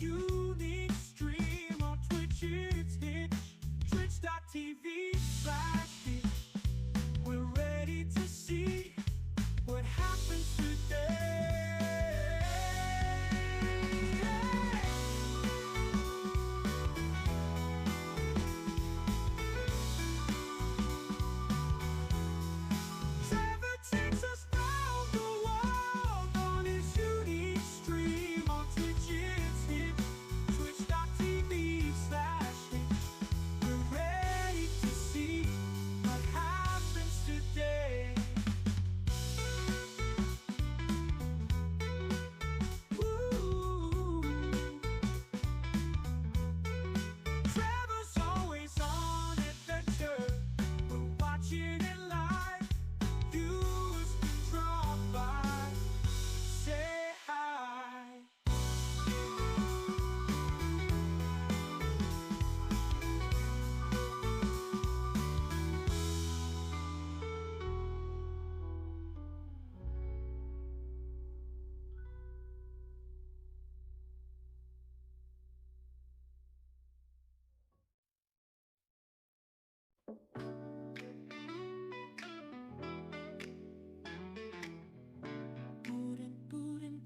unique stream on Twitch, it's Hitch. Twitch.tv/Hitch. We're ready to see what happens today. Trevor takes us round the world on his unique stream on Twitch, it's Hitch. Twitch.tv/Hitch. We're ready to see what happens today. Woo. Trevor's always on adventure. We're watching it live. Viewers can drop by, say hi.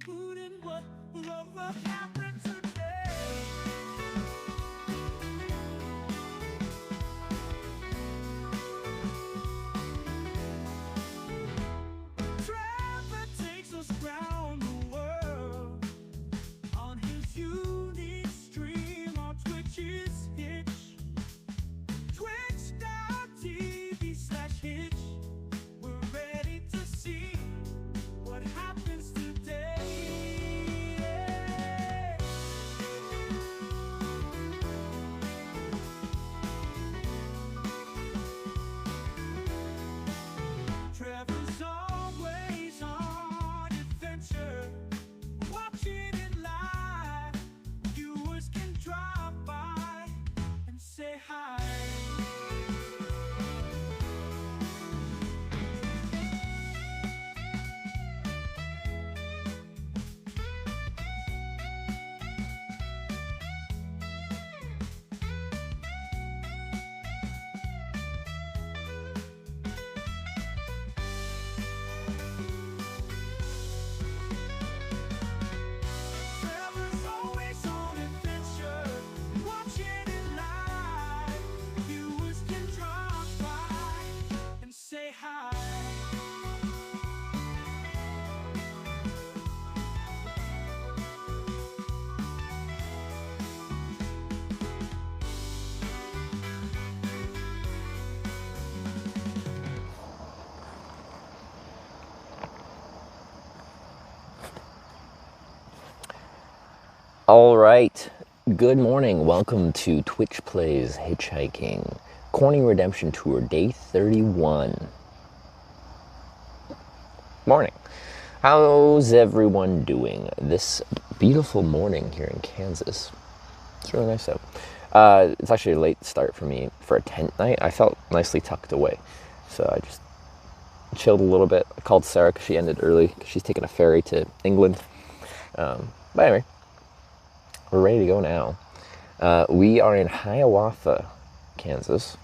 Bootin', what will happen today? Trevor takes us round the world on his unique stream on Twitch, it's Hitch. Twitch.tv/Hitch. We're ready to see what happens today. Trevor's always on adventure, watching it live. Viewers can drop by and say hi. Trevor's always on adventure, watching it live. Viewers can drop by and say hi. All right, good morning. Welcome to Twitch Plays Hitchhiking, Corning Redemption Tour, day 31. Morning. How's everyone doing this beautiful morning here in Kansas? It's really nice out. It's actually a late start for me for a tent night. I felt nicely tucked away, so I just chilled a little bit. I called Sarah because she ended early because she's taking a ferry to England. But anyway, we're ready to go now. We are in Hiawatha, Kansas,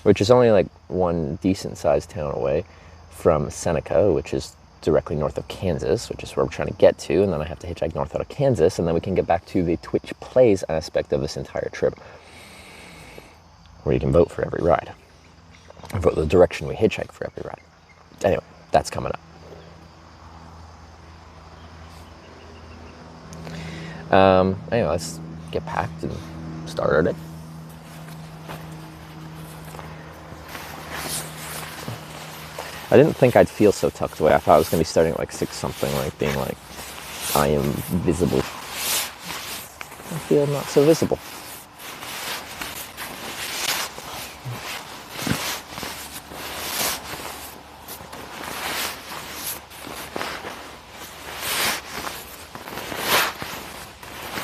which is only like one decent-sized town away from Seneca, which is directly north of Kansas, which is where we're trying to get to, and then I have to hitchhike north out of Kansas, and then we can get back to the Twitch Plays aspect of this entire trip, where you can vote for every ride. Vote the direction we hitchhike for every ride. Anyway, that's coming up. Anyway, let's get packed and start our day. I didn't think I'd feel so tucked away. I thought I was going to be starting at like 6 something, like being like, I am visible. I feel not so visible.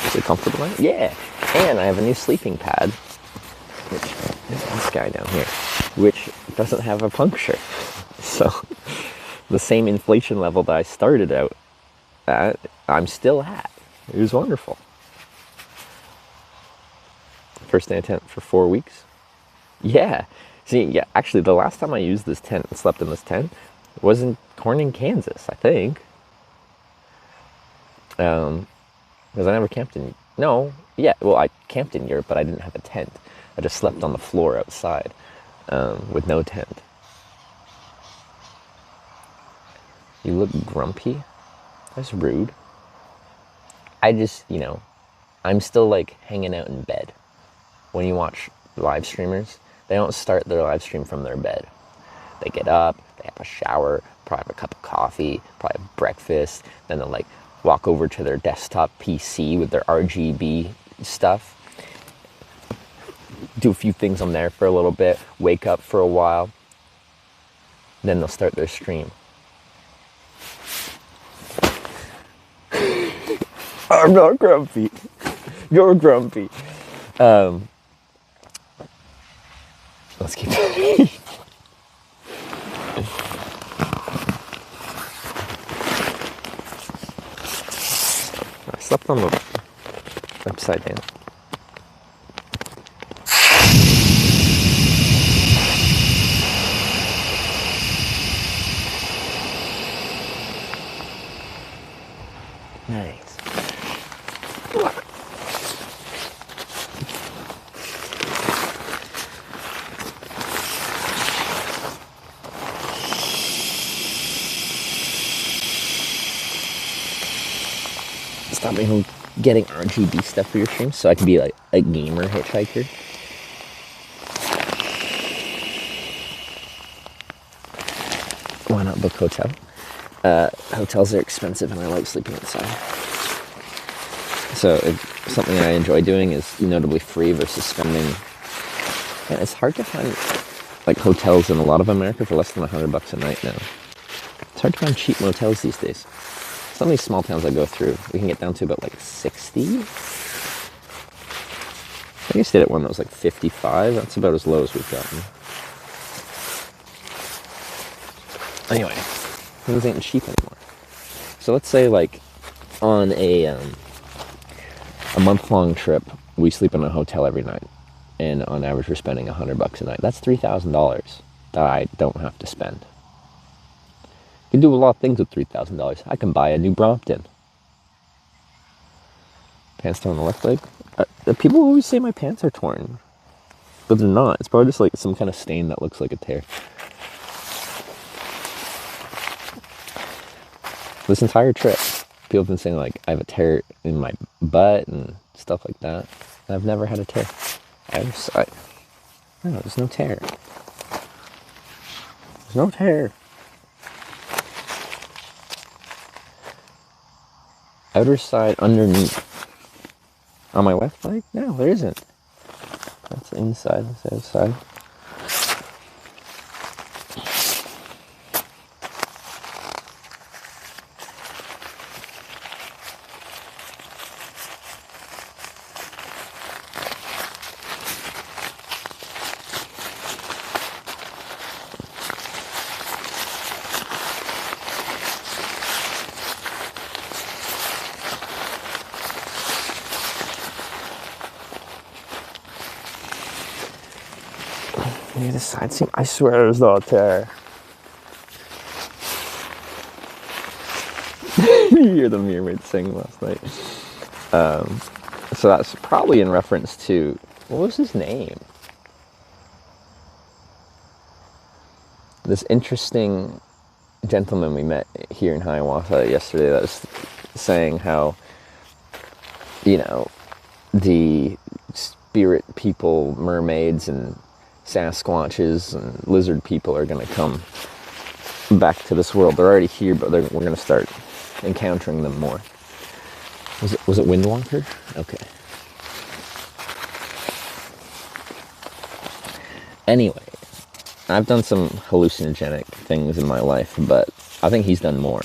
Is it comfortable? Yeah. And I have a new sleeping pad, which is this guy down here, which doesn't have a puncture. So the same inflation level that I started out at, I'm still at. It was wonderful. First day of tent for 4 weeks. Yeah. See, yeah, actually, the last time I used this tent and slept in this tent was in Corning, Kansas, I think. Because I never camped in. No, yeah, well, I camped in Europe, but I didn't have a tent. I just slept on the floor outside with no tent. You look grumpy? That's rude. I just, I'm still like hanging out in bed. When you watch live streamers, they don't start their live stream from their bed. They get up, they have a shower, probably have a cup of coffee, probably have breakfast, then they'll like walk over to their desktop PC with their RGB stuff, do a few things on there for a little bit, wake up for a while, then they'll start their stream. I'm not grumpy. You're grumpy. Let's keep going. I slept on the upside down. Nice. Stop me from getting RGB stuff for your streams so I can be like a gamer hitchhiker. Why not book hotel? Hotels are expensive and I like sleeping inside. So if something I enjoy doing is notably free versus spending. And it's hard to find like hotels in a lot of America for less than $100 a night now. It's hard to find cheap motels these days. Some of these small towns I go through, we can get down to about like 60. I think I stayed at one that was like 55. That's about as low as we've gotten. Anyway, things ain't cheap anymore. So let's say like on a month-long trip, we sleep in a hotel every night. And on average, we're spending $100 a night. That's $3,000 that I don't have to spend. You can do a lot of things with $3,000. I can buy a new Brompton. Pants torn on the left leg. People always say my pants are torn, but they're not. It's probably just like some kind of stain that looks like a tear. This entire trip, people have been saying like I have a tear in my butt and stuff like that. And I've never had a tear. No, there's no tear. There's no tear. Outer side underneath. On my left leg? No, there isn't. That's the inside, that's the outside. Near the side seam? I swear there's no tear. You hear the mermaid sing last night. So that's probably in reference to, what was his name? This interesting gentleman we met here in Hiawatha yesterday that was saying how, the spirit people, mermaids, and Sasquatches and lizard people are going to come back to this world. They're already here, but we're going to start encountering them more. Was it Windwalker? Okay. Anyway, I've done some hallucinogenic things in my life, but I think he's done more.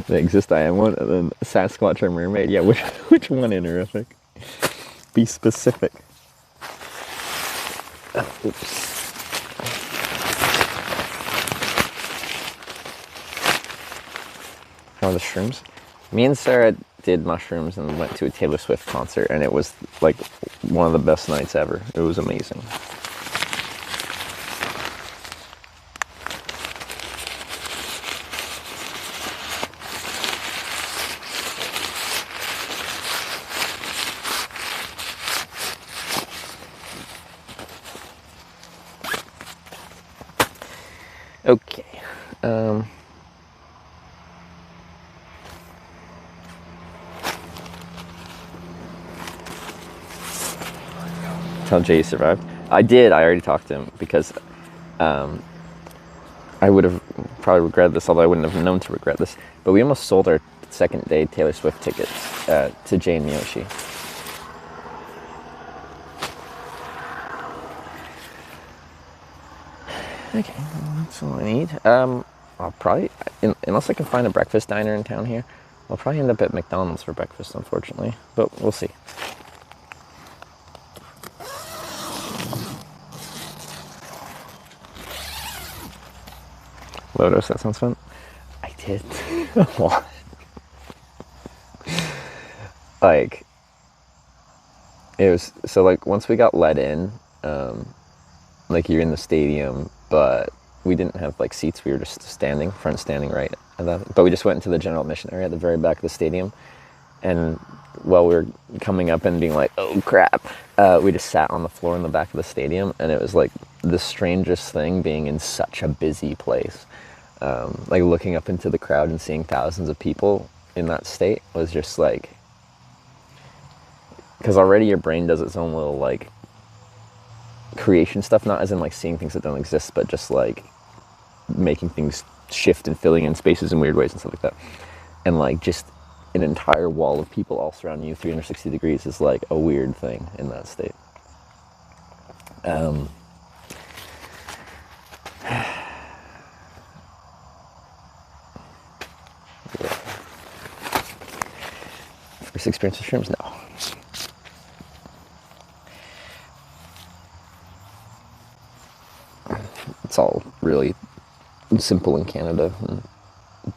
They exist, I am one, and then Sasquatch or mermaid. Yeah, which one honorific? Be specific. Oops. Oh, the shrooms? Me and Sarah did mushrooms and went to a Taylor Swift concert, and it was like one of the best nights ever. It was amazing. Okay. Tell Jay you survived. I did. I already talked to him because I would have probably regretted this, although I wouldn't have known to regret this. But we almost sold our second day Taylor Swift tickets to Jay and Miyoshi. Okay, well, that's all I need. I'll probably, unless I can find a breakfast diner in town here, I'll probably end up at McDonald's for breakfast, unfortunately. But we'll see. Lotus, that sounds fun. I did a lot. Like, it was, so like once we got let in, like you're in the stadium, but we didn't have like seats. We were just standing, front standing right at that. But we just went into the general admission area at the very back of the stadium. And while we were coming up and being like, oh crap, we just sat on the floor in the back of the stadium. And it was like the strangest thing being in such a busy place. Like looking up into the crowd and seeing thousands of people in that state was just like, because already your brain does its own little like creation stuff, not as in like seeing things that don't exist, but just like making things shift and filling in spaces in weird ways and stuff like that. And like just an entire wall of people all surrounding you 360 degrees is like a weird thing in that state. First experience with shrooms? No. It's all really simple in Canada and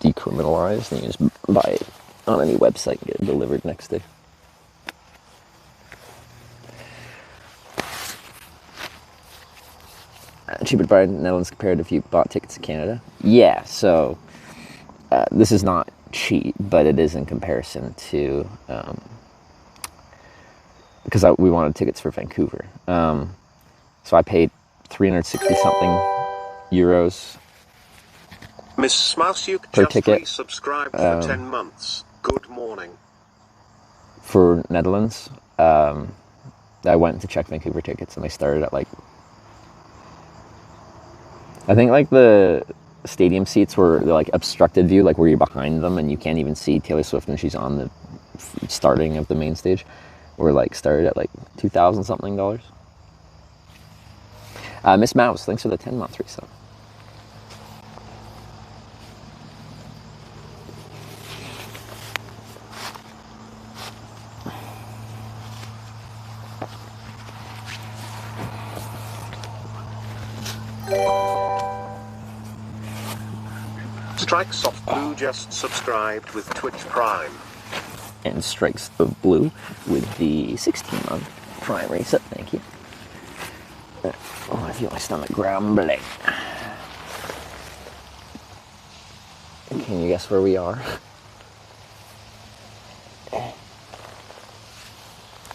decriminalized, and you just buy it on any website and get it delivered next day. Cheaper to buy in the Netherlands compared to if you bought tickets to Canada? Yeah, so this is not cheap, but it is in comparison to, because we wanted tickets for Vancouver. So I paid 360 something euros Miss Smousuk per just ticket. Resubscribed for 10 months. Good morning. For Netherlands. I went to check Vancouver tickets and they started at like, I think like the stadium seats were like obstructed view, like where you're behind them and you can't even see Taylor Swift when she's on the starting of the main stage, were like started at like $2,000 something. Miss Mouse, thanks for the 10-month resub. Strikes of Blue just subscribed with Twitch Prime. And Strikes of Blue with the 16-month Prime reset, thank you. Oh, I feel my stomach grumbling. Can you guess where we are?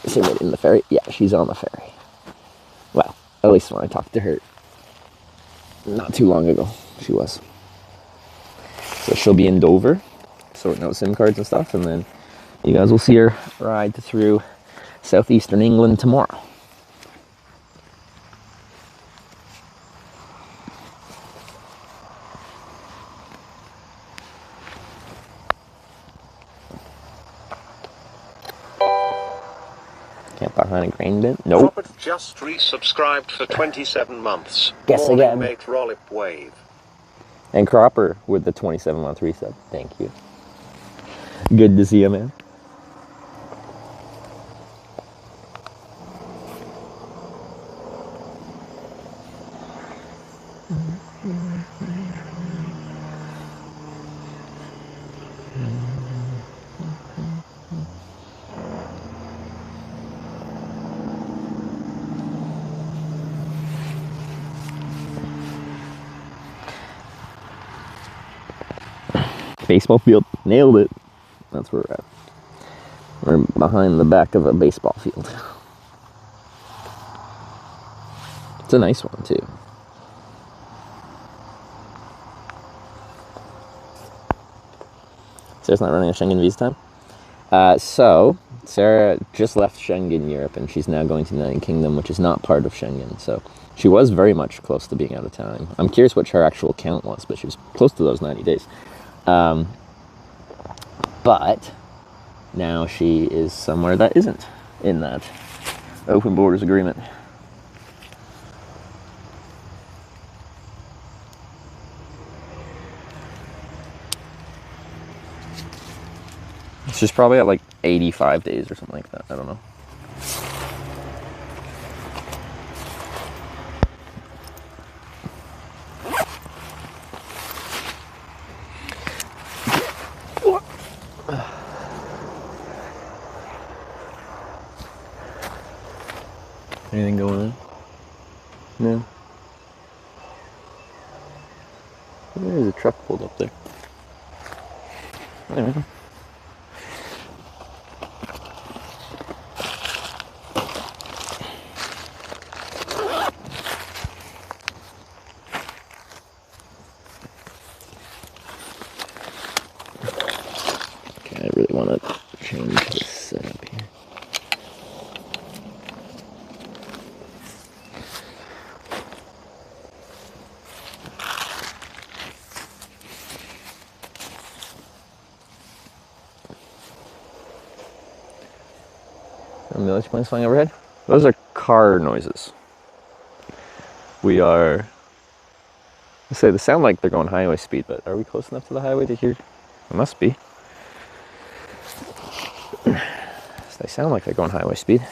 Is it in the ferry? Yeah, she's on the ferry. Well, at least when I talked to her not too long ago, she was. So she'll be in Dover, sorting out SIM cards and stuff, and then you guys will see her ride through southeastern England tomorrow. Can't behind a grain bin? Nope. Robert just resubscribed for 27 months. Guess Morning, again. mate, rollip wave. And Cropper with the 27-month reset. Thank you. Good to see you, man. Baseball field. Nailed it. That's where we're at. We're behind the back of a baseball field. It's a nice one, too. Sarah's not running a Schengen visa time. So, Sarah just left Schengen Europe, and she's now going to the United Kingdom, which is not part of Schengen. So, she was very much close to being out of time. I'm curious what her actual count was, but she was close to those 90 days. But now she is somewhere that isn't in that open borders agreement. She's probably at like 85 days or something like that. I don't know. Anything going on? No. There's a truck pulled up there. Anyway. Okay, I really want to change this setup here. Military planes flying overhead? Those are car noises. We are... Let's say they sound like they're going highway speed, but are we close enough to the highway to hear? It must be. They sound like they're going highway speed.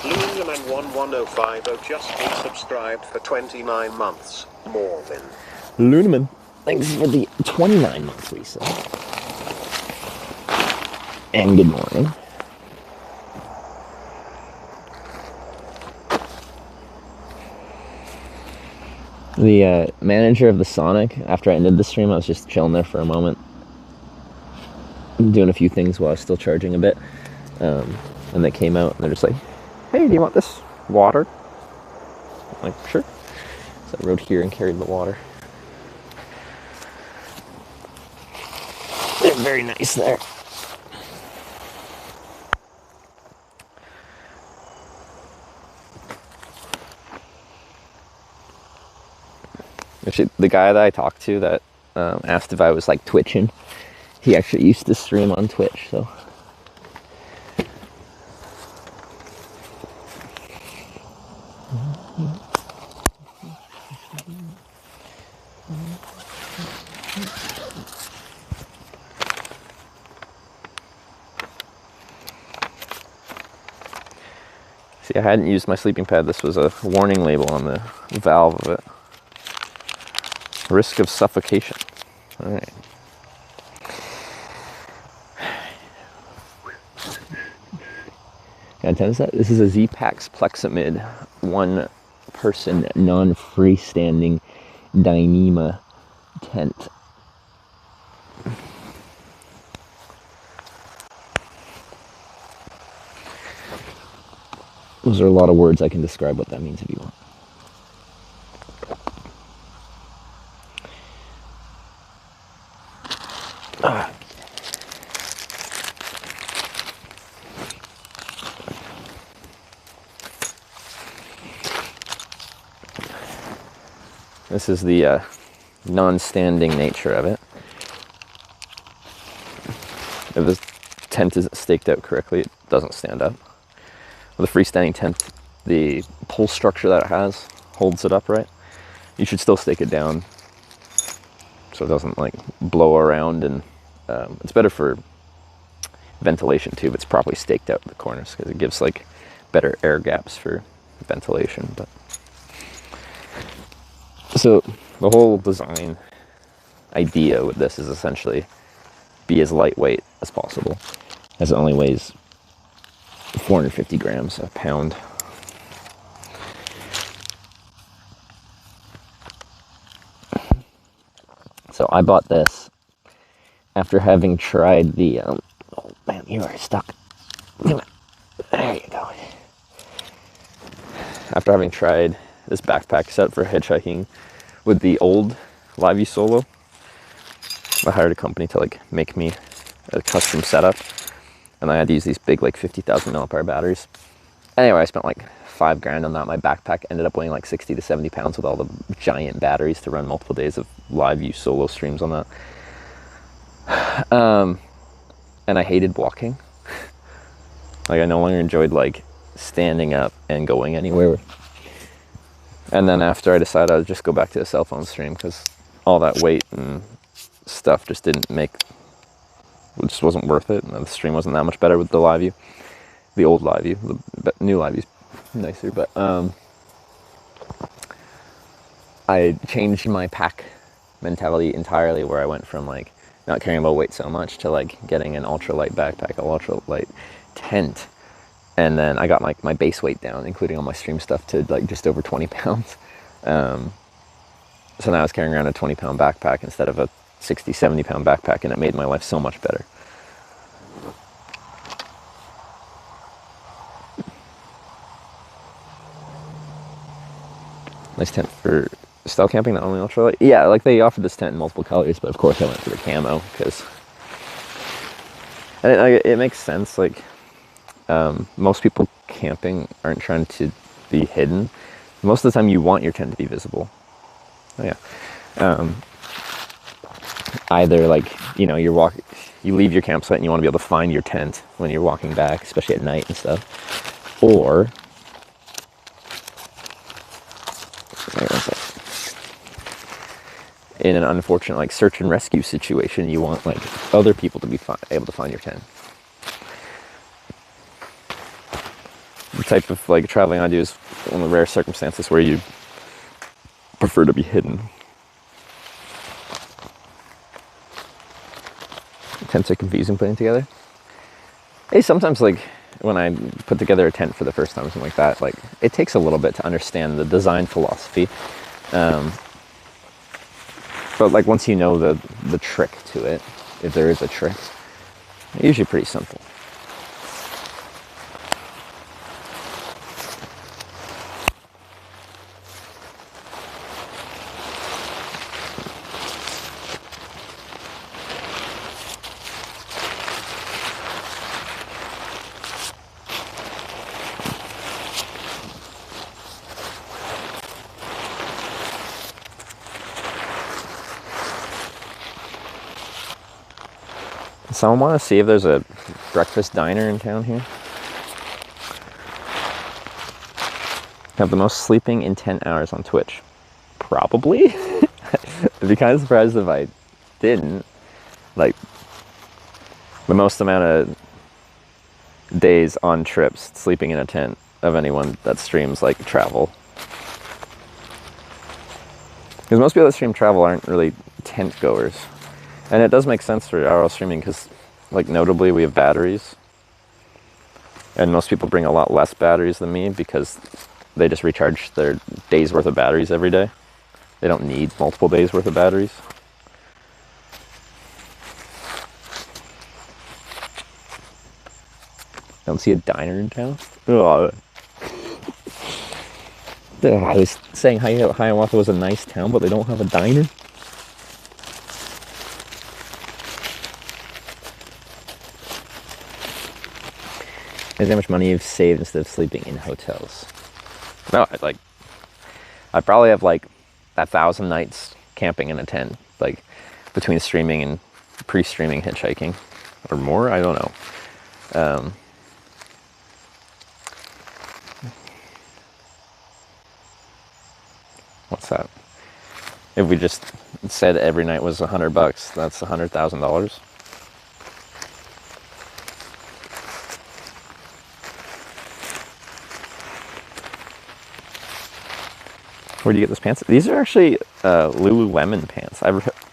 Lunaman11050 just been subscribed for 29 months. More than. Lunaman, thanks for the 29 months, Lisa. And good morning. The manager of the Sonic, after I ended the stream, I was just chilling there for a moment, doing a few things while I was still charging a bit. And they came out and they're just like, hey, do you want this water? I'm like, sure. So I rode here and carried the water. They're very nice there. Actually, the guy that I talked to that asked if I was like twitching, he actually used to stream on Twitch, so. See, I hadn't used my sleeping pad. This was a warning label on the valve of it. Risk of suffocation. All right. Got a tennis set? This is a Z-Pax Plexamid, one-person, non-freestanding Dyneema tent. Those are a lot of words. I can describe what that means if you want. This is the non-standing nature of it. If the tent isn't staked out correctly, it doesn't stand up. With a freestanding tent, the pull structure that it has holds it upright. You should still stake it down so it doesn't like blow around, and it's better for ventilation too if it's properly staked out at the corners, because it gives like better air gaps for ventilation. But so the whole design idea with this is essentially be as lightweight as possible, as it only weighs 450 grams a pound. So I bought this after having tried the oh man, you are stuck. Come on. There you go. After having tried this backpack set for hitchhiking with the old Liveview Solo, I hired a company to like make me a custom setup, and I had to use these big like 50,000 milliampere batteries. Anyway, I spent like $5,000 on that. My backpack ended up weighing like 60 to 70 pounds with all the giant batteries to run multiple days of Liveview Solo streams on that. And I hated walking. Like I no longer enjoyed like standing up and going anywhere. And then after I decided I'd just go back to the cell phone stream, because all that weight and stuff just didn't make, it just wasn't worth it. And the stream wasn't that much better with the Liveview, the old Liveview. The new Liveview's nicer, but I changed my pack mentality entirely, where I went from like not caring about weight so much to like getting an ultralight backpack, an ultralight tent, and then I got like my base weight down, including all my stream stuff, to like just over 20 pounds. So now I was carrying around a 20-pound backpack instead of a 60, 70-pound backpack, and it made my life so much better. Nice tent for style camping, not only ultralight. Yeah, like they offered this tent in multiple colors, but of course I went for the camo, because, and it makes sense. Like most people camping aren't trying to be hidden. Most of the time you want your tent to be visible. Oh yeah. Either like, you know, you leave your campsite and you want to be able to find your tent when you're walking back, especially at night and stuff, or in an unfortunate like search and rescue situation, you want like other people to be able to find your tent. The type of like traveling I do is one of the rare circumstances where you prefer to be hidden. Tents are confusing putting together. Hey, sometimes like when I put together a tent for the first time or something like that, like it takes a little bit to understand the design philosophy. But like once you know the trick to it, if there is a trick, it's usually pretty simple. Someone want to see if there's a breakfast diner in town here? Have the most sleeping in 10 hours on Twitch. Probably. I'd be kind of surprised if I didn't. Like, the most amount of days on trips sleeping in a tent of anyone that streams like travel. Because most people that stream travel aren't really tent goers. And it does make sense for RL streaming because, like, notably we have batteries. And most people bring a lot less batteries than me because they just recharge their day's worth of batteries every day. They don't need multiple days worth of batteries. I don't see a diner in town. Oh. I was saying Hiawatha was a nice town, but they don't have a diner. Is how much money you've saved instead of sleeping in hotels? No, I probably have like 1,000 nights camping in a tent, like between streaming and pre-streaming hitchhiking, or more. I don't know. What's that? If we just said every night was $100, that's $100,000. Where do you get those pants? These are actually Lululemon pants.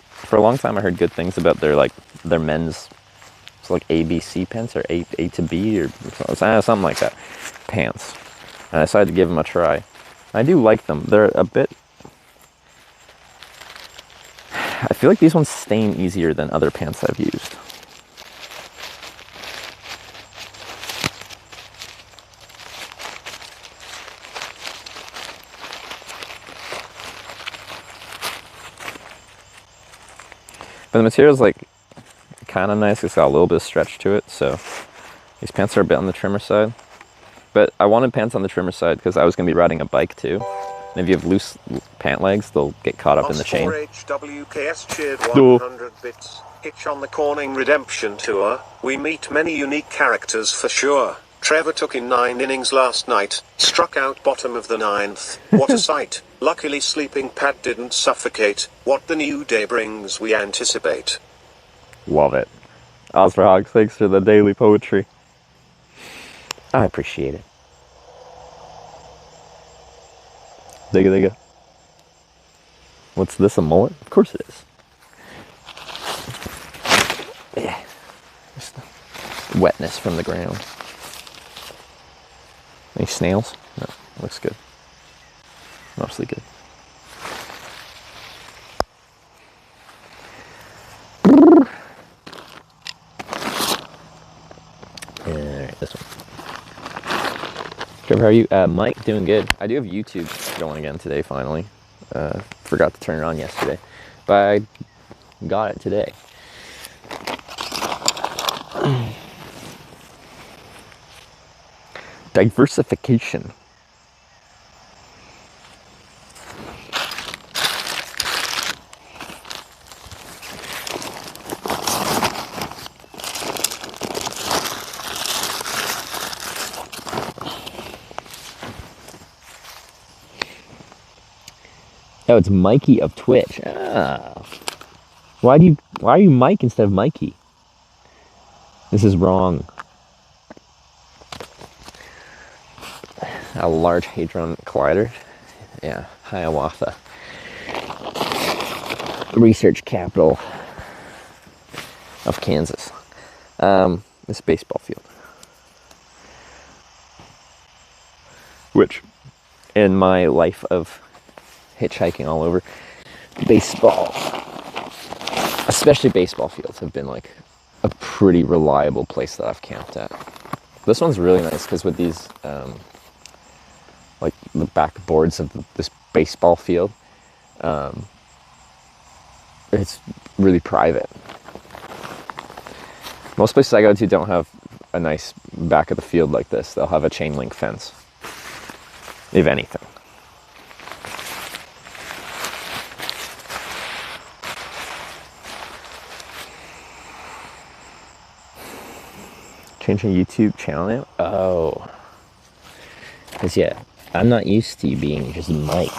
For a long time I heard good things about their men's, it's like ABC pants or A to B or something like that pants. And I decided to give them a try. I do like them. They're a bit, I feel like these ones stain easier than other pants I've used. But the material's like kind of nice. It's got a little bit of stretch to it, so these pants are a bit on the trimmer side. But I wanted pants on the trimmer side because I was going to be riding a bike too. And if you have loose pant legs, they'll get caught up in the chain. HWKS cheered 100 bits. Hitch on the Corning Redemption Tour. We meet many unique characters for sure. Trevor took in 9 innings last night, struck out bottom of the 9th. What a sight. Luckily sleeping pad didn't suffocate. What the new day brings we anticipate. Love it. Oscar Hogs, thanks for the daily poetry. I appreciate it. Digga digga. What's this, a mullet? Of course it is. Yeah. Just the wetness from the ground. Any snails? No, looks good. Mostly good. Alright, this one. Trevor, how are you? Mike, doing good. I do have YouTube going again today, finally. Forgot to turn it on yesterday, but I got it today. Diversification. Oh, it's Mikey of Twitch. Ah. Why are you Mike instead of Mikey? This is wrong. A Large Hadron Collider. Yeah, Hiawatha. Research capital of Kansas. This baseball field. Which, in my life of hitchhiking all over, baseball, especially baseball fields, have been like a pretty reliable place that I've camped at. This one's really nice because with these, like the back boards of this baseball field, it's really private. Most places I go to don't have a nice back of the field like this. They'll have a chain link fence, if anything. Changing YouTube channel now? Oh. Because, yeah, I'm not used to you being just Mike.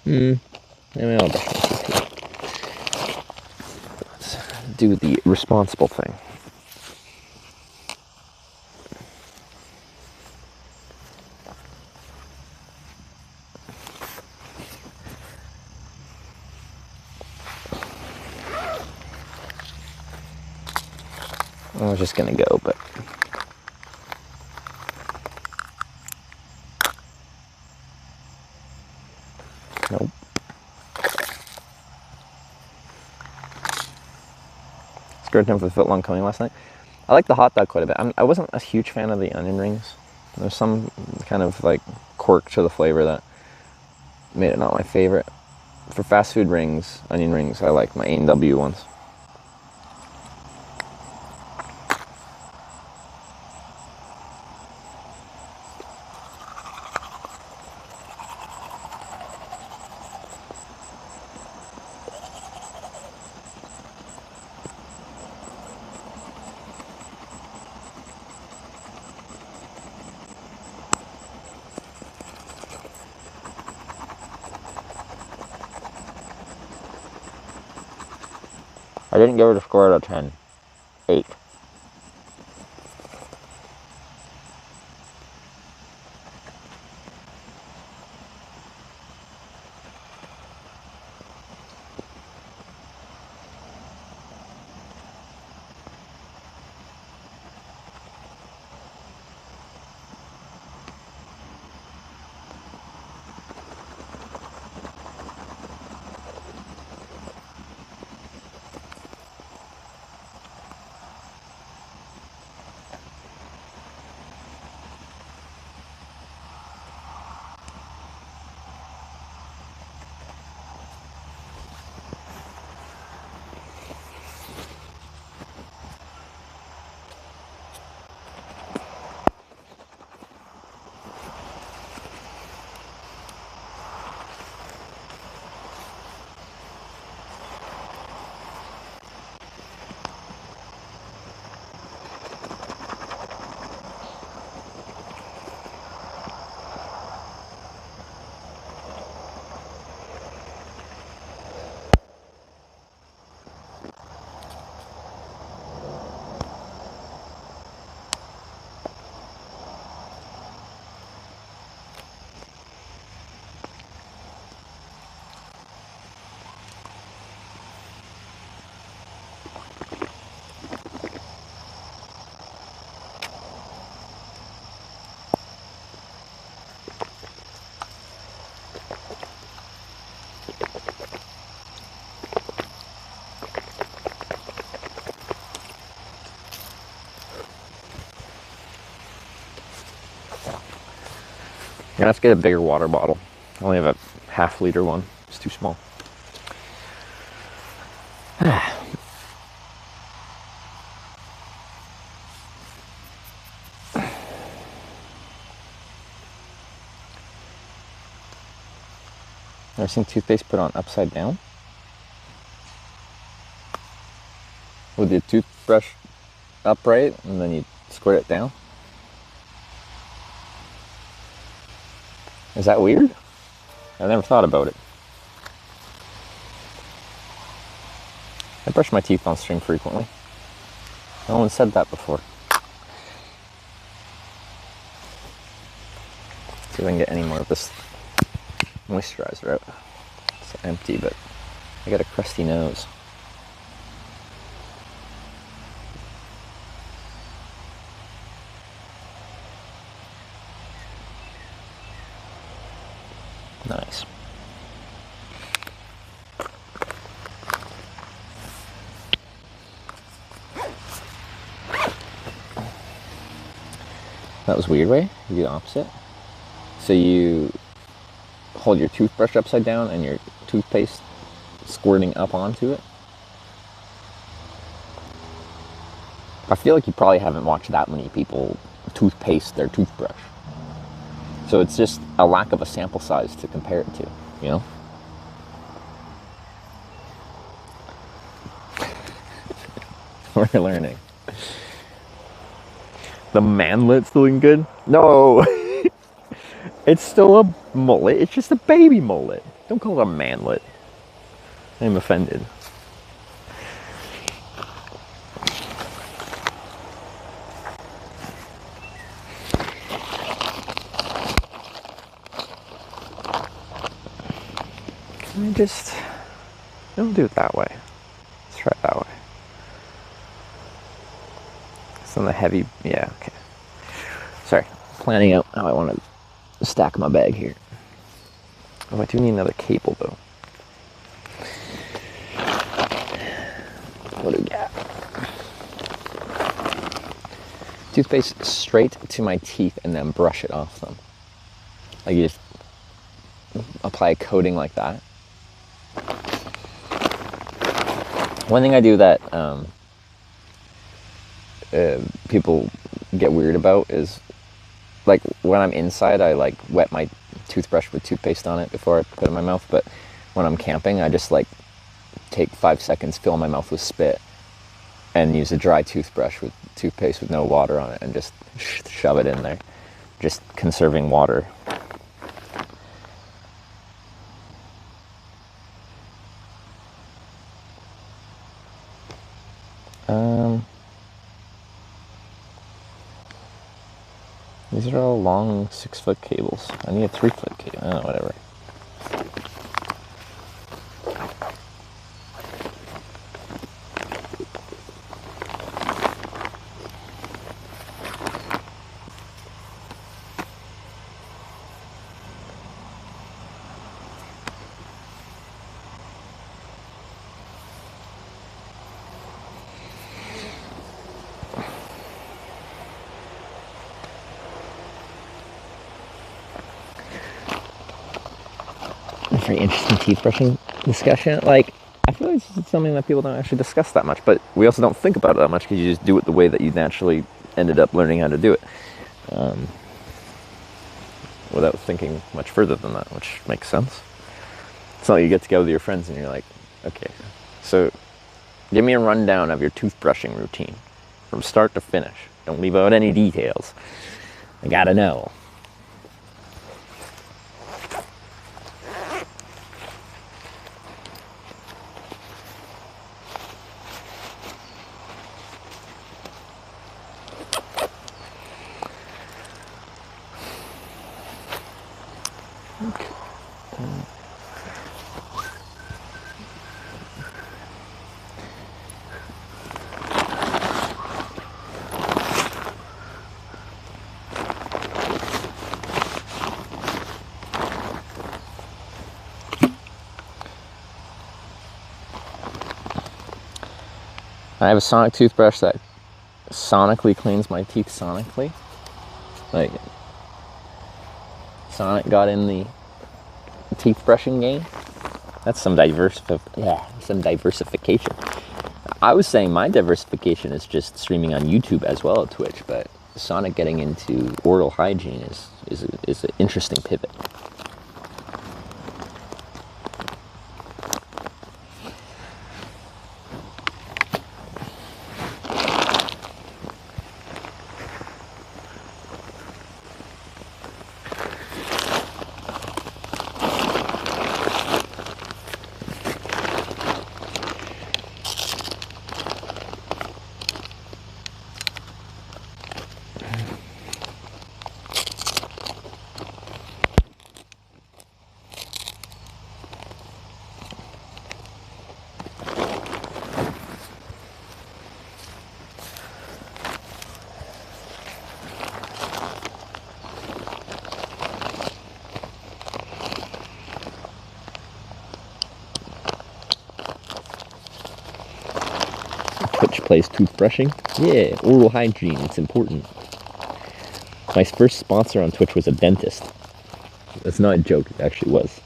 I mean, I'll brush my teeth here. Let's do the responsible thing. I was just gonna go, but nope. Square time for the foot long coming last night. I like the hot dog quite a bit. I wasn't a huge fan of the onion rings. There's some kind of like quirk to the flavor that made it not my favorite. For fast food rings, onion rings, I like my A&W ones. I didn't give it a score out of 10. 8. I'm gonna have to get a bigger water bottle. I only have a half-liter one. It's too small. Ever seen toothpaste put on upside down? With your toothbrush upright and then you squirt it down? Is that weird? I've never thought about it. I brush my teeth on string frequently. No one said that before. See if I can get any more of this moisturizer out. It's empty, but I got a crusty nose. Nice. That was weird way. You do the opposite. So you hold your toothbrush upside down and your toothpaste squirting up onto it. I feel like you probably haven't watched that many people toothpaste their toothbrush. So it's just a lack of a sample size to compare it to, you know? We're learning. The manlet's looking good? No! It's still a mullet. It's just a baby mullet. Don't call it a manlet. I'm offended. Just don't do it that way. Let's try it that way. It's on the heavy, yeah, okay. Sorry, planning out how I want to stack my bag here. Oh, I do need another cable though. What do we got? toothpaste straight to my teeth and then brush it off them. Like you just apply a coating like that. One thing I do that people get weird about is, like, when I'm inside, I like wet my toothbrush with toothpaste on it before I put it in my mouth. But when I'm camping, I just like take 5 seconds, fill my mouth with spit, and use a dry toothbrush with toothpaste with no water on it, and just shove it in there, just conserving water. These are all long 6-foot cables. I need a 3-foot cable. Oh, whatever. Very interesting teeth brushing discussion. Like, I feel like it's something that people don't actually discuss that much, but we also don't think about it that much because you just do it the way that you naturally ended up learning how to do it, without thinking much further than that, which makes sense. It's not like you get together with your friends and you're like, okay, so give me a rundown of your toothbrushing routine from start to finish. Don't leave out any details. I gotta know. I have a sonic toothbrush that sonically cleans my teeth sonically. Like, Sonic got in the teeth brushing game. That's some diversification. I was saying my diversification is just streaming on YouTube as well as Twitch, but Sonic getting into oral hygiene is an interesting pivot. Twitch plays toothbrushing. Yeah, oral hygiene, it's important. My first sponsor on Twitch was a dentist. That's not a joke, it actually was.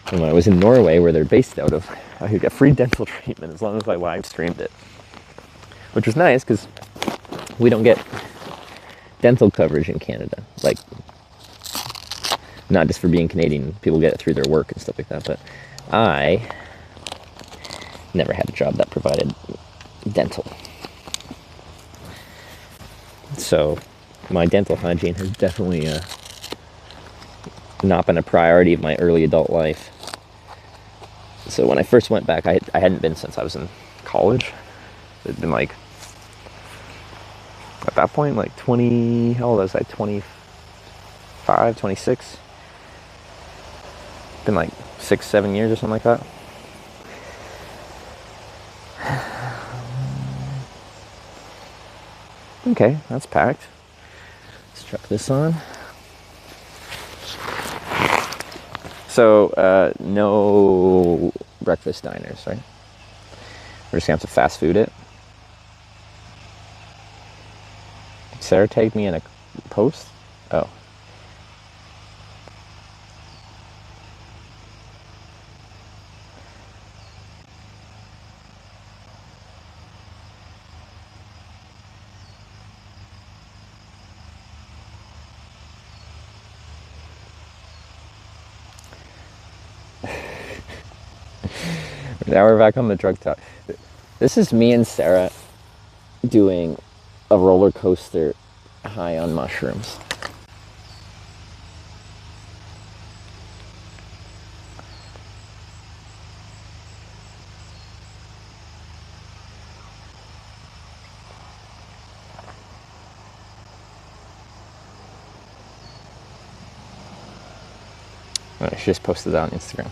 And when I was in Norway, where they're based out of, I could get free dental treatment as long as I live streamed it. Which was nice, because we don't get dental coverage in Canada. Like, not just for being Canadian, people get it through their work and stuff like that, but I never had a job that provided dental. So my dental hygiene has definitely not been a priority of my early adult life. So when I first went back, I hadn't been since I was in college. It'd been like, at that point, like 20, how old was I, 25, 26? Been like 6-7 years or something like that. Okay, that's packed. Let's chuck this on. So, no breakfast diners, right? We're just gonna have to fast food it. Sarah tagged me in a post? Oh. Now we're back on the drug talk. This is me and Sarah doing a roller coaster high on mushrooms. I just posted that on Instagram.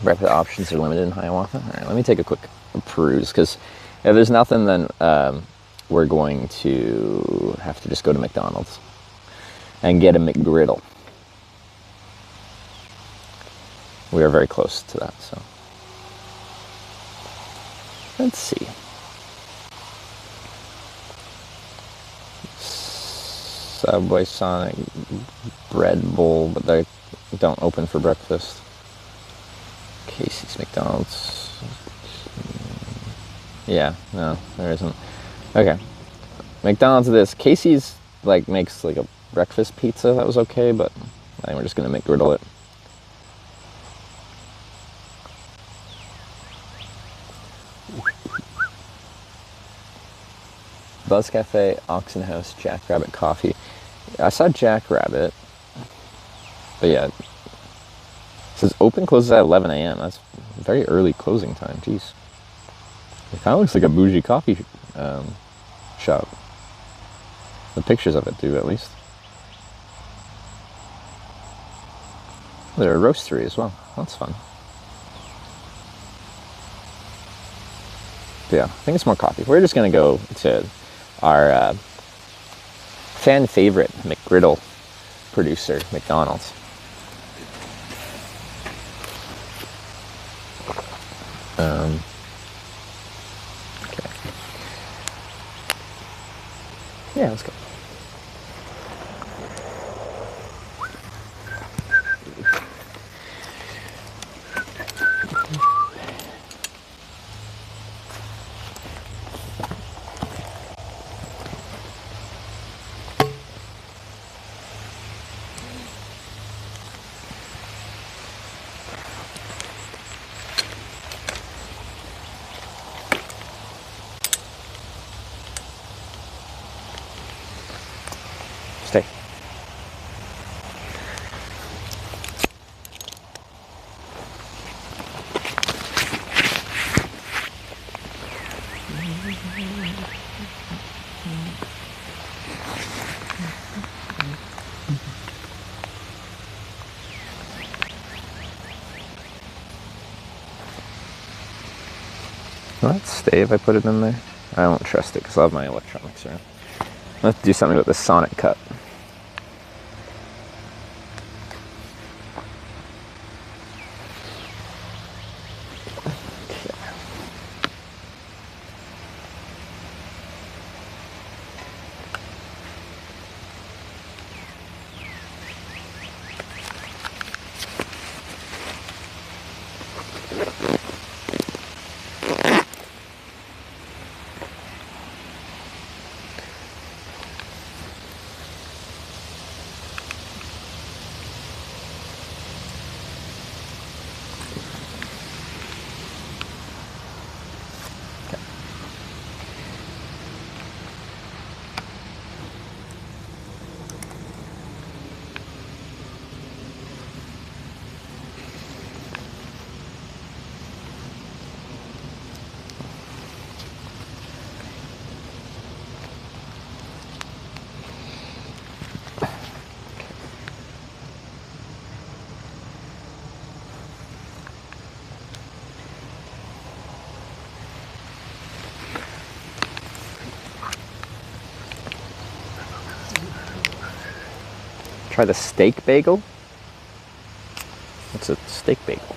Breakfast options are limited in Hiawatha. All right, let me take a quick peruse, because if there's nothing, then we're going to have to just go to McDonald's and get a McGriddle. We are very close to that, so let's see. Subway, Sonic, Bread Bowl, but they don't open for breakfast. Casey's, McDonald's. Yeah, no, there isn't. Okay. McDonald's this. Casey's like makes like a breakfast pizza that was okay, but I think we're just gonna McGriddle it. Buzz Cafe, Oxen House, Jackrabbit Coffee. I saw Jackrabbit, but yeah, it says open closes at 11 a.m. That's very early closing time. Jeez, it kind of looks like a bougie coffee shop. The pictures of it do, at least. They're a roastery as well. That's fun. But yeah, I think it's more coffee. We're just gonna go to our fan favorite McGriddle producer, McDonald's. Okay. Yeah, let's go. Stay. Let's stay if I put it in there. I won't trust it because I have my electronics around. Let's do something with the Sonic cup. Try the steak bagel. It's a steak bagel.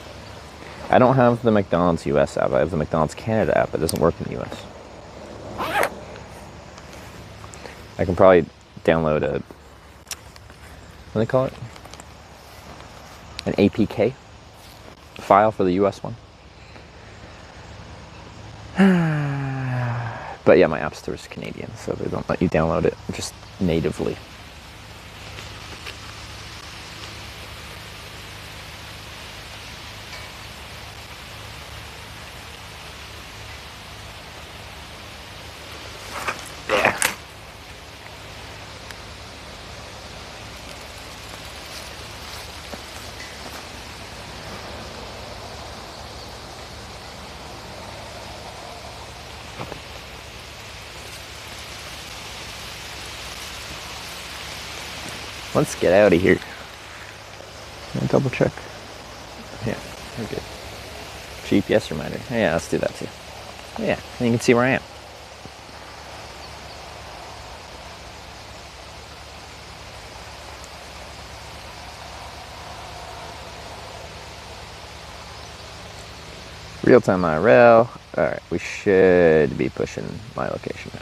I don't have the McDonald's US app. I have the McDonald's Canada app. It doesn't work in the US. I can probably download a, what do they call it? An APK file for the US one. But yeah, my app store is Canadian, so they don't let you download it just natively. Yeah. Let's get out of here. Can I double check? Yeah, we're good. GPS reminder. Yeah, let's do that too. Yeah, and you can see where I am. Real-time IRL. Alright, we should be pushing my location now.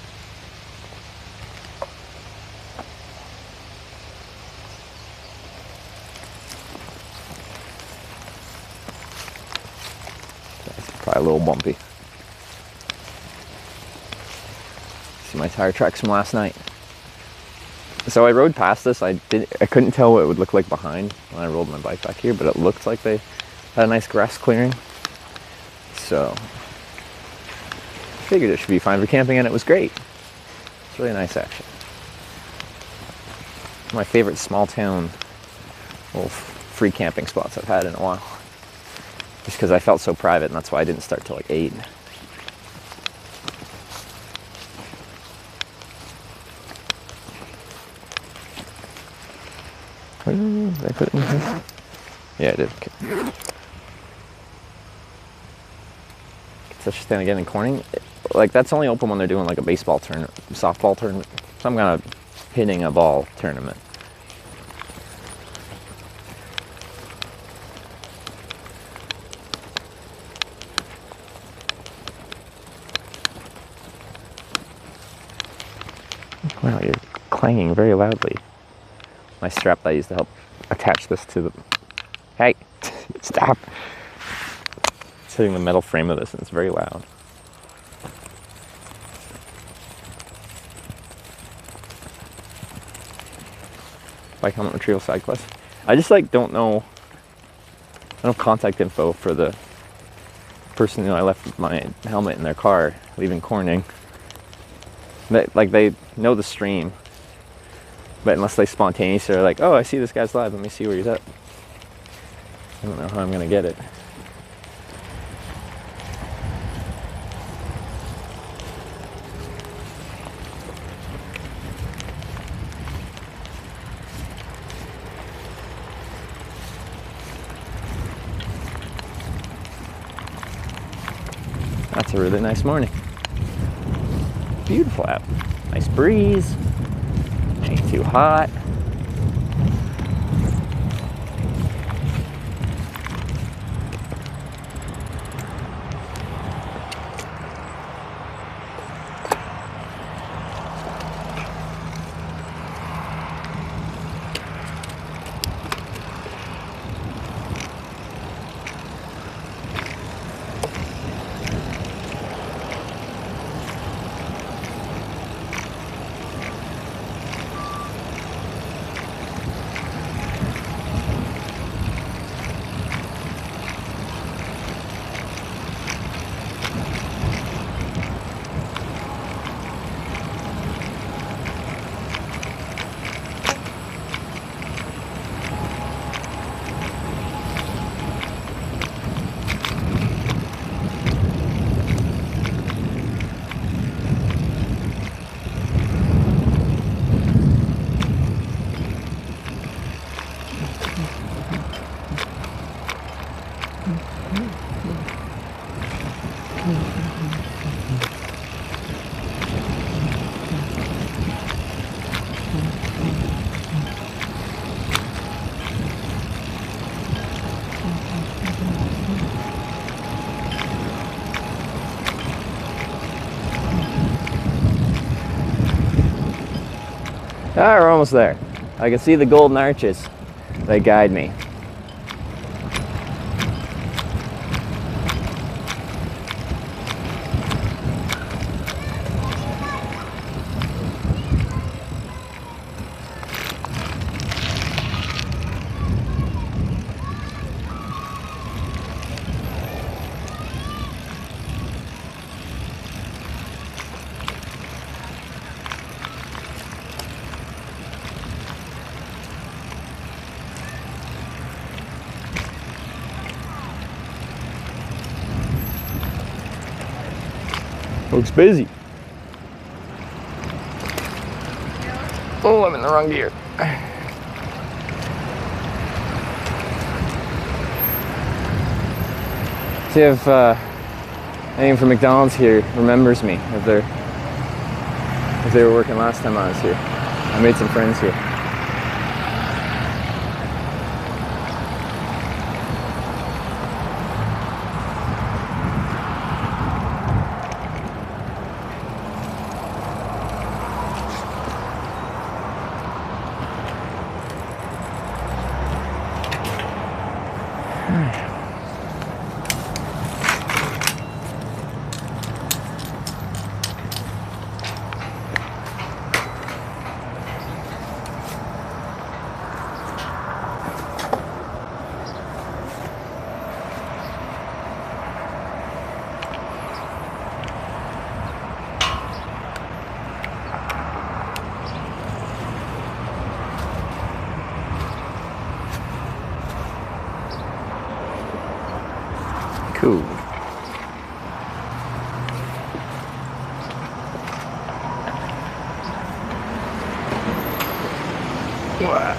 Probably a little bumpy. See my tire tracks from last night. So I rode past this. I couldn't tell what it would look like behind when I rolled my bike back here, but it looked like they had a nice grass clearing. So figured it should be fine for camping, and it was great. It's really nice, actually. My favorite small town little free camping spots I've had in a while. Just because I felt so private, and that's why I didn't start till like 8. Did I put it in here? Yeah, I did. Okay. Such a thing again in Corning. Like, that's only open when they're doing like a baseball tournament, softball tournament, some kind of hitting a ball tournament. Wow, you're clanging very loudly. My strap that I used to help attach this to the... Hey! Stop! It's hitting the metal frame of this and it's very loud. Bike helmet retrieval side quest. I just like don't know... I don't have contact info for the person who I left my helmet in their car leaving Corning. They know the stream, but unless they spontaneously are like, oh, I see this guy's live, let me see where he's at. I don't know how I'm gonna get it. That's a really nice morning. Beautiful out. Nice breeze. Ain't too hot. Ah, we're almost there. I can see the golden arches. They guide me. Looks busy. Oh, I'm in the wrong gear. See if anyone from McDonald's here remembers me, if they were working last time I was here. I made some friends here. Cool. Wow.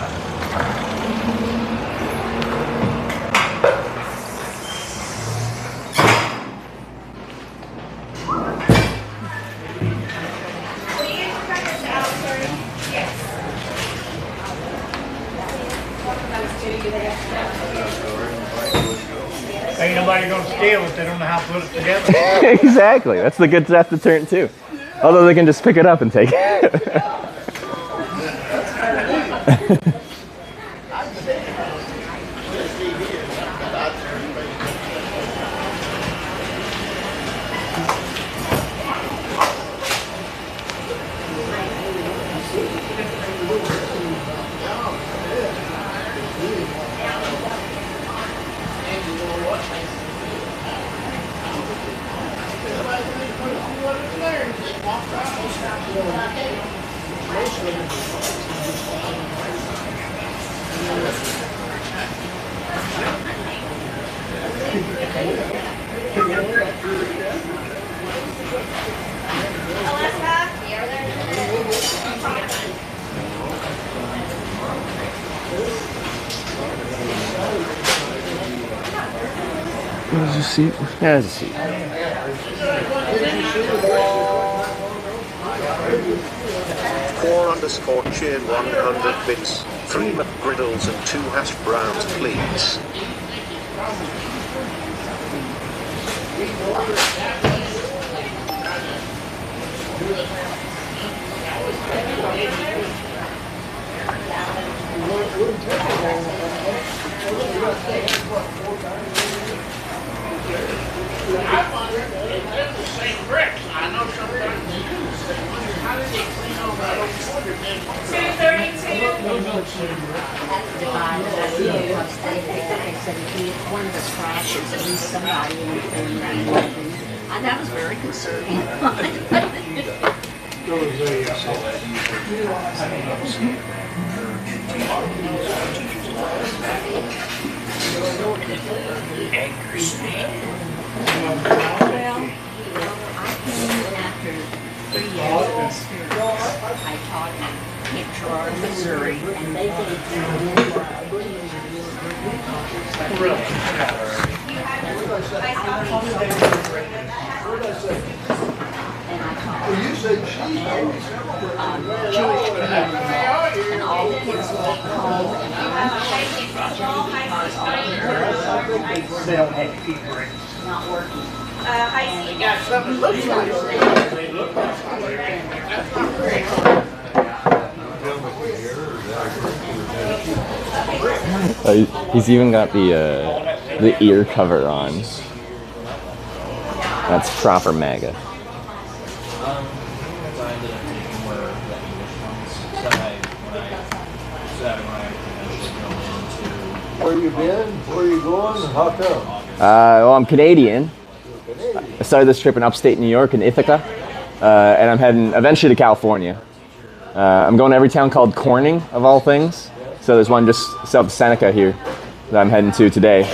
Ain't nobody gonna steal it, they don't know how to put it together. Exactly. That's the good stuff to turn too. Although they can just pick it up and take it. There's a seat. Yeah, there's a seat. _cheered 100 bits. 3 McGriddles and 2 hash browns, please. And that was very concerning. After 3 years of experience, I taught in Hitchhiking, Missouri, and they gave me Jewish community, and all the kids walk home and not working. We got something that looks like it. They look like it. He's even got the ear cover on. That's proper MAGA. Where you been? Where you going? How come? Well, I'm Canadian. I started this trip in upstate New York in Ithaca, and I'm heading eventually to California. I'm going to every town called Corning, of all things. So there's one just south of Seneca here that I'm heading to today.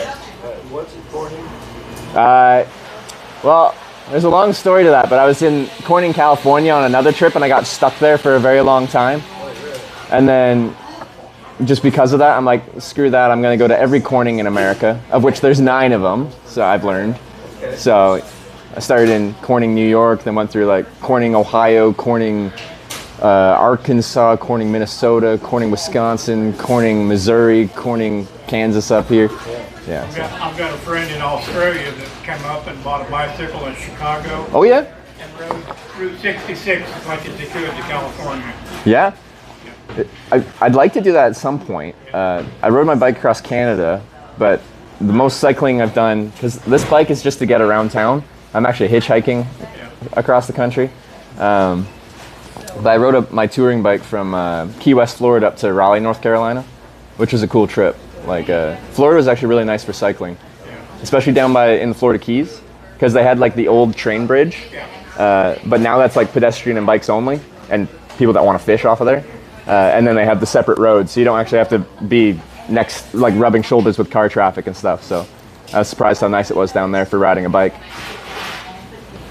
What's it, Corning? Well, there's a long story to that, but I was in Corning, California on another trip, and I got stuck there for a very long time. And then, just because of that, I'm like, screw that, I'm going to go to every Corning in America, of which there's 9 of them, so I've learned. So I started in Corning, New York, then went through like Corning, Ohio, Corning, Arkansas, Corning, Minnesota, Corning, Wisconsin, Corning, Missouri, Corning, Kansas up here. Yeah. So. I've got a friend in Australia that came up and bought a bicycle in Chicago. Oh yeah? And rode Route 66 as much as he could to California. Yeah? I'd like to do that at some point. I rode my bike across Canada, but the most cycling I've done, because this bike is just to get around town. I'm actually hitchhiking across the country. But I rode my touring bike from Key West, Florida up to Raleigh, North Carolina, which was a cool trip. Like Florida was actually really nice for cycling, especially down in the Florida Keys, because they had like the old train bridge, but now that's like pedestrian and bikes only, and people that want to fish off of there. And then they have the separate roads, so you don't actually have to be next, like rubbing shoulders with car traffic and stuff. So I was surprised how nice it was down there for riding a bike.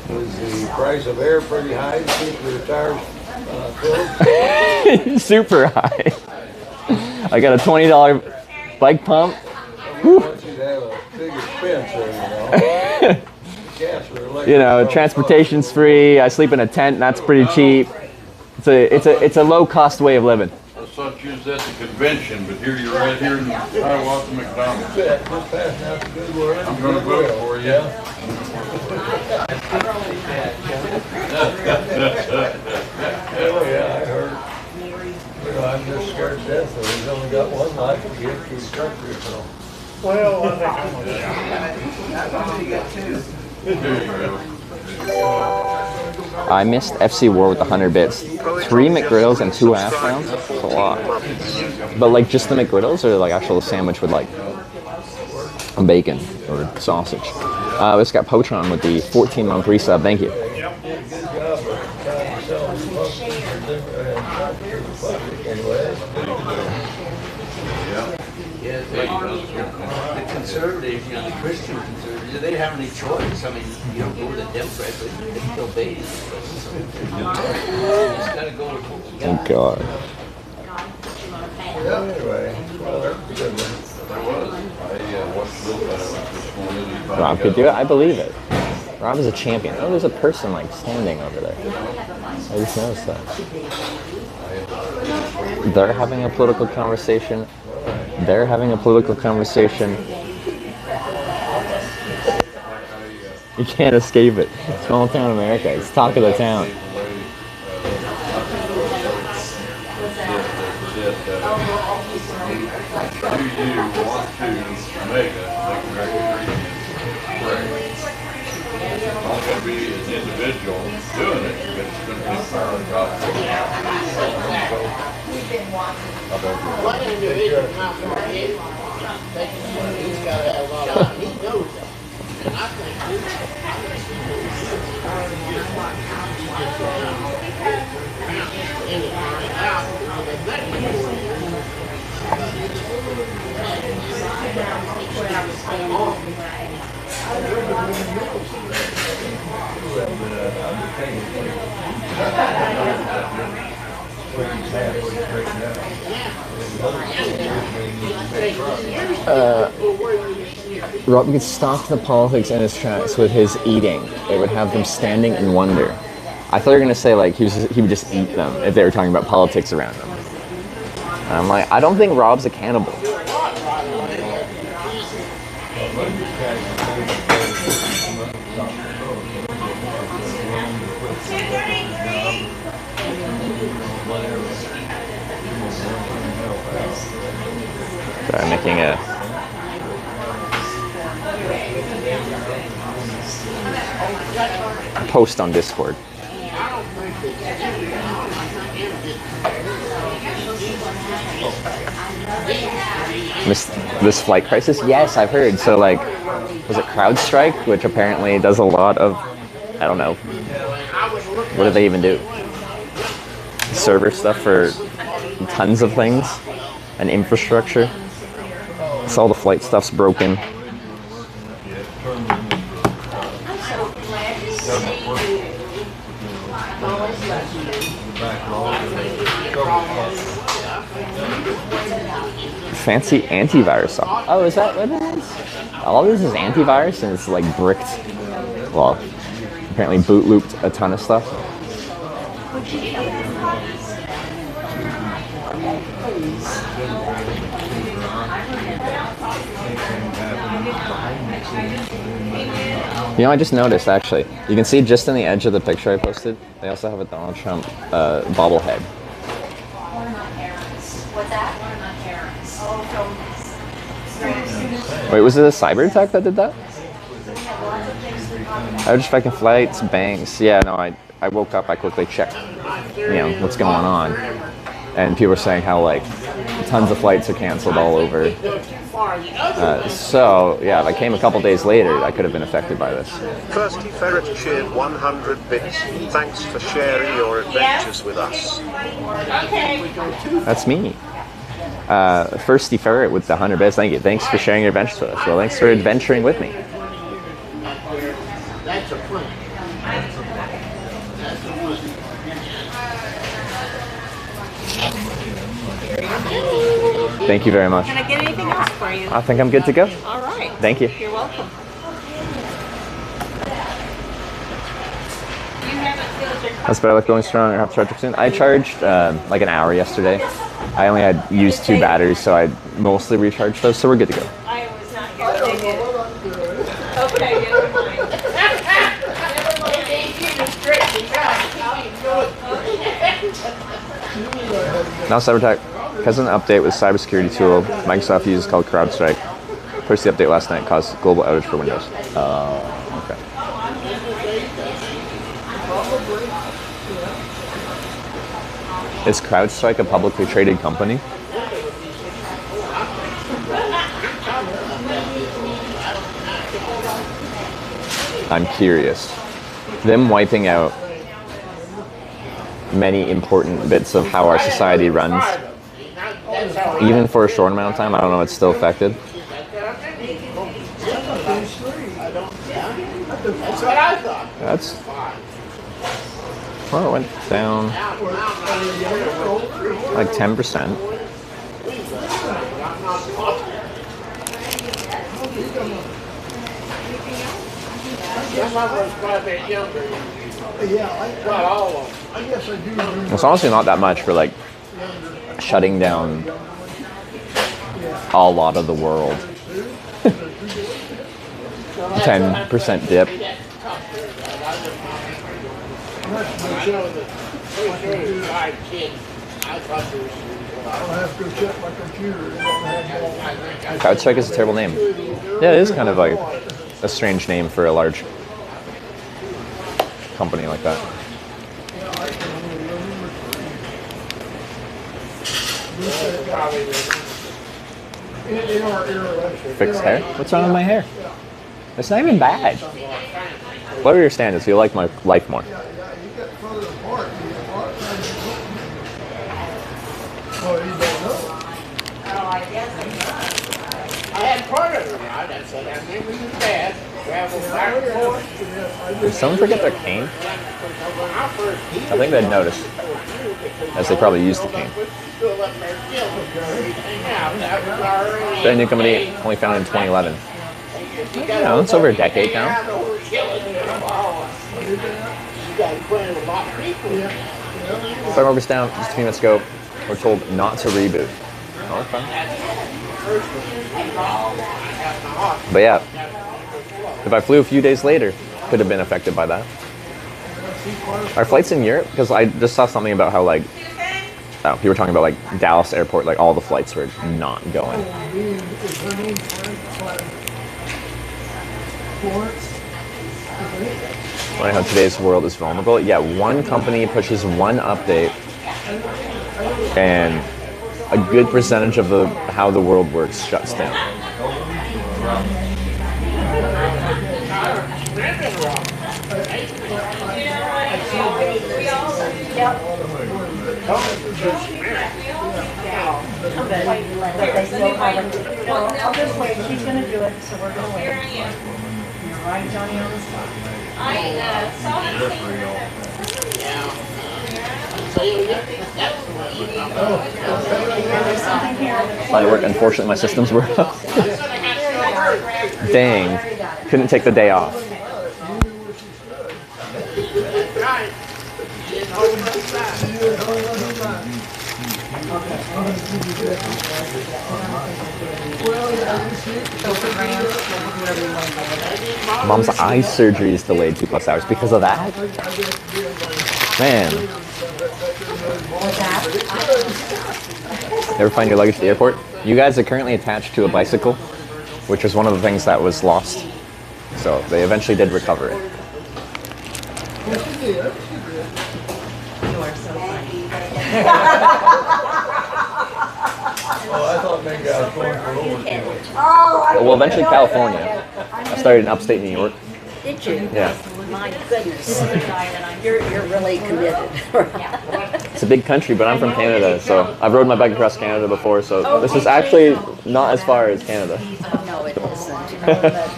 Was the price of air pretty high to keep your tires filled? Super high. I got a $20 bike pump. I want you to have a big expense there, Gas related. You know, transportation's free. I sleep in a tent, and that's pretty cheap. It's a low cost way of living. I thought you was at the convention, but here you're right here in Hiawatha, McDonald's. Just passing out the good word. I'm going to vote for you. Oh yeah, I heard. You know, I'm just scared to death that he's only got one life to give to his country, so. Well, I think I'm I missed FC War with 100 bits. 3 McGriddles and 2 hash browns? That's a lot. But like just the McGriddles or like actual sandwich with like bacon or sausage? We just got Potron with the 14-month resub. Thank you. The conservatives, you know, the Christian conservatives, they don't have any choice. I mean, you don't go with the Democrats, they kill babies. You just gotta go with what we got. Thank God. Anyway, well, that's a good one. Rob could do it. I believe it. Rob is a champion. Oh, there's a person like standing over there. I just noticed that. They're having a political conversation. They're having a political conversation. You can't escape it. Small town America. It's talk of the town. Do you want to make America great? It's not going to be an individual doing it, but it's going to be part of God. One individual not more he's got to have a lot of, he knows that. And I think Rob could stop the politics in his tracks with his eating. It would have them standing in wonder. I thought you were going to say like he would just eat them if they were talking about politics around him. And I'm like, I don't think Rob's a cannibal. Sorry, I'm making a post on Discord. This flight crisis? Yes, I've heard. So like, was it CrowdStrike, which apparently does a lot of, I don't know, what do they even do? Server stuff for tons of things and infrastructure. So all the flight stuff's broken. Fancy antivirus software. Oh, is that what it is? All this is antivirus and it's like bricked. Well, apparently boot looped a ton of stuff. You know, I just noticed actually. You can see just in the edge of the picture I posted, they also have a Donald Trump bobblehead. What's that? Wait, was it a cyber attack that did that? I was just checking flights, banks. Yeah, no, I woke up, I quickly checked, what's going on. And people were saying how, like, tons of flights are canceled all over. So, yeah, if I came a couple days later, I could have been affected by this. Kirsty Ferret cheered 100 bits. Thanks for sharing your adventures with us. That's me. Firsty Ferret with the 100 bits. Thank you. Thanks for sharing your adventures with us. Well, thanks for adventuring with me. That's a plan. Thank you very much. Can I get anything else for you? I think I'm good to go. All right. Thank you. You're welcome. That's better luck going strong or have to charge soon. I charged like an hour yesterday. I only had used 2 batteries, so I mostly recharged those, so we're good to go. I was not here. They did. Okay, never mind. Now cyber attack has an update with cybersecurity tool Microsoft uses called CrowdStrike. Pushed the update last night, caused global outage for Windows. Okay. Is CrowdStrike a publicly traded company? I'm curious. Them wiping out many important bits of how our society runs, even for a short amount of time, I don't know, it's still affected. That's, well, it went down like 10%. It's honestly not that much for like shutting down a lot of the world. 10% dip. CrowdStrike is a terrible name. Yeah, it is kind of like a strange name for a large company like that. Fixed hair? What's wrong with my hair? It's not even bad. What are your standards? You like my life more? I had part of it right. I said, I think we was bad. Travel back and forth. Did someone forget their cane? I think they'd notice, as they probably used the cane. Brand new company, only founded in 2011. Yeah, it's over a decade now. Fire was down just a few minutes ago. We're told not to reboot. Oh, okay. But yeah, if I flew a few days later, could have been affected by that. Our flights in Europe, because I just saw something about how like Oh, people were talking about like Dallas airport, like all the flights were not going. Funny how today's world is vulnerable. Yeah, one company pushes one update, and a good percentage of how the world works shuts down. I'll just wait. She's going to do it, so we're going to wait. You're right, Johnny, on the spot. Line of work. Unfortunately, my systems were up. Dang, couldn't take the day off. Mom's eye surgery is delayed 2+ hours because of that. Man. Ever find your luggage at the airport? You guys are currently attached to a bicycle, which was one of the things that was lost. So they eventually did recover it. You are so funny. Oh, I thought maybe I was going for overkill. Well, eventually California. I started in upstate New York. Did you? Yeah. My goodness. You're really committed. It's a big country, but I'm from Canada, so I've rode my bike across Canada before, so this is actually not as far as Canada. No, it isn't.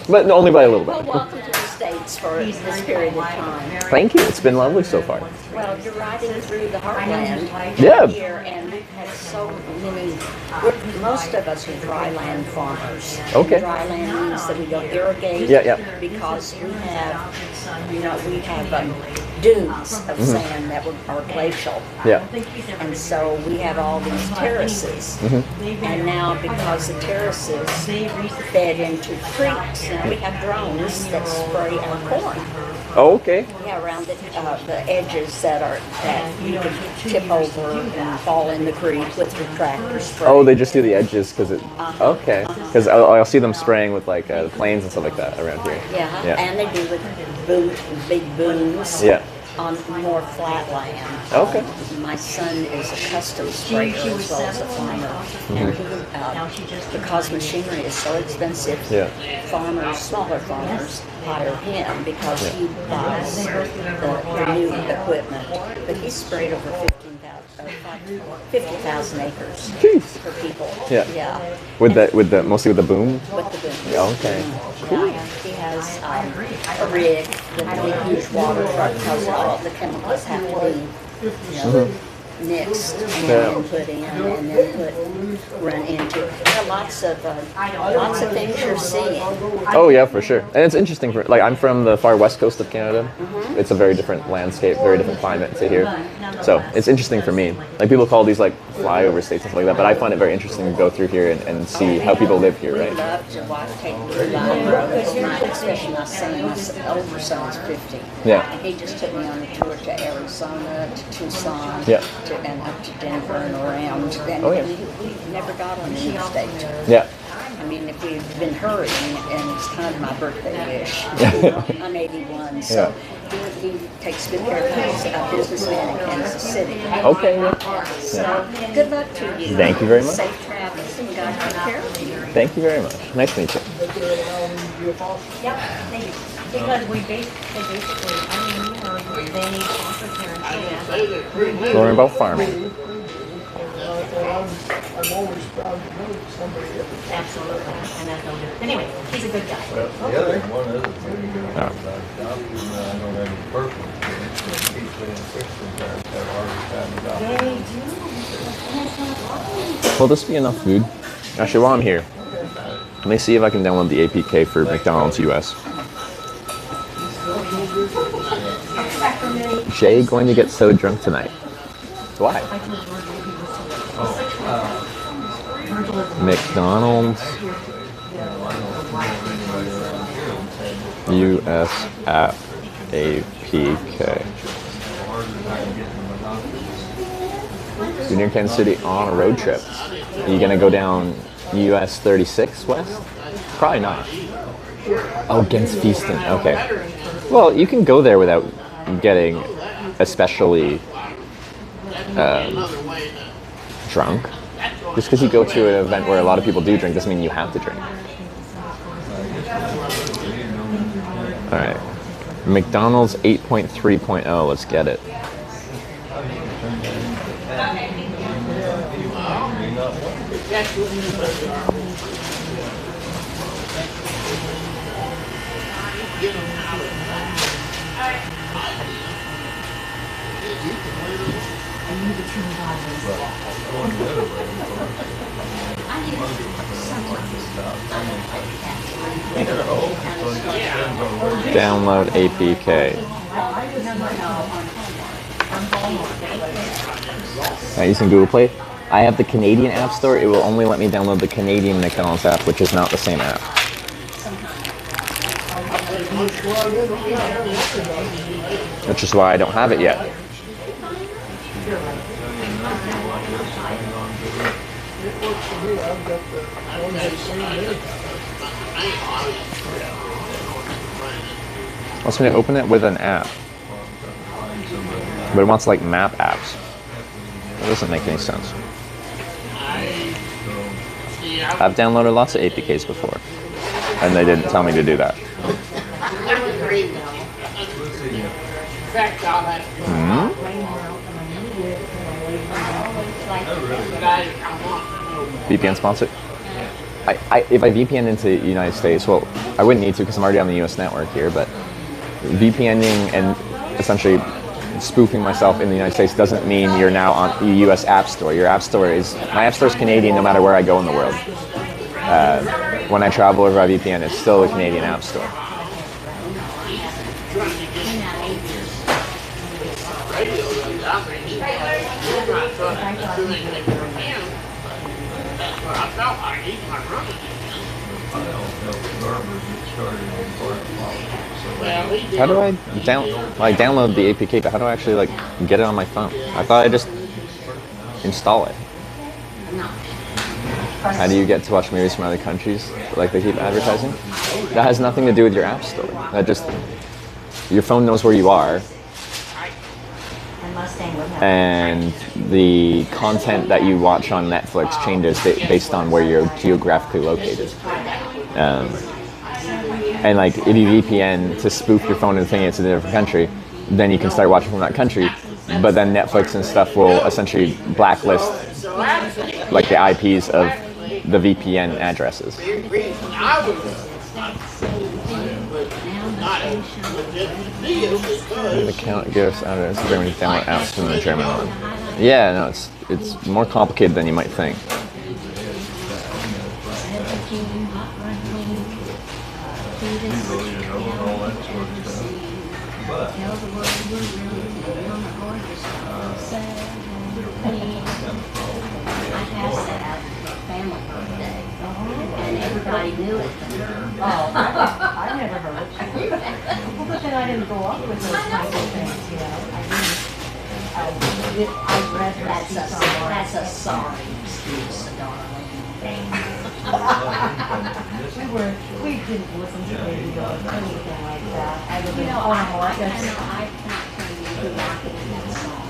But only by a little Well, bit. welcome to the States for this period of time. Thank you. It's been lovely so far. Well, you're riding through the heartland Yeah. here, and we've had so many. Most of us are dry land farmers. Okay. Dry land means that we don't irrigate. Yeah, yeah. Because we have, dunes of sand that are glacial. Yeah. And so we have all these terraces. And now because the terraces fed into creeks, now we have drones that spray our corn. Oh, okay. Yeah, around the edges that you can tip over and fall in the creek with your tractor spray. Oh, they just do the edges because it. Okay. Because I'll see them spraying with like the planes and stuff like that around here. Yeah, and they do with big booms. Yeah. On more flat land. Okay. My son is a custom sprayer as well as a farmer. And he, because machinery is so expensive, farmers, smaller farmers, hire him because he buys the new equipment. But he sprayed over 50,000 acres for people. Yeah. Yeah. Mostly with the boom? With the boom. Yeah, okay. Cool. He has a rig with a big huge water truck because all the chemicals have to be, mixed and then put in and then run into. There are lots of things you're seeing. Oh yeah, for sure. And it's interesting. I'm from the far west coast of Canada. It's a very different landscape, very different climate to here. So it's interesting for me. Like people call these like flyover states and stuff like that, but I find it very interesting to go through here and see how people live here, right? We love to take the roads, especially my son. My older son's 50. Yeah. And he just took me on a tour to Arizona, to Tucson, and up to Denver and around. And we never got on the interstate. Yeah. I mean, if we'd been hurrying, and it's kind of my birthday-ish. I'm 81, so he takes good care of his businessman in Kansas City. Okay. So good luck to you. Thank you very much. Safe travels, and God take care of you. Thank you very much. Nice to meet you. Yeah, because they basically, they foster parents. Learn about farming. I'm always proud to know somebody else. Absolutely, and that's no different. Anyway, he's a good guy. Well, the other one is maybe I don't have any personal experience, but usually in Christian parents have a harder time adopting. Will this be enough food? Actually, while I'm here, let me see if I can download the APK for McDonald's US. Jay going to get so drunk tonight. Why? McDonald's US app APK. You're near Kansas City on a road trip. Are you gonna go down US 36 west? Probably not. Oh, against Feaston. Okay. Well, you can go there without getting especially drunk. Just because you go to an event where a lot of people do drink doesn't mean you have to drink. All right. McDonald's 8.3.0. Let's get it. Download APK. Using Google Play. I have the Canadian App Store. It will only let me download the Canadian McDonald's app, which is not the same app. Which is why I don't have it yet. Wants me to open it with an app. But it wants like map apps. That doesn't make any sense. I've downloaded lots of APKs before, and they didn't tell me to do that. VPN sponsored? If I VPN into the United States, well, I wouldn't need to because I'm already on the US network here, but VPNing and essentially spoofing myself in the United States doesn't mean you're now on the US App Store. Your App Store is, my App Store is Canadian no matter where I go in the world. When I travel over a VPN, it's still a Canadian App Store. How do I download the APK, but how do I actually like get it on my phone? I thought I just install it. How do you get to watch movies from other countries like they keep advertising? That has nothing to do with your app store. That just, your phone knows where you are, and the content that you watch on Netflix changes based on where you're geographically located. And like if you VPN to spoof your phone and think it's a different country, then you can start watching from that country. But then Netflix and stuff will essentially blacklist like the IPs of the VPN addresses. The account gives out of Instagram when you download apps from the German one. Yeah, no, it's more complicated than you might think. And everybody knew it. Oh, I never heard it. Well, but then I didn't grow up with those kinds of things, you know. I read That's a sorry excuse, darling. we didn't listen to radio or anything like that. I was in I Marcus. cannot tell you who marketed that song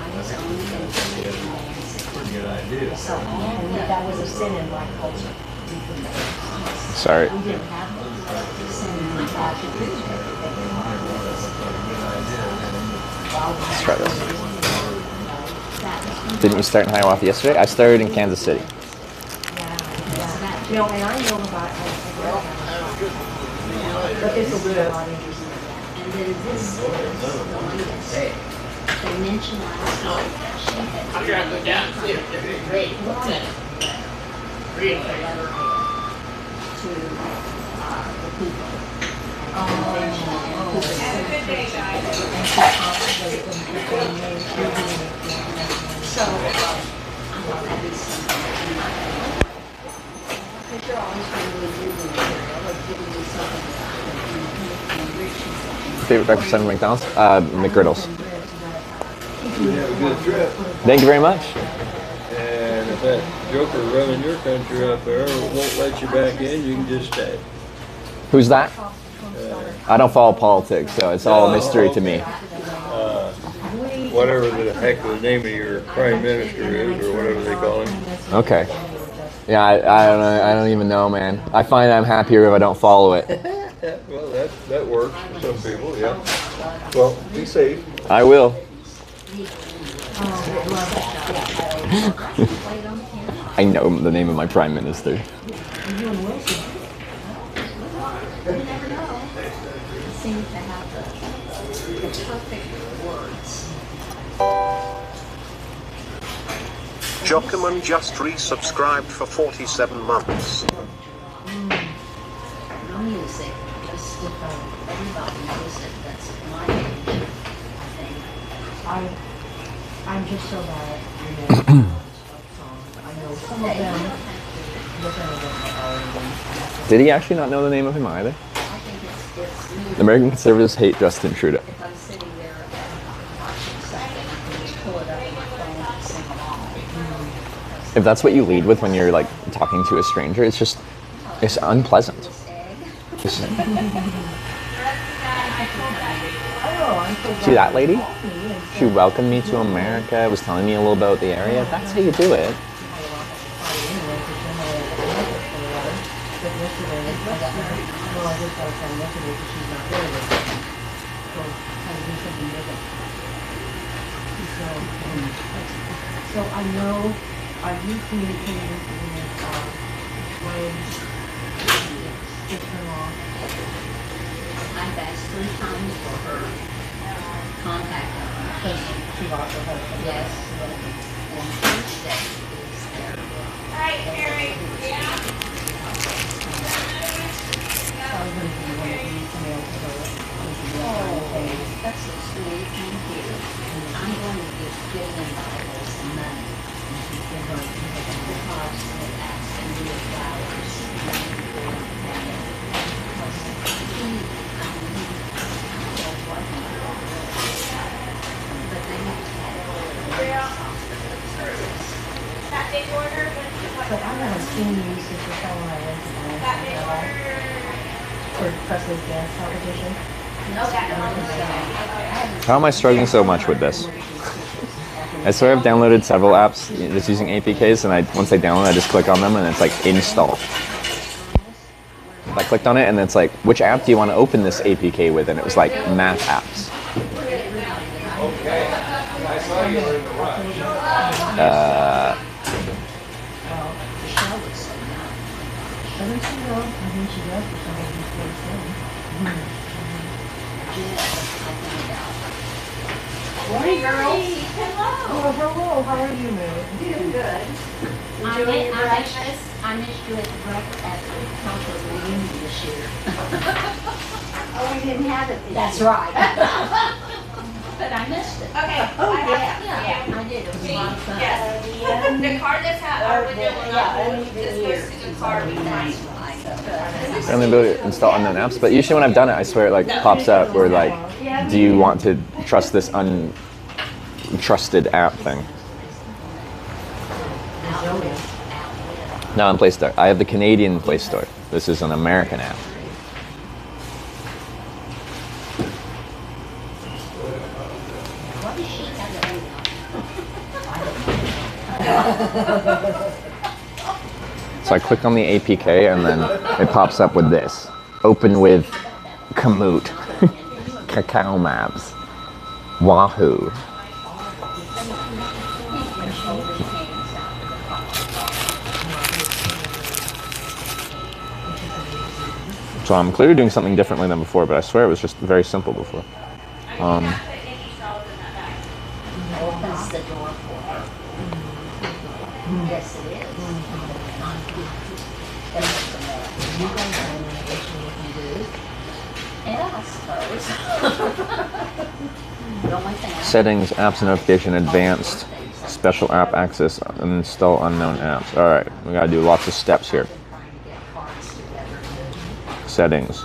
because I was only Pretty good idea. So that was a sin in my culture. Sorry. We didn't have sin in my culture. Let's try this. Didn't you start in Hiawatha yesterday? I started in Kansas City. You know, and I know about but this will be a lot interesting. And then this is the one that they mentioned last night that she had. I'm trying to go down and see if it's great. What's that? Really? To the people. So, I thought that'd be something. Because you're always going to be using it, or giving you something that can enrich you. Favorite breakfast item at McDonald's? McGriddles. You have a good trip. Thank you very much. And if that joker running your country up there won't let you back in, you can just stay. Who's that? I don't follow politics, so it's all a mystery to me. Whatever the heck the name of your prime minister is, or whatever they call him. Okay. Yeah, I don't know. I don't even know, man. I find I'm happier if I don't follow it. Well, that works for some people, yeah. Well, be safe. I will. I know the name of my prime minister. Jockerman just resubscribed for 47 months. Music, just everybody knows it. That's my age, I think. I'm just so bad. I know some of them. Did he actually not know the name of him either? American conservatives hate Justin Trudeau. I'm sitting there watching something, you can just pull it up on my phone and sing along. If that's what you lead with when you're like talking to a stranger, it's unpleasant. See that lady? She welcomed me to America, was telling me a little about the area. That's how you do it. So I know, are you communicating with sister-in-law? I've asked 3 times for her contact number. Because she lost her husband. Yes. And Thursday is there. I was going to give you one of these to mail to her. That's so sweet. Thank you. I'm going to give them Bibles and money. Because they ask them to do flowers. But they have to have So I haven't seen you since the time when I went to for Presley's dance competition. How am I struggling so much with this? I swear I've downloaded several apps just using APKs, and once I download, I just click on them, and it's like install. I clicked on it, and it's like, which app do you want to open this APK with? And it was like math apps. Morning, girls. Hello. Oh, hello. How are you, Mary? Doing good. I missed you at the breakfast at the Concord reunion this year. Oh, we didn't have it this That's year. right. But I missed it. Okay. Oh, I have- yeah, I did. It was a lot of fun. Yes. The card that's out with it will not move. This goes to the card we find. I only ability to install unknown apps, but usually when I've done it, I swear it like pops up where like, do you want to trust this untrusted app thing? Now on Play Store. I have the Canadian Play Store. This is an American app. What does she have? So I click on the APK and then it pops up with this. Open with Komoot, Cacao Maps, Wahoo. So I'm clearly doing something differently than before, but I swear it was just very simple before. Opens the door for her. Yes, it is. And I suppose. The only thing I Settings, apps notification, advanced, special app access, install unknown apps. All right, we gotta do lots of steps here. Settings,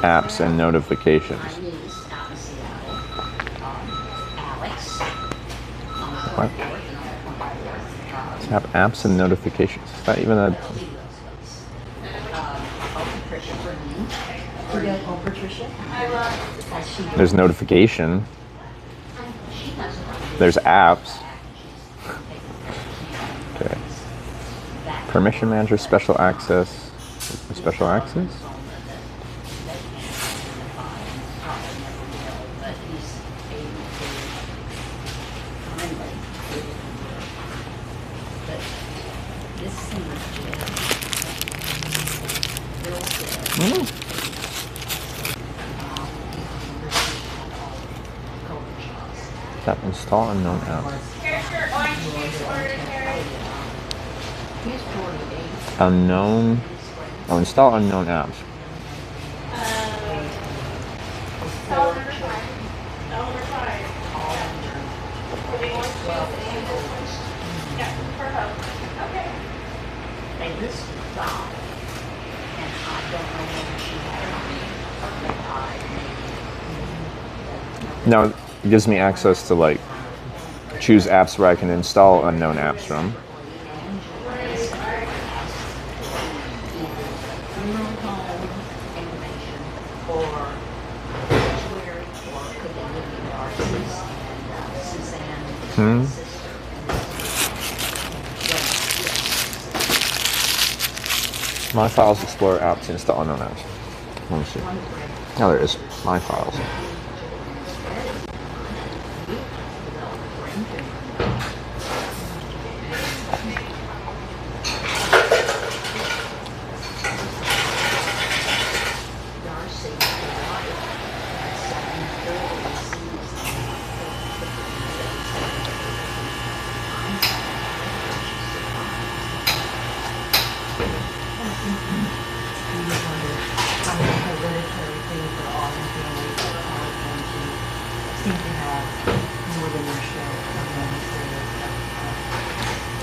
apps and notifications. What? Tap apps and notifications. Is that even a... There's notification. There's apps. Okay. Permission manager, special access. Special access? Tap install unknown app. Unknown. Oh, install unknown apps. Now it gives me access to like choose apps where I can install unknown apps from. My Files Explorer app to install unknown apps. Let me see. Oh, there it is. My Files.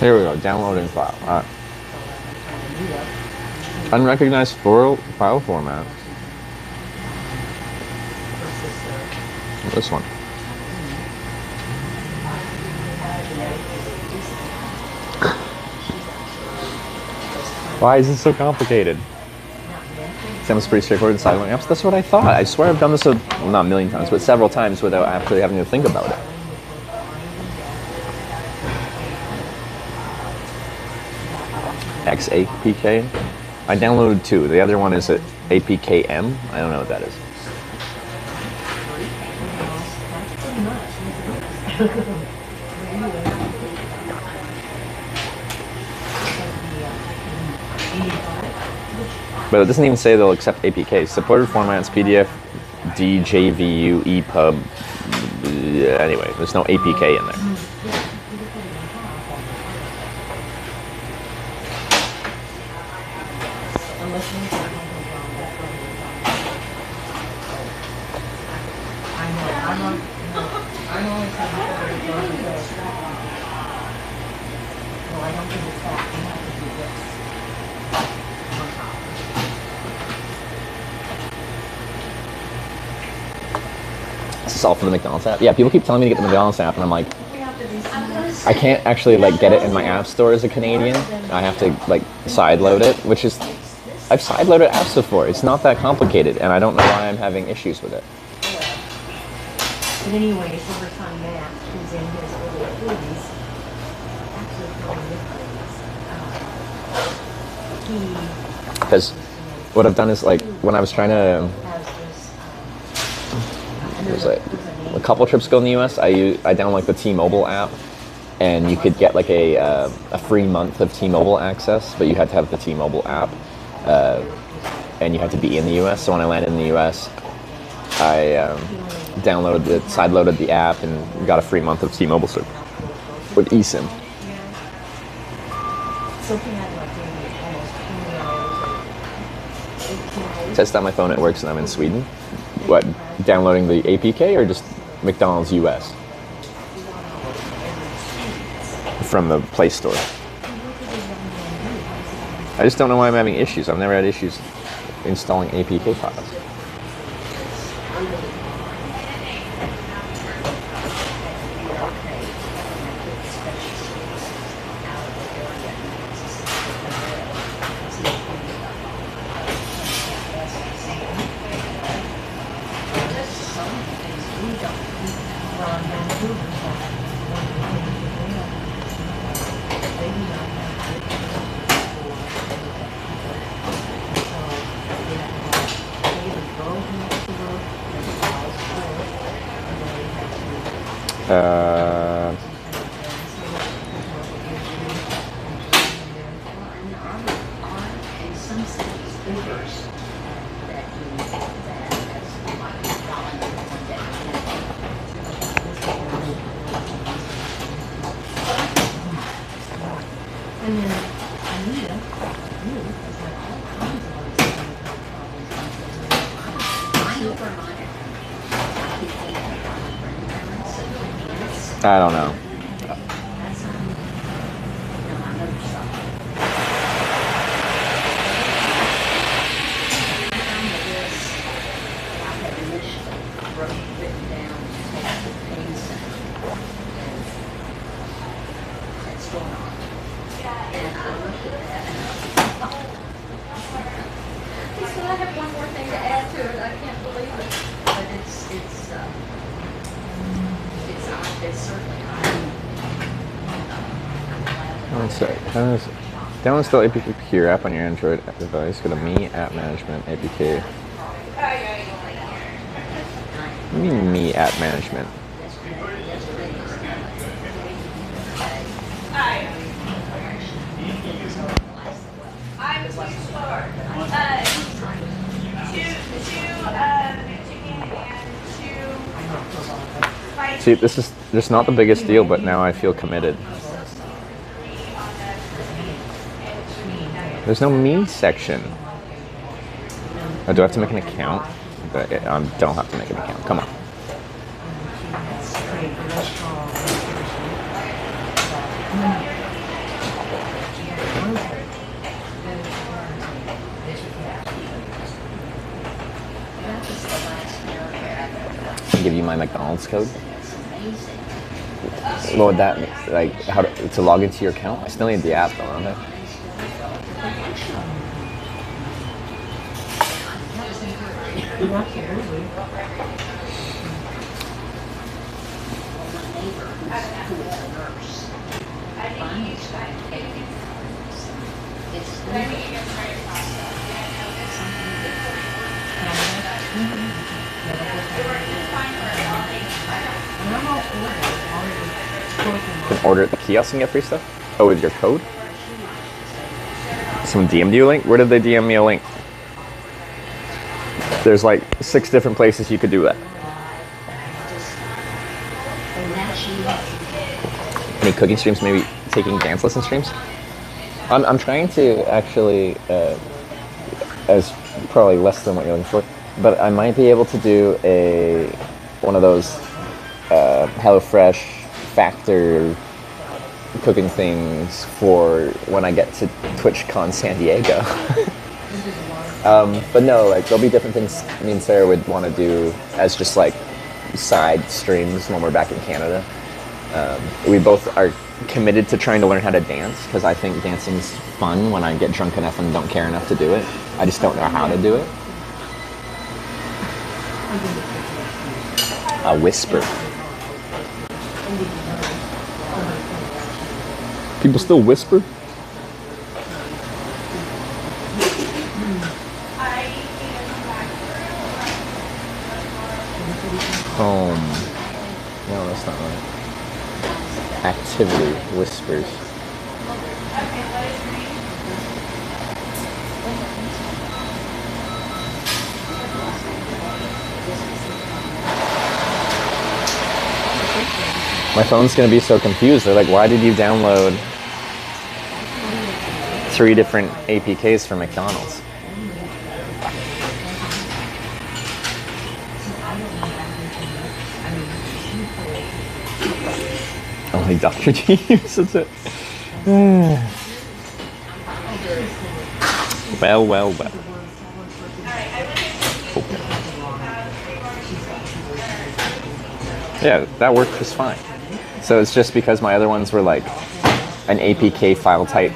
Here we go, downloading file. All right. Unrecognized file format. This one. Why is it so complicated? Sounds pretty straightforward inside my apps. That's what I thought. I swear I've done this, well, not a million times, but several times without actually having to think about it. XAPK. I downloaded two. The other one is at APKM. I don't know what that is. But it doesn't even say they'll accept APK. Supported formats, PDF, DJVU, EPUB. Anyway, there's no APK in there. Is this all for the McDonald's app? Yeah, people keep telling me to get the McDonald's app, and I'm like, I can't actually like get it in my app store as a Canadian. I have to like sideload it, which is, I've sideloaded apps before. It's not that complicated, and I don't know why I'm having issues with it. But anyways, over time, Matt, who's in his early 40s, actually Because what I've done is like when I was trying to, there's like a couple trips ago in the U.S. I downloaded like the T-Mobile app, and you could get like a free month of T-Mobile access, but you had to have the T-Mobile app, and you had to be in the U.S. So when I landed in the U.S., I sideloaded the app and got a free month of T-Mobile service with eSIM. Test out my phone, it works, and I'm in Sweden. What, downloading the APK or just McDonald's US? From the Play Store. I just don't know why I'm having issues. I've never had issues installing APK files. I don't know. One sec. Download APK your app on your Android device. Go to Me App Management APK. What do you mean Me App Management? See, this is just not the biggest deal, but now I feel committed. There's no Me section. Oh, do I have to make an account? I don't have to make an account. Come on. I'll give you my McDonald's code. What would that mean? Like, how to log into your account? I still need the app though, don't I? You can order at the kiosk and get free stuff? Oh, with your code? Someone DM'd you a link? Where did they DM me a link? There's like 6 different places you could do that. Any cooking streams, maybe taking dance lesson streams? I'm trying to actually, as probably less than what you're looking for, but I might be able to do one of those HelloFresh Factor cooking things for when I get to TwitchCon San Diego. But no, like there'll be different things me and Sarah would want to do as just like side streams when we're back in Canada. We both are committed to trying to learn how to dance because I think dancing's fun when I get drunk enough and don't care enough to do it. I just don't know how to do it. A whisper. People still whisper? No, that's not right. Activity whispers. My phone's gonna be so confused. They're like, why did you download 3 different APKs for McDonald's? Only Dr. G uses it. Well. Okay. Yeah, that worked just fine. So it's just because my other ones were like an APK file type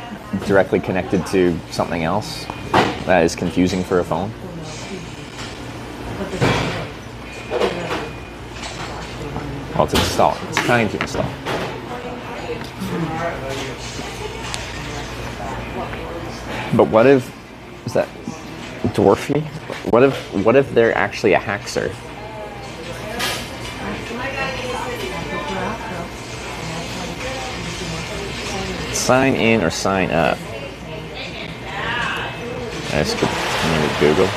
directly connected to something else that is confusing for a phone. Well, it's installed. It's trying to install. But what if, is that Dwarfy? What if they're actually a hackser? Sign in or sign up. I just continue to Google.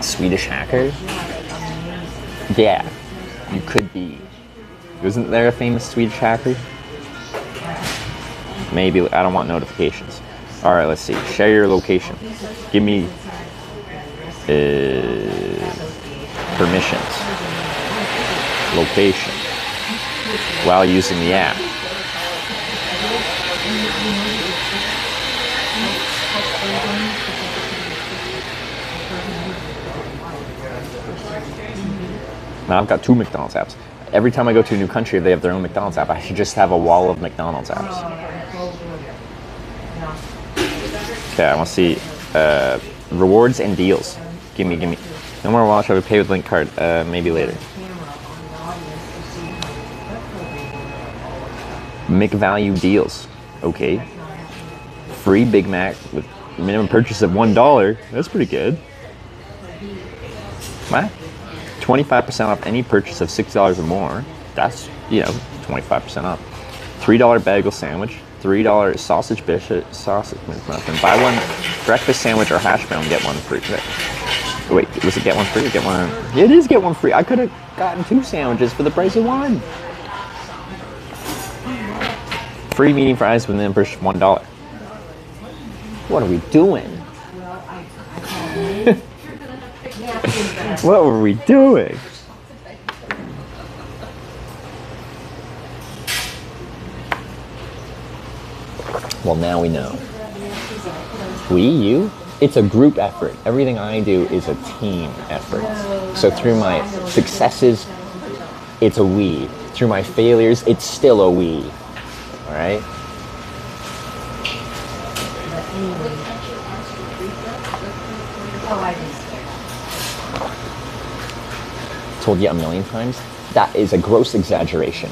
Swedish hacker? Yeah, you could be. Isn't there a famous Swedish hacker? Maybe. I don't want notifications. All right, let's see. Share your location. Give me permissions. Location. While using the app. Now I've got 2 McDonald's apps. Every time I go to a new country, if they have their own McDonald's app, I should just have a wall of McDonald's apps. Okay, I want to see rewards and deals. Give me. No more watch. I would pay with link card. Maybe later. McValue deals. Okay. Free Big Mac with minimum purchase of $1. That's pretty good. What? 25% off any purchase of $6 or more. That's, 25% off. $3 bagel sandwich. $3 sausage muffin. Buy one breakfast sandwich or hash brown, get one free. Wait, was it get one free or get one? It is get one free. I could have gotten 2 sandwiches for the price of one. Free medium fries with minimum purchase of $1. What are we doing? What were we doing? Well, now we know. We, you? It's a group effort. Everything I do is a team effort. So through my successes, it's a we. Through my failures, it's still a we. All right? Told you a million times, that is a gross exaggeration.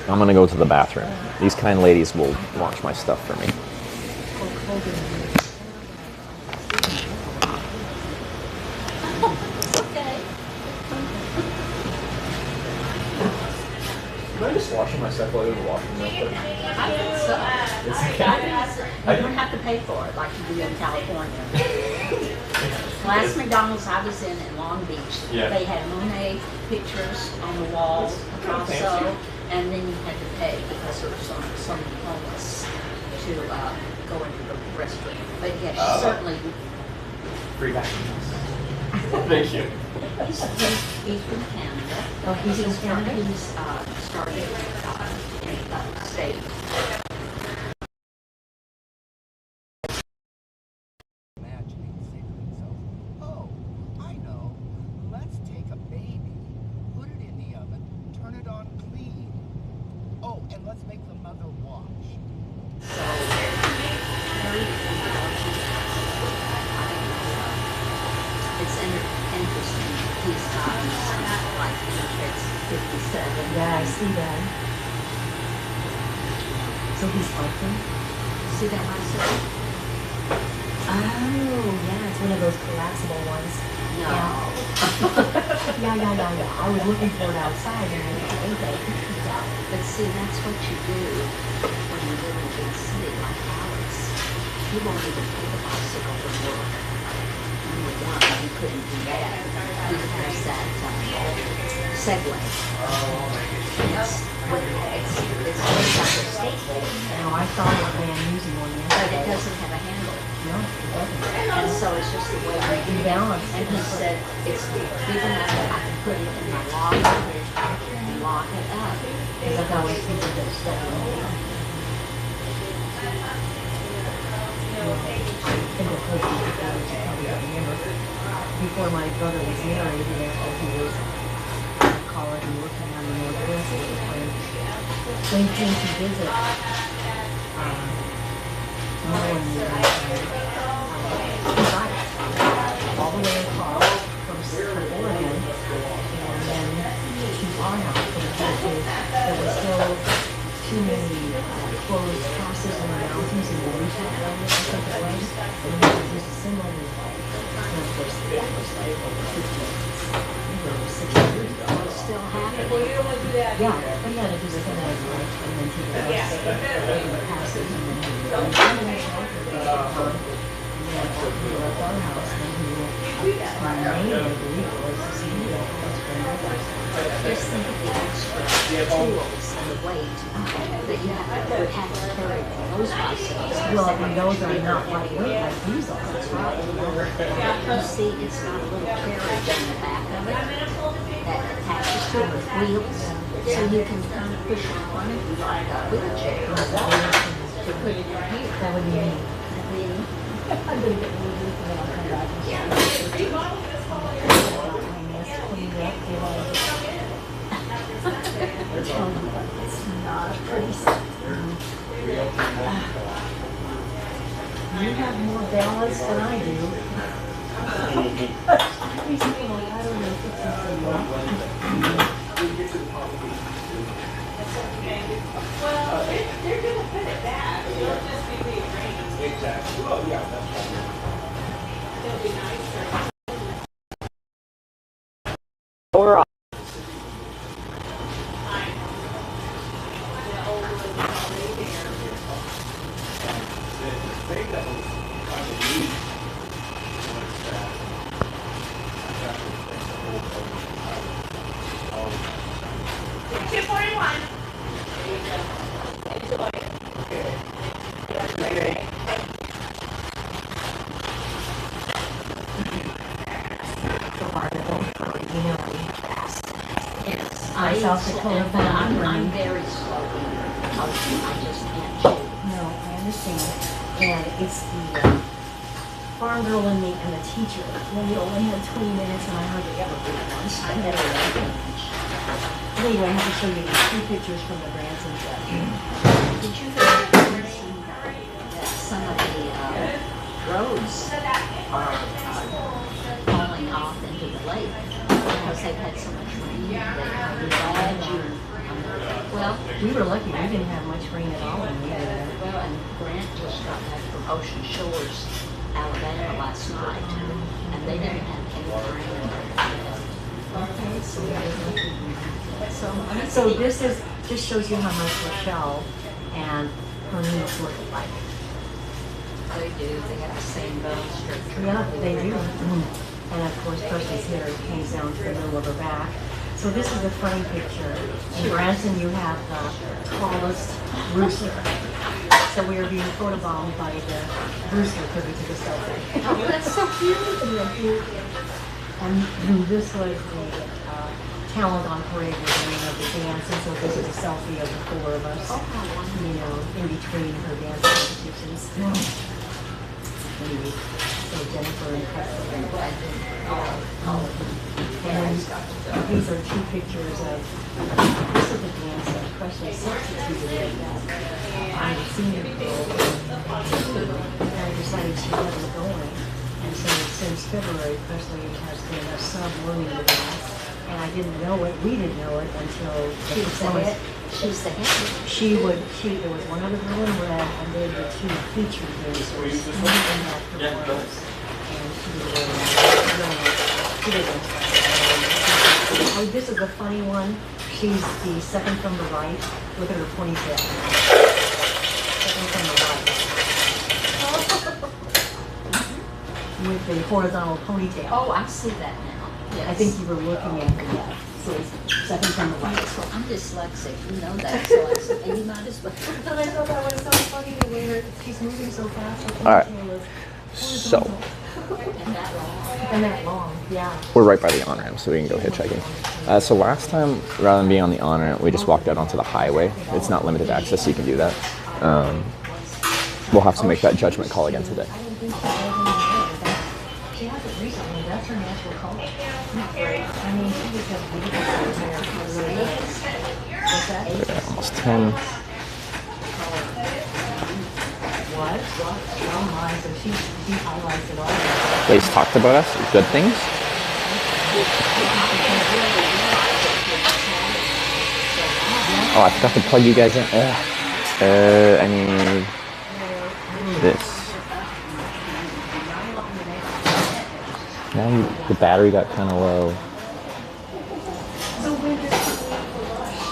I'm gonna go to the bathroom. These kind ladies will watch my stuff for me. Am I just washing myself while I was washing myself? I think so. You don't have to pay for it like you do in California. Last McDonald's I was in Long Beach, they had Monet pictures on the walls, Picasso, and then you had to pay because there were some homeless to go into the restaurant. But yes, certainly. Free back. Thank you. He's from Canada. Oh, he's in Canada. He's started in the state. Imagining, say to themselves, oh, I know. Let's take a baby, put it in the oven, turn it on clean. Oh, and let's make the mother watch. It's interesting. He's like it's 57. Yeah, I see that. So he's helping? See that myself? Oh, yeah, it's one of those collapsible ones. No. Yeah. I was looking for it outside and I didn't think it. But see, that's what you do when you live in a big city like Alex. You won't even take a bicycle to work. You couldn't do that. He has that Segway. It's like a skateboard. No, I thought I was using one But yesterday. it doesn't have a handle. No, it doesn't. And so it's just the way You balance. And he said, it's big enough that I can put it in my locker and lock it up. Because I've always people that step on. I think it's supposed to be that, you probably don't remember. Before my brother was married, and after he was in college and working on the Northwest at the time, when he came to visit, Merlin he biked all the way across from there were still too many closed passes in the mountains in the Utah area, I think it was. And we had just assimilated. And of course, that was like over 50 years. We were over 60 years ago. Still happening. Yeah, we had to just kind of like, and then take the bus over the passes, and then we were on the shelter. We left our house, and we went up my name, I believe it was, to see the house for neighbors. Just think of the extra tools and the weight that you would have to carry for those bicycles. Well, and those are not lightweight like these are. That's right. You see, it's got a little carriage on the back of it that attaches to it with wheels, so you can kind of push it on it like a wheelchair to put in your hair. That would be me. I'm going to get one of these and then I'll come back and show you. It's not a pretty sight. You have more balance than I do. These people, I don't know if it's Well, they're going to put it back. It'll just be rearranged. Exactly. Well, yeah, that's right. It'll be nicer. Or South Dakota, but I'm very slow because I just can't shoot. No, I understand. And it's the farm girl and the teacher. When you only had 20 minutes and I hardly ever did it once. I never went much. Anyway, I have to show you these two pictures from the Branson trip. Did you hear that some of the roads are falling off into the lake because they've had so much rain that they're all well, we were lucky. We didn't have much rain at all. Well, and Grant just got back from Ocean Shores, Alabama last night, and they didn't have any rain. Okay, so this is just shows you how much Rochelle and her niece look like. They do. They have the same bone structure. Yeah, they do. And of course, Kirsten's hair hangs down to the middle of her back. So this is a funny picture. In Branson, you have the tallest rooster. So we are being photobombed by the rooster because we took a selfie. Oh, that's so cute. And this was the talent on parade was the name of the dance, and so this is a selfie of the four of us, you know, in between her dance competitions. Anyway, so Jennifer and Preston and these are two pictures of this is the dance that Preston substituted on the senior girl, and I decided she wasn't going. And so since February, Presley has been a sub-learning the dance, and I didn't know it. We didn't know it until the performance. She's the head. There was one other girl in red, and they were two featured dancers in that performance. And she didn't. Oh, this is a funny one. She's the second from the right. Look at her ponytail. Second from the right. With the horizontal ponytail. Oh, I see that now. Yes. I think you were looking at that. So it's second from the right. So I'm dyslexic. You know that. So and you might as well. But I thought that was so funny the way she's moving so fast. All right. So. And that long, yeah. We're right by the on-ramp, so we can go hitchhiking. So last time, rather than being on the on-ramp, we just walked out onto the highway. It's not limited access, so you can do that. We'll have to make that judgment call again today. She hasn't recently. That's her natural color. I mean, she just has beautiful hair. What's that? We're almost 10. What? Oh my, so she highlights it all. Blaze talked about us, good things. Oh, I forgot to plug you guys in. I need this. Now the battery got kind of low.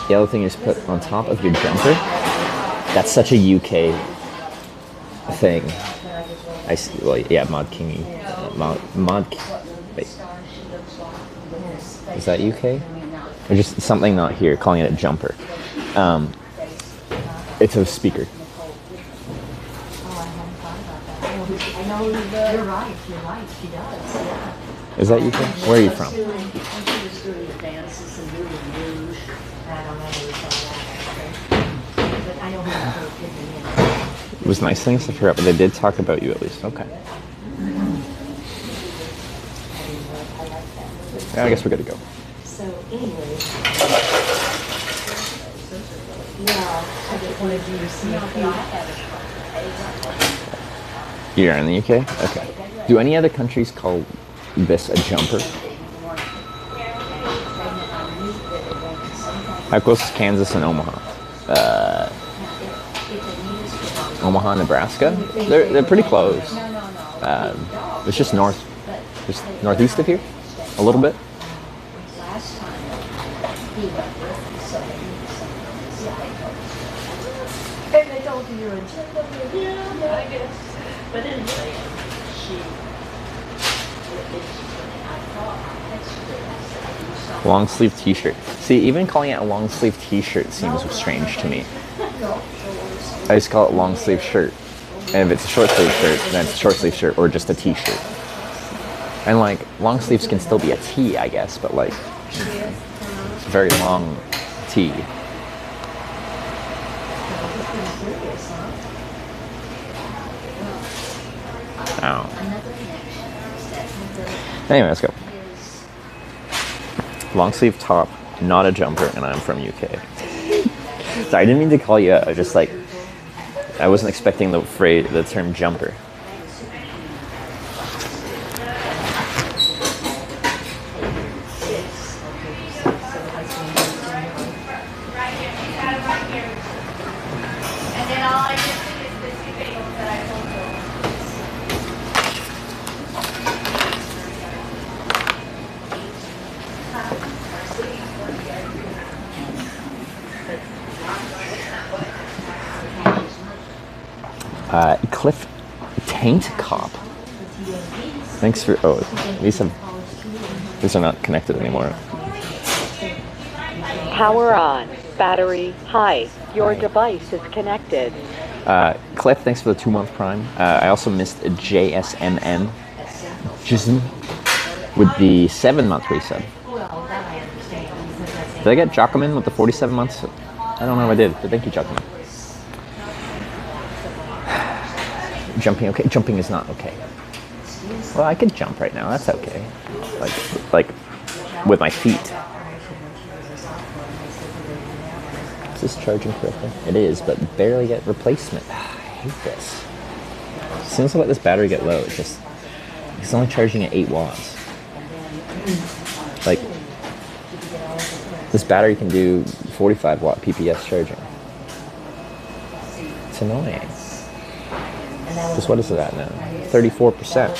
The other thing is put on top of your jumper. That's such a UK thing. I see. Well, yeah, Mod Kingy. Wait. Is that UK? Or just something not here, calling it a jumper. It's a speaker. You're right, she does, yeah. Is that UK? Where are you from? When she was doing the dances and doing rouge, I don't know who saw that. But I know who did It was nice things to forget, but they did talk about you at least. Okay. Yeah, I guess we're good to go. So anyway, yeah, I just wanted you to see You're in the UK? Okay. Do any other countries call this a jumper? How close is Kansas and Omaha? Omaha, Nebraska? They're pretty close. It's just northeast of here, a little bit. And they told you you're a gentleman. Yeah, I guess. But anyway, Long sleeve t-shirt. See, even calling it a long sleeve t-shirt seems strange to me. I just call it long sleeve shirt. And if it's a short sleeve shirt, then it's a short sleeve shirt or just a t-shirt. And like, long sleeves can still be a tee, I guess, but like, it's a very long tee. Ow. Anyway, let's go. Long sleeve top, not a jumper, and I'm from UK. Sorry, I didn't mean to call you out. I was just like, I wasn't expecting the term jumper. Cliff Taint Cop. Thanks for. Oh, these are not connected anymore. Power on. Battery high. Your device is connected. Cliff, thanks for the 2-month Prime. I also missed a JSMN with the 7-month resub. Did I get Jockerman with the 47 months? I don't know if I did, but thank you, Jockerman. Jumping okay? Jumping is not okay. Well, I could jump right now. That's okay. Like with my feet. Is this charging correctly? It is, but barely get replacement. I hate this. As soon as I let this battery get low, it's only charging at 8 watts. Like, this battery can do 45 watt PPS charging. It's annoying. Just what is it at now? 34%.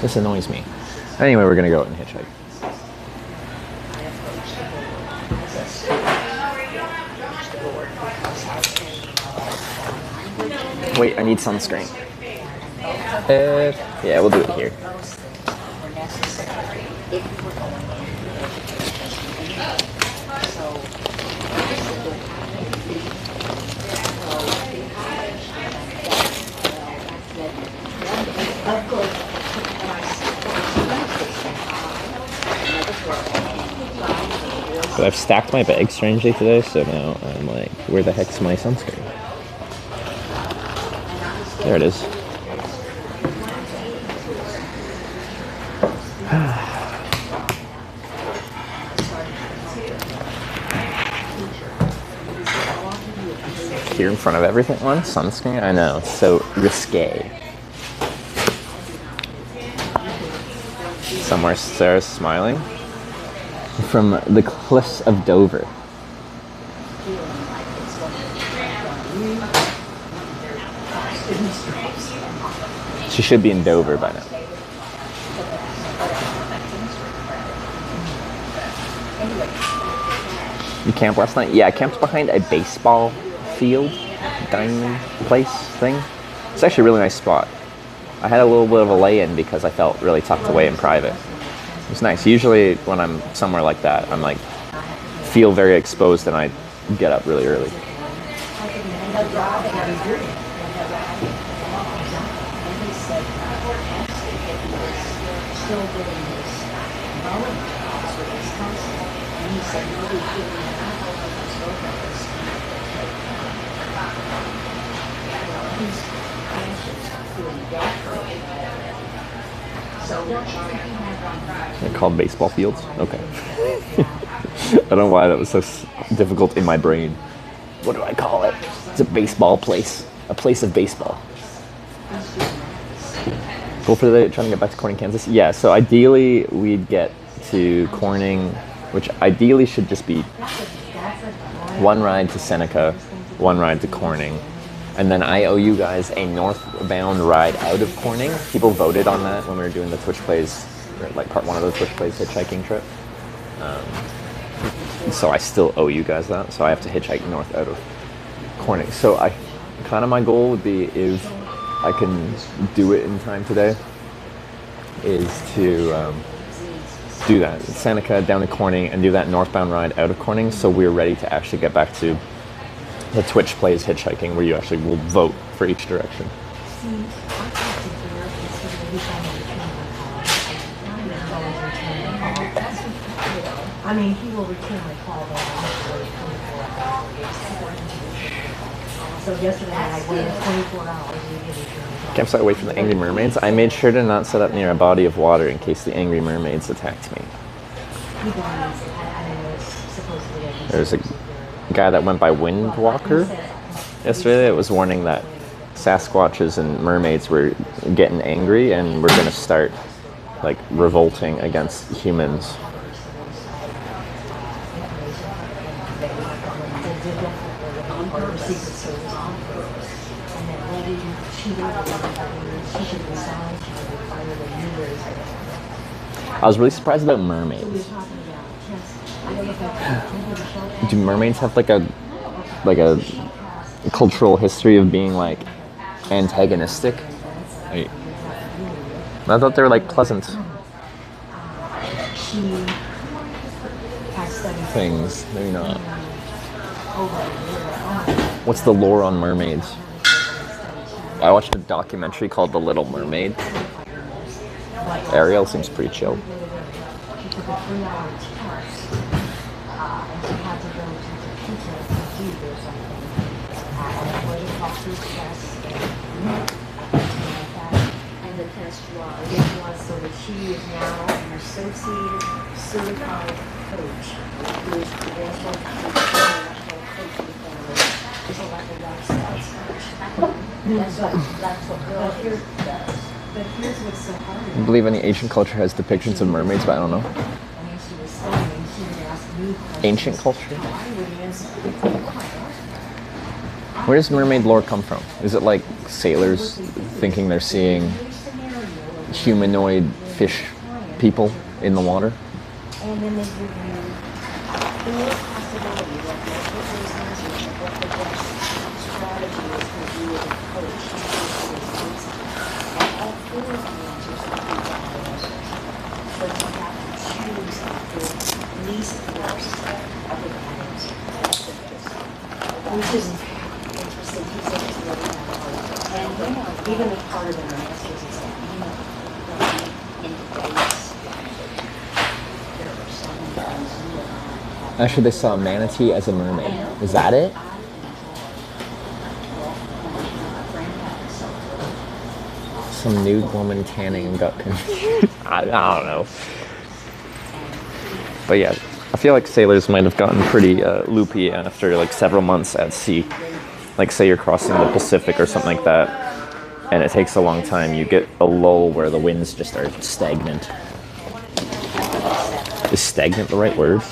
This annoys me. Anyway, we're gonna go out and hitchhike. Wait, I need sunscreen. Yeah, we'll do it here. But I've stacked my bag strangely today, so now I'm like, where the heck's my sunscreen? There it is. Here in front of everything, one sunscreen? I know, it's so risque. Somewhere Sarah's smiling. from the cliffs of Dover. She should be in Dover by now. You camped last night? Yeah, I camped behind a baseball field, dining place thing. It's actually a really nice spot. I had a little bit of a lay-in because I felt really tucked away and private. It was nice. Usually when I'm somewhere like that, I'm like, feel very exposed and I get up really early. They're called baseball fields? Okay. I don't know why that was so difficult in my brain. What do I call it? It's a baseball place. A place of baseball. Go for the trying to get back to Corning, Kansas? Yeah, so ideally we'd get to Corning, which ideally should just be one ride to Seneca, one ride to Corning, and then I owe you guys a northbound ride out of Corning. People voted on that when we were doing the Twitch Plays, like part one of the Twitch Plays hitchhiking trip. So I still owe you guys that, so I have to hitchhike north out of Corning. So kind of my goal would be, if I can do it in time today, is to do that. Seneca down to Corning and do that northbound ride out of Corning, so we're ready to actually get back to the Twitch Plays hitchhiking, where you actually will vote for each direction. I mean, he will return my call, but so yesterday I waited 24 hours. Campsite away from the angry mermaids. I made sure to not set up near a body of water in case the angry mermaids attacked me. There's a guy that went by Windwalker yesterday that was warning that Sasquatches and mermaids were getting angry and we're going to start like revolting against humans. I was really surprised about mermaids. Do mermaids have like a cultural history of being like antagonistic? I thought they were like pleasant things. Maybe not. What's the lore on mermaids? I watched a documentary called The Little Mermaid. Ariel seems pretty chill. And the test was so that she is now an associated certified coach who is credentialed to the National Coaching Family. So like a lifestyle coach. That's what Girl here does. But here's what's so hard. I believe any ancient culture has depictions of mermaids, but I don't know. Ancient culture? Where does mermaid lore come from? Is it like sailors thinking they're seeing humanoid fish people in the water? And then they give you four possibilities of what the best strategy is for you as a coach. And all four of the answers are answers. But you have to choose the least worst of the answers. Which is interesting. He said it's really not hard. And even the part of the master's exam, in days. Actually, they saw a manatee as a mermaid. Is that it? Some nude woman tanning and got confused. I don't know. But yeah, I feel like sailors might have gotten pretty loopy after like several months at sea. Like say you're crossing the Pacific or something like that, and it takes a long time. You get a lull where the winds just are stagnant. Is stagnant the right word?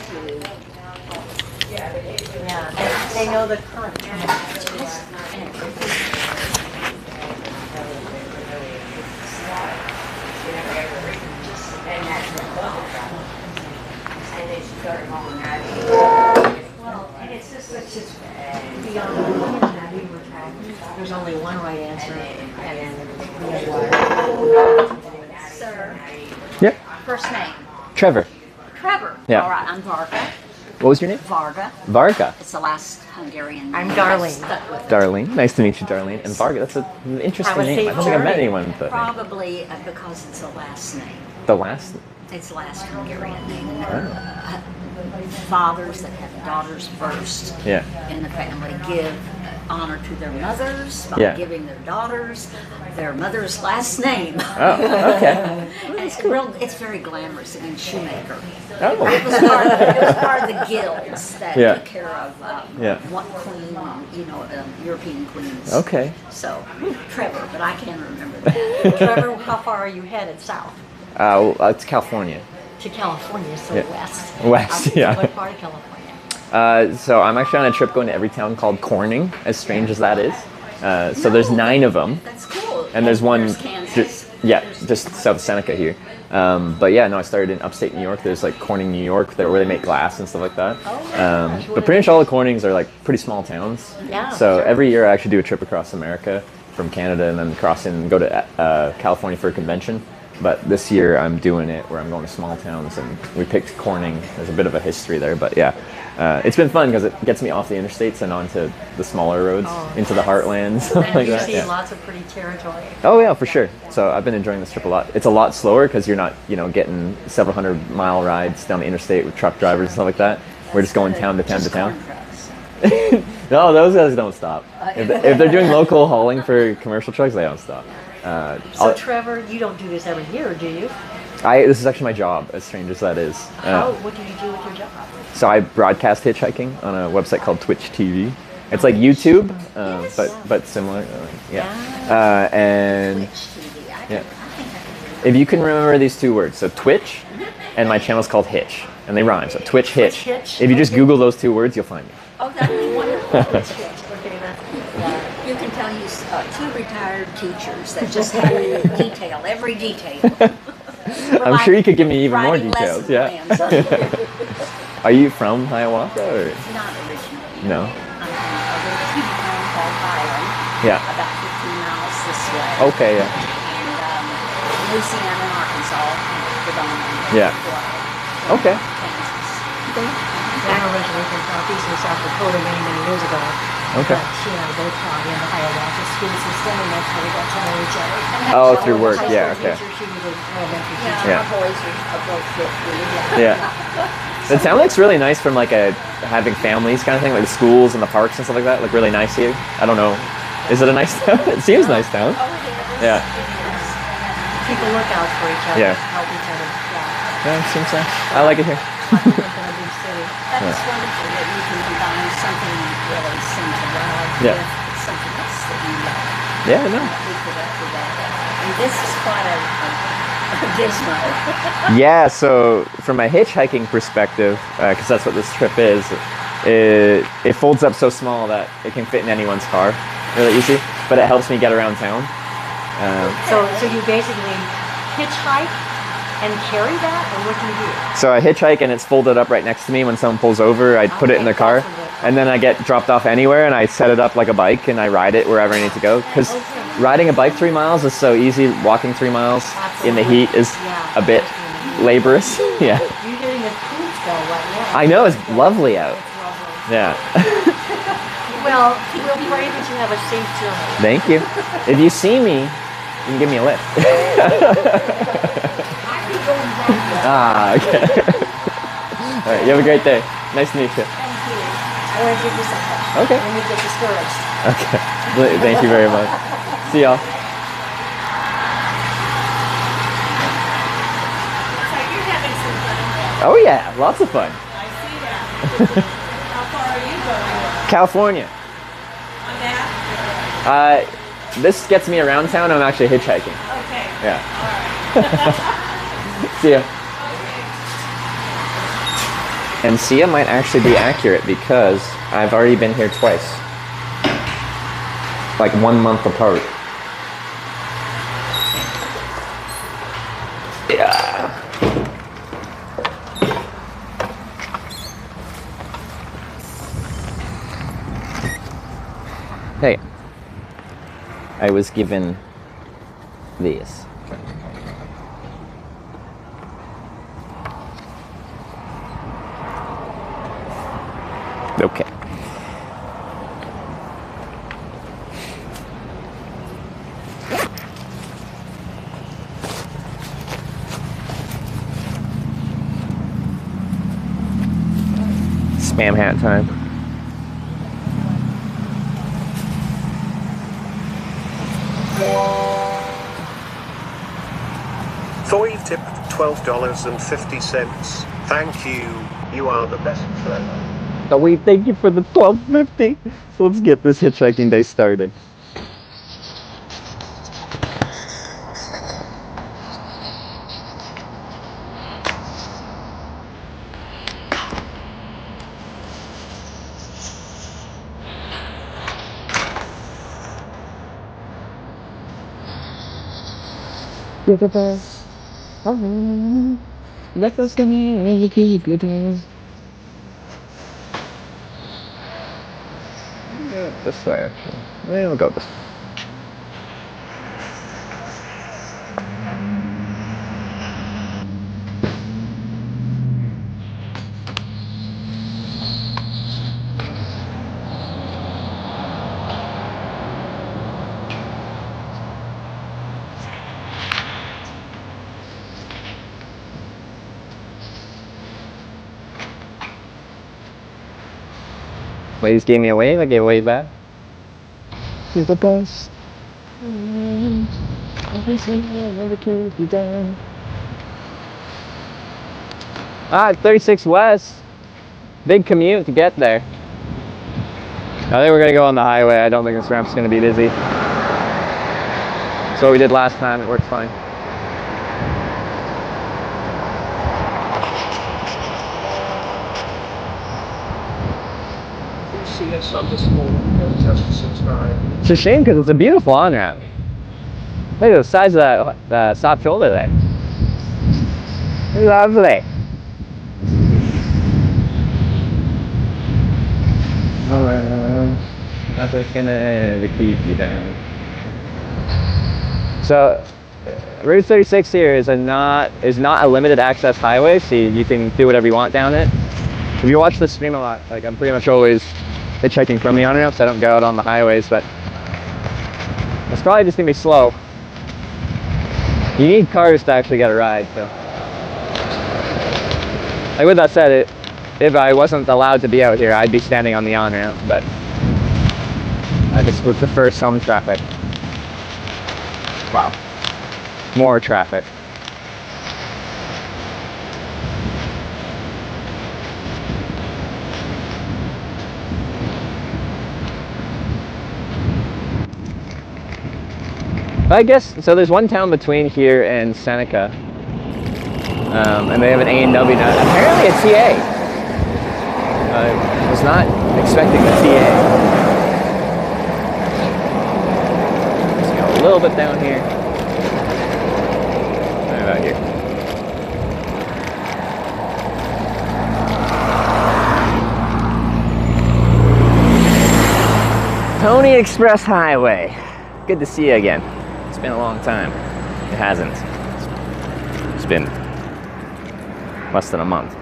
Yeah, they know the current term. Well, and it's just beyond that we were talking. There's only one right answer, and then Sir, Yep. first name? Trevor. Trevor. Yeah. All right, I'm Varga. What was your name? Varga. Varga. It's the last Hungarian name. I'm Darlene. I stuck with it. Darlene. Nice to meet you, Darlene. And Varga, that's an interesting Have a name. safe I don't think I've met journey. anyone with that name. Probably because it's a last name. The last? It's the last Hungarian name. And fathers that have daughters first Yeah. in the family give honor to their mothers by Yeah. giving their daughters their mother's last name. Oh, okay. And it's very glamorous. I mean, shoemaker. Oh. It was part of the guilds that Yeah. took care of Yeah. what queen, European queens. Okay. So, Trevor, but I can't remember that. Trevor, how far are you headed south? It's California. To California, so Yeah. west. West, yeah. What part of California? So I'm actually on a trip going to every town called Corning, as strange as that is. So there's 9 of them. That's cool. And there's one, There's Kansas. just south of Seneca here. But yeah, no, I started in upstate New York. There's like Corning, New York, where they make glass and stuff like that. But pretty much all the Cornings are like pretty small towns. Yeah, So sure. every year I actually do a trip across America from Canada and then cross in and go to California for a convention. But this year I'm doing it where I'm going to small towns, and we picked Corning. There's a bit of a history there, but yeah. It's been fun because it gets me off the interstates and onto the smaller roads, into the heartlands, stuff And like you that. see Yeah. lots of pretty territory. Oh yeah, for sure. So I've been enjoying this trip a lot. It's a lot slower because you're not, getting several 100-mile rides down the interstate with truck drivers and stuff like that. We're just going town to town to town. No, those guys don't stop. If they're doing local hauling for commercial trucks, they don't stop. So Trevor, you don't do this every year, do you? This is actually my job, as strange as that is. What do you do with your job? So I broadcast hitchhiking on a website called Twitch TV. It's like YouTube, but similar. And yeah, if you can remember these 2 words, so Twitch, and my channel's called Hitch, and they rhyme. So Twitch Hitch. Hitch? If you just Google those 2 words, you'll find me. Oh, that was wonderful. Okay, that's You can tell you 2 retired teachers that just detail every detail. I'm sure you could give me even more Writing details. lesson Yeah. plans. Are you from Hiawatha? Or? Not originally. No. I'm from a little town called Highland. Yeah. About 15 miles this way. Okay. Yeah. And Louisiana and Arkansas, predominantly. Yeah. Okay. I'm originally from southeastern South Dakota many years ago. Okay. But she and I both taught in the Hiawatha school system, and that's how we got to know each other. Oh, through work. High Yeah. school Okay. teacher, she was an elementary Yeah, teacher. Yeah. our boys are both 50. Yeah. The town looks really nice from like a having families kind of thing, like the schools and the parks and stuff like that. Look really nice here. I don't know. Is it a nice town? It seems nice town. Yeah. Keep a lookout for each other. Yeah. Help each other. Yeah. Yeah, it seems nice. I like it here. That is wonderful that you can combine something really sentimental Yeah. with something else that you love. Yeah, no. We put up with that. And this is quite a gizmo. Yeah, so from a hitchhiking perspective, because that's what this trip is, it folds up so small that it can fit in anyone's car really easy, but it helps me get around town. So you basically hitchhike and carry that, or what do you do? So I hitchhike and it's folded up right next to me. When someone pulls over, I put it in the car, and then I get dropped off anywhere and I set it up like a bike and I ride it wherever I need to go. Because riding a bike 3 miles is so easy. Walking 3 miles in the heat is a bit laborious. Yeah. You're getting a cool spell right now. I know, it's lovely out. Yeah. Well, we'll pray that you have a safe journey. Thank you. If you see me, you can give me a lift. Okay. All right, you have a great day. Nice to meet you. Thank you. I want to give you something. Okay. When you get discouraged. Okay. Thank you very much. See y'all. Oh yeah, lots of fun. I see that. How far are you going? California. On that? This gets me around town. I'm actually hitchhiking. Okay. Yeah. All right. See ya. And Sia might actually be accurate because I've already been here twice. Like 1 month apart. Yeah. Hey. I was given this. Okay. Spam hat time. Thoy tipped $12.50. Thank you. You are the best friend. So we thank you for the $12.50. So let's get this hitchhiking day started. You're the best. Let us keep you down. Yeah, this way actually. We'll go this way. Ladies gave me a wave, I gave a wave back. You're the best. Ah, 36 West. Big commute to get there. I think we're gonna go on the highway. I don't think this ramp's gonna be busy. That's what we did last time, it worked fine. It's a shame because it's a beautiful on-ramp. Look at the size of that stop shoulder there. It's lovely. So, Route 36 here is not a limited access highway, so you can do whatever you want down it. If you watch the stream a lot, like I'm pretty much always hitchhiking from the on-ramps. I don't go out on the highways, but it's probably just gonna be slow. You need cars to actually get a ride, so. Like with that said, if I wasn't allowed to be out here, I'd be standing on the on-ramp, but I just would prefer some traffic. Wow. More traffic. I guess, so there's one town between here and Seneca, and they have an A&W now. Apparently a TA. I was not expecting the TA. Let's go a little bit down here. Right about here. Pony Express Highway. Good to see you again. It's been a long time. It hasn't. It's been less than a month.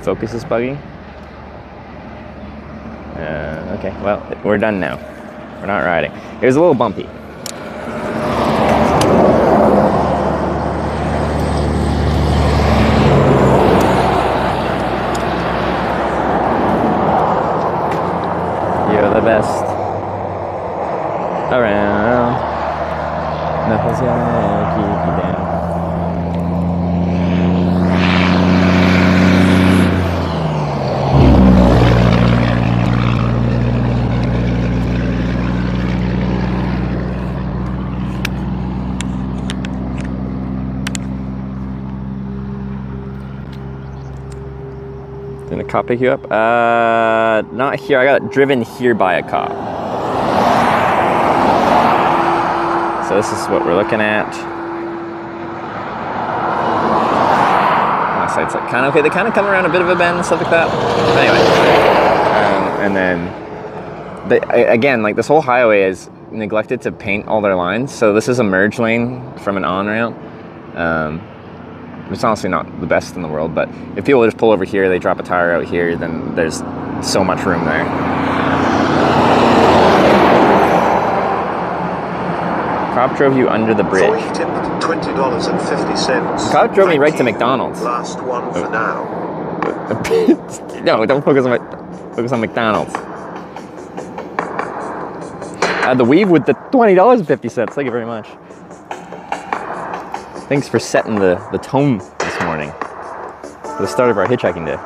Focus is buggy. Okay, well, we're done now. We're not riding. It was a little bumpy. You're the best around. Nothing's gonna keep you down. Did a cop pick you up? Not here. I got driven here by a cop. So this is what we're looking at. Last site's like kind of okay. They kind of come around a bit of a bend and stuff like that. Anyway, and then again, like this whole highway is neglected to paint all their lines. So this is a merge lane from an on ramp. It's honestly not the best in the world, but if people just pull over here, they drop a tire out here, then there's so much room there. Cop drove you under the bridge. Tipped $20.50. Cop drove me right to McDonald's. Last one for now. No, don't focus on McDonald's. The weave with the $20.50. Thank you very much. Thanks for setting the tone this morning for the start of our hitchhiking day.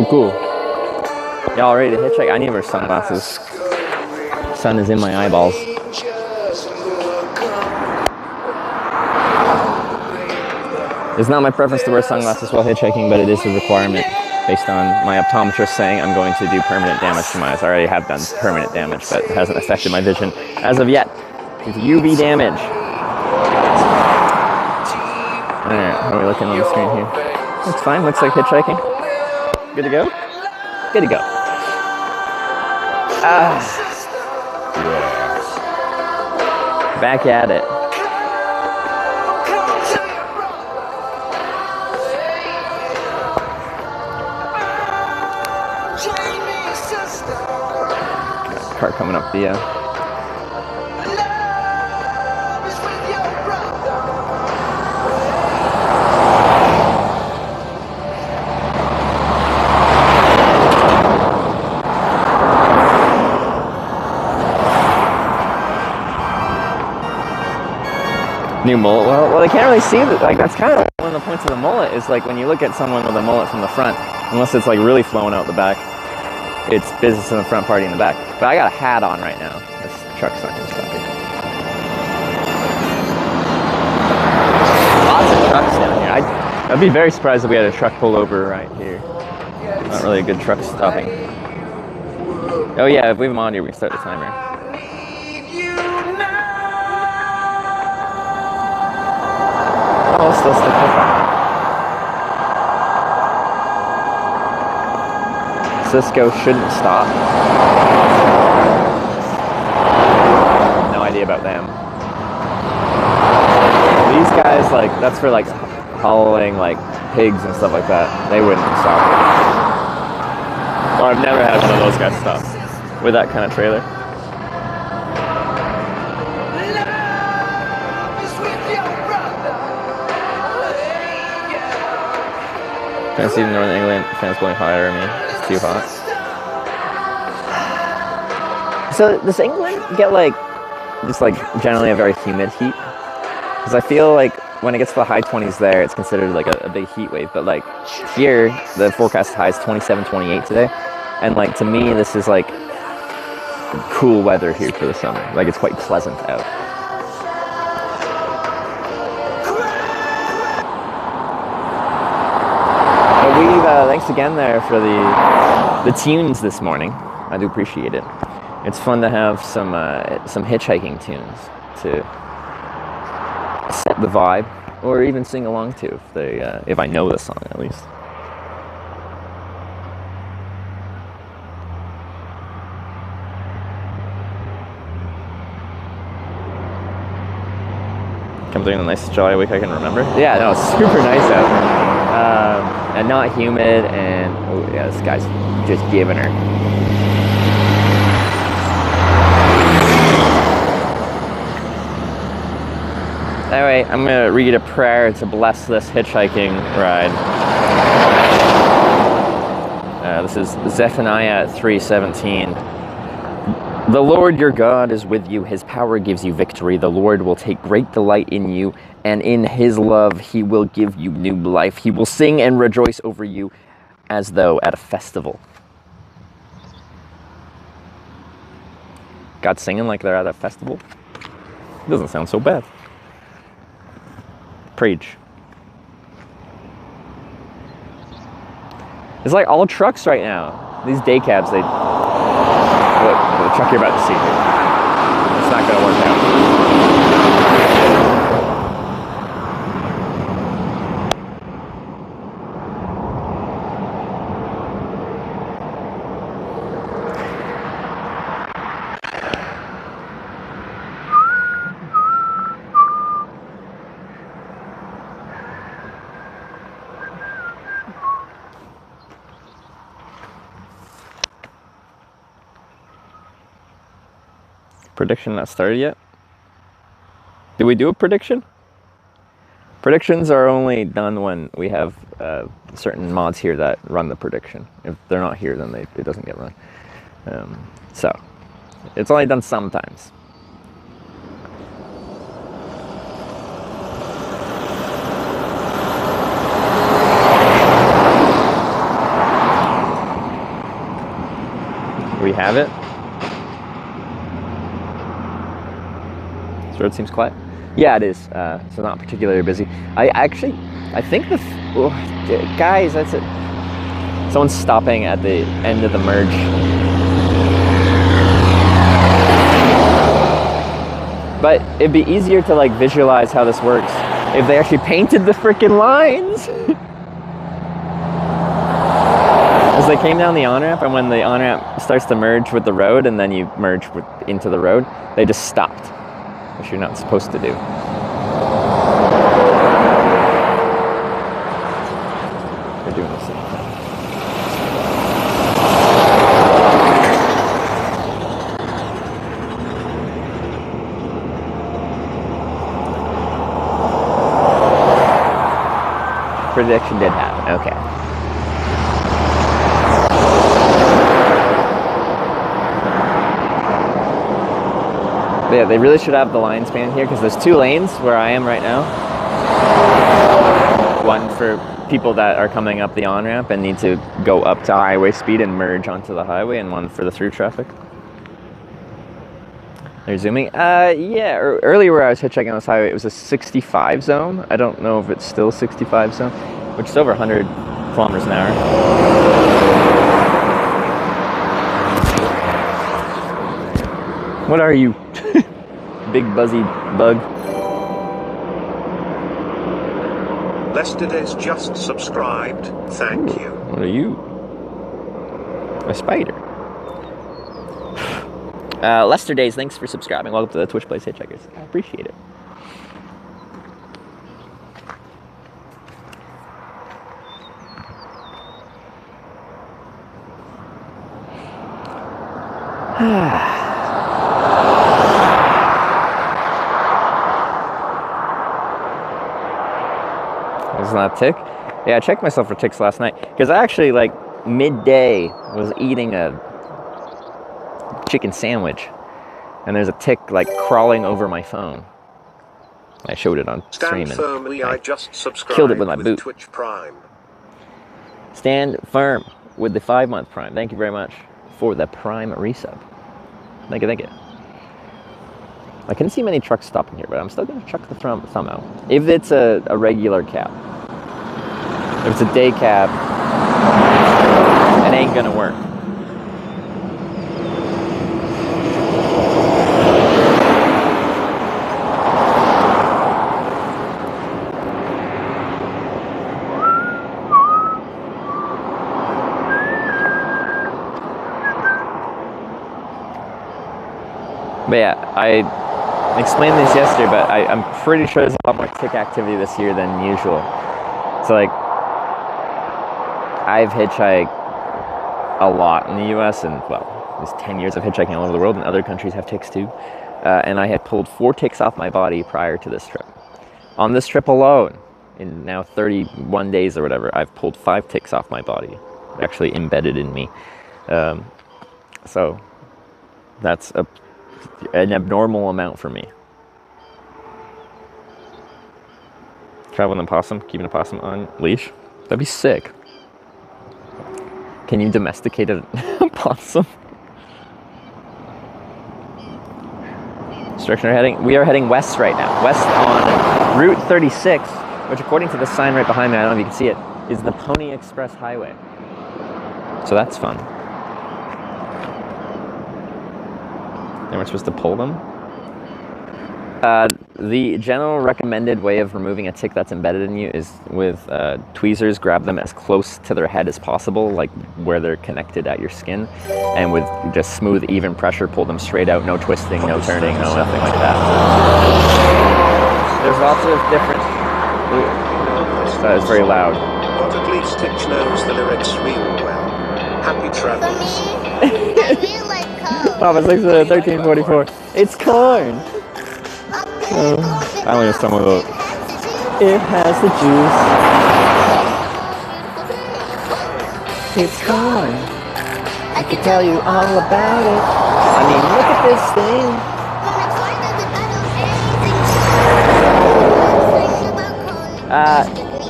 Cool. Y'all ready to hitchhike? I need to wear sunglasses. Sun is in my eyeballs. It's not my preference to wear sunglasses while hitchhiking, but it is a requirement based on my optometrist saying I'm going to do permanent damage to my eyes. I already have done permanent damage, but it hasn't affected my vision as of yet. It's UV damage. Alright, how are we looking on the screen here? Looks fine, looks like hitchhiking. Good to go? Good to go. Yeah. Back at it. Car coming up the new mullet. Well, they can't really see that. Like that's kind of one of the points of the mullet is like when you look at someone with a mullet from the front, unless it's like really flowing out the back, it's business in the front, party in the back. But I got a hat on right now. This truck's not gonna stop me. Lots of trucks down here. I'd be very surprised if we had a truck pull over right here. Not really a good truck stopping. Oh yeah, if we have them on here, we can start the timer. Oh, still stick with that. Cisco shouldn't stop. No idea about them. These guys, like, that's for like hauling like pigs and stuff like that. They wouldn't stop. Or I've never had one of those guys stop with that kind of trailer. Can't see the Northern England fans going higher. I mean, it's too hot. So does England get like just like generally a very humid heat? Because I feel like when it gets to the high 20s there, it's considered like a big heat wave. But like here, the forecast high is 27, 28 today. And like to me, this is like cool weather here for the summer. Like it's quite pleasant out. thanks again there for the tunes this morning. I do appreciate it. It's fun to have some hitchhiking tunes to set the vibe, or even sing along to if I know the song at least. Comes during the nicest jolly week I can remember. Yeah, no, it's super nice out, and not humid, and oh yeah, this guy's just giving her. Anyway, I'm gonna read a prayer to bless this hitchhiking ride. This is Zephaniah 3:17. The Lord your God is with you. His power gives you victory. The Lord will take great delight in you, and in his love he will give you new life. He will sing and rejoice over you as though at a festival. God singing like they're at a festival? Doesn't sound so bad. Preach. It's like all trucks right now. These day cabs, the truck you're about to see here. It's not going to work out. Prediction not started yet? Did we do a prediction? Predictions are only done when we have certain mods here that run the prediction. If they're not here, then it doesn't get run. So, it's only done sometimes. We have it. Road seems quiet. Yeah, it is. So not particularly busy. I think guys, that's it. Someone's stopping at the end of the merge. But it'd be easier to like visualize how this works if they actually painted the freaking lines. As they came down the on-ramp, and when the on-ramp starts to merge with the road, and then you merge into the road, they just stopped. Which you're not supposed to do. They're doing the same thing. Prediction did happen, okay. Yeah, they really should have the line span here because there's 2 lanes where I am right now. One for people that are coming up the on-ramp and need to go up to highway speed and merge onto the highway, and one for the through traffic. They're zooming. Yeah, earlier where I was hitchhiking on this highway, it was a 65 zone. I don't know if it's still 65 zone, which is over 100 kilometers an hour. What are you? Big buzzy bug. Lester Days just subscribed. Thank you. What are you? A spider. Lester Days, thanks for subscribing. Welcome to the Twitch Plays Hitchhikers. I appreciate it. It's not a tick. Yeah, I checked myself for ticks last night because I actually, like, midday was eating a chicken sandwich and there's a tick like crawling over my phone. I showed it on stream and I just killed it with my boot. Twitch Prime. Stand firm with the 5-month Prime. Thank you very much for the Prime resub. Thank you, thank you. I couldn't see many trucks stopping here, but I'm still going to chuck the thumb out. If it's a regular cab. If it's a day cab, It ain't gonna work. But yeah, I explained this yesterday, but I'm pretty sure there's a lot more tick activity this year than usual. So like, I've hitchhiked a lot in the US, and well, there's 10 years of hitchhiking all over the world, and other countries have ticks too. And I had pulled 4 ticks off my body prior to this trip. On this trip alone, in now 31 days or whatever, I've pulled 5 ticks off my body, actually embedded in me. So that's an abnormal amount for me. Traveling an opossum, keeping an opossum on leash. That'd be sick. Can you domesticate an opossum? Direction we are heading west right now. West on Route 36, which according to the sign right behind me, I don't know if you can see it, is the Pony Express Highway. So that's fun. And we're supposed to pull them. The general recommended way of removing a tick that's embedded in you is with tweezers. Grab them as close to their head as possible, like where they're connected at your skin, and with just smooth, even pressure, pull them straight out. No twisting, no turning, no nothing like that. There's lots of different. That is very loud. But at least Hitch knows the lyrics real well. Happy travels. Papa 1344. It's corn. I only just stumbled with it. It has the juice. It's corn. I could tell you all about it. I mean, look at this thing.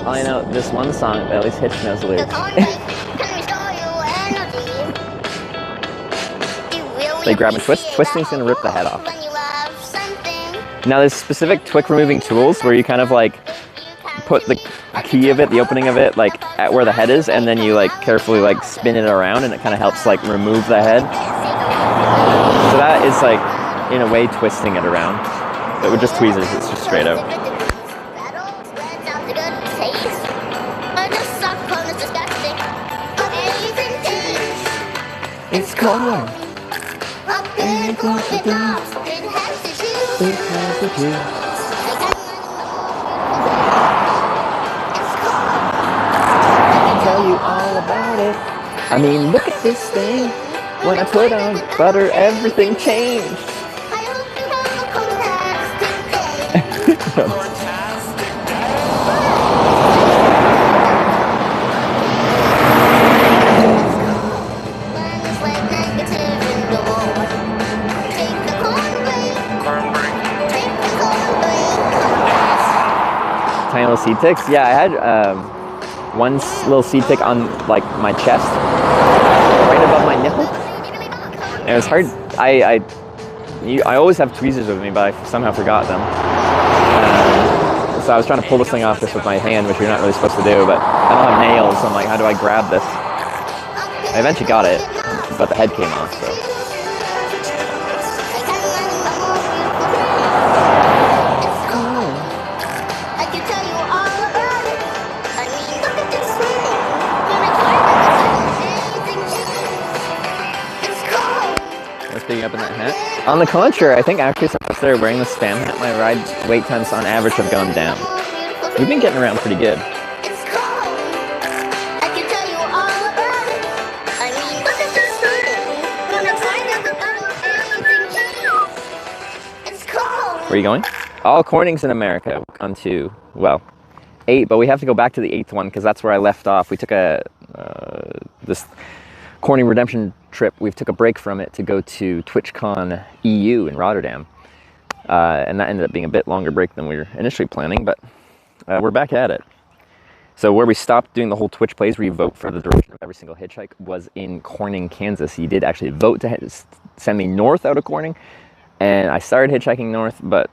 I know this one song, but at least Hitch knows the lyrics. They grab and twist. Twisting's gonna rip the head off. Now there's specific twick removing tools where you kind of like put the key of it, the opening of it, like at where the head is, and then you like carefully like spin it around, and it kind of helps like remove the head. So that is like in a way twisting it around, but with just tweezers, it's just straight out. It's corn. It has the juice. I can tell you all about it. I mean, look at this thing. When I put on butter, everything changed. Tiny little seed ticks. Yeah, I had one little seed tick on like my chest, right above my nipple. And it was hard. I always have tweezers with me, but I somehow forgot them. So I was trying to pull this thing off just with my hand, which you're not really supposed to do. But I don't have nails, so I'm like, how do I grab this? I eventually got it, but the head came off. So. Up in that hat. On the contrary, I think actually since I started wearing the spam hat, my ride wait times on average have gone down. We've been getting around pretty good. Where are you going? All Cornings in America on to, well, 8, but we have to go back to the 8th one because that's where I left off. We took this Corning Redemption trip, we took a break from it to go to TwitchCon EU in Rotterdam. And that ended up being a bit longer break than we were initially planning, but we're back at it. So where we stopped doing the whole Twitch plays where you vote for the direction of every single hitchhike was in Corning, Kansas. You did actually vote to send me north out of Corning, and I started hitchhiking north, but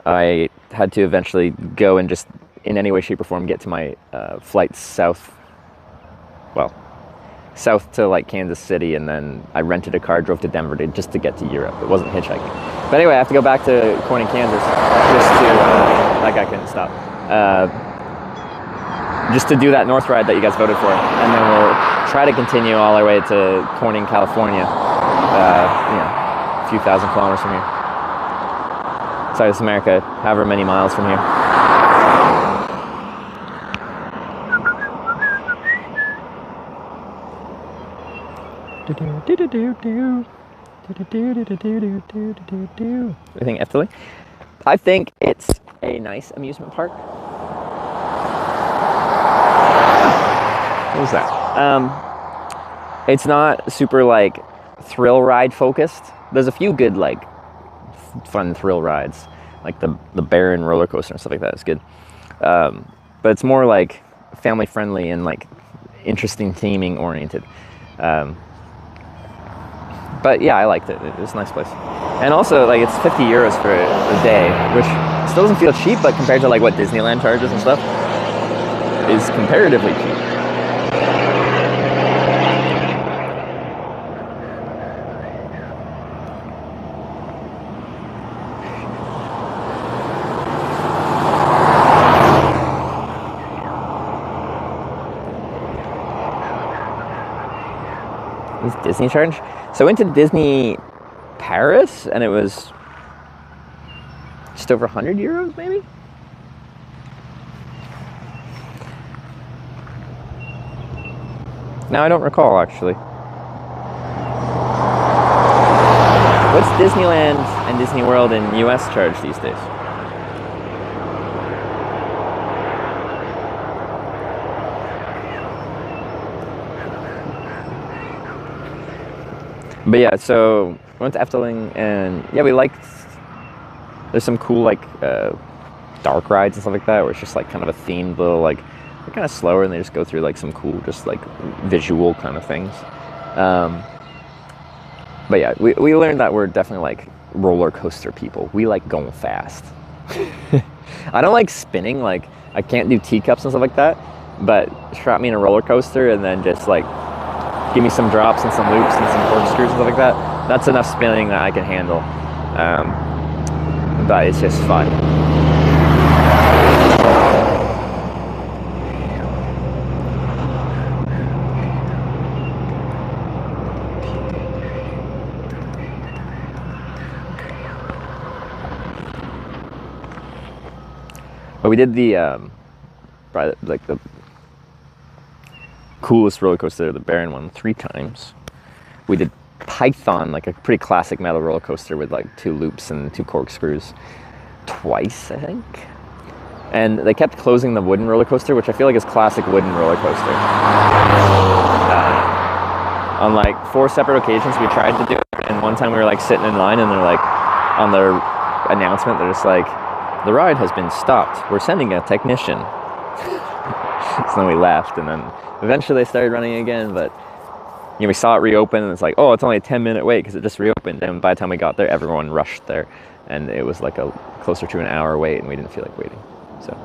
I had to eventually go and just in any way, shape, or form get to my flight south, well, south to like Kansas City, and then I rented a car, drove to Denver just to get to Europe. It wasn't hitchhiking. But anyway, I have to go back to Corning, Kansas, just to that guy couldn't stop. Just to do that north ride that you guys voted for, and then we'll try to continue all our way to Corning, California. A few thousand kilometers from here. South America, however many miles from here. I think Efteling. I think it's a nice amusement park. What was that? It's not super like thrill ride focused. There's a few good like fun thrill rides, like the Baron roller coaster and stuff like that. It's good, but it's more like family friendly and like interesting theming oriented. But yeah, I liked it. It's a nice place, and also like it's 50 euros for a day, which still doesn't feel cheap, but compared to like what Disneyland charges and stuff, is comparatively cheap. Disney charge. So I went to Disney Paris and it was just over 100 euros maybe? Now I don't recall actually. What's Disneyland and Disney World in US charge these days? But yeah, so we went to Efteling, and yeah, we liked, there's some cool like dark rides and stuff like that, where it's just like kind of a themed little like, they're kind of slower and they just go through like some cool just like visual kind of things. But yeah, we learned that we're definitely like roller coaster people. We like going fast. I don't like spinning, like I can't do teacups and stuff like that, but strap me in a roller coaster and then just like give me some drops and some loops and some corkscrews and stuff like that. That's enough spinning that I can handle. But it's just fun. But we did the probably like the coolest roller coaster, the Baron one, 3 times. We did Python, like a pretty classic metal roller coaster with like 2 loops and 2 corkscrews, twice, I think. And they kept closing the wooden roller coaster, which I feel like is classic wooden roller coaster. On like 4 separate occasions we tried to do it, and one time we were like sitting in line and they're like, on their announcement, they're just like, the ride has been stopped. We're sending a technician. So then we left, and then eventually they started running again, but you know, we saw it reopen, and it's like, oh, it's only a 10-minute wait because it just reopened. And by the time we got there, everyone rushed there, and it was like a closer to an hour wait, and we didn't feel like waiting. So.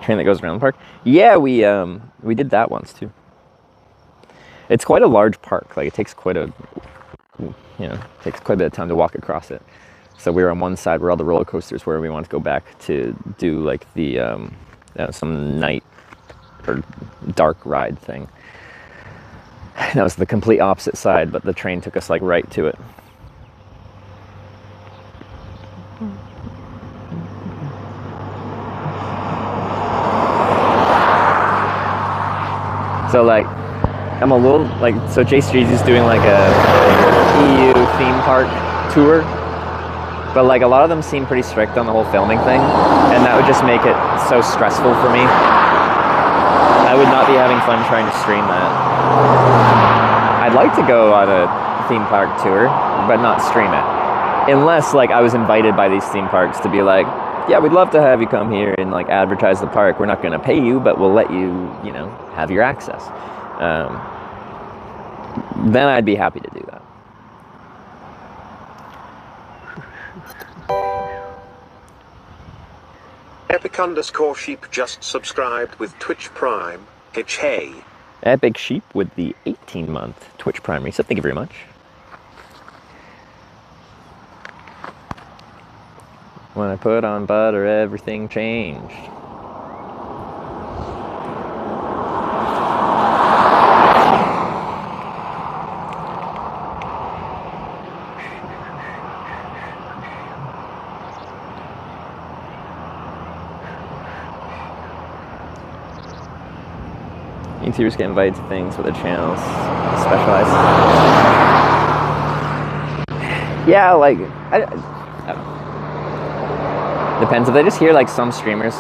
Train that goes around the park. Yeah, we did that once too. It's quite a large park. Like it takes quite a, takes quite a bit of time to walk across it. So we were on one side where all the roller coasters were. We wanted to go back to do like the some night or dark ride thing. And that was the complete opposite side, but the train took us like right to it. So like, I'm a little like, so Jay Streezy's doing like a EU theme park tour, but like a lot of them seem pretty strict on the whole filming thing, and that would just make it so stressful for me. I would not be having fun trying to stream that. I'd like to go on a theme park tour, but not stream it. Unless like I was invited by these theme parks to be like, yeah, we'd love to have you come here and like advertise the park. We're not going to pay you, but we'll let you, you know, have your access. Then I'd be happy to do that. Epic_sheep just subscribed with Twitch Prime. Hitch hey. Epic Sheep with the 18-month Twitch Prime reset. Thank you very much. When I put on butter, everything changed. YouTubers get invited to things with their channels specialized. Yeah, like, I don't know. Depends. If they just hear like some streamers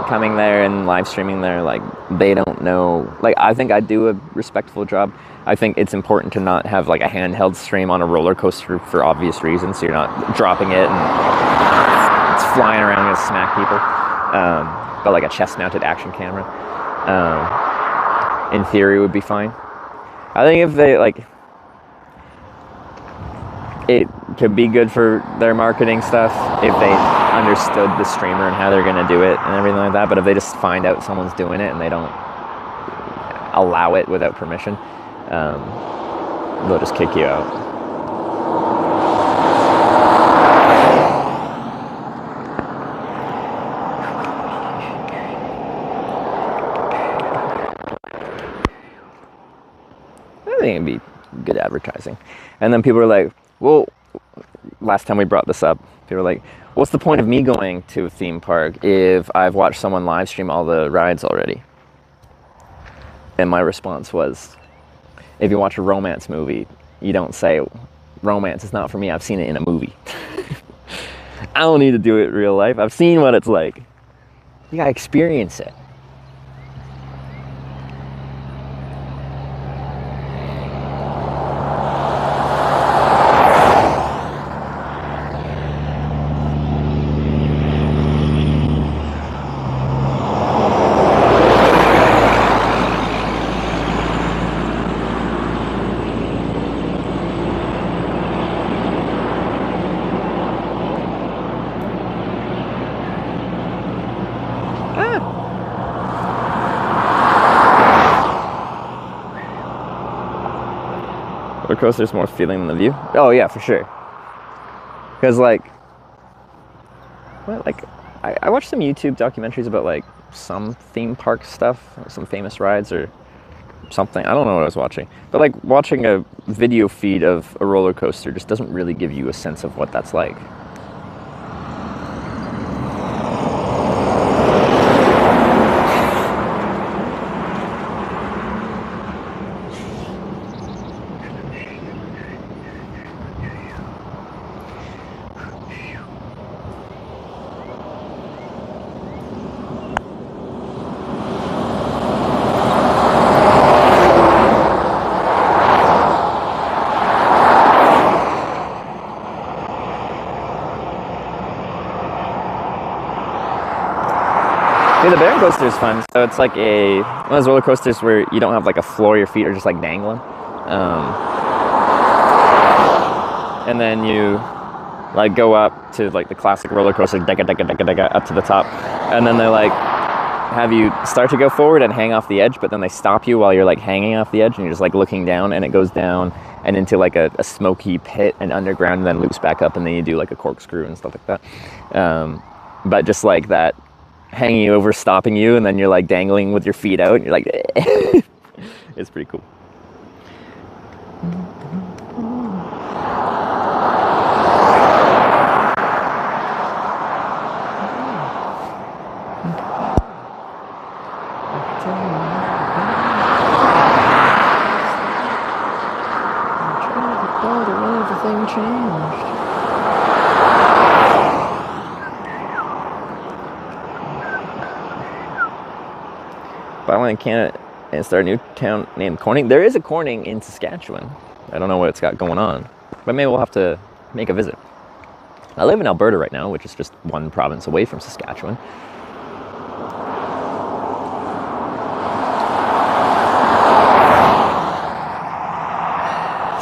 coming there and live streaming there, like they don't know. Like, I think I do a respectful job. I think it's important to not have like a handheld stream on a roller coaster for obvious reasons. So you're not dropping it and it's flying around and smack people. But like a chest-mounted action camera, in theory, would be fine. I think if they like, it could be good for their marketing stuff if they understood the streamer and how they're going to do it and everything like that. But if they just find out someone's doing it and they don't allow it without permission, they'll just kick you out. I think it'd be good advertising. And then people are like, well, last time we brought this up, people were like, what's the point of me going to a theme park if I've watched someone live stream all the rides already? And my response was, if you watch a romance movie, you don't say, romance is not for me, I've seen it in a movie. I don't need to do it in real life. I've seen what it's like. You gotta experience it. Roller coaster's more feeling than the view. Oh yeah, for sure. Because like, what, like, I watched some YouTube documentaries about like some theme park stuff, some famous rides or something. I don't know what I was watching, but like watching a video feed of a roller coaster just doesn't really give you a sense of what that's like. The bear coaster is fun. So it's like one of those roller coasters where you don't have like a floor, your feet are just like dangling. And then you like go up to like the classic roller coaster, up to the top. And then they like have you start to go forward and hang off the edge, but then they stop you while you're like hanging off the edge and you're just like looking down, and it goes down and into like a smoky pit and underground, and then loops back up, and then you do like a corkscrew and stuff like that. But just like that, hanging you over, stopping you, and then you're like dangling with your feet out, and you're like, it's pretty cool. Everything changed. But I went to Canada and started a new town named Corning. There is a Corning in Saskatchewan. I don't know what it's got going on, but maybe we'll have to make a visit. I live in Alberta right now, which is just one province away from Saskatchewan.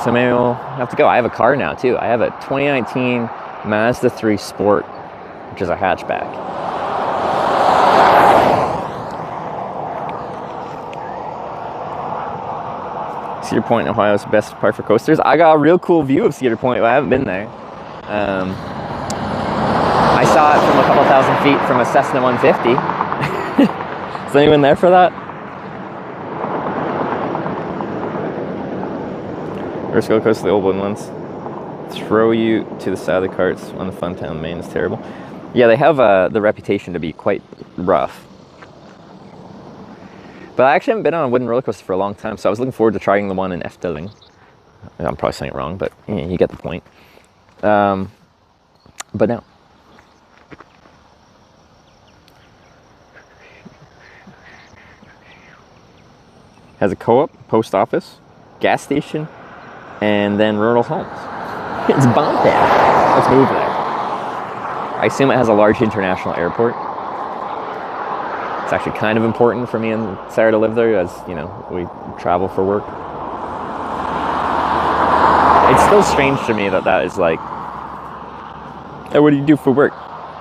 So maybe we'll have to go. I have a car now too. I have a 2019 Mazda 3 Sport, which is a hatchback. Cedar Point, Ohio is the best park for coasters. I got a real cool view of Cedar Point, but I haven't been there. I saw it from a couple thousand feet from a Cessna 150. Is anyone there for that? First go coast to the old one once. Throw you to the side of the carts on the Funtown, Maine is terrible. Yeah, they have the reputation to be quite rough. But I actually haven't been on a wooden roller coaster for a long time, so I was looking forward to trying the one in Efteling. I'm probably saying it wrong, but you get the point. But no. Has a co-op, post office, gas station, and then rural homes. It's bombed there. Let's move there. I assume it has a large international airport. It's actually kind of important for me and Sarah to live there, as you know, we travel for work. It's still strange to me that that is like, hey, what do you do for work?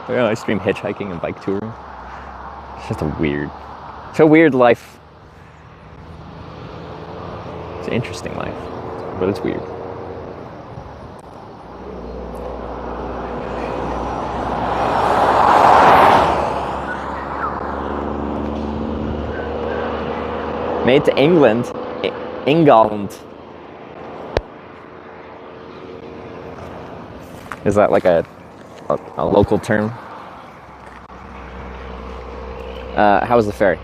Like, oh, I stream hitchhiking and bike touring. It's just a weird life. It's an interesting life, but it's weird. Made to England. England. Is that like a local term? How was the ferry?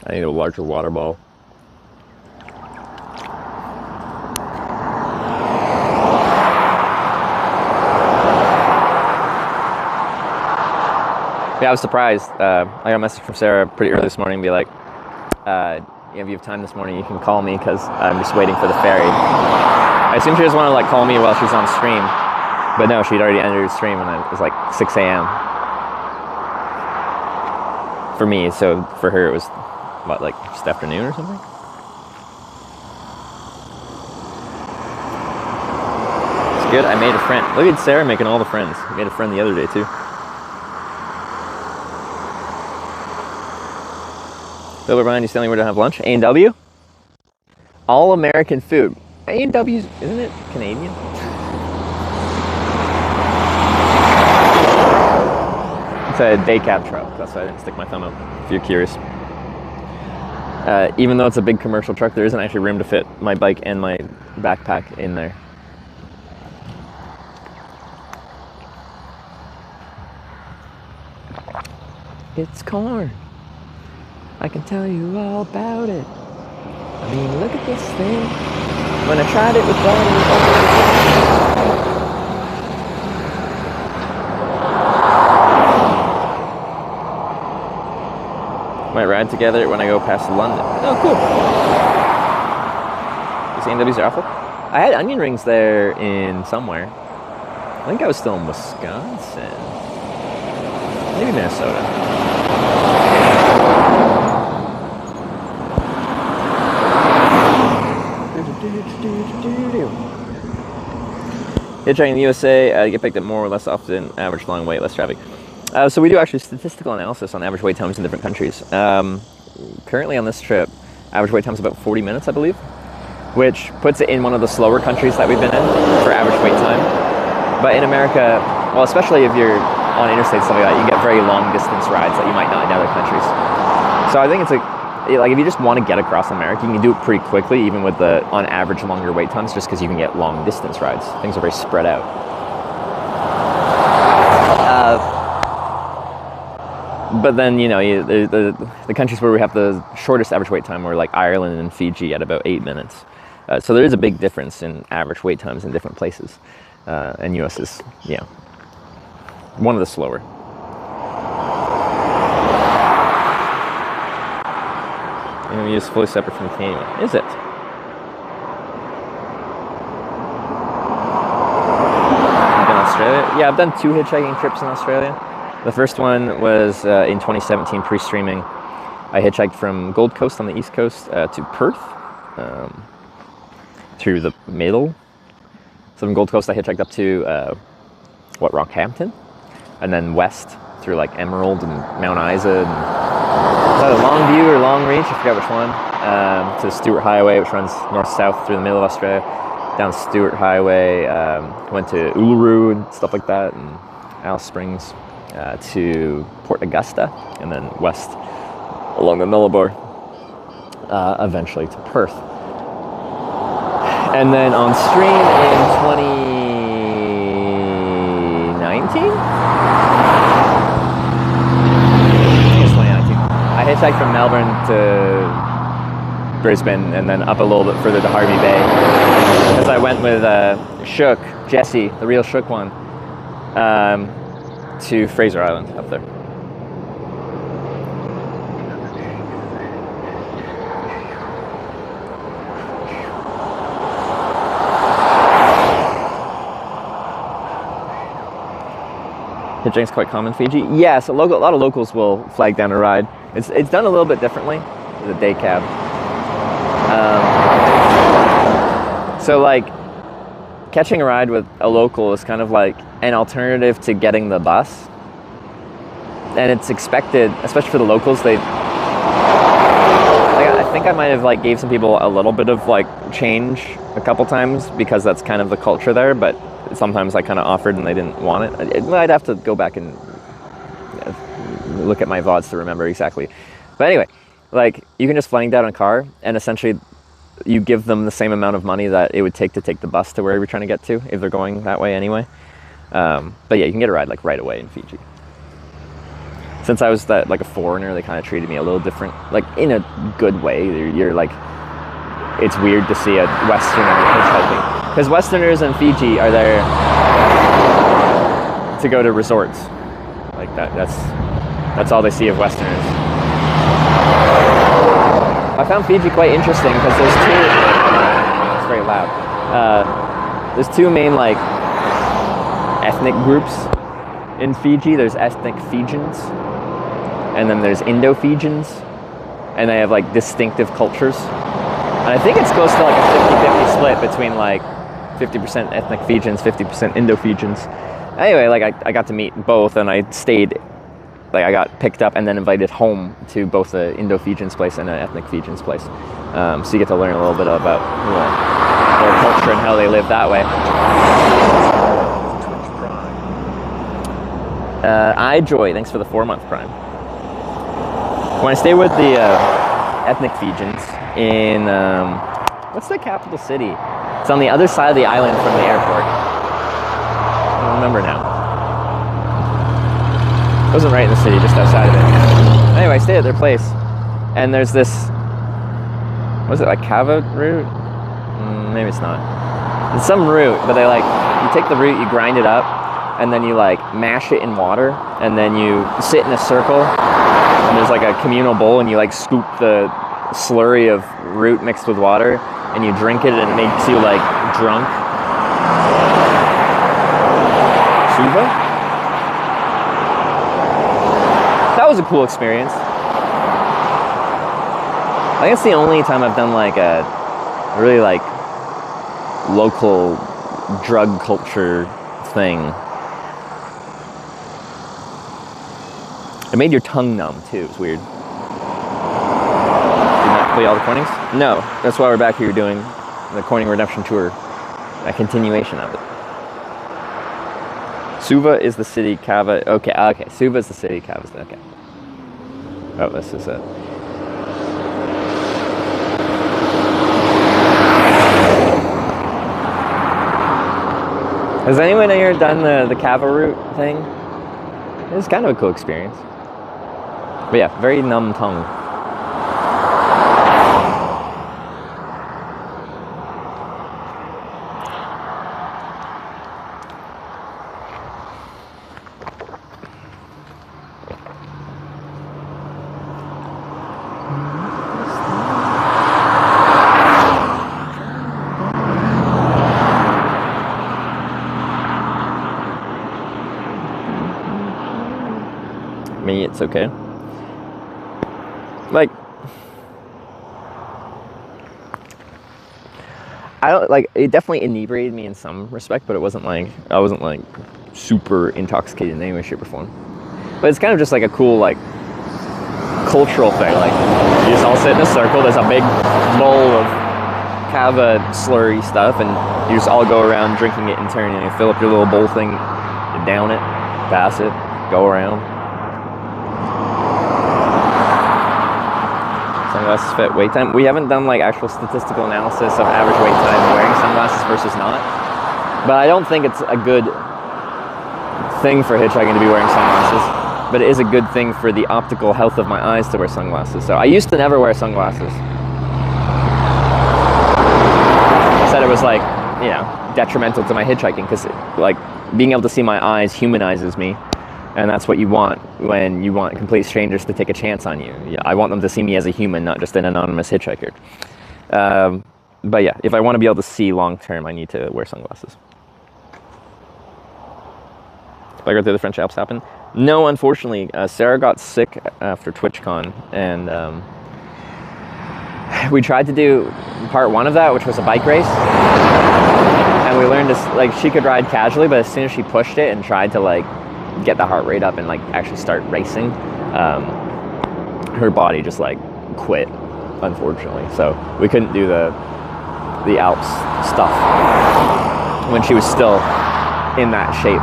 I need a larger water bottle. Yeah, I was surprised. I got a message from Sarah pretty early this morning, be like, if you have time this morning, you can call me because I'm just waiting for the ferry. I assume she just wanted to like call me while she's on stream, but no, she'd already ended her stream and it was like 6 a.m. for me. So for her, it was what, like just afternoon or something? It's good. I made a friend. Look at Sarah making all the friends. I made a friend the other day too. Bill Ryan, you telling me where to have lunch? A&W? All American food. A&W's, isn't it Canadian? It's a day cab truck. That's why I didn't stick my thumb out, if you're curious. Even though it's a big commercial truck, there isn't actually room to fit my bike and my backpack in there. It's corn. I can tell you all about it. I mean, look at this thing. When I tried it with might ride together when I go past London. Oh, cool. These A&Ws are awful. I had onion rings there in somewhere. I think I was still in Wisconsin. Maybe Minnesota. Hitchhiking in the USA, get picked up more or less often, average long wait, less traffic. So we do actually statistical analysis on average wait times in different countries. Currently on this trip, average wait time is about 40 minutes, I believe, which puts it in one of the slower countries that we've been in for average wait time. But in America, well, especially if you're on interstate, stuff like that, you get very long distance rides that you might not in other countries. So I think it's like if you just want to get across America, you can do it pretty quickly, even with the on average longer wait times, just because you can get long distance rides. Things are very spread out. But then, you know, the countries where we have the shortest average wait time were like Ireland and Fiji at about 8 minutes. So there is a big difference in average wait times in different places. And US is, yeah, one of the slower. And it's fully separate from the Canadian. Is it? You've been to Australia? Yeah, I've done 2 hitchhiking trips in Australia. The first one was in 2017, pre-streaming. I hitchhiked from Gold Coast on the East Coast to Perth, through the middle. So from Gold Coast, I hitchhiked up to, Rockhampton, and then west through like Emerald and Mount Isa, and was that a Longview or Longreach? I forget which one. To the Stewart Highway, which runs north-south through the middle of Australia. Down Stewart Highway, went to Uluru and stuff like that, and Alice Springs, to Port Augusta, and then west along the Nullarbor, eventually to Perth. And then on stream in 2019? I hitchhiked from Melbourne to Brisbane and then up a little bit further to Harvey Bay. Because I went with Shook, Jesse, the real Shook one, to Fraser Island up there. Hitchhiking's quite common in Fiji. Yes, a lot of locals will flag down a ride. It's done a little bit differently with a day cab. So like catching a ride with a local is kind of like an alternative to getting the bus, and it's expected, especially for the locals. I think I might have like gave some people a little bit of like change a couple times because that's kind of the culture there, but sometimes I kind of offered and they didn't want it. I'd have to go back and look at my VODs to remember exactly. But anyway, like you can just flag down a car and essentially you give them the same amount of money that it would take to take the bus to where you're trying to get to if they're going that way anyway. But yeah, you can get a ride like right away in Fiji. Since I was like a foreigner, they kind of treated me a little different, like in a good way. You're like, it's weird to see a Westerner hitchhiking. Because Westerners in Fiji are there to go to resorts. Like that's all they see of Westerners. I found Fiji quite interesting because there's two, it's very loud. There's two main like ethnic groups in Fiji. There's ethnic Fijians, and then there's Indo-Fijians, and they have like distinctive cultures. And I think it's close to like a 50-50 split between like 50% ethnic Fijians, 50% Indo-Fijians. Anyway, like I got to meet both, and I stayed, like I got picked up and then invited home to both the Indo-Fijians place and an ethnic Fijians place. So you get to learn a little bit about their culture and how they live that way. iJoy, thanks for the 4-month Prime. When I stayed with the ethnic Fijians in, what's the capital city? It's on the other side of the island from the airport. I don't remember now. It wasn't right in the city, just outside of it. Anyway, I stayed at their place, and there's this, was it like kava root? Maybe it's not. It's some root, but they like, you take the root, you grind it up, and then you like mash it in water, and then you sit in a circle, and there's like a communal bowl, and you like scoop the slurry of root mixed with water, and you drink it, and it makes you like drunk. Suva? That was a cool experience. I think it's the only time I've done like a really like local drug culture thing. It made your tongue numb too, it was weird. Did not complete all the coinings? No, that's why we're back here doing the Coining Redemption Tour, a continuation of it. Suva is the city, Kava, okay, Suva is the city, Kava is the, okay. Oh, this is it. Has anyone here done the Kava route thing? It was kind of a cool experience. But yeah, very numb tongue. Me, it's okay. Like, I don't like it. Definitely inebriated me in some respect, but it wasn't like I wasn't like super intoxicated in any way, shape, or form. But it's kind of just like a cool like cultural thing. Like you just all sit in a circle. There's a big bowl of kava slurry stuff, and you just all go around drinking it in turn. And you fill up your little bowl thing, you down it, pass it, go around. Sunglasses fit wait time. We haven't done like actual statistical analysis of average wait time wearing sunglasses versus not. But I don't think it's a good thing for hitchhiking to be wearing sunglasses. But it is a good thing for the optical health of my eyes to wear sunglasses. So I used to never wear sunglasses. I said it was like, you know, detrimental to my hitchhiking because like being able to see my eyes humanizes me. And that's what you want when you want complete strangers to take a chance on you. Yeah, I want them to see me as a human, not just an anonymous hitchhiker. But yeah, if I want to be able to see long term, I need to wear sunglasses. Did I go through the French Alps happen? No, unfortunately. Sarah got sick after TwitchCon, and we tried to do part one of that, which was a bike race. And we learned to, like, she could ride casually, but as soon as she pushed it and tried to, like, get the heart rate up and like actually start racing, her body just like quit, unfortunately. So we couldn't do the Alps stuff when she was still in that shape.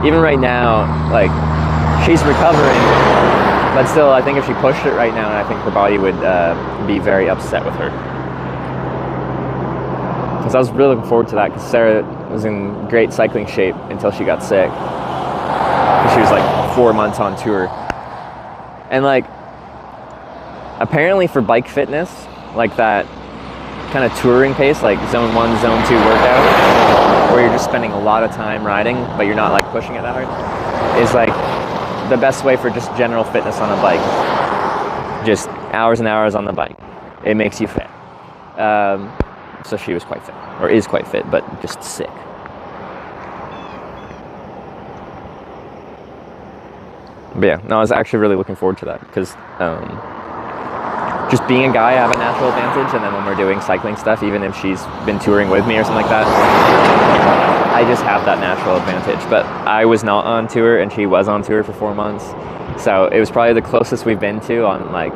Even right now, like she's recovering, but still I think if she pushed it right now, I think her body would be very upset with her. Because I was really looking forward to that because Sarah was in great cycling shape until she got sick. She was like 4 months on tour, and like apparently for bike fitness, like that kind of touring pace, like zone 1, zone 2 workout, where you're just spending a lot of time riding but you're not like pushing it that hard, is like the best way for just general fitness on a bike. Just hours and hours on the bike, it makes you fit. So she was quite fit, or is quite fit, but just sick. But yeah, no, I was actually really looking forward to that because just being a guy, I have a natural advantage, and then when we're doing cycling stuff, even if she's been touring with me or something like that, I just have that natural advantage. But I was not on tour, and she was on tour for 4 months, so it was probably the closest we've been to on like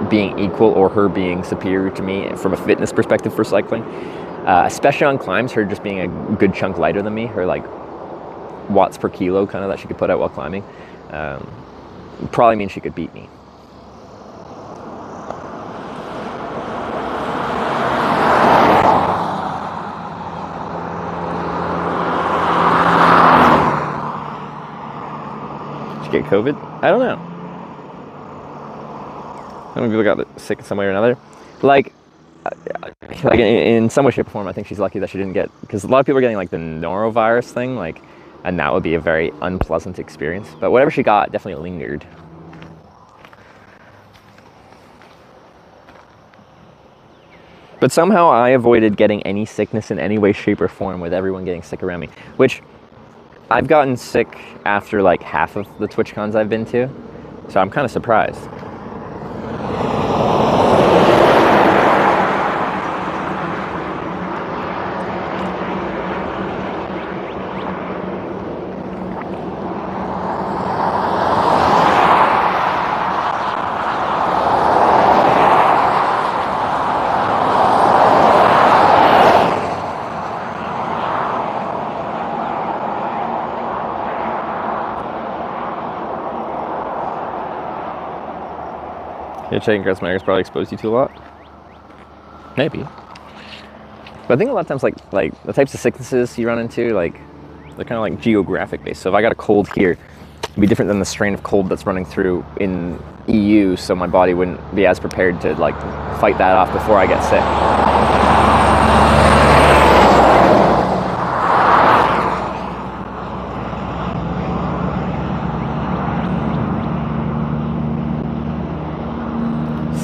being equal or her being superior to me from a fitness perspective for cycling, especially on climbs. Her just being a good chunk lighter than me, her like watts per kilo kind of that she could put out while climbing, probably means she could beat me. Did she get COVID? I don't know. How many people got sick in some way or another? Like in some way, shape, or form, I think she's lucky that she didn't get, because a lot of people are getting like the norovirus thing, like, and that would be a very unpleasant experience. But whatever she got definitely lingered. But somehow I avoided getting any sickness in any way, shape, or form with everyone getting sick around me, which I've gotten sick after like half of the TwitchCons I've been to, so I'm kind of surprised. Hitchhiking across America's probably exposed you to a lot. Maybe. But I think a lot of times, like the types of sicknesses you run into, like, they're kind of like geographic based. So if I got a cold here, It'd be different than the strain of cold that's running through in EU, so my body wouldn't be as prepared to like fight that off before I get sick.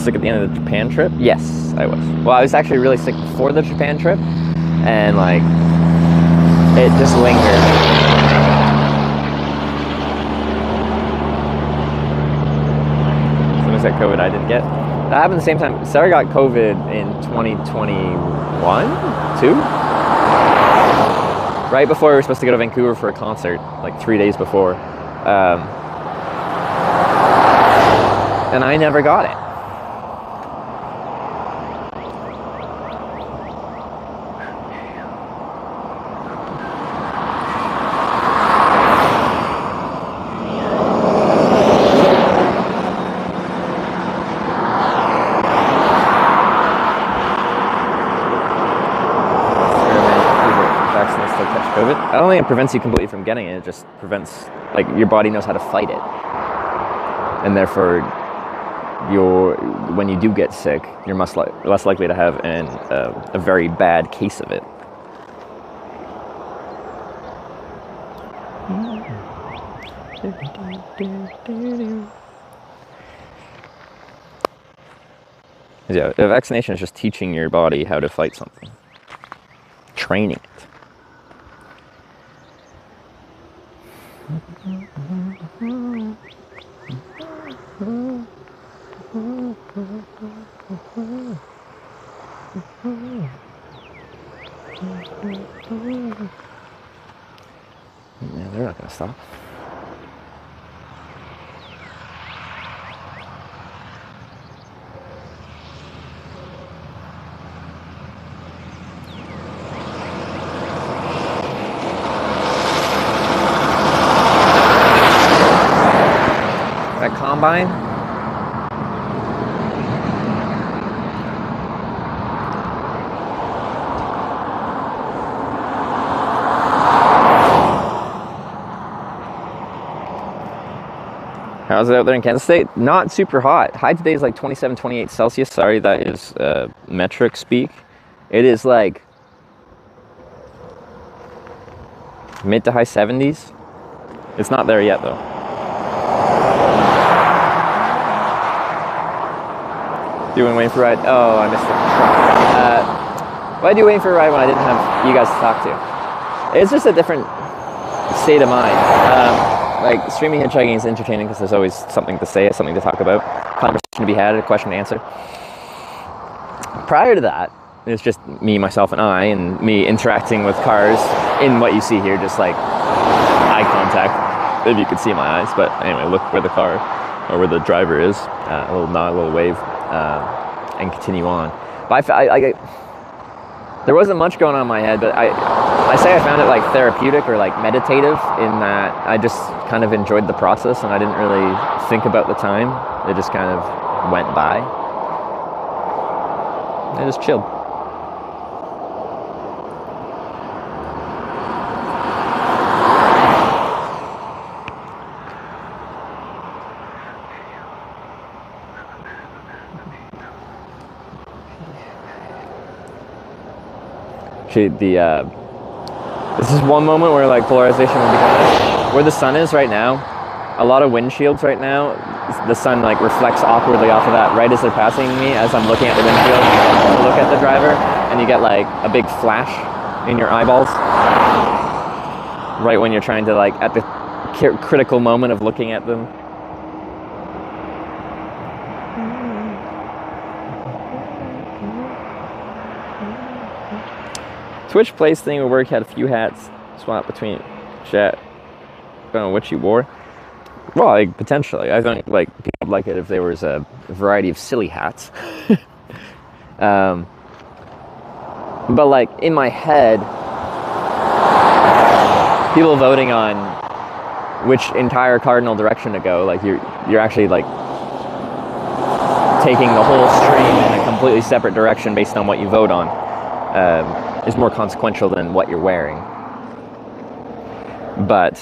Sick at the end of the Japan trip? Yes, I was. Well, I was actually really sick before the Japan trip, and like it just lingered. Someone said COVID I didn't get. That happened at the same time. Sarah got COVID in 2021, 2? Right before we were supposed to go to Vancouver for a concert, like 3 days before. And I never got it. I don't think it prevents you completely from getting it. It just prevents, like, your body knows how to fight it, and therefore, when you do get sick, you're less likely to have a very bad case of it. Yeah, a vaccination is just teaching your body how to fight something, training it. Yeah, they're not going to stop. That combine? How's it out there in Kansas State? Not super hot. High today is like 27, 28 Celsius. Sorry, that is metric speak. It is like mid to high 70s. It's not there yet though. Doing waiting for a ride. Oh, I missed the truck. Why do you waiting for a ride when I didn't have you guys to talk to? It's just a different state of mind. Like, streaming hitchhiking is entertaining because there's always something to say, something to talk about, conversation to be had, a question to answer. Prior to that, it's just me, myself, and I, and me interacting with cars in what you see here, just like eye contact, if you could see my eyes. But anyway, look where the car, or where the driver is, a little nod, a little wave, and continue on. But there wasn't much going on in my head, but I say I found it like therapeutic or like meditative in that I just kind of enjoyed the process and I didn't really think about the time. It just kind of went by. I just chilled. Actually, this is one moment where like polarization will become where the sun is right now. A lot of windshields right now, the sun like reflects awkwardly off of that right as they're passing me as I'm looking at the windshield to look at the driver, and you get like a big flash in your eyeballs right when you're trying to like at the critical moment of looking at them. Twitch plays thing would work. Had a few hats swap between chat. I don't know what you wore. Well, like, potentially. I think like people would like it if there was a variety of silly hats. But like in my head, people voting on which entire cardinal direction to go. Like you're actually like taking the whole stream in a completely separate direction based on what you vote on. Is more consequential than what you're wearing. But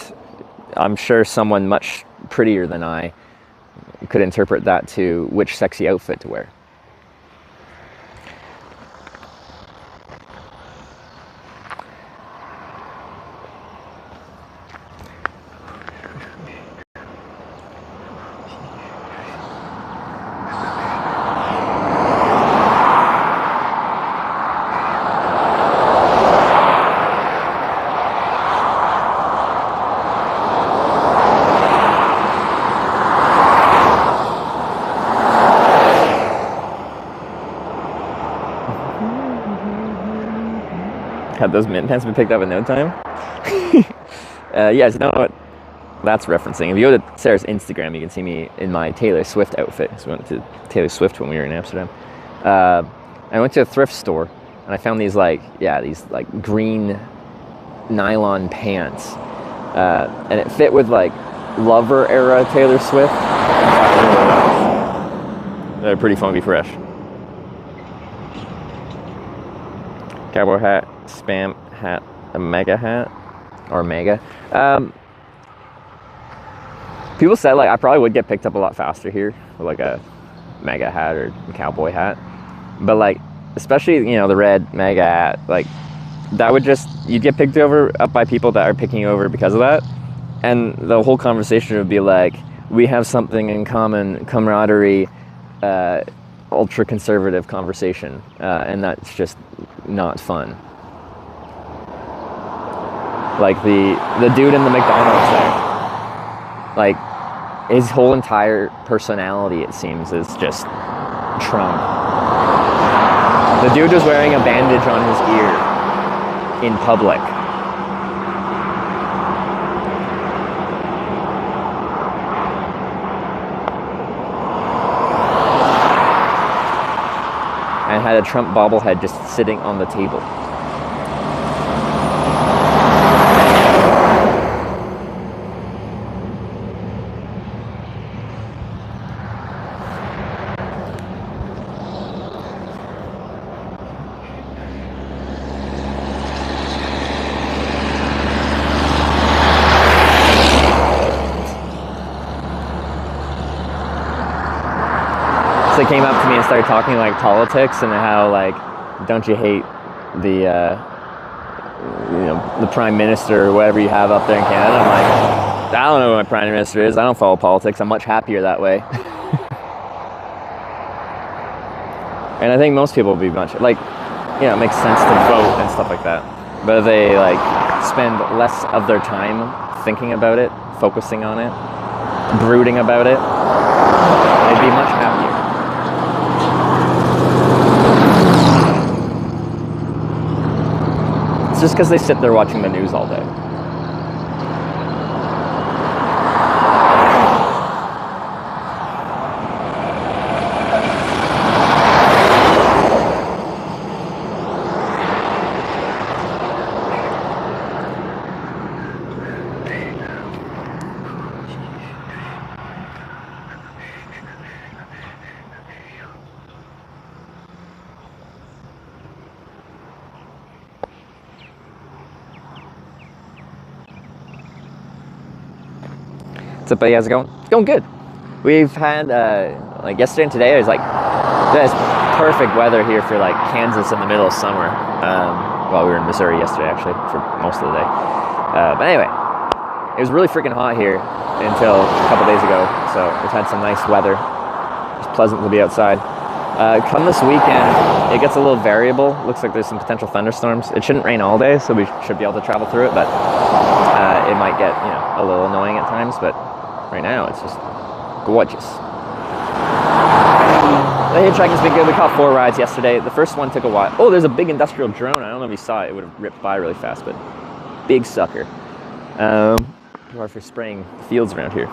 I'm sure someone much prettier than I could interpret that to which sexy outfit to wear. Had those mint pants been picked up in no time? Yeah, so you know what that's referencing. If you go to Sarah's Instagram, you can see me in my Taylor Swift outfit. So we went to Taylor Swift when we were in Amsterdam. I went to a thrift store and I found these green nylon pants. And it fit with like Lover era Taylor Swift. They're pretty funky fresh. Cowboy hat, spam hat, a mega hat, or mega. People said like I probably would get picked up a lot faster here with like a mega hat or cowboy hat, but like especially, you know, the red mega hat, like that would just, you'd get picked up by people that are picking you over because of that, and the whole conversation would be like, we have something in common, camaraderie, ultra conservative conversation, and that's just not fun. Like the dude in the McDonald's there, like his whole entire personality, it seems, is just Trump. The dude was wearing a bandage on his ear in public. And had a Trump bobblehead just sitting on the table. So they came up to me and started talking like politics and how like, don't you hate the the prime minister or whatever you have up there in Canada? I'm like, I don't know who my prime minister is. I don't follow politics. I'm much happier that way. And I think most people will be much like, you know, it makes sense to vote and stuff like that. But if they like spend less of their time thinking about it, focusing on it, brooding about it, they'd be much happier. It's just because they sit there watching the news all day. What's up, buddy? How's it going? It's going good. We've had, like yesterday and today, it was like, this perfect weather here for like Kansas in the middle of summer. Well, we were in Missouri yesterday, actually, for most of the day. But anyway, it was really freaking hot here until a couple days ago. So we've had some nice weather. It's pleasant to be outside. Come this weekend, it gets a little variable. Looks like there's some potential thunderstorms. It shouldn't rain all day, so we should be able to travel through it, but it might get, you know, a little annoying at times, but right now it's just gorgeous. The hitchhiking's been good. We caught 4 rides yesterday. The first one took a while. Oh, there's a big industrial drone. I don't know if you saw it. It would have ripped by really fast, but big sucker. Or for spraying fields around here.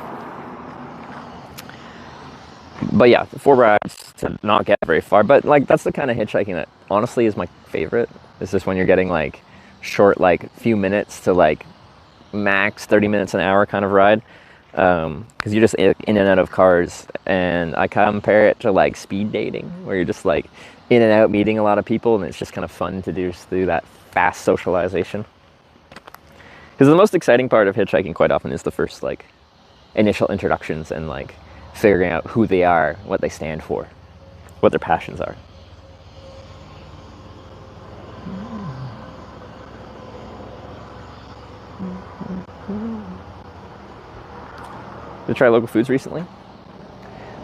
But yeah, 4 rides to not get very far. But like, that's the kind of hitchhiking that honestly is my favorite. It's just when you're getting like short, like few minutes to like max 30 minutes an hour kind of ride. Because you're just in and out of cars, and I compare it to like speed dating, where you're just like in and out meeting a lot of people, and it's just kind of fun to do that fast socialization. Because the most exciting part of hitchhiking quite often is the first, like, initial introductions and, like, figuring out who they are, what they stand for, what their passions are. Did you try local foods recently?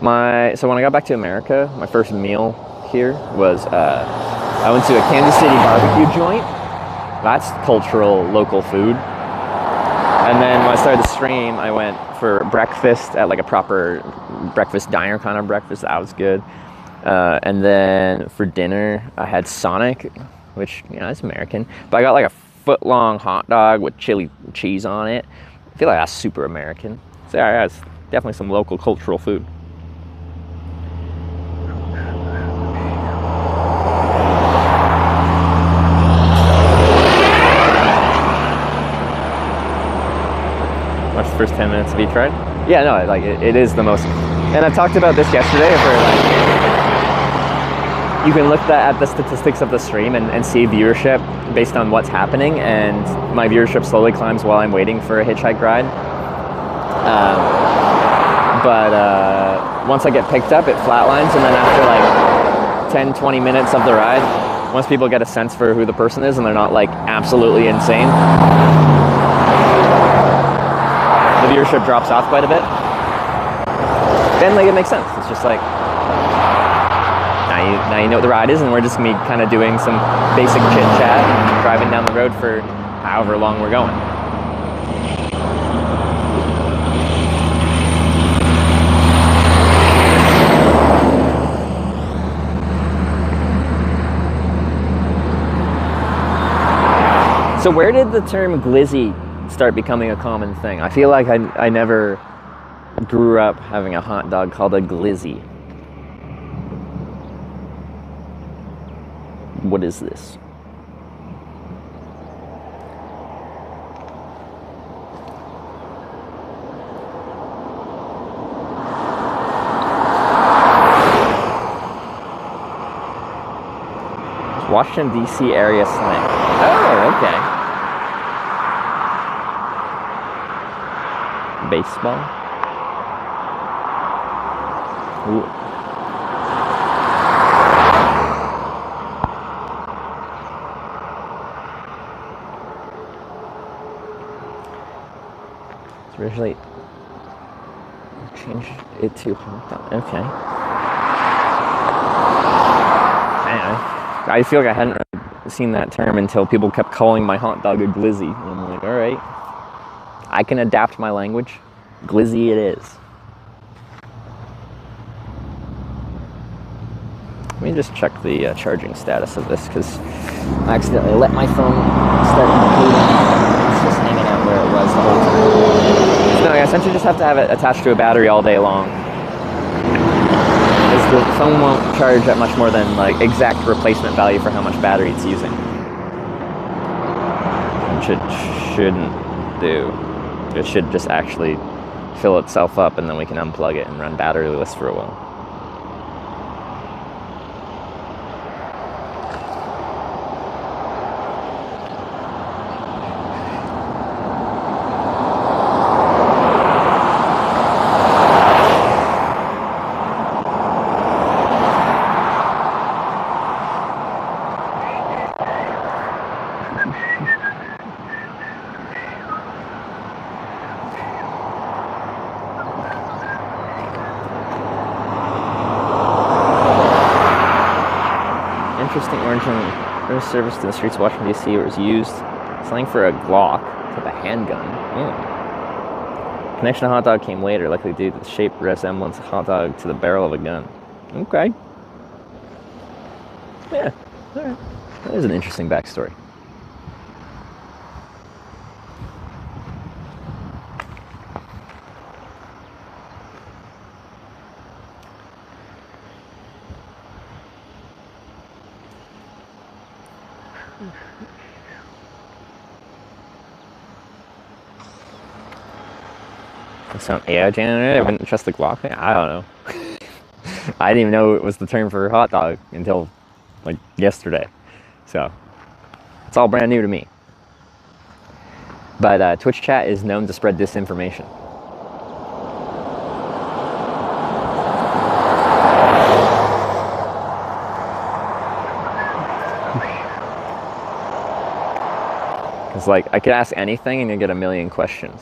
So when I got back to America, my first meal here was, I went to a Kansas City barbecue joint. That's cultural local food. And then when I started the stream, I went for breakfast at like a proper breakfast diner kind of breakfast. That was good. And then for dinner, I had Sonic, which, you know, it's American. But I got like a foot-long hot dog with chili cheese on it. I feel like that's super American. So yeah, it's definitely some local cultural food. Watch the first 10 minutes of each ride. Yeah, no, like it is the most. And I talked about this yesterday. For like, you can look at the statistics of the stream and see viewership based on what's happening. And my viewership slowly climbs while I'm waiting for a hitchhike ride. But once I get picked up, it flatlines, and then after like 10-20 minutes of the ride, once people get a sense for who the person is and they're not like absolutely insane, the viewership drops off quite a bit. Then like it makes sense. It's just like now you know what the ride is, and we're just gonna be kind of doing some basic chit chat and driving down the road for however long we're going. So where did the term glizzy start becoming a common thing? I feel like I never grew up having a hot dog called a glizzy. What is this? Washington, D.C. area slang. Oh, okay. Baseball. Ooh. It's originally change it to hot dog. Okay. I feel like I hadn't seen that term until people kept calling my hot dog a glizzy. And I'm like, all right, I can adapt my language. Glizzy it is. Let me just check the charging status of this, because I accidentally let my phone start including. It's just hanging out where it was the whole time. So no, I essentially just have to have it attached to a battery all day long. The phone won't charge at much more than like exact replacement value for how much battery it's using. Which it shouldn't do. It should just actually fill itself up, and then we can unplug it and run batteryless for a while. Interesting origin service to the streets of Washington, D.C. It was used slang for a Glock, type of handgun. Connection to hot dog came later, likely due to the shape resemblance of hot dog to the barrel of a gun. Okay. Yeah, alright. That is an interesting backstory. Some AI generator? I wouldn't trust the Glock. I don't know. I didn't even know it was the term for hot dog until like yesterday. So it's all brand new to me. But Twitch chat is known to spread disinformation. It's like, I could ask anything and you get a million questions.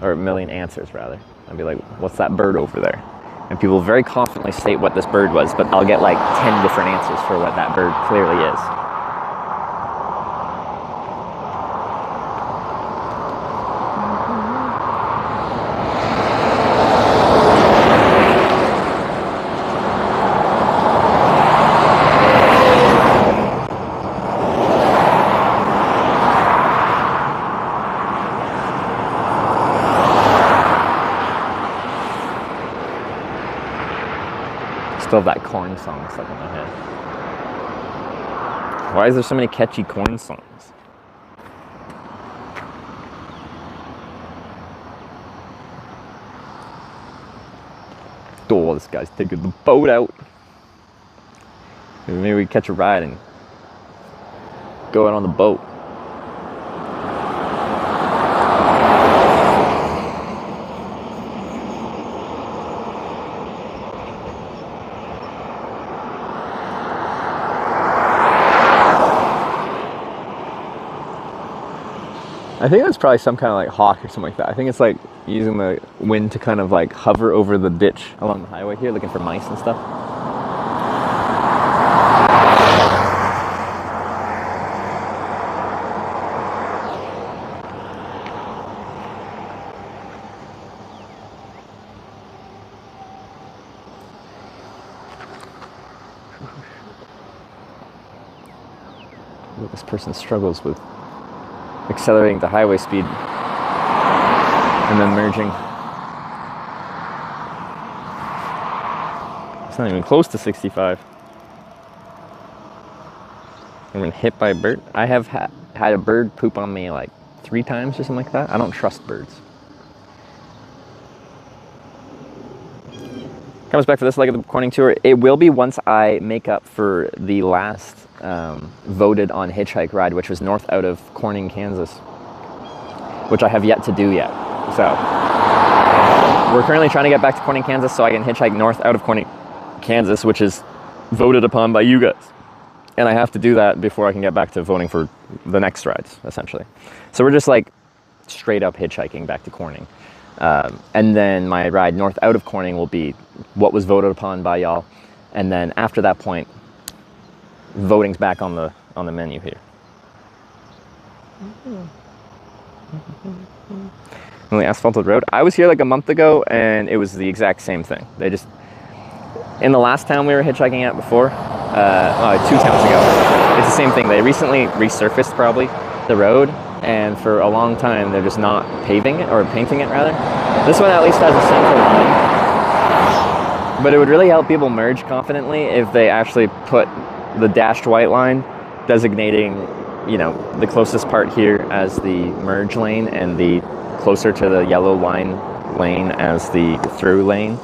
Or a million answers, rather. I'd be like, what's that bird over there? And people very confidently state what this bird was, but I'll get like 10 different answers for what that bird clearly is. Still have that corn song stuck in my head. Why is there so many catchy corn songs? Oh, this guy's taking the boat out. Maybe we catch a ride and go out on the boat. I think that's probably some kind of like hawk or something like that. I think it's like using the wind to kind of like hover over the ditch along the highway here, looking for mice and stuff. Look, this person struggles with accelerating to highway speed and then merging. It's not even close to 65. I've been hit by a bird. I have had a bird poop on me like 3 times or something like that. I don't trust birds. Comes back for this leg of the Corning tour. It will be once I make up for the last voted on hitchhike ride, which was north out of Corning, Kansas, which I have yet to do yet. So we're currently trying to get back to Corning, Kansas so I can hitchhike north out of Corning, Kansas, which is voted upon by you guys. And I have to do that before I can get back to voting for the next rides, essentially. So we're just like straight up hitchhiking back to Corning. And then my ride north out of Corning will be what was voted upon by y'all. And then after that point, voting's back on the menu here. On the asphalted road. I was here like a month ago and it was the exact same thing. They just, in the last town we were hitchhiking at before, 2 towns ago, it's the same thing. They recently resurfaced probably the road, and for a long time they're just not paving it, or painting it rather. This one at least has a center line. But it would really help people merge confidently if they actually put the dashed white line designating, you know, the closest part here as the merge lane and the closer to the yellow lane as the through lane.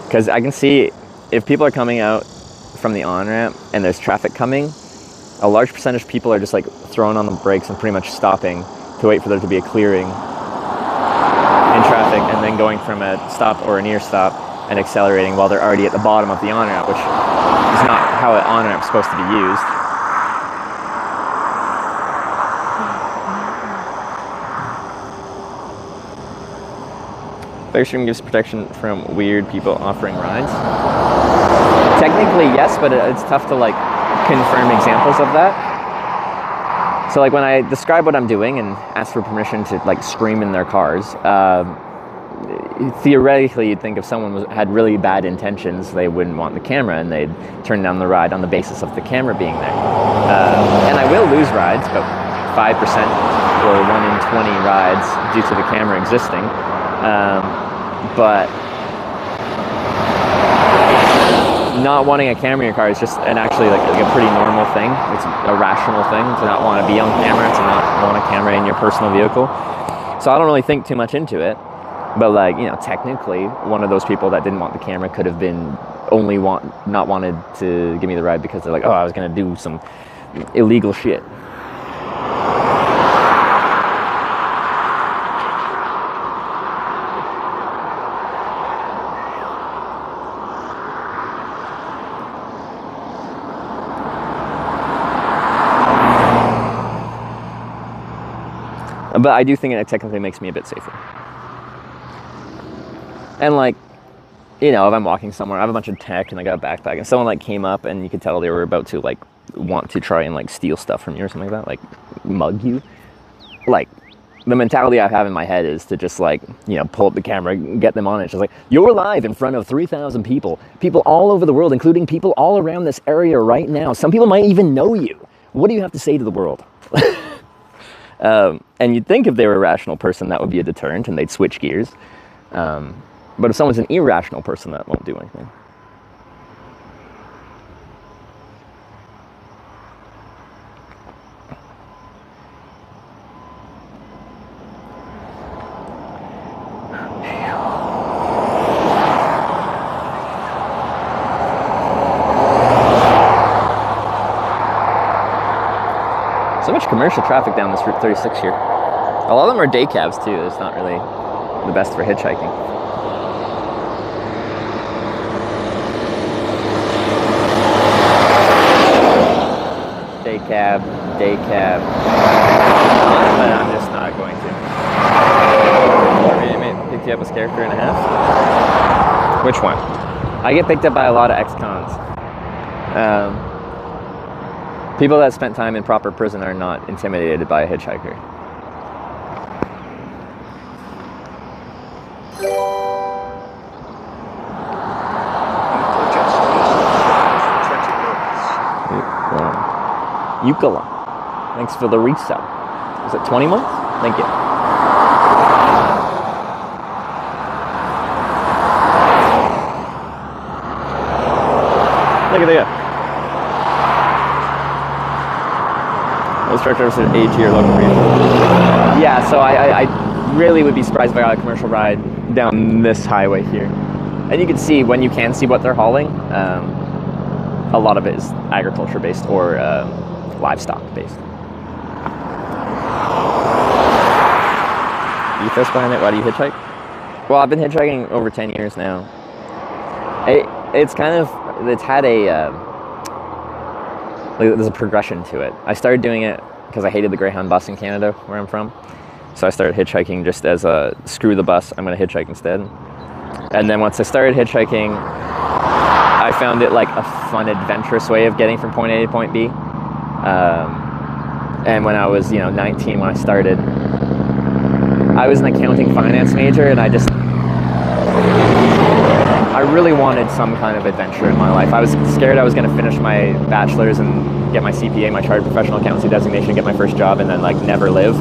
Because I can see if people are coming out from the on-ramp and there's traffic coming, a large percentage of people are just like throwing on the brakes and pretty much stopping to wait for there to be a clearing in traffic, and then going from a stop or a near stop and accelerating while they're already at the bottom of the on-ramp, which is not how an on-ramp is supposed to be used. Fairstream gives protection from weird people offering rides. Technically, yes, but it's tough to like confirm examples of that. So like when I describe what I'm doing and ask for permission to like scream in their cars, theoretically you'd think if someone had really bad intentions, they wouldn't want the camera and they'd turn down the ride on the basis of the camera being there. And I will lose rides, about 5% or 1 in 20 rides due to the camera existing. But not wanting a camera in your car is just actually like a pretty normal thing. It's a rational thing to not want to be on camera, to not want a camera in your personal vehicle. So I don't really think too much into it. But like, you know, technically one of those people that didn't want the camera could have been not wanted to give me the ride because they're like, oh, I was going to do some illegal shit. But I do think it technically makes me a bit safer. And like, you know, if I'm walking somewhere, I have a bunch of tech and I got a backpack, and someone like came up and you could tell they were about to like want to try and like steal stuff from you or something like that, like mug you. Like, the mentality I have in my head is to just like, you know, pull up the camera, get them on it. It's just like, you're live in front of 3,000 people all over the world, including people all around this area right now. Some people might even know you. What do you have to say to the world? And you'd think if they were a rational person, that would be a deterrent and they'd switch gears. But if someone's an irrational person, that won't do anything. So much commercial traffic down this Route 36 here. A lot of them are day cabs too. It's not really the best for hitchhiking. Day cab. But I'm just not going to. Maybe picked you up as character and a half? Which one? I get picked up by a lot of ex-cons. People that spent time in proper prison are not intimidated by a hitchhiker. Eucala. Thanks for the resub. Is it 20 months? Thank you. Look at that. Those truck drivers are age here local region. Yeah, so I really would be surprised if I got a commercial ride down this highway here. And you can see, when you can see what they're hauling, a lot of it is agriculture based or livestock based. Ethos behind it, why do you hitchhike? Well, I've been hitchhiking over 10 years now. It's had a, there's a progression to it. I started doing it because I hated the Greyhound bus in Canada, where I'm from. So I started hitchhiking just as a, screw the bus, I'm gonna hitchhike instead. And then once I started hitchhiking, I found it like a fun, adventurous way of getting from point A to point B. And when I was, 19 when I started, I was an accounting finance major, and I really wanted some kind of adventure in my life. I was scared I was going to finish my bachelor's and get my CPA, my Chartered Professional Accountancy designation, get my first job, and then like never live.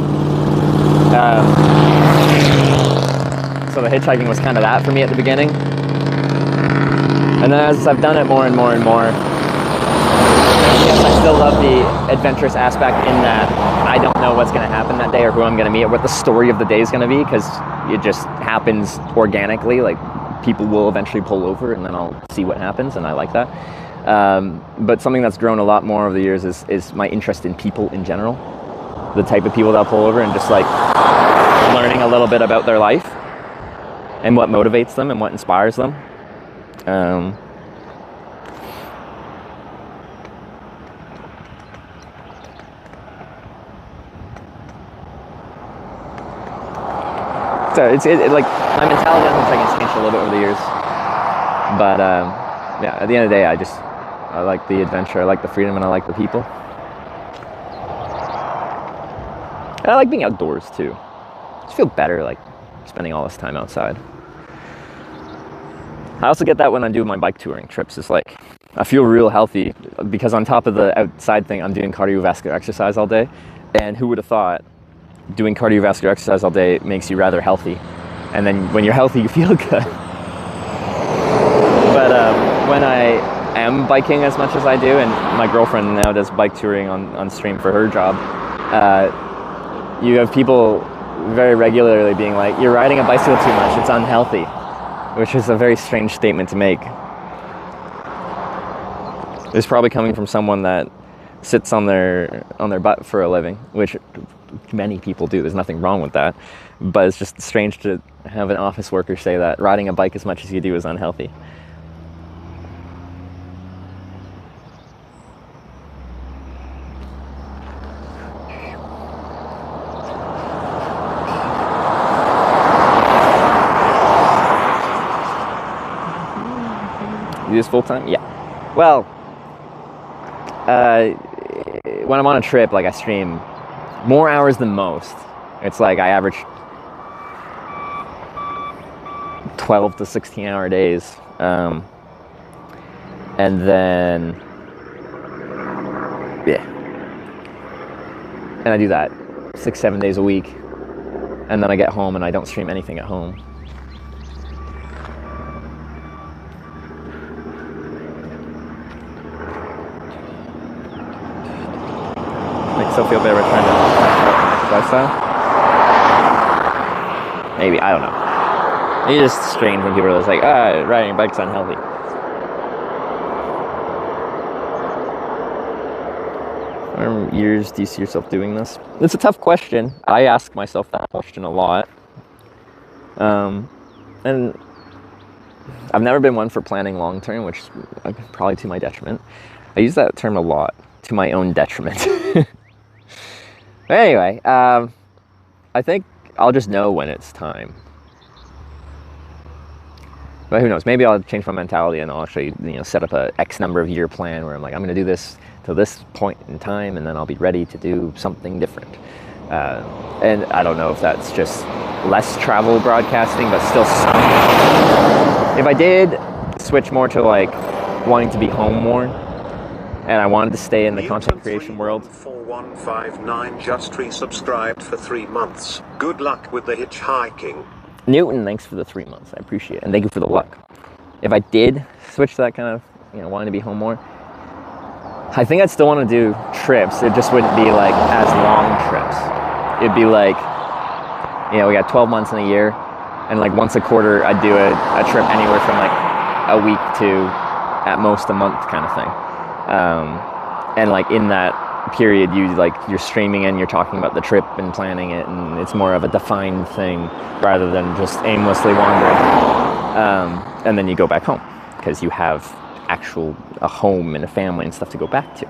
So the hitchhiking was kind of that for me at the beginning. And then as I've done it more and more and more, yes, I still love the adventurous aspect in that I don't know what's going to happen that day or who I'm going to meet or what the story of the day is going to be, because it just happens organically. Like, people will eventually pull over and then I'll see what happens, and I like that. But something that's grown a lot more over the years is my interest in people in general. The type of people that I'll pull over, and just like learning a little bit about their life and what motivates them and what inspires them. So it's like my mentality on hitchhiking changed a little bit over the years, but yeah, at the end of the day, I like the adventure, I like the freedom, and I like the people. And I like being outdoors too. I just feel better like spending all this time outside. I also get that when I'm doing my bike touring trips. It's like I feel real healthy because on top of the outside thing, I'm doing cardiovascular exercise all day, and who would have thought doing cardiovascular exercise all day makes you rather healthy, and then when you're healthy you feel good. But when I am biking as much as I do, and my girlfriend now does bike touring on stream for her job, you have people very regularly being like, you're riding a bicycle too much, it's unhealthy, which is a very strange statement to make. It's probably coming from someone that sits on their butt for a living, which many people do. There's nothing wrong with that, but it's just strange to have an office worker say that riding a bike as much as you do is unhealthy. this full time? Yeah. Well, when I'm on a trip, like I stream more hours than most. It's like I average 12 to 16 hour days. And then, yeah. And I do that 6-7 days a week. And then I get home and I don't stream anything at home. Makes Sophie feel better return to lifestyle. Maybe, I don't know. It's just strange when people are just like, riding a bike's unhealthy. How many years do you see yourself doing this? It's a tough question. I ask myself that question a lot. And I've never been one for planning long term, which is probably to my detriment. I use that term a lot, to my own detriment. But anyway, I think I'll just know when it's time. But who knows? Maybe I'll change my mentality and I'll actually, set up a X number of year plan where I'm like, I'm going to do this till this point in time, and then I'll be ready to do something different. And I don't know if that's just less travel broadcasting, but still some. If I did switch more to like wanting to be home more, and I wanted to stay in the content creation world. 4159 just resubscribed for 3 months. Good luck with the hitchhiking. Newton, thanks for the 3 months. I appreciate it. And thank you for the luck. If I did switch to that kind of, wanting to be home more, I think I'd still want to do trips. It just wouldn't be like as long trips. It'd be like, we got 12 months in a year, and like once a quarter I'd do a trip anywhere from like a week to at most a month kind of thing. And like in that period, you're streaming and you're talking about the trip and planning it, and it's more of a defined thing rather than just aimlessly wandering. And then you go back home because you have a home and a family and stuff to go back to.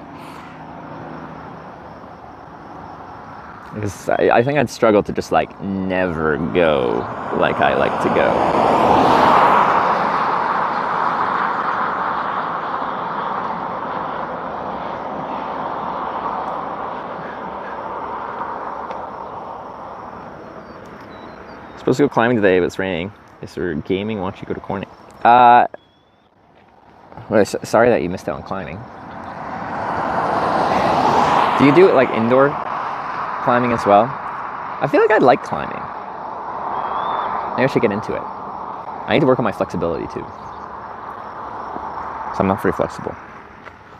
Because I think I'd struggle to just like never go like I like to go. Supposed to go climbing today, but it's raining. Is there gaming? Why don't you go to Corning? Sorry that you missed out on climbing. Do you do it like indoor climbing as well? I feel like I like climbing. Maybe I should get into it. I need to work on my flexibility too. So I'm not very flexible.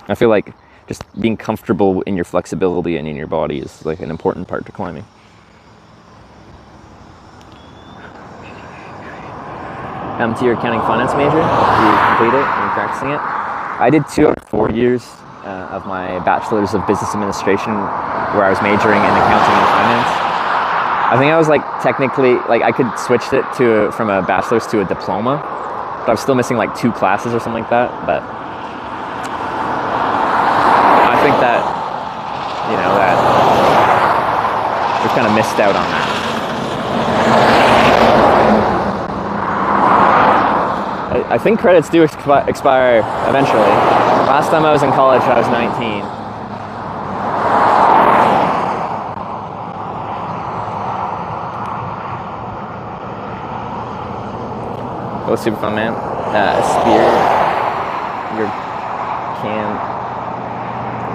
I feel like just being comfortable in your flexibility and in your body is like an important part to climbing. To your accounting finance major, you complete it and you're practicing it. I did 2 out of 4 years of my bachelor's of business administration, where I was majoring in accounting and finance. I think I was like technically, like I could switch it from a bachelor's to a diploma, but I was still missing like 2 classes or something like that. But I think that, that just kind of missed out on that. I think credits do expire eventually. Last time I was in college, I was 19. Oh, super fun, man.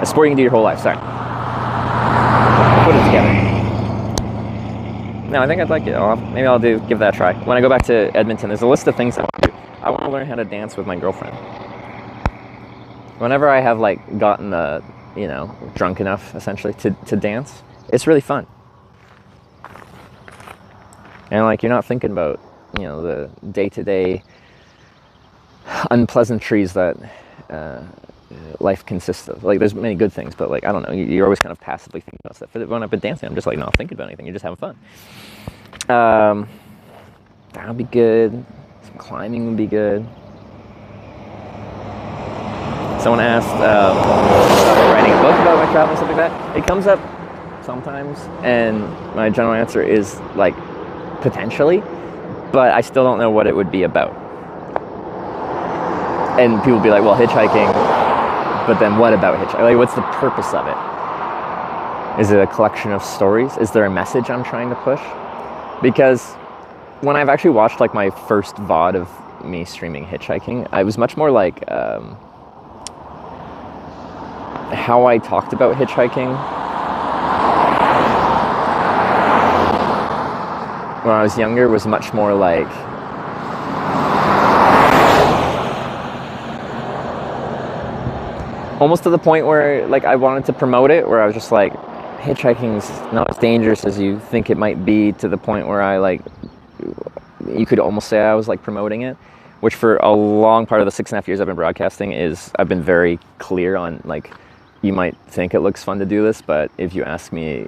A sport you can do your whole life. Sorry. Put it together. No, I think I'd like it. Maybe I'll give that a try. When I go back to Edmonton, there's a list of things I want to do. I want to learn how to dance with my girlfriend. Whenever I have like gotten drunk enough essentially to dance, it's really fun. And like you're not thinking about, the day-to-day unpleasantries that life consists of. Like there's many good things, but like I don't know, you're always kind of passively thinking about stuff. But when I've been dancing, I'm just like not thinking about anything. You're just having fun. That'll be good. Some climbing would be good. Someone asked writing a book about my travel and stuff like that. It comes up sometimes, and my general answer is like potentially, but I still don't know what it would be about. And people be like, well, hitchhiking, but then what about hitchhiking? Like, what's the purpose of it? Is it a collection of stories? Is there a message I'm trying to push? Because when I've actually watched like my first VOD of me streaming hitchhiking, I was much more like how I talked about hitchhiking when I was younger was much more like almost to the point where like I wanted to promote it, where I was just like, hitchhiking's not as dangerous as you think it might be, to the point where I like, you could almost say I was like promoting it, which for a long part of the 6.5 years I've been broadcasting is I've been very clear on like, you might think it looks fun to do this, but if you ask me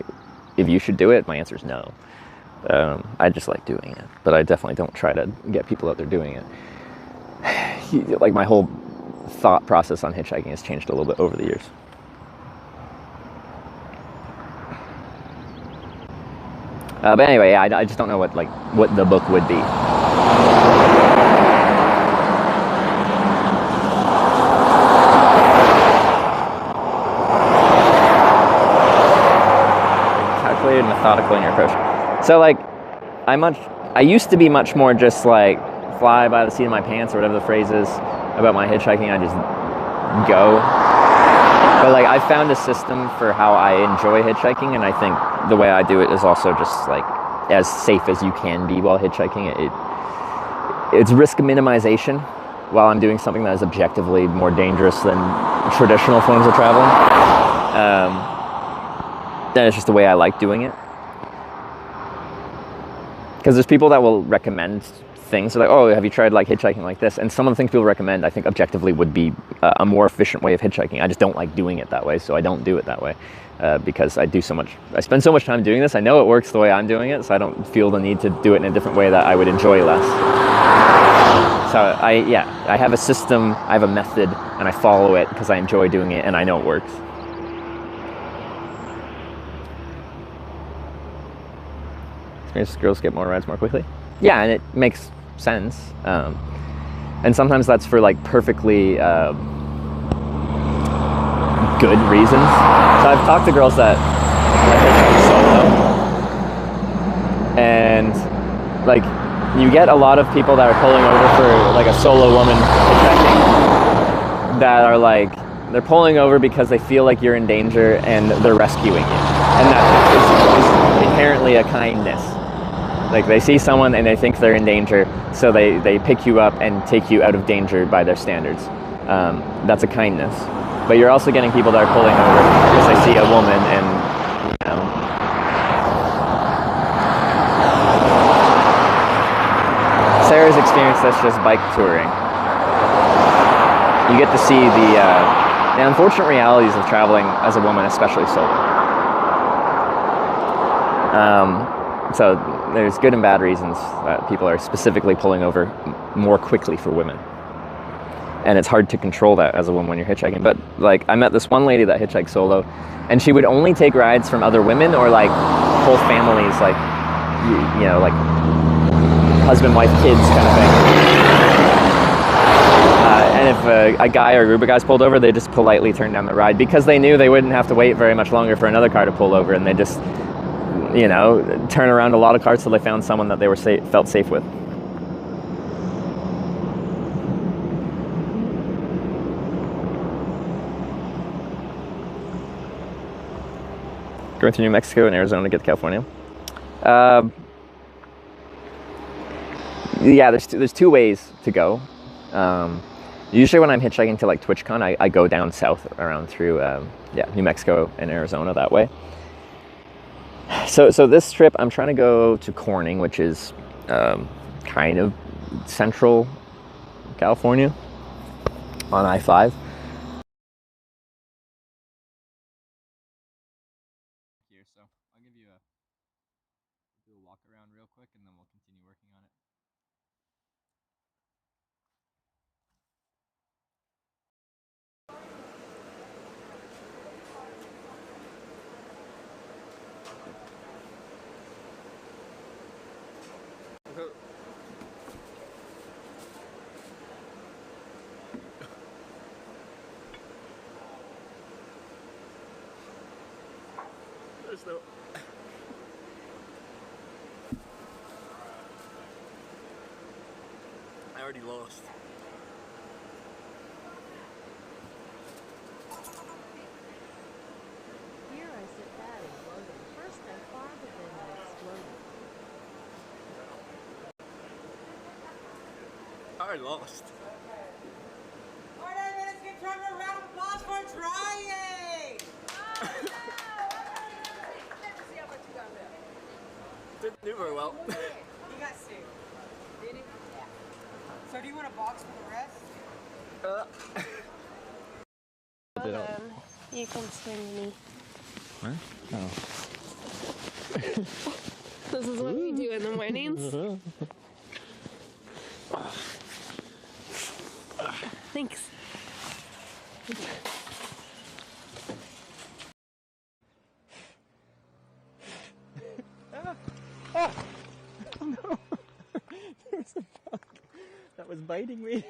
if you should do it, my answer is no. I just like doing it, but I definitely don't try to get people out there doing it. Like my whole thought process on hitchhiking has changed a little bit over the years. But anyway, yeah, I just don't know what the book would be. Calculated, methodical in your approach. So like, I used to be much more just like fly by the seat of my pants, or whatever the phrase is about my hitchhiking. I just go. But like, I found a system for how I enjoy hitchhiking, and I think the way I do it is also just like as safe as you can be while hitchhiking. It's risk minimization while I'm doing something that is objectively more dangerous than traditional forms of traveling. Then it's just the way I like doing it. Because there's people that will recommend things like, oh, have you tried like hitchhiking like this? And some of the things people recommend, I think objectively would be a more efficient way of hitchhiking. I just don't like doing it that way, so I don't do it that way. Because I spend so much time doing this, I know it works the way I'm doing it, so I don't feel the need to do it in a different way that I would enjoy less. So I have a system, I have a method, and I follow it because I enjoy doing it and I know it works. Experience girls get more rides more quickly? Yeah, and it makes sense. And sometimes that's for like perfectly good reasons. So I've talked to girls that hitchhike solo, and like you get a lot of people that are pulling over for like a solo woman hitchhiking that are like, they're pulling over because they feel like you're in danger and they're rescuing you, and that is inherently a kindness. Like they see someone and they think they're in danger, so they pick you up and take you out of danger by their standards. That's a kindness. But you're also getting people that are pulling over because they see a woman and, you know. Sarah's experienced this just bike touring. You get to see the unfortunate realities of traveling as a woman, especially solo. So there's good and bad reasons that people are specifically pulling over more quickly for women. And it's hard to control that as a woman when you're hitchhiking. But like, I met this one lady that hitchhiked solo, and she would only take rides from other women or like whole families, like, you know, like husband, wife, kids kind of thing. And if a guy or a group of guys pulled over, they just politely turned down the ride because they knew they wouldn't have to wait very much longer for another car to pull over, and they just, you know, turn around a lot of cars till they found someone that they were felt safe with. Going through New Mexico and Arizona to get to California. Yeah, there's two ways to go. Usually when I'm hitchhiking to like TwitchCon, I go down south around through New Mexico and Arizona that way. So this trip, I'm trying to go to Corning, which is kind of central California on I-5. Here, so I'll give you a walk around real quick, and then we'll continue working on it. close though. I already lost. Here I sit bad and floating. First I thought, but then I exploded. I already lost. Alright, let's give Trevor a round of applause for trying! Let's see how much you got left. Didn't do very well. You got 6. Did it? Yeah. So do you want a box for the rest? You can swing me. What? Oh. This is what we do in the mornings. Thanks. Oh no! There was a bug that was biting me,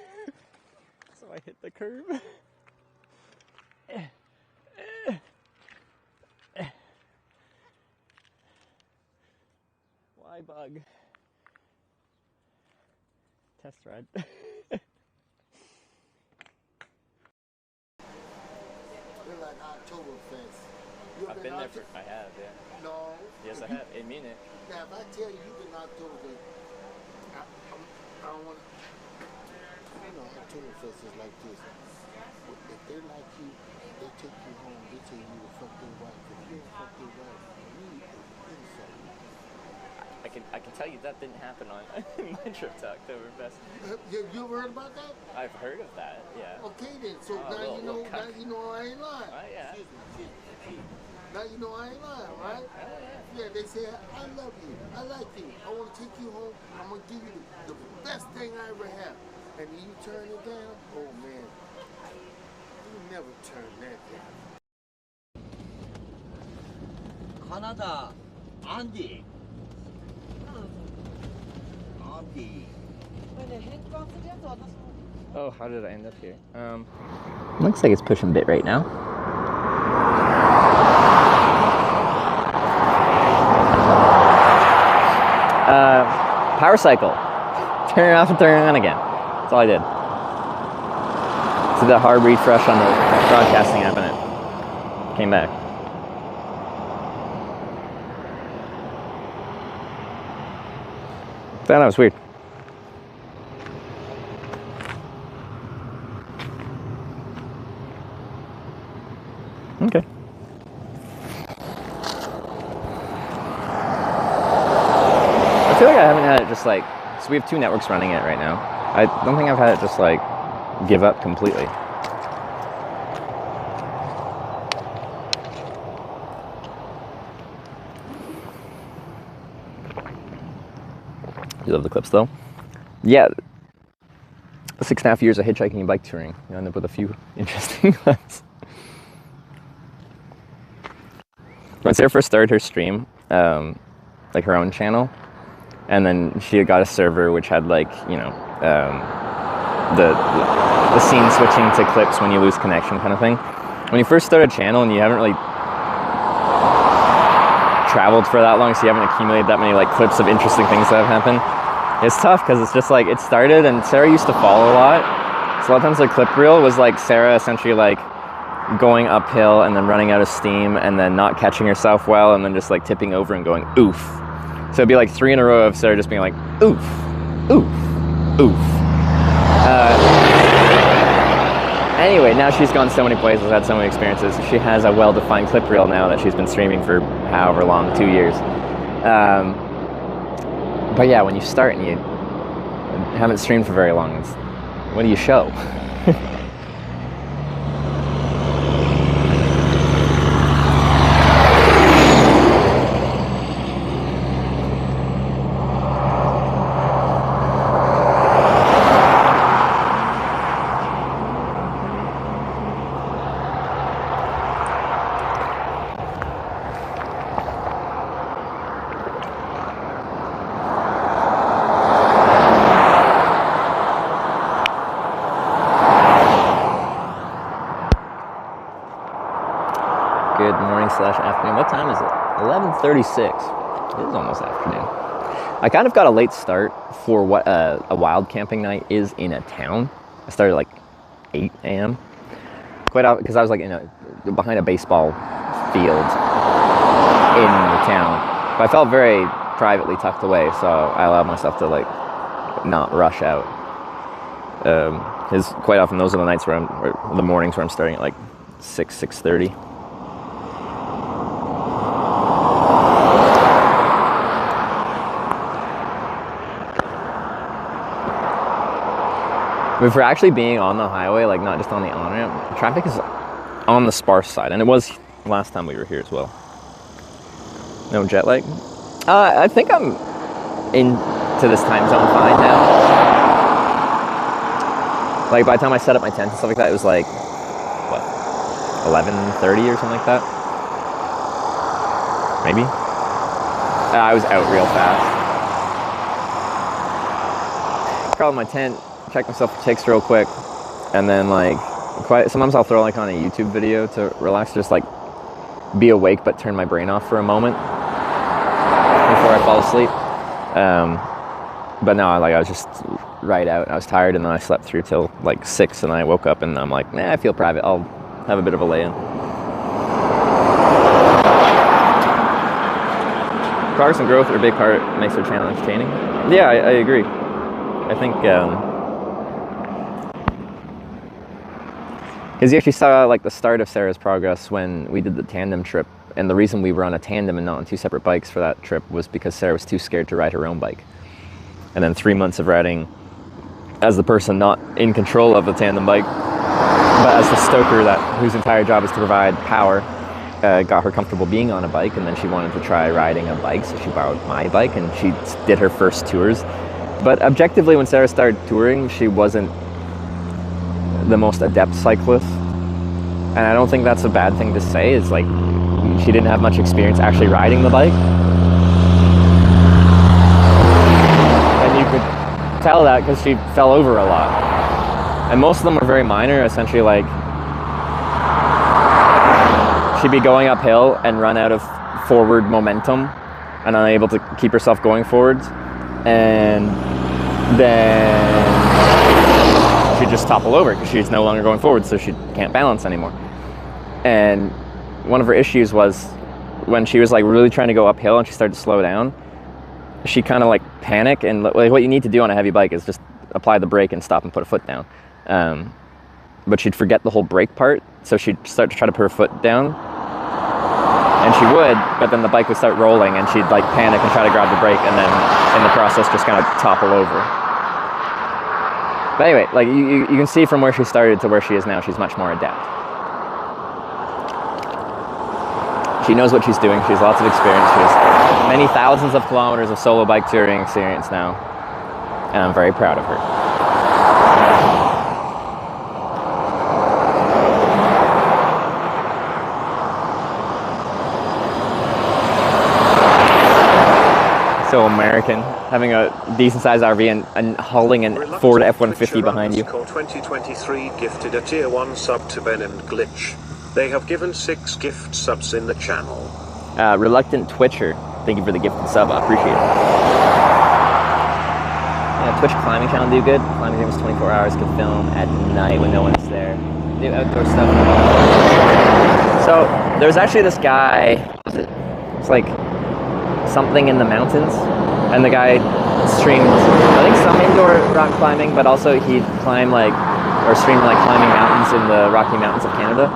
so I hit the curb. Why bug? Test ride. We're like Oktoberfest. I've been there for. I have, yeah. No. Yes, I have. In Munich. Now, if I tell you you've been Oktoberfest, I don't want to. You know, Oktoberfest is like this. If they're like you, they take you home. They tell you to fuck their wife. If you don't fuck their wife, you insult. I can tell you that didn't happen on my trip to Oktoberfest. You ever heard about that? I've heard of that, yeah. Okay then, so now you know I ain't lying. Yeah. Excuse me. Now you know I ain't lying, right? Yeah, they say, I love you, I like you, I want to take you home, I'm going to give you the best thing I ever have. And you turn it down, oh man, you never turn that down. Canada, Andy. Andy. Oh, how did I end up here? Looks like it's pushing bit right now. Power cycle. Turn it off and turn it on again. That's all I did. Did a hard refresh on the broadcasting app and it came back. That was weird. Okay. I feel like I haven't had it just like, so we have 2 networks running it right now. I don't think I've had it just like give up completely. You love the clips though? Yeah. 6.5 years of hitchhiking and bike touring. You end up with a few interesting clips. When Sarah first started her stream, like her own channel, and then she got a server which had like, you know, the scene switching to clips when you lose connection kind of thing. When you first start a channel and you haven't really traveled for that long, so you haven't accumulated that many like clips of interesting things that have happened, it's tough because it's just like it started and Sarah used to fall a lot. So a lot of times the clip reel was like Sarah essentially like going uphill and then running out of steam and then not catching herself well and then just like tipping over and going oof. So it'd be like 3 in a row of Sarah just being like oof, oof, oof. Anyway, now she's gone so many places, had so many experiences. She has a well-defined clip reel now that she's been streaming for however long, 2 years. But yeah, when you start and you haven't streamed for very long, what do you show? Good morning / afternoon. What time is it? 11:36. It is almost afternoon. I kind of got a late start for what a wild camping night is in a town. I started like 8 a.m. Quite out because I was like behind a baseball field in the town. But I felt very privately tucked away, so I allowed myself to like not rush out. Because quite often those are the nights or the mornings where I'm starting at like 6:30. If we're actually being on the highway, like not just on the on-ramp, traffic is on the sparse side, and it was last time we were here as well. No jet lag? I think I'm into this time zone fine now. Like by the time I set up my tent and stuff like that, it was like, what, 11:30 or something like that? Maybe? I was out real fast. Crawled in my tent, check myself for ticks real quick, and then like sometimes I'll throw like on a YouTube video to relax, just like be awake but turn my brain off for a moment before I fall asleep. But no, I was just right out. I was tired, and then I slept through till like 6, and I woke up and I'm like, nah, I feel private. I'll have a bit of a lay-in. Progress and growth are a big part, makes our channel entertaining. Yeah, I agree. I think because you actually saw like the start of Sarah's progress when we did the tandem trip, and the reason we were on a tandem and not on 2 separate bikes for that trip was because Sarah was too scared to ride her own bike. And then 3 months of riding as the person not in control of the tandem bike, but as the stoker whose entire job is to provide power, got her comfortable being on a bike, and then she wanted to try riding a bike, so she borrowed my bike and she did her first tours. But objectively, when Sarah started touring, she wasn't the most adept cyclist, and I don't think that's a bad thing to say. It's like she didn't have much experience actually riding the bike, and you could tell that because she fell over a lot, and most of them were very minor. Essentially, like she'd be going uphill and run out of forward momentum and unable to keep herself going forwards, and then she'd just topple over because she's no longer going forward, so she can't balance anymore. And one of her issues was when she was like really trying to go uphill and she started to slow down, she kind of like panic, and like what you need to do on a heavy bike is just apply the brake and stop and put a foot down. But she'd forget the whole brake part, so she'd start to try to put her foot down, and she would, but then the bike would start rolling and she'd like panic and try to grab the brake, and then in the process just kind of topple over. But anyway, like you can see from where she started to where she is now, she's much more adept. She knows what she's doing. She has lots of experience. She has many thousands of kilometers of solo bike touring experience now, and I'm very proud of her. So American, having a decent-sized RV and hauling a Ford F-150 behind you. 2023 gifted a tier 1 sub to Ben and Glitch. They have given 6 gift subs in the channel. Reluctant Twitcher, thank you for the gifted sub, I appreciate it. Yeah, Twitch climbing channel do good. Climbing games 24 hours, can film at night when no one's there. Do outdoor stuff. So there's actually this guy, it's like something in the mountains, and the guy streamed, I think, some indoor rock climbing, but also he'd climb or stream climbing mountains in the Rocky Mountains of Canada.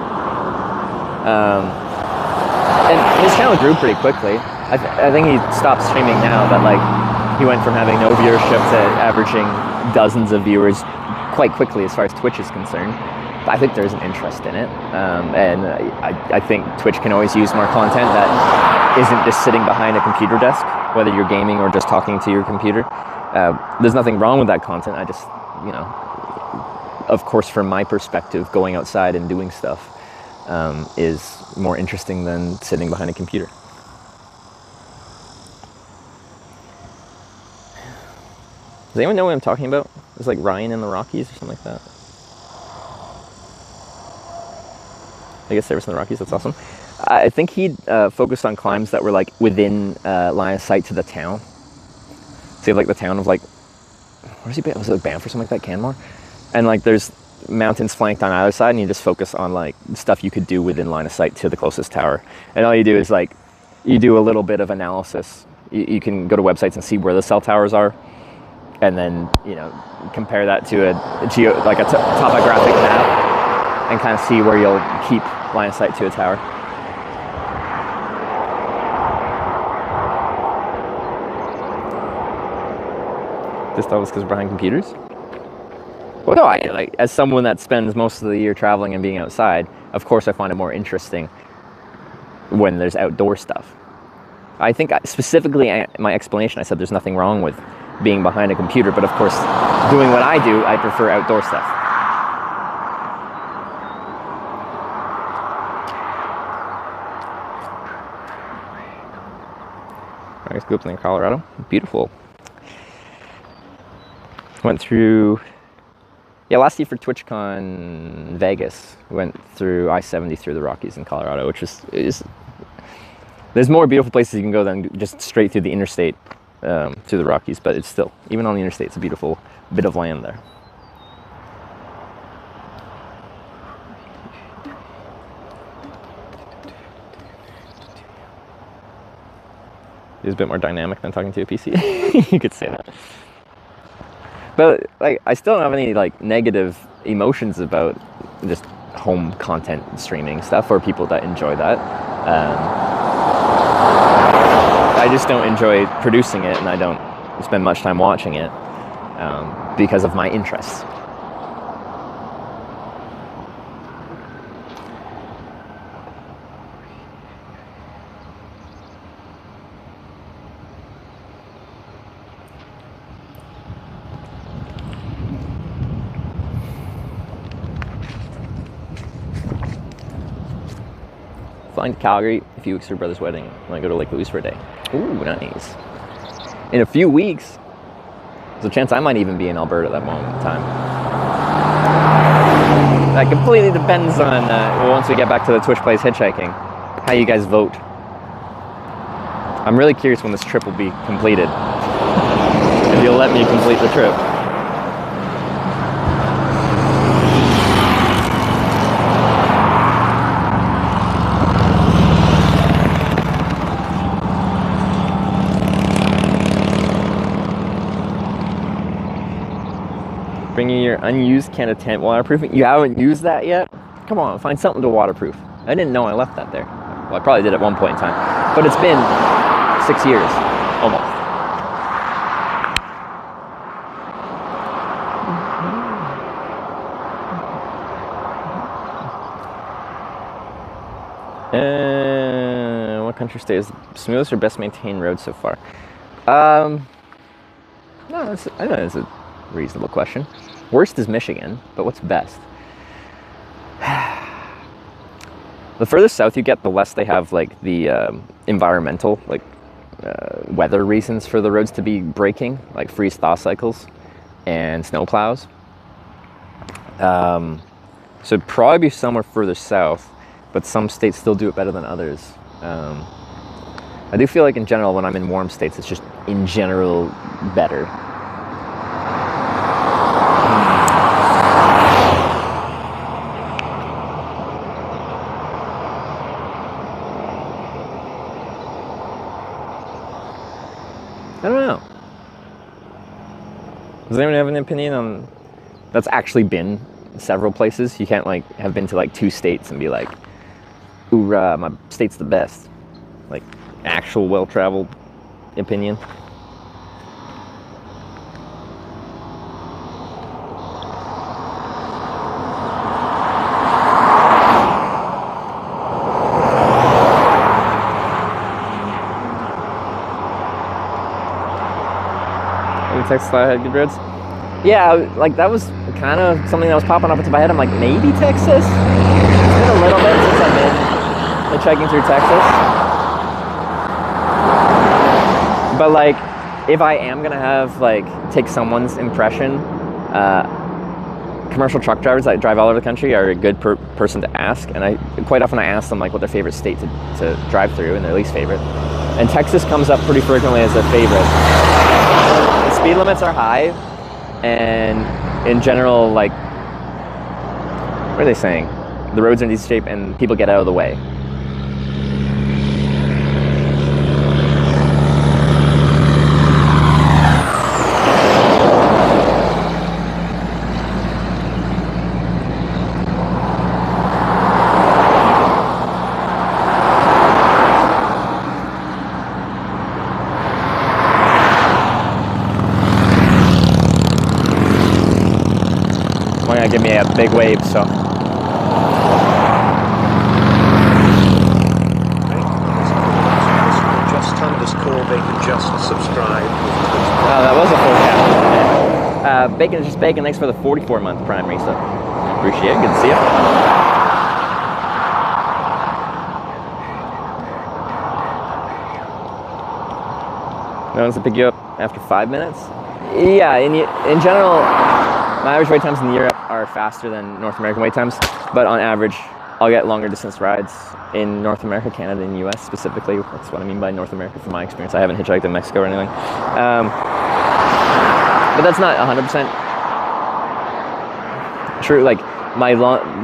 And his channel grew pretty quickly. I think he stopped streaming now, but he went from having no viewership to averaging dozens of viewers quite quickly as far as Twitch is concerned. But I think there's an interest in it, and I think Twitch can always use more content that isn't just sitting behind a computer desk, whether you're gaming or just talking to your computer. There's nothing wrong with that content. I just, of course, from my perspective, going outside and doing stuff is more interesting than sitting behind a computer. Does anyone know what I'm talking about? It's like Ryan in the Rockies or something like that. I guess Service in the Rockies, that's awesome. I think he focused on climbs that were like within line of sight to the town. So you have like the town of like, where's he? Was it like Banff or something like that, Canmore? And like there's mountains flanked on either side, and you just focus on like stuff you could do within line of sight to the closest tower. And all you do is like, you do a little bit of analysis. You can go to websites and see where the cell towers are, and then compare that to a topographic map, and kind of see where you'll keep line of sight to a tower. This thought was because we're behind computers? Well, no, like as someone that spends most of the year traveling and being outside, of course I find it more interesting when there's outdoor stuff. I think specifically my explanation, I said there's nothing wrong with being behind a computer, but of course, doing what I do, I prefer outdoor stuff. Nice scoops in Colorado. Beautiful. Went through, last year for TwitchCon Vegas, we went through I-70 through the Rockies in Colorado, which is there's more beautiful places you can go than just straight through the interstate through the Rockies, but it's still, even on the interstate, it's a beautiful bit of land there. It's a bit more dynamic than talking to a PC. You could say that. But like, I still don't have any like negative emotions about just home content streaming stuff, or people that enjoy that. I just don't enjoy producing it, and I don't spend much time watching it because of my interests. Flying to Calgary a few weeks for brother's wedding. I'm gonna go to Lake Louise for a day. Ooh, nice. In a few weeks, there's a chance I might even be in Alberta at that moment in time. That completely depends on, once we get back to the Twitch Plays Hitchhiking, how you guys vote. I'm really curious when this trip will be completed. If you'll let me complete the trip. Bringing your unused can of tent waterproofing. You haven't used that yet? Come on, find something to waterproof. I didn't know I left that there. Well, I probably did at one point in time, but it's been 6 years, almost. What country state is the smoothest or best maintained road so far? No, I know it's a reasonable question. Worst is Michigan, but what's best? The further south you get, the less they have like the environmental, like weather reasons for the roads to be breaking, like freeze-thaw cycles and snow plows. So it'd probably be somewhere further south, but some states still do it better than others. I do feel like in general, when I'm in warm states, it's just in general better. I don't know. Does anyone have an opinion on that's actually been several places? You can't like have been to like 2 states and be like, "Hoorah, my state's the best." Like actual well-traveled opinion. Texas had good roads. Yeah, like that was kind of something that was popping up into my head. I'm like, maybe Texas? It's been a little bit since I've been hitchhiking through Texas. But like, if I am gonna have like take someone's impression, commercial truck drivers that drive all over the country are a good person to ask, and quite often I ask them like what their favorite state to drive through and their least favorite. And Texas comes up pretty frequently as their favorite. The speed limits are high, and in general, like, what are they saying? The roads are in decent shape and people get out of the way. Give me a big wave, so. Just underscore bacon, just subscribe. Oh, that was a full cap. Bacon is just bacon. Thanks for the 44-month Prime resub. Appreciate it. Good to see you. No one's to pick you up after 5 minutes? Yeah, in general, my average wait times in Europe are faster than North American wait times, but on average, I'll get longer distance rides in North America, Canada, and US specifically. That's what I mean by North America from my experience. I haven't hitchhiked in Mexico or anything. But that's not 100% true. Like,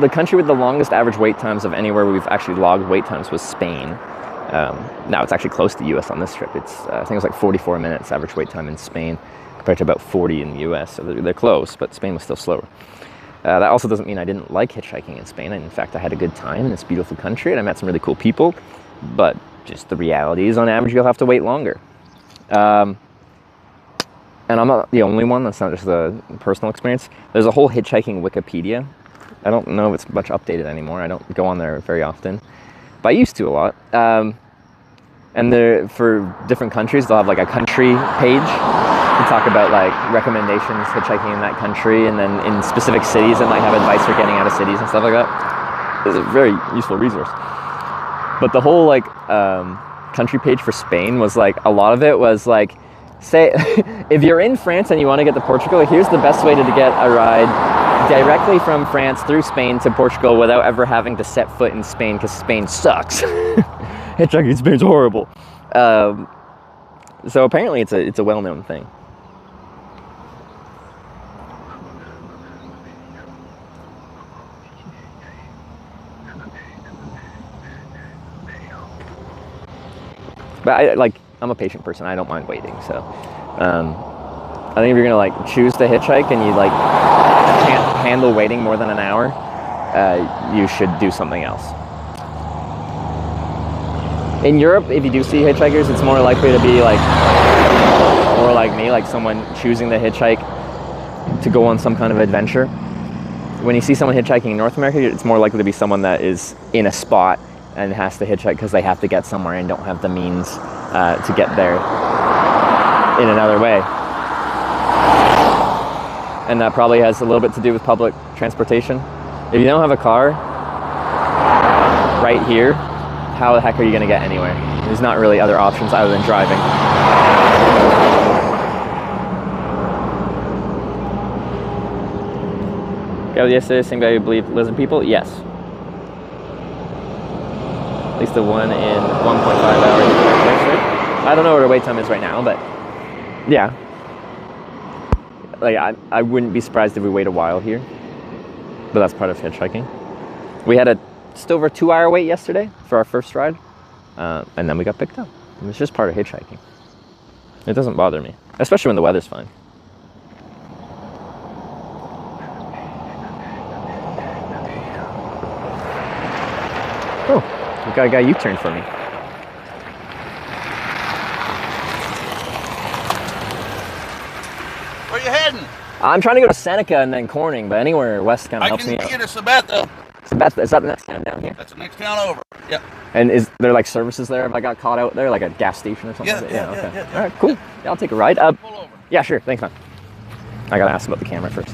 the country with the longest average wait times of anywhere we've actually logged wait times was Spain. Now it's actually close to the US on this trip. It's I think it was like 44 minutes average wait time in Spain, compared to about 40 in the US, so they're close, but Spain was still slower. That also doesn't mean I didn't like hitchhiking in Spain. In fact, I had a good time in this beautiful country, and I met some really cool people, but just the reality is, on average, you'll have to wait longer. And I'm not the only one, that's not just a personal experience. There's a whole hitchhiking Wikipedia. I don't know if it's much updated anymore. I don't go on there very often, but I used to a lot. And for different countries, they'll have like a country page to talk about like recommendations hitchhiking in that country, and then in specific cities it might have advice for getting out of cities and stuff like that. It's a very useful resource. But the whole like country page for Spain was like, a lot of it was like, say if you're in France and you want to get to Portugal, here's the best way to get a ride directly from France through Spain to Portugal without ever having to set foot in Spain, because Spain sucks. Hitchhiking in Spain's horrible. So apparently it's a well-known thing. But I'm a patient person. I don't mind waiting. So I think if you're gonna like choose to hitchhike and you like can't handle waiting more than an hour, you should do something else. In Europe, if you do see hitchhikers, it's more likely to be like more like me, like someone choosing to hitchhike to go on some kind of adventure. When you see someone hitchhiking in North America, it's more likely to be someone that is in a spot and has to hitchhike because they have to get somewhere and don't have the means to get there in another way. And that probably has a little bit to do with public transportation. If you don't have a car right here, how the heck are you going to get anywhere? There's not really other options other than driving. Yesterday, same guy who believed lizard people? Yes. At least the one in 1.5 hours. I don't know what our wait time is right now, but yeah. Like I wouldn't be surprised if we wait a while here, but that's part of hitchhiking. We had just over 2-hour wait yesterday for our first ride, and then we got picked up. It's just part of hitchhiking. It doesn't bother me, especially when the weather's fine. Oh, we got a guy U-turn for me. Where you heading? I'm trying to go to Seneca and then Corning, but anywhere west kind of helps me out. I can get to Hiawatha. Is that the next town down here? That's the next town over. Yep. And is there like services there if I got caught out there, like a gas station or something? Yeah, Okay. yeah. All right, cool. Yeah, I'll take a ride. Pull over. Yeah, sure. Thanks, man. I gotta ask about the camera first.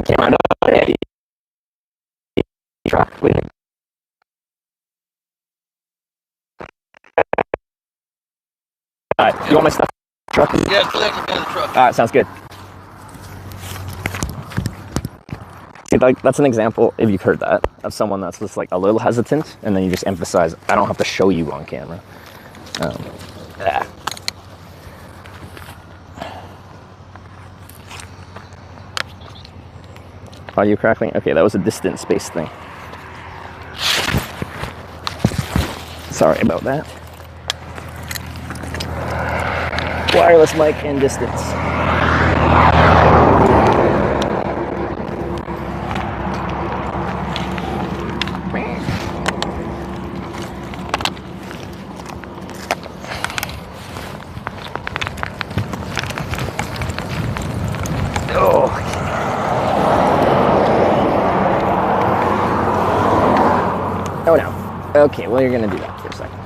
Camera. Truck. You want my stuff? Truck? Yeah, collect it in the truck. All right, sounds good. See, like, that's an example, if you've heard that, of someone that's just like a little hesitant, and then you just emphasize, I don't have to show you on camera. Yeah. Are you crackling? Okay, that was a distance space thing. Sorry about that. Wireless mic and distance. Oh no. Okay, well, you're gonna do that for a second.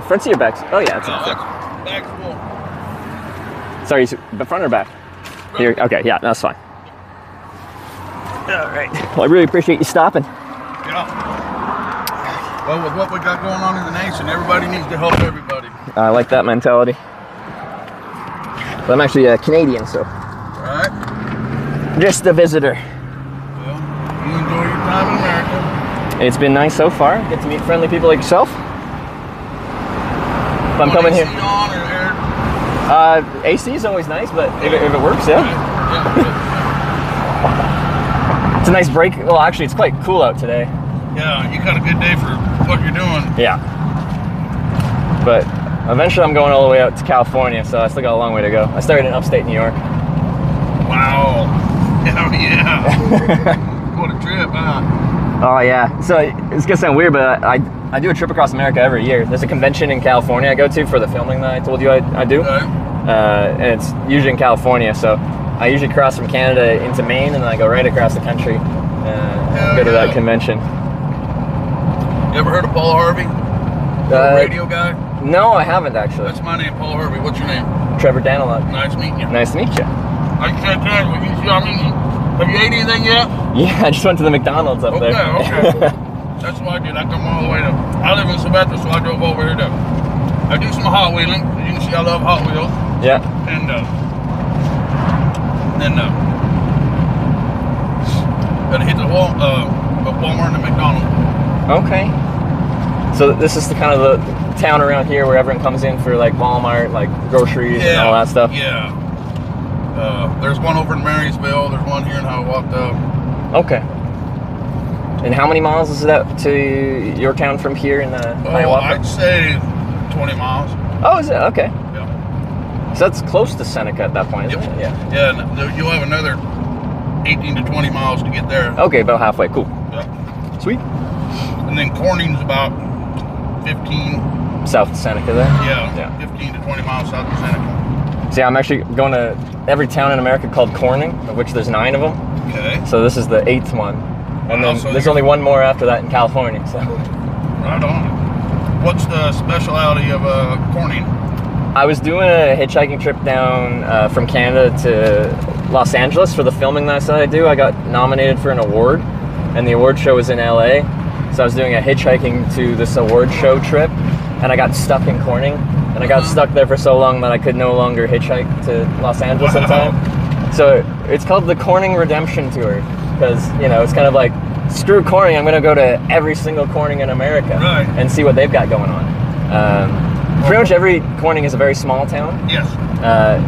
Front seat or back? Oh yeah, it's Back full. Sorry, the front or back? Here. Okay, yeah, that's fine. All right. Well, I really appreciate you stopping. Yeah. Well, with what we got going on in the nation, everybody needs to help everybody. I like that mentality. But I'm actually Canadian, so. Right. Just a visitor. Well, you enjoy your time in America. It's been nice so far. Get to meet friendly people like yourself. If I'm coming here. AC is always nice, but if it works, yeah. It's a nice break. Well, actually, it's quite cool out today. Yeah, you got a good day for what you're doing. Yeah. But eventually I'm going all the way out to California, so I still got a long way to go. I started in upstate New York. Wow. Hell yeah. What a trip, huh? Oh, yeah. So it's going to sound weird, but I do a trip across America every year. There's a convention in California I go to for the filming that I told you I do. Okay. And it's usually in California, so I usually cross from Canada into Maine, and then I go right across the country and go to that convention. You ever heard of Paul Harvey? The radio guy? No, I haven't actually. That's my name, Paul Harvey. What's your name? Trevor Daniluk. Nice meeting you. Nice to meet you. I can't tell you. Have you ate anything yet? Yeah, I just went to the McDonald's up there. Okay. That's what I did. I come all the way to. I live in Seneca, so I drove over here to. I do some Hot Wheeling. You can see I love Hot Wheels. Yeah. And then gotta hit the Walmart and the McDonald's. Okay. So this is the kind of the town around here where everyone comes in for like Walmart, like groceries and all that stuff. Yeah. There's one over in Marysville. There's one here in Hiawatha. Okay. And how many miles is that to your town from here in Hiawatha? I'd say 20 miles. Oh, is it? Okay. Yeah. So that's close to Seneca at that point, isn't it? Yeah. Yeah, and you'll have another 18 to 20 miles to get there. Okay, about halfway. Cool. Yeah. Sweet. And then Corning's about 15. South of Seneca there? Yeah. 15 to 20 miles south of Seneca. See, I'm actually going to every town in America called Corning, of which there's 9 of them. Okay. So this is the 8th one. And then so there's only one more after that in California. So. Right on. What's the speciality of Corning? I was doing a hitchhiking trip down from Canada to Los Angeles for the filming that I said I do. I got nominated for an award, and the award show was in LA. So I was doing a hitchhiking to this award show trip, and I got stuck in Corning. And I got stuck there for so long that I could no longer hitchhike to Los Angeles in time. So it's called the Corning Redemption Tour, because, you know, it's kind of like, screw Corning, I'm going to go to every single Corning in America and see what they've got going on. Pretty much every Corning is a very small town. Yes.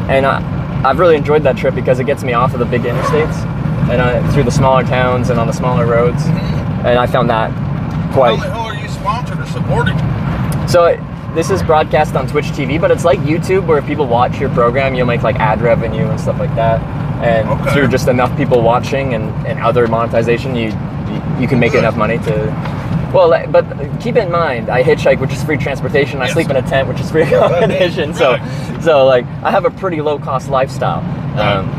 And I've really enjoyed that trip because it gets me off of the big interstates and through the smaller towns and on the smaller roads. And I found that quite... Who are you sponsored or supporting? So this is broadcast on Twitch TV, but it's like YouTube where if people watch your program, you'll make like ad revenue and stuff like that. And through just enough people watching and other monetization, you can make enough money to Well, but keep in mind, I hitchhike, which is free transportation. I sleep in a tent, which is free accommodation. So like, I have a pretty low-cost lifestyle.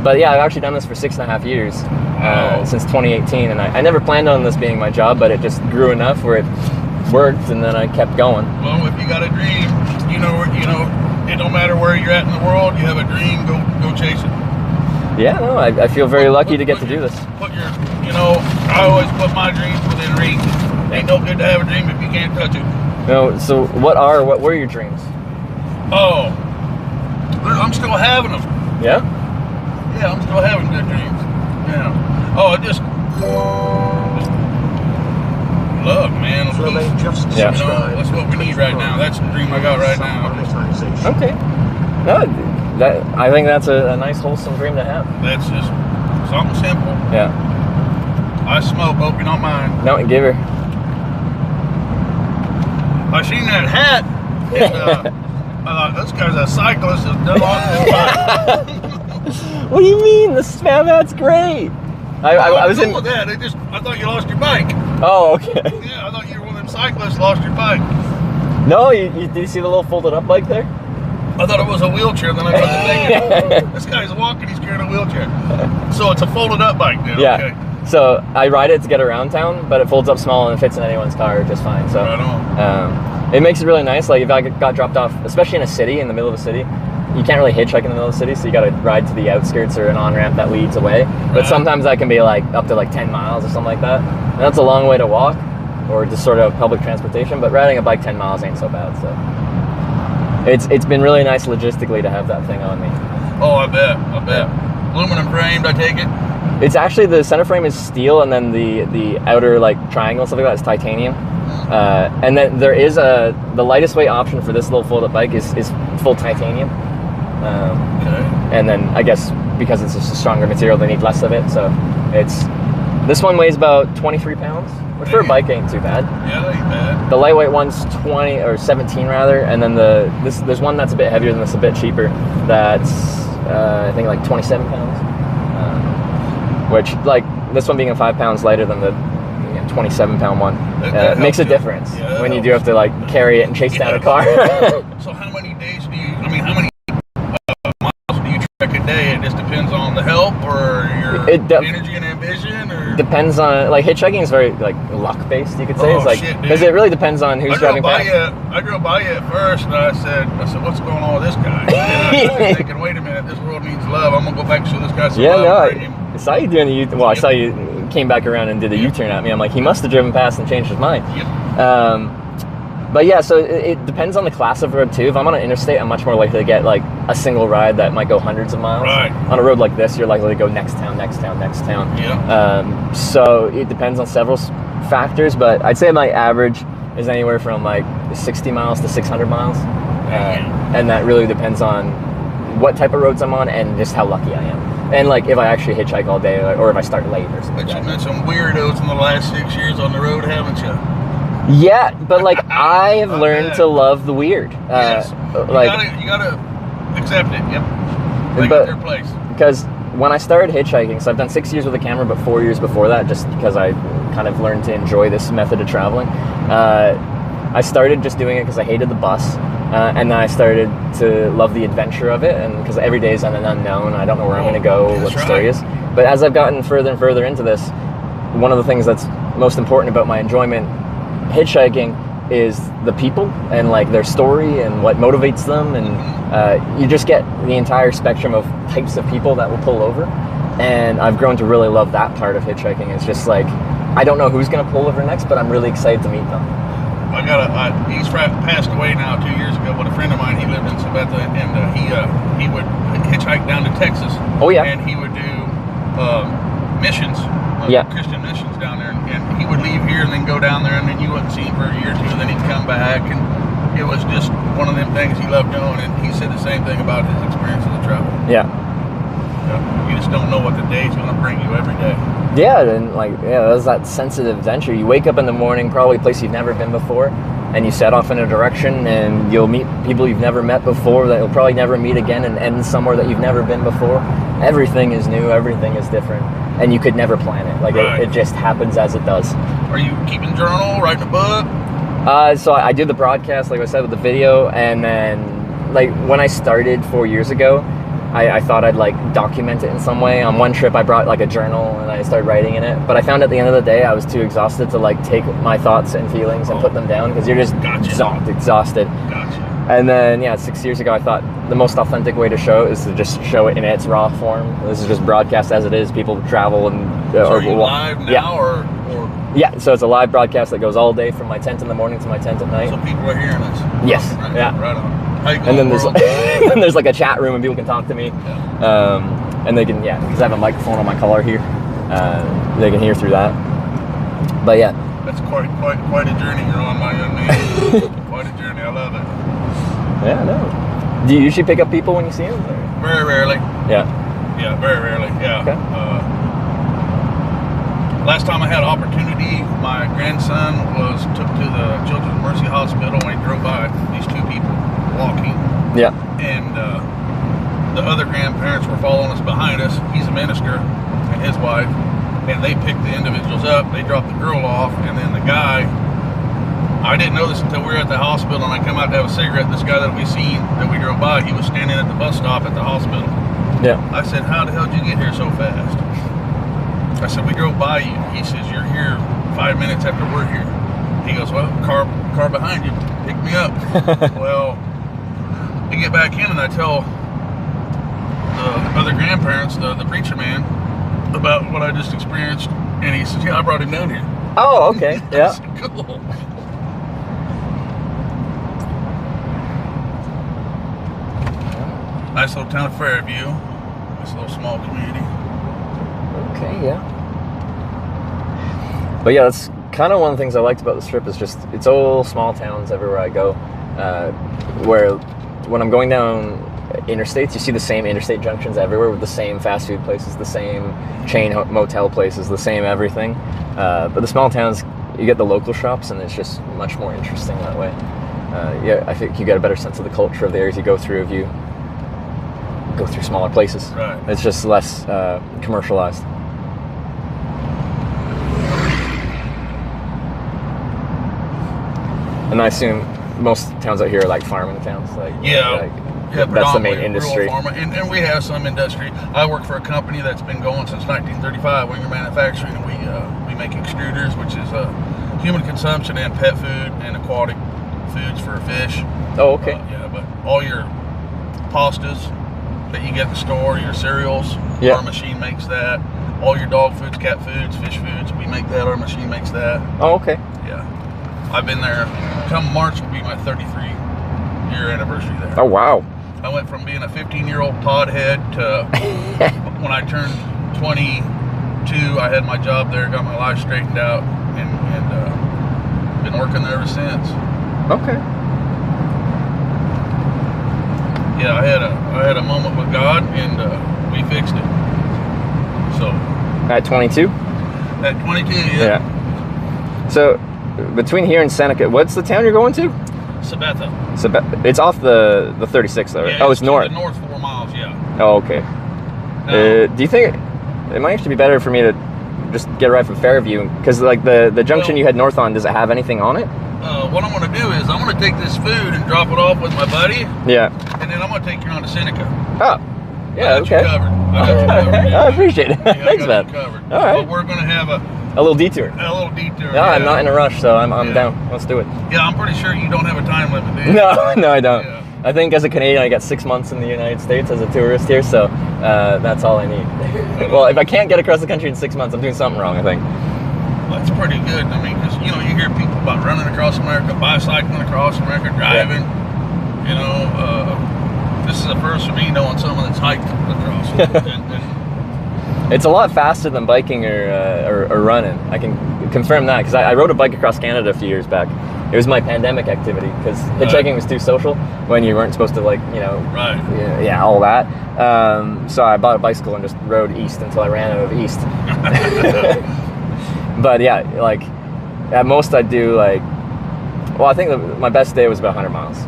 But yeah, I've actually done this for 6.5 years, since 2018, and I never planned on this being my job, but it just grew enough where it worked, and then I kept going. Well, if you got a dream, you know, it don't matter where you're at in the world. You have a dream, go chase it. Yeah, no, I feel very lucky to get to do this. I always put my dreams within reach. Ain't no good to have a dream if you can't touch it. No, so what were your dreams? Oh, I'm still having them. Yeah? Yeah, I'm still having good dreams. Yeah. Oh, just love, man. Yeah. That's what we need right now. That's the dream I got right now. Okay. No, I think that's a nice, wholesome dream to have. That's just something simple. Yeah. I smoke, hope you don't mind. No, give her. I seen that hat, and I thought, this guy's a cyclist that's done on his bike. What do you mean? The spam hat's great. I was cool in with that. I thought you lost your bike. Oh, okay. Yeah, I thought you were one of them cyclists lost your bike. No, did you see the little folded up bike there? I thought it was a wheelchair, then I got to thinking, this guy's walking, he's carrying a wheelchair. So it's a folded up bike then, Yeah. okay. So I ride it to get around town, but it folds up small and it fits in anyone's car just fine. So right on. It makes it really nice. Like if I got dropped off, especially in a city, in the middle of a city, you can't really hitchhike in the middle of the city, so you got to ride to the outskirts or an on-ramp that leads away. But sometimes that can be like up to like 10 miles or something like that. And that's a long way to walk or just sort of public transportation, but riding a bike 10 miles ain't so bad. So it's been really nice logistically to have that thing on me. Oh, I bet. Aluminum framed, I take it? It's actually, the center frame is steel, and then the outer like triangle and stuff like that is titanium. And then there is the lightest weight option for this little fold-up bike is full titanium. And then I guess because it's just a stronger material, they need less of it. So this one weighs about 23 pounds, which for a bike ain't too bad. Yeah, ain't bad. The lightweight one's 20 or 17 rather, and then there's one that's a bit heavier than this, a bit cheaper. That's I think like 27 pounds. Which, like, this one being a 5 pounds lighter than the 27 pound one, makes a difference when you do have to like carry it and chase down a car. So how many days how many miles do you trek a day? It just depends on the help or your energy and ambition, or depends on, like, hitchhiking is very like luck based, you could say. It's like, because it really depends on who's driving past. I drove by you at first and I said, what's going on with this guy? And I was thinking, wait a minute, this world needs love. I'm gonna go back and show this guy some love. I saw you doing the U-turn. Well, I saw you came back around and did a U-turn at me. I'm like, he must have driven past and changed his mind. But yeah, so it depends on the class of road too. If I'm on an interstate, I'm much more likely to get like a single ride that might go hundreds of miles. Right. On a road like this, you're likely to go next town. Yeah. So it depends on several factors, but I'd say my average is anywhere from like 60 miles to 600 miles. And that really depends on what type of roads I'm on and just how lucky I am. And like if I actually hitchhike all day or if I start late or something. But you've met some weirdos in the last 6 years on the road, haven't you? Yeah, but like I have learned to love the weird. Yes. You gotta accept it. Yep. Make it their place. Because when I started hitchhiking, so I've done 6 years with a camera, but 4 years before that, just because I kind of learned to enjoy this method of traveling. I started just doing it because I hated the bus, and then I started to love the adventure of it, and because every day is an unknown, I don't know where I'm going to go, what the story is. But as I've gotten further and further into this, one of the things that's most important about my enjoyment hitchhiking is the people and like their story and what motivates them, and you just get the entire spectrum of types of people that will pull over, and I've grown to really love that part of hitchhiking. It's just like, I don't know who's going to pull over next, but I'm really excited to meet them. He's passed away now 2 years ago, but a friend of mine, he lived in Sabetha, and he would hitchhike down to Texas. Oh yeah. And he would do missions, Christian missions down there, and he would leave here and then go down there, and then you wouldn't see him for a year or two, and then he'd come back, and it was just one of them things he loved doing, and he said the same thing about his experiences of travel. Yeah. You just don't know what the day's going to bring you every day. Yeah, and like, there's that sense of adventure. You wake up in the morning, probably a place you've never been before, and you set off in a direction, and you'll meet people you've never met before that you'll probably never meet again, and end somewhere that you've never been before. Everything is new, everything is different, and you could never plan it. Like it just happens as it does. Are you keeping a journal, writing a book? So I do the broadcast, like I said, with the video, and then like when I started 4 years ago, I thought I'd like document it in some way. On one trip I brought like a journal and I started writing in it, but I found at the end of the day I was too exhausted to like take my thoughts and feelings and put them down, because you're just exhausted. And then 6 years ago I thought the most authentic way to show it is to just show it in its raw form. This is just broadcast as it is. People travel and so are you live now or yeah, so it's a live broadcast that goes all day from my tent in the morning to my tent at night. So people are hearing us. Yes. Right, yeah. Right on. How you And then going, there's like a chat room and people can talk to me. And they can, because I have a microphone on my collar here, they can hear through that. But yeah. That's quite a journey you're on, my young man. Quite a journey. I love it. Yeah, no. Do you usually pick up people when you see them? Or? Very rarely. Yeah. Yeah, very rarely. Yeah. Okay. Last time I had opportunity, my grandson took to the Children's Mercy Hospital when he drove by these two people walking. Yeah. And the other grandparents were following us behind us. He's a minister and his wife, and they picked the individuals up. They dropped the girl off, and then the guy, I didn't know this until we were at the hospital, and I come out to have a cigarette. This guy that we seen, that we drove by, he was standing at the bus stop at the hospital. Yeah. I said, how the hell did you get here so fast? I said, we drove by you. He says, you're here 5 minutes after we're here. He goes, well, car behind you picked me up. Well, we get back in and I tell the other grandparents, the preacher man, about what I just experienced, and he says, yeah, I brought him down here. Oh, okay. Yeah. Said, cool. Nice little town of Fairview. Nice little small community. Okay, yeah. But yeah, that's kind of one of the things I liked about this trip is just, it's all small towns everywhere I go, where when I'm going down interstates, you see the same interstate junctions everywhere with the same fast food places, the same chain motel places, the same everything. But the small towns, you get the local shops, and it's just much more interesting that way. Yeah, I think you get a better sense of the culture of the areas you go through if you go through smaller places. Right. It's just less commercialized. And I assume most towns out here are like farming towns. Yeah, that's the main industry. And we have some industry. I work for a company that's been going since 1935, Winger Manufacturing, and we make extruders, which is human consumption and pet food and aquatic foods for fish. Oh, okay. Yeah, but all your pastas that you get at the store, your cereals, our machine makes that. All your dog foods, cat foods, fish foods, we make that. Our machine makes that. Oh, okay. Yeah. I've been there. Come March will be my 33-year anniversary there. Oh, wow. I went from being a 15-year-old podhead to when I turned 22, I had my job there, got my life straightened out, and been working there ever since. Okay. Yeah, I had a moment with God, and we fixed it. So. At 22? At 22, yeah. So, between here and Seneca, what's the town you're going to? Sabetha. It's off the 36 though, right? Yeah, oh, it's north. The north 4 miles, yeah. Oh, okay. Do you think it might actually be better for me to just get a ride from Fairview? Because like the junction you head north on, does it have anything on it? What I'm going to do is I'm going to take this food and drop it off with my buddy. Yeah. And then I'm going to take you on to Seneca. Oh. Yeah, okay. I got you covered. I appreciate it. Thanks, man. All right. But we're going to have a little detour. A little detour. No, I'm not in a rush, so I'm down. Let's do it. Yeah, I'm pretty sure you don't have a time limit, do you? No, I don't. Yeah. I think as a Canadian, I got 6 months in the United States as a tourist here, so that's all I need. Well, if I can't get across the country in 6 months, I'm doing something wrong, I think. Well, that's pretty good. I mean, because, you hear people about running across America, bicycling across America, driving. Yeah. This is the first for me knowing someone that's hiked across. It's a lot faster than biking or running. I can confirm that because I rode a bike across Canada a few years back. It was my pandemic activity because hitchhiking was too social when you weren't supposed to all that. So I bought a bicycle and just rode east until I ran out of east. But yeah, like at most I'd do like Well, I think my best day was about 100 miles.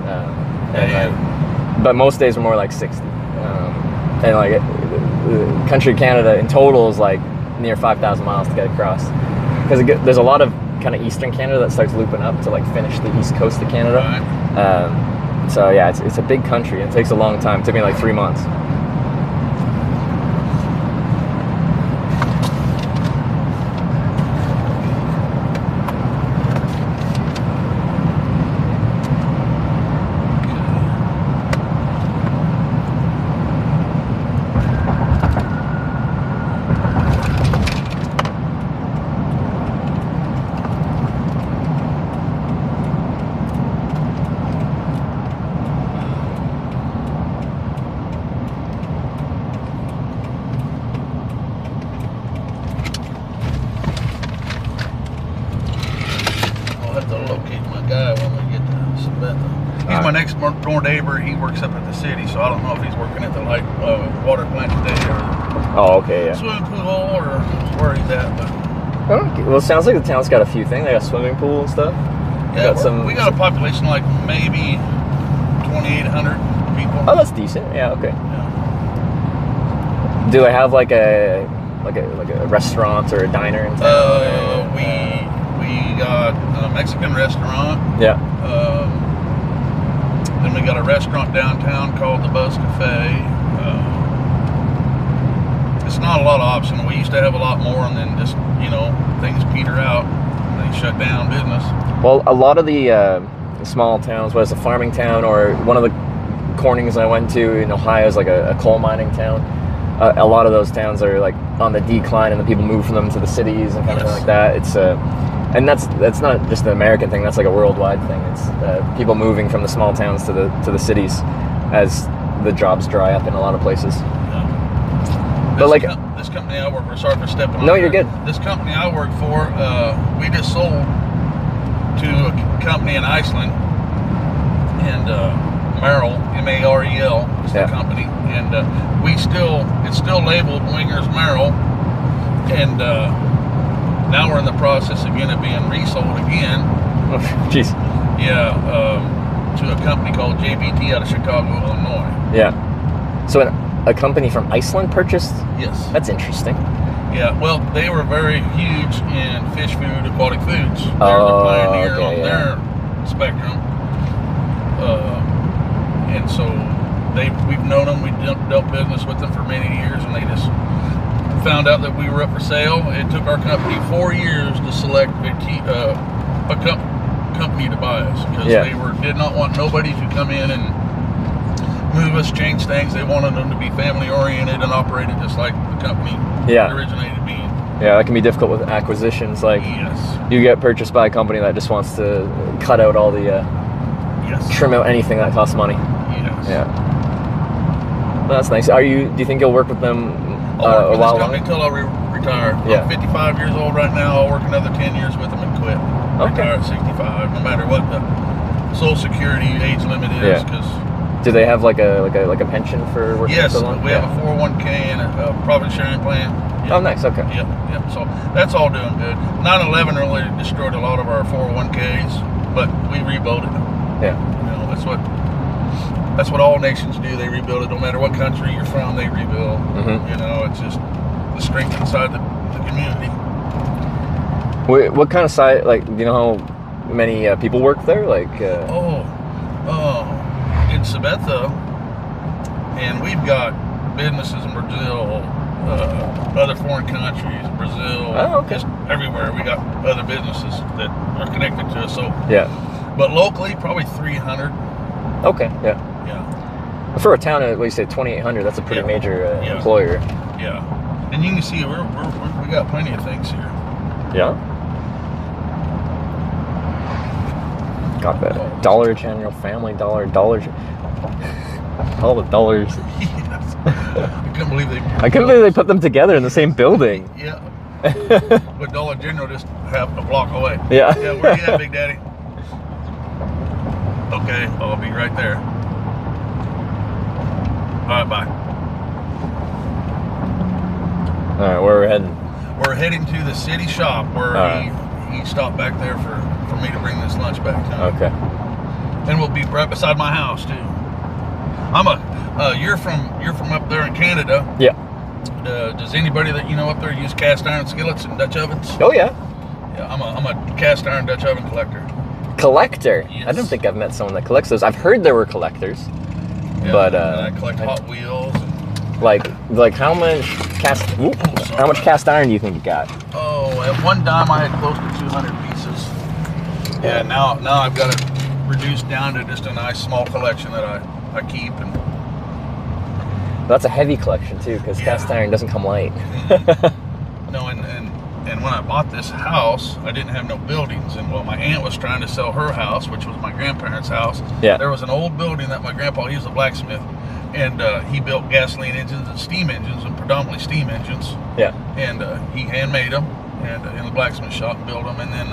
But most days were more like 60. And like country Canada in total is like near 5,000 miles to get across. Because there's a lot of kind of eastern Canada that starts looping up to like finish the east coast of Canada. So yeah, it's a big country. It takes a long time. It took me like 3 months. My next door neighbor, he works up at the city, so I don't know if he's working at the water plant today or swimming pool or where he's at. But well, it sounds like the town's got a few things. They got a swimming pool and stuff. Yeah, we got a population like maybe 2,800 people. Oh, that's decent. Yeah, okay. Yeah. Do they have like a restaurant or a diner in town? We got a Mexican restaurant. Yeah. Then we got a restaurant downtown called the Buzz Cafe. It's not a lot of options. We used to have a lot more, and then just, things peter out. They shut down business. Well, a lot of the small towns, whether it's a farming town or one of the Cornings I went to in Ohio is like a coal mining town. A lot of those towns are like on the decline, and the people move from them to the cities and kind of like that. It's and that's not just an American thing. That's like a worldwide thing. It's people moving from the small towns to the cities as the jobs dry up in a lot of places. Yeah. But like this company I work for. Sorry for stepping on. No, you're good. This company I work for, we just sold to a company in Iceland, and Marel, M-A-R-E-L, is the company, and it's still labeled Wingers Marel, and now we're in the process again of being resold again. Oh, jeez. Yeah, to a company called JBT out of Chicago, Illinois. Yeah. So a company from Iceland purchased? Yes. That's interesting. Yeah, well, they were very huge in fish food, aquatic foods. They're the pioneer on their spectrum. And so we've known them. We've dealt business with them for many years, and they just found out that we were up for sale. It took our company 4 years to select a company to buy us, because they did not want nobody to come in and move us, change things. They wanted them to be family oriented and operated just like the company originated being. Yeah, that can be difficult with acquisitions. Like you get purchased by a company that just wants to cut out all the trim out anything that costs money. Yes. Yeah. Well, that's nice. Do you think you'll work with them I'll a while work with this company until I retire. I'm 55 years old right now. I'll work another 10 years with them and quit. Retire at 65, no matter what the Social Security age limit is. Do they have like a pension for working so long? Yes, we have a 401k and a profit sharing plan. Yep. Oh, nice. Okay. Yep. So that's all doing good. 9/11 really destroyed a lot of our 401ks, but we rebuilt it. Yeah. That's what all nations do. They rebuild it. No matter what country you're from, they rebuild. It's just the strength inside the community. What kind of size? Like, do you know how many people work there? Like. In Sabetha, and we've got businesses in Brazil, other foreign countries, Brazil, just everywhere. We got other businesses that are connected to us. So but locally, probably 300. Okay. Yeah. For a town of, what you say, 2,800, that's a pretty major employer. Yeah. And you can see we got plenty of things here. Yeah. Got that Dollar General, Family Dollar, all the dollars. Yes. I couldn't believe they put them together in the same building. Yeah. But Dollar General just half a block away. Yeah. Yeah, where you at, Big Daddy? Okay, I'll be right there. All right, bye. All right, where are we heading? We're heading to the city shop where he stopped back there for for me to bring this lunch back to him. Okay. And we'll be right beside my house too. You're from up there in Canada. Yeah. Does anybody that you know up there use cast iron skillets and Dutch ovens? Oh yeah. Yeah, I'm a cast iron Dutch oven collector. Collector? Yes. I don't think I've met someone that collects those. I've heard there were collectors, Yeah, but and I collect Hot Wheels. And, like how much cast iron do you think you got? oh, at one time I had close to 200 pieces. Yeah, now I've got it reduced down to just a nice small collection that I keep. And That's a heavy collection too, because cast iron doesn't come light. no, and when I bought this house, I didn't have no buildings. And while my aunt was trying to sell her house, which was my grandparents' house, there was an old building that my grandpa, he was a blacksmith, and he built gasoline engines and steam engines, and predominantly steam engines. Yeah. And he handmade them, and in the blacksmith shop built them. And then,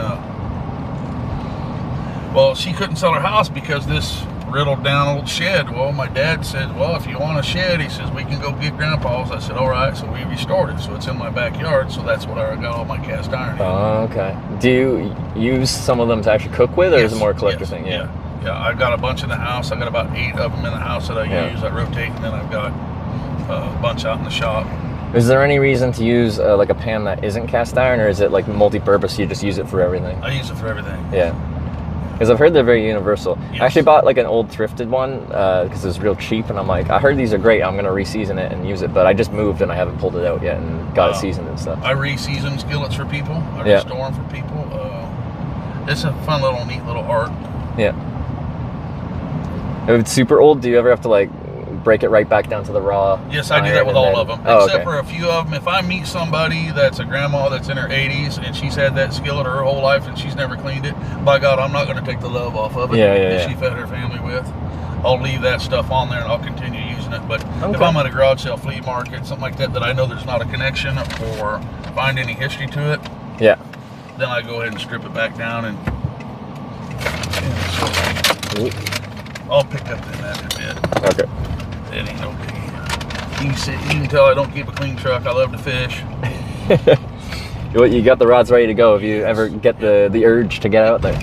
well, she couldn't sell her house because this riddled down old shed. Well, my dad said, well, if you want a shed, he says, we can go get Grandpa's. I said, all right. So we restored it. So it's in my backyard. So that's what I got all my cast iron in. Oh, okay. Do you use some of them to actually cook with, or is it more a collector thing? Yeah. I've got a bunch in the house. I got about 8 of them in the house that I use. I rotate, and then I've got a bunch out in the shop. Is there any reason to use like a pan that isn't cast iron, or is it like multi-purpose? You just use it for everything? I use it for everything. Yeah. Because I've heard they're very universal. I actually bought like an old thrifted one because it was real cheap, and I'm like, I heard these are great. I'm gonna re-season it and use it, but I just moved and I haven't pulled it out yet and got it seasoned and stuff. I re-season skillets for people. I restore them for people. It's a fun little, neat little art. Yeah. If it's super old, do you ever have to like break it right back down to the raw? Yes, I do that with all of them, Oh, except for a few of them. If I meet somebody that's a grandma that's in her 80s and she's had that skillet her whole life and she's never cleaned it, by God, I'm not going to take the love off of it that she fed her family with. I'll leave that stuff on there and I'll continue using it. But if I'm at a garage sale, flea market, something like that I know there's not a connection or find any history to it, then I go ahead and strip it back down and I'll pick up in that in a bit. Okay. It ain't no biggie. You can tell I don't keep a clean truck. I love to fish. You got the rods ready to go if you ever get the urge to get out there.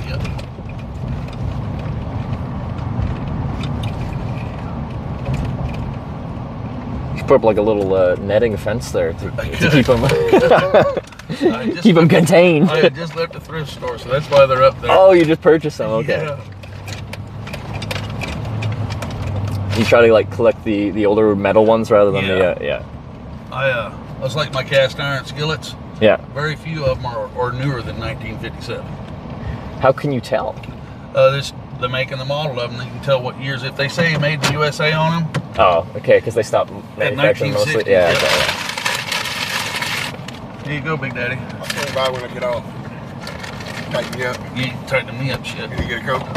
You should put up like a little netting fence there to keep them keep them contained. I had just left the thrift store, so that's why they're up there. Oh, you just purchased them. Okay. Yeah. You try to like collect the older metal ones rather than the It's like my cast iron skillets. Yeah. Very few of them are newer than 1957. How can you tell? The make and the model of them. You can tell what years. If they say made in the USA on them. Oh, okay, because they stopped manufacturing mostly. Yeah. Okay. Here you go, Big Daddy. I'll stand by when I get off. Tighten you up. You ain't tightening me up, shit. Did you get a Coke?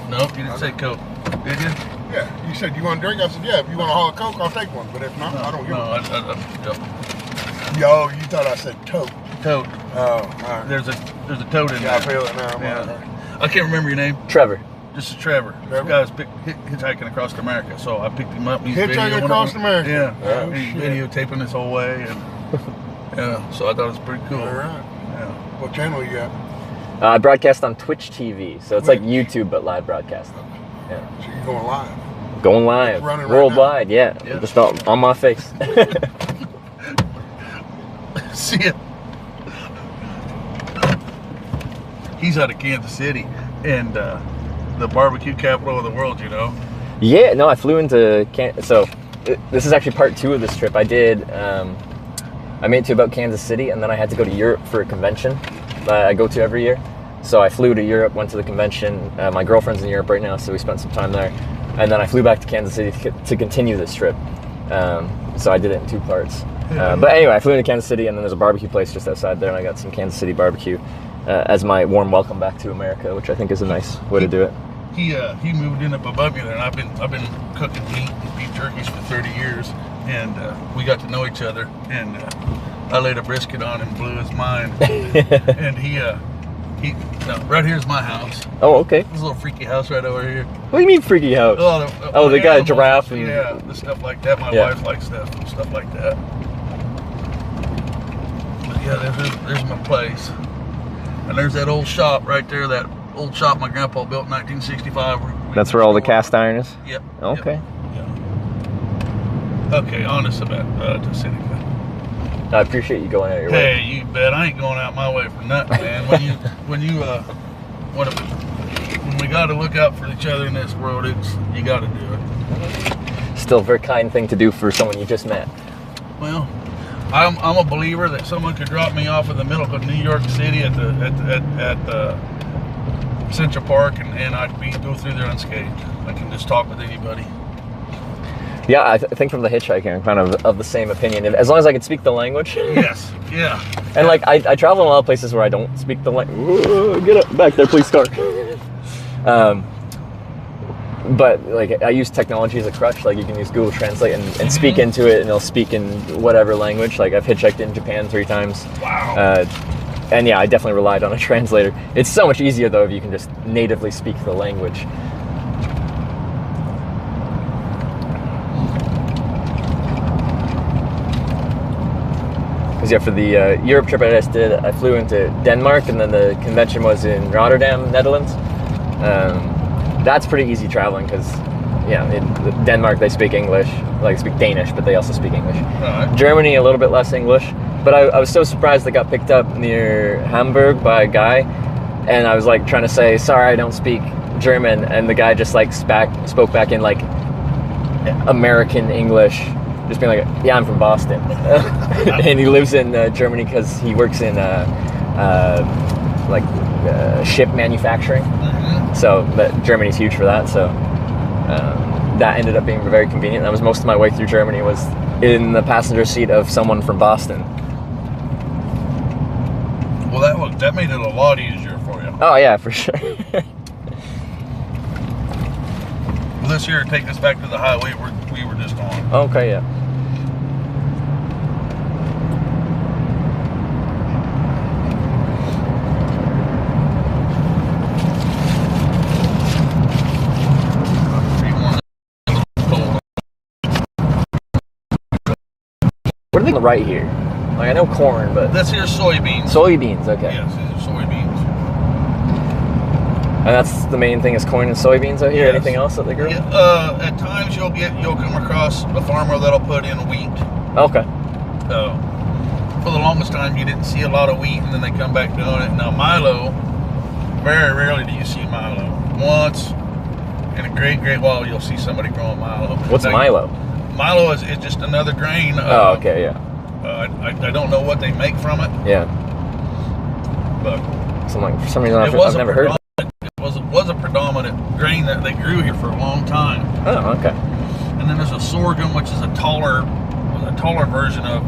Nope, you didn't say Coke. Did you? Yeah, you said you want a drink? I said, yeah, if you want a whole Coke, I'll take one. But if not, I don't give one. Yo, you thought I said tote. Tote. Oh, all right. There's a tote in there. I feel it now. I can't remember your name. Trevor. This is Trevor. This guy's hitchhiking across America. So I picked him up. He's hitchhiking across America? Yeah. Oh, he's videotaping this whole way. And so I thought it was pretty cool. All right. Yeah. What channel you got? I broadcast on Twitch TV, so it's like YouTube but live broadcast. Yeah. So you're going live? Going live, worldwide, just on my face. See ya. He's out of Kansas City, and the barbecue capital of the world, you know. Yeah, no, I flew into so this is actually part 2 of this trip. I did. I made it to about Kansas City, and then I had to go to Europe for a convention that I go to every year. So I flew to Europe, went to the convention. My girlfriend's in Europe right now, so we spent some time there. And then I flew back to Kansas City to continue this trip. So I did it in 2 parts. But anyway, I flew into Kansas City, and then there's a barbecue place just outside there, and I got some Kansas City barbecue as my warm welcome back to America, which I think is a nice way to do it. He moved in up above me there, and I've been cooking meat and beef jerkies for 30 years, and we got to know each other, and I laid a brisket on him, blew his mind, and no, right here's my house. Oh, okay. This little freaky house right over here. What do you mean freaky house? They got a giraffe and the stuff like that. My wife likes stuff like that. But yeah, there's my place. And there's that old shop right there, that old shop my grandpa built in 1965. That's where all the cast iron is? Yep. Okay. Yep. Okay, on to Seneca. I appreciate you going out your way. Hey, you bet. I ain't going out my way for nothing, man. When we got to look out for each other in this world, you got to do it. Still a very kind thing to do for someone you just met. Well, I'm a believer that someone could drop me off in the middle of New York City at the Central Park, and I'd go through there unscathed. I can just talk with anybody. Yeah, I think from the hitchhiking, I'm kind of the same opinion. As long as I can speak the language. Yes, yeah. And like, I travel in a lot of places where I don't speak the language. Get up back there, please, car. But like, I use technology as a crutch. Like, you can use Google Translate and speak into it, and it'll speak in whatever language. Like, I've hitchhiked in Japan 3 times. Wow. And yeah, I definitely relied on a translator. It's so much easier though if you can just natively speak the language. Because yeah, for the Europe trip I just did, I flew into Denmark, and then the convention was in Rotterdam, Netherlands. That's pretty easy traveling because, yeah, in Denmark they speak English, like speak Danish, but they also speak English. Germany, a little bit less English. But I was so surprised I got picked up near Hamburg by a guy, and I was like trying to say, sorry, I don't speak German, and the guy just like spoke back in like American English. Just being like, yeah, I'm from Boston. And he lives in Germany because he works in ship manufacturing. So Germany's huge for that. So that ended up being very convenient. That was most of my way through Germany was in the passenger seat of someone from Boston. Well, that made it a lot easier for you. Oh yeah, for sure. Well, this year, take us back to the highway we were just on. Okay, yeah. What are they right here? Like, I know corn, but... This here's soybeans. Soybeans, okay. Yes, these are soybeans. And that's the main thing is corn and soybeans out here? Yes. Anything else that they grow? Yeah, at times you'll come across a farmer that'll put in wheat. Okay. For the longest time you didn't see a lot of wheat, and then they come back doing it. Now Milo, very rarely do you see Milo. Once in a great while you'll see somebody growing Milo. What's Milo? Milo is just another grain. Oh, okay, yeah. I don't know what they make from it. Yeah. But for some reason I've never heard of it. It was a predominant grain that they grew here for a long time. Oh, okay. And then there's a sorghum, which is a taller version of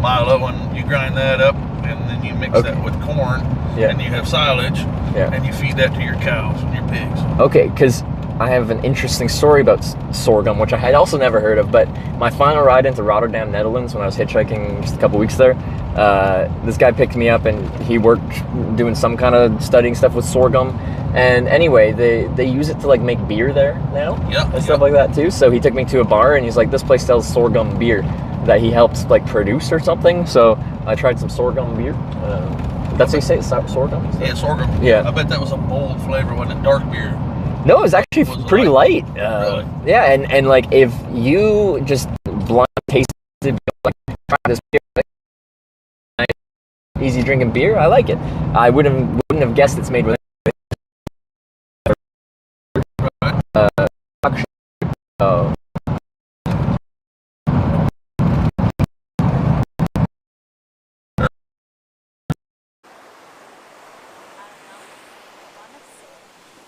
Milo, and you grind that up, and then you mix that with corn, and you have silage, and you feed that to your cows and your pigs. Okay, because I have an interesting story about sorghum, which I had also never heard of, but my final ride into Rotterdam, Netherlands, when I was hitchhiking just a couple weeks there, this guy picked me up, and he worked doing some kind of studying stuff with sorghum. And anyway, they use it to like make beer there now, and stuff like that too. So he took me to a bar, and he's like, this place sells sorghum beer that he helps like produce or something. So I tried some sorghum beer. That's what you say, sorghum? Yeah, sorghum. Yeah. I bet that was a bold flavor, wasn't it? Dark beer. No, it was actually pretty light. Really? Yeah, and like if you just blind tasted, like try this beer, like, easy drinking beer, I like it. I wouldn't have guessed it's made with.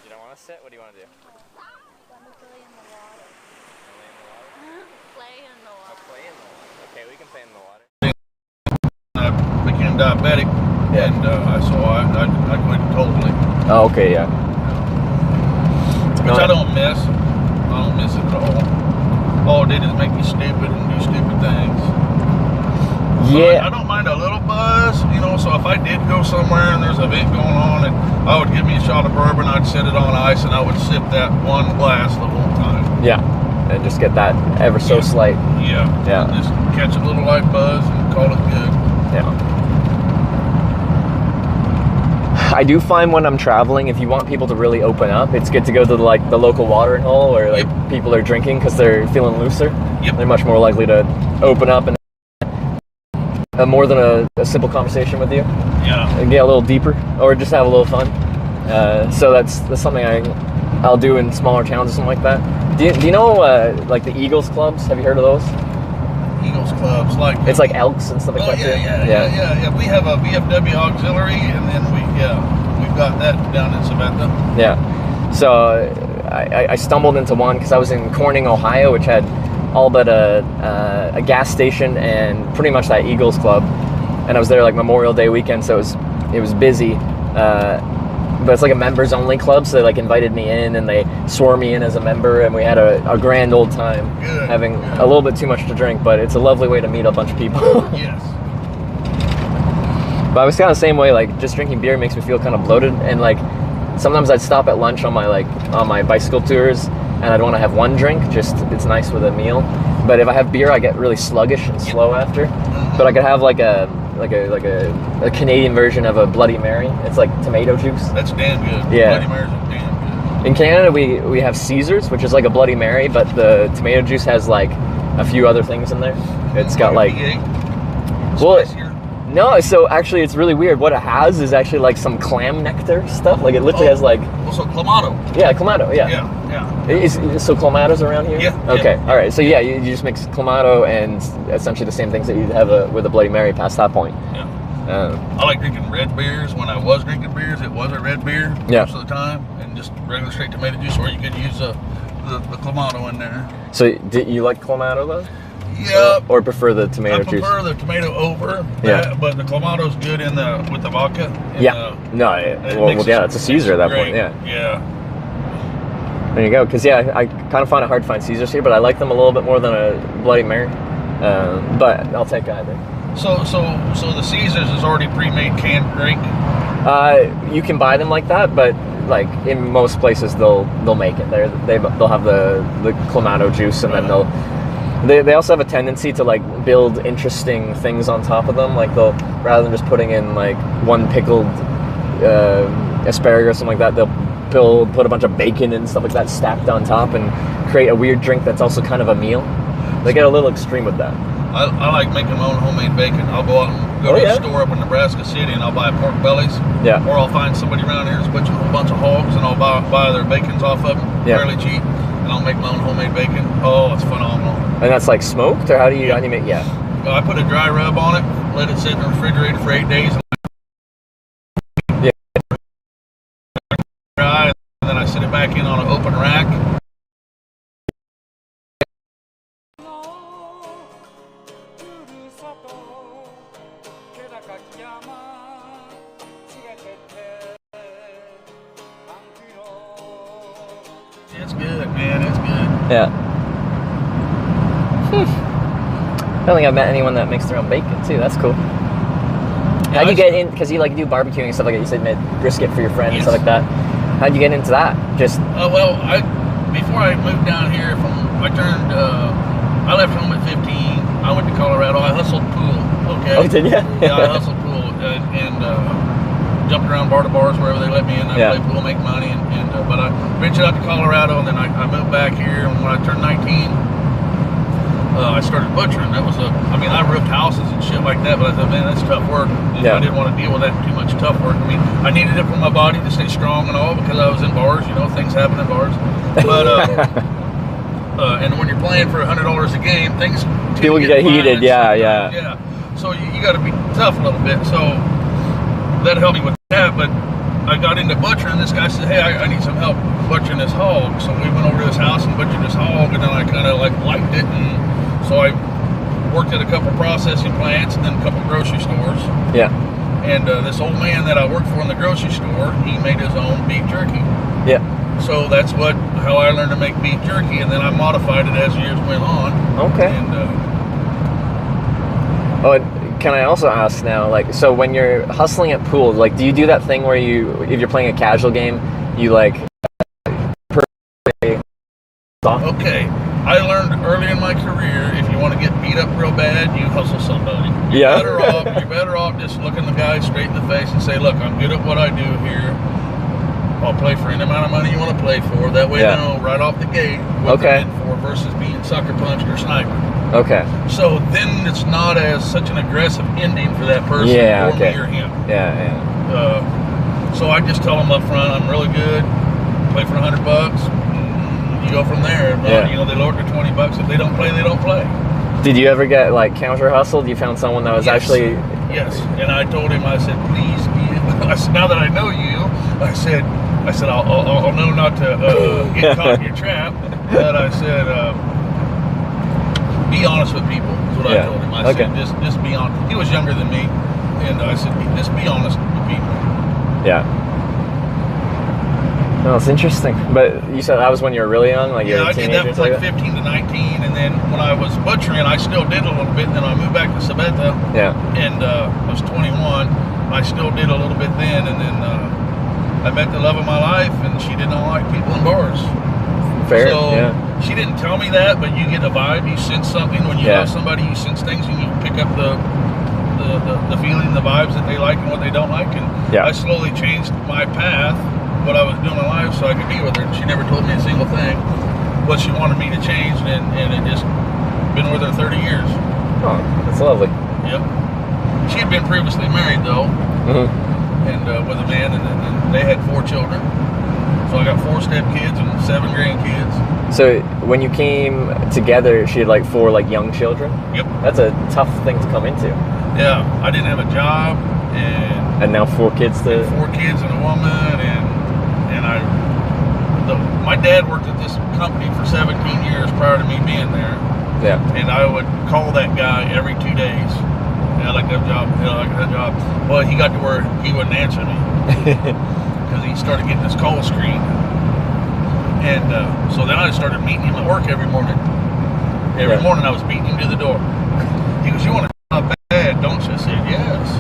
You don't want to sit? What do you want to do? Play in the water. Play in the water. Oh, play in the water. Okay, we can play in the water. I became diabetic, and I quit totally. Oh, okay, yeah. Which I don't miss. I don't miss it at all. All it did is make me stupid and do stupid things. Yeah. I don't mind a little buzz, so if I did go somewhere and there's an event going on, and I would give me a shot of bourbon, I'd set it on ice, and I would sip that one glass the whole time. Yeah, and just get that ever so slight. Yeah. Yeah. Just catch a little light buzz and call it good. Yeah. I do find when I'm traveling, if you want people to really open up, it's good to go to like the local watering hole where like people are drinking because they're feeling looser. They're much more likely to open up and more than a simple conversation with you. And get a little deeper or just have a little fun. So that's something I'll do in smaller towns or something like that. Do you know like the Eagles clubs? Have you heard of those? Eagles clubs, like it's like Elks and stuff like that. Yeah. We have a VFW auxiliary, and then we've got that down in Savannah. Yeah. So I stumbled into one because I was in Corning, Ohio, which had all but a gas station and pretty much that Eagles club, and I was there like Memorial Day weekend, so it was busy. But it's like a members only club, so they like invited me in and they swore me in as a member, and we had a grand old time. Having a little bit too much to drink, but it's a lovely way to meet a bunch of people. Yes. But I was kind of the same way, like just drinking beer makes me feel kind of bloated, and like sometimes I'd stop at lunch on my bicycle tours and I'd want to have one drink, just it's nice with a meal. But if I have beer, I get really sluggish and slow after. But I could have like a Canadian version of a Bloody Mary. It's like tomato juice. That's damn good. Yeah. Bloody Marys are damn good. In Canada, we have Caesars, which is like a Bloody Mary, but the tomato juice has like a few other things in there. It's got like, no, so actually it's really weird. What it has is actually like some clam nectar stuff. Like it literally has like... Also Clamato. Yeah, Clamato, yeah. Yeah. So Clamato's around here? Yeah. Okay, all right. So yeah, you just mix Clamato and essentially the same things that you'd have with a Bloody Mary past that point. Yeah. I like drinking red beers. When I was drinking beers, it was a red beer most of the time, and just regular straight tomato juice, or you could use the Clamato in there. So did you like Clamato though? Yeah. Or prefer the tomato juice? I prefer the tomato over. But the Clamato's good with the vodka. It's a Caesar at that point. Yeah. There you go. Because I kind of find it hard to find Caesars here, but I like them a little bit more than a Bloody Mary. But I'll take either. So the Caesars is already pre-made canned drink. You can buy them like that, but like in most places they'll make it. They'll have the Clamato juice, and then they also have a tendency to like build interesting things on top of them. Like they'll, rather than just putting in like one pickled asparagus or something like that, they'll put a bunch of bacon and stuff like that stacked on top and create a weird drink that's also kind of a meal. They get a little extreme with that. I like making my own homemade bacon. I'll go out and go to a store up in Nebraska City, and I'll buy pork bellies. Yeah. Or I'll find somebody around here that's butchering a whole bunch of hogs, and I'll buy their bacons off of them fairly cheap, and I'll make my own homemade bacon. Oh, it's phenomenal. And that's like smoked, or how do you make? Yeah. Well, I put a dry rub on it, let it sit in the refrigerator for 8 days. Dry, and then I sit it back in on an open rack. It's good, man. It's good. Yeah. I don't think I've met anyone that makes their own bacon too. That's cool. How'd you get in? Because you like do barbecuing and stuff like that. You said you made brisket for your friend and stuff like that. How'd you get into that? Just well, before I moved down here I left home at 15. I went to Colorado. I hustled pool. Okay. Oh, did you? Yeah, I hustled pool and jumped around bar to bars wherever they let me in. I played pool, make money, but I ventured out to Colorado, and then I moved back here. And when I turned 19, I started butchering. That was I roofed houses and shit like that, but I thought, man, that's tough work. I didn't want to deal with that too much tough work. I mean, I needed it for my body to stay strong and all, because I was in bars. You know, things happen in bars. But and when you're playing for $100 a game, things people get heated. Yeah. So you got to be tough a little bit. So that helped me with that. But I got into butchering. This guy said, hey, I need some help butchering this hog. So we went over to his house and butchered this hog, and then I kind of liked it, and so I worked at a couple processing plants and then a couple grocery stores. Yeah. And this old man that I worked for in the grocery store, he made his own beef jerky. Yeah. So that's how I learned to make beef jerky, and then I modified it as years went on. Okay. And and can I also ask now, like, so when you're hustling at pool, like, do you do that thing where if you're playing a casual game, you like okay. I learned early in my career, if you want to get beat up real bad, you hustle somebody. Yeah. You're better off just looking the guy straight in the face and say, look, I'm good at what I do here. I'll play for any amount of money you want to play for. That way they know right off the gate what they're in for versus being sucker punched or sniper. Okay. So then it's not as such an aggressive ending for that person or me or him. Yeah. So I just tell them up front, I'm really good. Play for $100. You go from there. You know, they lower it to $20. If they don't play, they don't play. Did you ever get like counter hustled? You found someone that was actually? Yes. And I told him, I said, please be. I said, now that I know you, I said, I'll know not to get caught in your trap. But I said, be honest with people. Is what I told him. I said, just be honest. He was younger than me, and I said, just be honest with people. Yeah. No, it's interesting. But you said that was when you were really young, like I did that from like 15 to 19, and then when I was butchering, I still did a little bit. And then I moved back to Seneca. And I was 21. I still did a little bit then, and then I met the love of my life, and she did not like people in bars. Fair. So she didn't tell me that, but you get a vibe. You sense something when you love somebody. You sense things, and you pick up the feeling, the vibes that they like and what they don't like. And I slowly changed my path, what I was doing in life, so I could be with her. She never told me a single thing what she wanted me to change, and it just been with her 30 years. Oh, that's lovely. Yep. She had been previously married though, and with a man, and they had 4 children. So I got 4 stepkids and 7 grandkids. So when you came together, she had like 4 like young children. Yep. That's a tough thing to come into. Yeah, I didn't have a job, and now 4 kids. 4 kids and a woman, and my dad worked at this company for 17 years prior to me being there. Yeah. And I would call that guy every 2 days. I like that job. I like that job. Well, he got to where he wouldn't answer me because he started getting his call screen. And so then I started meeting him at work every morning. Every morning I was beating him to the door. He goes, "You want a job bad, don't you?" I said, "Yes."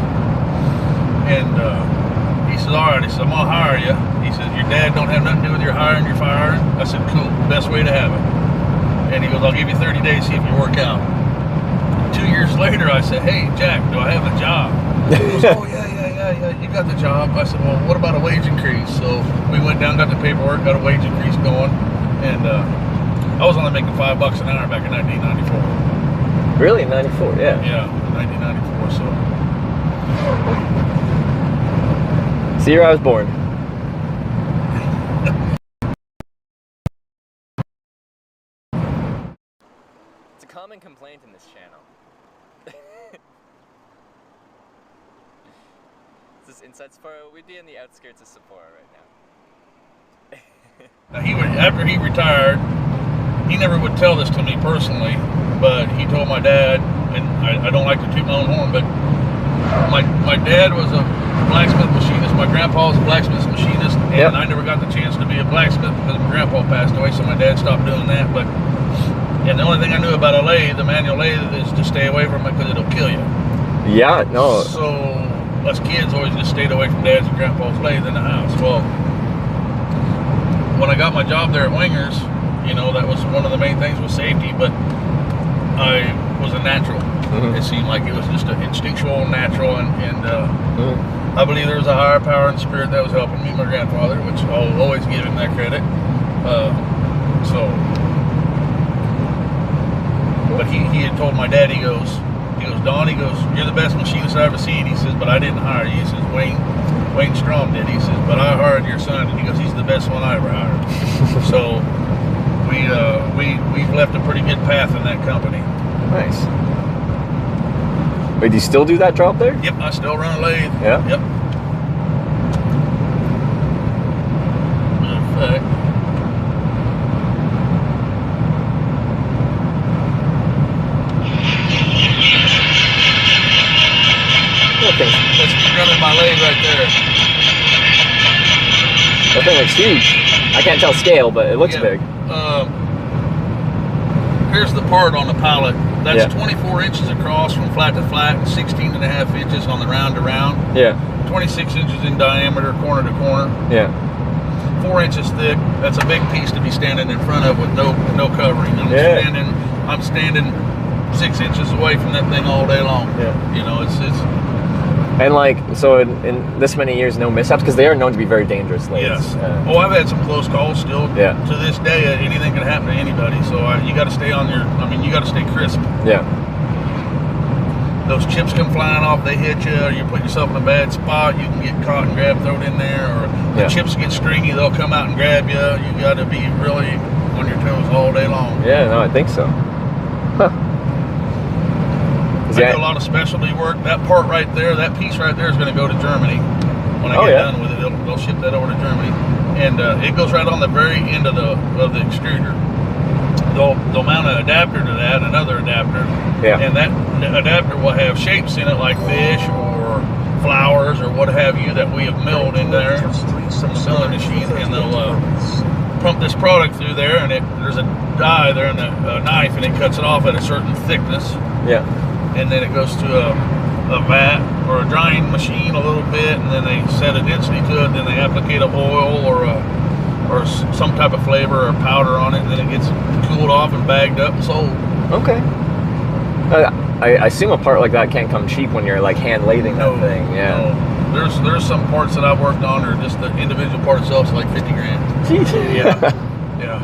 And he said, "All right." He said, "I'm gonna hire you." He said, "Your dad don't have nothing to do with your hiring, you're firing." I said, "Cool, best way to have it." And he goes, "I'll give you 30 days, see if you work out." 2 years later, I said, "Hey, Jack, do I have a job?" He goes, "Oh, yeah, you got the job." I said, "Well, what about a wage increase?" So we went down, got the paperwork, got a wage increase going, and I was only making $5 an hour back in 1994. Really? 94? Yeah. Yeah, 1994, so. The year I was born. It's a common complaint in this channel. This is inside Sapporo. We'd be in the outskirts of Sapporo right now. After he retired, he never would tell this to me personally, but he told my dad, and I don't like to toot my own horn, but my dad was a blacksmith machinist. My grandpa was a blacksmith machinist, and I never got the chance to be a blacksmith because my grandpa passed away, so my dad stopped doing that. And the only thing I knew about a lathe, the manual lathe, is to stay away from it because it'll kill you. Yeah, no. So us kids always just stayed away from dad's and grandpa's lathe in the house. Well, when I got my job there at Wingers, you know, that was one of the main things was safety, but I was a natural. It seemed like it was just an instinctual, natural, and I believe there was a higher power and spirit that was helping me, my grandfather, which I'll always give him that credit. But he had told my dad, he goes, "Don," he goes, "You're the best machinist I've ever seen." He says, "But I didn't hire you." He says, Wayne Strom did. He says, "But I hired your son," and he goes, "He's the best one I ever hired." So we've left a pretty good path in that company. Nice. Wait, do you still do that job there? Yep, I still run a lathe. Yeah? Yep. In fact, that's running my lathe right there. That thing looks huge. I can't tell scale, but it looks big. Here's the part on the pallet. That's 24 inches across from flat to flat and 16.5 inches on the round to round. 26 inches in diameter, corner to corner. 4 inches thick. That's a big piece to be standing in front of with no covering. I'm standing 6 inches away from that thing all day long. Yeah. You know, it's and like, so in this many years, no mishaps, because they are known to be very dangerous blades. Yes. I've had some close calls still. Yeah. To this day, anything can happen to anybody. So you got to stay on your. I mean, you got to stay crisp. Yeah. Those chips come flying off, they hit you, or you put yourself in a bad spot, you can get caught and grabbed, thrown in there, or the chips get stringy, they'll come out and grab you. You got to be really on your toes all day long. Yeah, no, I think so. Huh. I do a lot of specialty work. That part right there, that piece right there is going to go to Germany. When I get done with it, they'll ship that over to Germany. And it goes right on the very end of the extruder. They'll mount an adapter to that, another adapter. Yeah. And that adapter will have shapes in it like fish or flowers or what have you that we have milled in there from the milling machine. And they'll pump this product through there, and there's a die there and a knife, and it cuts it off at a certain thickness. Yeah. And then it goes to a vat or a drying machine a little bit, and then they set a density to it, then they applicate a oil or some type of flavor or powder on it, and then it gets cooled off and bagged up and sold. Okay. I assume a part like that can't come cheap when you're like hand lathing that thing. Yeah. No. There's some parts that I've worked on, or just the individual part itself is like 50 grand. Jeez. Yeah. Yeah.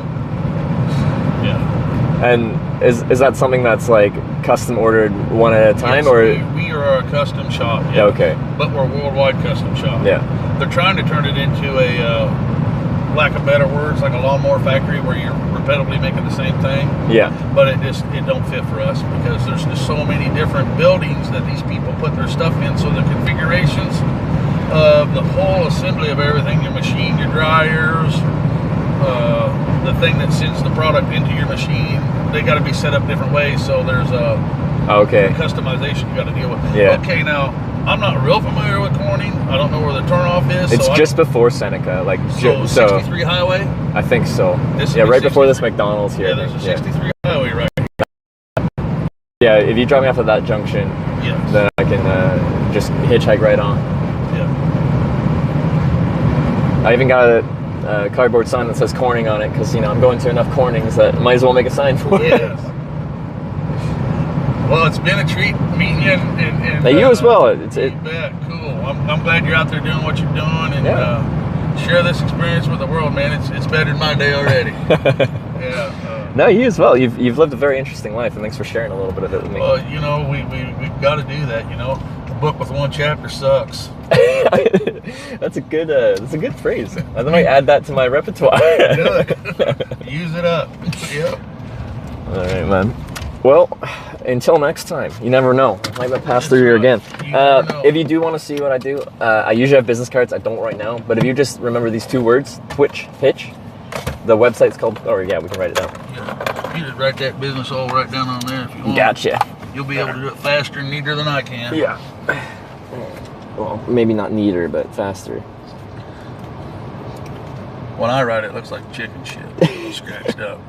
Yeah. And is that something that's like custom ordered one at a time, yes, or we are a custom shop? Yeah, okay. But we're a worldwide custom shop. Yeah. They're trying to turn it into a, lack of better words, like a lawnmower factory where you're repetitively making the same thing. Yeah. But it don't fit for us because there's just so many different buildings that these people put their stuff in. So the configurations of the whole assembly of everything, your machine, your dryers, the thing that sends the product into your machine, they got to be set up different ways. So there's a customization you got to deal with. Yeah. Okay, now I'm not real familiar with Corning. I don't know where the turnoff is. It's just before Seneca, like so 63 Highway. I think so. Yeah, right before this McDonald's here. Yeah, there's a 63 Highway right here. Yeah, if you drop me off at that junction, then I can just hitchhike right on. Yeah. I even got a cardboard sign that says Corning on it because I'm going to enough Cornings that might as well make a sign for it. Yes. Well, it's been a treat meeting you, and you as well. Bet. Cool. I'm glad you're out there doing what you're doing, and share this experience with the world, man. It's better than my day already. Yeah. No, you as well. You've lived a very interesting life, and thanks for sharing a little bit of it with me. Well, we've got to do that. A book with one chapter sucks. That's a good phrase. I might add that to my repertoire. Use it up. Yep. All right, man. Well, until next time. You never know. I might pass through here again. If you do want to see what I do, I usually have business cards. I don't right now. But if you just remember these 2 words, Twitch, Hitch, the website's called, we can write it down. Yeah. You just write that business all right down on there if you want. Gotcha. You'll be able to do it faster and neater than I can. Yeah. Well, maybe not neater, but faster. When I write it looks like chicken shit. Scratched up.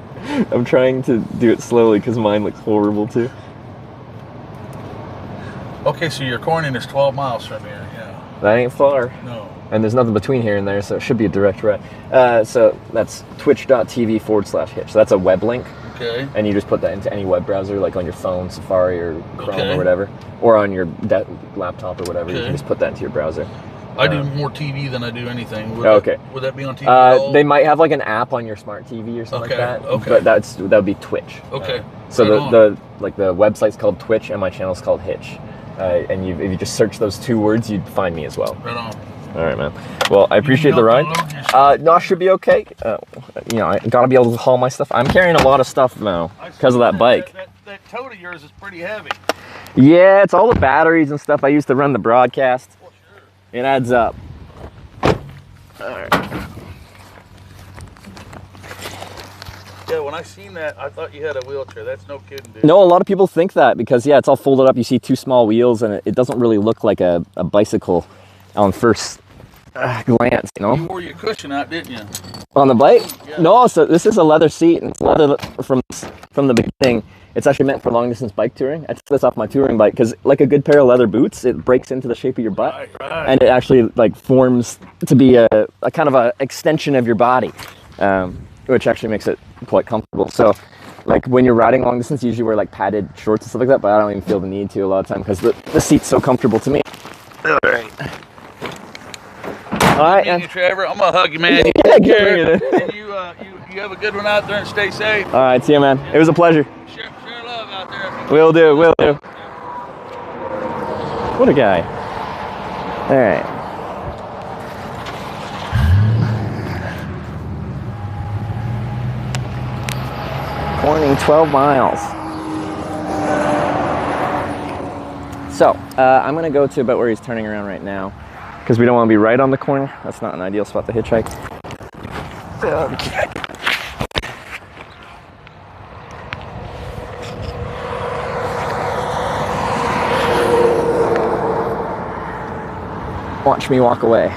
I'm trying to do it slowly because mine looks horrible too. Okay, so your Corning is 12 miles from here, yeah. That ain't far. No. And there's nothing between here and there, so it should be a direct ride. So that's twitch.tv/hitch. So that's a web link. Okay. And you just put that into any web browser, like on your phone, Safari or Chrome or whatever, or on your laptop or whatever. You can just put that into your browser. I do more TV than I do anything. Would that be on TV? They might have like an app on your smart TV or something like that. Okay. But that would be Twitch. Okay. So the website's called Twitch and my channel's called Hitch. And if you just search those 2 words, you'd find me as well. Right on. All right, man. Well, I appreciate the ride. No, I should be okay. I gotta be able to haul my stuff. I'm carrying a lot of stuff now because of that bike. That tote of yours is pretty heavy. Yeah, it's all the batteries and stuff I used to run the broadcast. It adds up. All right. Yeah, when I seen that, I thought you had a wheelchair. That's no kidding, dude. No, a lot of people think that because, it's all folded up. You see 2 small wheels, and it doesn't really look like a bicycle on first glance, You wore your cushion out, didn't you? On the bike? Yeah. No, so this is a leather seat, and it's leather from the beginning. It's actually meant for long distance bike touring. I took this off my touring bike because, like a good pair of leather boots, it breaks into the shape of your butt, and it actually like forms to be a kind of a extension of your body, which actually makes it quite comfortable. So, like when you're riding long distance, you usually wear like padded shorts and stuff like that, but I don't even feel the need to a lot of time because the seat's so comfortable to me. All right. All right, Thank you, Trevor. I'm gonna hug you, man. You Yeah, take care. good. And you have a good one out there and stay safe. All right, see you, man. It was a pleasure. Share love out there. Will do, will do. What a guy. All right. Corning 12 miles. So, I'm gonna go to about where he's turning around right now, because we don't want to be right on the corner. That's not an ideal spot to hitchhike. Okay. Watch me walk away.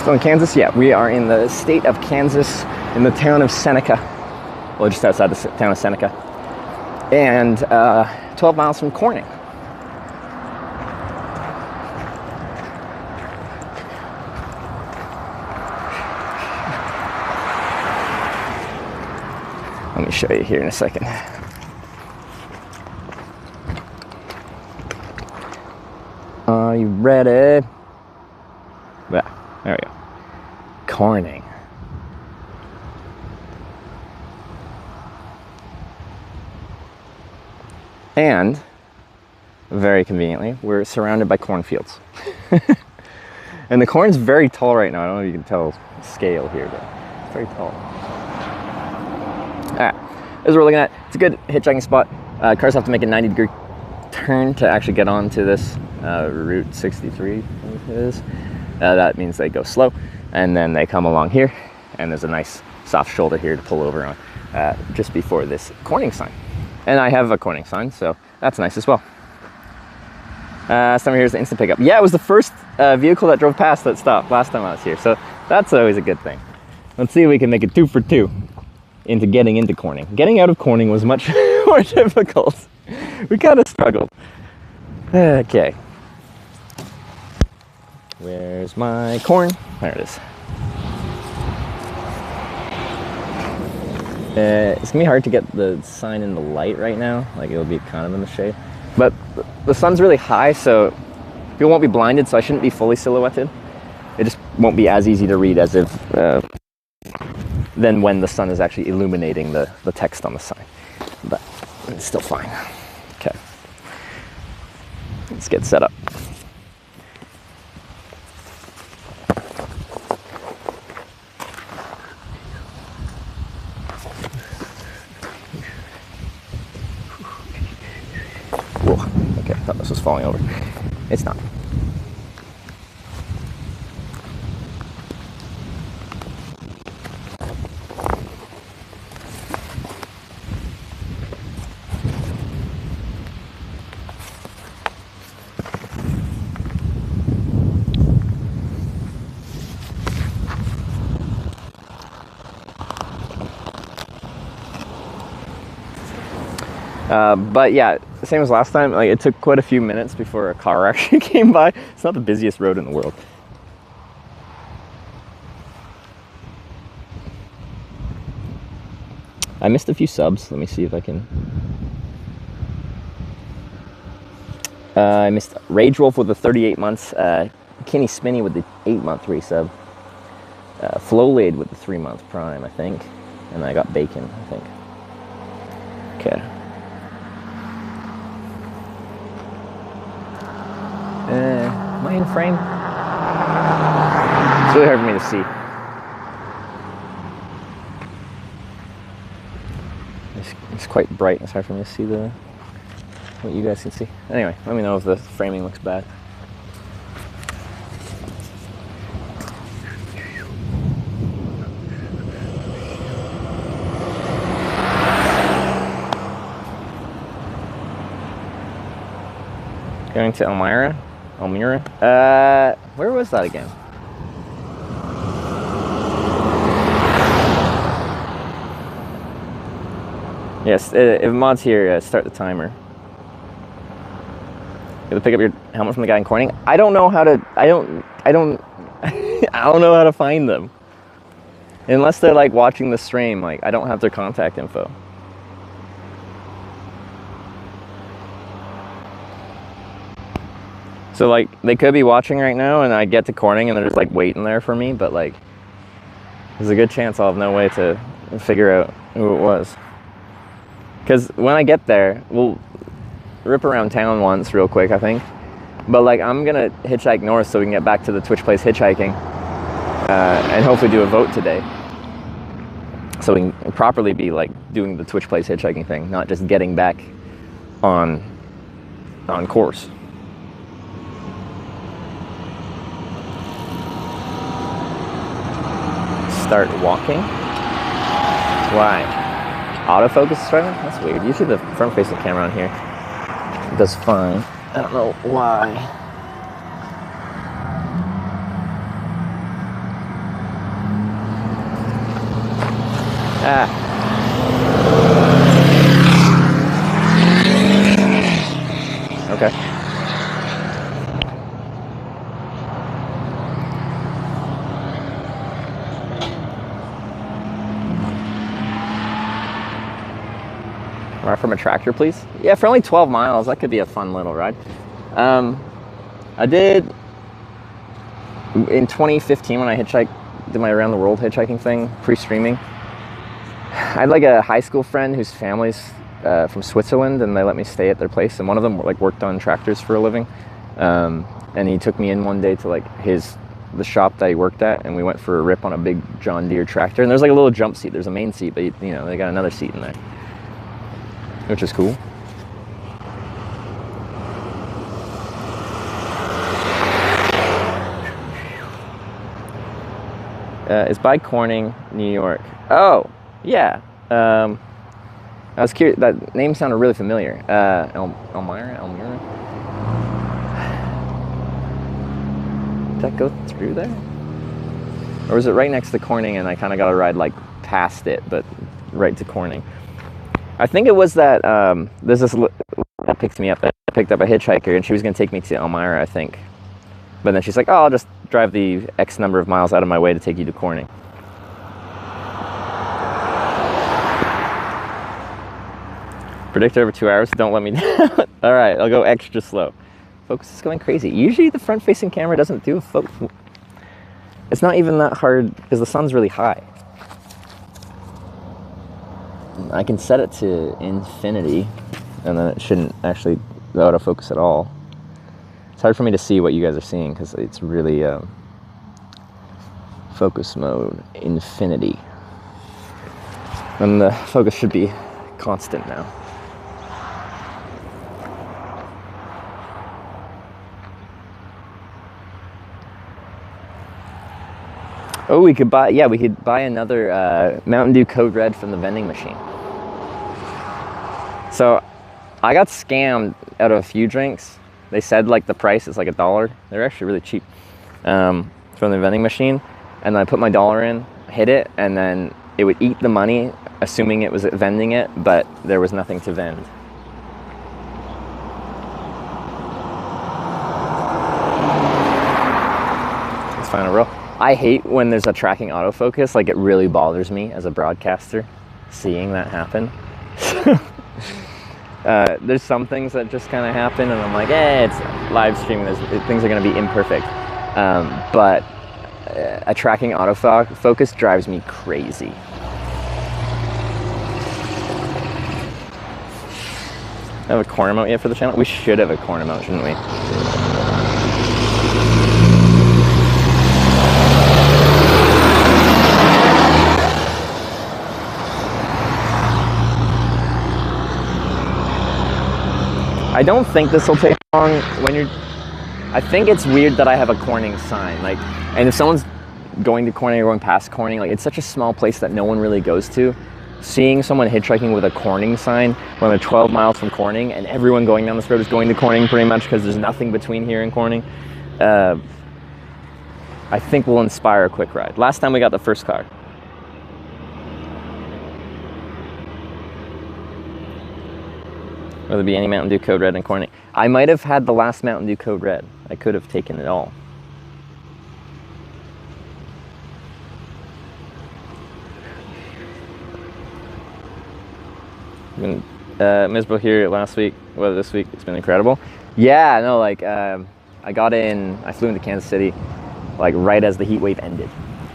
Still in Kansas? Yeah, we are in the state of Kansas, in the town of Seneca. Well, just outside the town of Seneca. And 12 miles from Corning. Let me show you here in a second. Are you ready? Yeah, there we go. Corning. And, very conveniently, we're surrounded by cornfields. And the corn's very tall right now. I don't know if you can tell the scale here, but it's very tall. Alright, as we're looking at, it's a good hitchhiking spot. Cars have to make a 90-degree turn to actually get onto this Route 63, I think it is. That means they go slow, and then they come along here, and there's a nice soft shoulder here to pull over on just before this Corning sign. And I have a Corning sign, so that's nice as well. Somewhere here is the instant pickup. Yeah, it was the first vehicle that drove past that stopped last time I was here, so that's always a good thing. Let's see if we can make it 2 for 2 into getting into Corning. Getting out of Corning was much more difficult. We kind of struggled. Okay. Where's my corn? There it is. It's gonna be hard to get the sign in the light right now. Like, it'll be kind of in the shade. But the sun's really high, so people won't be blinded, so I shouldn't be fully silhouetted. It just won't be as easy to read as if than when the sun is actually illuminating the text on the sign. But it's still fine. Okay. Let's get set up. Whoa. Okay, I thought this was falling over. It's not. But yeah, same as last time. Like, it took quite a few minutes before a car actually came by. It's not the busiest road in the world. I missed a few subs. Let me see if I can. I missed Rage Wolf with the 38 months. Kenny Spinney with the 8-month resub. Flowlade with the 3-month prime, I think. And I got Bacon, I think. Okay. Am I in frame? It's really hard for me to see. It's quite bright. It's hard for me to see what you guys can see. Anyway, let me know if the framing looks bad. Going to Elmira? Where was that again? Yes, if mod's here, start the timer. You have to pick up your helmet from the guy in Corning. I don't know how to. I don't know how to find them. Unless they're like watching the stream, like I don't have their contact info. So like they could be watching right now, and I get to Corning, and they're just like waiting there for me. But like, there's a good chance I'll have no way to figure out who it was. Because when I get there, we'll rip around town once real quick, I think. But like, I'm gonna hitchhike north so we can get back to the Twitch Place Hitchhiking, and hopefully do a vote today. So we can properly be like doing the Twitch Place Hitchhiking thing, not just getting back on course. Start walking? Why? Autofocus is starting? That's weird. Usually the front facing camera on here does fine. I don't know why. Okay. Ride from a tractor, please? Yeah, for only 12 miles, that could be a fun little ride. I did in 2015 when I did my around the world hitchhiking thing, pre-streaming. I had like a high school friend whose family's from Switzerland, and they let me stay at their place. And one of them like worked on tractors for a living, and he took me in one day to like the shop that he worked at, and we went for a rip on a big John Deere tractor. And there's like a little jump seat. There's a main seat, but you know they got another seat in there, which is cool. It's by Corning, New York. Oh, yeah. I was curious. That name sounded really familiar. Elmira? Did that go through there? Or was it right next to Corning and I kind of got to ride like past it, but right to Corning? I think it was that there's this that picked me up. I picked up a hitchhiker, and she was going to take me to Elmira, I think. But then she's like, "Oh, I'll just drive the X number of miles out of my way to take you to Corning." Predictor over 2 hours. Don't let me down. All right, I'll go extra slow. Focus is going crazy. Usually, the front-facing camera doesn't do a focus. It's not even that hard because the sun's really high. I can set it to infinity, and then it shouldn't actually autofocus at all. It's hard for me to see what you guys are seeing because it's really focus mode infinity. And the focus should be constant now. Oh, we could buy another Mountain Dew Code Red from the vending machine. So I got scammed out of a few drinks. They said like the price is like $1. They're actually really cheap from the vending machine. And I put my dollar in, hit it, and then it would eat the money, assuming it was vending it, but there was nothing to vend. in a row. I hate when there's a tracking autofocus. Like, it really bothers me as a broadcaster seeing that happen. There's some things that just kind of happen, and I'm like, it's live streaming. Things are going to be imperfect. But a tracking autofocus drives me crazy. Have a corner mount yet for the channel? We should have a corner mount, shouldn't we? I don't think this will take long when you're... I think it's weird that I have a Corning sign. Like, and if someone's going to Corning or going past Corning, like, it's such a small place that no one really goes to. Seeing someone hitchhiking with a Corning sign when they're 12 miles from Corning, and everyone going down this road is going to Corning pretty much because there's nothing between here and Corning, I think will inspire a quick ride. Last time we got the first car. Will there be any Mountain Dew Code Red in Corning? I might have had the last Mountain Dew Code Red. I could have taken it all. Been miserable here last week. Well, this week it's been incredible. Yeah, no, like I flew into Kansas City like right as the heat wave ended,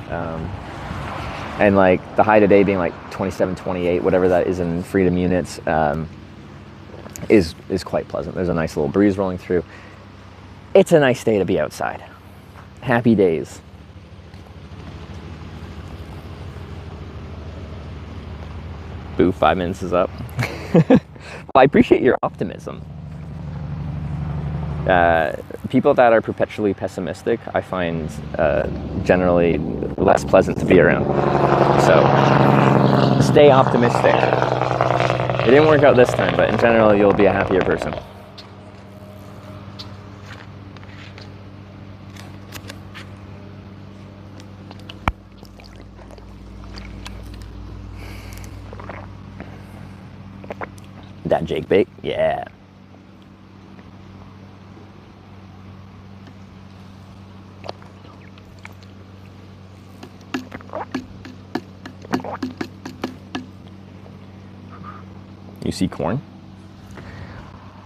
and like the high today being like 27, 28, whatever that is in freedom units, is quite pleasant. There's a nice little breeze rolling through. It's a nice day to be outside. Happy days. Boo, 5 minutes is up. Well, I appreciate your optimism. People that are perpetually pessimistic, I find generally less pleasant to be around. So, stay optimistic. It didn't work out this time, but in general, you'll be a happier person. That Jake bake? Yeah. You see corn?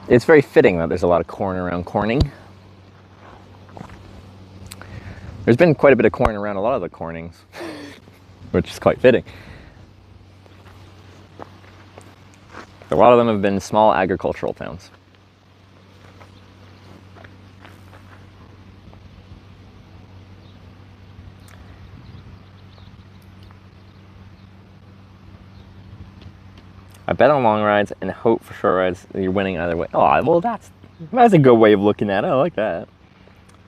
It's very fitting that there's a lot of corn around Corning. There's been quite a bit of corn around a lot of the Cornings, which is quite fitting. A lot of them have been small agricultural towns. I bet on long rides and hope for short rides that you're winning either way. Oh, well, that's a good way of looking at it. I like that.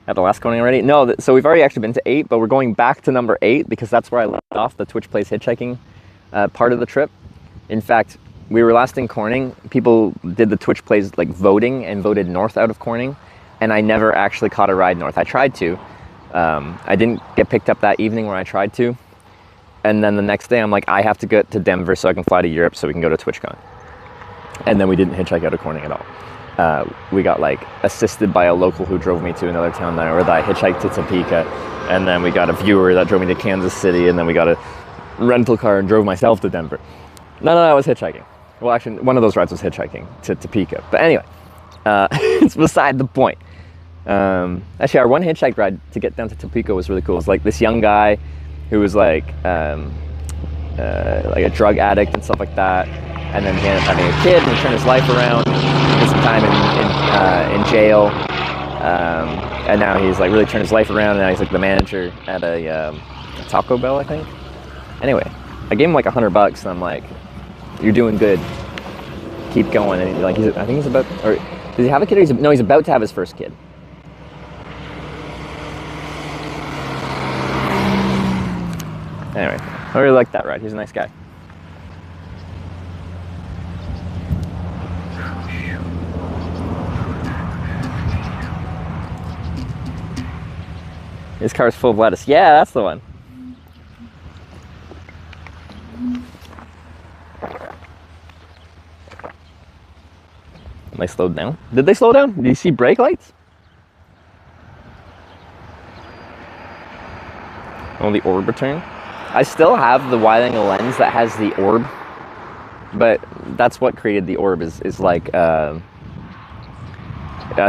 At the last Corning already? No, so we've already actually been to 8, but we're going back to number 8 because that's where I left off the Twitch Plays Hitchhiking part of the trip. In fact, we were last in Corning. People did the Twitch Plays like voting and voted north out of Corning, and I never actually caught a ride north. I tried to. I didn't get picked up that evening where I tried to. And then the next day I'm like, I have to get to Denver so I can fly to Europe so we can go to TwitchCon. And then we didn't hitchhike out of Corning at all. We got like assisted by a local who drove me to another town there, or that I hitchhiked to Topeka. And then we got a viewer that drove me to Kansas City, and then we got a rental car and drove myself to Denver. None of that was hitchhiking. Well, actually, one of those rides was hitchhiking to Topeka. But anyway, it's beside the point. Actually, our one hitchhike ride to get down to Topeka was really cool. It was like this young guy who was like a drug addict and stuff like that. And then he ended up having a kid, and he turned his life around. He did some time in jail. And now he's like really turned his life around, and now he's like the manager at a Taco Bell, I think. Anyway, I gave him like $100, and I'm like, "You're doing good. Keep going." And like, I think he's about, or does he have a kid? Or no, he's about to have his first kid. Anyway, I really like that ride. He's a nice guy. His car's full of lettuce. Yeah, that's the one. They slowed down. Did they slow down? Did you see brake lights? Oh, the orb return. I still have the wide-angle lens that has the orb, but that's what created the orb. Is like a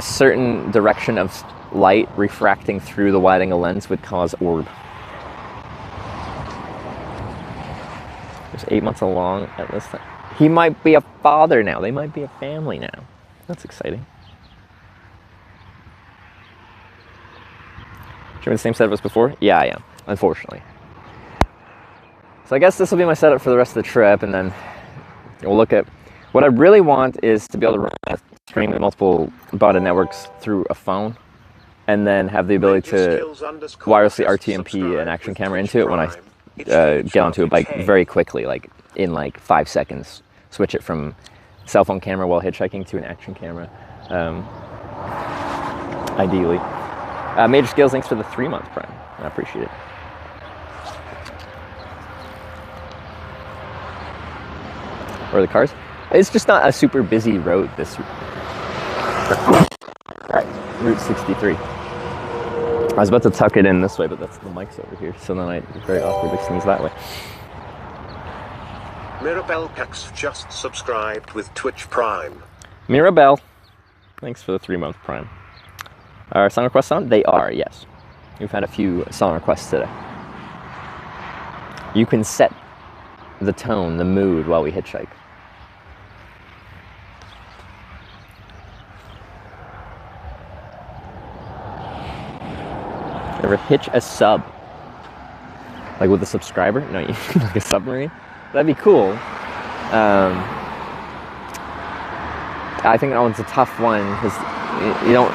certain direction of light refracting through the wide-angle lens would cause orb. There's 8 months along at this time. He might be a father now. They might be a family now. That's exciting. You have the same setup as before? Yeah, I am, unfortunately. So I guess this will be my setup for the rest of the trip, and then we'll look at... What I really want is to be able to run a stream with multiple botted networks through a phone, and then have the ability to wirelessly RTMP an action camera into it when I get onto a bike very quickly, like in like 5 seconds. Switch it from cell phone camera while hitchhiking to an action camera, ideally. Major Skills, thanks for the 3-month Prime. I appreciate it. Or the cars. It's just not a super busy road this Route 63. I was about to tuck it in this way, but that's the mic's over here, so then I very awkwardly sneeze that way. Mirabelle Pax just subscribed with Twitch Prime. Mirabelle, thanks for the 3-month Prime. Are song requests on? They are, yes. We've had a few song requests today. You can set the tone, the mood while we hitchhike. Ever hitch a sub? Like with a subscriber? No, you like a submarine? That'd be cool. I think that one's a tough one because you don't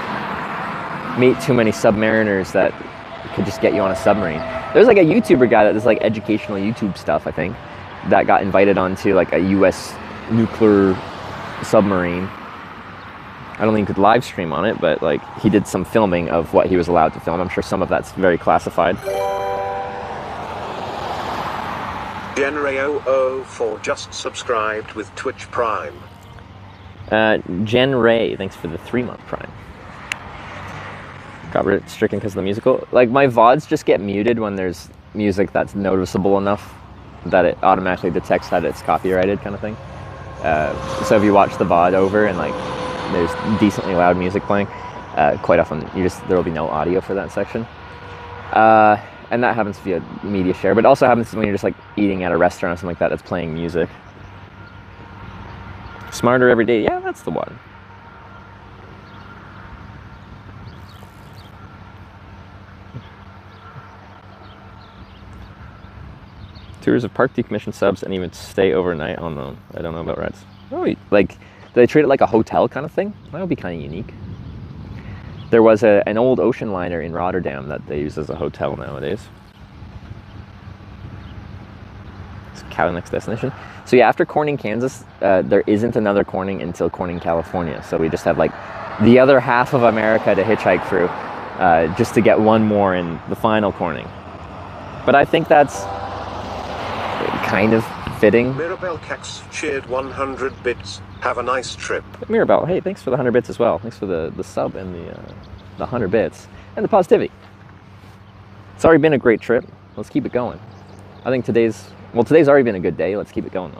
meet too many submariners that could just get you on a submarine. There's like a YouTuber guy that does like educational YouTube stuff, I think, that got invited onto like a US nuclear submarine. I don't think he could live stream on it, but like he did some filming of what he was allowed to film. I'm sure some of that's very classified. Genray004 just subscribed with Twitch Prime. Jen Ray, thanks for the 3-month Prime. Got stricken because of the musical. Like my VODs just get muted when there's music that's noticeable enough that it automatically detects that it's copyrighted, kind of thing. So if you watch the VOD over and like there's decently loud music playing, quite often there will be no audio for that section. And that happens via media share, but it also happens when you're just like eating at a restaurant or something like that that's playing music. Smarter every day, yeah, that's the one. Tours of park decommissioned subs and even stay overnight on them. I don't know about rides. Oh, like, do they treat it like a hotel kind of thing? That would be kind of unique. There was an old ocean liner in Rotterdam that they use as a hotel nowadays. It's Cali next destination. So yeah, after Corning, Kansas, there isn't another Corning until Corning, California. So we just have like the other half of America to hitchhike through just to get one more in the final Corning. But I think that's kind of fitting. Mirabelle Cax cheered 100 bits. Have a nice trip. Mirabelle, hey, thanks for the 100 bits as well. Thanks for the sub and the 100 bits and the positivity. It's already been a great trip. Let's keep it going. I think today's already been a good day. Let's keep it going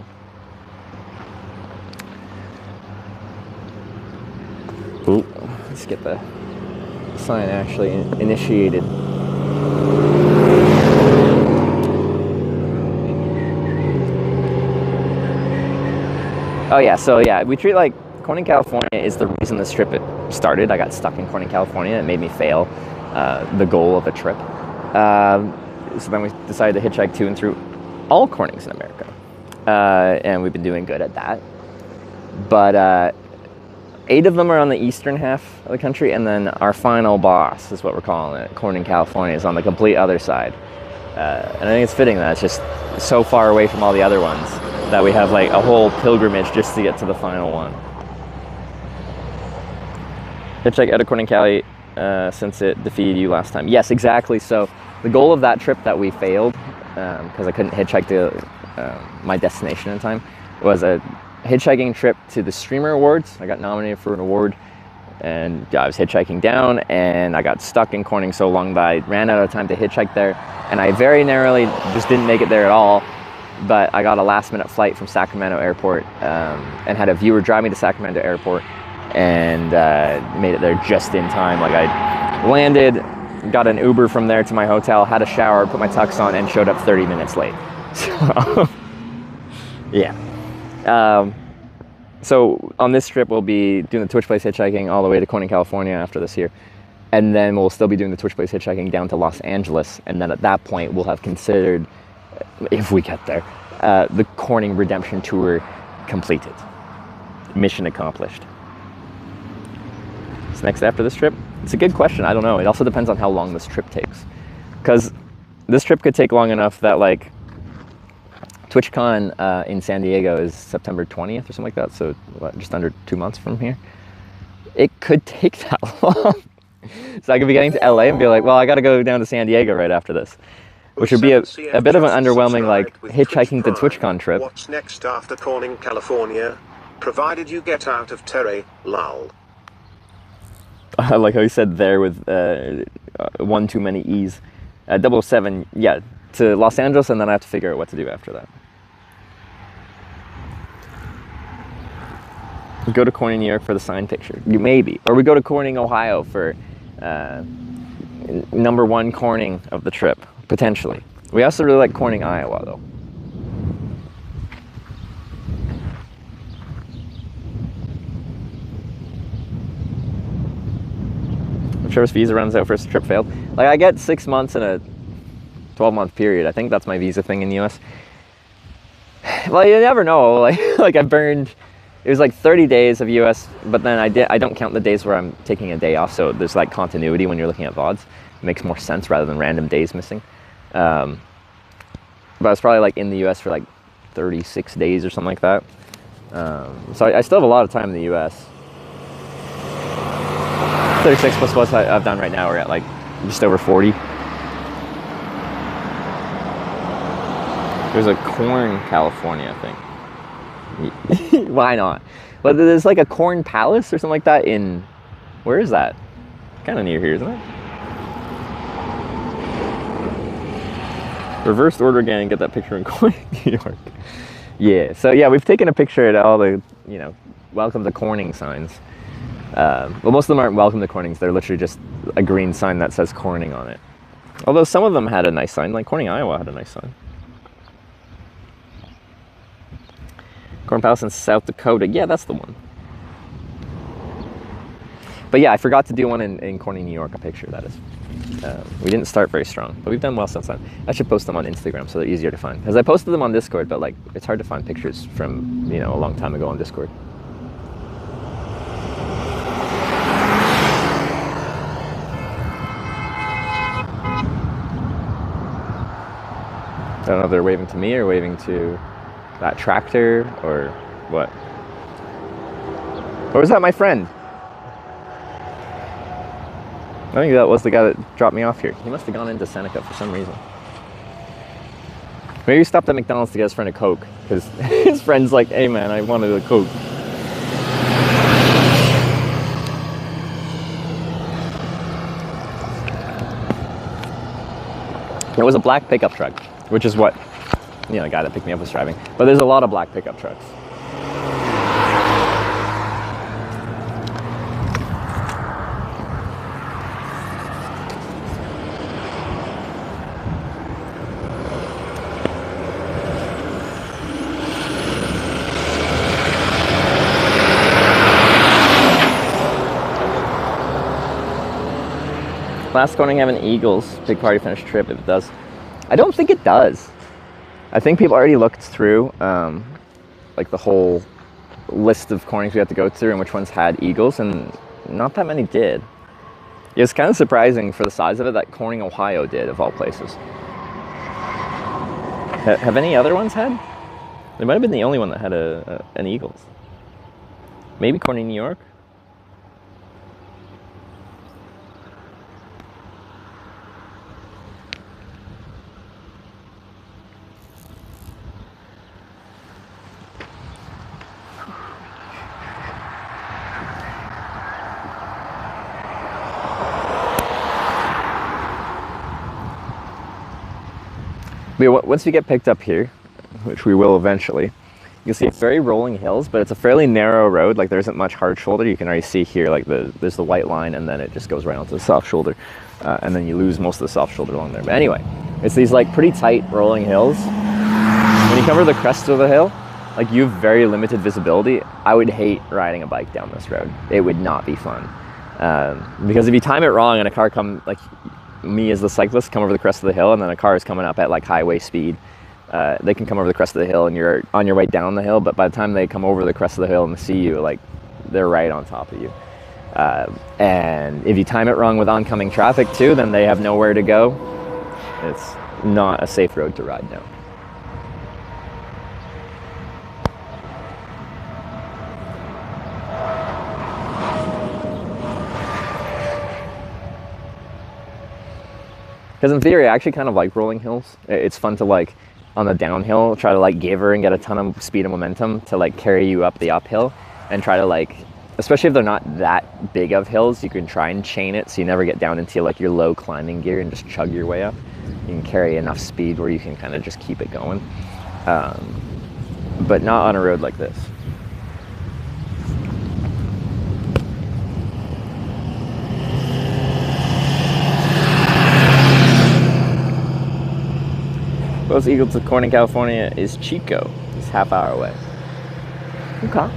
though. Ooh, let's get the sign actually initiated. Oh yeah, so yeah, we treat like Corning, California is the reason this trip started. I got stuck in Corning, California. It made me fail the goal of a trip. So then we decided to hitchhike to and through all Cornings in America. And we've been doing good at that. But 8 of them are on the eastern half of the country, and then our final boss is what we're calling it. Corning, California is on the complete other side. And I think it's fitting that it's just so far away from all the other ones that we have like a whole pilgrimage just to get to the final one. Hitchhike out of Corning, Cali since it defeated you last time. Yes, exactly. So the goal of that trip that we failed, because I couldn't hitchhike to my destination in time, was a hitchhiking trip to the Streamer Awards. I got nominated for an award and I was hitchhiking down, and I got stuck in Corning so long that I ran out of time to hitchhike there, and I very narrowly just didn't make it there at all. But I got a last-minute flight from Sacramento Airport, and had a viewer drive me to Sacramento Airport, and made it there just in time. Like, I landed, got an Uber from there to my hotel, had a shower, put my tux on, and showed up 30 minutes late. So, yeah. So on this trip, we'll be doing the Twitch Place hitchhiking all the way to Corning, California after this year. And then we'll still be doing the Twitch Place hitchhiking down to Los Angeles. And then at that point, we'll have considered, if we get there, the Corning Redemption Tour completed. Mission accomplished. What's next after this trip? It's a good question. I don't know. It also depends on how long this trip takes. Because this trip could take long enough that, like, TwitchCon in San Diego is September 20th or something like that, so what, just under 2 months from here. It could take that long. So I could be getting to LA and be like, well, I got to go down to San Diego right after this, which would be a bit of an underwhelming, like, hitchhiking to TwitchCon trip. What's next after Corning, California? Provided you get out of Terry, lol. I like how you said there with one too many E's. 007, yeah, to Los Angeles, and then I have to figure out what to do after that. We go to Corning, New York for the sign picture. Maybe. Or we go to Corning, Ohio for number one Corning of the trip, potentially. We also really like Corning, Iowa, though. I'm sure his visa runs out first trip failed. Like, I get 6 months in a 12-month period. I think that's my visa thing in the US. Well, you never know. Like I burned, it was like 30 days of US, but then I don't count the days where I'm taking a day off, so there's like continuity when you're looking at VODs. It makes more sense rather than random days missing. But I was probably like in the US for like 36 days or something like that. So I still have a lot of time in the US. 36 plus what I've done right now, we're at like just over 40. There's a Corn, California, I think. Why not? But there's like a Corn Palace or something like that in, where is that? Kind of near here, isn't it? Reverse order again and get that picture in Corn, New York. Yeah, so yeah, we've taken a picture at all the, you know, welcome to Corning signs. Well, most of them aren't welcome to Cornings. They're literally just a green sign that says Corning on it. Although some of them had a nice sign, like Corning, Iowa had a nice sign. Corn Palace in South Dakota. Yeah, that's the one. But yeah, I forgot to do one in Corning, New York, a picture, that is. We didn't start very strong, but we've done well since then. I should post them on Instagram so they're easier to find. Because I posted them on Discord, but like, it's hard to find pictures from, you know, a long time ago on Discord. I don't know if they're waving to me or waving to that tractor or what. Or was that my friend? I think that was the guy that dropped me off here. He must have gone into Seneca for some reason. Maybe he stopped at McDonald's to get his friend a Coke, because his friend's like, hey man, I wanted a Coke. It was a black pickup truck, which is what, you know, the guy that picked me up was driving. But there's a lot of black pickup trucks. Last Corning having Eagles, big party finish trip, if it does. I don't think it does. I think people already looked through like the whole list of Cornings we had to go through and which ones had Eagles, and not that many did. It's kind of surprising for the size of it that Corning, Ohio did, of all places. Have any other ones had? They might have been the only one that had an Eagles. Maybe Corning, New York? But once we get picked up here, which we will eventually, you'll see it's very rolling hills, but it's a fairly narrow road. Like there isn't much hard shoulder. You can already see here, like there's the white line, and then it just goes right onto the soft shoulder, and then you lose most of the soft shoulder along there. But anyway, it's these like pretty tight rolling hills. When you cover the crest of the hill, like you have very limited visibility. I would hate riding a bike down this road. It would not be fun. Because if you time it wrong and a car like me as the cyclist come over the crest of the hill, and then a car is coming up at like highway speed, they can come over the crest of the hill and you're on your way down the hill, but by the time they come over the crest of the hill and see you, like they're right on top of you. And if you time it wrong with oncoming traffic too, then they have nowhere to go. It's not a safe road to ride down. Because in theory, I actually kind of like rolling hills. It's fun to like, on the downhill, try to like give her and get a ton of speed and momentum to like carry you up the uphill, and try to like, especially if they're not that big of hills, you can try and chain it so you never get down into like your low climbing gear and just chug your way up. You can carry enough speed where you can kind of just keep it going. But not on a road like this. Closest eagle to Corning, California is Chico. It's half hour away. Okay.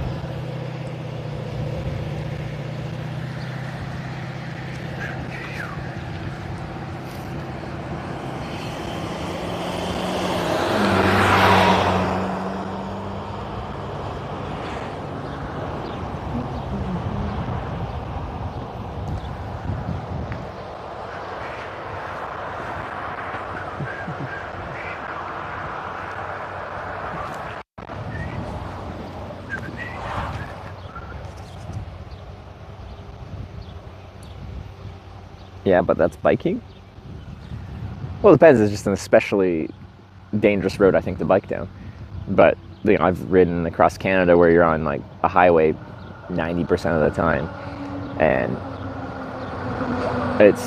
Yeah, but that's biking? Well, it depends. It's just an especially dangerous road, I think, to bike down. But, you know, I've ridden across Canada where you're on, like, a highway 90% of the time. And it's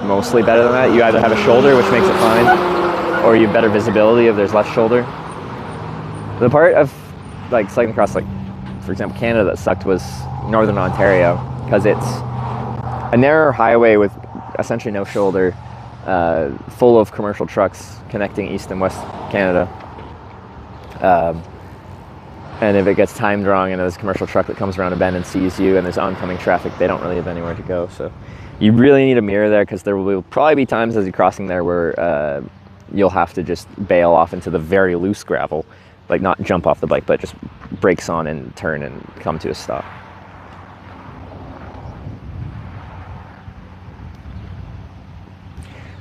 mostly better than that. You either have a shoulder, which makes it fine, or you have better visibility if there's less shoulder. The part of, like, cycling across, like, for example, Canada that sucked was Northern Ontario, because it's a narrow highway with essentially no shoulder, full of commercial trucks connecting East and West Canada. And if it gets timed wrong and there's a commercial truck that comes around a bend and sees you and there's oncoming traffic, they don't really have anywhere to go. So you really need a mirror there, because there will probably be times as you're crossing there where you'll have to just bail off into the very loose gravel, like not jump off the bike, but just brakes on and turn and come to a stop.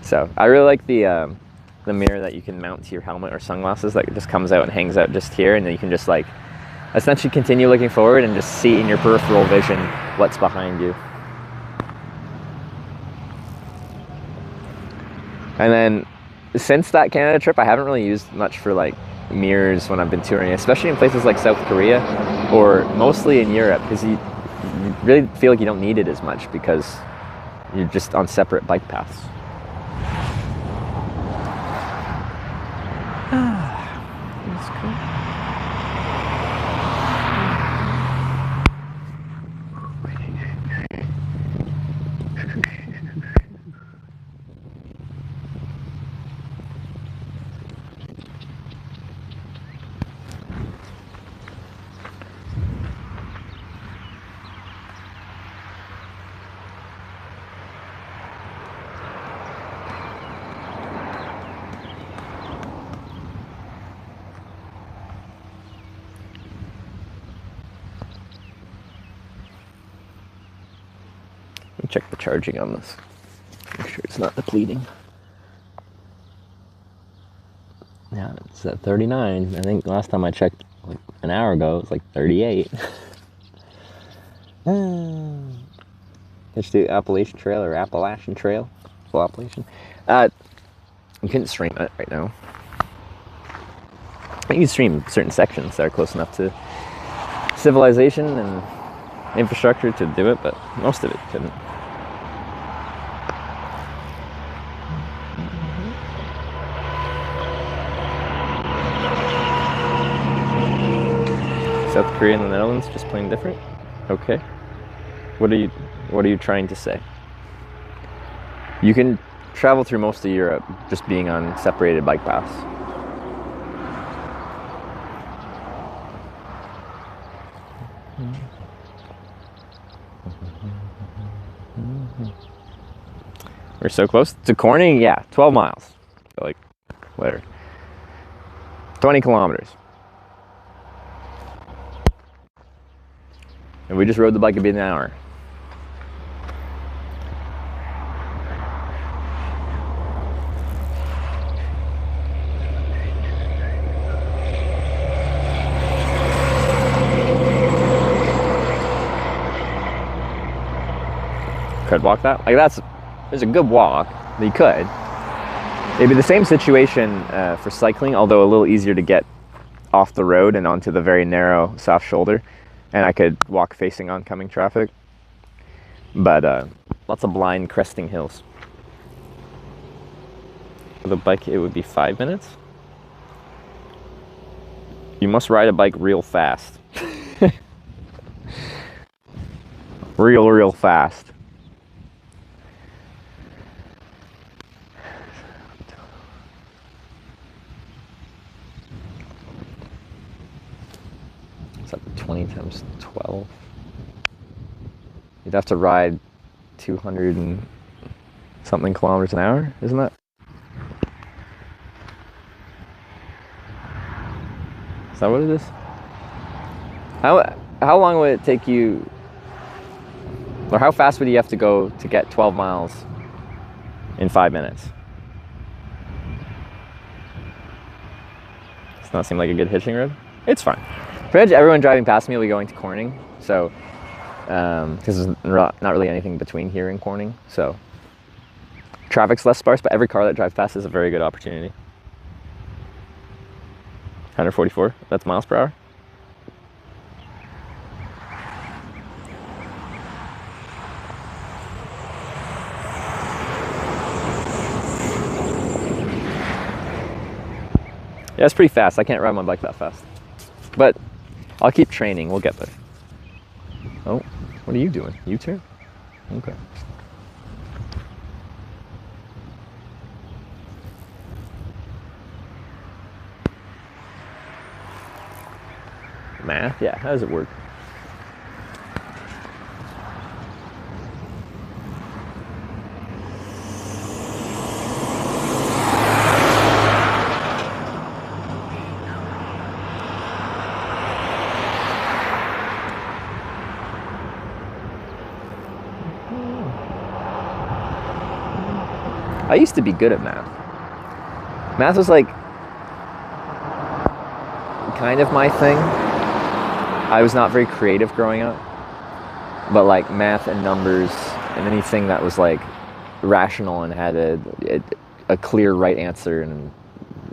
So I really like the mirror that you can mount to your helmet or sunglasses that just comes out and hangs out just here, and then you can just like essentially continue looking forward and just see in your peripheral vision what's behind you. And then since that Canada trip, I haven't really used much for like mirrors when I've been touring, especially in places like South Korea or mostly in Europe, because you really feel like you don't need it as much because you're just on separate bike paths. That's cool. Check the charging on this. Make sure it's not depleting. Yeah, it's at 39. I think last time I checked like an hour ago, it was like 38. Let's do Appalachian Trail or Appalachian Trail. Full Appalachian. You couldn't stream it right now. You can stream certain sections that are close enough to civilization and infrastructure to do it, but most of it couldn't. South Korea and the Netherlands, just plain different? Okay. What are you trying to say? You can travel through most of Europe just being on separated bike paths. We're so close to Corning. Yeah, 12 miles. Like, whatever. 20 kilometers. And we just rode the bike about an hour. Could walk that? Like there's a good walk. You could. It'd be the same situation for cycling, although a little easier to get off the road and onto the very narrow soft shoulder. And I could walk facing oncoming traffic. But lots of blind cresting hills. With a bike, it would be 5 minutes. You must ride a bike real fast. real fast. What's that, 20 times 12? You'd have to ride 200 and something kilometers an hour, isn't that? Is that what it is? How long would it take you, or how fast would you have to go to get 12 miles in 5 minutes? Does not seem like a good hitching road. It's fine. Pretty much everyone driving past me will be going to Corning, so because there's not really anything between here and Corning, so traffic's less sparse, but every car that drives past is a very good opportunity. 144, that's miles per hour. Yeah, it's pretty fast. I can't ride my bike that fast. But I'll keep training. We'll get there. Oh, what are you doing? U-turn? Okay. Math? Yeah, how does it work? I used to be good at math. Math was like kind of my thing. I was not very creative growing up, but like math and numbers and anything that was like rational and had a clear right answer and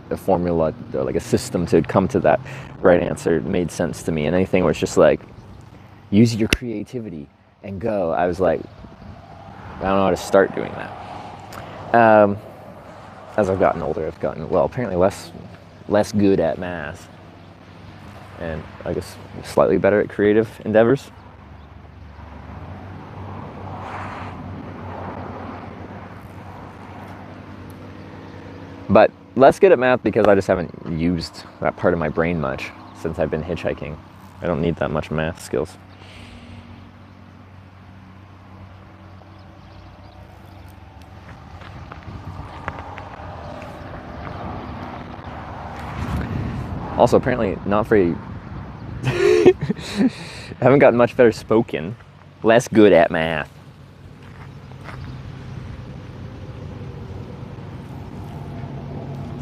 a formula or like a system to come to that right answer made sense to me. And anything where it's just like, use your creativity and go. I was like, I don't know how to start doing that. As I've gotten older, I've gotten, well, apparently less good at math. And I guess slightly better at creative endeavors. But less good at math because I just haven't used that part of my brain much since I've been hitchhiking. I don't need that much math skills. Also, apparently not very... I haven't gotten much better spoken. Less good at math.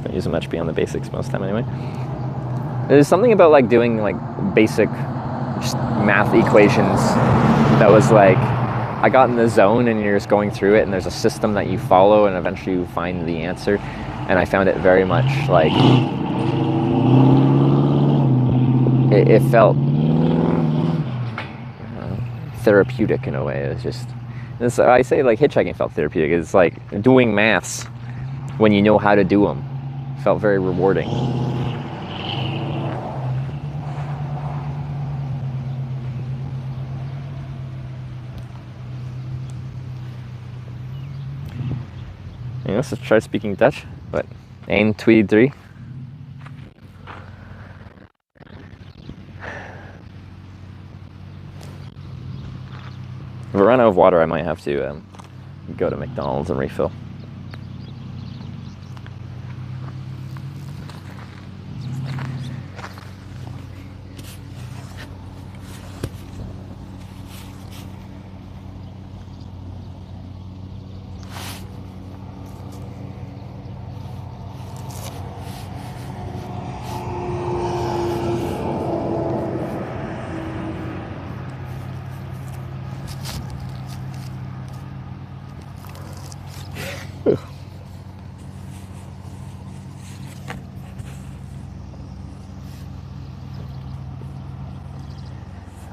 Don't use it much beyond the basics most of the time anyway. There's something about like doing like basic just math equations that was like, I got in the zone and you're just going through it and there's a system that you follow and eventually you find the answer. And I found it very much like, it felt therapeutic in a way. It was just, I say like hitchhiking felt therapeutic. It's like doing maths when you know how to do them. Felt very rewarding. Let's try speaking Dutch. What? 1, 2, 3. If I run out of water, I might have to go to McDonald's and refill.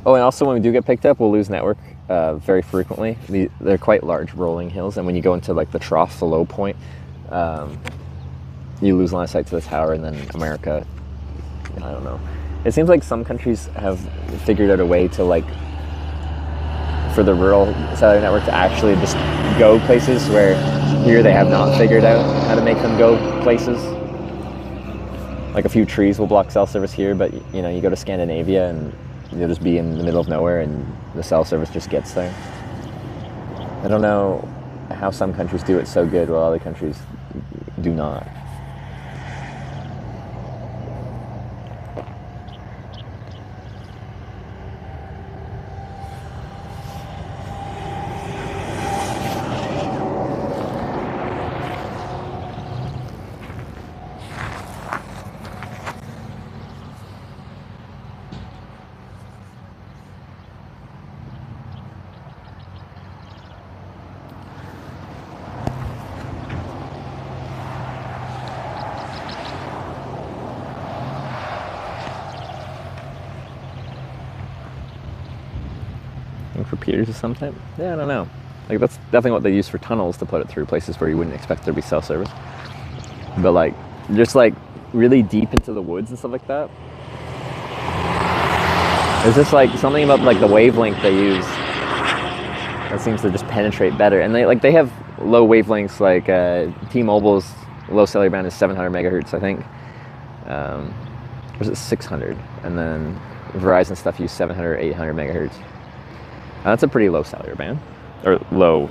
Oh, and also when we do get picked up, we'll lose network very frequently. They're quite large rolling hills, and when you go into like the trough, the low point, you lose line of sight to the tower, and then America, I don't know. It seems like some countries have figured out a way to like, for the rural cellular network to actually just go places where here they have not figured out how to make them go places. Like a few trees will block cell service here, but you know, you go to Scandinavia and you'll just be in the middle of nowhere and the cell service just gets there. I don't know how some countries do it so good while other countries do not. For piers of some type? Yeah, I don't know. Like that's definitely what they use for tunnels, to put it through places where you wouldn't expect there to be cell service. But like, just like really deep into the woods and stuff like that. It's just like something about like the wavelength they use that seems to just penetrate better. And they have low wavelengths, like T-Mobile's low cellular band is 700 megahertz, I think. Or is it 600? And then Verizon stuff use 700, 800 megahertz. That's a pretty low cellular band, or low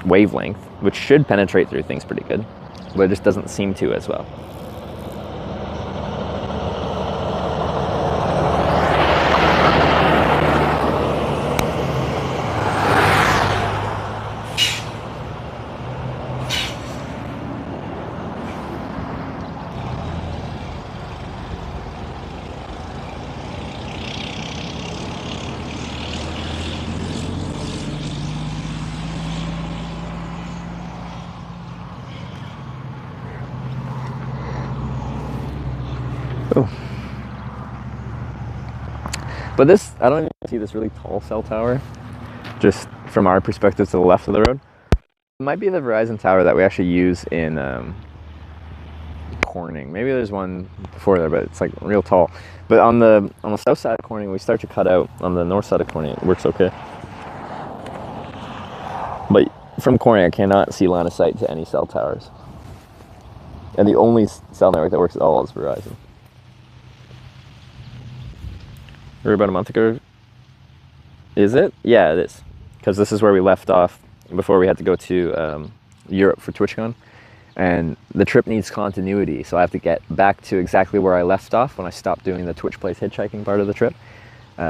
wavelength, which should penetrate through things pretty good, but it just doesn't seem to as well. But this, I don't even see this really tall cell tower, just from our perspective to the left of the road. It might be the Verizon tower that we actually use in Corning. Maybe there's one before there, but it's like real tall. But on the south side of Corning, we start to cut out. On the north side of Corning, it works okay. But from Corning, I cannot see line of sight to any cell towers. And the only cell network that works at all is Verizon. Or about a month ago. Is it? Yeah, it is. Because this is where we left off before we had to go to Europe for TwitchCon. And the trip needs continuity, so I have to get back to exactly where I left off when I stopped doing the Twitch Plays Hitchhiking part of the trip.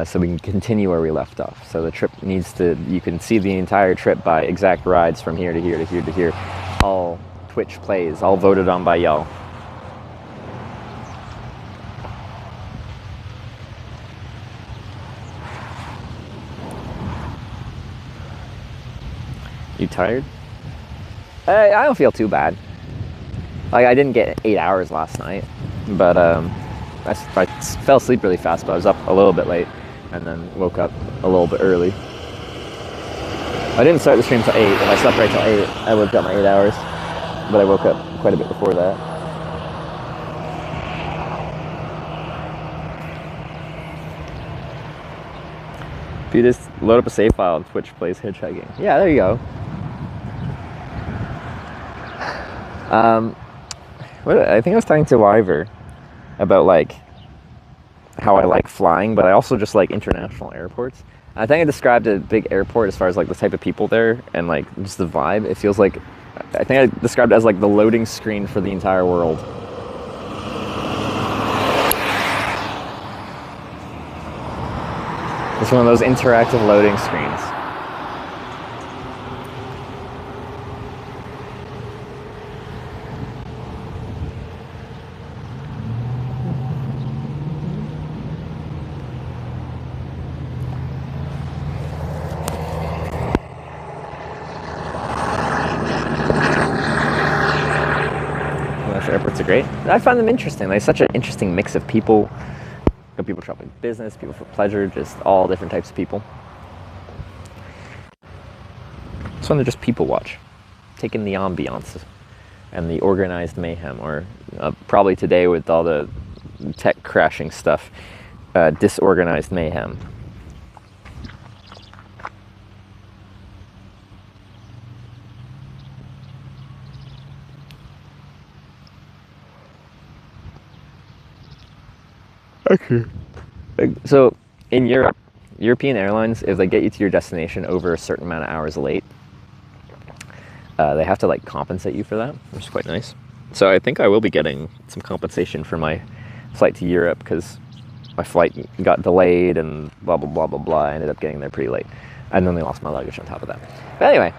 So we can continue where we left off. So the trip needs to, you can see the entire trip by exact rides from here to here to here to here. All Twitch plays, all voted on by y'all. You tired? I don't feel too bad. Like, I didn't get 8 hours last night, but I fell asleep really fast, but I was up a little bit late and then woke up a little bit early. I didn't start the stream till 8. If I slept right till 8, I would have got my 8 hours, but I woke up quite a bit before that. If you just load up a save file and Twitch Plays Hitchhiking. Yeah, there you go. I think I was talking to Ivor about like how I like flying, but I also just like international airports. I think I described a big airport as far as like the type of people there and like just the vibe. It feels like, I think I described it as like the loading screen for the entire world. It's one of those interactive loading screens. Airports are great. I find them interesting. They have such an interesting mix of people. People shopping business, people for pleasure, just all different types of people. It's when they're just people watch, taking the ambiance and the organized mayhem, or probably today with all the tech crashing stuff, disorganized mayhem. Okay. So in Europe, European airlines, if they get you to your destination over a certain amount of hours late, they have to like compensate you for that, which is quite nice. So I think I will be getting some compensation for my flight to Europe because my flight got delayed and blah, blah, blah, blah, blah. I ended up getting there pretty late. And then they lost my luggage on top of that. But anyway,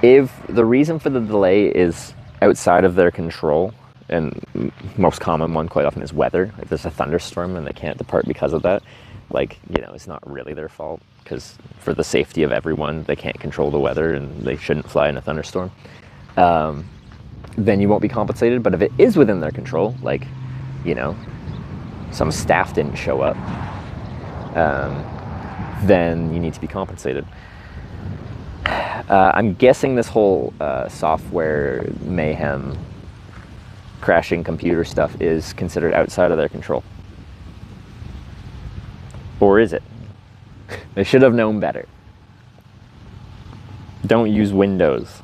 if the reason for the delay is outside of their control, and most common one quite often is weather. If there's a thunderstorm and they can't depart because of that, like, you know, it's not really their fault because for the safety of everyone, they can't control the weather and they shouldn't fly in a thunderstorm. Then you won't be compensated. But if it is within their control, like, you know, some staff didn't show up, then you need to be compensated. I'm guessing this whole software mayhem, crashing computer stuff is considered outside of their control. Or is it? They should have known better. Don't use Windows.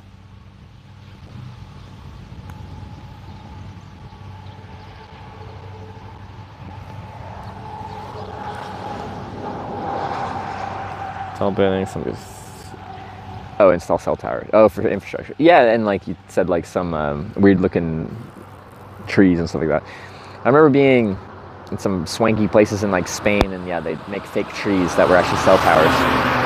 Tall buildings, some just... Oh, install cell towers. Oh, for infrastructure. Yeah, and like you said, like some weird looking trees and stuff like that. I remember being in some swanky places in like Spain, and yeah, they'd make fake trees that were actually cell towers.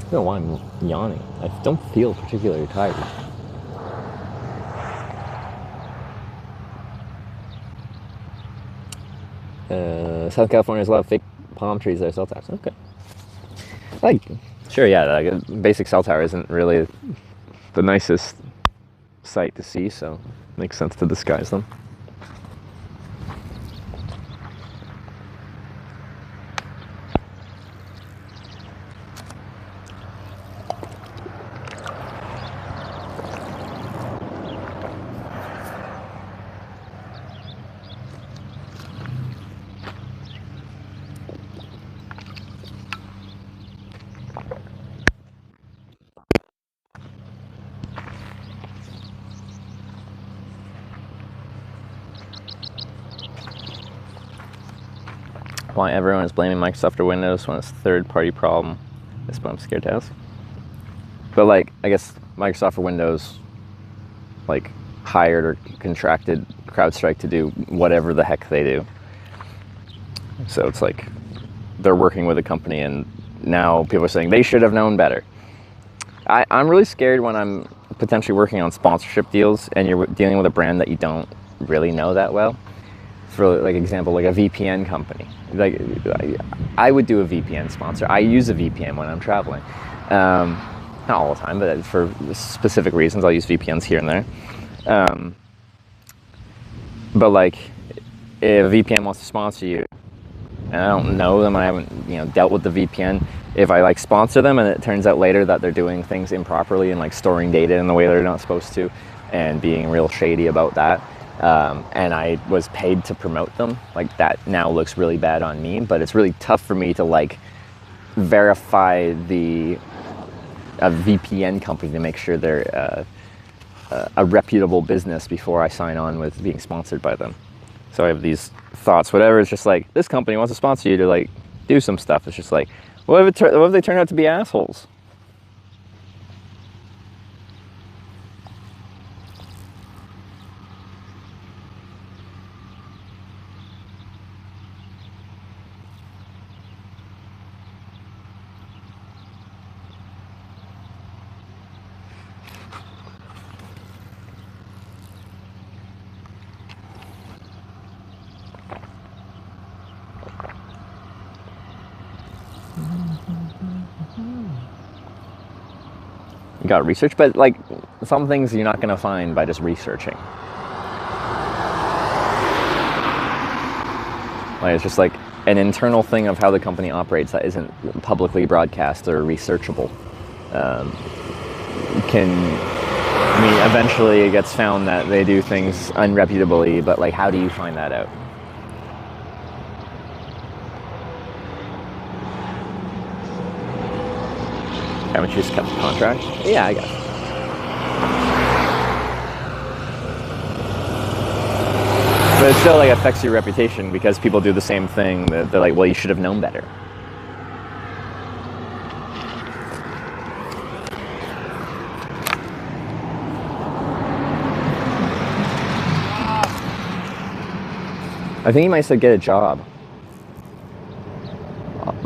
I don't know why I'm yawning. I don't feel particularly tired. Southern California has a lot of fake palm trees that are cell towers. Okay. Like, sure, yeah, like a basic cell tower isn't really the nicest sight to see, so it makes sense to disguise them. Why everyone is blaming Microsoft or Windows when it's a third-party problem. That's what I'm scared to ask. But like, I guess Microsoft or Windows like hired or contracted CrowdStrike to do whatever the heck they do. So it's like they're working with a company, and now people are saying they should have known better. I'm really scared when I'm potentially working on sponsorship deals and you're dealing with a brand that you don't really know that well. For like example, like a VPN company. Like I would do a VPN sponsor. I use a VPN when I'm traveling. Not all the time, but for specific reasons, I'll use VPNs here and there. But like, if a VPN wants to sponsor you, and I don't know them, I haven't, you know, dealt with the VPN. If I like sponsor them and it turns out later that they're doing things improperly and like storing data in the way they're not supposed to and being real shady about that, and I was paid to promote them, like that now looks really bad on me. But it's really tough for me to like verify a VPN company to make sure they're a reputable business before I sign on with being sponsored by them. So I have these thoughts, whatever, it's just like, this company wants to sponsor you to like do some stuff. It's just like, what if they turn out to be assholes? You got research, but like some things you're not gonna find by just researching. Like it's just like an internal thing of how the company operates that isn't publicly broadcast or researchable. Eventually it gets found that they do things unreputably, but like how do you find that out? Haven't you just kept the contract? Yeah, I guess. But it still like affects your reputation because people do the same thing. That they're like, well, you should have known better. I think he might have get a job.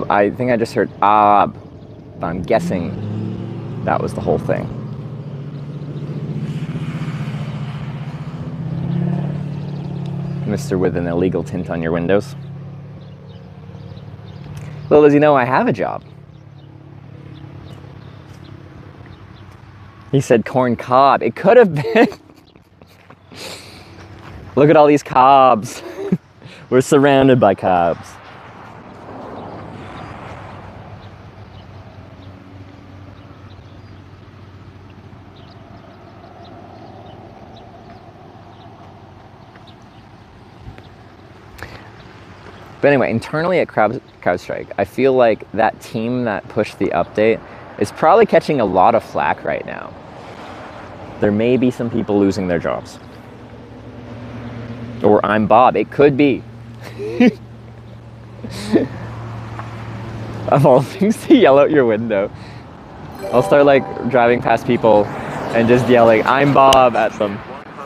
I think I just heard but I'm guessing that was the whole thing. Mr. with an illegal tint on your windows. Little does he know I have a job. He said corn cob. It could have been. Look at all these cobs. We're surrounded by cobs. But anyway, internally at CrowdStrike, I feel like that team that pushed the update is probably catching a lot of flack right now. There may be some people losing their jobs. Or I'm Bob. It could be. Of all things to yell out your window. I'll start like driving past people and just yelling, I'm Bob at them.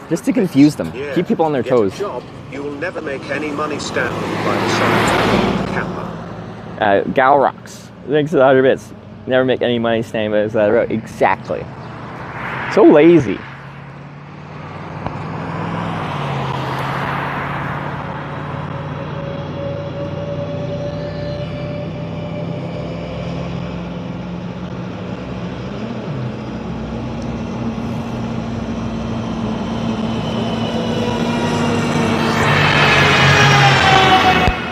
Just to confuse them. Yeah. Keep people on their toes. Get a job. You will never make any money standing by the side of the camera. Gal rocks. Thanks to the 100 bits. Never make any money standing by the side of the road. Exactly. So lazy.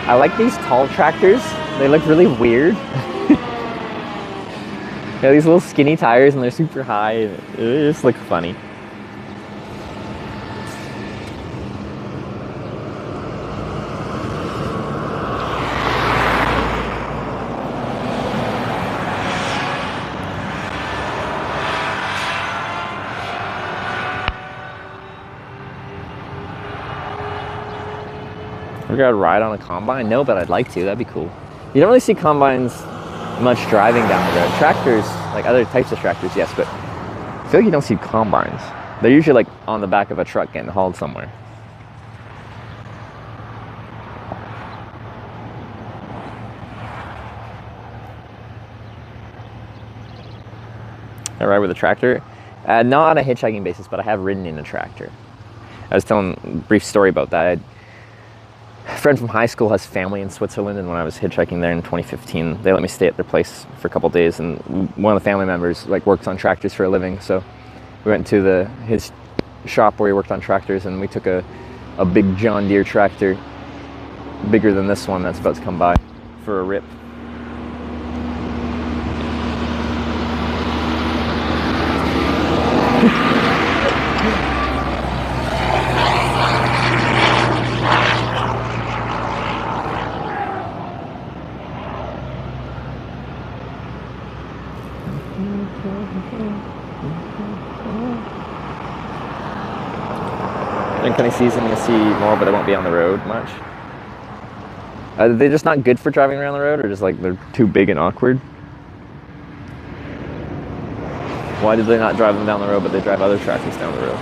I like these tall tractors. They look really weird. They have these little skinny tires and they're super high. And they just look funny. We're gonna ride on a combine? No, but I'd like to. That'd be cool. You don't really see combines much driving down the road. Tractors, like other types of tractors, yes, but I feel like you don't see combines. They're usually like on the back of a truck getting hauled somewhere. I ride with a tractor. Not on a hitchhiking basis, but I have ridden in a tractor. I was telling a brief story about that. A friend from high school has family in Switzerland, and when I was hitchhiking there in 2015, they let me stay at their place for a couple days, and one of the family members like works on tractors for a living, so we went to his shop where he worked on tractors, and we took a big John Deere tractor, bigger than this one that's about to come by, for a rip. In kind of season, you'll see more, but they won't be on the road much. Are they just not good for driving around the road, or just like they're too big and awkward? Why did they not drive them down the road, but they drive other tractors down the road?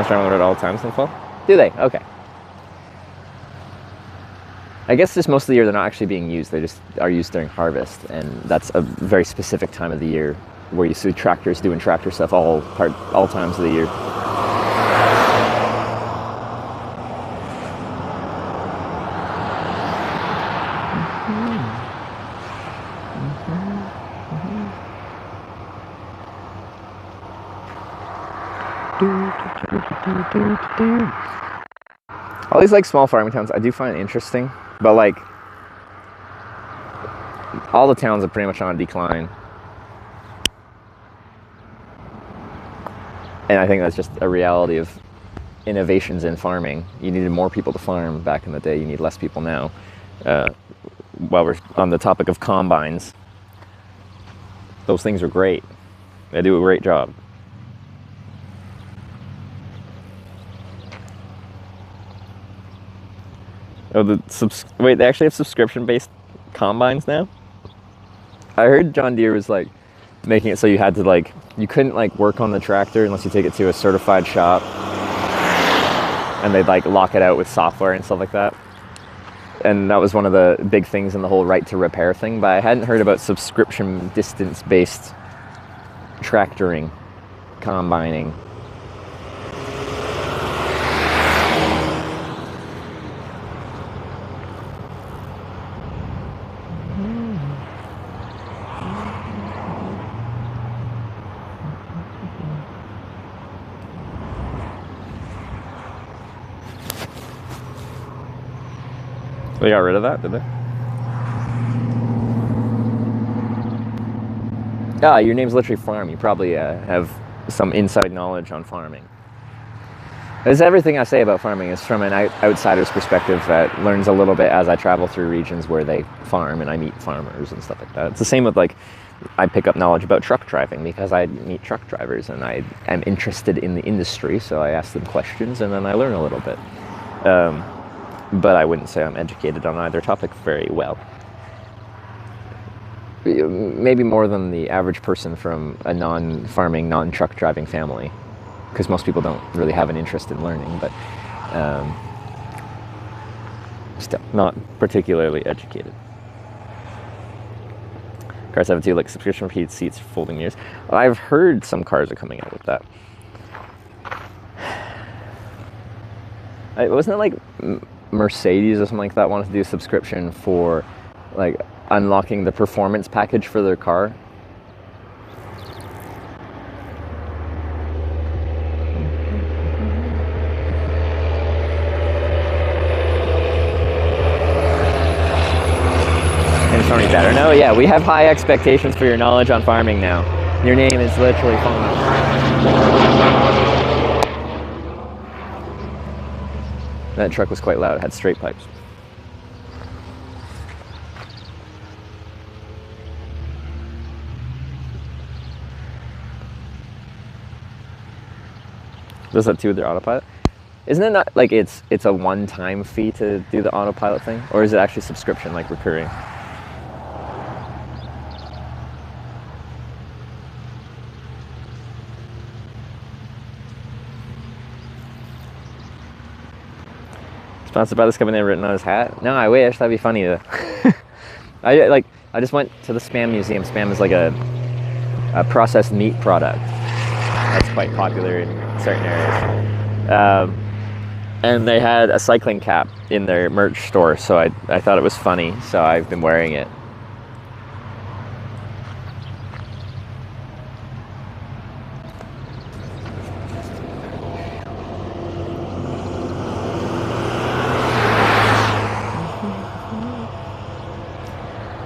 Driving on the road all the time in the fall? Do they? Okay. I guess just most of the year they're not actually being used. They just are used during harvest, and that's a very specific time of the year where you see tractors doing tractor stuff all times of the year. All these like small farming towns I do find interesting, but like all the towns are pretty much on a decline, and I think that's just a reality of innovations in farming. You needed more people to farm back in the day, you need less people now. While we're on the topic of combines, those things are great, they do a great job. Oh, wait, they actually have subscription-based combines now? I heard John Deere was like making it so you had to like, you couldn't like work on the tractor unless you take it to a certified shop, and they'd like lock it out with software and stuff like that. And that was one of the big things in the whole right to repair thing, but I hadn't heard about subscription distance-based tractoring, combining. They got rid of that, did they? Ah, your name's literally Farm. You probably have some inside knowledge on farming. As everything I say about farming is from an outsider's perspective that learns a little bit as I travel through regions where they farm and I meet farmers and stuff like that. It's the same with like, I pick up knowledge about truck driving because I meet truck drivers and I am interested in the industry, so I ask them questions and then I learn a little bit. But I wouldn't say I'm educated on either topic very well. Maybe more than the average person from a non-farming, non-truck driving family, because most people don't really have an interest in learning, but still not particularly educated. Cars have two like subscription for heated seats, folding mirrors. I've heard some cars are coming out with that. Wasn't it like Mercedes or something like that wanted to do a subscription for like unlocking the performance package for their car? And it's only better. No, yeah, we have high expectations for your knowledge on farming now. Your name is literally Farm. That truck was quite loud. It had straight pipes. Does that too with their autopilot? Isn't it not like it's a one-time fee to do the autopilot thing, or is it actually subscription, like recurring? Thoughts about this coming in written on his hat? No, I wish. That'd be funny though. I just went to the Spam Museum. Spam is like a processed meat product that's quite popular in certain areas. And they had a cycling cap in their merch store, so I thought it was funny, so I've been wearing it.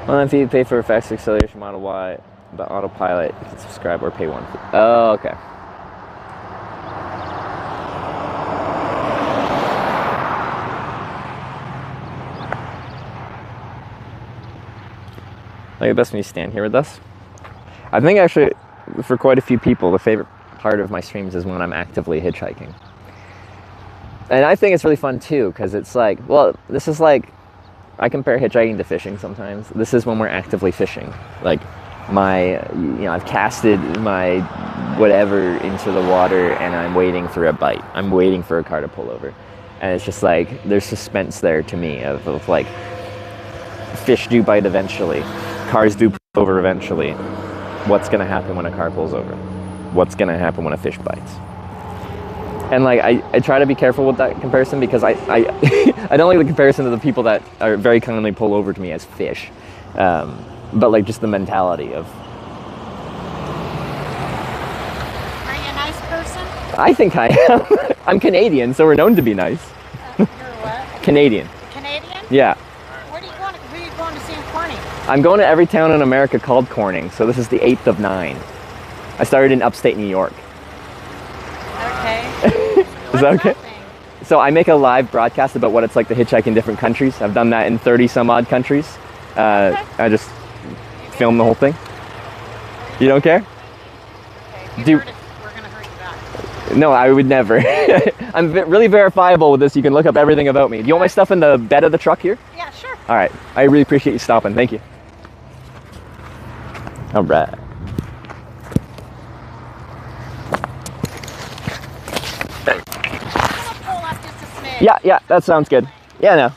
Well, if you pay for a fast acceleration Model Y, but autopilot, you can subscribe or pay one fee. Oh, okay. I think it's best when you stand here with us. I think actually, for quite a few people, the favorite part of my streams is when I'm actively hitchhiking. And I think it's really fun too, because it's like, well, this is like, I compare hitchhiking to fishing sometimes. This is when we're actively fishing. Like I've casted my whatever into the water and I'm waiting for a bite. I'm waiting for a car to pull over. And it's just like, there's suspense there to me of like, fish do bite eventually. Cars do pull over eventually. What's gonna happen when a car pulls over? What's gonna happen when a fish bites? And like I try to be careful with that comparison because I don't like the comparison to the people that are very kindly pull over to me as fish, but like just the mentality of. Are you a nice person? I think I am. I'm Canadian, so we're known to be nice. You're what? Canadian. Canadian? Yeah. Where do you going? Who are you going to see in Corning? I'm going to every town in America called Corning, so this is the 8th of 9. I started in upstate New York. Okay. Is that okay? So I make a live broadcast about what it's like to hitchhike in different countries. I've done that in 30 some odd countries. I just film the whole thing. You don't care? Okay. We're going to hurt you back. No, I would never. I'm really verifiable with this. You can look up everything about me. Do you want my stuff in the bed of the truck here? Yeah, sure. All right. I really appreciate you stopping. Thank you. All right. Yeah, that sounds good. Yeah, no.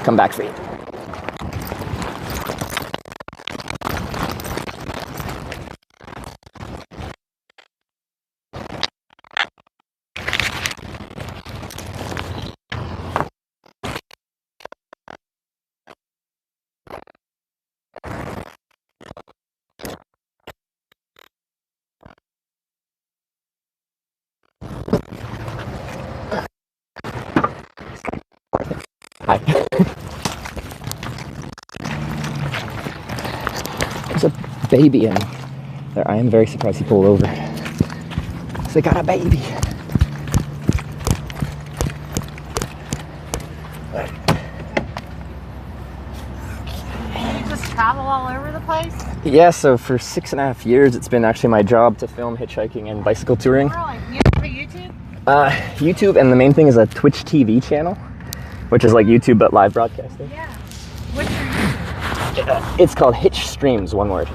Come back, feet. Hi. There's a baby in there. I am very surprised he pulled over. So they got a baby. And you just travel all over the place? Yeah, so for 6.5 years, it's been actually my job to film hitchhiking and bicycle touring. Really? You have YouTube? YouTube, and the main thing is a Twitch TV channel, which is like YouTube but live broadcasting. Yeah. What's your YouTube? It's called Hitch Streams, one word.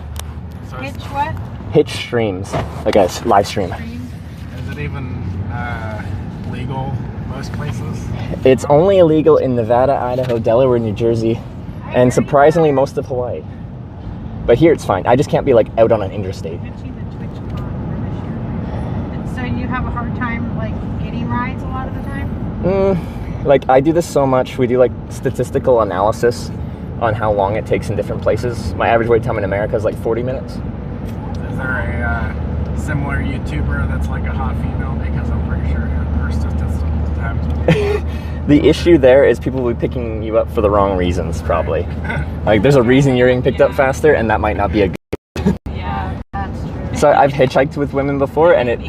Hitch what? Hitch Streams, like a live stream. Is it even legal most places? It's only illegal in Nevada, Idaho, Delaware, New Jersey, and surprisingly most of Hawaii. But here it's fine. I just can't be like out on an interstate. So you have a hard time like getting rides a lot of the time? Like I do this so much. We do like statistical analysis on how long it takes in different places. My average wait time in America is like 40 minutes. Is there a similar YouTuber that's like a hot female? Because I'm pretty sure her statistical times. The issue there is people will be picking you up for the wrong reasons, probably. Like there's a reason you're getting picked up faster, and that might not be a good. Yeah, that's true. So I've hitchhiked with women before, and it.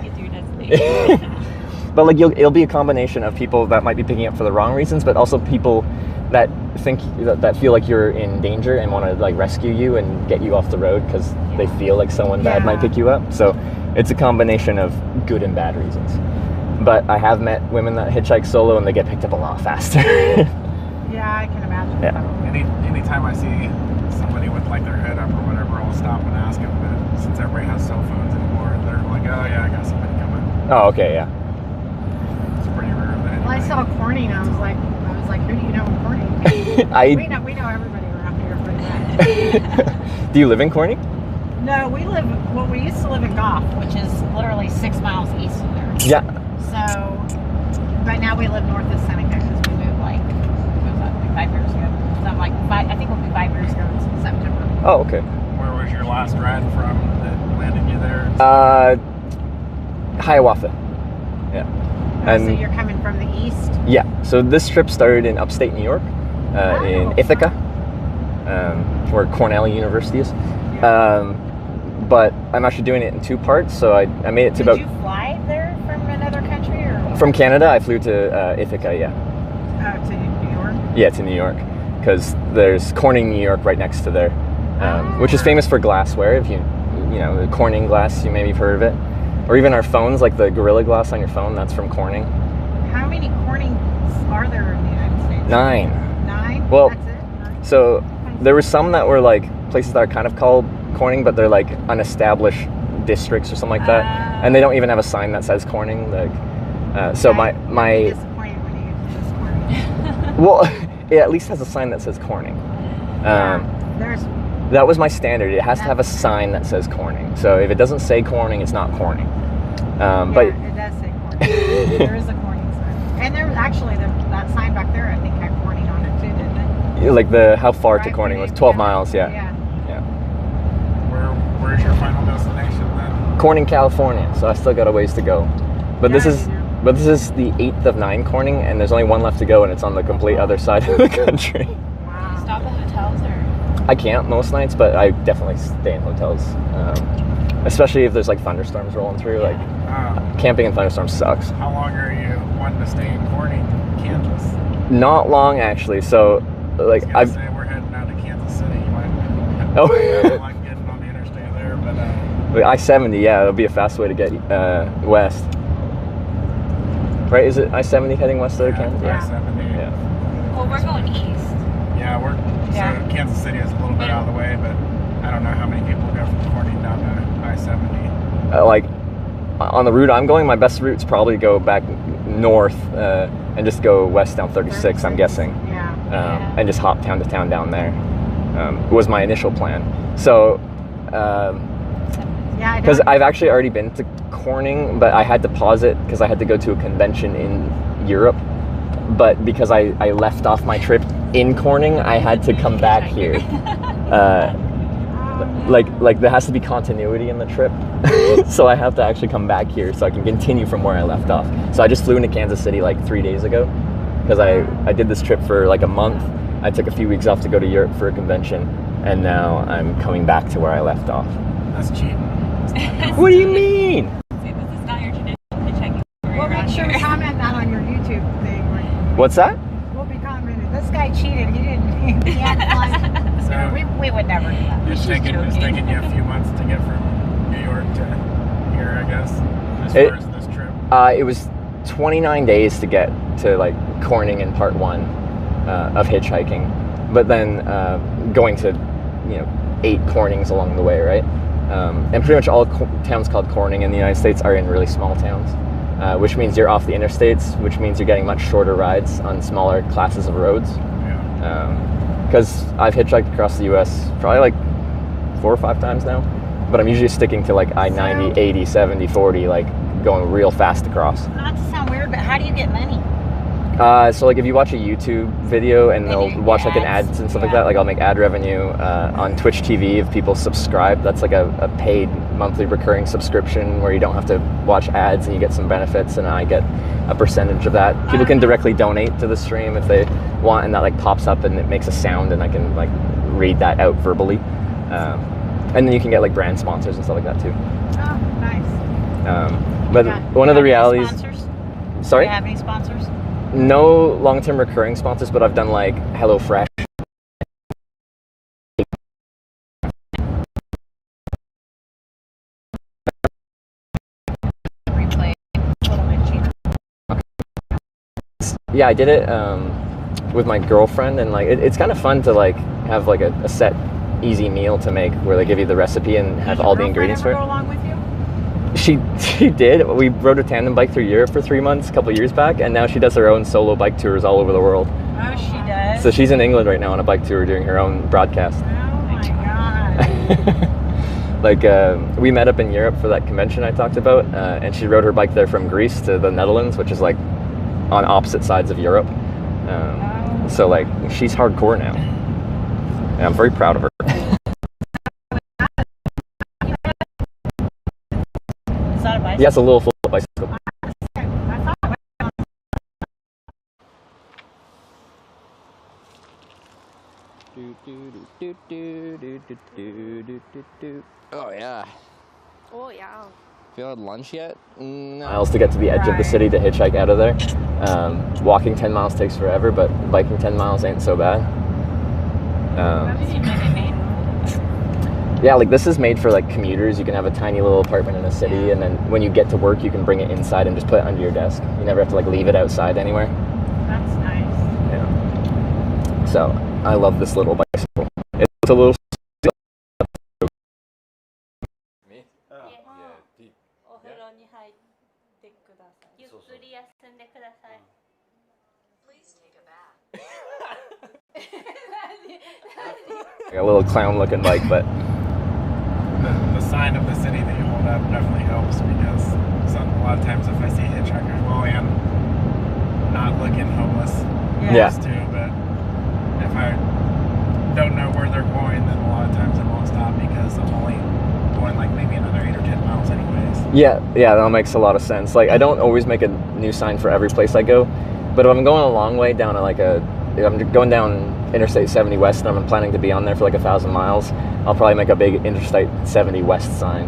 But like it'll be a combination of people that might be picking up for the wrong reasons, but also people that think that feel like you're in danger and want to like rescue you and get you off the road because they feel like someone bad might pick you up. So it's a combination of good and bad reasons. But I have met women that hitchhike solo and they get picked up a lot faster. imagine. Yeah. Anytime I see somebody with like their head up or whatever, I'll stop and ask them. But since everybody has cell phones anymore, they're like, oh yeah, I got somebody coming. Oh, okay, yeah. It's pretty rare that Well, I saw Corning. I was like, who do you know in Corning? we know everybody around here pretty much. Do you live in Corning? No, we used to live in Goff, which is literally 6 miles east of there. Yeah. So, but now we live north of Seneca because we moved like 5 years ago. So I'm like, I think it'll be 5 years ago in September. Oh, okay. Where was your last ride from that landed you there? Hiawatha. Yeah. And so you're coming from the east? Yeah. So this trip started in upstate New York, in Ithaca, where Cornell University is. But I'm actually doing it in 2 parts. So I made it to Did you fly there from another country or? From Canada, I flew to Ithaca. Yeah. Oh, to New York. Yeah, to New York, because there's Corning, New York, right next to there, which is famous for glassware. If you know, the Corning glass, you maybe have heard of it. Or even our phones, like the Gorilla Glass on your phone, that's from Corning. How many Cornings are there in the United States? 9. 9? Well, that's it? so there were some that were like places that are kind of called Corning, but they're like unestablished districts or something like that, and they don't even have a sign that says Corning. Like, so my disappointed when you get to this Corning. well, it at least has a sign that says Corning. That was my standard. It has to have a sign that says Corning. So if it doesn't say Corning, it's not Corning. But it does say Corning. There is a Corning sign, and there's actually that sign back there. I think had Corning on it too, didn't it? Like how far to Corning was 12 miles. Yeah. Where's your final destination then? Corning, California. So I still got a ways to go. But this is the 8th of 9 Corning, and there's only 1 left to go, and it's on the complete other side of the country. Wow. Stop at hotels or? I can't most nights, but I definitely stay in hotels, especially if there's like thunderstorms rolling through. Like camping in thunderstorms sucks. How long are you wanting to stay in Corning, Kansas? Not long actually. So like we're heading out to Kansas City. You might like getting on the interstate there, but I-70, yeah, it'll be a fast way to get west. Right? Is it I-70 heading west of Kansas? I-70. Yeah. Well, we're going east. So Kansas City is a little bit out of the way, but I don't know how many people go from Corning down to I-70. Like on the route I'm going, my best route's probably go back north and just go west down 36, I'm guessing. And just hop town to town down there. Was my initial plan. So, because I've actually already been to Corning, but I had to pause it because I had to go to a convention in Europe. But because I left off my trip in Corning, I had to come back here. Like there has to be continuity in the trip, so I have to actually come back here so I can continue from where I left off. So I just flew into Kansas City like 3 days ago because I did this trip for like a month. I took a few weeks off to go to Europe for a convention, and now I'm coming back to where I left off. That's cheating. What do you mean? See, this is not your traditional hitchhiking. We'll make sure to comment that on your YouTube thing. What's that? We'll be commenting. This guy cheated. He didn't. He had flight. So we would never do that. It's taking you a few months to get from New York to here, I guess. As far as this trip. It was 29 days to get to like Corning in part 1 of hitchhiking, but then going to 8 Cornings along the way, right? And pretty much all towns called Corning in the United States are in really small towns, which means you're off the interstates, which means you're getting much shorter rides on smaller classes of roads. Because I've hitchhiked across the U.S. probably like 4 or 5 times now, but I'm usually sticking to like I-90, 80, 70, 40, like going real fast across. Not to sound weird, but how do you get money? So like if you watch a YouTube video and they'll watch like an ads and stuff like that, like I'll make ad revenue on Twitch TV if people subscribe. That's like a paid monthly recurring subscription where you don't have to watch ads and you get some benefits, and I get a percentage of that. People can directly donate to the stream if they want, and that like pops up and it makes a sound and I can like read that out verbally. And then you can get like brand sponsors and stuff like that too. Oh, nice. But one of the realities. Sponsors? Sorry? Do you have any sponsors? No long-term recurring sponsors, but I've done like HelloFresh. Replay. Yeah, I did it with my girlfriend, and like it's kind of fun to like have like a set, easy meal to make where they give you the recipe and have all the ingredients for it. Go along with you? She did. We rode a tandem bike through Europe for 3 months a couple years back, and now she does her own solo bike tours all over the world. Oh, she does? So she's in England right now on a bike tour doing her own broadcast. Oh my god. Like we met up in Europe for that convention I talked about, and she rode her bike there from Greece to the Netherlands, which is like on opposite sides of Europe. So like she's hardcore now, and I'm very proud of her. Is that a bicycle? Yeah, it's a little full bicycle. Oh yeah. Oh yeah. Have you had lunch yet? No. Miles to get to the edge of the city to hitchhike out of there. Walking 10 miles takes forever, but biking 10 miles ain't so bad. Yeah, like this is made for like commuters. You can have a tiny little apartment in a city, and then when you get to work, you can bring it inside and just put it under your desk. You never have to like leave it outside anywhere. That's nice. Yeah. So I love this little bicycle. It's a little. Me? Oh, yeah. Please take a bath. Like a little clown-looking bike, but the sign of the city that you hold up definitely helps, because a lot of times if I see hitchhikers, well, I'm not looking homeless. Yeah. Too, but if I don't know where they're going, then a lot of times I won't stop because I'm only going like maybe another 8 or 10 miles anyways. yeah, that makes a lot of sense. Like I don't always make a new sign for every place I go, but if I'm going a long way down to if I'm going down Interstate 70 West and I'm planning to be on there for like 1,000 miles, I'll probably make a big Interstate 70 West sign.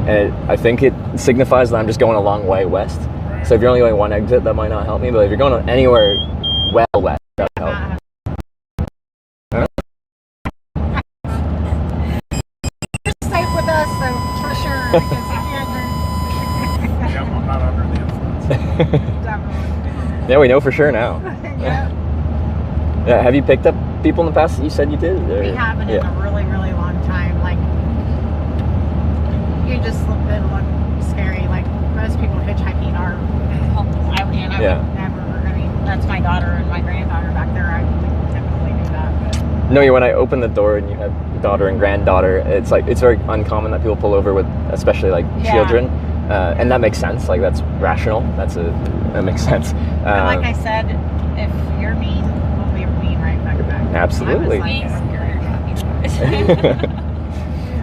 And I think it signifies that I'm just going a long way west. Right. So if you're only going one exit, that might not help me, but if you're going anywhere well west, that would help. You're safe with us, so for sure, because if you're Yeah, I'm not under the influence. definitely. Yeah, we know for sure now. Yeah. Yeah, have you picked up people in the past? You said you did? Or? We haven't in a really, really long time. Like, you just look scary. Like, most people hitchhiking are homeless. I would never, I mean, that's my daughter and my granddaughter back there. I would typically do that. But. No, when I opened the door and you had daughter and granddaughter, it's like, it's very uncommon that people pull over with, especially like children. And that makes sense. Like, that's rational. That makes sense. But like I said, if you're mean, we'll be mean right back. Absolutely. Like,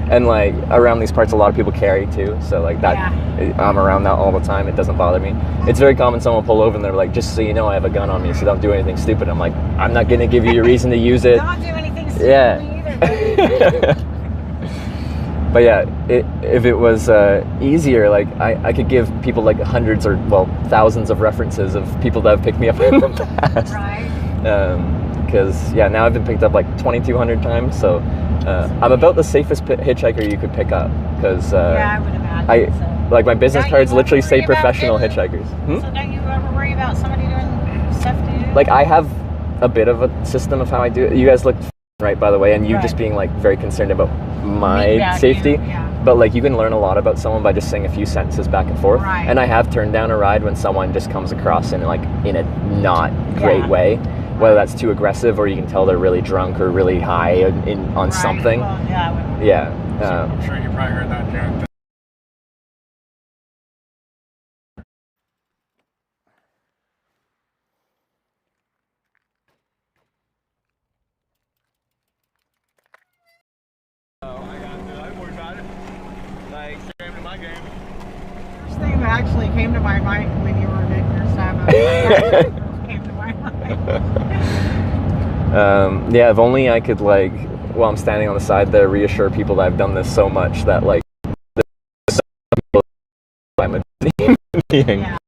and like around these parts, a lot of people carry too. So like that, I'm around that all the time. It doesn't bother me. It's very common someone will pull over and they're like, just so you know, I have a gun on me, so don't do anything stupid. I'm like, I'm not going to give you a reason to use it. Don't do anything stupid either. But yeah, if it was easier, like I could give people like hundreds or thousands of references of people that have picked me up in the past. Right. Because now I've been picked up like 2,200 times, so I'm about the safest hitchhiker you could pick up. Because I would imagine. Like my business cards literally say professional hitchhikers. So don't you ever worry about somebody doing stuff to you? Like I have a bit of a system of how I do it. You guys looked right, by the way, and you just being like very concerned about my safety. But like you can learn a lot about someone by just saying a few sentences back and forth. Right. And I have turned down a ride when someone just comes across in a not great way, whether that's too aggressive or you can tell they're really drunk or really high on something. Well, I'm sure you probably heard that joke. First thing that actually came to my mind when you were doing your stuff came to my mind. Yeah, if only I could while I'm standing on the side there, reassure people that I've done this so much that I'm a human being. Yeah.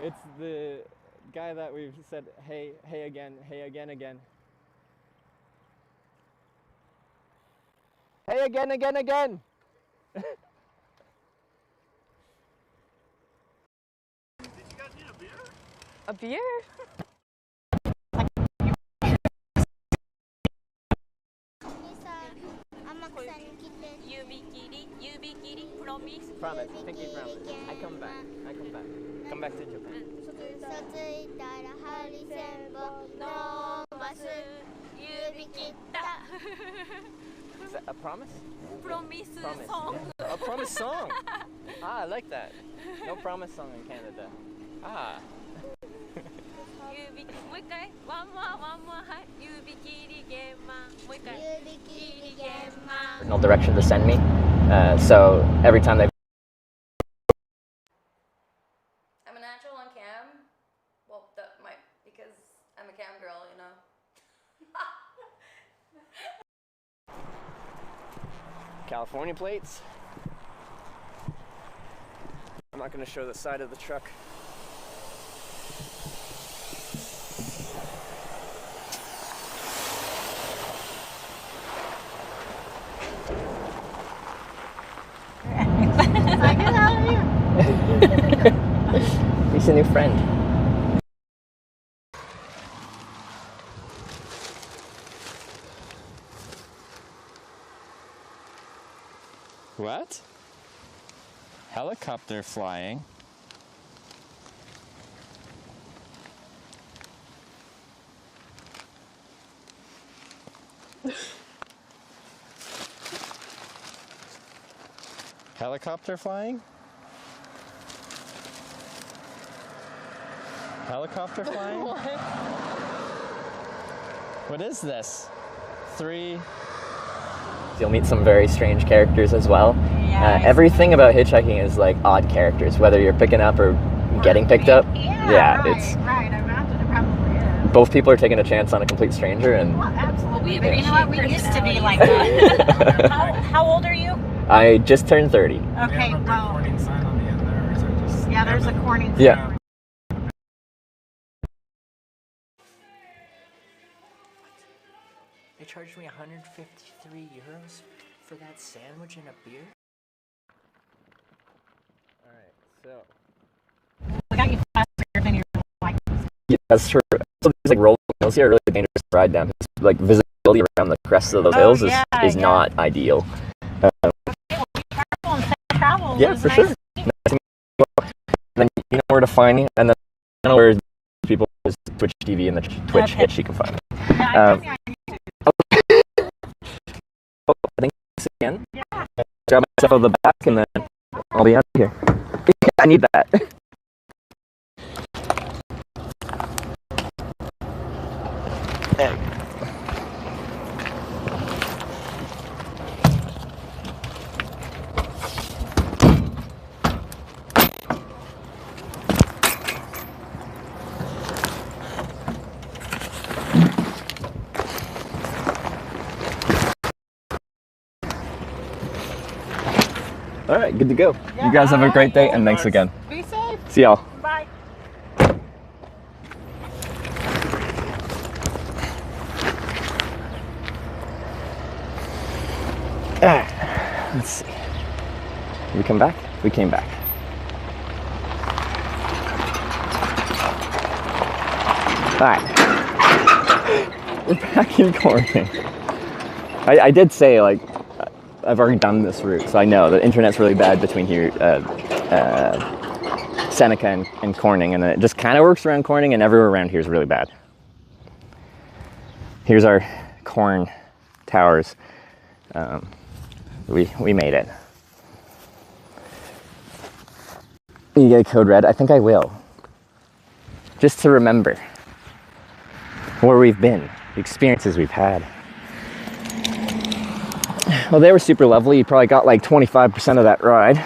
It's the guy that we've said, hey again, again. Hey again. A beer? Promise. Pinky promise. I come back. I come back. Come back to Japan. Is that a promise? Promise Promise. song. Yeah. A promise song. Ah, I like that. No promise song in Canada. Ah. No direction to send me. So every time they. I'm a natural on cam. Well, that might because I'm a cam girl, you know. California plates. I'm not going to show the side of the truck. He's a new friend. What? Helicopter flying? Helicopter flying? Helicopter flying? What? What is this? 3. You'll meet some very strange characters as well. Everything about hitchhiking is like odd characters, whether you're picking up or getting picked up. Yeah, right, it's right. I imagine it probably is. both people are taking a chance on a complete stranger, and Well, absolutely. But you know what? We used to be like that. How old are you? I just turned 30. Okay, well. Warning sign on the end there, or is it just? Yeah, there's a corning sign. Yeah. They charged me 153 euros for that sandwich and a beer? Alright, so. We got you faster than you like. Yeah, that's true. So these like rolling hills here are really dangerous to ride down. Like visibility around the crest of those hills is not ideal. Yeah, for sure. Nice to meet you. Then you know where to find me, and then you know where people is Twitch TV and the Twitch Hitch you can find me. Thanks again. Grab myself out of the back, and then I'll be out of here. I need that. Hey. All right, good to go. You guys have a great day, and thanks again. Be safe. See y'all. Bye. Let's see. Did we come back? We came back. All right. We're back in Corning. I did say, like, I've already done this route, so I know the internet's really bad between here, Seneca and Corning, and it just kind of works around Corning, and everywhere around here is really bad. Here's our corn towers. We made it. You get a code red? I think I will. Just to remember where we've been, the experiences we've had. Well, they were super lovely. You probably got like 25% of that ride.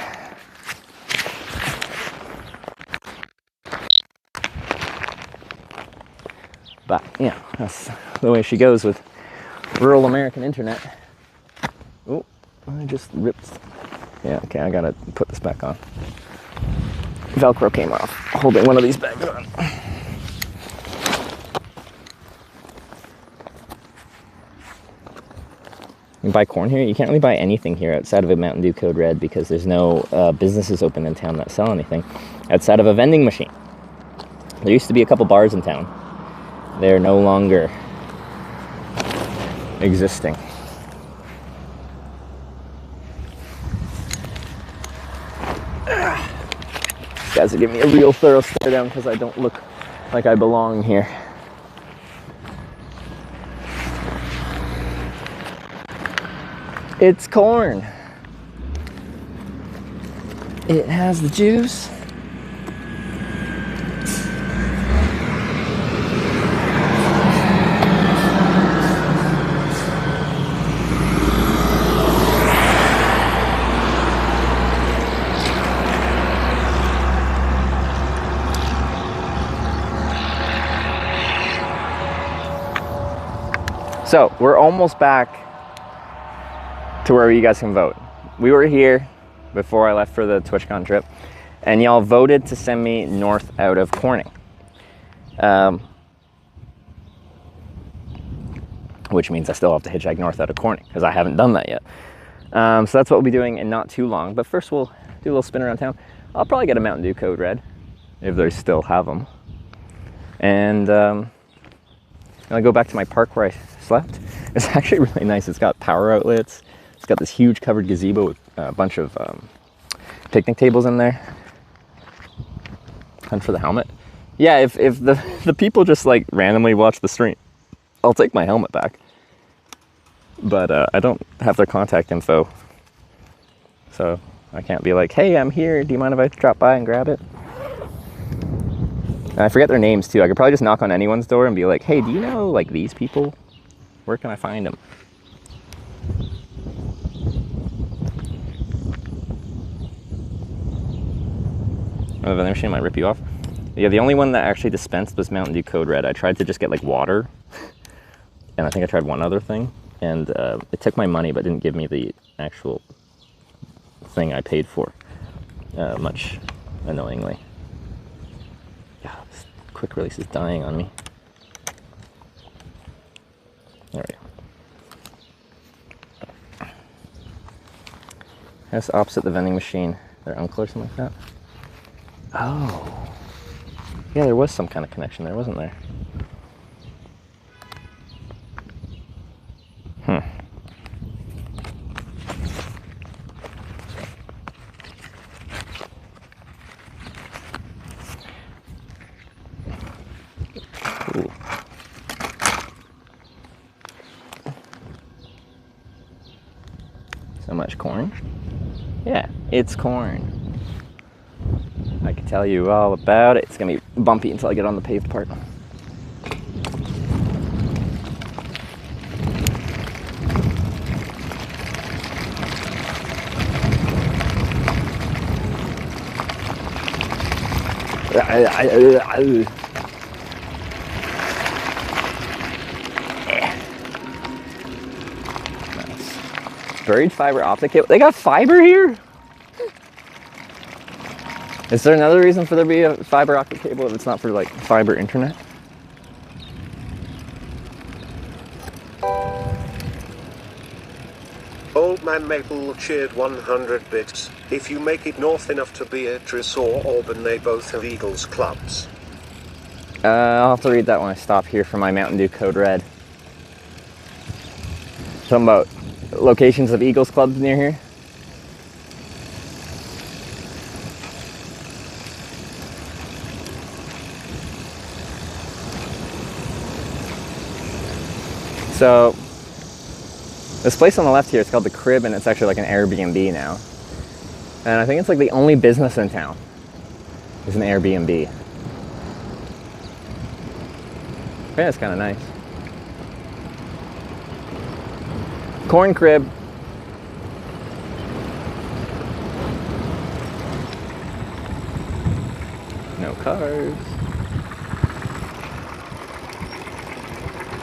But, yeah, that's the way she goes with rural American internet. Oh, I just ripped. Yeah, okay, I gotta put this back on. Velcro came off, holding one of these bags on. You can buy corn here. You can't really buy anything here outside of a Mountain Dew Code Red because there's no businesses open in town that sell anything outside of a vending machine. There used to be a couple bars in town. They're no longer existing. These guys are giving me a real thorough stare down because I don't look like I belong here. It's corn. It has the juice. So we're almost back to where you guys can vote. We were here before I left for the TwitchCon trip, and y'all voted to send me north out of Corning. Which means I still have to hitchhike north out of Corning, because I haven't done that yet. So that's what we'll be doing in not too long. But first we'll do a little spin around town. I'll probably get a Mountain Dew Code Red, if they still have them. And I'll go back to my park where I slept. It's actually really nice. It's got power outlets. It's got this huge covered gazebo with a bunch of picnic tables in there. Hunt for the helmet. Yeah, if the people just like randomly watch the stream, I'll take my helmet back. But I don't have their contact info. So I can't be like, hey, I'm here. Do you mind if I drop by and grab it? And I forget their names too. I could probably just knock on anyone's door and be like, hey, do you know like these people? Where can I find them? Oh, the vending machine might rip you off. Yeah, the only one that actually dispensed was Mountain Dew Code Red. I tried to just get like water, and I think I tried one other thing, and it took my money but didn't give me the actual thing I paid for, much annoyingly. Yeah, this quick release is dying on me. There we go. That's opposite the vending machine. Their uncle or something like that. Oh. Yeah, there was some kind of connection there, wasn't there? Cool. So much corn? Yeah, it's corn. I can tell you all about it. It's gonna be bumpy until I get on the paved part. Buried fiber optic cable. They got fiber here? Is there another reason for there to be a fiber optic cable if it's not for like fiber internet? Old Man Maple cheered 100 bits. If you make it north enough to Beatrice or Auburn, they both have Eagles clubs. I'll have to read that when I stop here for my Mountain Dew Code Red. Something about locations of Eagles clubs near here. So, this place on the left here is called The Crib, and it's actually like an Airbnb now. And I think it's like the only business in town is an Airbnb. Yeah, it's kind of nice. Corn crib. No cars.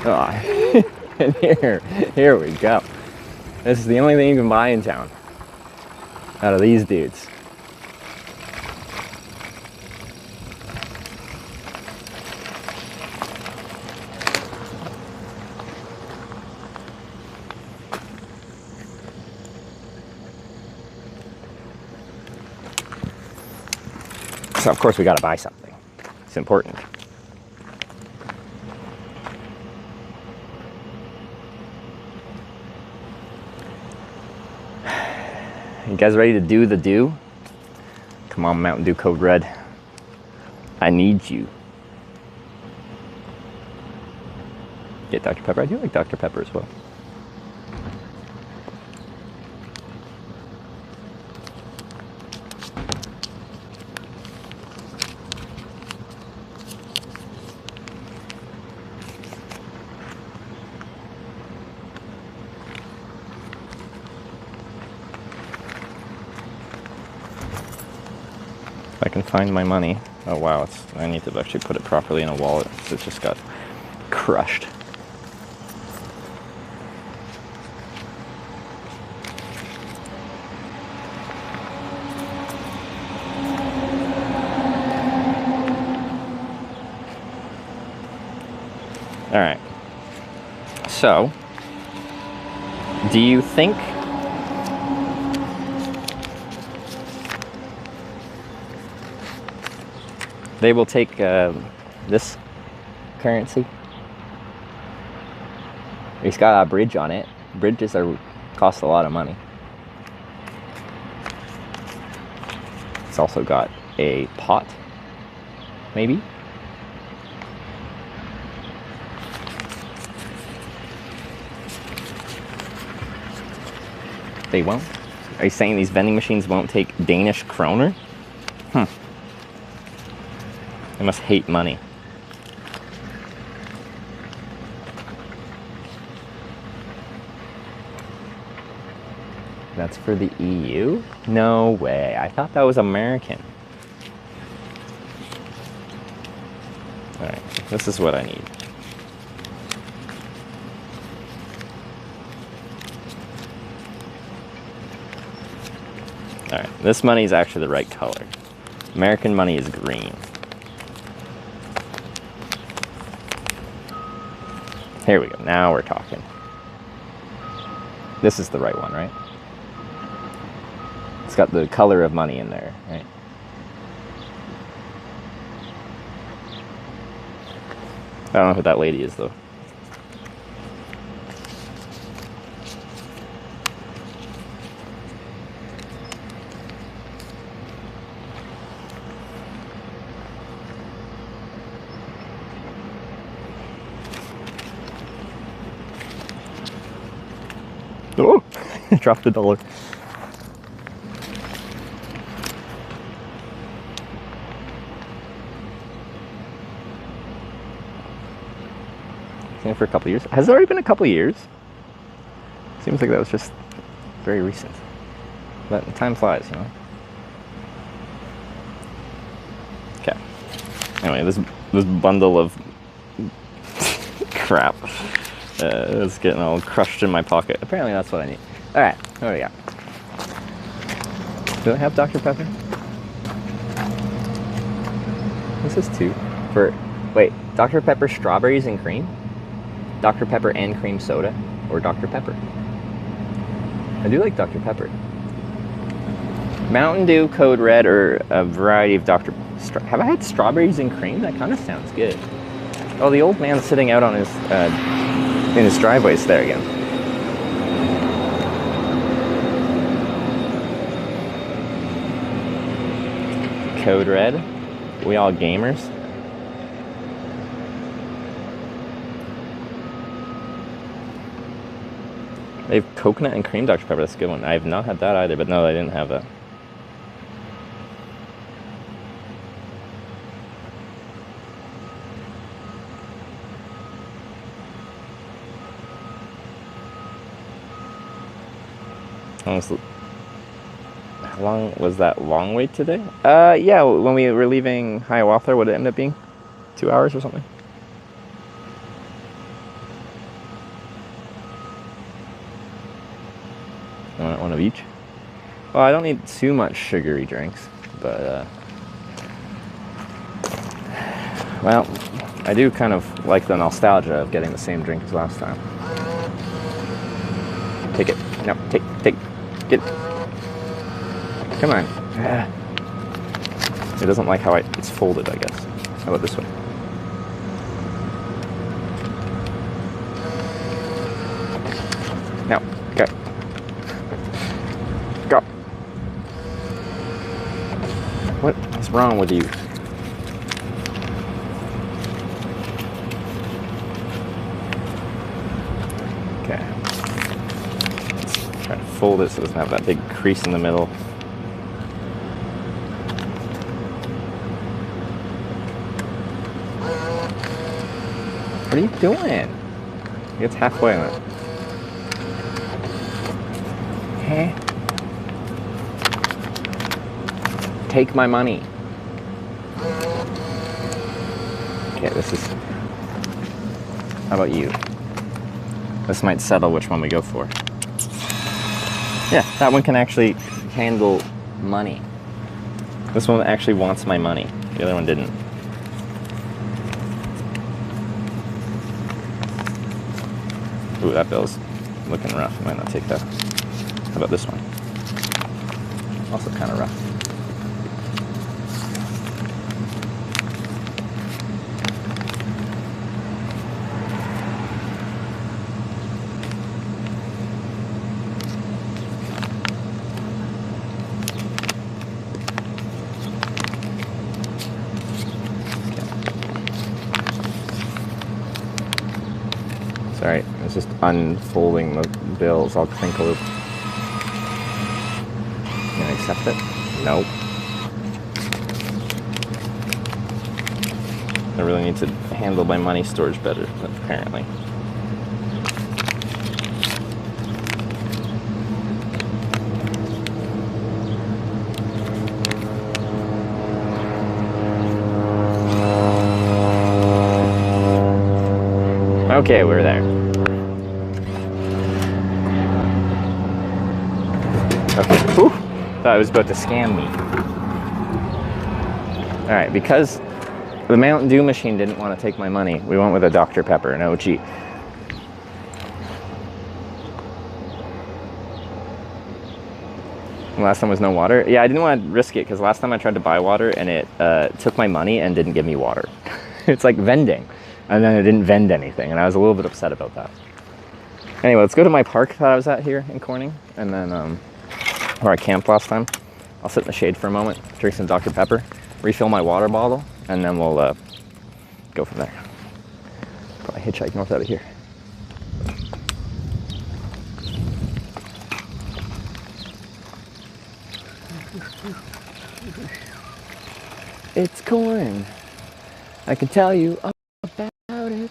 Oh, and here we go. This is the only thing you can buy in town out of these dudes. So of course we gotta buy something. most important. You guys ready to do the do? Come on, Mountain Dew Code Red. I need you. Get Dr. Pepper. I do like Dr. Pepper as well. If I can find my money. Oh wow, I need to actually put it properly in a wallet. So it just got crushed. All right. So, do you think they will take this currency? It's got a bridge on it. Bridges cost a lot of money. It's also got a pot, maybe. They won't? Are you saying these vending machines won't take Danish kroner? They must hate money. That's for the EU? No way. I thought that was American. Alright, this is what I need. Alright, this money is actually the right color. American money is green. Here we go, now we're talking. This is the right one, right? It's got the color of money in there, right? I don't know who that lady is, though. Oh, dropped the dollar. Seen it for a couple of years. Has it already been a couple of years? Seems like that was just very recent. But time flies, you know. Okay. Anyway, this bundle of crap. It's getting all crushed in my pocket. Apparently that's what I need. Alright, what do we got? Do I have Dr. Pepper? This is two. Wait, Dr. Pepper strawberries and cream? Dr. Pepper and cream soda? Or Dr. Pepper? I do like Dr. Pepper. Mountain Dew Code Red or a variety of have I had strawberries and cream? That kind of sounds good. Oh, the old man sitting out on his in his driveway is there again. Code Red. We all gamers. They have coconut and cream Dr. Pepper. That's a good one. I have not had that either, but no, I didn't have that. How long was that long wait today? Yeah, when we were leaving Hiawatha, what did it end up being? 2 hours or something? You want one of each? Well, I don't need too much sugary drinks, but well, I do kind of like the nostalgia of getting the same drink as last time. Take it. No, take, get it. Come on. It doesn't like how it's folded, I guess. How about this way? No, go. Go. What is wrong with you? Okay. Let's try to fold it so it doesn't have that big crease in the middle. What are you doing? It's halfway on it. Okay. Take my money. Okay, this is... How about you? This might settle which one we go for. Yeah, that one can actually handle money. This one actually wants my money. The other one didn't. Ooh, that bill's looking rough. I might not take that. How about this one? Also kind of rough. Sorry, I was just unfolding the bills. I'll crinkle it. Can I accept it? Nope. I really need to handle my money storage better, apparently. Okay, we're there. Okay, whew. Thought it was about to scam me. Alright, because the Mountain Dew machine didn't want to take my money, we went with a Dr. Pepper, an OG. And last time was no water? Yeah, I didn't want to risk it because last time I tried to buy water and it took my money and didn't give me water. It's like vending. And then it didn't vend anything, and I was a little bit upset about that. Anyway, let's go to my park that I was at here in Corning, and then, where I camped last time. I'll sit in the shade for a moment, drink some Dr. Pepper, refill my water bottle, and then we'll go from there. Probably hitchhike north out of here. It's corn. I can tell you about it.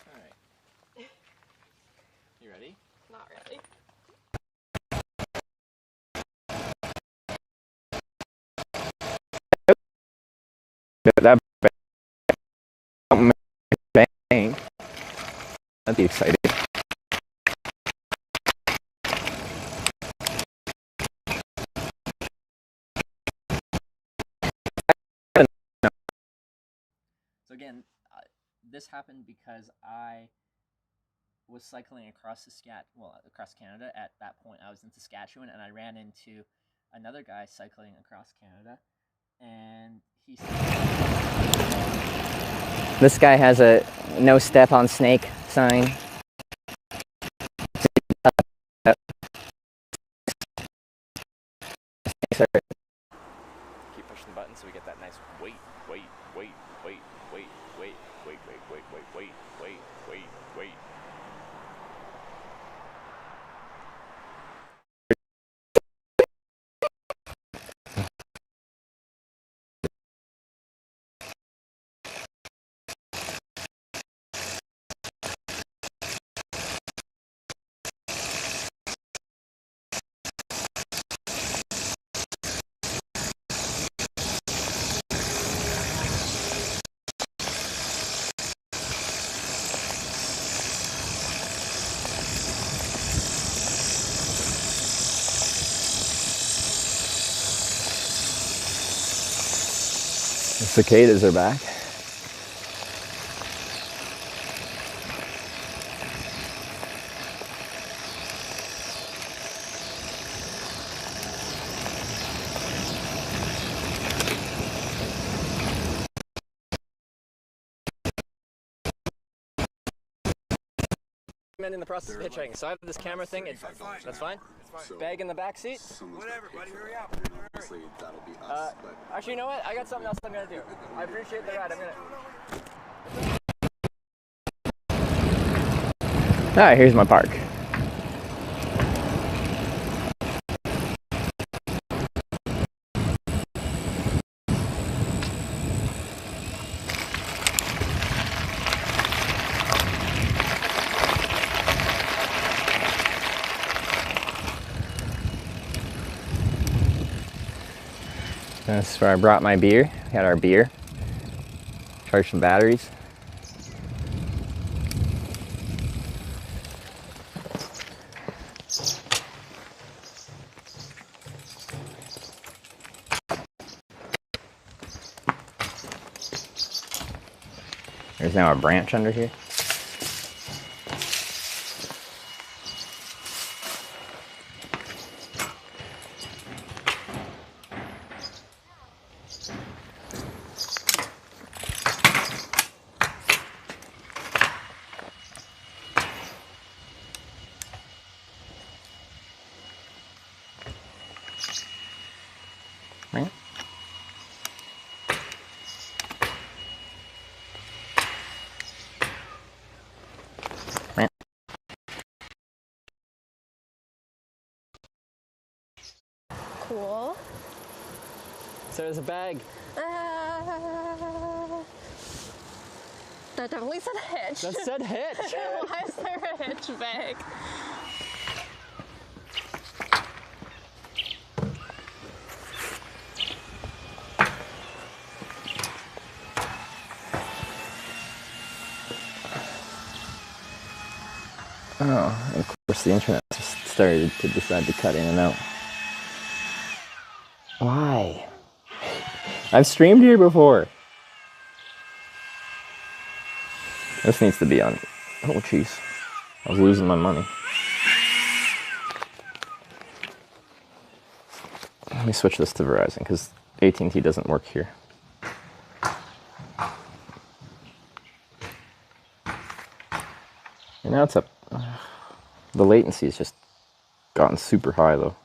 Alright. You ready? Not really. That bang. That'd be exciting. So again, this happened because I was cycling across across Canada. At that point, I was in Saskatchewan, and I ran into another guy cycling across Canada, and he. This guy has a no step on snake sign. Keep pushing the button so we get that nice wait. The cicadas are back. men in the process of hitchhiking. So I have this camera thing. That's fine? Bag in the back seat? Whatever, buddy, hurry up. Obviously, that'll be us, but... Actually, you know what? I got something else I'm going to do. I appreciate the ride. I'm going to... Alright, here's my park. That's where I brought my beer. We had our beer. Charged some batteries. There's now a branch under here. Right. Right. Cool. So there's a bag. That definitely said hitch. That said hitch. Why is there a hitch bag? Oh, and of course the internet just started to decide to cut in and out. Why? I've streamed here before. This needs to be on. Oh, jeez. I was losing my money. Let me switch this to Verizon because AT&T doesn't work here. And now it's up. The latency has just gotten super high though.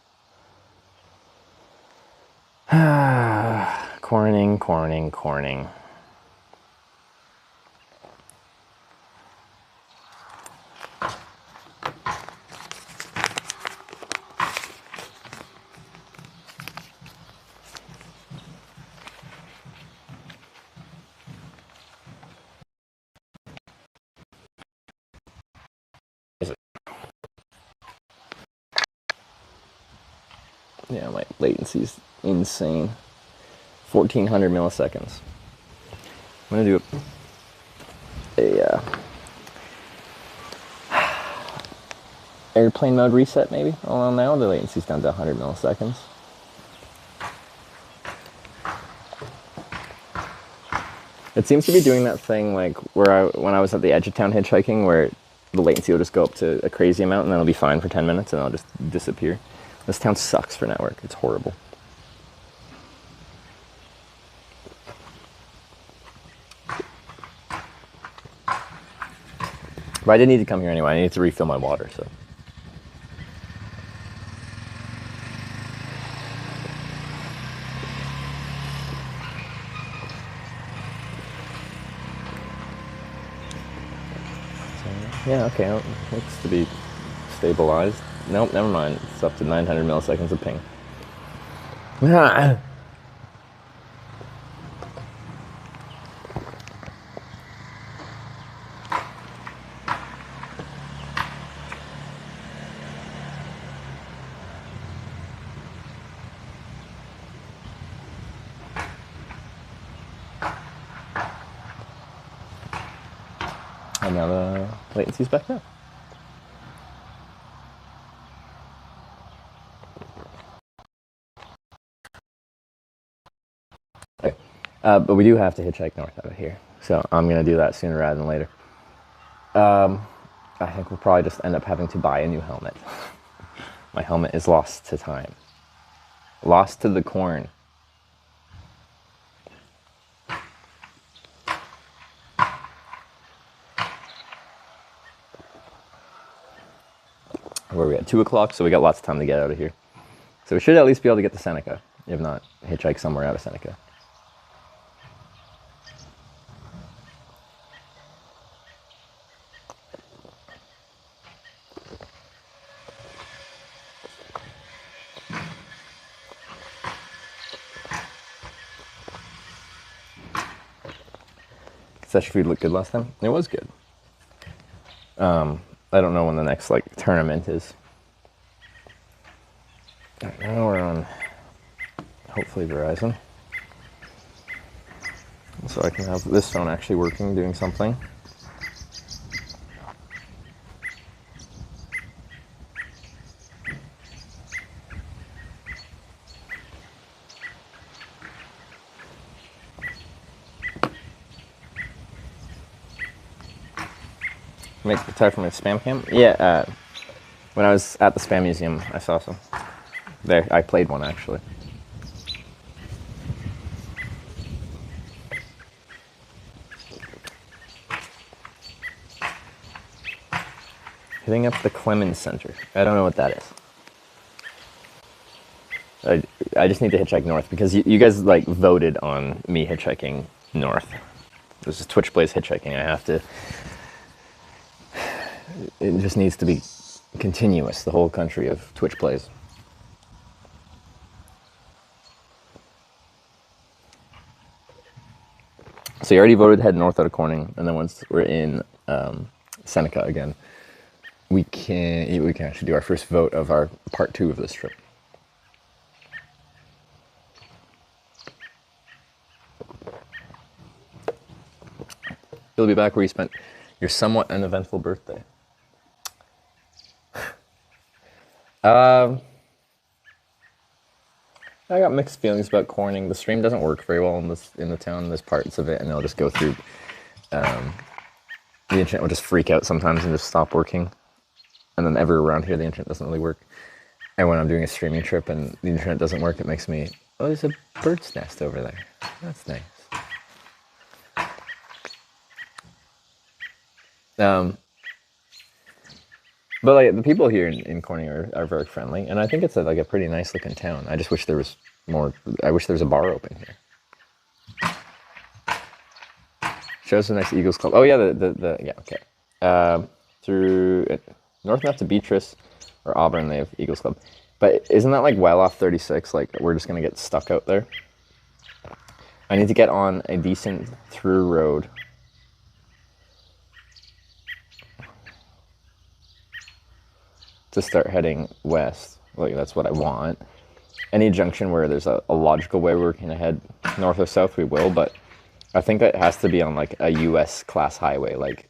Corning. Yeah, my latency's insane. 1400 milliseconds. I'm gonna do a airplane mode reset maybe. Oh, now the latency's down to 100 milliseconds. It seems to be doing that thing like where when I was at the edge of town hitchhiking where the latency will just go up to a crazy amount and then it'll be fine for 10 minutes and it'll just disappear. This town sucks for network. It's horrible. But I did need to come here anyway. I needed to refill my water, so. Yeah, okay, it looks to be stabilized. Nope, never mind. It's up to 900 milliseconds of ping. And now the latency's back down. Okay. But we do have to hitchhike north out of here. So I'm going to do that sooner rather than later. I think we'll probably just end up having to buy a new helmet. My helmet is lost to time. Lost to the corn. where are we at? 2 o'clock, so we got lots of time to get out of here. So we should at least be able to get to Seneca, if not hitchhike somewhere out of Seneca. Such food looked good last time. It was good. I don't know when the next like tournament is. Now we're on hopefully Verizon, so I can have this phone actually working, doing something. Make the time for my spam cam? Yeah, when I was at the spam museum, I saw some. There, I played one actually. Hitting up the Clemens Center. I don't know what that is. I just need to hitchhike north because you guys like voted on me hitchhiking north. This is Twitch Plays Hitchhiking. I have to. It just needs to be continuous, the whole country of Twitch Plays. So you already voted head north out of Corning, and then once we're in Seneca again, we can actually do our first vote of our part 2 of this trip. You'll be back where you spent your somewhat uneventful birthday. I got mixed feelings about Corning. The stream doesn't work very well in the town. There's parts of it, and it'll just go through. The internet will just freak out sometimes and just stop working. And then everywhere around here, the internet doesn't really work. And when I'm doing a streaming trip and the internet doesn't work, it makes me, oh, there's a bird's nest over there. That's nice. But like the people here in Corning are very friendly, and I think it's like a pretty nice looking town. I just wish there was more. I wish there was a bar open here. Shows the next Eagles Club. Oh yeah, yeah, okay. Through north enough to Beatrice or Auburn, they have Eagles Club. But isn't that like well off 36? Like we're just gonna get stuck out there. I need to get on a decent through road. To start heading west. Like that's what I want. Any junction where there's a logical way we're gonna head north or south, we will, but I think that has to be on like a US class highway, like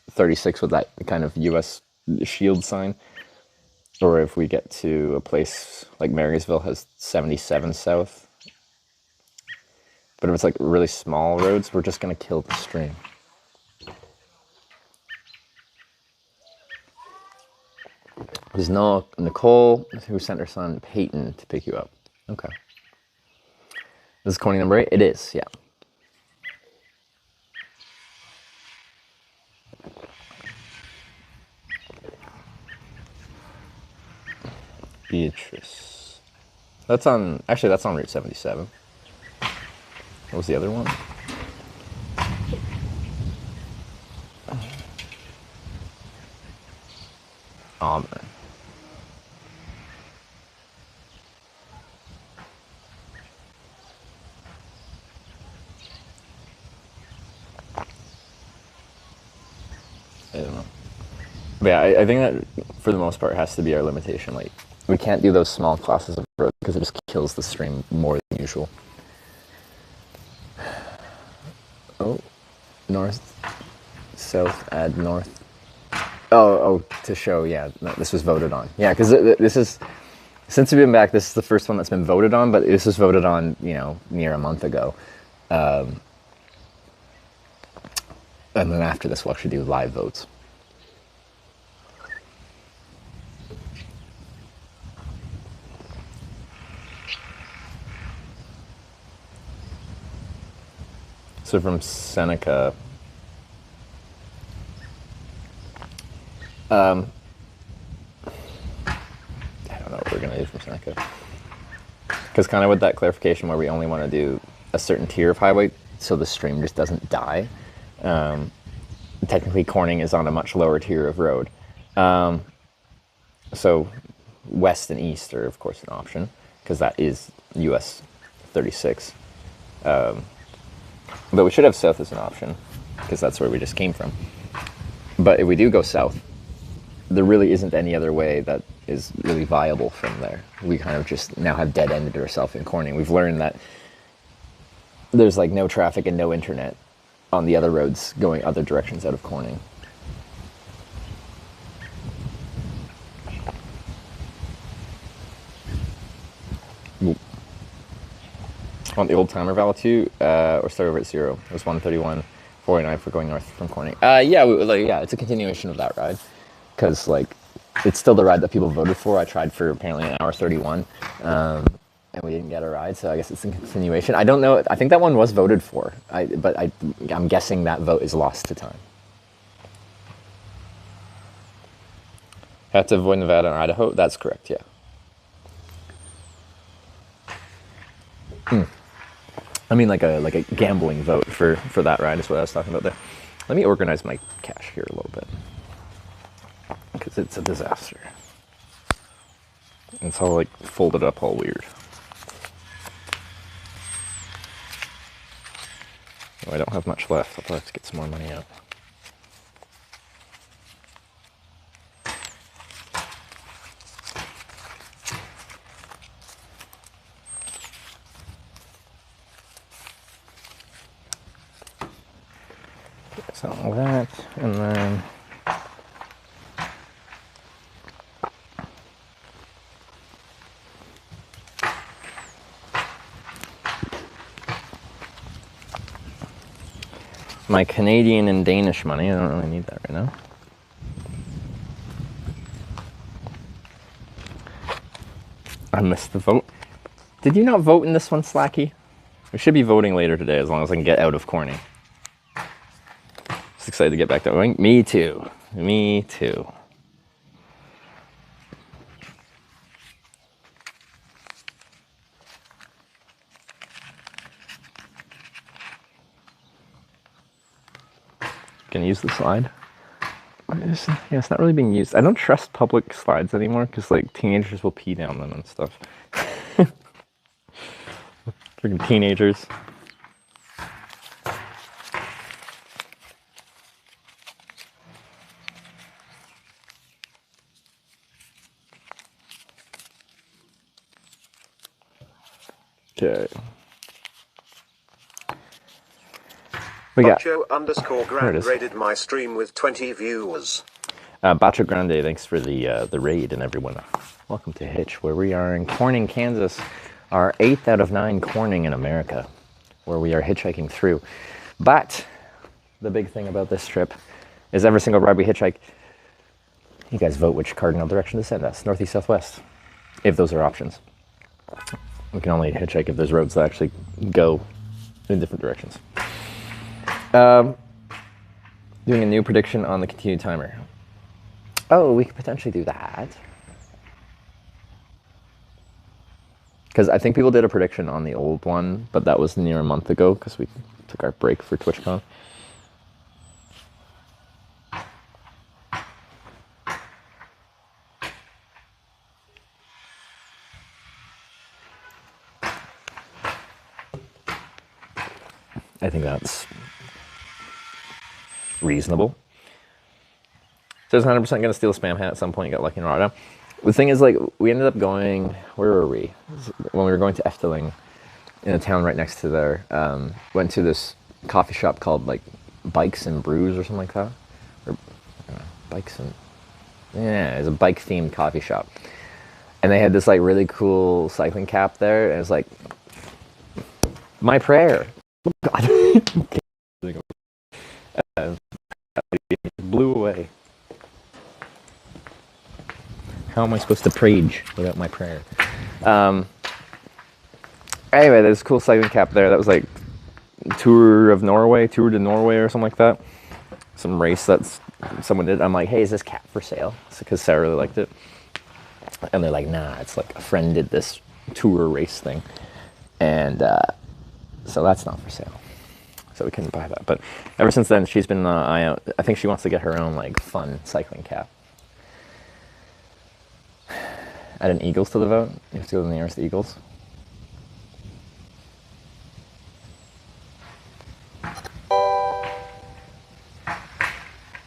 36 with that kind of US shield sign. Or if we get to a place like Marysville has 77 south. But if it's like really small roads, we're just gonna kill the stream. There's Nicole who sent her son Peyton to pick you up. Okay. This is Corning number 8? It is, yeah. Beatrice. That's on Route 77. What was the other one? Auburn. I don't know. But yeah, I think that for the most part has to be our limitation. Like, we can't do those small classes of road because it just kills the stream more than usual. Oh, north, south, add north. Oh, to show, yeah, no, this was voted on. Yeah, because this is, since we've been back, this is the first one that's been voted on, but this was voted on, near a month ago. And then after this, we'll actually do live votes. So from Seneca, I don't know what we're going to do from Seneca. Because kind of with that clarification where we only want to do a certain tier of highway so the stream just doesn't die. Technically, Corning is on a much lower tier of road. So west and east are, of course, an option because that is US 36. But we should have south as an option because that's where we just came from. But if we do go south, there really isn't any other way that is really viable from there. We kind of just now have dead-ended ourselves in Corning. We've learned that there's like no traffic and no internet on the other roads going other directions out of Corning. On the old timer value 2, or start over at 0. It was 131.49 for going north from Corning. Yeah, it's a continuation of that ride. Because, like, it's still the ride that people voted for. I tried for apparently an hour 31, and we didn't get a ride, so I guess it's a continuation. I don't know. I think that one was voted for, but I'm guessing that vote is lost to time. Had to avoid Nevada and Idaho? That's correct, yeah. I mean, like a gambling vote for that ride is what I was talking about there. Let me organize my cache here a little bit. Because it's a disaster. It's all like folded up all weird. Oh, I don't have much left. I'll have to get some more money out. Something like that, and then my Canadian and Danish money. I don't really need that right now. I missed the vote. Did you not vote in this one, Slacky? We should be voting later today as long as I can get out of Corning. Just excited to get back to going. Me too. Me too. Gonna use the slide. It's not really being used. I don't trust public slides anymore because like teenagers will pee down them and stuff. Freaking teenagers. Okay. We got Bacho_Grand raided my stream with 20 viewers. Bacho Grande, thanks for the raid, and everyone. Welcome to Hitch, where we are in Corning, Kansas, our 8th out of 9 Corning in America, where we are hitchhiking through. But the big thing about this trip is every single ride we hitchhike, you guys vote which cardinal direction to send us, northeast, southwest, if those are options. We can only hitchhike if there's roads that actually go in different directions. Doing a new prediction on the continued timer. Oh, we could potentially do that. Because I think people did a prediction on the old one, but that was near a month ago because we took our break for TwitchCon. I think that's reasonable. So it's 100% going to steal a spam hat at some point. You got lucky in Rada. The thing is, like, we ended up going, where were we? When we were going to Efteling, in a town right next to there, went to this coffee shop called, like, Bikes and Brews or something like that. Or, Bikes and... Yeah, it's a bike-themed coffee shop. And they had this, like, really cool cycling cap there, and it was like, my prayer. Blew away. How am I supposed to prage without my prayer? Anyway, there's a cool cycling cap there. That was like Tour de Norway or something like that. Some race that's someone did. I'm like, hey, is this cap for sale? Because Sarah really liked it. And they're like, nah, it's like a friend did this tour race thing. And so that's not for sale. So we couldn't buy that. But ever since then, she's been eye out. I think she wants to get her own like fun cycling cap. Add an Eagles to the vote. You have to go to the nearest Eagles.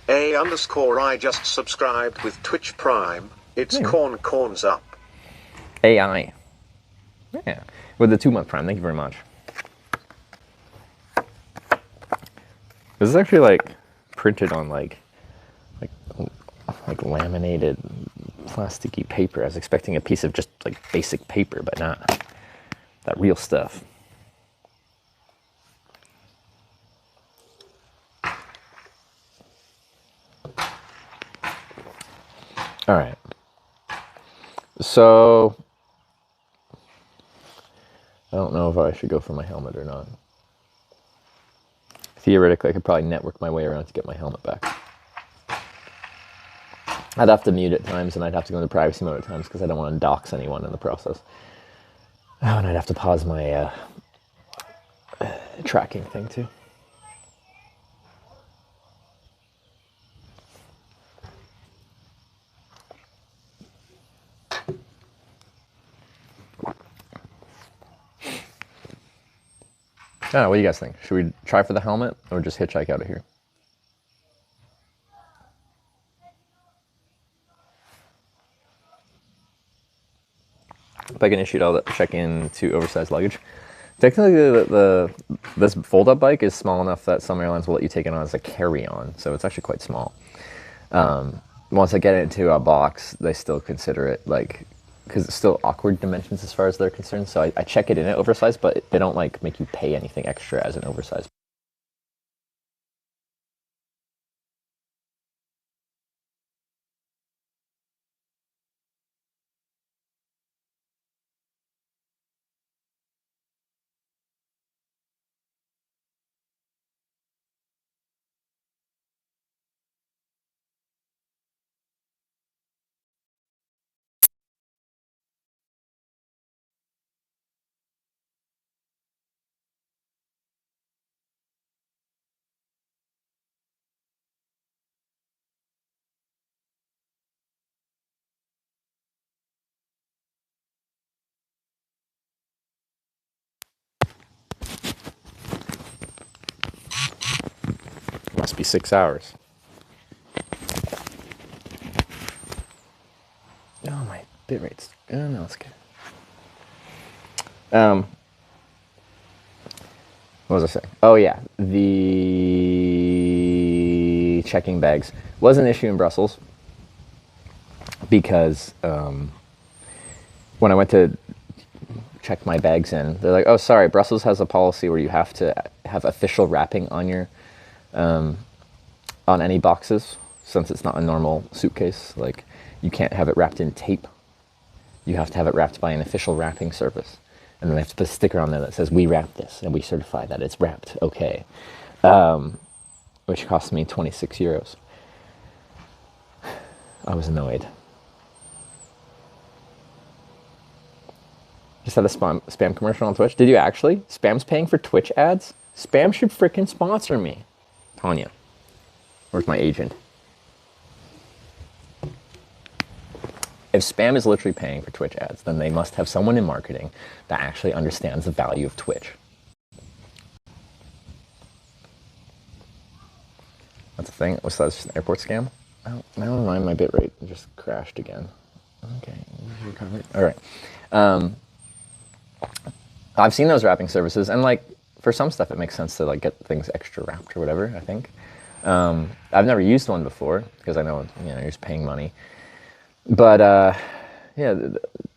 A_I just subscribed with Twitch Prime. It's corns up. AI. Yeah. With the 2-month Prime. Thank you very much. This is actually like printed on like laminated plasticky paper. I was expecting a piece of just like basic paper, but not that real stuff. All right. So I don't know if I should go for my helmet or not. Theoretically, I could probably network my way around to get my helmet back. I'd have to mute at times, and I'd have to go into privacy mode at times because I don't want to dox anyone in the process. Oh, and I'd have to pause my tracking thing too. I don't know, what do you guys think? Should we try for the helmet or just hitchhike out of here? If I can issue all that check in to oversized luggage. Technically, this fold-up bike is small enough that some airlines will let you take it on as a carry-on, so it's actually quite small. Once I get it into a box, they still consider it like, because it's still awkward dimensions as far as they're concerned. So I check it in at oversized, but they don't like make you pay anything extra as an oversized. Must be 6 hours. Oh, my bit rate's. Oh, no, it's good. What was I saying? Oh, yeah. The checking bags was an issue in Brussels because when I went to check my bags in, they're like, oh, sorry, Brussels has a policy where you have to have official wrapping on your on any boxes, since it's not a normal suitcase. Like, you can't have it wrapped in tape. You have to have it wrapped by an official wrapping service. And then they have to put a sticker on there that says, we wrapped this, and we certify that it's wrapped okay. Which cost me 26 euros. I was annoyed. Just had a spam commercial on Twitch. Did you actually? Spam's paying for Twitch ads? Spam should freaking sponsor me. Tanya. Where's my agent? If Spam is literally paying for Twitch ads, then they must have someone in marketing that actually understands the value of Twitch. That's a thing. What's that? Just an airport scam? Oh, never mind. My bitrate just crashed again. Okay, recovered. All right. I've seen those wrapping services, and like for some stuff, it makes sense to like get things extra wrapped or whatever. I think. I've never used one before because I know you're just paying money. But yeah,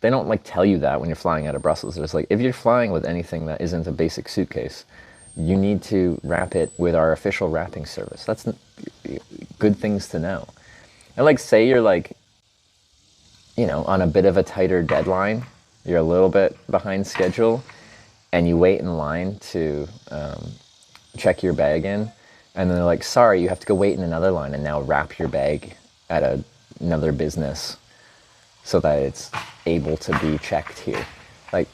they don't like tell you that when you're flying out of Brussels. It's like, if you're flying with anything that isn't a basic suitcase, you need to wrap it with our official wrapping service. That's good things to know. And like, say you're like, on a bit of a tighter deadline, you're a little bit behind schedule, and you wait in line to check your bag in. And then they're like, sorry, you have to go wait in another line and now wrap your bag at another business so that it's able to be checked here. Like,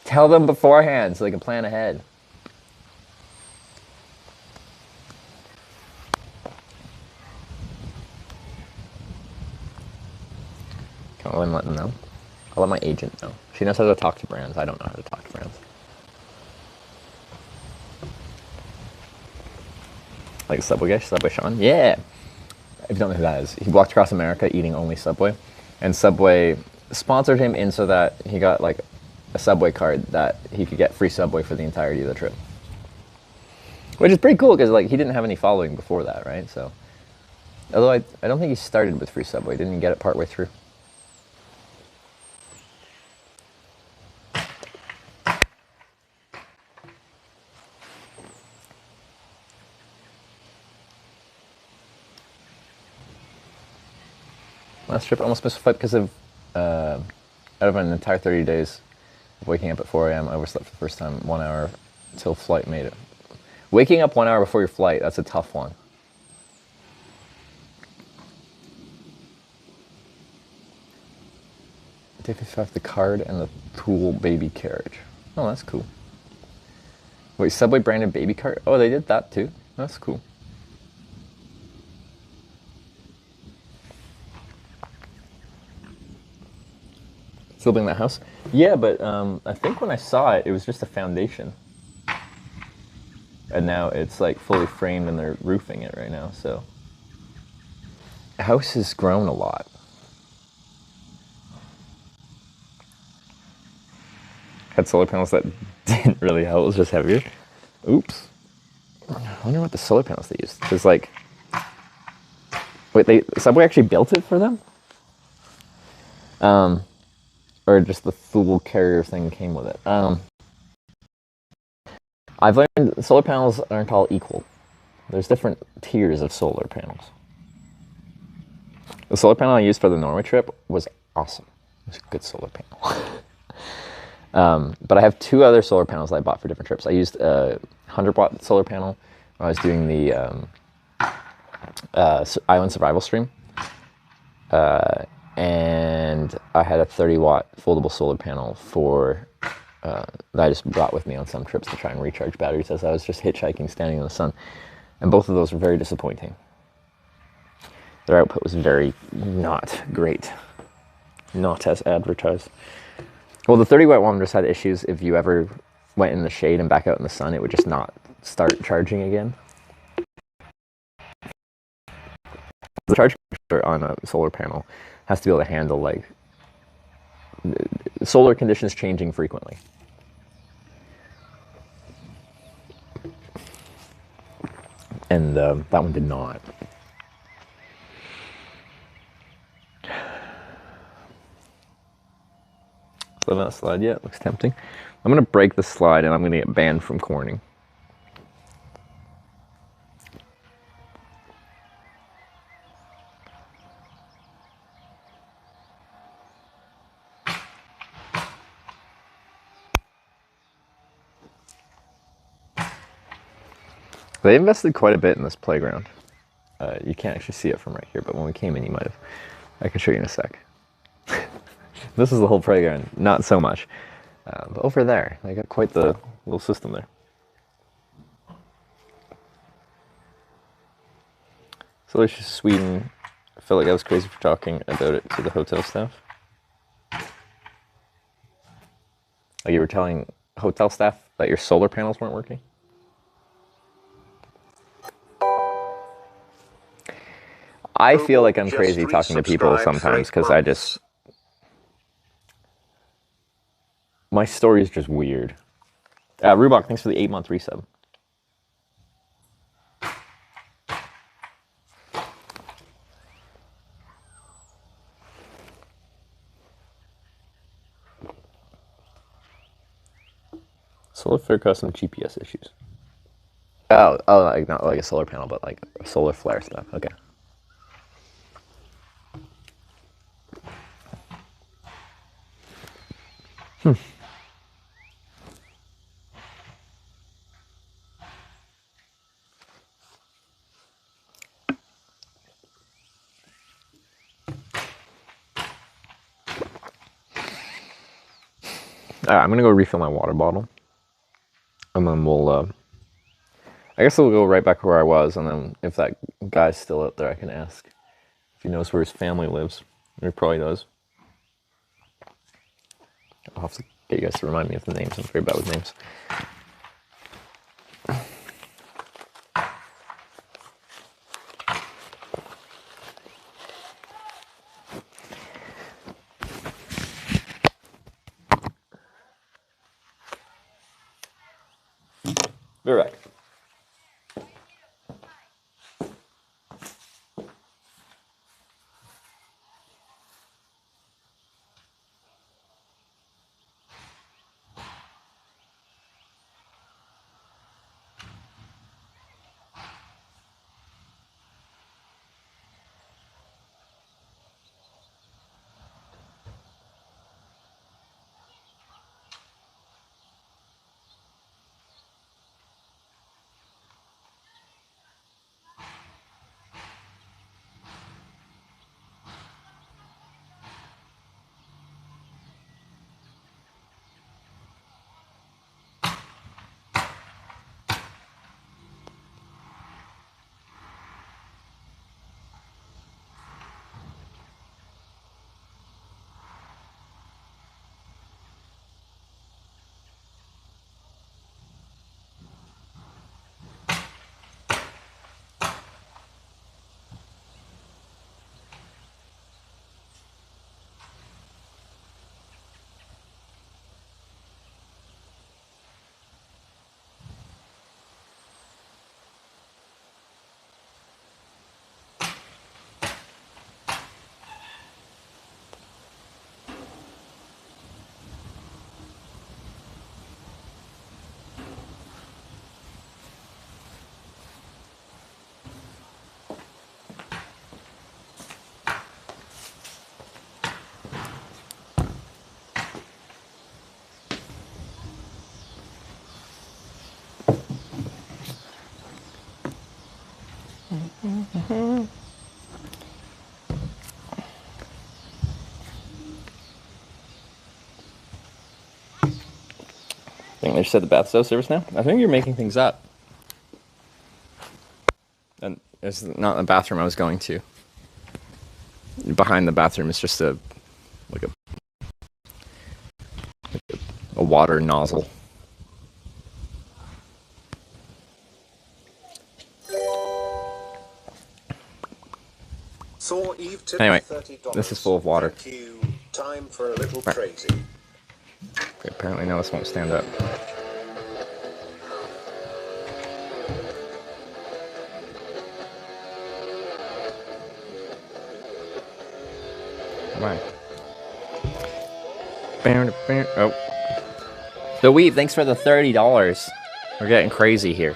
tell them beforehand so they can plan ahead. Can't really let them know. I'll let my agent know. She knows how to talk to brands. I don't know how to talk to brands. Like Subway guy, Subway Sean? Yeah! If you don't know who that is, he walked across America eating only Subway. And Subway sponsored him in so that he got like a Subway card that he could get free Subway for the entirety of the trip. Which is pretty cool because like he didn't have any following before that, right? So, although I don't think he started with free Subway. Didn't he get it partway through? Last trip, almost missed a flight because of, out of an entire 30 days of waking up at 4 a.m., I overslept for the first time 1 hour till flight made it. Waking up 1 hour before your flight, that's a tough one. Day 55, the card and the Tool baby carriage. Oh, that's cool. Wait, Subway branded baby cart? Oh, they did that too? That's cool. Still building that house? Yeah, but I think when I saw it, it was just a foundation. And now it's like fully framed and they're roofing it right now, so. The house has grown a lot. Had solar panels that didn't really help, it was just heavier. Oops. I wonder what the solar panels they used. Because like, wait, Subway actually built it for them? Or just the Thule carrier thing came with it. I've learned solar panels aren't all equal. There's different tiers of solar panels. The solar panel I used for the Norway trip was awesome. It was a good solar panel. But I have two other solar panels that I bought for different trips. I used a 100-watt solar panel when I was doing the island survival stream. And I had a 30-watt foldable solar panel for that I just brought with me on some trips to try and recharge batteries as I was just hitchhiking, standing in the sun. And both of those were very disappointing. Their output was very not great. Not as advertised. Well, the 30-watt one just had issues. If you ever went in the shade and back out in the sun, it would just not start charging again. The charge on a solar panel has to be able to handle like solar conditions changing frequently. And that one did not. So that slide, yeah, it looks tempting. I'm gonna break the slide and I'm gonna get banned from Corning. They invested quite a bit in this playground. You can't actually see it from right here, but when we came in, you might have. I can show you in a sec. This is the whole playground, not so much. But over there, they got quite the little system there. So there's just Sweden. I felt like I was crazy for talking about it to the hotel staff. Like you were telling hotel staff that your solar panels weren't working? I feel like I'm crazy talking to people sometimes because I just... My story is just weird. Rubok, thanks for the 8-month resub. Solar flare caused some GPS issues. Oh, like not like a solar panel, but like solar flare stuff. Okay. I'm gonna go refill my water bottle, and then we'll. I guess we'll go right back where I was, and then if that guy's still out there, I can ask if he knows where his family lives. He probably does. I'll have to get you guys to remind me of the names. I'm very bad with names. Be right back. I think they just said the bath service now. I think you're making things up. And it's not the bathroom I was going to. Behind the bathroom is just a water nozzle. Thor Eve tipped Anyway, $30. this is full of water. Thank you. Time for a little Right. crazy. Okay, apparently now this won't stand up. Come on. Oh. The Weave, thanks for the $30. We're getting crazy here.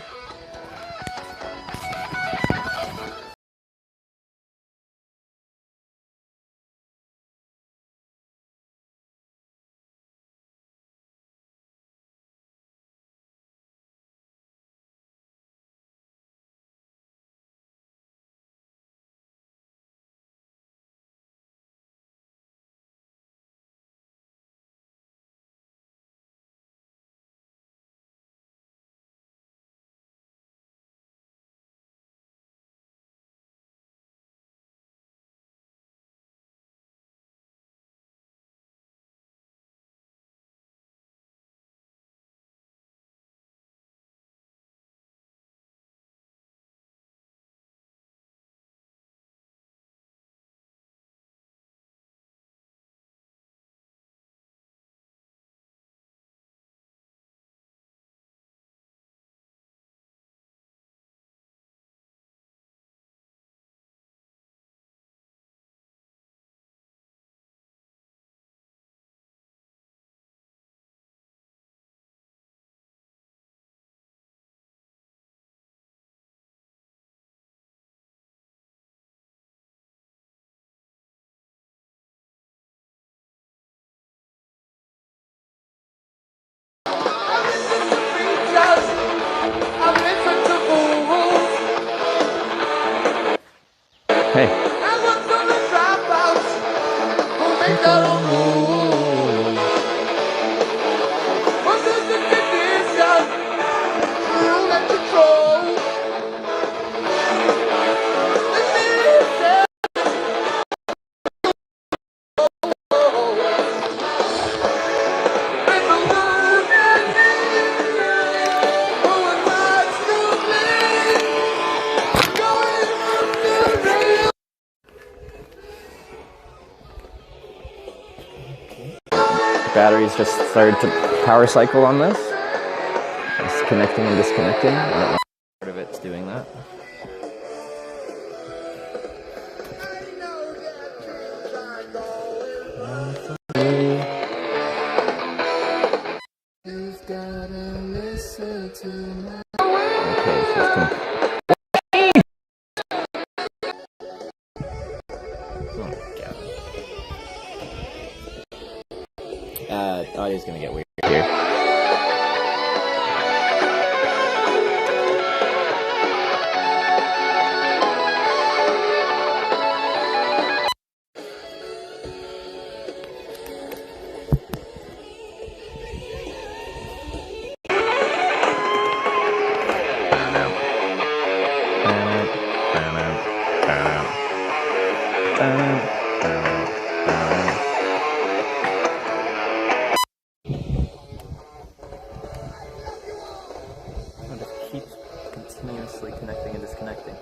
batteries just started to power cycle on this. It's connecting and disconnecting. I don't know if part of it's doing that. Okay, so it's audio's gonna get weird here. It keeps continuously connecting and disconnecting.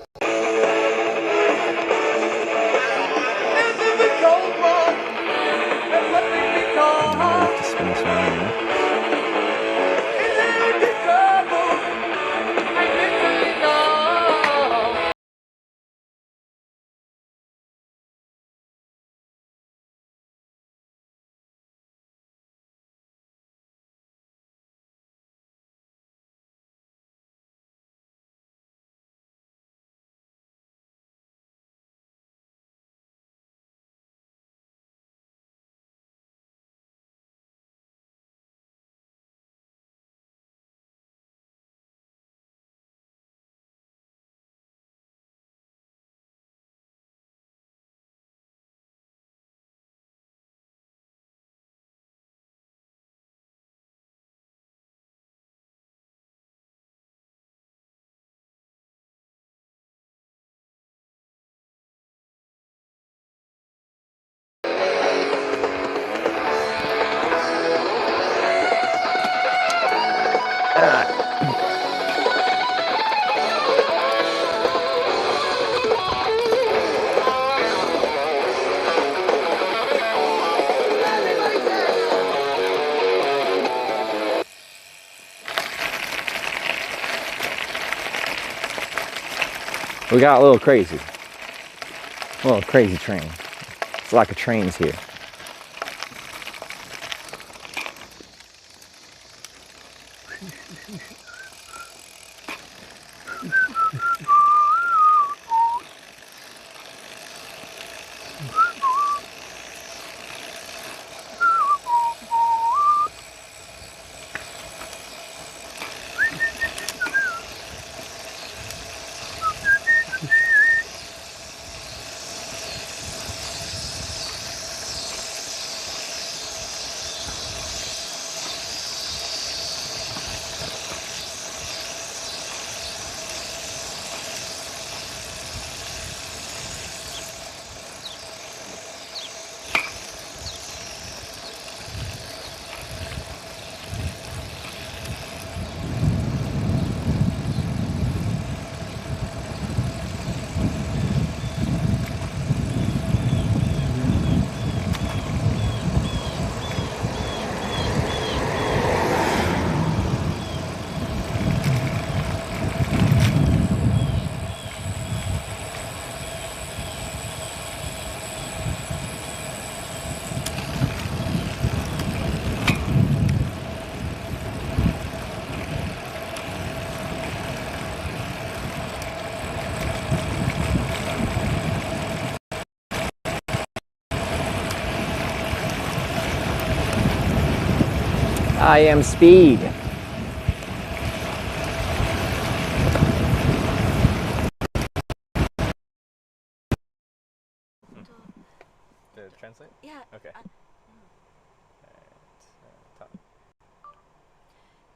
I have to spin this around again. We got a little crazy. A little crazy train. It's a lot of trains here. I am speed. Did it translate? Yeah. Okay.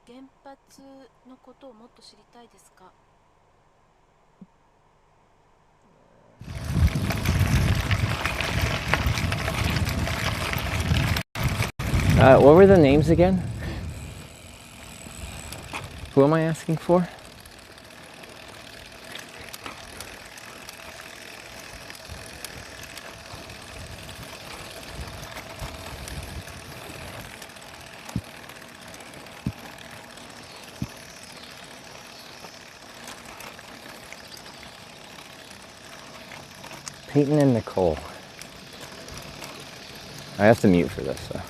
原発のことをもっと知りたいですか? What were the names again? Who am I asking for? Peyton and Nicole. I have to mute for this, though.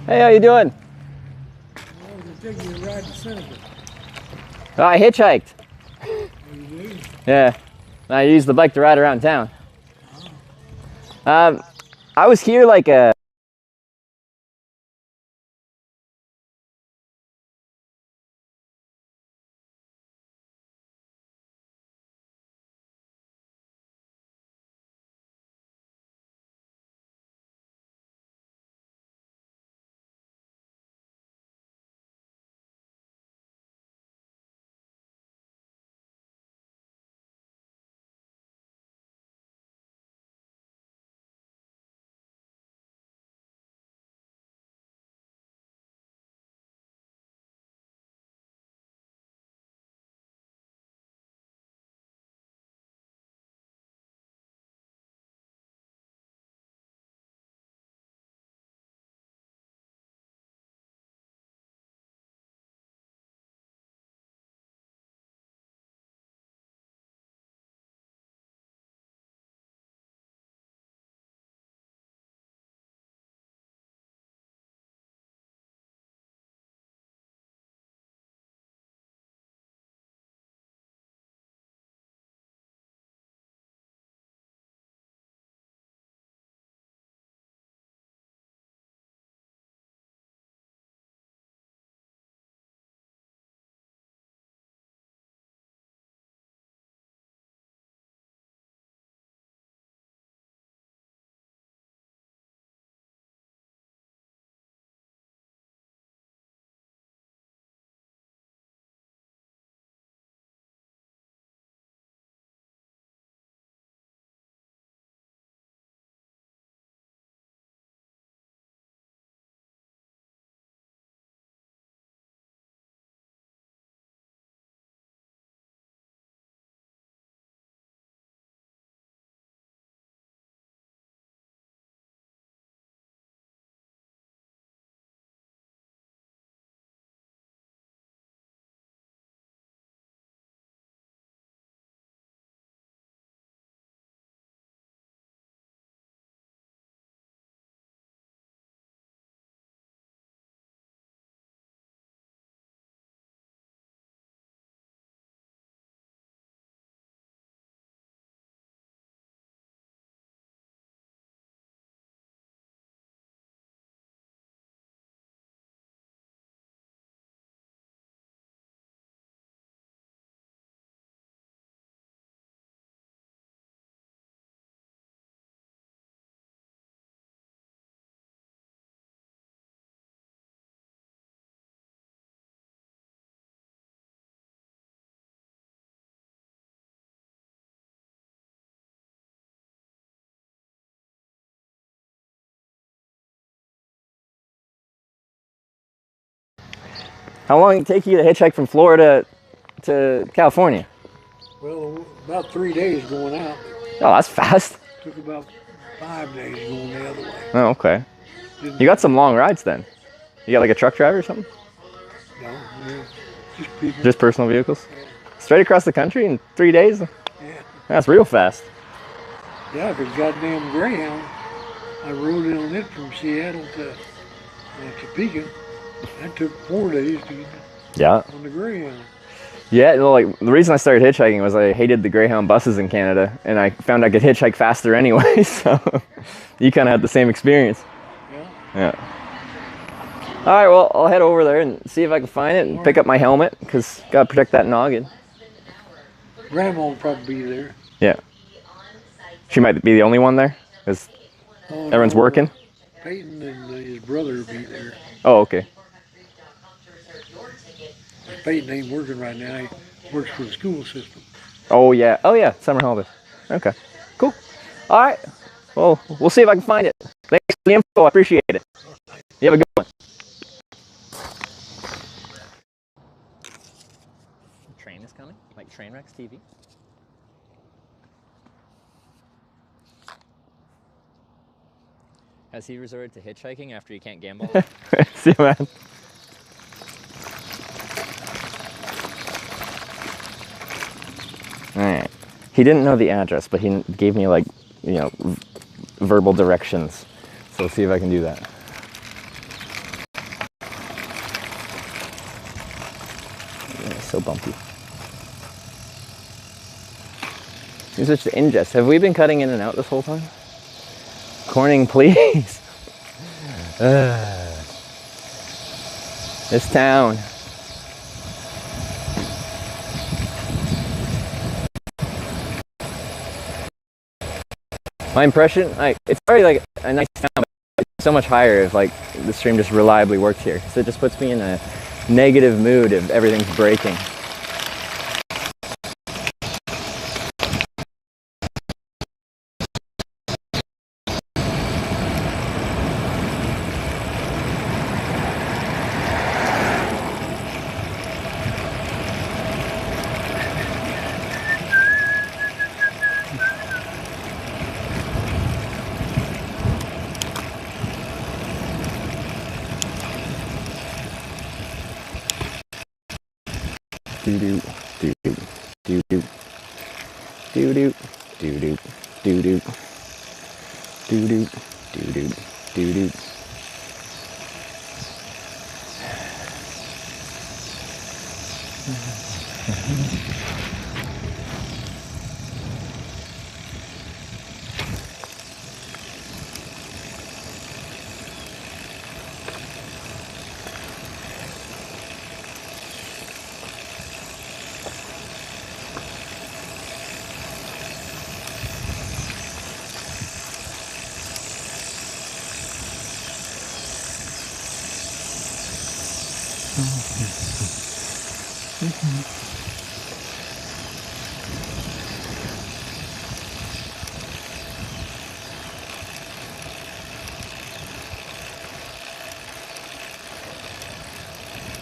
Hey, how you doing? Taking a ride to Seneca. Oh, I hitchhiked. Oh, you do? Yeah. I used the bike to ride around town. I was here like a... How long did it take you to hitchhike from Florida to California? Well, about 3 days going out. Oh, that's fast. Took about 5 days going the other way. Oh, okay. You got some long rides then. You got like a truck driver or something? No, yeah, just people. Just personal vehicles? Yeah. Straight across the country in 3 days? Yeah. That's real fast. Yeah, because goddamn Greyhound, I rode in on it from Seattle to Topeka. That took 4 days to get Yeah. on the Greyhound. Yeah, well, like the reason I started hitchhiking was I hated the Greyhound buses in Canada, and I found I could hitchhike faster anyway. So you kind of had the same experience. Yeah. All right, well, I'll head over there and see if I can find it and pick up my helmet because gotta protect that noggin. Grandma will probably be there. Yeah. She might be the only one there because everyone's working. Peyton and his brother will be there. Oh, okay. Peyton ain't working right now. He works for the school system. Oh yeah. Oh yeah. Summer holidays. Okay. Cool. All right. Well, we'll see if I can find it. Thanks for the info. I appreciate it. You have a good one. Train is coming, like Trainwrecks TV. Has he resorted to hitchhiking after he can't gamble? See you, man. Alright. He didn't know the address, but he gave me, like, you know, verbal directions. So let's see if I can do that. Yeah, it's so bumpy. You switched to ingest. Have we been cutting in and out this whole time? Corning, please. This town. My impression, like, it's already like a nice town, but it's so much higher if like the stream just reliably worked here. So it just puts me in a negative mood if everything's breaking. Doo-doo, doo-doo, doo-doo, doo-doo, doo-doo, doo-doo, doo-doo, doo-doo, doo-doo.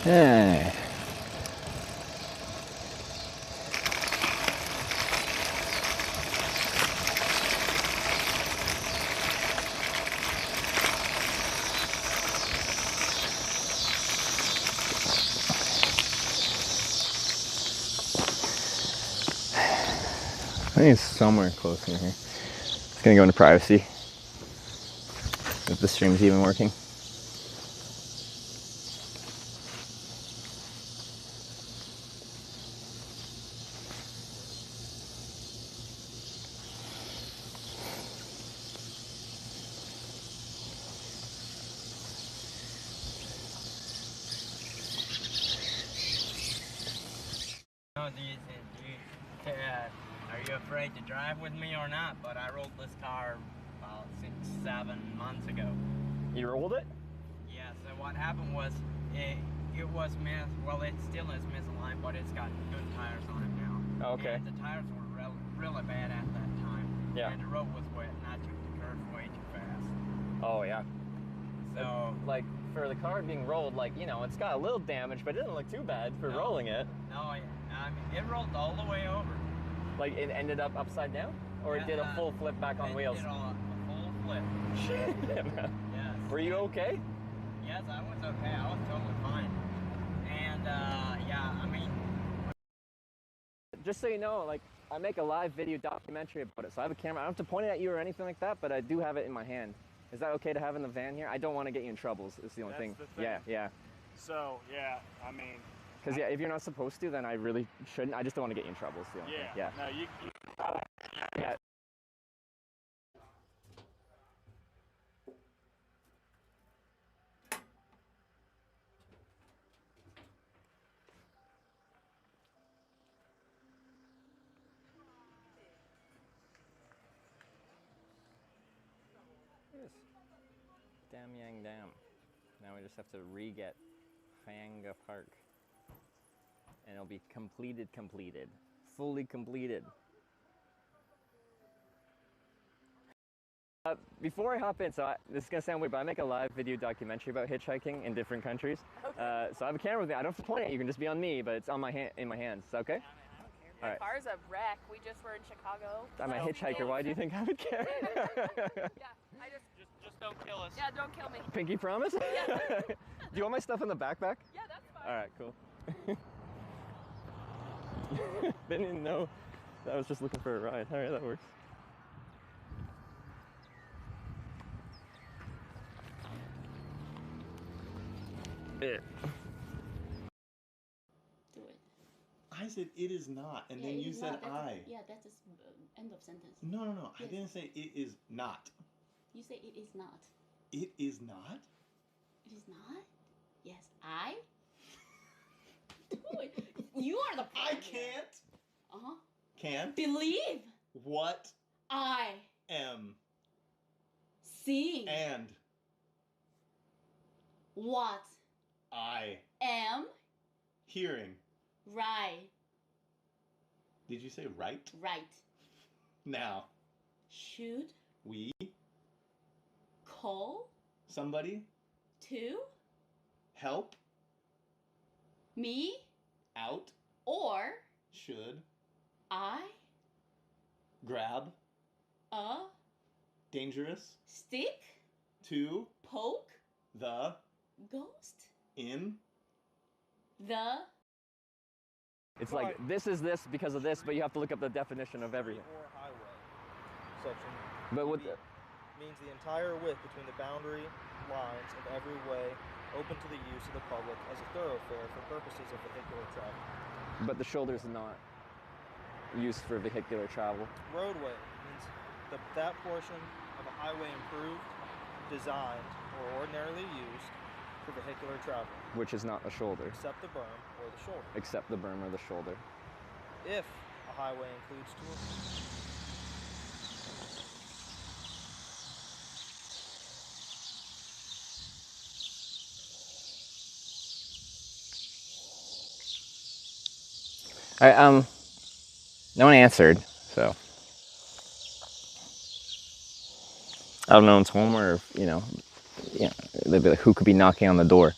Hey. I think it's somewhere close in here. It's gonna go into privacy. If the stream's even working. Are you afraid to drive with me or not? But I rolled this car about 6-7 months ago. You rolled it? Yeah, so what happened was it was well, it still is misaligned, but it's got good tires on it now. Oh, okay. And the tires were really bad at that time. Yeah. And the road was wet and I took the curve way too fast. Oh, yeah. So, like, for the car being rolled, like, you know, it's got a little damage, but it didn't look too bad for rolling it. No, I mean, it rolled all the way over. Like, it ended up upside down? Or it did a full flip back on wheels? It did a full flip. Shit, man. Yes. Were you okay? Yes, I was okay. I was totally fine. And, yeah, I mean... Just so you know, like, I make a live video documentary about it, so I have a camera. I don't have to point it at you or anything like that, but I do have it in my hand. Is that okay to have in the van here? I don't want to get you in trouble, is the only thing. That's the thing. Yeah, yeah. So, yeah, I mean... Because, yeah, if you're not supposed to, then I really shouldn't. I just don't want to get you in trouble, is the only thing. Yeah. No, you Yeah. Yes. Dam Yang Dam. Now we just have to re-get Hyanga Park. And it'll be completed. Fully completed. Before I hop in, this is gonna sound weird, but I make a live video documentary about hitchhiking in different countries. Okay. So I have a camera with me. I don't have to point it. You can just be on me, but it's on my in my hands. Is that okay? All right. My car's a wreck. We just were in Chicago. I'm a hitchhiker. Why do you think I would care? Yeah, I just don't kill us. Yeah, don't kill me. Pinky promise? Yeah. Do you want my stuff in the backpack? Yeah, that's fine. All right, cool. Didn't even know. I was just looking for a ride. All right, that works. Do it. I said it is not, and then you said I. Yeah, that's end of sentence. No, no, no. Yes. I didn't say it is not. You say it is not. It is not? It is not? Yes, I? Do it. You are the problem. I can't. Uh-huh. Can't. Believe. What? I am. Seeing. And. What? I. Am. Hearing. Right. Did you say right? Right. Now. Should. We. Call. Somebody. To. Help. Me. Out. Or. Should. I. Grab. A. Dangerous. Stick. To. Poke. The. Ghost. In. The. It's like, this is this because of this, but you have to look up the definition of everything. Or highway section. But what means the entire width between the boundary lines of every way open to the use of the public as a thoroughfare for purposes of vehicular travel. But the shoulder's not used for vehicular travel. Roadway means that portion of a highway improved, designed, or ordinarily used for vehicular travel. Which is not a shoulder. Except the berm or the shoulder. Except the berm or the shoulder. If a highway includes two. All right, no one answered, so I don't know if it's home or if, they'd be like, who could be knocking on the door?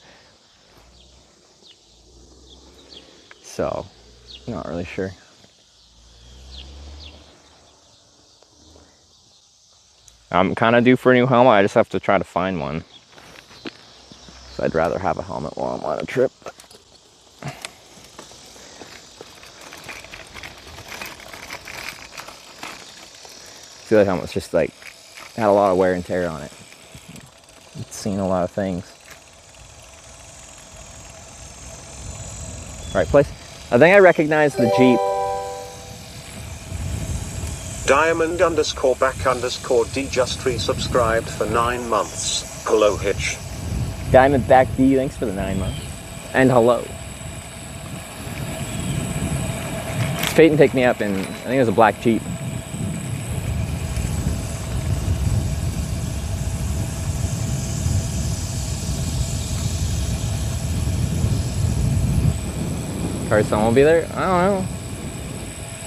So, not really sure. I'm kind of due for a new helmet. I just have to try to find one. So I'd rather have a helmet while I'm on a trip. I feel like helmet's just like had a lot of wear and tear on it. It's seen a lot of things. Right place. I think I recognize the Jeep. Diamond_back_D just resubscribed for 9 months. Hello Hitch. Diamondback D, thanks for the 9 months. And hello. Peyton picked me up in, I think it was a black Jeep. Someone will be there? I don't know.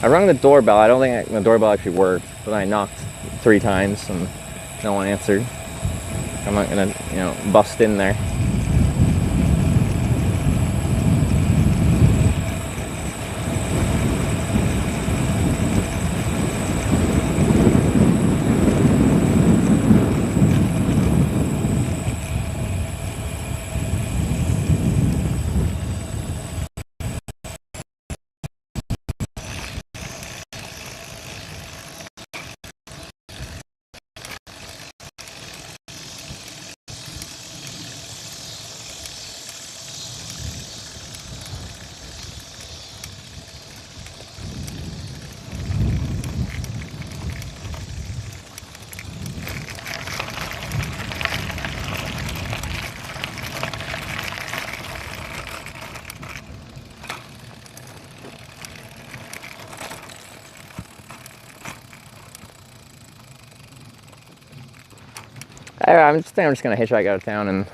I rung the doorbell. I don't think the doorbell actually worked, but I knocked 3 times and no one answered. I'm not gonna, bust in there. I'm just gonna hitchhike out of town, and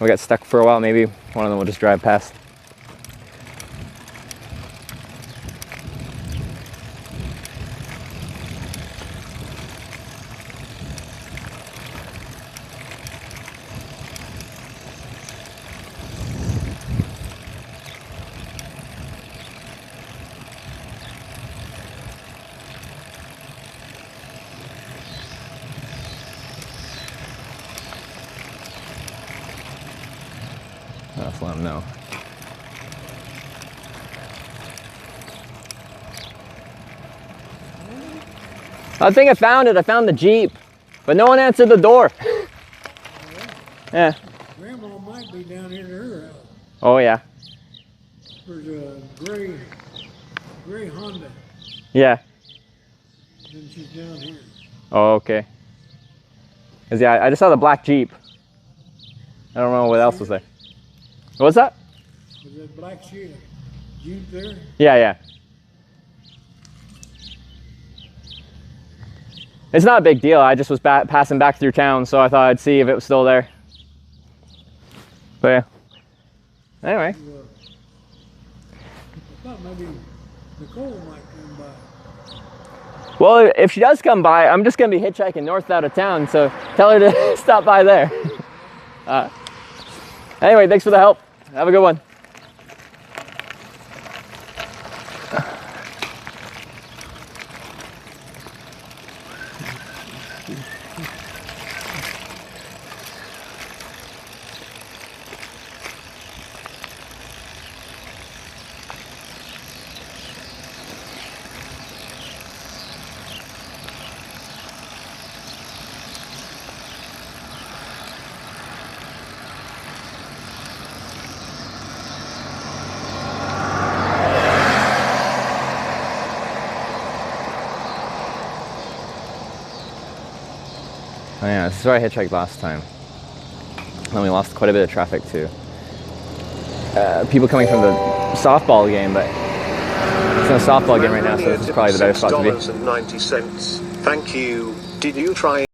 we got stuck for a while. Maybe one of them will just drive past. I'll just let him know. I think I found it. I found the Jeep, but no one answered the door. Yeah. Grandma might be down here at her house. Oh yeah. There's a gray Honda, Yeah. and she's down here. Oh, okay. 'Cause yeah, I just saw the black Jeep. I don't know what else was there. What's that? Is that black Jeep there? Yeah, yeah. It's not a big deal. I just was passing back through town, so I thought I'd see if it was still there. But yeah. Anyway. I thought maybe Nicole might come by. Well, if she does come by, I'm just going to be hitchhiking north out of town, so tell her to stop by there. Anyway, thanks for the help. Have a good one. Oh yeah, this is where I hitchhiked last time. And we lost quite a bit of traffic too. People coming from the softball game, but it's no softball game right now, so this is probably the better spot to be. $6.90. Thank you. Did you try?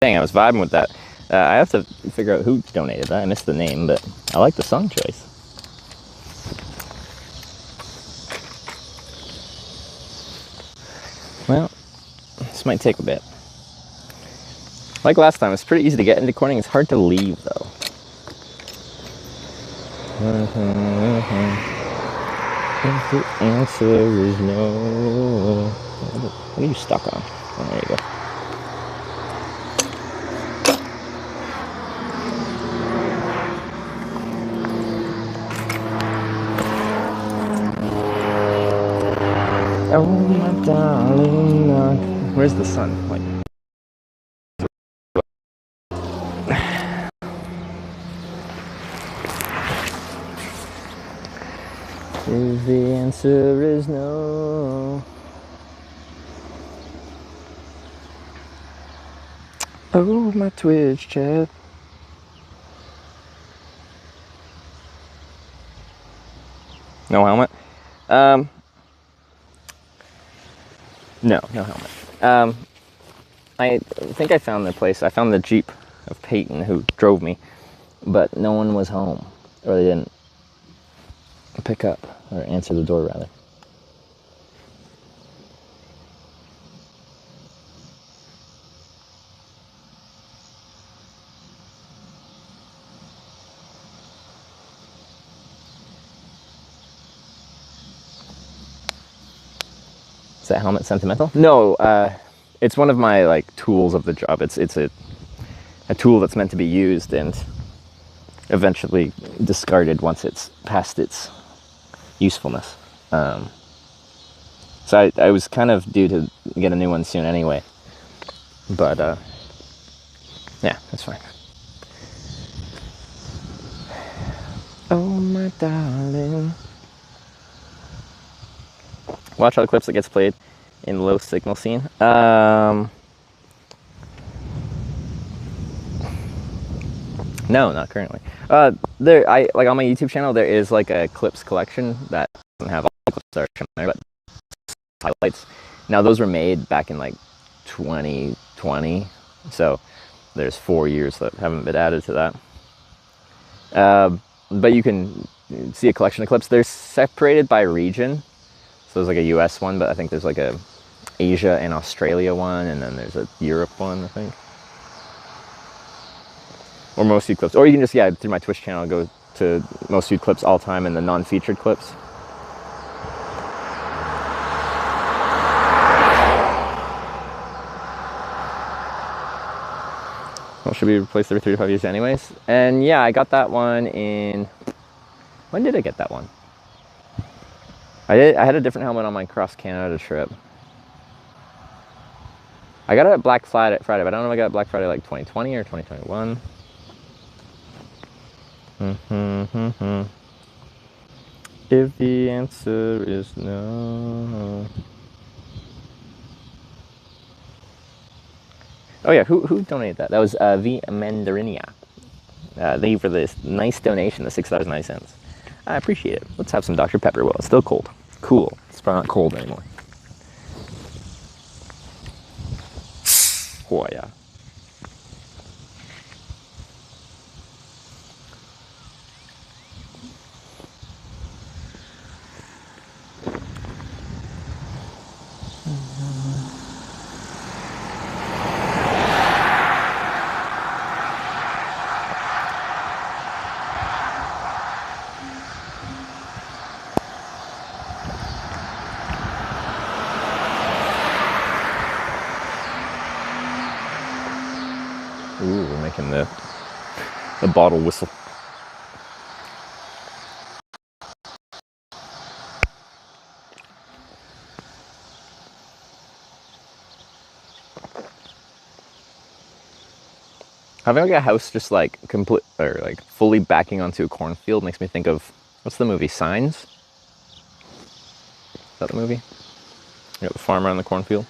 Dang, I was vibing with that. I have to figure out who donated that. I missed the name, but I like the song choice. Well, this might take a bit. Like last time, it's pretty easy to get into Corning. It's hard to leave, though. If the answer is no. What are you stuck on? Oh, there you go. Oh my darling, where's the sun? Like, if the answer is no. Oh my Twitch chat. No helmet? No helmet. I think I found the place. I found the Jeep of Peyton who drove me, but no one was home, or they didn't pick up, or answer the door rather. that helmet sentimental? No, it's one of my like tools of the job. It's a tool that's meant to be used and eventually discarded once it's past its usefulness. So I was kind of due to get a new one soon anyway. But yeah, that's fine. Oh my darling. Watch all the clips that gets played in low signal scene. No, not currently. There, like on my YouTube channel, there is like a clips collection that doesn't have all the clips that are shown there, but highlights. Now those were made back in like 2020, so there's 4 years that haven't been added to that. But you can see a collection of clips. They're separated by region. So there's like a US one, but I think there's like a Asia and Australia one, and then there's a Europe one, I think. Or most viewed clips. Or you can just, through my Twitch channel, go to most viewed clips all time and the non-featured clips. Well, should be replaced every 3 to 5 years anyways. And yeah, I got that one in... When did I get that one? I had a different helmet on my cross Canada trip. I got it at Black Friday, but I don't know if I got it Black Friday like 2020 or 2021. If the answer is no. Oh yeah, who donated that? That was V Mandarinia. Thank you for this nice donation, the $6.09. I appreciate it. Let's have some Dr. Pepper. Well, it's still cold. Cool. It's probably not cold anymore. Oh yeah. Ooh, we're making the bottle whistle. Having like a house just like complete or like fully backing onto a cornfield makes me think of, what's the movie, Signs? Is that the movie? You got the farmer on the cornfield.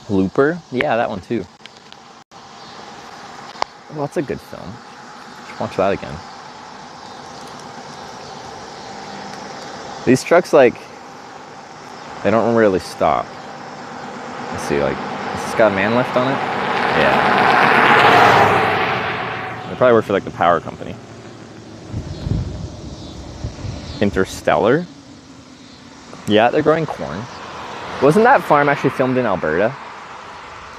Looper? Yeah, that one too. Well, that's a good film. Should watch that again. These trucks, like, they don't really stop. Let's see, like, has this got a man lift on it? Yeah. They probably work for, like, the power company. Interstellar? Yeah, they're growing corn. Wasn't that farm actually filmed in Alberta?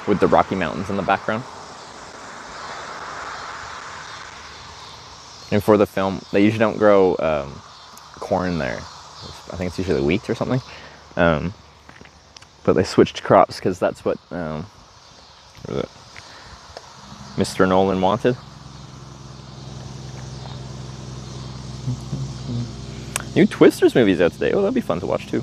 With the Rocky Mountains in the background? And for the film, they usually don't grow corn there. I think it's usually wheat or something. But they switched crops because that's what Mr. Nolan wanted. New Twisters movie's out today. Oh, that'd be fun to watch too.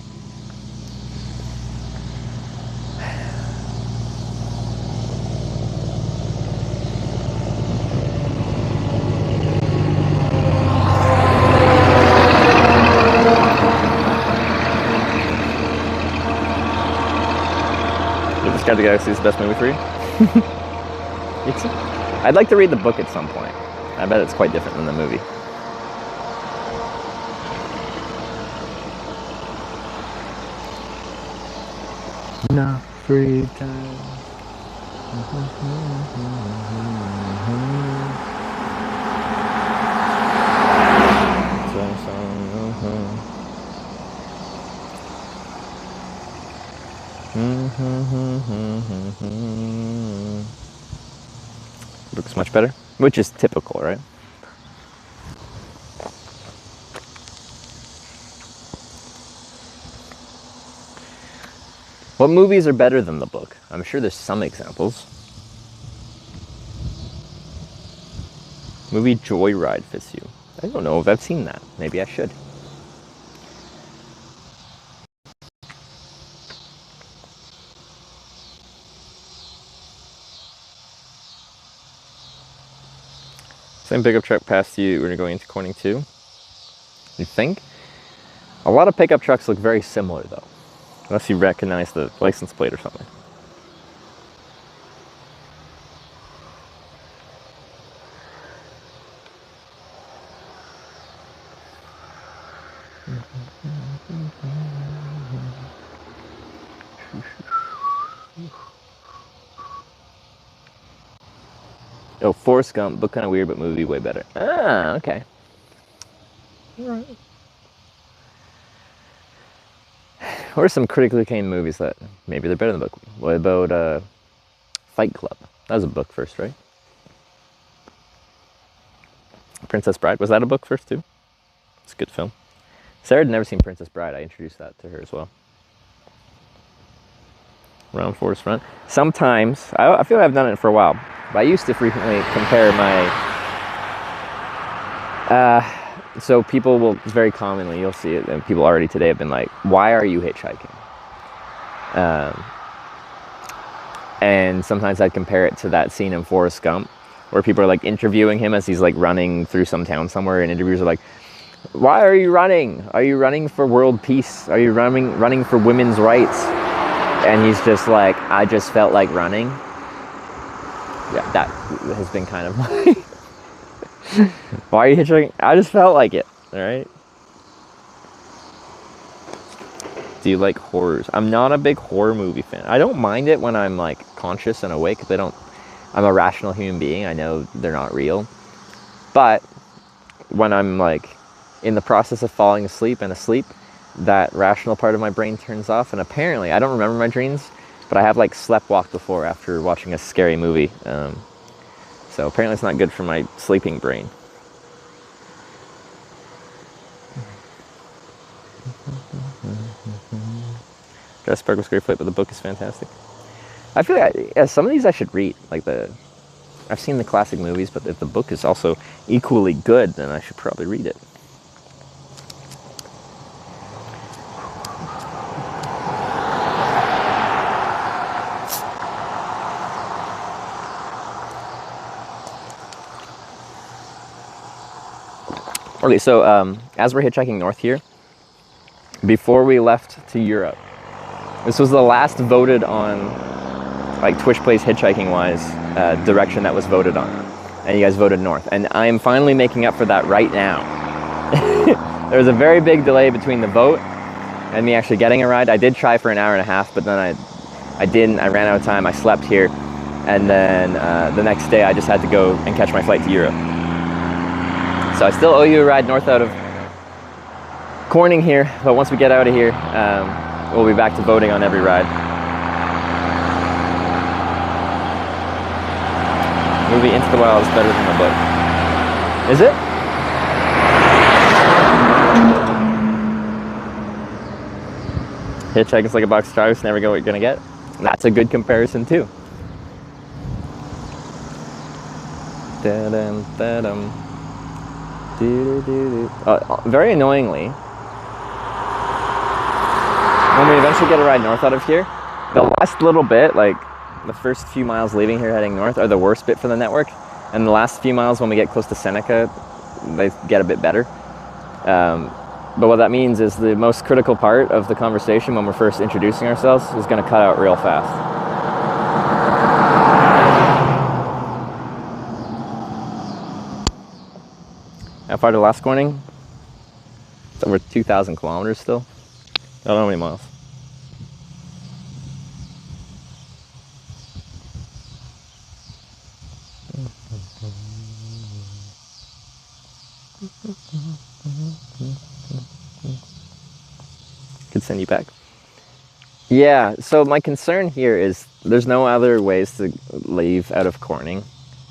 Guardians of the Galaxy is the best movie for you? I'd like to read the book at some point. I bet it's quite different than the movie. Not free time. Looks much better, which is typical, right? What movies are better than the book? I'm sure there's some examples. Movie Joyride fits you. I don't know if I've seen that. Maybe I should. Same pickup truck passed you when you're going into Corning too. You think? A lot of pickup trucks look very similar though. Unless you recognize the license plate or something. Oh, Forrest Gump, book kind of weird, but movie way better. Ah, okay. Alright. What are some critically acclaimed movies that maybe they're better than the book? What about Fight Club? That was a book first, right? Princess Bride, was that a book first too? It's a good film. Sarah had never seen Princess Bride. I introduced that to her as well. Round Forest Run. Sometimes, I feel like I've done it for a while, but I used to frequently compare my... so people will, very commonly, you'll see it, and people already today have been like, why are you hitchhiking? And sometimes I'd compare it to that scene in Forrest Gump, where people are like interviewing him as he's like running through some town somewhere, and interviewers are like, why are you running? Are you running for world peace? Are you running for women's rights? And he's just like, I just felt like running. Yeah, that has been kind of my... Why are you hitchhiking? I just felt like it, alright? Do you like horrors? I'm not a big horror movie fan. I don't mind it when I'm like conscious and awake. I'm a rational human being. I know they're not real. But when I'm like in the process of falling asleep and asleep, that rational part of my brain turns off, and apparently, I don't remember my dreams, but I have like sleptwalked before after watching a scary movie. So apparently it's not good for my sleeping brain. Jurassic Park was great, but the book is fantastic. I feel like some of these I should read. I've seen the classic movies, but if the book is also equally good, then I should probably read it. Okay, so as we're hitchhiking north here, before we left to Europe, this was the last voted on, like Twitch Plays hitchhiking wise, direction that was voted on. And you guys voted north. And I am finally making up for that right now. There was a very big delay between the vote and me actually getting a ride. I did try for an hour and a half, but then I didn't. I ran out of time. I slept here. And then the next day I just had to go and catch my flight to Europe. So I still owe you a ride north out of Corning here, but once we get out of here, we'll be back to voting on every ride. Movie Into the Wild is better than the book. Is it? Hitchhiking's like a box of chocolates, never get what you're gonna get. That's a good comparison too. Da-dum, da-dum. Very annoyingly, when we eventually get a ride north out of here, the last little bit, like the first few miles leaving here heading north, are the worst bit for the network, and the last few miles when we get close to Seneca, they get a bit better. But what that means is the most critical part of the conversation when we're first introducing ourselves is going to cut out real fast. How far to last Corning? It's over 2,000 kilometers still. I don't know how many miles. Could send you back. Yeah, so my concern here is there's no other ways to leave out of Corning.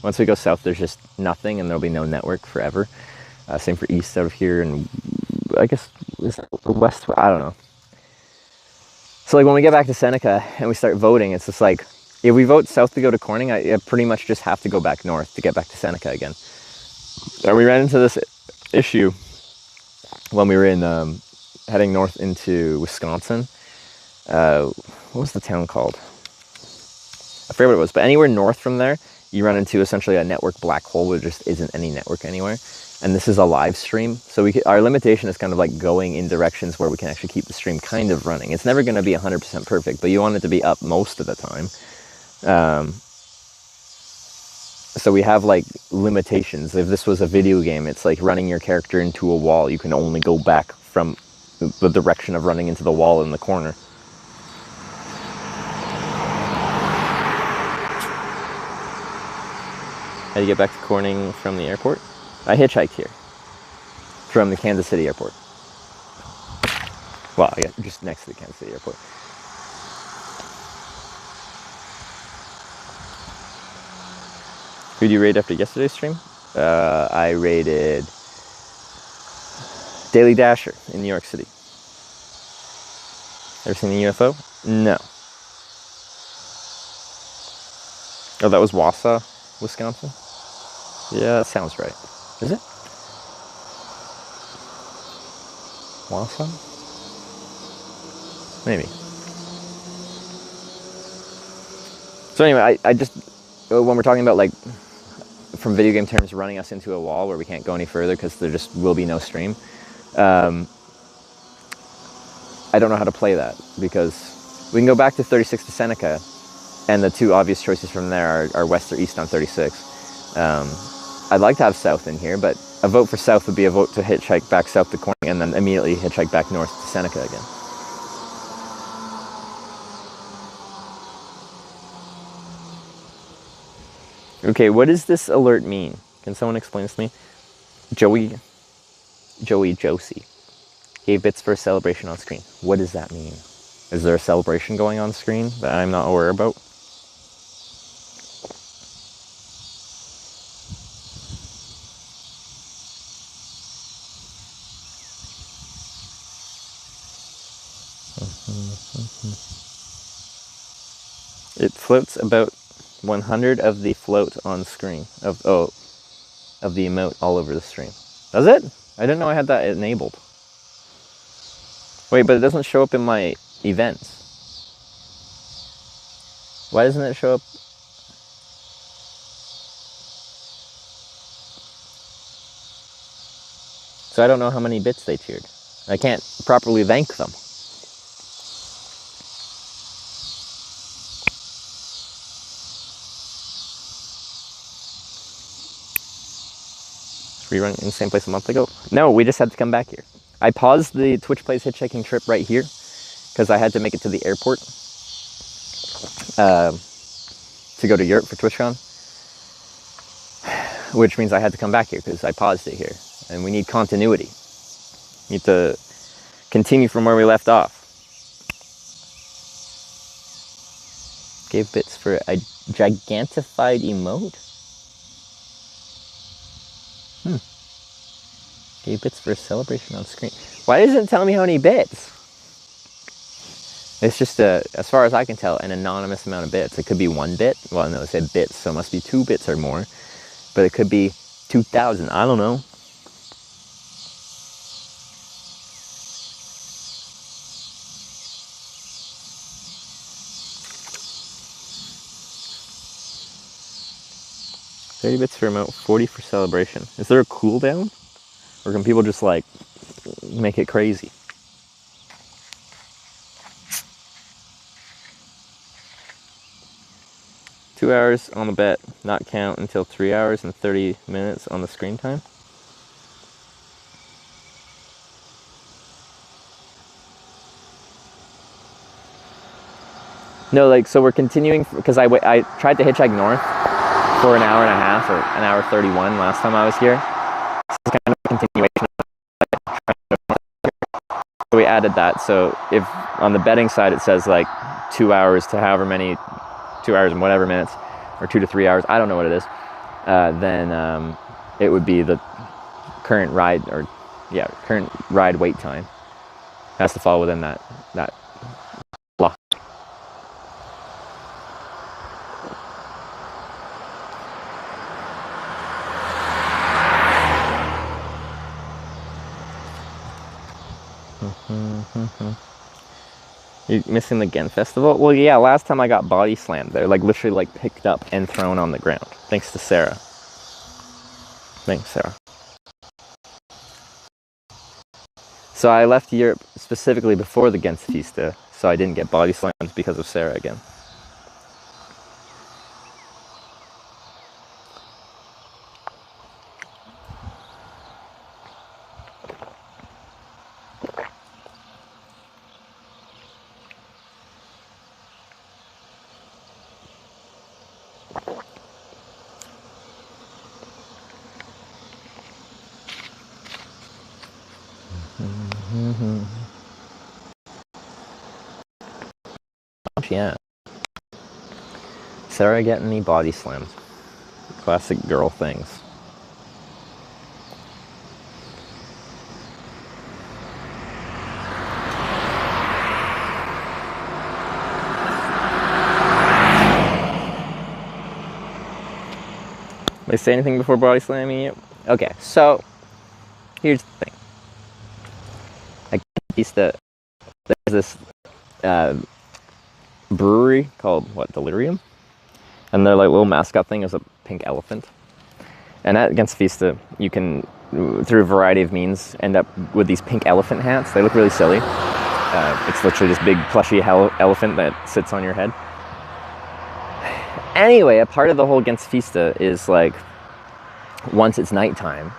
Once we go south, there's just nothing, and there'll be no network forever. Same for east out of here, and I guess is that the west, I don't know. So like when we get back to Seneca and we start voting, it's just like, if we vote south to go to Corning, I pretty much just have to go back north to get back to Seneca again. And we ran into this issue when we were in heading north into Wisconsin. What was the town called? I forget what it was, but anywhere north from there, you run into essentially a network black hole where there just isn't any network anywhere. And this is a live stream, so our limitation is kind of like going in directions where we can actually keep the stream kind of running. It's never going to be 100% perfect, but you want it to be up most of the time. So we have like limitations. If this was a video game, it's like running your character into a wall. You can only go back from the direction of running into the wall in the corner. How do you get back to Corning from the airport? I hitchhiked here from the Kansas City airport. Well, yeah, just next to the Kansas City airport. Who do you raid after yesterday's stream? I raided Daily Dasher in New York City. Ever seen a UFO? No. Oh, that was Wausau, Wisconsin? Yeah, that sounds right. Is it? Wausau? Maybe. So anyway, I just, when we're talking about like, from video game terms, running us into a wall where we can't go any further because there just will be no stream, I don't know how to play that, because we can go back to 36 to Seneca, and the two obvious choices from there are west or east on 36. I'd like to have south in here, but a vote for south would be a vote to hitchhike back south to Corning and then immediately hitchhike back north to Seneca again. Okay, what does this alert mean? Can someone explain this to me? Josie gave bits for a celebration on screen. What does that mean? Is there a celebration going on screen that I'm not aware about? It floats about 100 of the float on screen of the emote all over the stream. Does it? I didn't know I had that enabled. Wait, but it doesn't show up in my events. Why doesn't it show up? So I don't know how many bits they tiered. I can't properly thank them. Rerun in the same place a month ago? No, we just had to come back here. I paused the Twitch Plays Hitchhiking trip right here because I had to make it to the airport to go to Europe for TwitchCon, which means I had to come back here because I paused it here. And we need continuity. We need to continue from where we left off. Gave bits for a gigantified emote? Gave bits for a celebration on screen. Why doesn't it tell me how many bits? It's just, as far as I can tell, an anonymous amount of bits. It could be 1 bit. Well, no, it said bits, so it must be 2 bits or more. But it could be 2,000. I don't know. $30 bits for emote, 40 for celebration. Is there a cooldown? Or can people just like make it crazy? $2 hours on the bet, not count until 3 hours and 30 minutes on the screen time. No, like, so we're continuing, because I tried to hitchhike north for an hour and a half, or an hour 31 last time I was here. This is kind of a continuation of that. So we added that, so if on the betting side, it says like 2 hours to however many, 2 hours and whatever minutes, or 2 to 3 hours, I don't know what it is, then it would be the current ride, or yeah, current ride wait time has to fall within that law. You're missing the Gen Festival? Well, yeah, last time I got body slammed there, like literally like picked up and thrown on the ground. Thanks to Sarah. Thanks, Sarah. So I left Europe specifically before the Gänsefiesta, so I didn't get body slammed because of Sarah again. Yeah. Sarah getting me body slammed. Classic girl things. They say anything before body slamming you? Okay, so here's the thing. There's this brewery called what, Delirium, and their like little mascot thing is a pink elephant. And at Gänsefiesta, you can, through a variety of means, end up with these pink elephant hats. They look really silly. It's literally this big plushy elephant that sits on your head. Anyway, a part of the whole Gänsefiesta is like, once it's nighttime,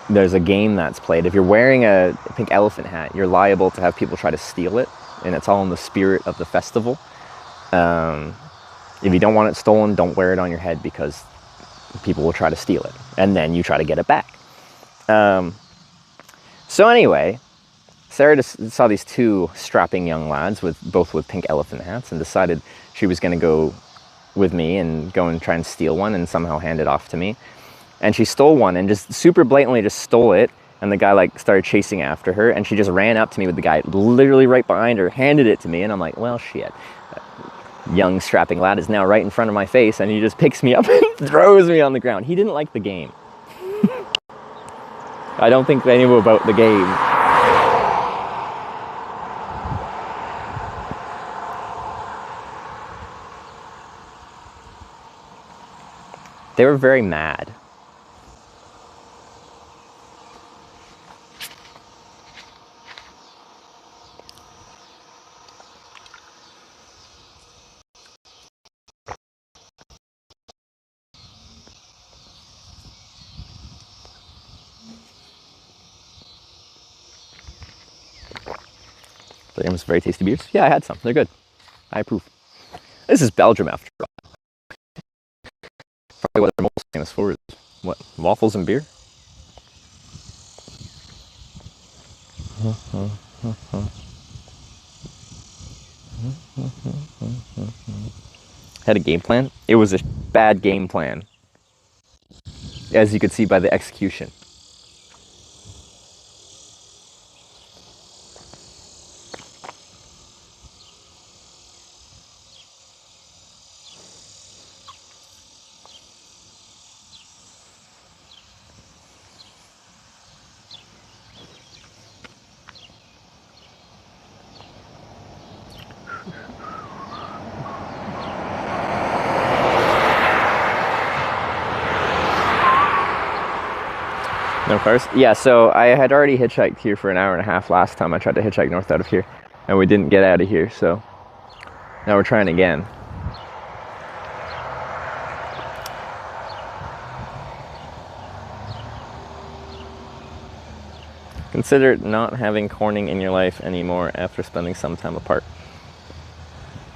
there's a game that's played. If you're wearing a pink elephant hat, you're liable to have people try to steal it, and it's all in the spirit of the festival. If you don't want it stolen, don't wear it on your head because people will try to steal it, and then you try to get it back. So anyway, Sarah just saw these two strapping young lads both with pink elephant hats, and decided she was going to go with me and go and try and steal one and somehow hand it off to me. And she stole one and just super blatantly just stole it, and the guy like started chasing after her, and she just ran up to me with the guy literally right behind her, handed it to me, and I'm like, well, shit. Young strapping lad is now right in front of my face, and he just picks me up and throws me on the ground. He didn't like the game. I don't think they knew about the game. They were very mad. They're very tasty beers. Yeah, I had some. They're good. I approve. This is Belgium after all. Probably what they're most famous for is what? Waffles and beer? Had a game plan. It was a bad game plan, as you could see by the execution. No cars? Yeah, so I had already hitchhiked here for an hour and a half last time I tried to hitchhike north out of here, and we didn't get out of here, so now we're trying again. Consider not having corning in your life anymore after spending some time apart.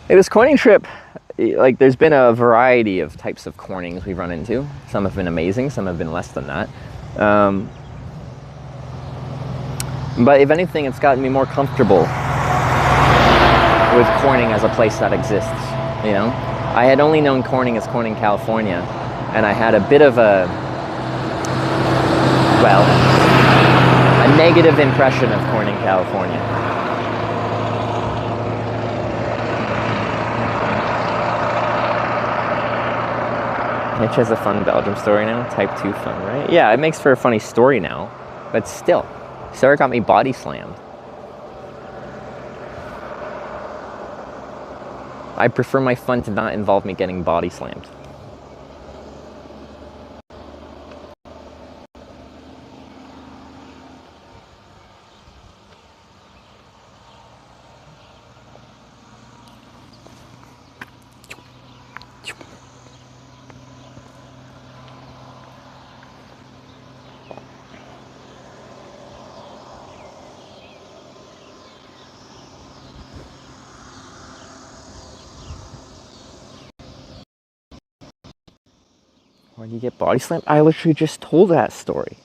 Hey, this corning trip, like, there's been a variety of types of cornings we've run into. Some have been amazing, some have been less than that. But if anything, it's gotten me more comfortable with Corning as a place that exists, you know? I had only known Corning as Corning, California, and I had a bit of a, well, a negative impression of Corning, California. Hitch has a fun Belgium story now. Type 2 fun, right? Yeah, it makes for a funny story now, but still. Sarah got me body slammed. I prefer my fun to not involve me getting body slammed. Why do you get body slammed? I literally just told that story.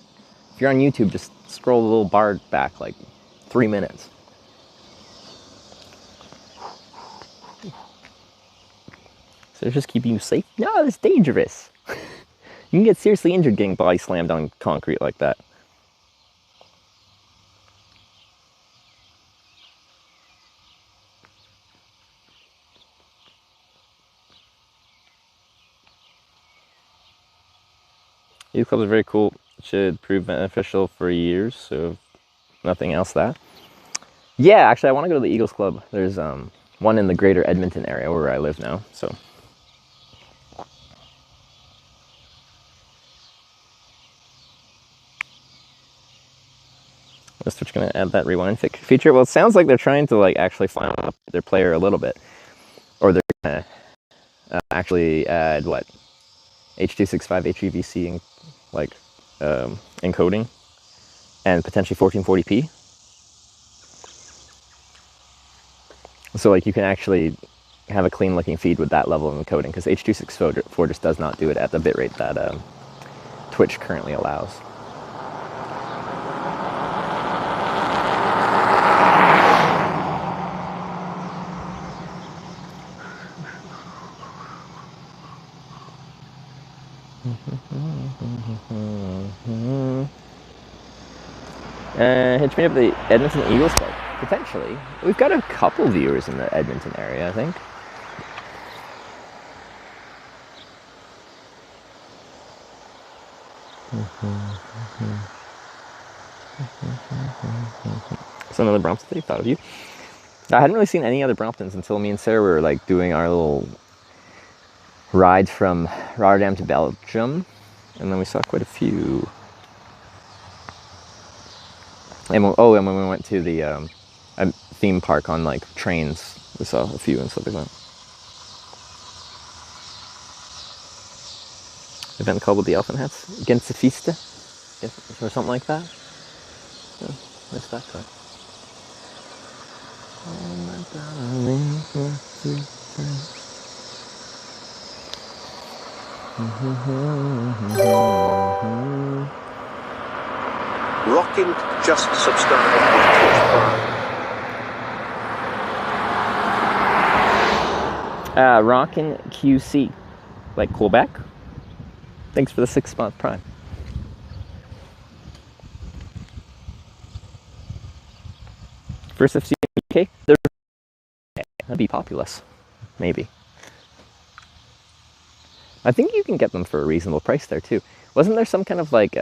If you're on YouTube, just scroll the little bar back like 3 minutes. So they're just keeping you safe? No, it's dangerous. You can get seriously injured getting body slammed on concrete like that. Youth clubs are very cool. Should prove beneficial for years, so if nothing else that. Yeah, actually I want to go to the Eagles Club. There's one in the greater Edmonton area where I live now, so. Is Twitch gonna add that rewind feature? Well, it sounds like they're trying to like actually find up their player a little bit. Or they're gonna actually add what? H.265 HEVC and like encoding and potentially 1440p. So like you can actually have a clean looking feed with that level of encoding, because H.264 just does not do it at the bitrate that Twitch currently allows. Hitch me up the Edmonton Eagles Club. Potentially. We've got a couple viewers in the Edmonton area, I think. So another Brompton today, thought of you. I hadn't really seen any other Bromptons until me and Sarah were like doing our little rides from Rotterdam to Belgium. And then we saw quite a few. And when we went to the theme park on like trains, we saw a few and stuff like that. Event called with the elephant hats against the Fista, or something like that. Oh, missed that time. Oh my darling, Rockin' just subscribed with Twitch Prime. Rockin' QC, like Quebec. Thanks for the 6-month Prime. First FC UK, that'd be populous, maybe. I think you can get them for a reasonable price there too. Wasn't there some kind of like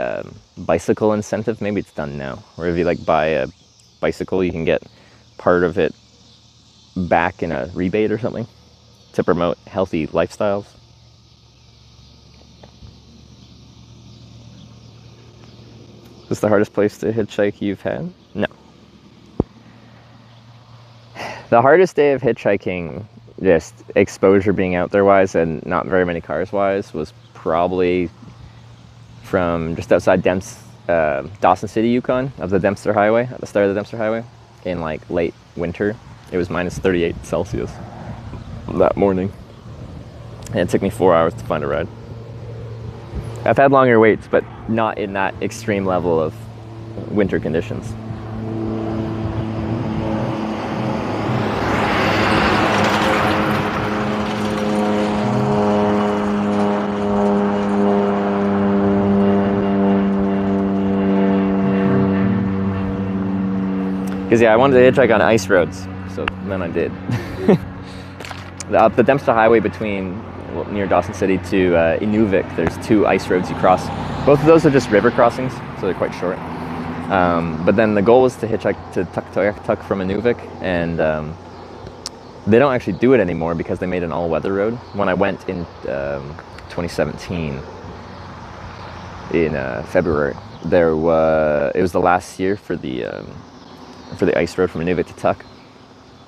bicycle incentive? Maybe it's done now, where if you like buy a bicycle, you can get part of it back in a rebate or something to promote healthy lifestyles. Is this the hardest place to hitchhike you've had? No. The hardest day of hitchhiking, just exposure being out there wise and not very many cars wise, was probably from just outside Dawson City, Yukon, of the Dempster Highway, at the start of the Dempster Highway, in like late winter. It was minus 38 Celsius that morning. And it took me 4 hours to find a ride. I've had longer waits, but not in that extreme level of winter conditions. Because yeah, I wanted to hitchhike on ice roads, so then I did. Up the Dempster Highway between near Dawson City to Inuvik, there's 2 ice roads you cross. Both of those are just river crossings, so they're quite short. But then the goal was to hitchhike to Tuktoyaktuk from Inuvik, and they don't actually do it anymore because they made an all-weather road. When I went in 2017, in February, it was the last year for the ice road from Inuvik to Tuk.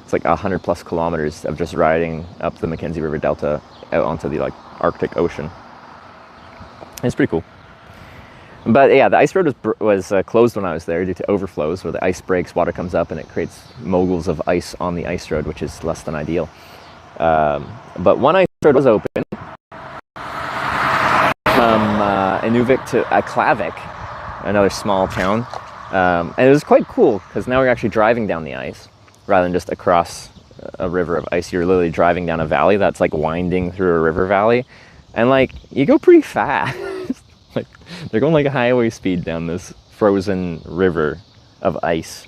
It's like 100+ kilometers of just riding up the Mackenzie River Delta out onto the Arctic Ocean. It's pretty cool. But yeah, the ice road was closed when I was there due to overflows, where the ice breaks, water comes up, and it creates moguls of ice on the ice road, which is less than ideal. But one ice road was open from Inuvik to Aklavik, another small town, and it was quite cool because now we're actually driving down the ice rather than just across a river of ice. You're literally driving down a valley that's winding through a river valley, and you go pretty fast. They're going highway speed down this frozen river of ice.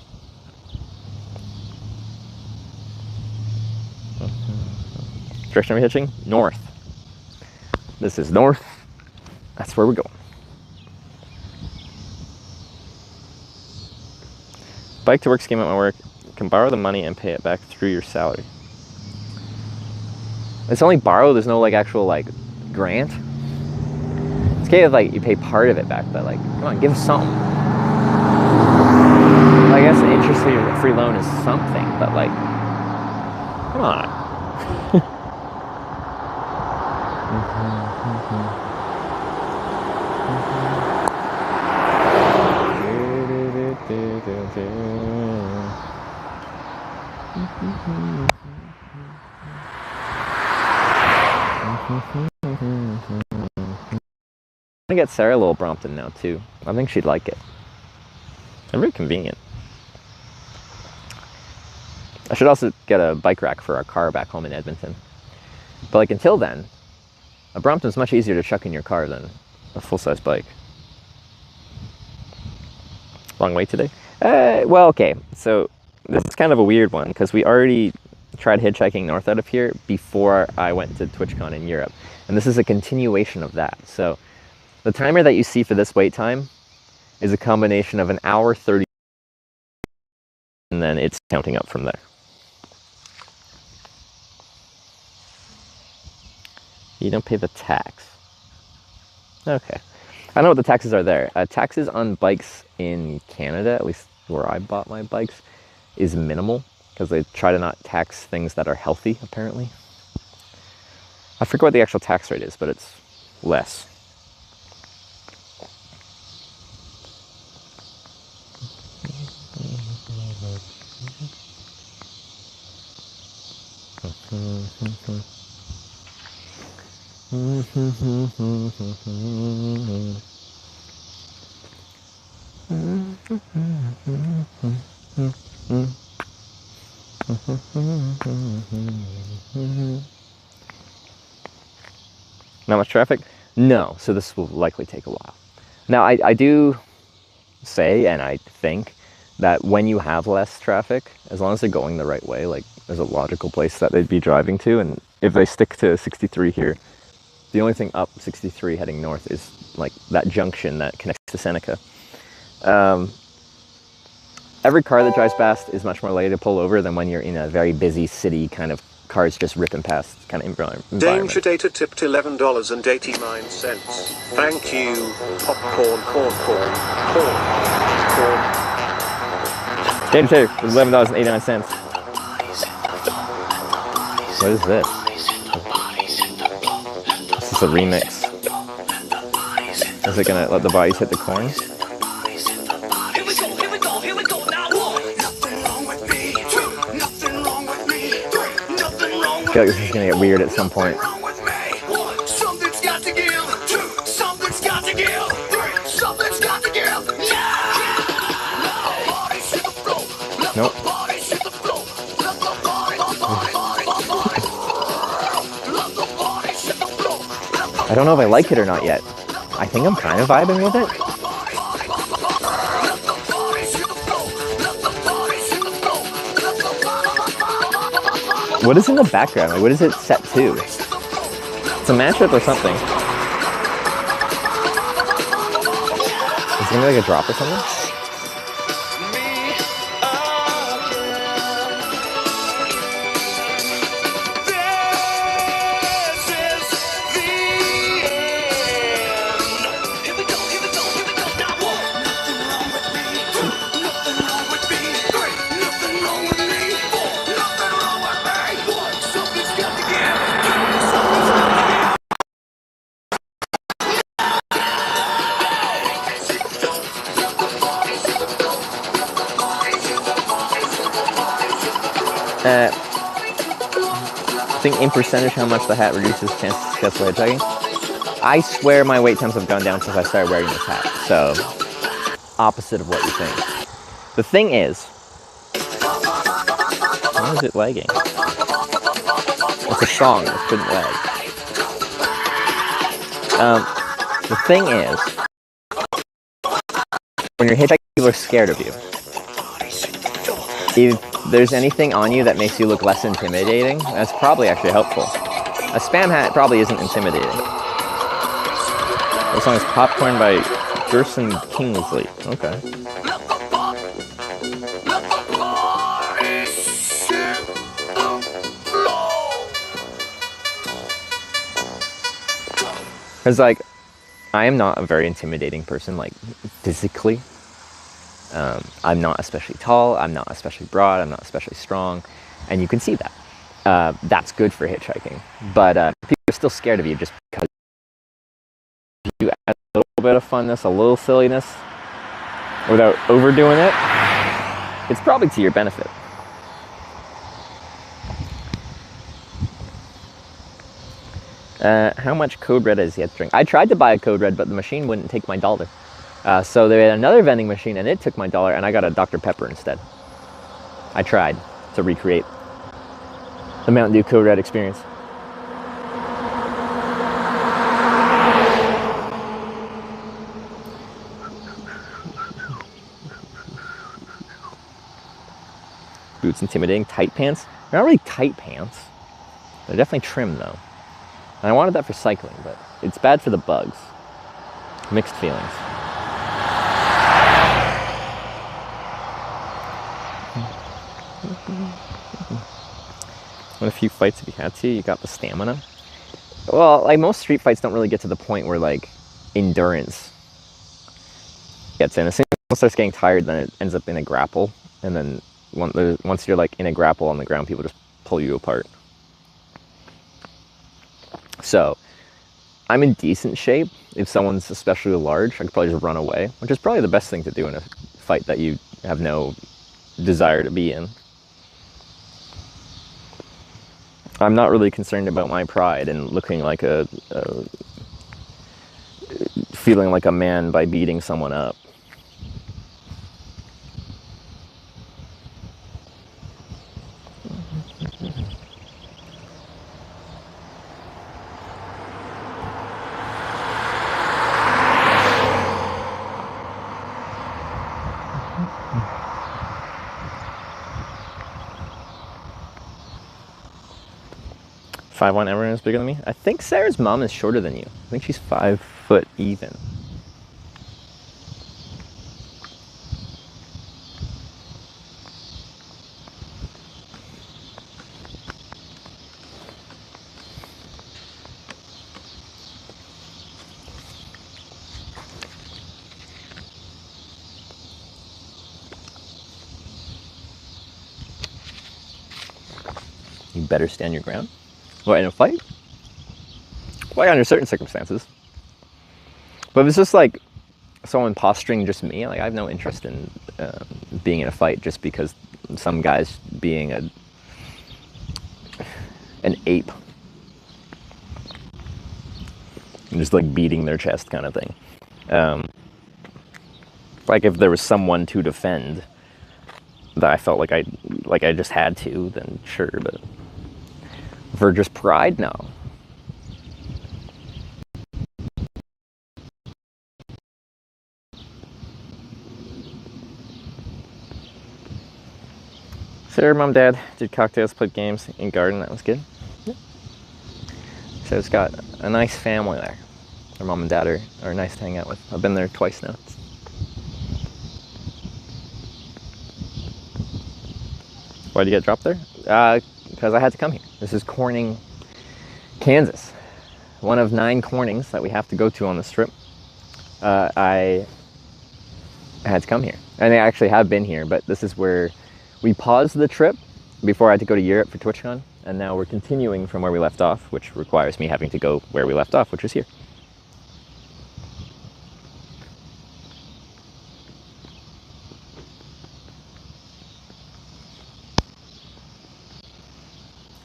Direction are we hitching? North. This is north. That's where we're going. Bike to work scheme at my work. You can borrow the money and pay it back through your salary. It's only borrow, there's no actual grant. It's okay if you pay part of it back, but come on, give us something. I guess an interest-free loan is something, but come on. I'm gonna get Sarah a little Brompton now too. I think she'd like it. They're very convenient. I should also get a bike rack for our car back home in Edmonton. But until then, a Brompton's much easier to chuck in your car than a full-size bike. Long way today? Well, okay. So this is kind of a weird one because we already tried hitchhiking north out of here before I went to TwitchCon in Europe. And this is a continuation of that. So the timer that you see for this wait time is a combination of 1 hour 30 and then it's counting up from there. You don't pay the tax. Okay. I know what the taxes are there. Taxes on bikes in Canada, at least where I bought my bikes, is minimal because they try to not tax things that are healthy, apparently. I forget what the actual tax rate is, but it's less. Not much traffic? No, so this will likely take a while. Now, I do say, and I think, that when you have less traffic, as long as they're going the right way, there's a logical place that they'd be driving to, and if they stick to 63 here, the only thing up 63 heading north is that junction that connects to Seneca. Every car that drives past is much more likely to pull over than when you're in a very busy city kind of cars just ripping past kind of environment. Danger Data tipped $11.89. Thank you. Popcorn, corn. Danger Data was $11.89. What is this? This is a remix. Is it gonna let the bodies hit the corn? I feel like this is gonna get weird at some point. Nope. I don't know if I like it or not yet. I think I'm kind of vibing with it. What is in the background? Like, what is it set to? It's a mashup or something. Is it gonna be like a drop or something? Think in percentage how much the hat reduces chance of successful hitchhiking. I swear my wait times have gone down since I started wearing this hat. So, opposite of what you think. The thing is, why is it lagging? It's a song, it shouldn't lag. The thing is, when you're hitchhiking, people are scared of you. If there's anything on you that makes you look less intimidating, that's probably actually helpful. A spam hat probably isn't intimidating. The song is Popcorn by Gerson Kingsley. Okay. Because, like, I am not a very intimidating person, like, physically. I'm not especially tall, I'm not especially broad, I'm not especially strong, and you can see that. That's good for hitchhiking. But people are still scared of you just because you add a little bit of funness, a little silliness, without overdoing it. It's probably to your benefit. How much Code Red is yet to drink? I tried to buy a Code Red, but the machine wouldn't take my $1. So they had another vending machine, and it took my $1, and I got a Dr. Pepper instead. I tried to recreate the Mountain Dew Code Red experience. Boots intimidating. Tight pants? They're not really tight pants. They're definitely trim, though. And I wanted that for cycling, but it's bad for the bugs. Mixed feelings. What a few fights have you had to? You got the stamina? Well, like, most street fights don't really get to the point where, like, endurance gets in. As soon as someone starts getting tired, then it ends up in a grapple. And then once you're, like, in a grapple on the ground, people just pull you apart. So, I'm in decent shape. If someone's especially large, I could probably just run away, which is probably the best thing to do in a fight that you have no desire to be in. I'm not really concerned about my pride and looking like feeling like a man by beating someone up. "5'1" everyone is bigger than me? I think Sarah's mom is shorter than you. I think she's 5 foot even. You better stand your ground. What, in a fight? Well, under certain circumstances. But if it's just like someone posturing just me, like, I have no interest in being in a fight just because some guy's being an ape. And just like beating their chest kind of thing. Like if there was someone to defend that I felt like I just had to, then sure, but for just pride, no. Sure, Mom, Dad did cocktails, played games in garden. That was good. Yeah. So it's got a nice family there. Their mom and dad are nice to hang out with. I've been there twice now. Why did you get dropped there? Because I had to come here. This is Corning, Kansas. One of 9 cornings that we have to go to on this trip. I had to come here. And I actually have been here, but this is where we paused the trip before I had to go to Europe for TwitchCon. And now we're continuing from where we left off, which requires me having to go where we left off, which is here.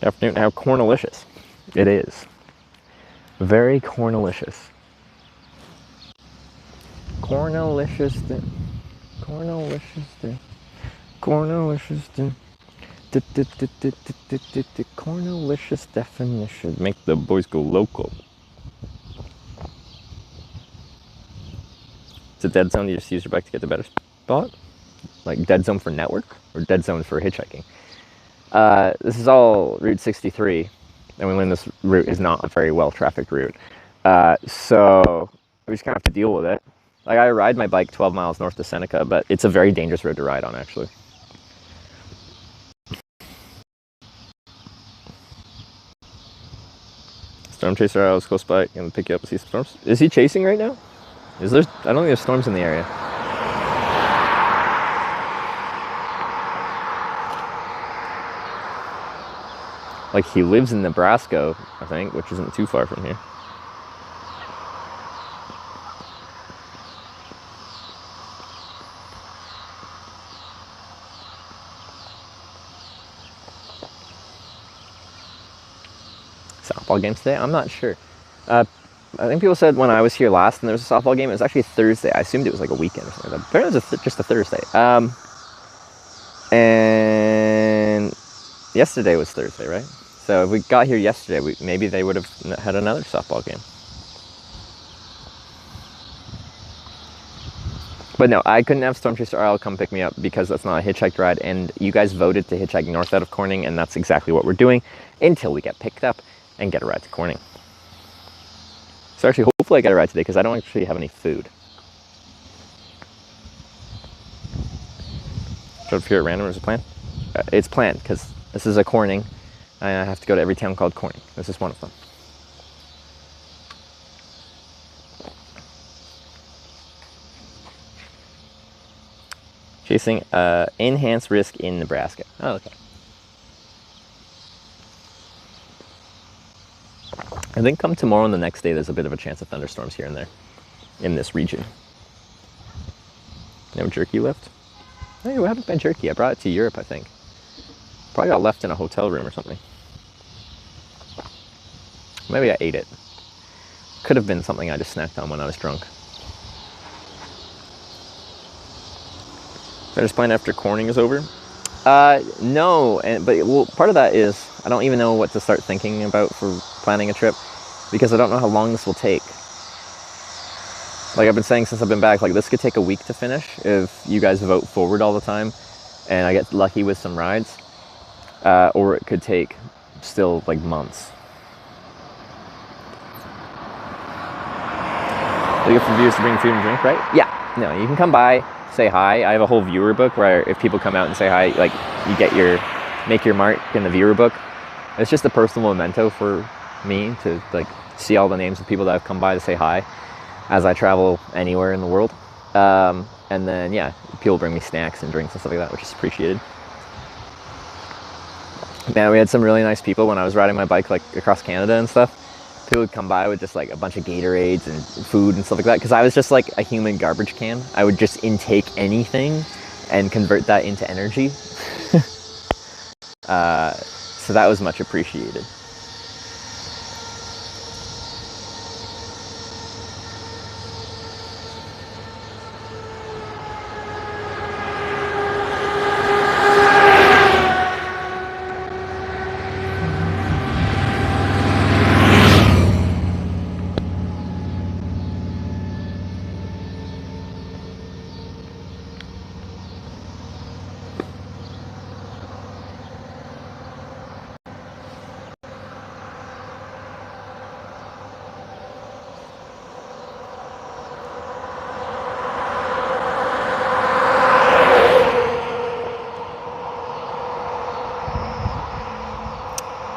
Afternoon. How cornalicious it is. Very cornalicious. Cornalicious. Cornalicious. Cornalicious. Cornalicious definition. Make the boys go local. It's a dead zone you just use your bike to get the better spot? Like dead zone for network or dead zone for hitchhiking? This is all Route 63, and we learned this route is not a very well-trafficked route. So we just kind of have to deal with it. Like, I ride my bike 12 miles north of Seneca, but it's a very dangerous road to ride on, actually. Storm chaser, I was close by, gonna pick you up and see some storms. Is he chasing right now? Is there? I don't think there's storms in the area. Like, he lives in Nebraska, I think, which isn't too far from here. Softball games today? I'm not sure. I think people said when I was here last and there was a softball game, it was actually Thursday. I assumed it was like a weekend or something like that. Apparently it was just a Thursday. And yesterday was Thursday, right? So if we got here yesterday, maybe they would have had another softball game. But no, I couldn't have Storm Chaser RL come pick me up because that's not a hitchhiked ride, and you guys voted to hitchhike north out of Corning, and that's exactly what we're doing until we get picked up and get a ride to Corning. So actually, hopefully I get a ride today because I don't actually have any food. Drove here at random, is it planned? It's planned because this is a Corning, and I have to go to every town called Corning. This is one of them. Chasing enhanced risk in Nebraska. Oh, okay. I think come tomorrow and the next day, there's a bit of a chance of thunderstorms here and there in this region. No jerky left? Hey, what happened to my jerky? I brought it to Europe, I think. Probably got left in a hotel room or something. Maybe I ate it. Could have been something I just snacked on when I was drunk. Better plan after Corning is over? No, but part of that is I don't even know what to start thinking about for planning a trip because I don't know how long this will take. Like I've been saying since I've been back, like this could take a week to finish if you guys vote forward all the time and I get lucky with some rides, or it could take still like months. You get for viewers to bring food and drink, right? Yeah, no, you can come by, say hi. I have a whole viewer book where if people come out and say hi, like you get make your mark in the viewer book. It's just a personal memento for me to like see all the names of people that have come by to say hi as I travel anywhere in the world. And then yeah, people bring me snacks and drinks and stuff like that, which is appreciated. Man, we had some really nice people when I was riding my bike like across Canada and stuff. People would come by with just like a bunch of Gatorades and food and stuff like that because I was just like a human garbage can. I would just intake anything and convert that into energy. So that was much appreciated.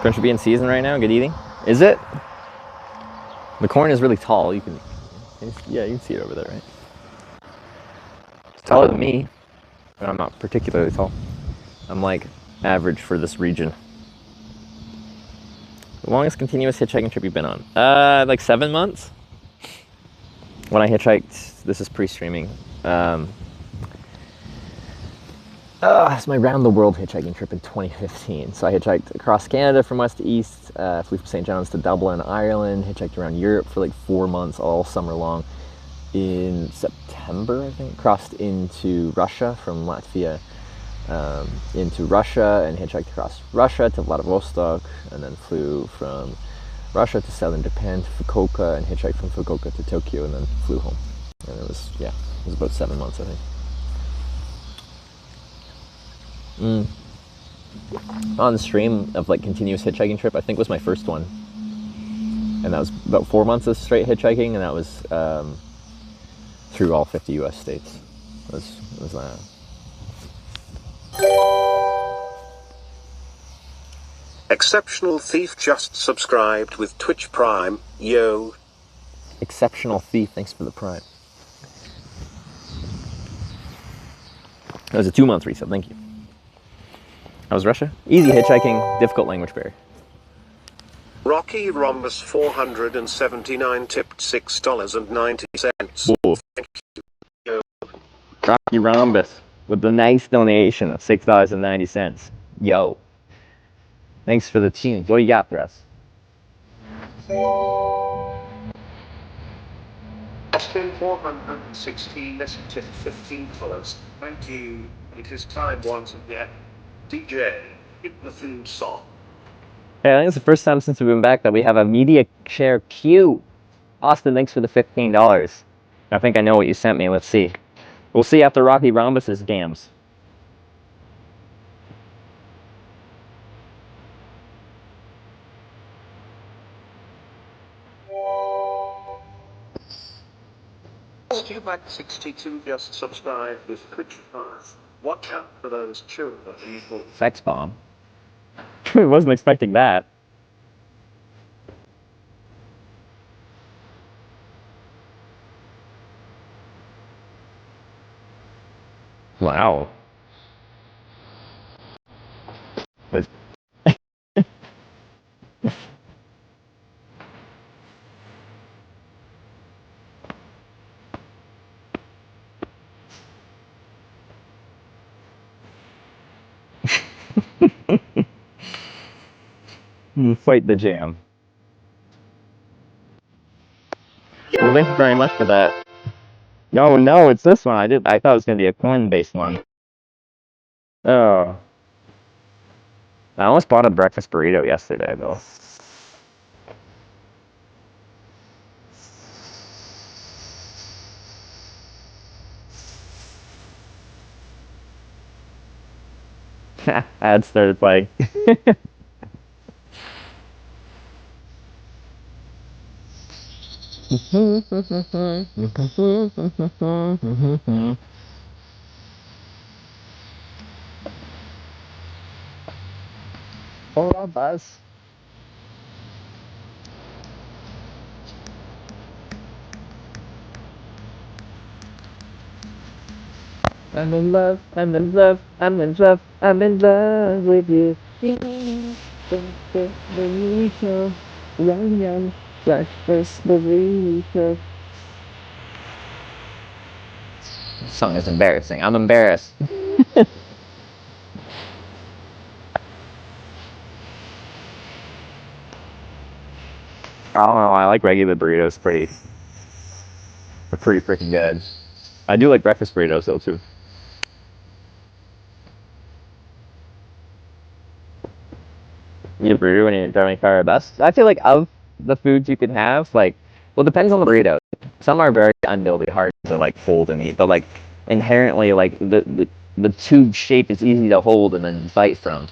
Corn should be in season right now. Good eating. Is it? The corn is really tall. You can, yeah, you can see it over there, right? It's taller than me, but I'm not particularly tall. I'm like average for this region. The longest continuous hitchhiking trip you've been on? Like 7 months. When I hitchhiked, this is pre-streaming. It's my round the world hitchhiking trip in 2015. So I hitchhiked across Canada from west to east, flew from St. John's to Dublin, Ireland, hitchhiked around Europe for like 4 months, all summer long. In September, I think, crossed into Russia from Latvia into Russia and hitchhiked across Russia to Vladivostok, and then flew from Russia to southern Japan to Fukuoka and hitchhiked from Fukuoka to Tokyo and then flew home. And it was about 7 months, I think. On the stream of like continuous hitchhiking trip, I think was my first one, and that was about 4 months of straight hitchhiking, and that was through all 50 U.S. states. It was that. Exceptional Thief just subscribed with Twitch Prime. Yo. Exceptional Thief, thanks for the Prime. That was a 2 month resub. Thank you. How was Russia? Easy hitchhiking, difficult language barrier. Rocky Rhombus 479 tipped $6.90. Whoa. Thank you. Rocky Rhombus with the nice donation of $6.90. Yo. Thanks for the tunes. What do you got for us? Austin 416 listen 15 follows. Thank you. It is time once again. DJ, hit the theme song. Hey, I think it's the first time since we've been back that we have a media share queue. Austin, thanks for the $15. I think I know what you sent me. Let's see. We'll see after Rocky Rhombus's gams. Stuback 62 just subscribed with Twitch Prime. Watch out for those children evil. Sex bomb. Wasn't expecting that. Wow. But fight the jam. Well, thank you very much for that. No, it's this one. I thought it was gonna be a coin-based one. Oh. I almost bought a breakfast burrito yesterday, though. Ads started playing. Hold on, Buzz. I'm in love, I'm in love, I'm in love, I'm in love with you. Young, breakfast burrito. This song is embarrassing. I'm embarrassed. I don't know. I like regular burritos. They're pretty freaking good. I do like breakfast burritos though too. You eat a burrito when you're driving a car or bus? I feel like of the foods you can have, like, well, it depends on the burrito. Some are very unwieldy, hard to like hold and eat, but like inherently, like the tube shape is easy to hold and then bite from.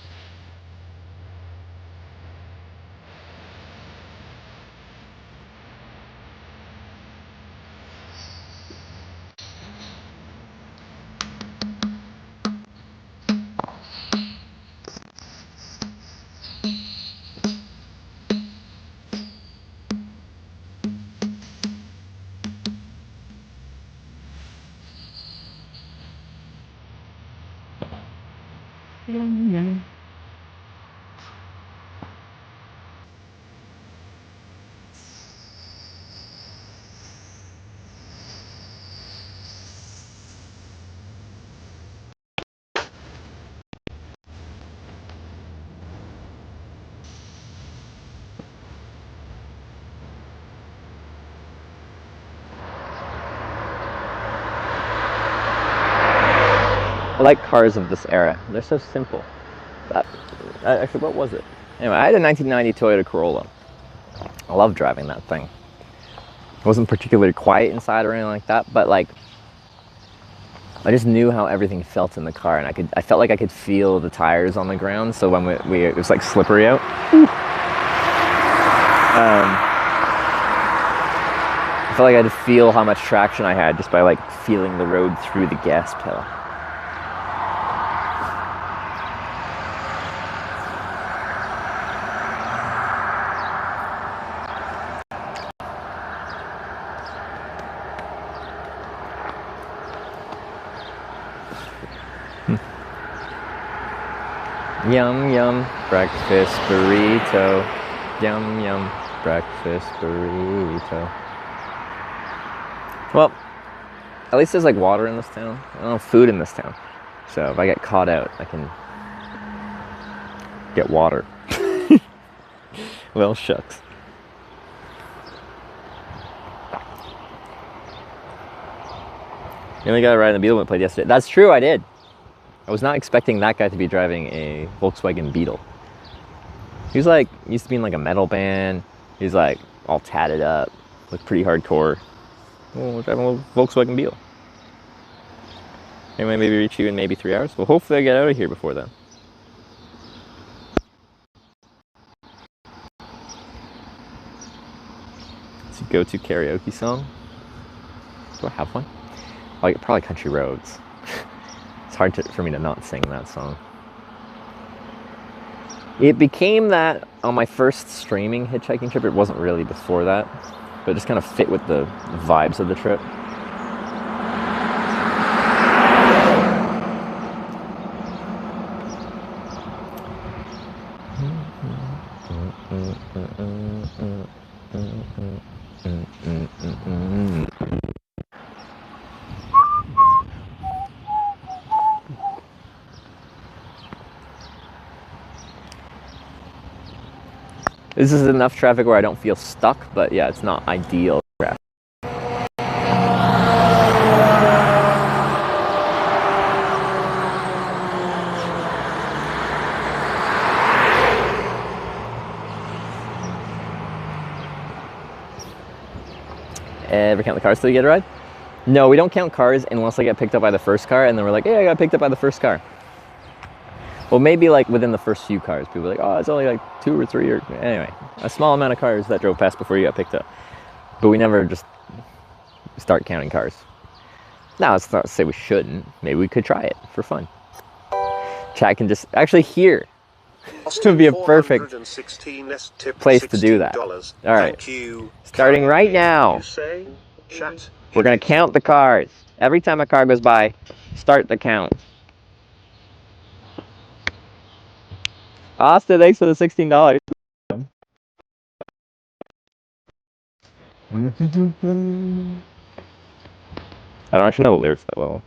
I like cars of this era. They're so simple. Actually, what was it? Anyway, I had a 1990 Toyota Corolla. I love driving that thing. It wasn't particularly quiet inside or anything like that, but like, I just knew how everything felt in the car, and I felt like I could feel the tires on the ground. So when it was like slippery out. I felt like I had to feel how much traction I had just by like feeling the road through the gas pedal. Yum, yum, breakfast burrito. Yum, yum, breakfast burrito. Well, at least there's like water in this town. I don't have food in this town. So if I get caught out, I can get water. Well, shucks. You only got to ride in the Beetle we played yesterday. That's true, I did. I was not expecting that guy to be driving a Volkswagen Beetle. He was like, used to be in like a metal band. He's like all tatted up, looked pretty hardcore. Well, we're driving a little Volkswagen Beetle. Anyway, maybe reach you in maybe 3 hours. Well, hopefully I get out of here before then. It's your go-to karaoke song. Do I have one? Like probably Country Roads. It's hard for me to not sing that song. It became that on my first streaming hitchhiking trip. It wasn't really before that, but it just kind of fit with the vibes of the trip. This is enough traffic where I don't feel stuck, but yeah, it's not ideal traffic. Ever count the cars till you get a ride? No, we don't count cars unless I get picked up by the first car, and then we're like, hey, I got picked up by the first car. Well, maybe like within the first few cars, people are like, oh, it's only like 2 or 3 or anyway, a small amount of cars that drove past before you got picked up. But we never just start counting cars. Now, it's not to say we shouldn't. Maybe we could try it for fun. Chat can just actually here. This would be a perfect place to do that. All right, starting right now. We're gonna count the cars. Every time a car goes by, start the count. Austin, thanks for the $16. I don't actually know the lyrics that well.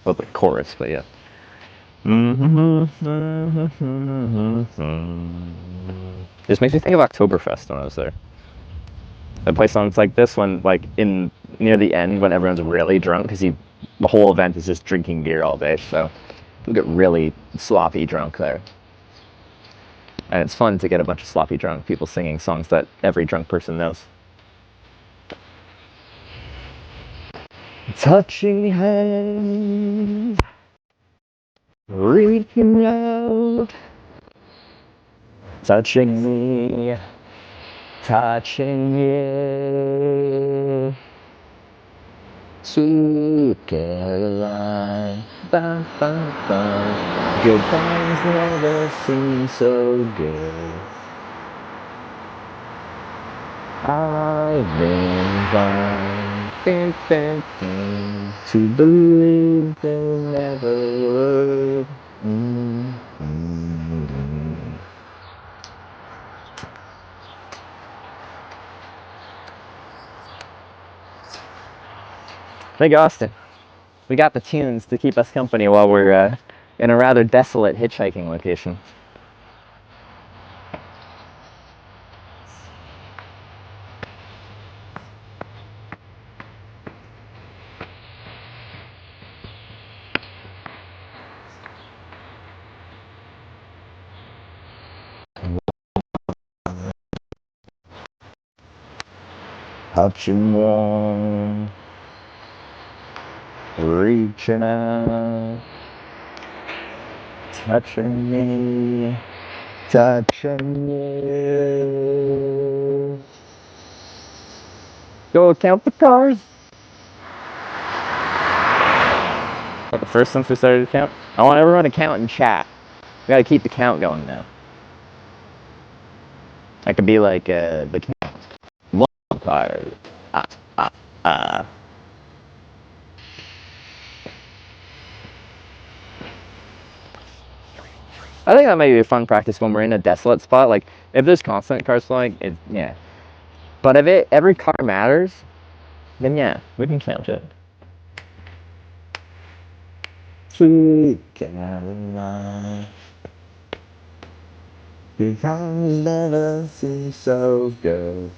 Well, the chorus, but yeah. This makes me think of Oktoberfest when I was there. I play songs like this one, like in near the end when everyone's really drunk, because the whole event is just drinking beer all day, so you get really sloppy drunk there. And it's fun to get a bunch of sloppy drunk people singing songs that every drunk person knows. Touching hands, reaching out, touching me, touching you. Sweet Caroline, ba, ba, ba. Goodbyes never seem so good. I've been blind, to believe they never would. Thank you, Austin. We got the tunes to keep us company while we're in a rather desolate hitchhiking location. Touching warm, reaching out, touching me, touching you. Go count the cars. But the first since we started to count, I want everyone to count and chat. We gotta keep the count going now. That could be like the count. 1 car. I think that might be a fun practice when we're in a desolate spot. Like, if there's constant cars flying, yeah. But if every car matters, then yeah, we can count it. Sweet Caroline, because never see so good.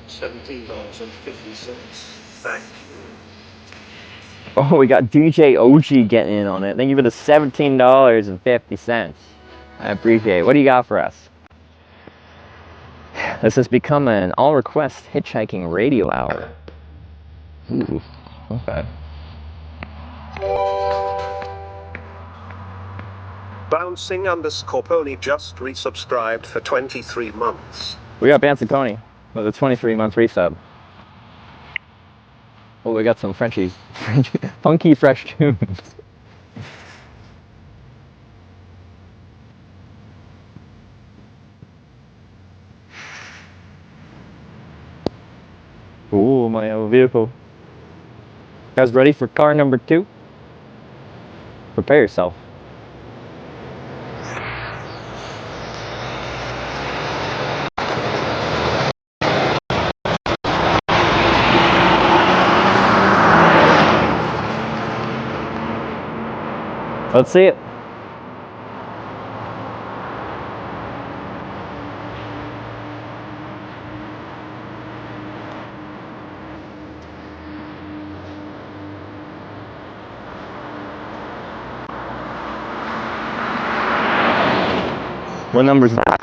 $17.50. Thank you. Oh, we got DJ OG getting in on it. Thank you for the $17.50. I appreciate it. What do you got for us? This has become an all-request hitchhiking radio hour. Ooh, okay. Bouncing_Pony just resubscribed for 23 months. We got Bouncing Pony with a 23-month resub. Oh, we got some Frenchies. Funky fresh tunes. Ooh, my old vehicle. Guys ready for car number 2? Prepare yourself. Let's see it. What number is that?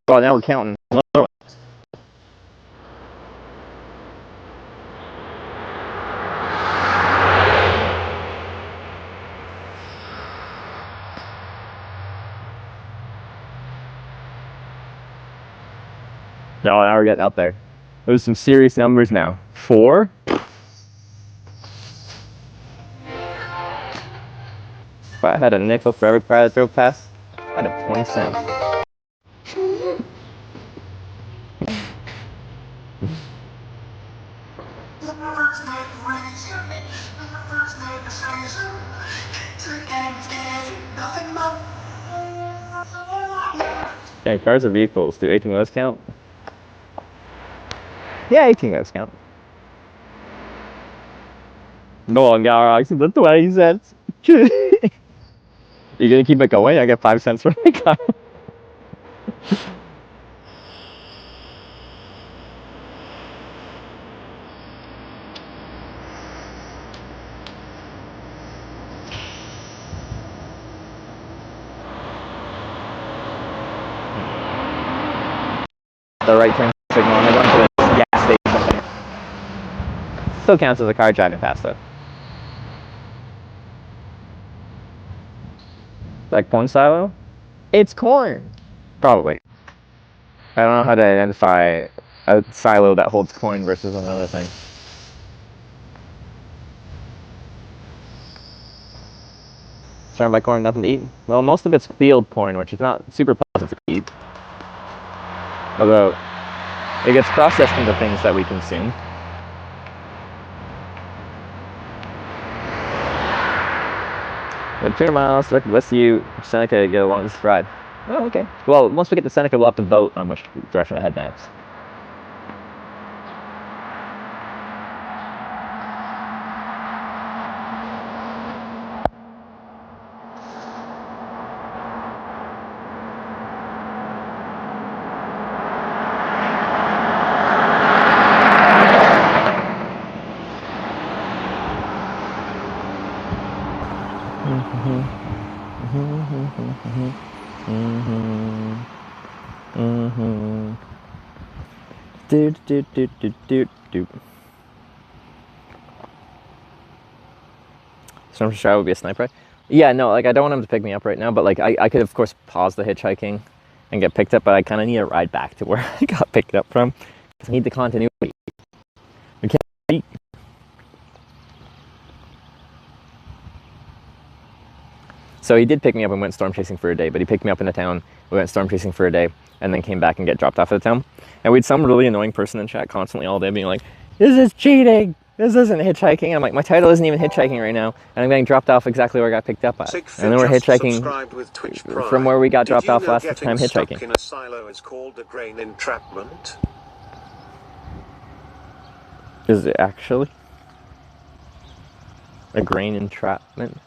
Oh, now we're counting. No, now we're getting out there. Those are some serious numbers now. 4. If I had a nickel for every car that drove past, I'd have 20 cents. Yeah, cars or vehicles. Do 18 wheelers count? Yeah, 18 wheelers count. No, that's 20 cents. You gonna keep it going? I get 5 cents for my car. The right turn signal and I went to the gas station. Still counts as a car driving past though. Like corn silo? It's corn! Probably. I don't know how to identify a silo that holds corn versus another thing. Surrounded by corn, nothing to eat? Well, most of it's field corn, which is not super pleasant to eat. Although, it gets processed into things that we consume. At 200 miles, direct west of you, Seneca, get along this ride. Oh, okay. Well, once we get to Seneca, we'll have to vote on which direction to head next. Doot doot doot doot doot doot. Storm Shadow would be a sniper. Yeah, no, like I don't want him to pick me up right now, but like I could of course pause the hitchhiking and get picked up, but I kind of need a ride back to where I got picked up from. I need the continuity. We can't. So he did pick me up and went storm chasing for a day, but he picked me up in the town. We went storm chasing for a day and then came back and get dropped off at the town. And we had some really annoying person in chat constantly all day being like, "This is cheating. This isn't hitchhiking." And I'm like, my title isn't even hitchhiking right now, and I'm getting dropped off exactly where I got picked up at. And then we're hitchhiking from where we got dropped off last time hitchhiking. Stuck in a silo is called a grain entrapment. Is it actually a grain entrapment?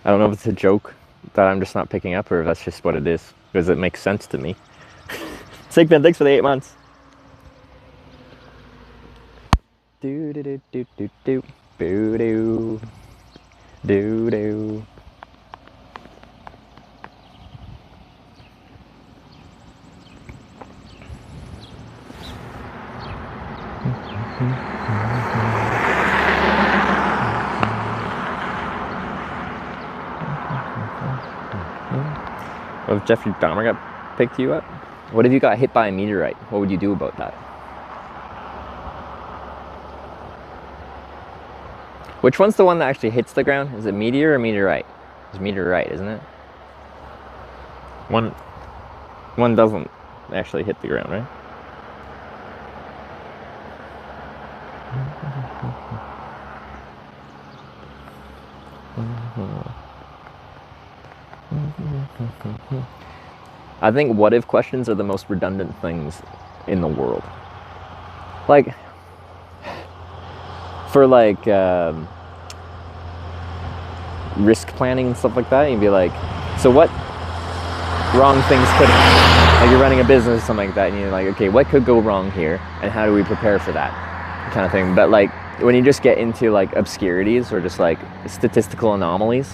I don't know if it's a joke that I'm just not picking up or if that's just what it is, because it makes sense to me. Sigmund, thanks for the 8 months. Do do do do do do boo doo do do. What if Jeffrey Dahmer got picked you up? What if you got hit by a meteorite? What would you do about that? Which one's the one that actually hits the ground? Is it meteor or meteorite? It's meteorite, isn't it? One doesn't actually hit the ground, right? I think what if questions are the most redundant things in the world. Like, for like risk planning and stuff like that, you'd be like, so what wrong things could, like you're running a business or something like that, and you're like, okay, what could go wrong here, and how do we prepare for that kind of thing. But like when you just get into like obscurities or just like statistical anomalies,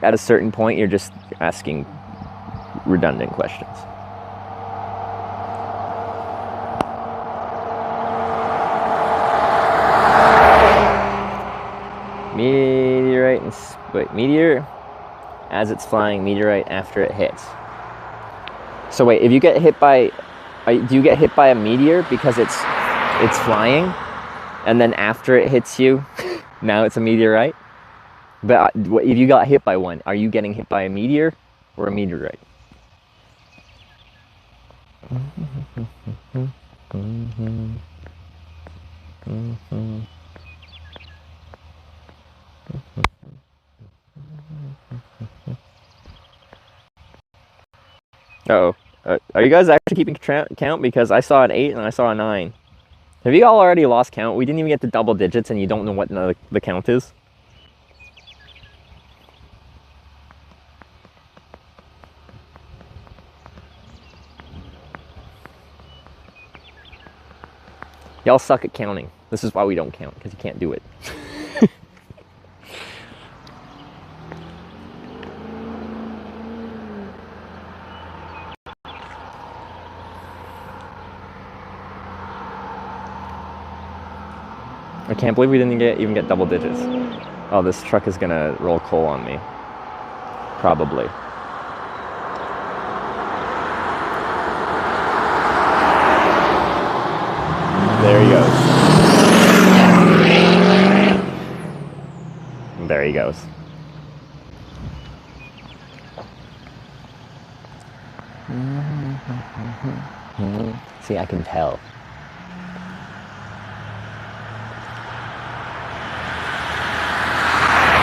at a certain point you're just asking redundant questions. Meteorite and wait, meteor as it's flying, meteorite after it hits. So wait, if you get hit by, do you get hit by a meteor because it's flying, and then after it hits you, now it's a meteorite? But if you got hit by one, are you getting hit by a meteor or a meteorite? Uh-oh. Are you guys actually keeping count? Because I saw an 8 and I saw a 9. Have you all already lost count? We didn't even get to double digits and you don't know what the count is? Y'all suck at counting. This is why we don't count, because you can't do it. I can't believe we didn't even get double digits. Oh, this truck is gonna roll coal on me. Probably. There he goes. There he goes. See, I can tell.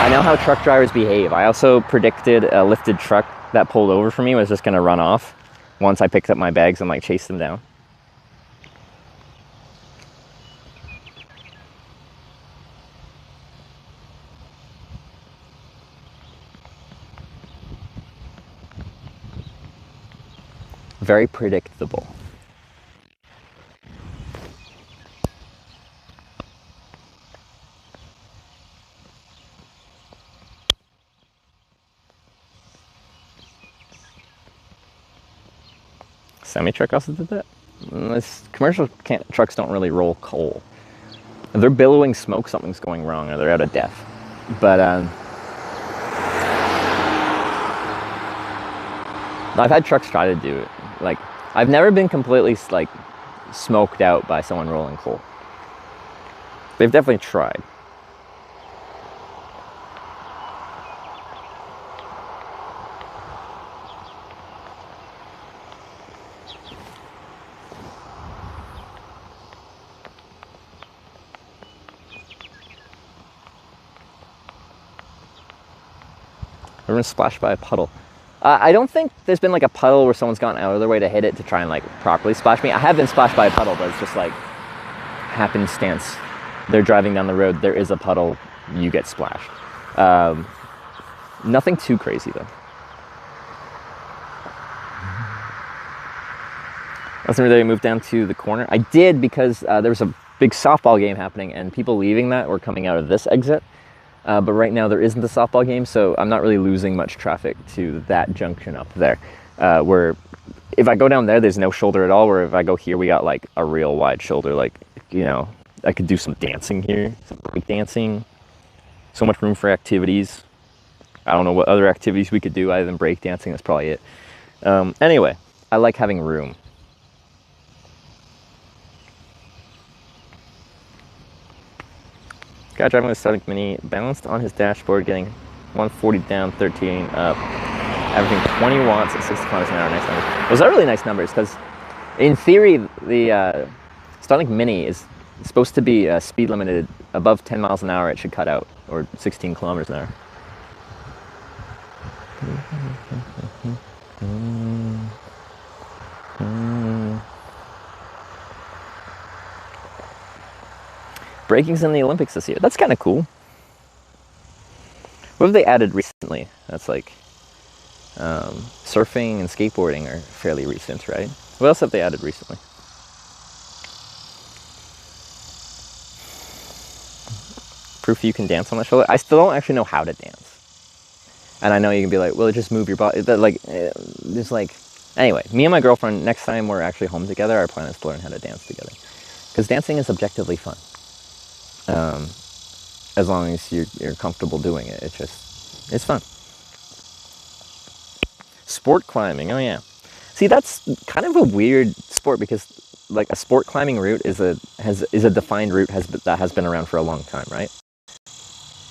I know how truck drivers behave. I also predicted a lifted truck that pulled over for me was just gonna run off once I picked up my bags and like chased them down. Very predictable. Semi-truck also did that. Commercial trucks don't really roll coal. If they're billowing smoke, something's going wrong, or they're out of depth. But I've had trucks try to do it. Like, I've never been completely like smoked out by someone rolling coal. They've definitely tried. Ever been splashed by a puddle? I don't think there's been like a puddle where someone's gone out of their way to hit it to try and like properly splash me. I have been splashed by a puddle, but it's just like happenstance. They're driving down the road, there is a puddle, you get splashed. Nothing too crazy though. Last time I moved down to the corner. I did because there was a big softball game happening and people leaving that were coming out of this exit. But right now there isn't a softball game, so I'm not really losing much traffic to that junction up there. Where if I go down there, there's no shoulder at all, where if I go here, we got like a real wide shoulder. Like, you know, I could do some dancing here, some break dancing. So much room for activities. I don't know what other activities we could do other than break dancing, that's probably it. Anyway, I like having room. Guy driving with Seneca Mini balanced on his dashboard, getting 140 down, 13 up, averaging 20 watts at 60 kilometers an hour. Nice numbers. Those are really nice numbers because, in theory, the Seneca Mini is supposed to be speed limited above 10 miles an hour. It should cut out, or 16 kilometers an hour. Braking's in the Olympics this year. That's kind of cool. What have they added recently? That's like surfing and skateboarding are fairly recent, right? What else have they added recently? Proof you can dance on the shoulder. I still don't actually know how to dance. And I know you can be like, well, just move your body. Like, just like, anyway, me and my girlfriend, next time we're actually home together, our plan is to learn how to dance together. Because dancing is objectively fun. As long as you're comfortable doing it, it's fun. Sport climbing, oh yeah. See, that's kind of a weird sport because like a sport climbing route is a defined route that has been around for a long time, right?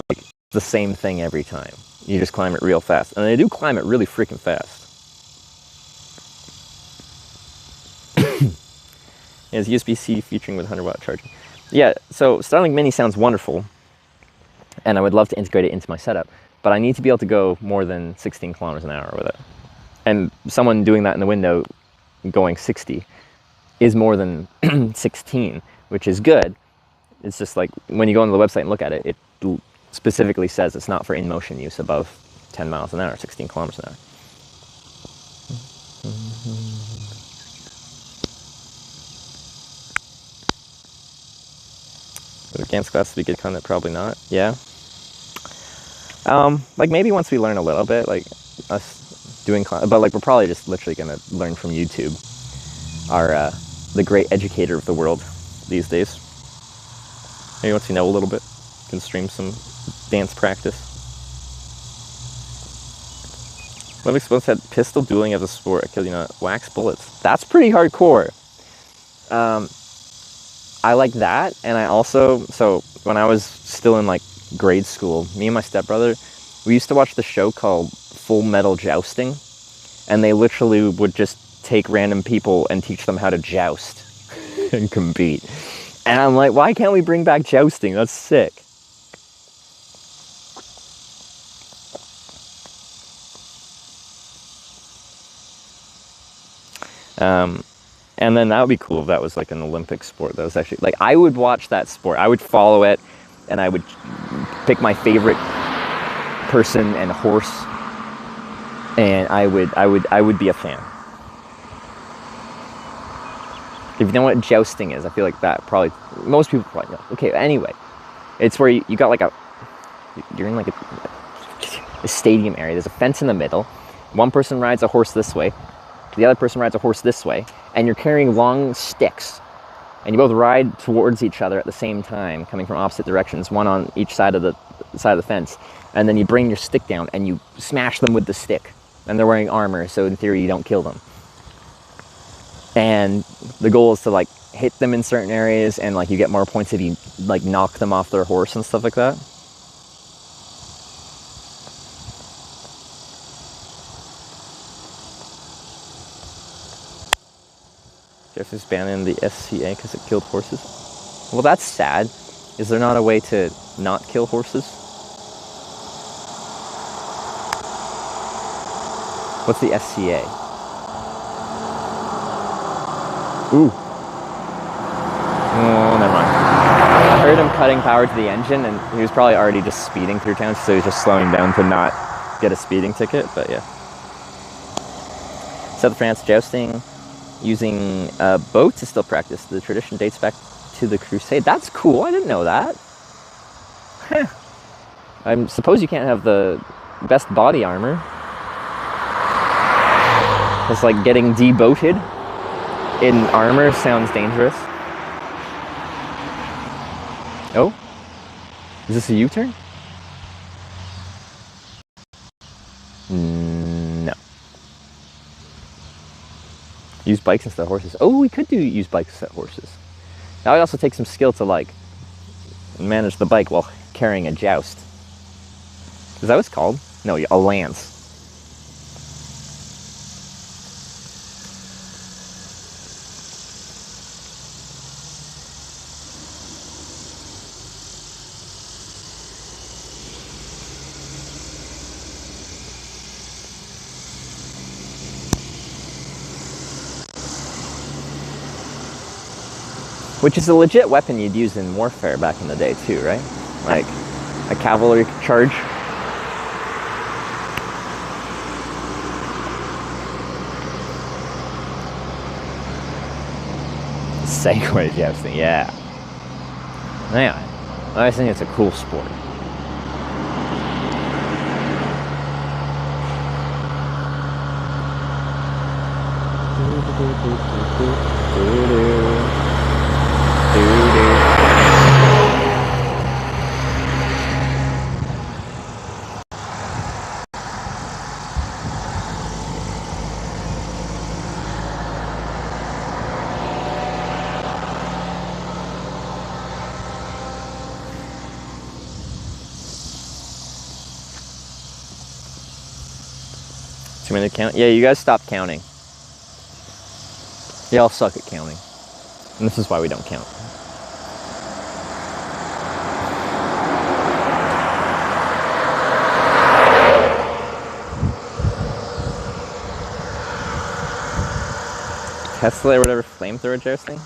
Like the same thing every time. You just climb it real fast, and they do climb it really freaking fast. It has USB-C featuring with 100-watt charging. Yeah, so Starlink Mini sounds wonderful, and I would love to integrate it into my setup, but I need to be able to go more than 16 kilometers an hour with it. And someone doing that in the window going 60 is more than 16, which is good. It's just like when you go onto the website and look at it, it specifically says it's not for in-motion use above 10 miles an hour, 16 kilometers an hour. Would advanced class be good content? Probably not. Yeah. Like maybe once we learn a little bit, like us doing, but like we're probably just literally gonna learn from YouTube, the great educator of the world these days. Maybe once you know a little bit, you can stream some dance practice. Olympic sports had pistol dueling as a sport. I kill you not. Wax bullets. That's pretty hardcore. I like that, and I also, so when I was still in like grade school, me and my stepbrother, we used to watch the show called Full Metal Jousting, and they literally would just take random people and teach them how to joust and compete. And I'm like, why can't we bring back jousting? That's sick. And then that would be cool if that was like an Olympic sport. That was actually like, I would watch that sport. I would follow it, and I would pick my favorite person and horse, and I would be a fan. If you know what jousting is, I feel like that probably most people probably know. Okay, anyway, it's where you got like you're in like a stadium area. There's a fence in the middle. One person rides a horse this way, the other person rides a horse this way, and you're carrying long sticks, and you both ride towards each other at the same time, coming from opposite directions, one on each side of the fence, and then you bring your stick down and you smash them with the stick, and they're wearing armor, so in theory you don't kill them. And the goal is to like hit them in certain areas, and like you get more points if you like knock them off their horse and stuff like that. Jeff's banning the SCA because it killed horses. Well, that's sad. Is there not a way to not kill horses? What's the SCA? Ooh. Oh, never mind. I heard him cutting power to the engine, and he was probably already just speeding through town, so he was just slowing down to not get a speeding ticket, but yeah. South France jousting using boats is still practiced. The tradition dates back to the Crusade. That's cool. I didn't know that. I suppose you can't have the best body armor. It's like getting deboated in armor sounds dangerous. Oh? Is this a U-turn? No. Use bikes instead of horses. Oh, we could use bikes instead of horses. That would also take some skill to like manage the bike while carrying a joust. Is that what it's called? No, a lance. Which is a legit weapon you'd use in warfare back in the day too, right? Like a cavalry charge. Segway jousting, yeah. Anyway, I think it's a cool sport. Too many to count? Yeah, you guys stop counting. Y'all suck at counting. And this is why we don't count. Tesla or whatever flamethrower jousting?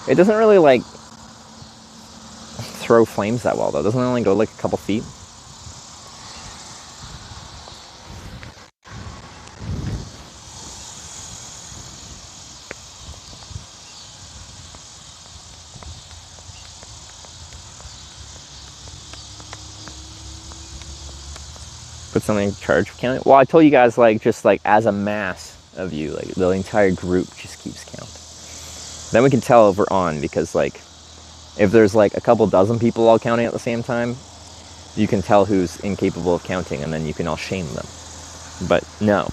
It doesn't really like throw flames that well though. Doesn't it only go like a couple feet? Put something in charge of counting? Well, I told you guys like just like as a mass of you, like the entire group just keeps count. Then we can tell if we're on, because like if there's like a couple dozen people all counting at the same time, you can tell who's incapable of counting, and then you can all shame them. But no.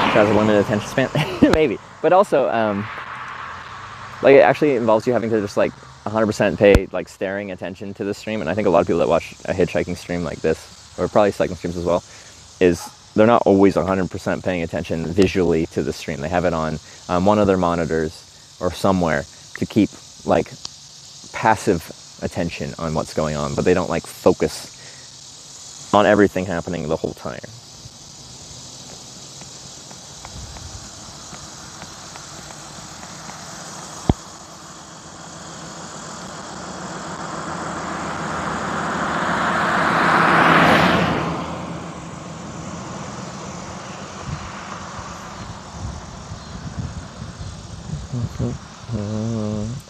Has a limited attention span. Maybe, but also like it actually involves you having to just like 100% pay like staring attention to the stream. And I think a lot of people that watch a hitchhiking stream like this, or probably cycling streams as well, is they're not always 100% paying attention visually to the stream. They have it on one of their monitors or somewhere to keep like passive attention on what's going on, but they don't like focus on everything happening the whole time.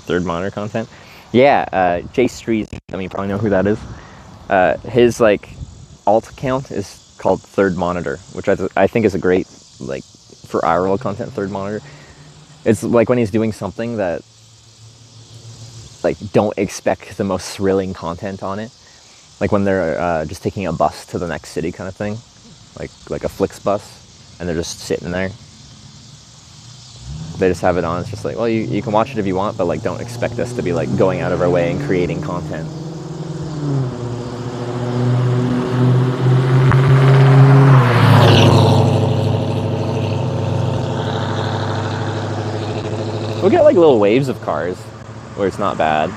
Third monitor content. Yeah, Jay Street, I mean, you probably know who that is. His like alt account is called Third Monitor, which I think is a great, like, for IRL content, Third Monitor. It's like when he's doing something that, like, don't expect the most thrilling content on it. Like when they're just taking a bus to the next city kind of thing. Like a Flix bus, and they're just sitting there. They just have it on. It's just like, well, you can watch it if you want, but like don't expect us to be like going out of our way and creating content. We'll get like little waves of cars where it's not bad.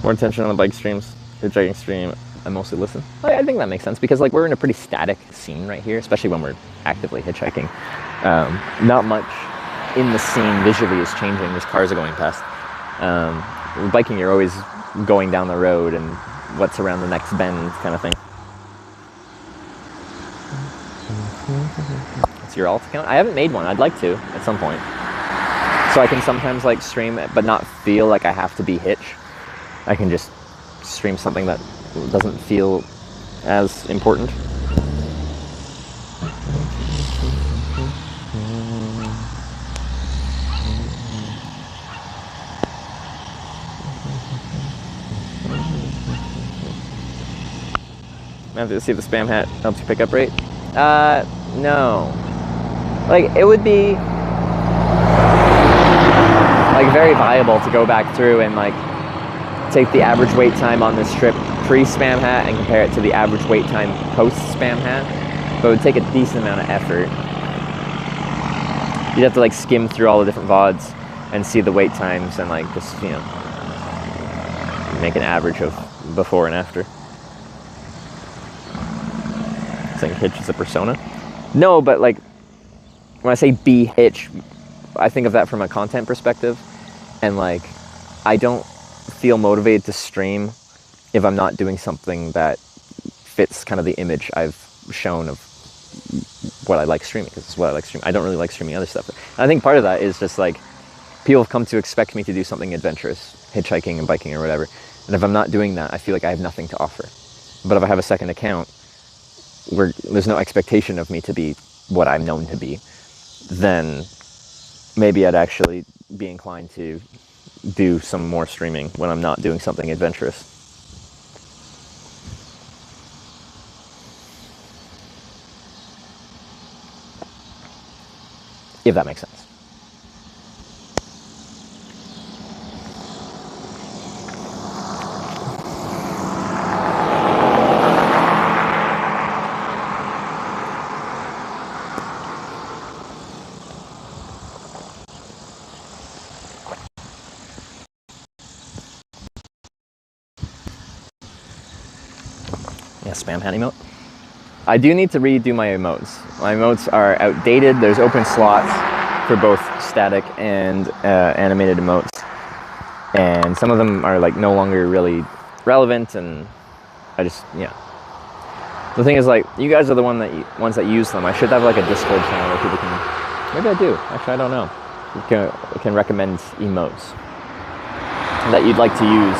More attention on the bike streams, hitchhiking stream, I mostly listen. I think that makes sense because like we're in a pretty static scene right here, especially when we're actively hitchhiking. Not much in the scene visually is changing. There's cars are going past. Biking, you're always going down the road and what's around the next bend kind of thing. It's your alt account? I haven't made one. I'd like to at some point. So I can sometimes like stream but not feel like I have to be Hitch. I can just stream something that doesn't feel as important. I have to see if the spam hat helps you pick up rate. No. Like, it would be like very viable to go back through and like take the average wait time on this trip pre-spam hat and compare it to the average wait time post-spam hat, but it would take a decent amount of effort. You'd have to like skim through all the different VODs and see the wait times and like just, you know, make an average of before and after. Saying Hitch is a persona? No, but like when I say be Hitch, I think of that from a content perspective, and like I don't feel motivated to stream if I'm not doing something that fits kind of the image I've shown of what I like streaming, because it's what I like streaming. I don't really like streaming other stuff. And I think part of that is just like people have come to expect me to do something adventurous, hitchhiking and biking or whatever, and if I'm not doing that, I feel like I have nothing to offer. But if I have a second account where there's no expectation of me to be what I'm known to be, then maybe I'd actually be inclined to do some more streaming when I'm not doing something adventurous. If that makes sense. Yeah, spam hat emote. I do need to redo my emotes. My emotes are outdated. There's open slots for both static and animated emotes. And some of them are like no longer really relevant, and I just, yeah. The thing is, like, you guys are the ones that use them. I should have like a Discord channel where people can, maybe I do. Actually, I don't know. You can recommend emotes that you'd like to use.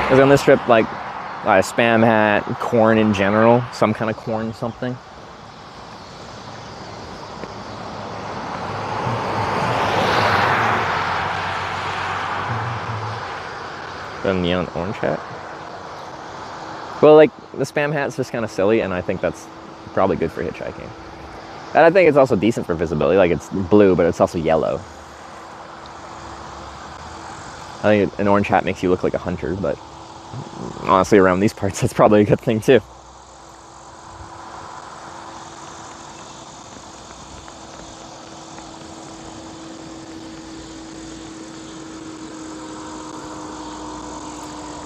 Because on this trip, like, a spam hat, corn in general, some kind of corn something. The neon orange hat. Well, like, the spam hat's just kind of silly, and I think that's probably good for hitchhiking. And I think it's also decent for visibility. Like, it's blue, but it's also yellow. I think an orange hat makes you look like a hunter, but honestly, around these parts, that's probably a good thing too.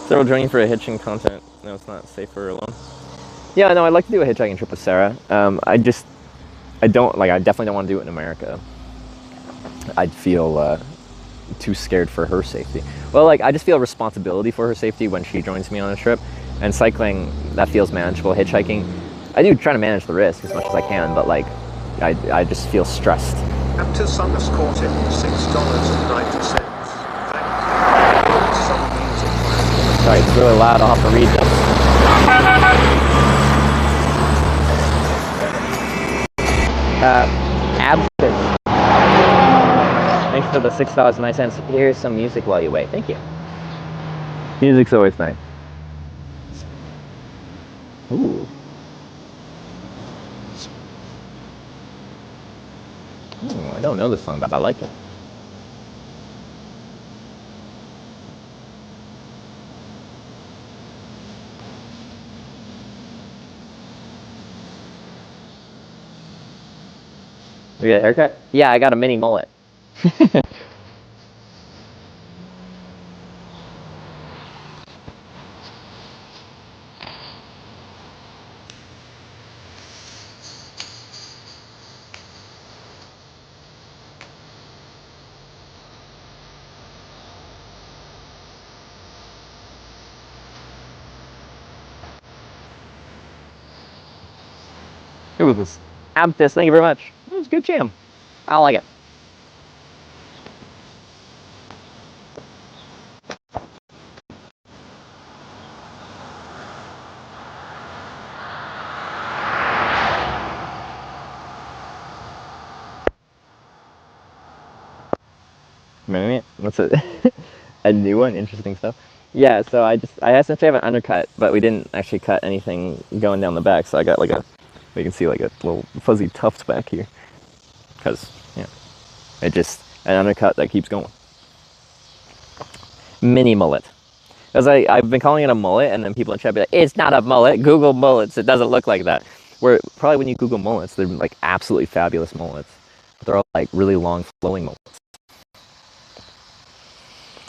So we're joining for a hitching content. No, it's not safe for alone. Yeah, no, I'd like to do a hitchhiking trip with Sarah. I definitely don't want to do it in America. I'd feel too scared for her safety. Well, like, I just feel responsibility for her safety when she joins me on a trip. And cycling, that feels manageable. Hitchhiking, I do try to manage the risk as much as I can, but like, I just feel stressed. Aptus underscore tip $6.90. Some music. Sorry, it's really loud. I'll have to read this. Thanks for the $6.09. Here's some music while you wait. Thank you. Music's always nice. Ooh. I don't know this song, but I like it. You got a haircut? Yeah, I got a mini mullet. Who was this? Aptus, thank you very much. It was a good jam. I like it. What's it? A new one? Interesting stuff. Yeah, so I essentially have an undercut, but we didn't actually cut anything going down the back, so I got like you can see like a little fuzzy tuft back here. Because, yeah, it just, an undercut that keeps going. Mini mullet. Because I've been calling it a mullet, and then people in chat be like, it's not a mullet, Google mullets, it doesn't look like that. Where probably when you Google mullets, they're like absolutely fabulous mullets. But they're all like really long flowing mullets.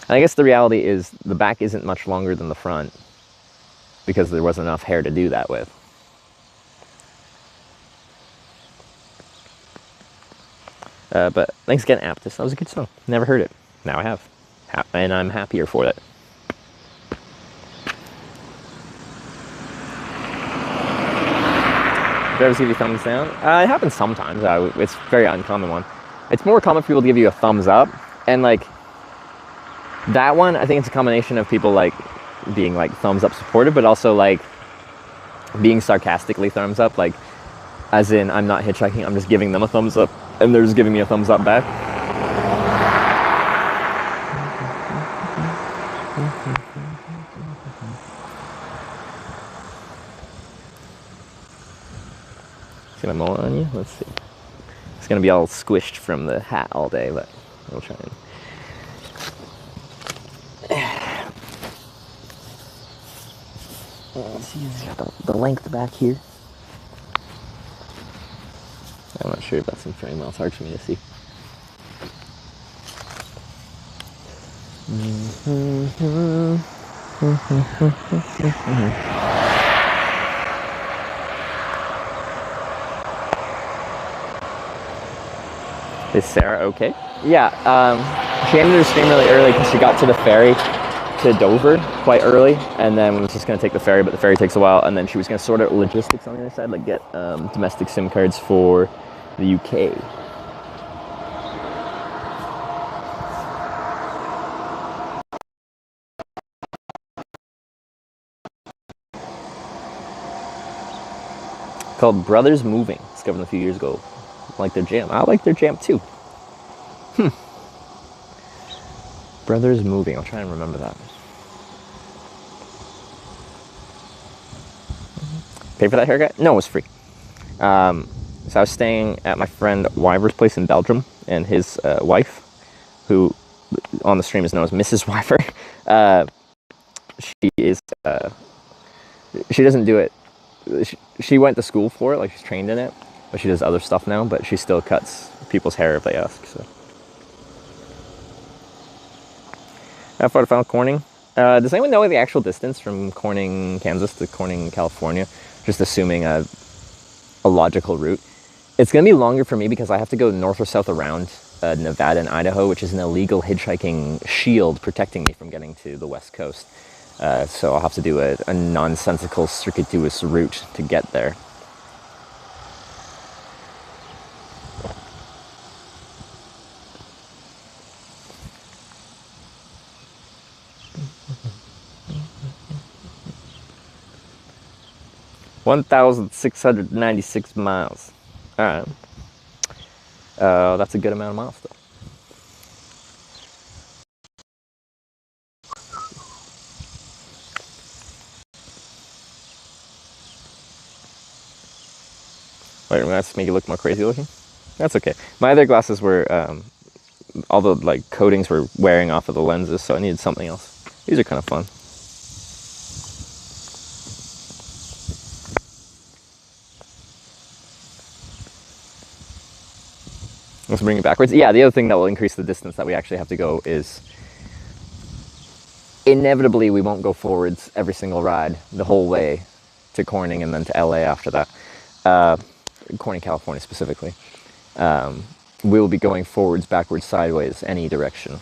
And I guess the reality is the back isn't much longer than the front because there wasn't enough hair to do that with. But thanks again, Aptus. That was a good song. Never heard it. Now I have. And I'm happier for it. Drivers give you thumbs down? It happens sometimes. It's a very uncommon one. It's more common for people to give you a thumbs up. And like, that one, I think it's a combination of people like being like thumbs up supportive, but also like being sarcastically thumbs up. Like, as in, I'm not hitchhiking, I'm just giving them a thumbs up, and they're just giving me a thumbs up back. See my mullet on you? Let's see. It's gonna be all squished from the hat all day, but we'll try and... Let's see, it's got the length back here. I'm not sure if that's in frame, well, it's hard for me to see. Is Sarah okay? Yeah, she ended her stream really early because she got to the ferry to Dover quite early, and then was just going to take the ferry, but the ferry takes a while, and then she was going to sort out logistics on the other side, like get domestic SIM cards for the UK. Called Brothers Moving, discovered a few years ago. Like their jam. I like their jam too. Brothers Moving, I'll try and remember that. Pay for that haircut? No, it was free. So I was staying at my friend Wyver's place in Belgium, and his wife, who on the stream is known as Mrs. Wyver. She is, she doesn't do it. She went to school for it, like she's trained in it, but she does other stuff now, but she still cuts people's hair if they ask, so. How far to Final Corning? Does anyone know the actual distance from Corning, Kansas to Corning, California? Just assuming a logical route. It's going to be longer for me because I have to go north or south around Nevada and Idaho, which is an illegal hitchhiking shield protecting me from getting to the West Coast. So I'll have to do a nonsensical circuitous route to get there. (1,696 miles). All right. That's a good amount of miles, though. Wait, let's make it look more crazy looking. That's okay. My other glasses were, all the like coatings were wearing off of the lenses, so I needed something else. These are kind of fun. Let's bring it backwards. Yeah, the other thing that will increase the distance that we actually have to go is inevitably we won't go forwards every single ride the whole way to Corning and then to LA after that. Corning, California specifically. We will be going forwards, backwards, sideways, any direction.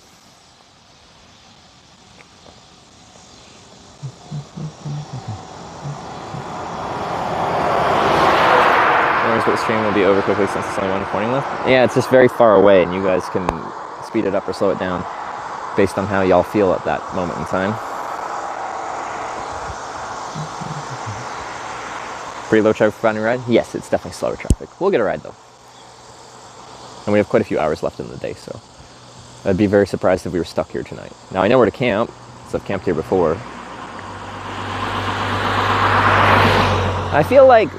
But the stream will be over quickly since it's only one Corning left. Yeah, it's just very far away, and you guys can speed it up or slow it down based on how y'all feel at that moment in time. Pretty low traffic for finding a ride? Yes, it's definitely slower traffic. We'll get a ride though. And we have quite a few hours left in the day, so I'd be very surprised if we were stuck here tonight. Now I know where to camp, because I've camped here before. I feel like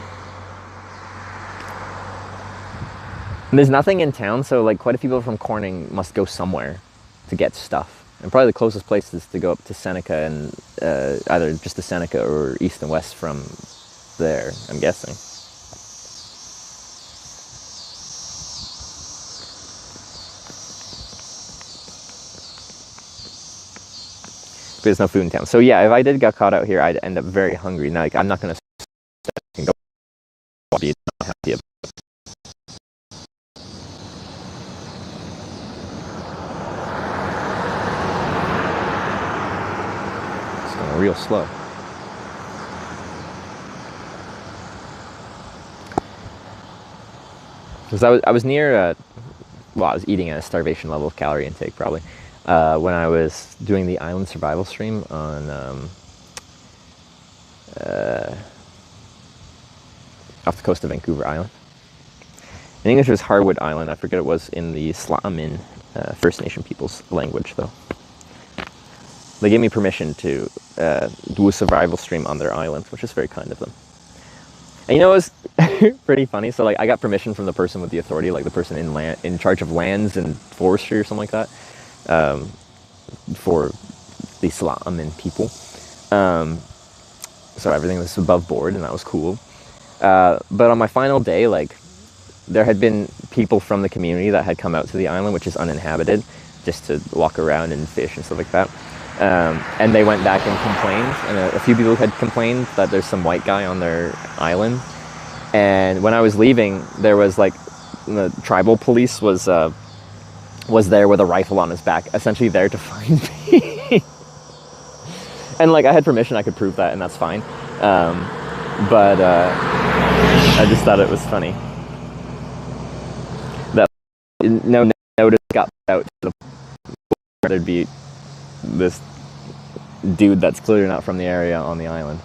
there's nothing in town, so like quite a few people from Corning must go somewhere to get stuff. And probably the closest place is to go up to Seneca and either just to Seneca or east and west from there, I'm guessing. But there's no food in town. So yeah, if I did get caught out here, I'd end up very hungry. Now, like, I'm not going to go be not happy about it. Real slow. Because I was near, well, I was eating at a starvation level of calorie intake probably, when I was doing the island survival stream on, off the coast of Vancouver Island. In English it was Harwood Island. I forget it was in the Slamin First Nation people's language though. They gave me permission to do a survival stream on their island, which is very kind of them. And you know, it was pretty funny. So like, I got permission from the person with the authority, like the person in charge of lands and forestry or something like that, for the Slamin people. So everything was above board, and that was cool. But on my final day, like, there had been people from the community that had come out to the island, which is uninhabited, just to walk around and fish and stuff like that. And they went back and complained, and a few people had complained that there's some white guy on their island. And when I was leaving, there was like, the tribal police was there with a rifle on his back, essentially there to find me. And like, I had permission, I could prove that, and that's fine. But I just thought it was funny that no notice got out to the where there'd be this dude that's clearly not from the area on the island.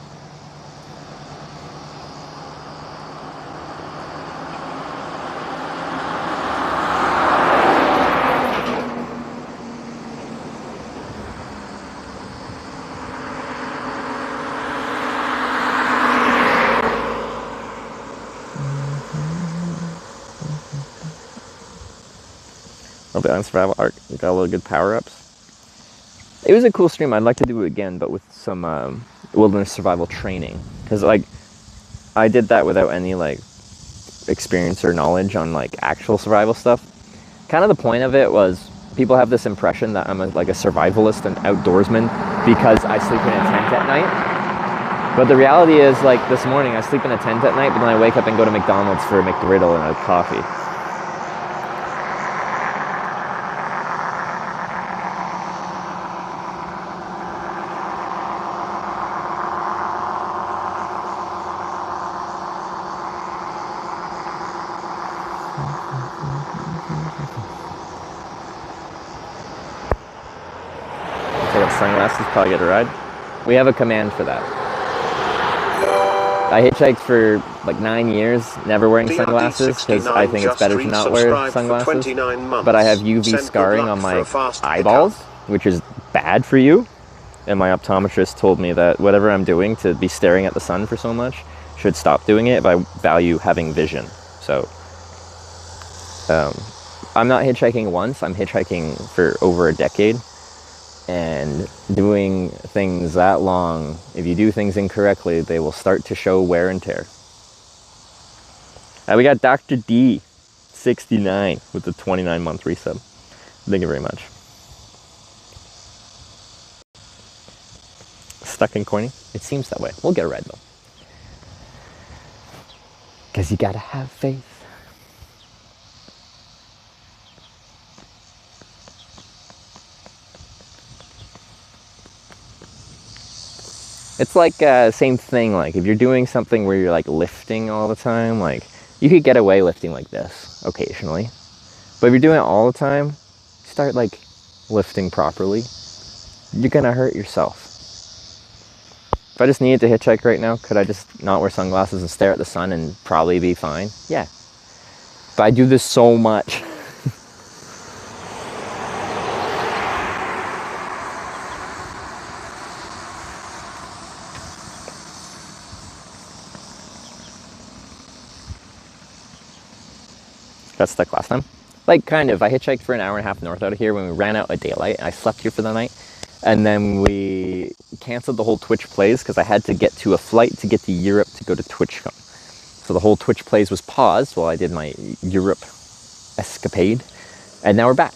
I'll be on Survival Arc. Got a little good power-ups. It was a cool stream. I'd like to do it again, but with some wilderness survival training. Because, like, I did that without any, like, experience or knowledge on, like, actual survival stuff. Kind of the point of it was people have this impression that I'm like a survivalist and outdoorsman because I sleep in a tent at night. But the reality is, like, this morning I sleep in a tent at night, but then I wake up and go to McDonald's for a McGriddle and a coffee. Sunglasses, probably get a ride. We have a command for that. I hitchhiked for like 9 years, never wearing sunglasses because I think it's better to not wear sunglasses. But I have UV scarring on my eyeballs, which is bad for you. And my optometrist told me that whatever I'm doing to be staring at the sun for so much should stop doing it if I value having vision. So I'm not hitchhiking once, I'm hitchhiking for over a decade. And doing things that long, if you do things incorrectly, they will start to show wear and tear. We got Dr. D, 69, with the 29-month resub. Thank you very much. Stuck in corny? It seems that way. We'll get a ride though. Because you gotta have faith. It's like same thing, like if you're doing something where you're like lifting all the time, like you could get away lifting like this occasionally. But if you're doing it all the time, start like lifting properly. You're gonna hurt yourself. If I just needed to hitchhike right now, could I just not wear sunglasses and stare at the sun and probably be fine? Yeah. But I do this so much. Got stuck last time. Like, kind of. I hitchhiked for an hour and a half north out of here when we ran out of daylight. I slept here for the night. And then we canceled the whole Twitch plays because I had to get to a flight to get to Europe to go to TwitchCon. So the whole Twitch plays was paused while I did my Europe escapade. And now we're back.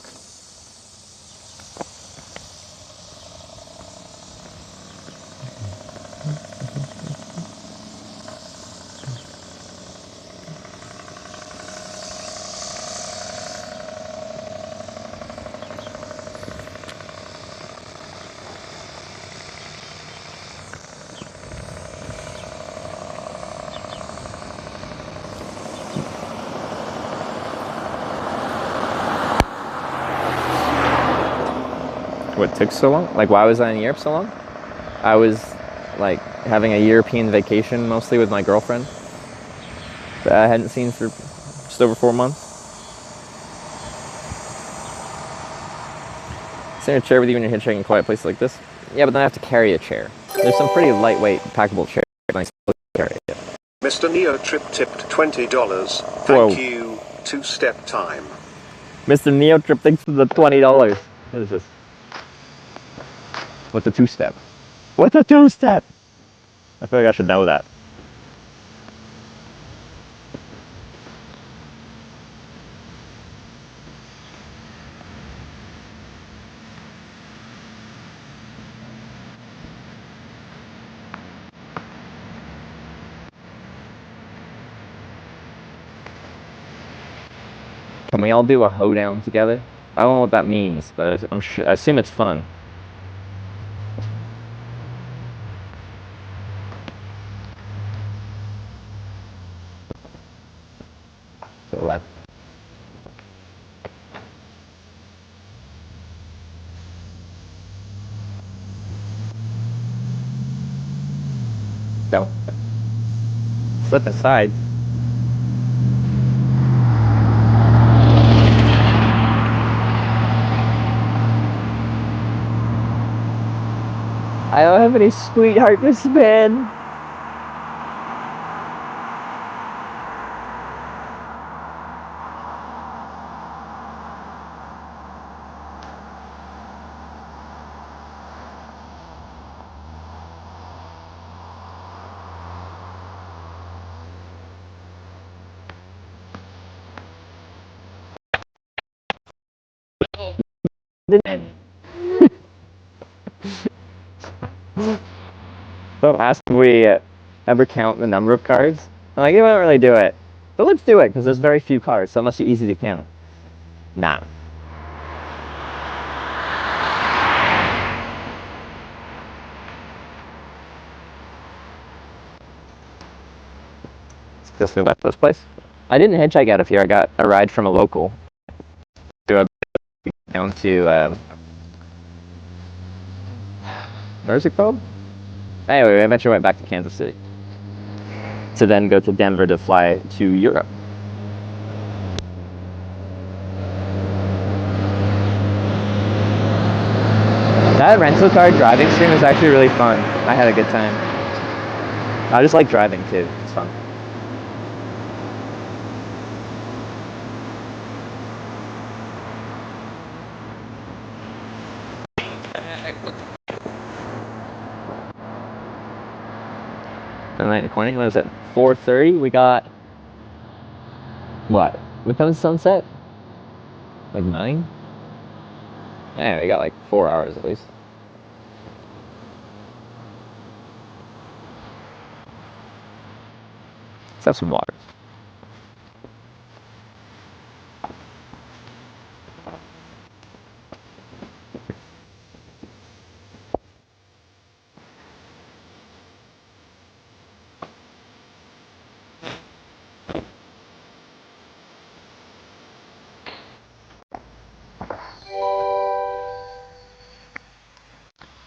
What took so long? Like, why was I in Europe so long? I was like having a European vacation mostly with my girlfriend that I hadn't seen for just over 4 months. Sitting in a chair with you when you're hitchhiking in quiet places like this? Yeah, but then I have to carry a chair. There's some pretty lightweight, packable chairs. I still carry it. Mr. Neo Trip tipped $20. Thank you. Two-step time. Mr. Neo Trip, thanks for the $20. What is this? What's a two-step? What's a two-step? I feel like I should know that. Can we all do a hoedown together? I don't know what that means, but I assume it's fun. So left. No. Slip aside. I don't have any sweetheart to spin. So ask if we ever count the number of cars. I'm like, you won't really do it. But let's do it, because there's very few cars, so it must be easy to count. Nah. Just we left this place. I didn't hitchhike out of here. I got a ride from a local. Down to, where's it called? Anyway, we eventually went back to Kansas City. To then go to Denver to fly to Europe. That rental car driving stream was actually really fun. I had a good time. I just like driving too. It's fun. The night recording was at 4:30. We got what? What time is sunset? Like 9? Yeah, we got like 4 hours at least. Let's have some water.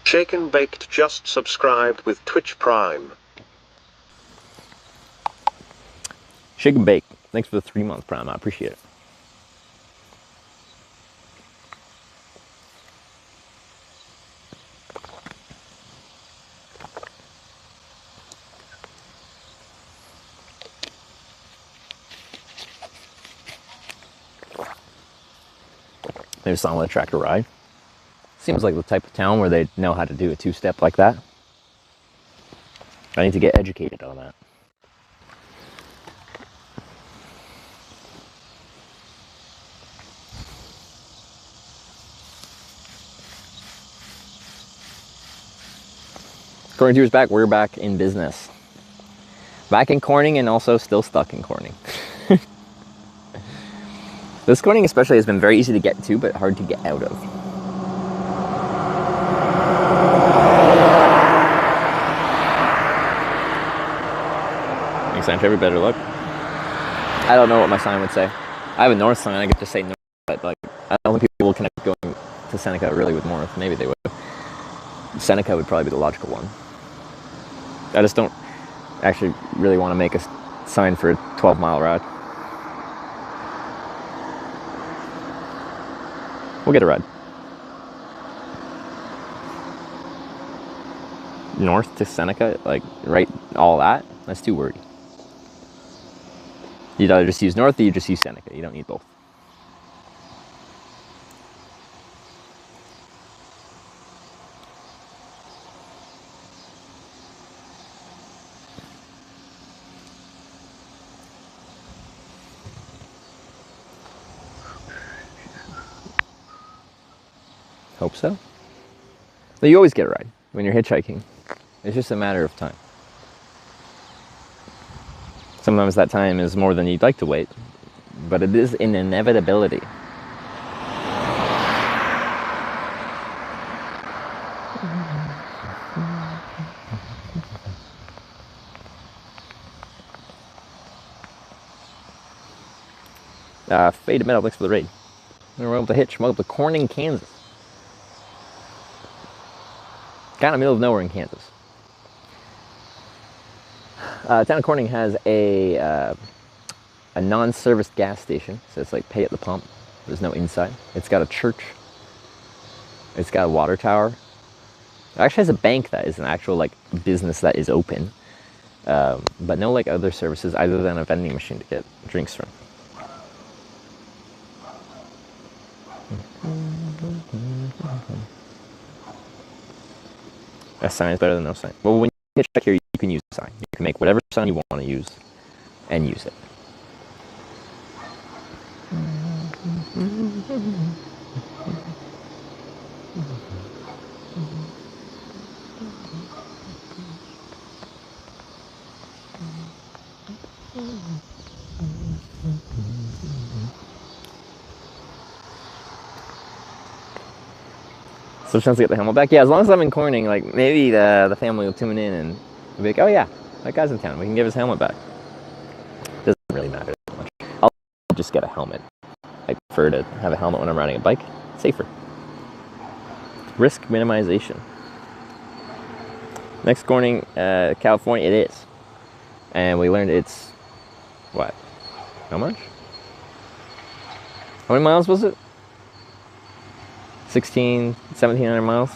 Shake and Baked just subscribed with Twitch Prime. Shake and Bake. Thanks for the 3-month Prime. I appreciate it. Maybe someone with a tractor ride. Seems like the type of town where they know how to do a 2-step like that. I need to get educated on that. Corning 2 is back. We're back in business. Back in Corning and also still stuck in Corning. This Corning especially has been very easy to get to, but hard to get out of. Thanks, Andrew. Better luck. I don't know what my sign would say. I have a north sign. I could just say north, but like I don't think people will connect going to Seneca really with north. Maybe they would. Seneca would probably be the logical one. I just don't actually really want to make a sign for a 12-mile ride. We'll get a ride. North to Seneca, like right, all that? That's too wordy. You'd either just use north or you just use Seneca. You don't need both. Hope so. You always get a ride when you're hitchhiking. It's just a matter of time. Sometimes that time is more than you'd like to wait, but it is an inevitability. Faded Metal, thanks for the raid. We're able to hitch. We're able to Corning, Kansas. Kind of middle of nowhere in Kansas. Town of Corning has a non-service gas station, so it's like pay at the pump. There's no inside. It's got a church. It's got a water tower. It actually has a bank that is an actual like business that is open, but no like other services other than a vending machine to get drinks from. A sign is better than no sign. Well, when you hitchhike here, you can use a sign. You can make whatever sign you want to use and use it. So chance to get the helmet back? Yeah, as long as I'm in Corning, like maybe the family will tune in and be like, oh yeah, that guy's in town. We can give his helmet back. Doesn't really matter that much. I'll just get a helmet. I prefer to have a helmet when I'm riding a bike. Safer. Risk minimization. Next Corning, California, it is. And we learned it's, what? How much? How many miles was it? 1,700 miles.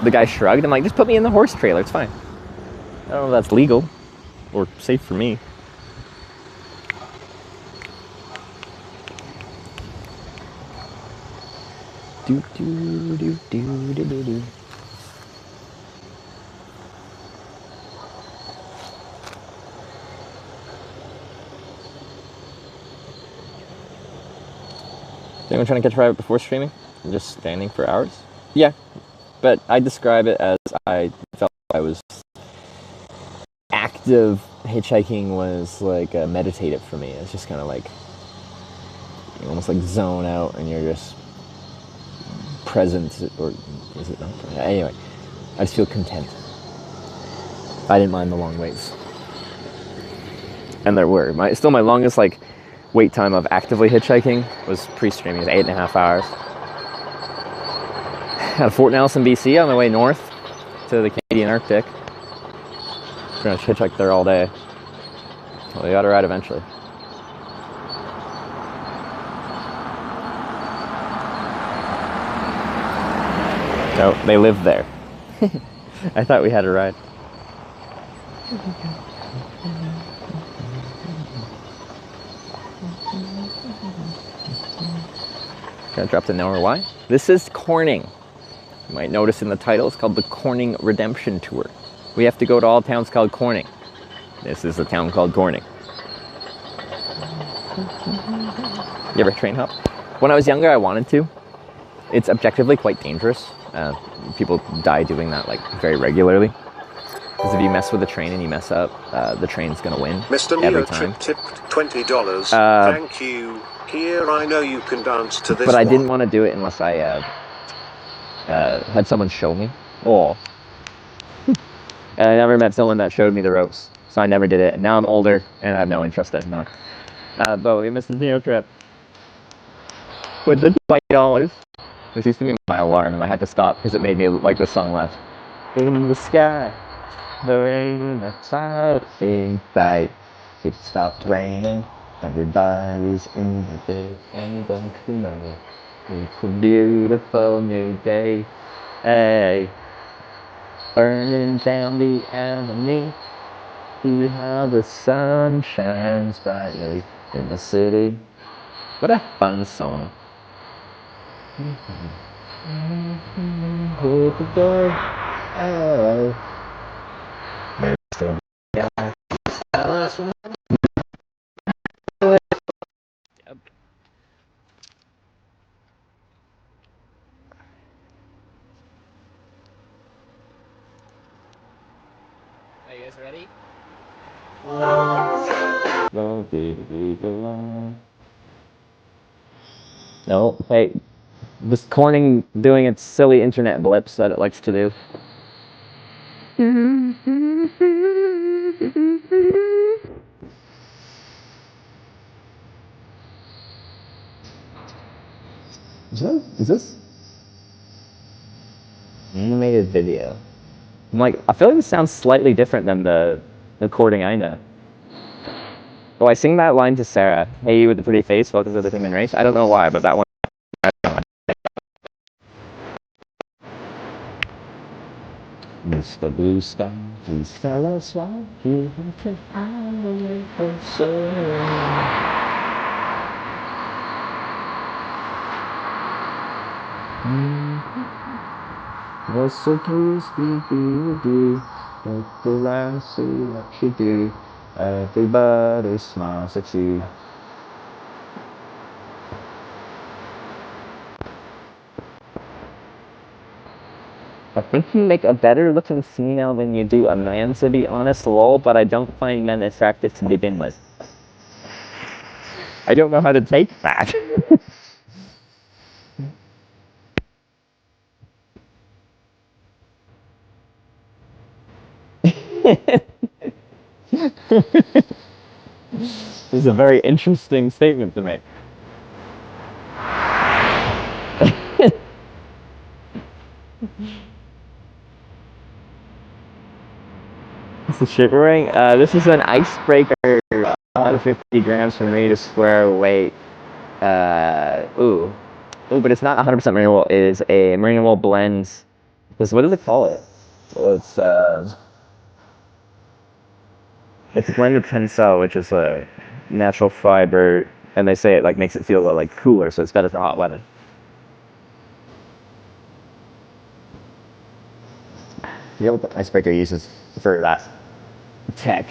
The guy shrugged. I'm like, just put me in the horse trailer. It's fine. I don't know if that's legal or safe for me. Do do do do do do do. Is anyone trying to catch a ride before streaming? I'm just standing for hours? Yeah, but I describe it as I felt I was active. Hitchhiking was like meditative for me. It's just kind of like you almost like zone out and you're just present, or is it not? Anyway, I just feel content. I didn't mind the long waits, and there were still my longest like wait time of actively hitchhiking was pre-streaming. It was 8.5 hours. At Fort Nelson, BC, on my way north to the Canadian Arctic. We're gonna hitchhike there all day. Well, we got a ride eventually. No, they live there. I thought we had a ride. Gonna drop to nowhere. Why? This is Corning. You might notice in the title, it's called the Corning Redemption Tour. We have to go to all towns called Corning. This is a town called Corning. You ever train hop? When I was younger, I wanted to. It's objectively quite dangerous. People die doing that like very regularly. Because if you mess with the train and you mess up, the train's gonna win Mr. every Neo time. tipped $20. Thank you. Here, I know you can dance to this. But I didn't want to do it unless I had someone show me. Oh. And I never met someone that showed me the ropes, so I never did it. And now I'm older and I have no interest in that. But we missed the Neo trip. With the $20. This used to be my alarm, and I had to stop because it made me like the song less. In the sky, the rain, the clouds inside. It stopped raining. Everybody's in the day and the canoe. It's a beautiful new day. Hey, burning down the avenue. See how the sun shines brightly in the city. What a fun song. Hold the door. Oh. Yep. Are you guys ready? No, hey, was Corning doing its silly internet blips that it likes to do? Is this animated video? I'm like, I feel like this sounds slightly different than the recording I know. Oh, I sing that line to Sarah. Hey, you with the pretty face, welcome to the human race. I don't know why, but that one. I don't know. Mr. Blue Sky, please tell us why you have to hide away for so long. Was supposed to be but the last thing that she did. Everybody smiles at you. I think you make a better looking female than you do a man, to be honest, lol, but I don't find men attractive to begin with. I don't know how to take that. This is a very interesting statement to make. This is shivering. This is an icebreaker, 150 grams per meter square weight. Ooh, but it's not 100% marine wool. It is a marine wool blend. What do they call it? Well, it's blended tensile, which is a natural fiber, and they say it like makes it feel like cooler, so it's better for hot weather. You know what the icebreaker uses for that tech?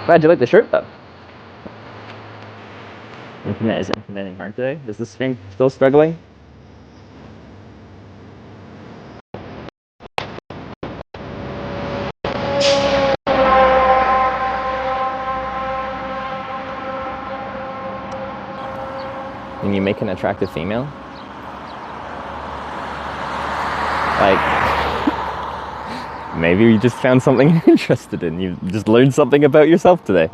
Glad you like the shirt though. Internet is implementing hard today. Is this thing still struggling? Can you make an attractive female? Like, maybe you just found something you're interested in. You just learned something about yourself today.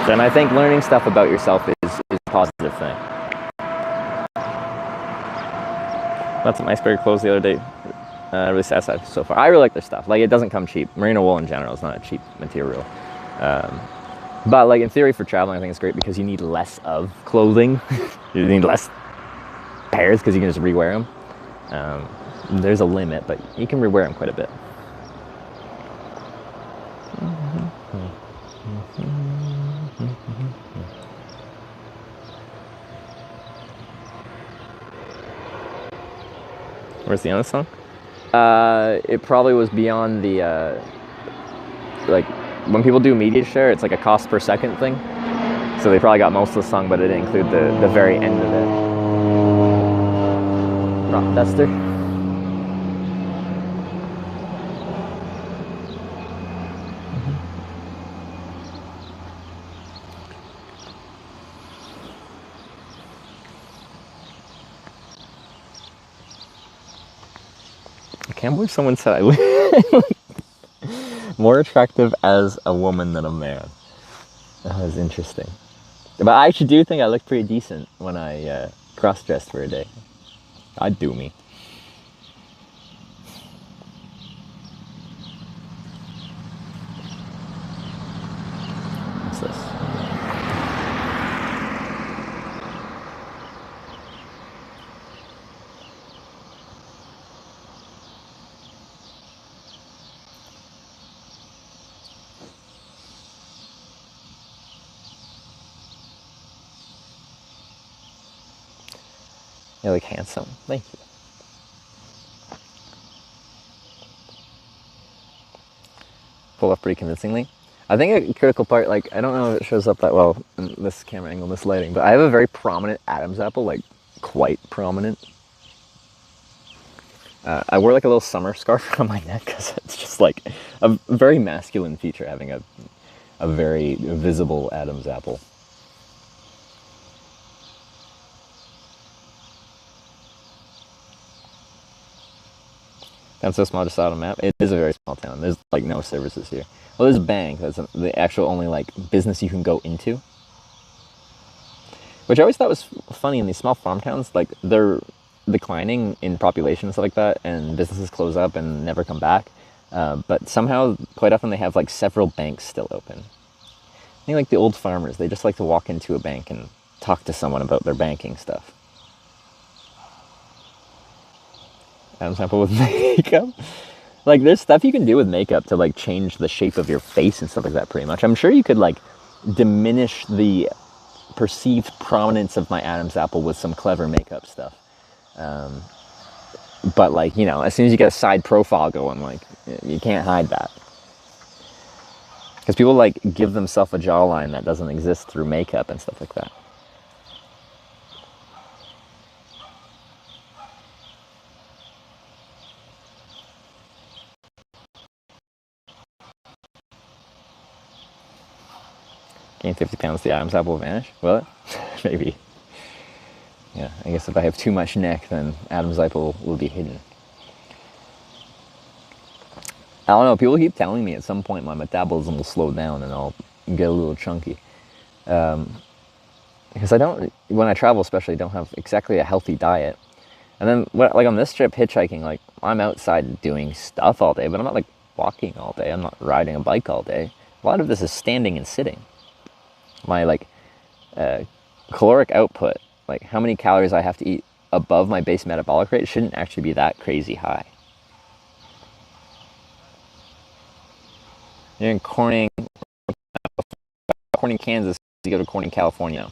And I think learning stuff about yourself is a positive thing. That's an icebreaker clothes the other day. Really satisfied so far. I really like their stuff. Like, it doesn't come cheap. Merino wool in general is not a cheap material. But like in theory for traveling, I think it's great because you need less of clothing. You need less pairs because you can just rewear them. There's a limit, but you can rewear them quite a bit. Where's the other song? It probably was beyond the, like, when people do media share, it's like a cost per second thing. So they probably got most of the song, but it didn't include the very end of it. Rock duster. I can't believe someone said I look more attractive as a woman than a man. That was interesting. But I actually do think I look pretty decent when I cross-dressed for a day. I'd do me. What's this? You look handsome. Thank you. Pull off pretty convincingly. I think a critical part, like, I don't know if it shows up that well in this camera angle, this lighting, but I have a very prominent Adam's apple, like, quite prominent. I wear like a little summer scarf around my neck because it's just like a very masculine feature, having a very visible Adam's apple. Town's so small, just saw it on a map. It is a very small town. There's like no services here. Well, there's a bank. That's the actual only like business you can go into. Which I always thought was funny in these small farm towns. Like, they're declining in population and stuff like that, and businesses close up and never come back. But somehow, quite often, they have like several banks still open. I think like the old farmers, they just like to walk into a bank and talk to someone about their banking stuff. Adam's apple with makeup? Like, there's stuff you can do with makeup to, like, change the shape of your face and stuff like that, pretty much. I'm sure you could, like, diminish the perceived prominence of my Adam's apple with some clever makeup stuff. But, like, you know, as soon as you get a side profile going, like, you can't hide that. Because people, like, give themselves a jawline that doesn't exist through makeup and stuff like that. Gain 50 pounds, the Adam's apple will vanish? Will it? Maybe. Yeah, I guess if I have too much neck, then Adam's apple will be hidden. I don't know, people keep telling me at some point my metabolism will slow down and I'll get a little chunky. Because I don't, when I travel especially, don't have exactly a healthy diet. And then, like on this trip, hitchhiking, like, I'm outside doing stuff all day, but I'm not, like, walking all day. I'm not riding a bike all day. A lot of this is standing and sitting. My, like, caloric output, like how many calories I have to eat above my base metabolic rate, shouldn't actually be that crazy high. You're in Corning, Kansas, you go to Corning, California.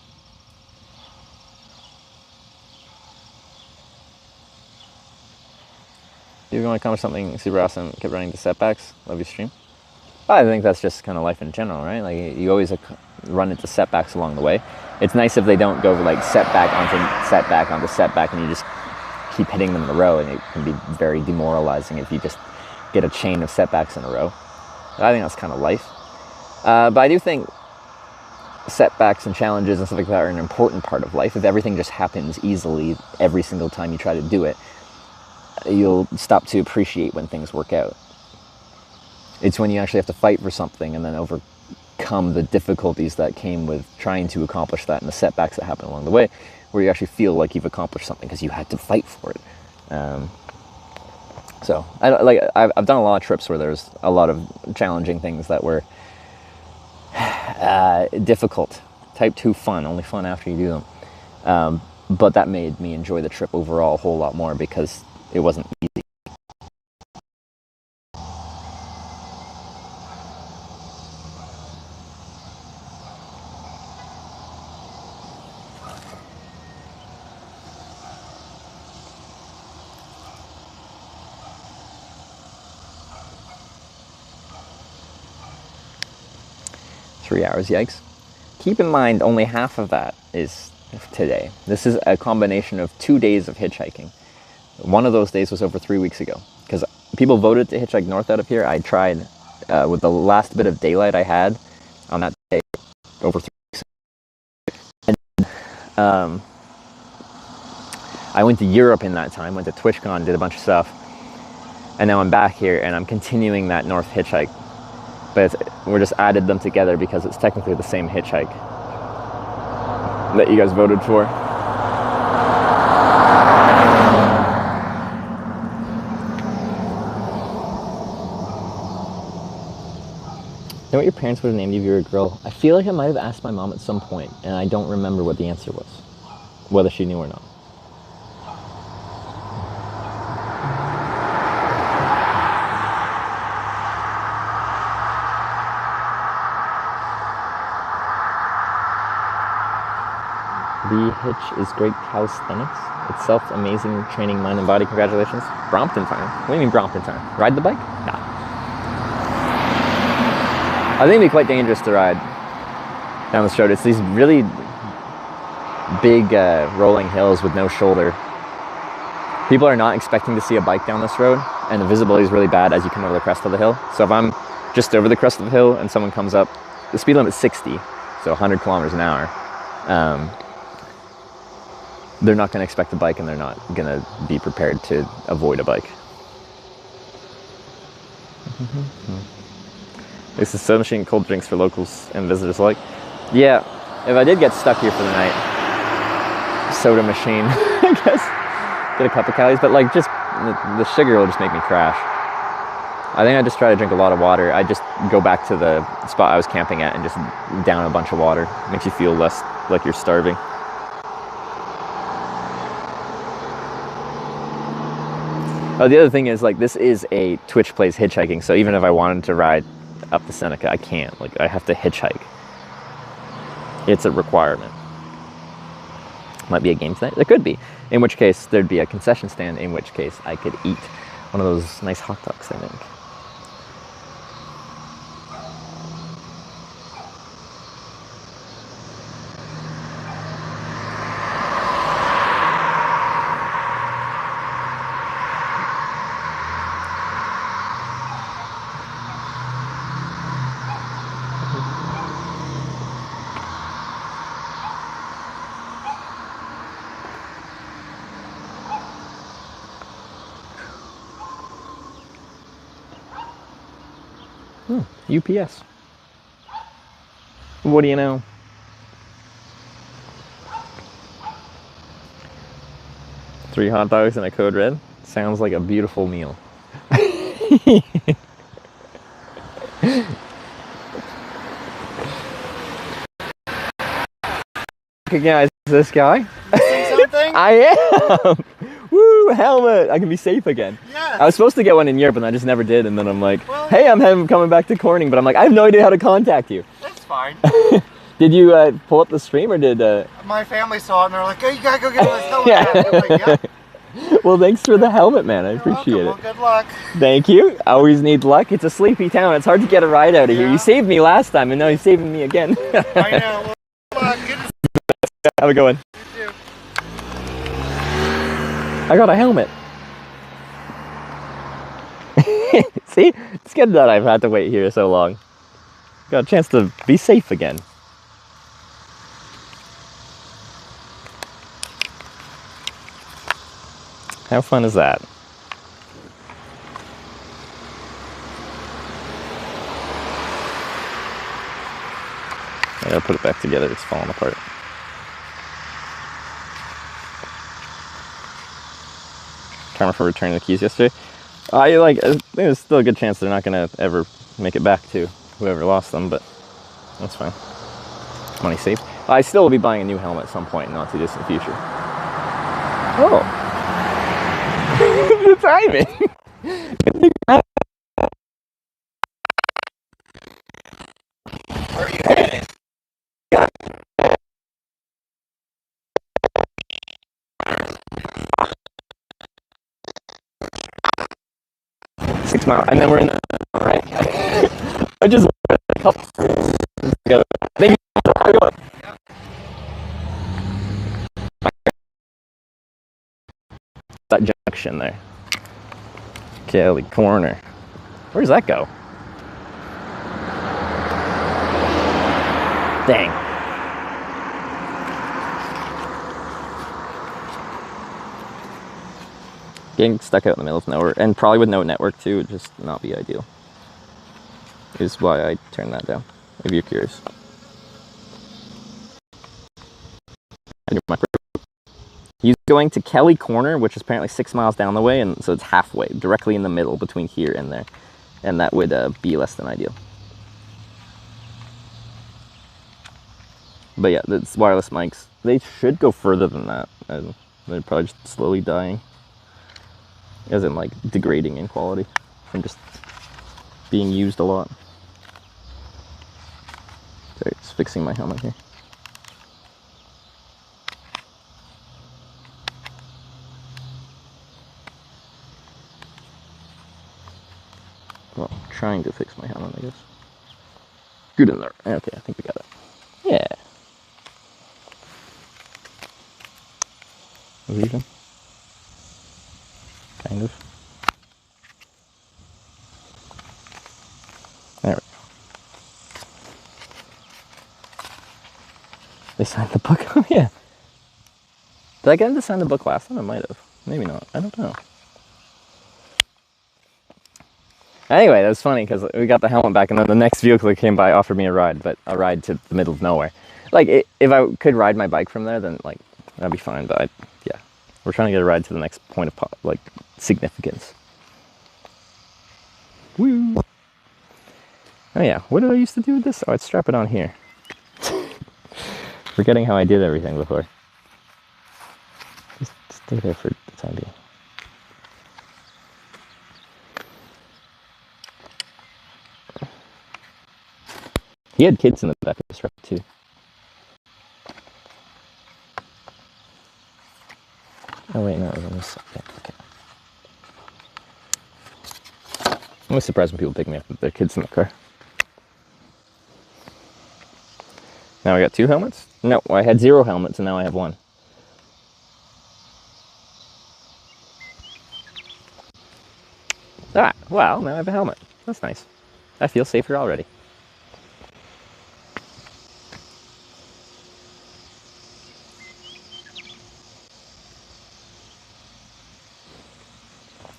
You're going to accomplish something super awesome, kept running into setbacks, love your stream. I think that's just kind of life in general, right? Like, you always run into setbacks along the way. It's nice if they don't go like setback onto setback onto setback and you just keep hitting them in a row, and it can be very demoralizing if you just get a chain of setbacks in a row. I think that's kind of life. But I do think setbacks and challenges and stuff like that are an important part of life. If everything just happens easily every single time you try to do it, you'll stop to appreciate when things work out. It's when you actually have to fight for something and then overcome the difficulties that came with trying to accomplish that and the setbacks that happen along the way, where you actually feel like you've accomplished something because you had to fight for it. So I've done a lot of trips where there's a lot of challenging things that were difficult, type 2 fun, only fun after you do them. But that made me enjoy the trip overall a whole lot more because it wasn't easy. Three hours, yikes. Keep in mind, only half of that is today. This is a combination of 2 days of hitchhiking. One of those days was over 3 weeks ago, because people voted to hitchhike north out of here. I tried with the last bit of daylight I had on that day over 3 weeks ago. And, I went to Europe in that time, went to TwitchCon, did a bunch of stuff, and now I'm back here and I'm continuing that north hitchhike. But we're just added them together because it's technically the same hitchhike that you guys voted for. You know what your parents would have named you if you were a girl? I feel like I might have asked my mom at some point, and I don't remember what the answer was, whether she knew or not. The hitch is great calisthenics. Itself amazing training mind and body. Congratulations. Brompton time. What do you mean Brompton time? Ride the bike? Nah. I think it'd be quite dangerous to ride down this road. It's these really big rolling hills with no shoulder. People are not expecting to see a bike down this road, and the visibility is really bad as you come over the crest of the hill. So if I'm just over the crest of the hill and someone comes up, the speed limit is 60, so 100 kilometers an hour. They're not going to expect a bike, and they're not going to be prepared to avoid a bike. This is soda machine, cold drinks for locals and visitors alike. Yeah, if I did get stuck here for the night, soda machine, I guess, get a couple calories, but like just the sugar will just make me crash. I think I just try to drink a lot of water. I just go back to the spot I was camping at and just down a bunch of water. Makes you feel less like you're starving. Oh, the other thing is, like, this is a Twitch Plays Hitchhiking, so even if I wanted to ride up the Seneca, I can't. Like, I have to hitchhike. It's a requirement. Might be a game tonight. There could be. In which case, there'd be a concession stand, in which case I could eat one of those nice hot dogs, I think. UPS. What do you know? Three hot dogs and a Code Red? Sounds like a beautiful meal. Recognize this guy? You see something? I am! Woo, helmet! I can be safe again. Yes. I was supposed to get one in Europe and I just never did, and then I'm like, hey, I'm coming back to Corning, but I'm like, I have no idea how to contact you. That's fine. Did you pull up the stream, or did... My family saw it and they're like, oh, you gotta go get this helmet. I'm like, yep. Well, thanks for the helmet, man. I appreciate it. Well, good luck. Thank you. I always need luck. It's a sleepy town. It's hard to get a ride out of here. You saved me last time, and now you're saving me again. I know. Well, good luck. Good to Have a good one. see you. I got a helmet. See? It's good that I've had to wait here so long. Got a chance to be safe again. How fun is that? I gotta put it back together, it's falling apart. Karma for returning the keys yesterday. I think there's still a good chance they're not gonna ever make it back to whoever lost them, but that's fine. Money saved. I still will be buying a new helmet at some point in the not too distant future. Oh. The timing. Where are you headed? 6 miles, and then we're in the right. I just a couple together. Maybe that junction there. Kelly Corner. Where does that go? Dang. Getting stuck out in the middle of nowhere, and probably with no network too, would just not be ideal. Is why I turned that down, if you're curious. He's going to Kelly Corner, which is apparently 6 miles down the way, and so it's halfway, directly in the middle between here and there. And that would be less than ideal. But yeah, it's wireless mics. They should go further than that, and they're probably just slowly dying. As in, like, degrading in quality from just being used a lot. Sorry, just fixing my helmet here. Well, I'm trying to fix my helmet, I guess. Good in there. Okay, I think we got it. Yeah. Even? Kind of. There we go. They signed the book? Oh, yeah. Did I get them to sign the book last time? I might have. Maybe not. I don't know. Anyway, that was funny because we got the helmet back, and then the next vehicle that came by offered me a ride, but a ride to the middle of nowhere. Like, if I could ride my bike from there, then, like, that'd be fine, but yeah. We're trying to get a ride to the next point of, like, significance. Woo! Oh yeah, what did I used to do with this? Oh, I'd strap it on here. Forgetting how I did everything before. Just stay there for the time being. He had kids in the back of his truck too. Oh wait, no, it was on this side. Yeah, okay. I'm always surprised when people pick me up with their kids in the car. Now I got 2 helmets? No, I had 0 helmets and now I have 1. Ah, well, now I have a helmet. That's nice. I feel safer already.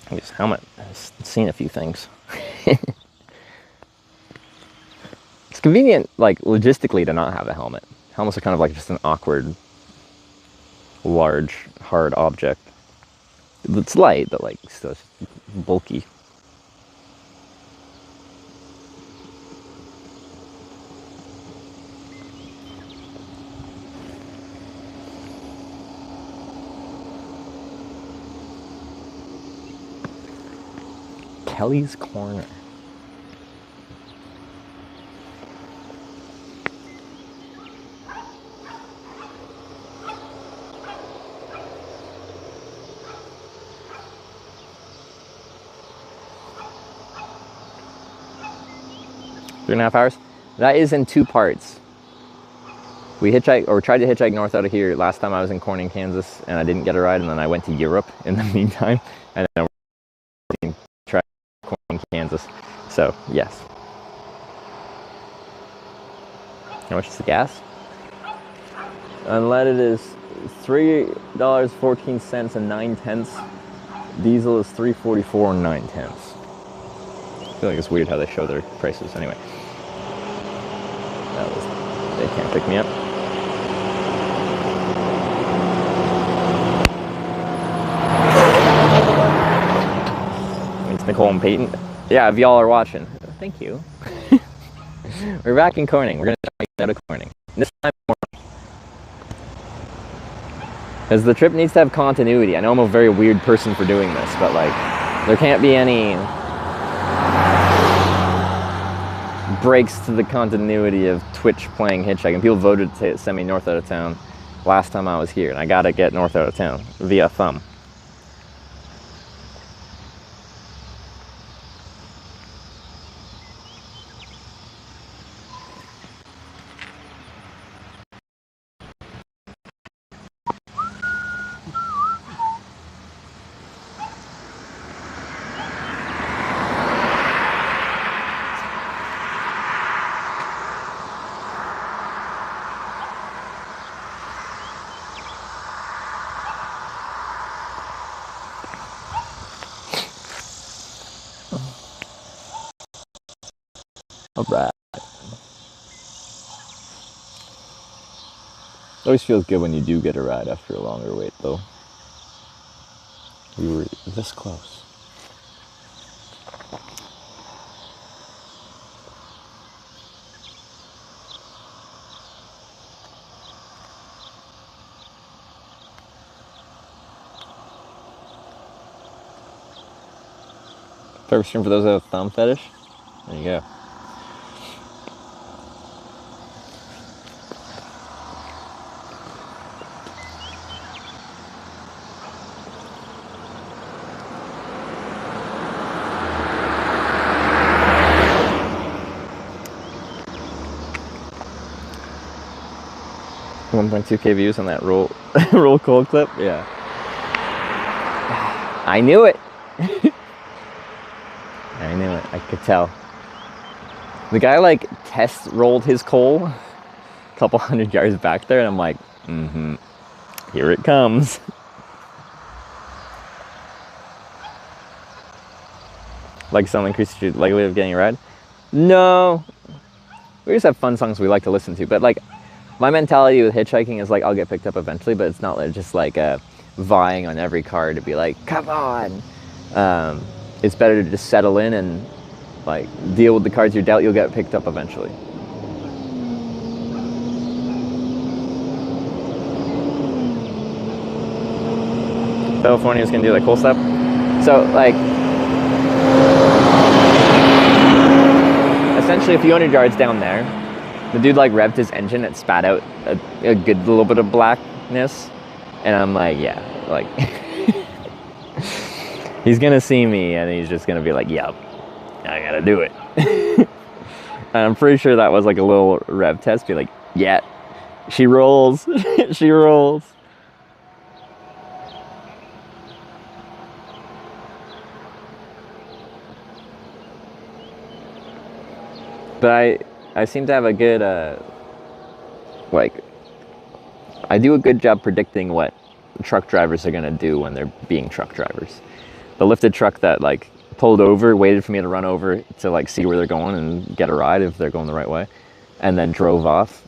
This helmet has seen a few things. It's convenient, like, logistically to not have a helmet. Helmets are kind of like just an awkward, large, hard object. It's light, but, like, still bulky. Kelly's Corner. Three and a half hours? That is in 2 parts. We hitchhiked, or tried to hitchhike north out of here last time I was in Corning, Kansas, and I didn't get a ride, and then I went to Europe in the meantime, and then we're trying Corning, Kansas. So, yes. How much is the gas? Unleaded is $3.14 and 9/10. Diesel is $3.44 and 9/10. I feel like it's weird how they show their prices. Anyway, they can't pick me up. It's Nicole and Peyton. Yeah, if y'all are watching, thank you. We're back in Corning. We're gonna make it out of Corning this time. Because the trip needs to have continuity. I know I'm a very weird person for doing this, but like, there can't be any breaks to the continuity of Twitch playing Hitchhiking. People voted to send me north out of town last time I was here, and I gotta get north out of town via thumb. Alright. Always feels good when you do get a ride after a longer wait, though. We were this close. Perfect stream for those that have thumb fetish. There you go. $1.2K views on that roll cold clip. Yeah, I knew it. I knew it. I could tell. The guy like test rolled his coal a couple 100 yards back there, and I'm like, here it comes. Like some increased likelihood of getting a ride? No. We just have fun songs we like to listen to, but like, my mentality with hitchhiking is like, I'll get picked up eventually, but it's not like just like vying on every car to be like, come on. It's better to just settle in and like deal with the cards you're dealt. You'll get picked up eventually. California's gonna do that cool stuff. So like, essentially a few 100 yards down there, The dude like revved his engine, it spat out a good little bit of blackness, and I'm like, yeah, like he's gonna see me and he's just gonna be like, yep, I gotta do it. And I'm pretty sure that was like a little rev test, be like, yeah, she rolls. She rolls. But I seem to have a good, like, I do a good job predicting what truck drivers are going to do when they're being truck drivers. The lifted truck that, like, pulled over, waited for me to run over to, like, see where they're going and get a ride if they're going the right way, and then drove off.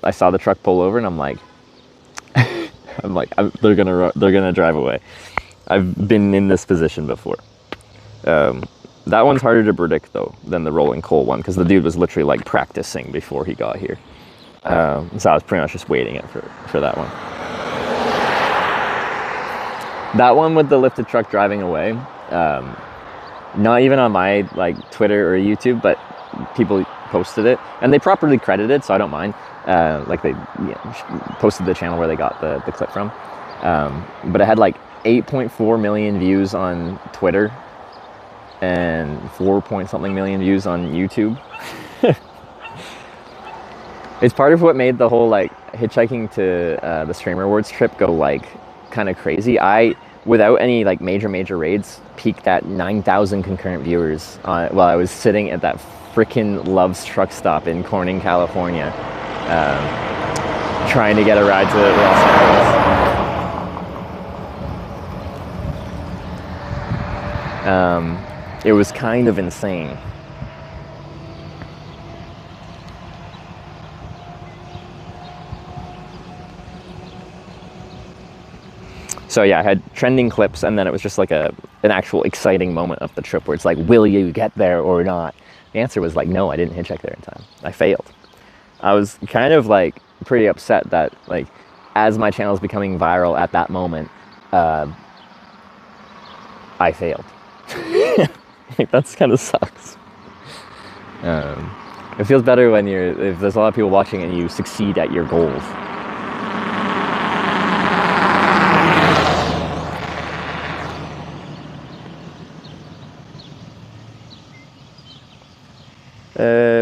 I saw the truck pull over, and I'm like, they're gonna drive away. I've been in this position before. That one's harder to predict, though, than the rolling coal one, because the dude was literally, like, practicing before he got here. So I was pretty much just waiting for that one. That one with the lifted truck driving away, not even on my, like, Twitter or YouTube, but people posted it, and they properly credited, so I don't mind. Like, they posted the channel where they got the clip from. But it had, like, 8.4 million views on Twitter, and 4-point-something million views on YouTube. It's part of what made the whole, like, hitchhiking to the Streamer Awards trip go, like, kind of crazy. I, without any, like, major raids, peaked at 9,000 concurrent viewers while I was sitting at that frickin' Love's truck stop in Corning, California, trying to get a ride to Los Angeles. It was kind of insane. So yeah, I had trending clips, and then it was just like an actual exciting moment of the trip where it's like, will you get there or not? The answer was like, no, I didn't hitchhike there in time. I failed. I was kind of like pretty upset that, like, as my channel is becoming viral at that moment, I failed. Like, that's kind of sucks. It feels better when if there's a lot of people watching and you succeed at your goals.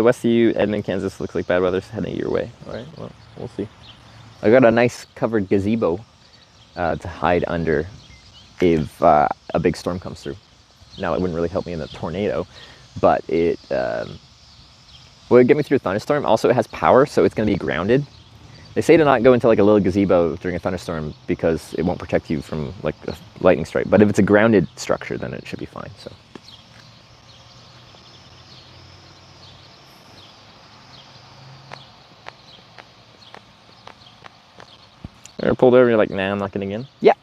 Westview, Edmond, Kansas looks like bad weather's heading your way. All right, well, we'll see. I got a nice covered gazebo to hide under if a big storm comes through. Now, it wouldn't really help me in the tornado, but it would get me through a thunderstorm. Also, it has power, so it's going to be grounded. They say to not go into, like, a little gazebo during a thunderstorm because it won't protect you from, like, a lightning strike. But if it's a grounded structure, then it should be fine. So. Or pulled over, and you're like, nah, I'm not getting in. Yeah,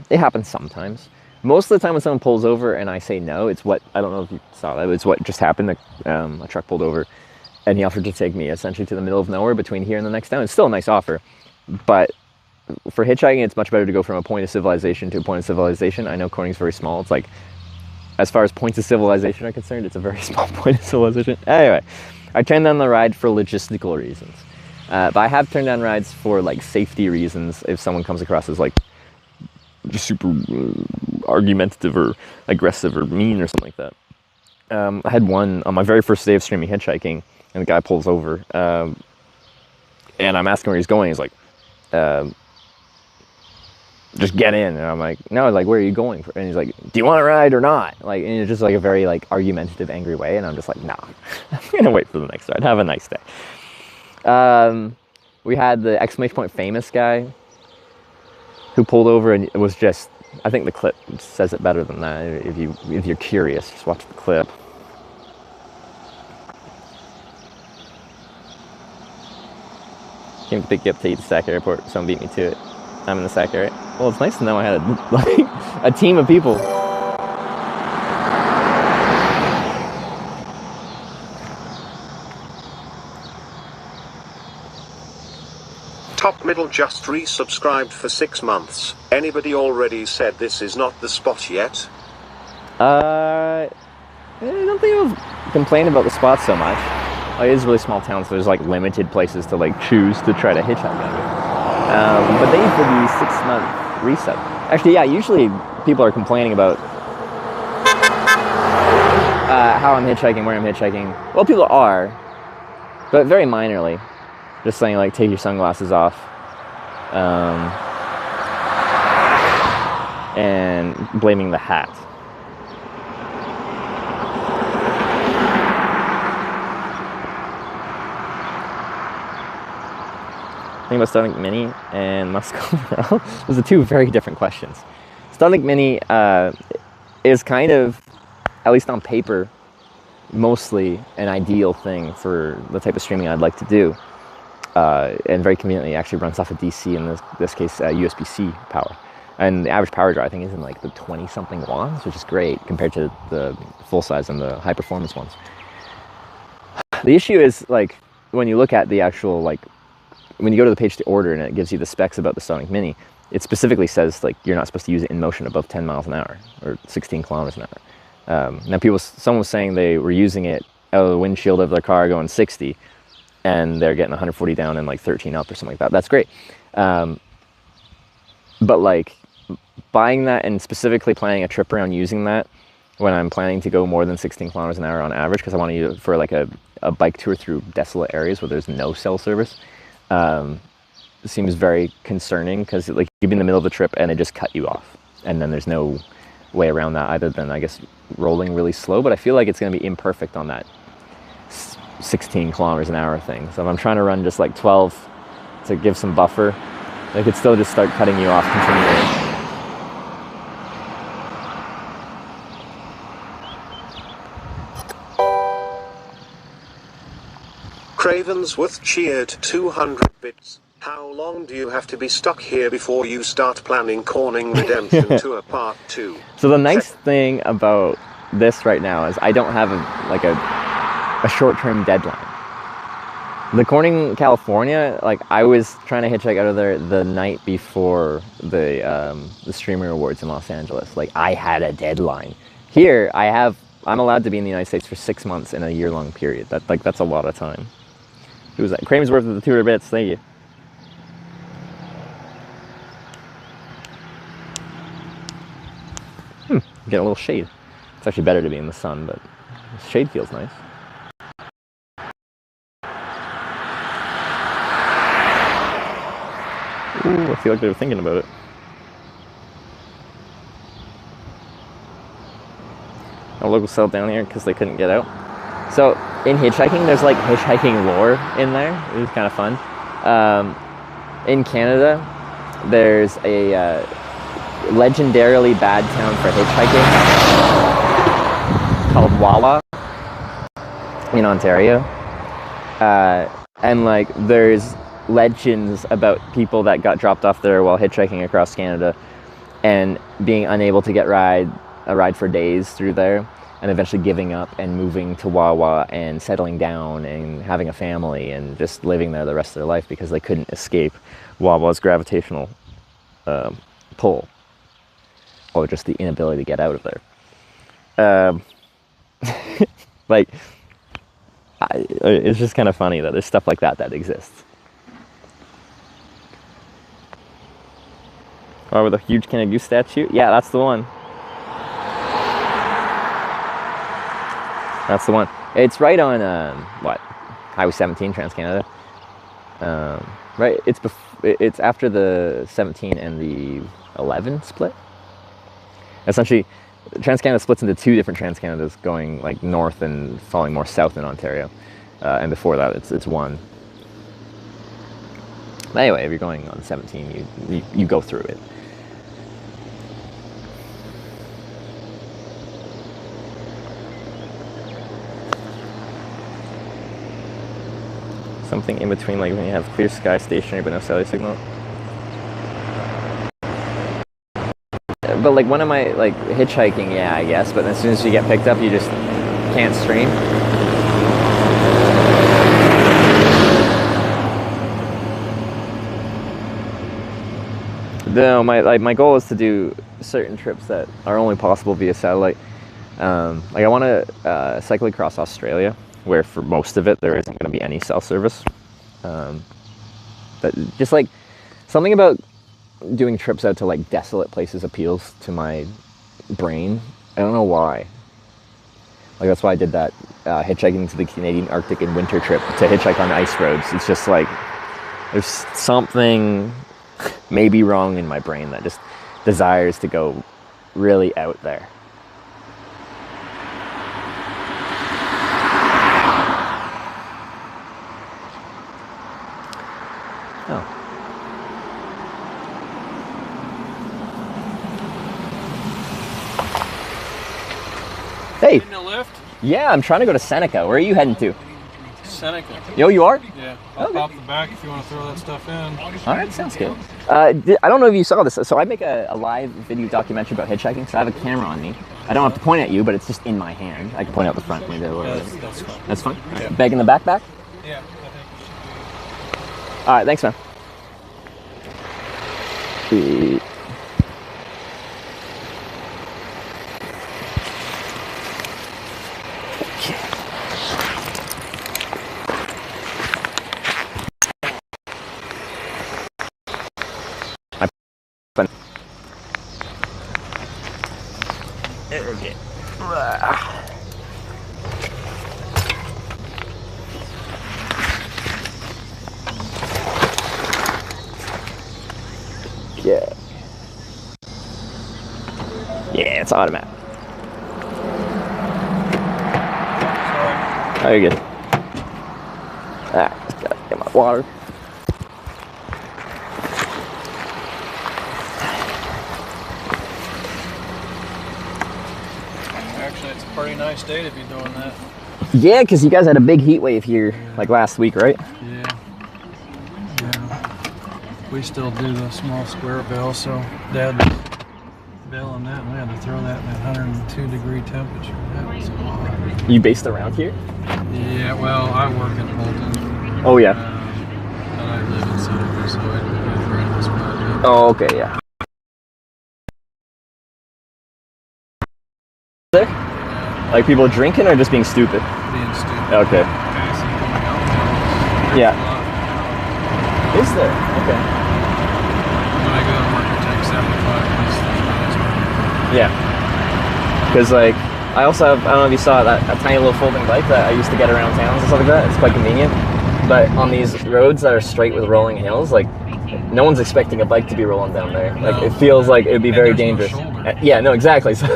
it happens sometimes. Most of the time when someone pulls over and I say no, it's what, I don't know if you saw that, it's what just happened. A truck pulled over and he offered to take me essentially to the middle of nowhere between here and the next town. It's still a nice offer, but for hitchhiking, it's much better to go from a point of civilization to a point of civilization. I know Corning's very small. It's like, as far as points of civilization are concerned, it's a very small point of civilization. Anyway, I turned down the ride for logistical reasons. But I have turned down rides for, like, safety reasons if someone comes across as, like, just super argumentative or aggressive or mean or something like that. I had one on my very first day of streaming hitchhiking, and the guy pulls over, and I'm asking where he's going. He's like, just get in. And I'm like, no, like, where are you going? And he's like, do you want a ride or not? Like, and it's just like a very, like, argumentative, angry way, and I'm just like, nah, I'm gonna wait for the next ride. Have a nice day. We had the exclamation point famous guy who pulled over, and it was just, I think the clip says it better than that. If you're curious, just watch the clip. Came to pick you up to eat the Sac Airport. Someone beat me to it. I'm in the Sac area. Well, it's nice to know I had a team of people. Top Middle just resubscribed for 6 months. Anybody already said this is not the spot yet? I don't think I was complaining about the spot so much. it is a really small town, so there's like limited places to like choose to try to hitchhike out of. But they did the 6-month reset. Actually, yeah, usually people are complaining about how I'm hitchhiking, where I'm hitchhiking. Well, people are, but very minorly. Just saying like, take your sunglasses off. And blaming the hat. Thing about Starlink Mini and Moscow Morale, those are two very different questions. Starlink Mini is kind of, at least on paper, mostly an ideal thing for the type of streaming I'd like to do. And very conveniently actually runs off of DC, in this case USB-C power. And the average power draw, I think, is in like the 20-something watts, which is great compared to the full size and the high performance ones. The issue is, like, when you look at the actual, like, when you go to the page to order and it gives you the specs about the Starlink Mini, it specifically says, like, you're not supposed to use it in motion above 10 miles an hour or 16 kilometers an hour. Now, someone was saying they were using it out of the windshield of their car going 60, and they're getting 140 down and like 13 up or something like that. That's great. But like, buying that and specifically planning a trip around using that when I'm planning to go more than 16 kilometers an hour on average, because I want to use it for like a bike tour through desolate areas where there's no cell service, seems very concerning, because like you'd be in the middle of the trip and they just cut you off, and then there's no way around that other than, I guess, rolling really slow. But I feel like it's going to be imperfect on that 16 kilometers an hour thing. So if I'm trying to run just like 12 to give some buffer, they could still just start cutting you off continually. Cravensworth cheered 200 bits. How long do you have to be stuck here before you start planning Corning Redemption Tour Part 2? So the nice thing about this right now is I don't have a short-term deadline. The Corning, California, like, I was trying to hitchhike out of there the night before the Streamer Awards in Los Angeles. Like, I had a deadline. Here, I'm allowed to be in the United States for 6 months in a year-long period. That's a lot of time. Who was that? Cravensworth with the 200 bits. Thank you. Get a little shade. It's actually better to be in the sun, but shade feels nice. Ooh, I feel like they were thinking about it. A local settled down here because they couldn't get out. So in hitchhiking, there's like hitchhiking lore in there. It was kind of fun. In Canada, there's a legendarily bad town for hitchhiking called Wawa in Ontario. And like, there's legends about people that got dropped off there while hitchhiking across Canada and being unable to get a ride for days through there, and eventually giving up and moving to Wawa and settling down and having a family and just living there the rest of their life because they couldn't escape Wawa's gravitational pull, or just the inability to get out of there. Like, it's just kind of funny that there's stuff like that exists. Or with a huge Canada Goose statue? Yeah, that's the one. That's the one. It's right on, Highway 17, Trans-Canada. Right, it's after the 17 and the 11 split. Essentially, Trans-Canada splits into two different Trans-Canadas, going like north and falling more south in Ontario. And before that, it's one. But anyway, if you're going on 17, you go through it. Something in between, like when you have clear sky, stationary, but no cellular signal. But like, when am I like hitchhiking? Yeah, I guess. But as soon as you get picked up, you just can't stream. No, my goal is to do certain trips that are only possible via satellite. Like, I want to cycle across Australia where for most of it there isn't going to be any self-service. But just like something about doing trips out to like desolate places appeals to my brain. I don't know why. Like that's why I did that hitchhiking to the Canadian Arctic in winter trip to hitchhike on ice roads. It's just like there's something maybe wrong in my brain that just desires to go really out there. Oh. Hey. Getting a lift? Yeah, I'm trying to go to Seneca. Where are you heading to? Seneca. Yo, you are? Yeah. I'll pop the back if you want to throw that stuff in. All right, sounds good. I don't know if you saw this. So I make a live video documentary about hitchhiking. So I have a camera on me. I don't have to point at you, but it's just in my hand. I can point out the front window. That's fine. That's fine? Yeah. Right. Bag in the backpack? Yeah. All right, thanks, man. Okay. Yeah. Yeah, it's automatic. Oh, you're good. Just gotta get my water. Actually, it's a pretty nice day to be doing that. Yeah, because you guys had a big heat wave here, like last week, right? Yeah. We still do the small square bill, so Dad was bailing that, and we had to throw that in that 102-degree temperature. That was hot. You based around here? Yeah, well, I work in Bolton. Oh, yeah. And I live in Seneca, so I move around this quite a bit. Oh, okay, yeah. There? Like people drinking or just being stupid? Being stupid. Okay. Yeah. Is there? Okay. When I go to work, I take 75 minutes. Yeah. Because like, I also have, I don't know if you saw that a tiny little folding bike that I used to get around towns and stuff like that. It's quite convenient. But on these roads that are straight with rolling hills, like, no one's expecting a bike to be rolling down there. Like, it feels like it would be very dangerous. Yeah, no, exactly. So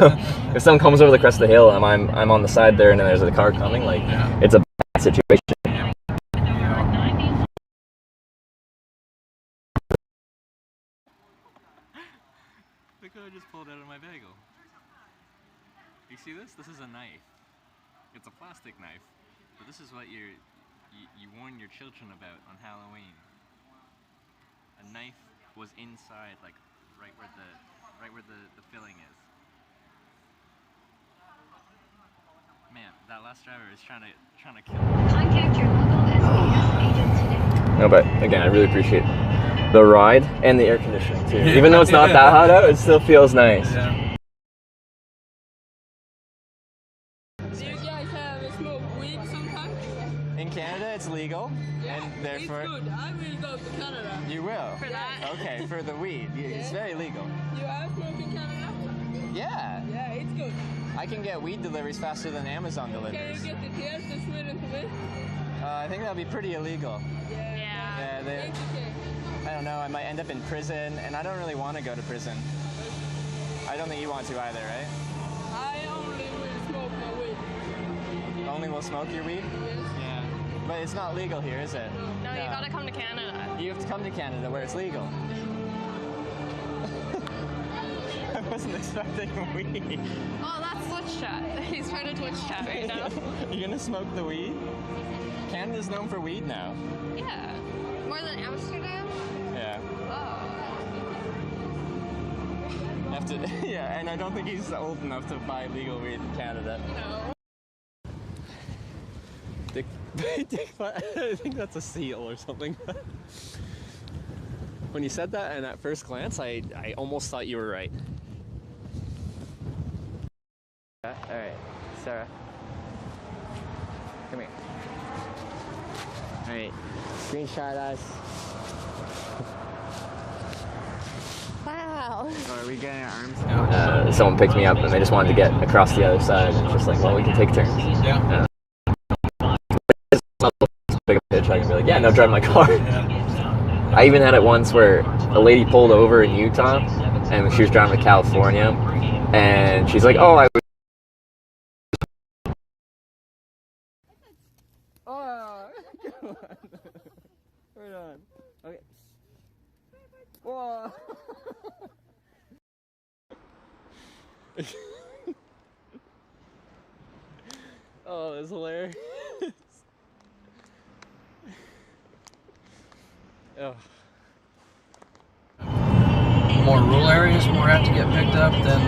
if someone comes over the crest of the hill and I'm on the side there and then there's a car coming, like, it's a bad situation. Look what I just pulled out of my bagel. You see this? This is a knife. It's a plastic knife. But this is what you warn your children about on Halloween. A knife was inside, like right where the filling is. Man, that last driver is trying to kill me. Contact your local SBF agent today. No, but again, I really appreciate the ride and the air conditioning too. Even though it's not that hot out, it still feels nice. Yeah. Do you guys have smoked weed sometimes? In Canada, it's legal, and therefore It's good. I will go to Canada. you will. For that? Okay, for the weed, it's very legal. You have smoked in Canada? Yeah. Yeah, it's good. I can get weed deliveries faster than Amazon Can deliveries. you get the tears to split into it? I think that'll be pretty illegal. Yeah. I don't know, I might end up in prison, and I don't really want to go to prison. I don't think you want to either, right? I only will smoke my weed. Only will smoke your weed? Yes. Yeah. But it's not legal here, is it? No, you gotta come to Canada. You have to come to Canada where it's legal. I wasn't expecting weed. Oh, that's Twitch chat. He's trying to Twitch chat right now. You're gonna smoke the weed? Canada's known for weed now. Yeah. More than Amsterdam? Yeah. Oh. You have to, yeah, and I don't think he's old enough to buy legal weed in Canada. No. I think that's a seal or something. When you said that and at first glance, I almost thought you were right. Alright, Sarah. Come here. Alright, screenshot us. Wow. So are we getting our arms down? Someone picked me up and they just wanted to get across the other side. And just like, well, we can take turns. Yeah. Pick up a hitchhiker and be like, yeah, no, drive my car. I even had it once where a lady pulled over in Utah and she was driving to California and she's like, oh, I was. Oh, come on. Hold on. Okay. Whoa. Oh, that's hilarious. Oh. More rural areas more apt to get picked up than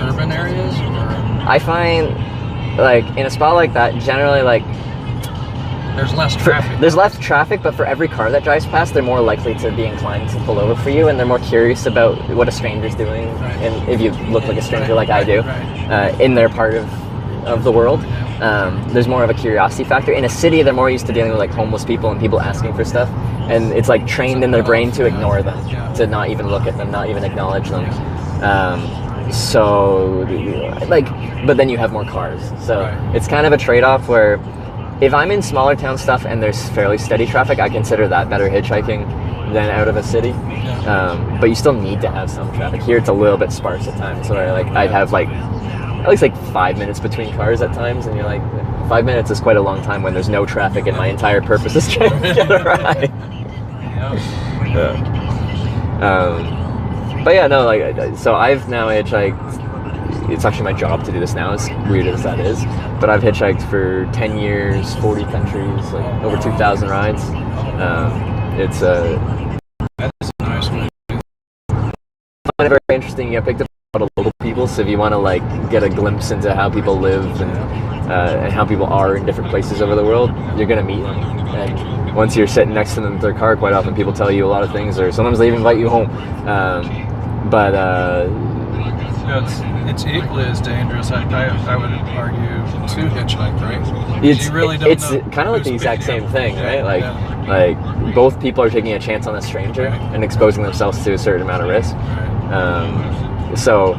urban areas? Or? I find, like, in a spot like that, generally, like, there's less traffic. There's less traffic, but for every car that drives past, they're more likely to be inclined to pull over for you, and they're more curious about what a stranger's doing, right. And if you look like a stranger like I do, right. In their part of the world. There's more of a curiosity factor. In a city, they're more used to dealing with like homeless people and people asking for stuff, and it's like trained in their brain to ignore them, to not even look at them, not even acknowledge them. So, like, but then you have more cars, so it's kind of a trade-off where if I'm in smaller town stuff and there's fairly steady traffic, I consider that better hitchhiking than out of a city. But you still need to have some traffic. Here it's a little bit sparse at times, where like I'd have like at least like 5 minutes between cars at times, and you're like, 5 minutes is quite a long time when there's no traffic and my entire purpose is trying to get a ride. But yeah, no, like, so I've now hitchhiked. It's actually my job to do this now, as weird as that is. But I've hitchhiked for 10 years, 40 countries, like over 2,000 rides. It's that's a nice one. I find it very interesting. You get picked up a lot of local people, so if you want to like get a glimpse into how people live and how people are in different places over the world, you're gonna meet them. And once you're sitting next to them in their car, quite often people tell you a lot of things, or sometimes they even invite you home. It's equally as dangerous. I would argue to hitchhike, right? It's you really don't it's kind of like the exact same thing, right? Like both people are taking a chance on a stranger and exposing themselves to a certain amount of risk. So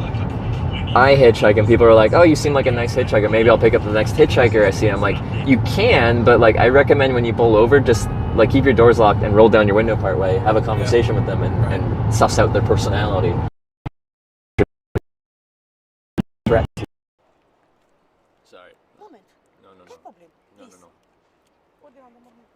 I hitchhike and people are like, oh, you seem like a nice hitchhiker, maybe I'll pick up the next hitchhiker I see. I'm like, you can, but like I recommend when you pull over, just like keep your doors locked and roll down your window part way, have a conversation with them and suss out their personality. Sorry. Moment. No. No problem. No. Hold on a moment.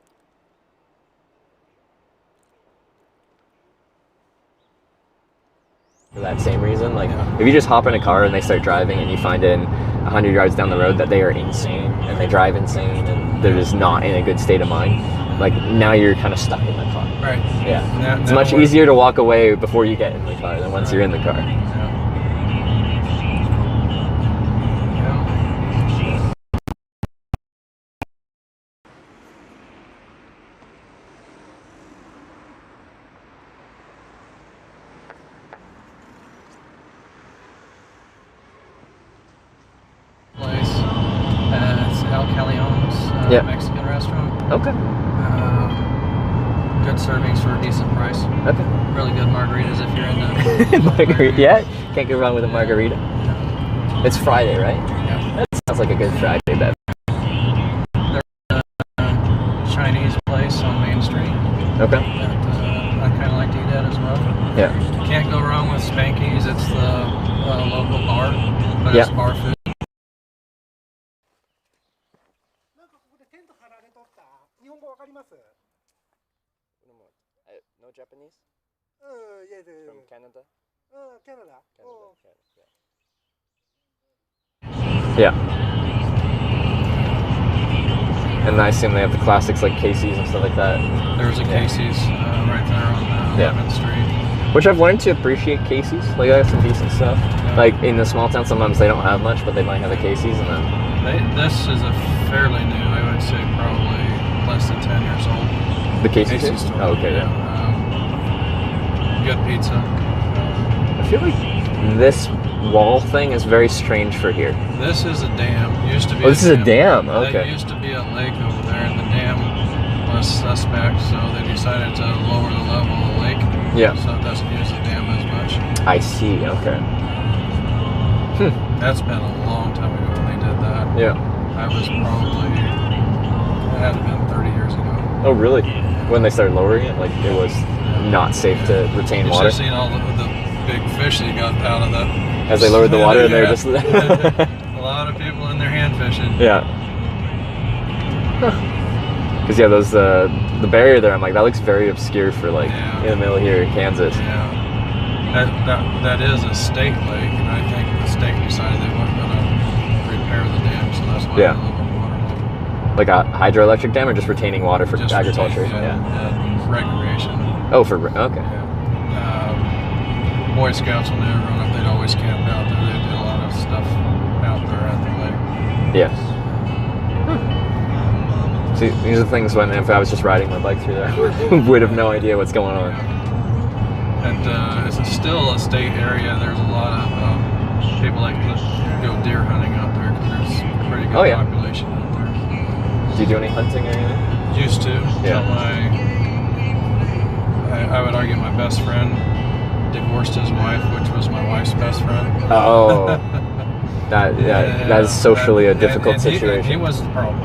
For that same reason, like if you just hop in a car and they start driving and you find in 100 yards down the road that they are insane and they drive insane and they're just not in a good state of mind, like now you're kind of stuck in the car. Right. Yeah. It's much easier to walk away before you get in the car than once you're in the car. Mexican restaurant. Okay. Good servings for a decent price. Okay. Really good margaritas if you're into margarita. Yeah, can't go wrong with a margarita. It's Friday, right? Yeah. That sounds like a good Friday bet. There's a Chinese place on Main Street. Okay. That I kind of like to eat at as well. Yeah. Can't go wrong with Spanky's. It's the local bar, but it's bar food. No Japanese? Yes. From Canada? Canada. Oh. Yeah. And I assume they have the classics like Casey's and stuff like that. There's a Casey's right there on 11th Street. Which I've learned to appreciate Casey's. Like, I have some decent stuff. Yeah. Like, in the small town, sometimes they don't have much, but they might have a Casey's. And then this is a fairly new, I would say probably less than 10 years old. The Casey's store? Oh, okay, yeah. Good pizza. I feel like this wall thing is very strange for here. This is a dam. Used to be. Oh, this is a dam. Okay. There used to be a lake over there, and the dam a suspect, so they decided to lower the level of the lake. Yeah. So it doesn't use the dam as much. I see. Okay. That's been a long time ago when they did that. Yeah. I was probably, it had to have been 30 years ago. Oh, really? When they started lowering it, like it was not safe to retain You water. should have seen all the big fish they got out of that. As they lowered the water, and they were just. A lot of people in their hand fishing. Yeah. Because yeah, those the barrier there, I'm like, that looks very obscure for like in the middle here in Kansas. Yeah. That is a state lake, and I think the state decided they weren't going to repair the dam, so that's why Yeah. they're a little water level. Like a hydroelectric dam, or just retaining water for Just agriculture? recreation. Oh, for okay. Boy Scouts, when they were growing up, they'd always camp out there. They did a lot of stuff out there at the lake. Yeah. See, these are things when if I was just riding my bike through there, I would have no idea what's going on. And it's still a state area. There's a lot of people that go deer hunting out there because there's a pretty good population out there. Do you do any hunting or anything? Used to. Yeah. I would argue my best friend divorced his wife, which was my wife's best friend. Oh. That is socially a difficult situation. He was the problem.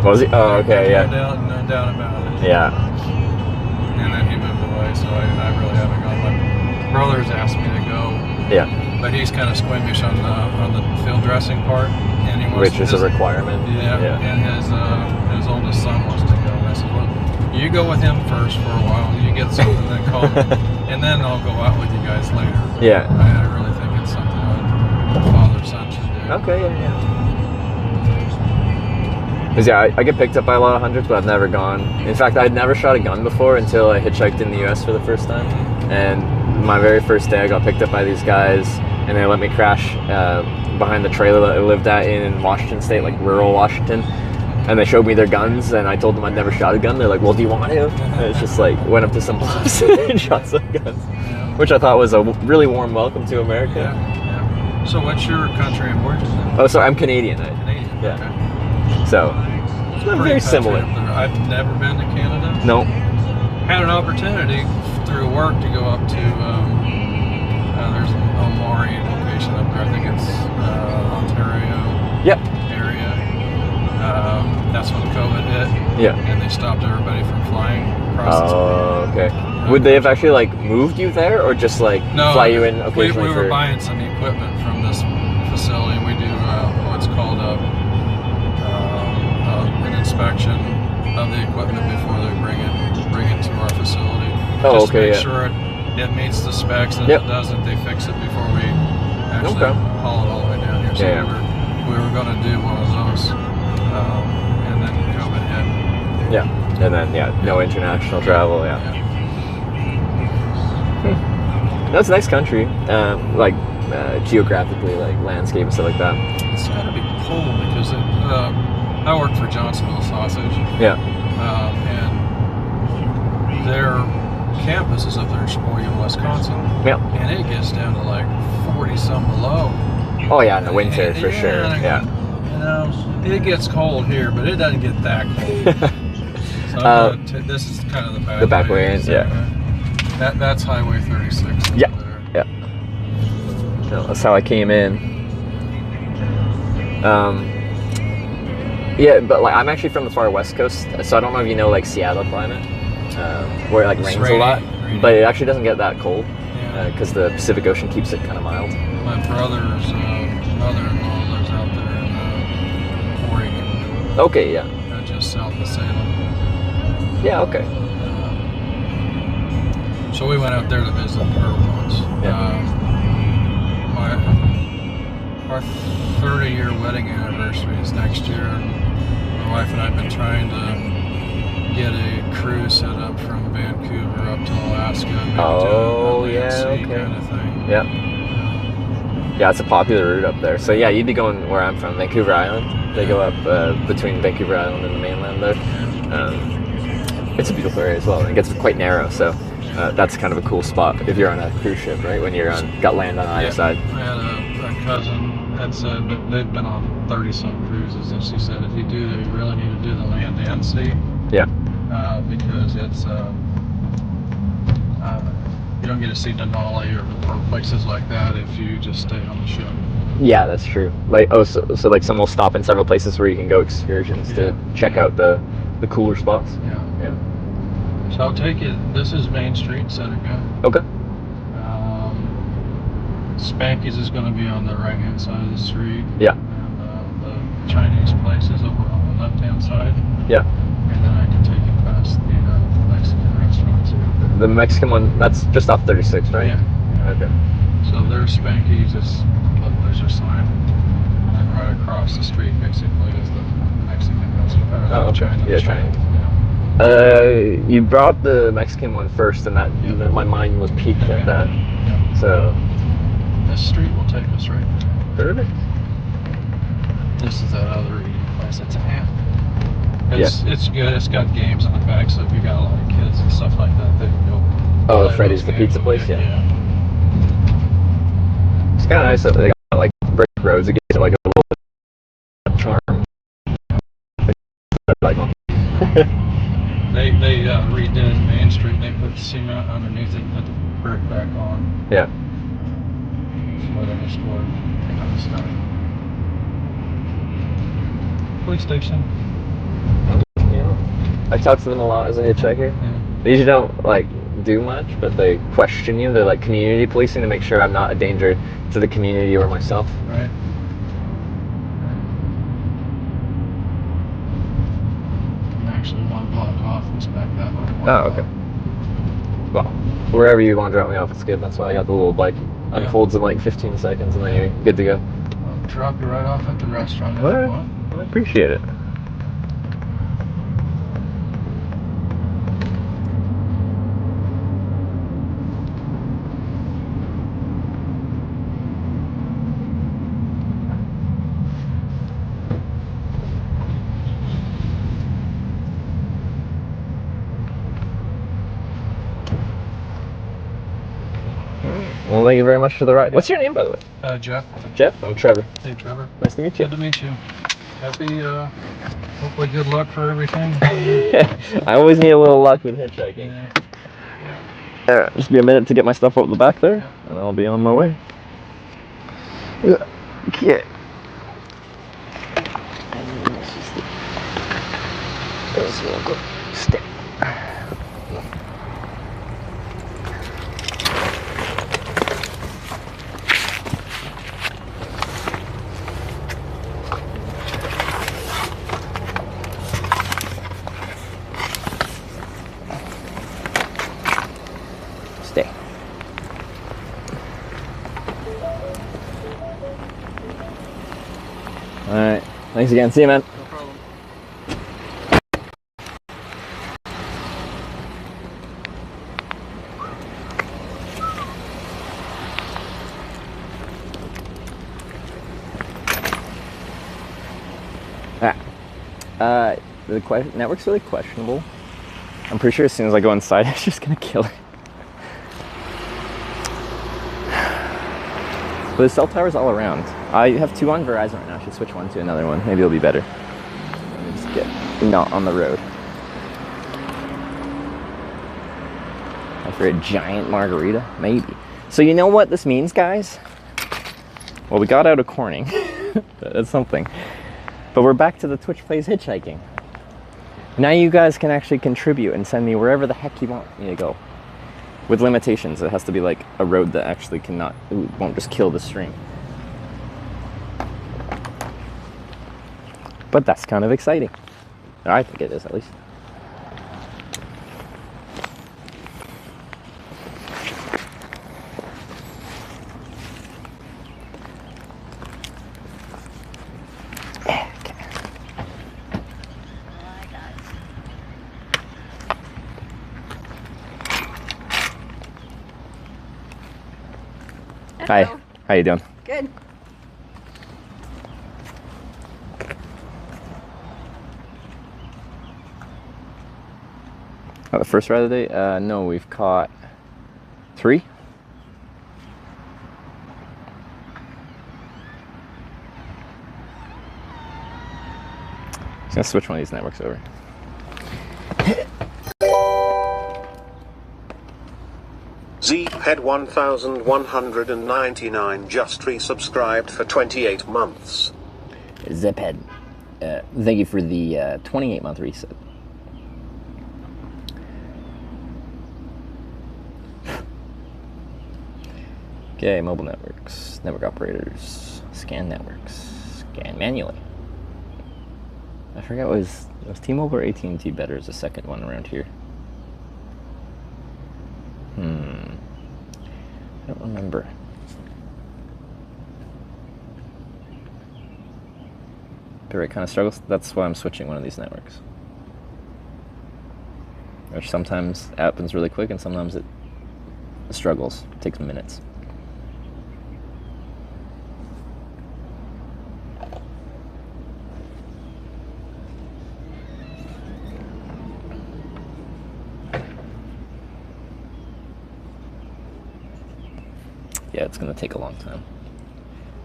Was he? Oh, okay, yeah. No doubt about it. Yeah. And then he moved away, so I really haven't gone. My brother's asked me to go. Yeah. But he's kind of squeamish on the field dressing part, and he wants Which is a requirement. Yeah. And his oldest son wants to go. And I said, well, you go with him first for a while. You get something, then call me, and then I'll go out with you guys later. Yeah. I really think it's something a father-son should do. Okay, yeah. Because yeah, I get picked up by a lot of hunters, but I've never gone. In fact, I'd never shot a gun before until I hitchhiked in the U.S. for the first time. And my very first day, I got picked up by these guys, and they let me crash behind the trailer that I lived at in Washington State, like rural Washington. And they showed me their guns, and I told them I'd never shot a gun. They're like, well, do you want to? And it's just like, went up to some place and shot some guns. Which I thought was a really warm welcome to America. Yeah. So what's your country of origin then? Oh, sorry, I'm Canadian. Canadian, yeah. okay. So, it's very similar. I've never been to Canada. No. Had an opportunity through work to go up to, there's a Maori location up there. I think it's Ontario area. That's when COVID hit. Yeah. And they stopped everybody from flying across the Oh, okay. Would they have actually like moved you there, or just like fly you in occasionally? We were buying some equipment from this facility, and we do what's called an inspection of the equipment before they bring it to our facility. Oh, just okay. to make sure it meets the specs, and if it doesn't, they fix it before we actually haul it all the way down here. So we were going to do one of those, and then COVID hit. Yeah, and then no international travel. That's a nice country, geographically, like landscape and stuff like that. It's got to be cold because I work for Johnsonville Sausage. Yeah. And their campus is up there in Sheboygan, Wisconsin. Yeah. And it gets down to like 40-some below. Oh yeah, in the winter for sure. Yeah. You know, it gets cold here, but it doesn't get that cold. So this is kind of the back way in. Yeah. That's Highway 36. Yeah. Yeah. No, that's how I came in. Yeah, but like I'm actually from the far west coast, so I don't know if you know like Seattle climate, where it like rains a lot, but it actually doesn't get that cold because the Pacific Ocean keeps it kind of mild. My brother's mother-in-law lives out there in Oregon. Okay, yeah. Just south of Salem. Yeah, okay. So we went out there to visit her once. Our 30-year wedding anniversary is next year. My wife and I have been trying to get a cruise set up from Vancouver up to Alaska. Kind of thing. Yeah. Yeah, it's a popular route up there. So yeah, you'd be going where I'm from, Vancouver Island. They go up between Vancouver Island and the mainland there. It's a beautiful area as well. It gets quite narrow, so that's kind of a cool spot if you're on a cruise ship, right? When you're got land on either side. I had a cousin that said that they've been on 30-some cruises, and she said if you do that, you really need to do the land and sea. Yeah. because it's you don't get to see Denali or places like that if you just stay on the ship. Yeah, that's true. Like, oh, so like some will stop in several places where you can go excursions to check out the cooler spots. Yeah. So I'll take it. This is Main Street, Seneca. Okay. Spanky's is going to be on the right-hand side of the street. Yeah. And the Chinese place is over on the left-hand side. Yeah. And then I can take it past the Mexican restaurant too. The Mexican one, that's just off 36, right? Yeah. Okay. So there's Spanky's. There's a sign. And then right across the street, basically, is the Mexican restaurant. Oh, okay. Chinese. Yeah, Chinese. You brought the Mexican one first, and that my mind was piqued at that. Yeah. So this street will take us right there. Perfect. This is that other eating place. It's it's good. It's got games on the back, so if you got a lot of kids and stuff like that, they can go. Oh, Freddy's the pizza place. Yeah. It's kind of nice that they got like brick roads. It gives it like a little bit of charm. They redid Main Street. They put cement underneath it, put the brick back on. Yeah. That's where they stored kind of stuff. Police station. I talk to them a lot as a hitchhiker. Yeah. They usually don't like do much, but they question you. They're like community policing to make sure I'm not a danger to the community or myself. Right. And actually, one block off is back that way. Oh, okay. Well, wherever you want to drop me off, it's good. That's why I got the little bike. Unfolds in like 15 seconds, and then you're good to go. I'll drop you right off at the restaurant if All right. you want. I appreciate it. Well, thank you very much for the ride. What's your name, by the way? Jeff. Jeff? I'm Trevor. Hey, Trevor. Nice to meet you. Good to meet you. Happy, hopefully good luck for everything. I always need a little luck with hitchhiking. Yeah. Alright, just be a minute to get my stuff up the back there, and I'll be on my way. Okay. Stay. Stay. Alright, thanks again. See you, man. No problem. The network's really questionable. I'm pretty sure as soon as I go inside, it's just gonna kill it. But there's cell towers all around. I have 2 on Verizon right now. I should switch one to another one. Maybe it'll be better. Let me just get not on the road. For a giant margarita? Maybe. So you know what this means, guys? Well, we got out of Corning. That's something. But we're back to the Twitch Plays Hitchhiking. Now you guys can actually contribute and send me wherever the heck you want me to go. With limitations. It has to be like a road that actually won't just kill the stream. But that's kind of exciting. I think it is, at least. Hi, how you doing? Good. The first ride of the day? No, we've caught 3. I'm gonna switch one of these networks over. Zped 1199 just resubscribed for 28 months. Zeped, thank you for the 28-month reset. Okay, mobile networks, network operators, scan networks, scan manually. I forgot, was T-Mobile or AT&T better as a second one around here? I don't remember. Bill rate kind of struggles. That's why I'm switching one of these networks. Which sometimes happens really quick and sometimes it struggles. It takes minutes. Yeah, it's going to take a long time.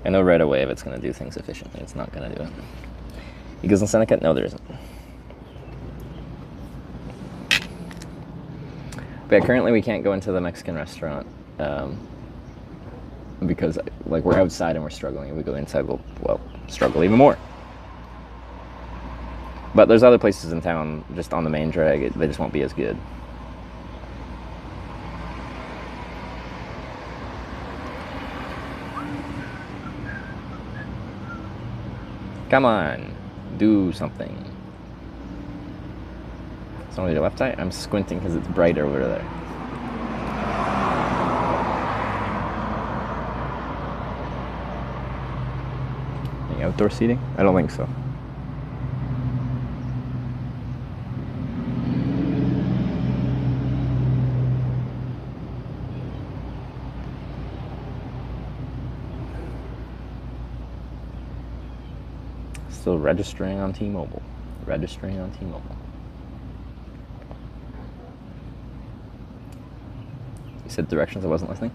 I know right away if it's going to do things efficiently. It's not going to do it. Because in Seneca, no, there isn't. But yeah, currently we can't go into the Mexican restaurant because like we're outside and we're struggling. If we go inside, we'll struggle even more. But there's other places in town just on the main drag. They just won't be as good. Come on, do something. It's only the left eye? I'm squinting because it's brighter over there. Any outdoor seating? I don't think so. Still registering on T-Mobile. Registering on T-Mobile. You said directions, I wasn't listening.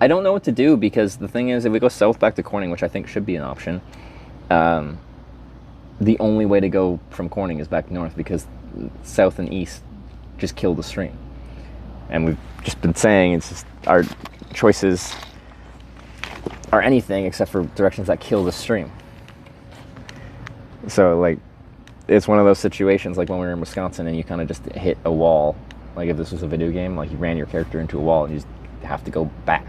I don't know what to do because the thing is, if we go south back to Corning, which I think should be an option, the only way to go from Corning is back north because south and east just kill the stream. And we've just been saying it's just our choices are anything except for directions that kill the stream. So, like, it's one of those situations, like when we were in Wisconsin and you kind of just hit a wall. Like, if this was a video game, like, you ran your character into a wall and you just have to go back.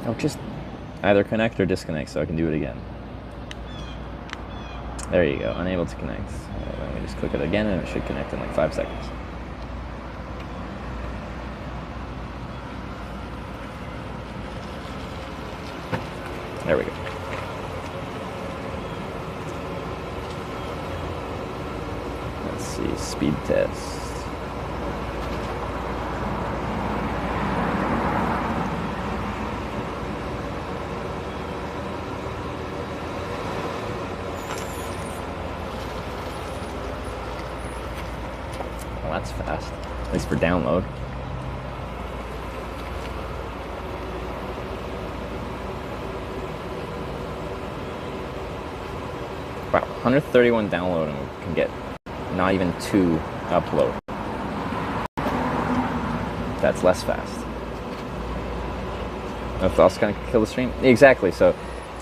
Oh, just either connect or disconnect so I can do it again. There you go, unable to connect. Let me just click it again and it should connect in like 5 seconds. There we go. Let's see, speed test. Well, that's fast, at least for download. Wow, 131 download and we can get not even 2 upload. That's less fast. That's also gonna kill the stream? Exactly, so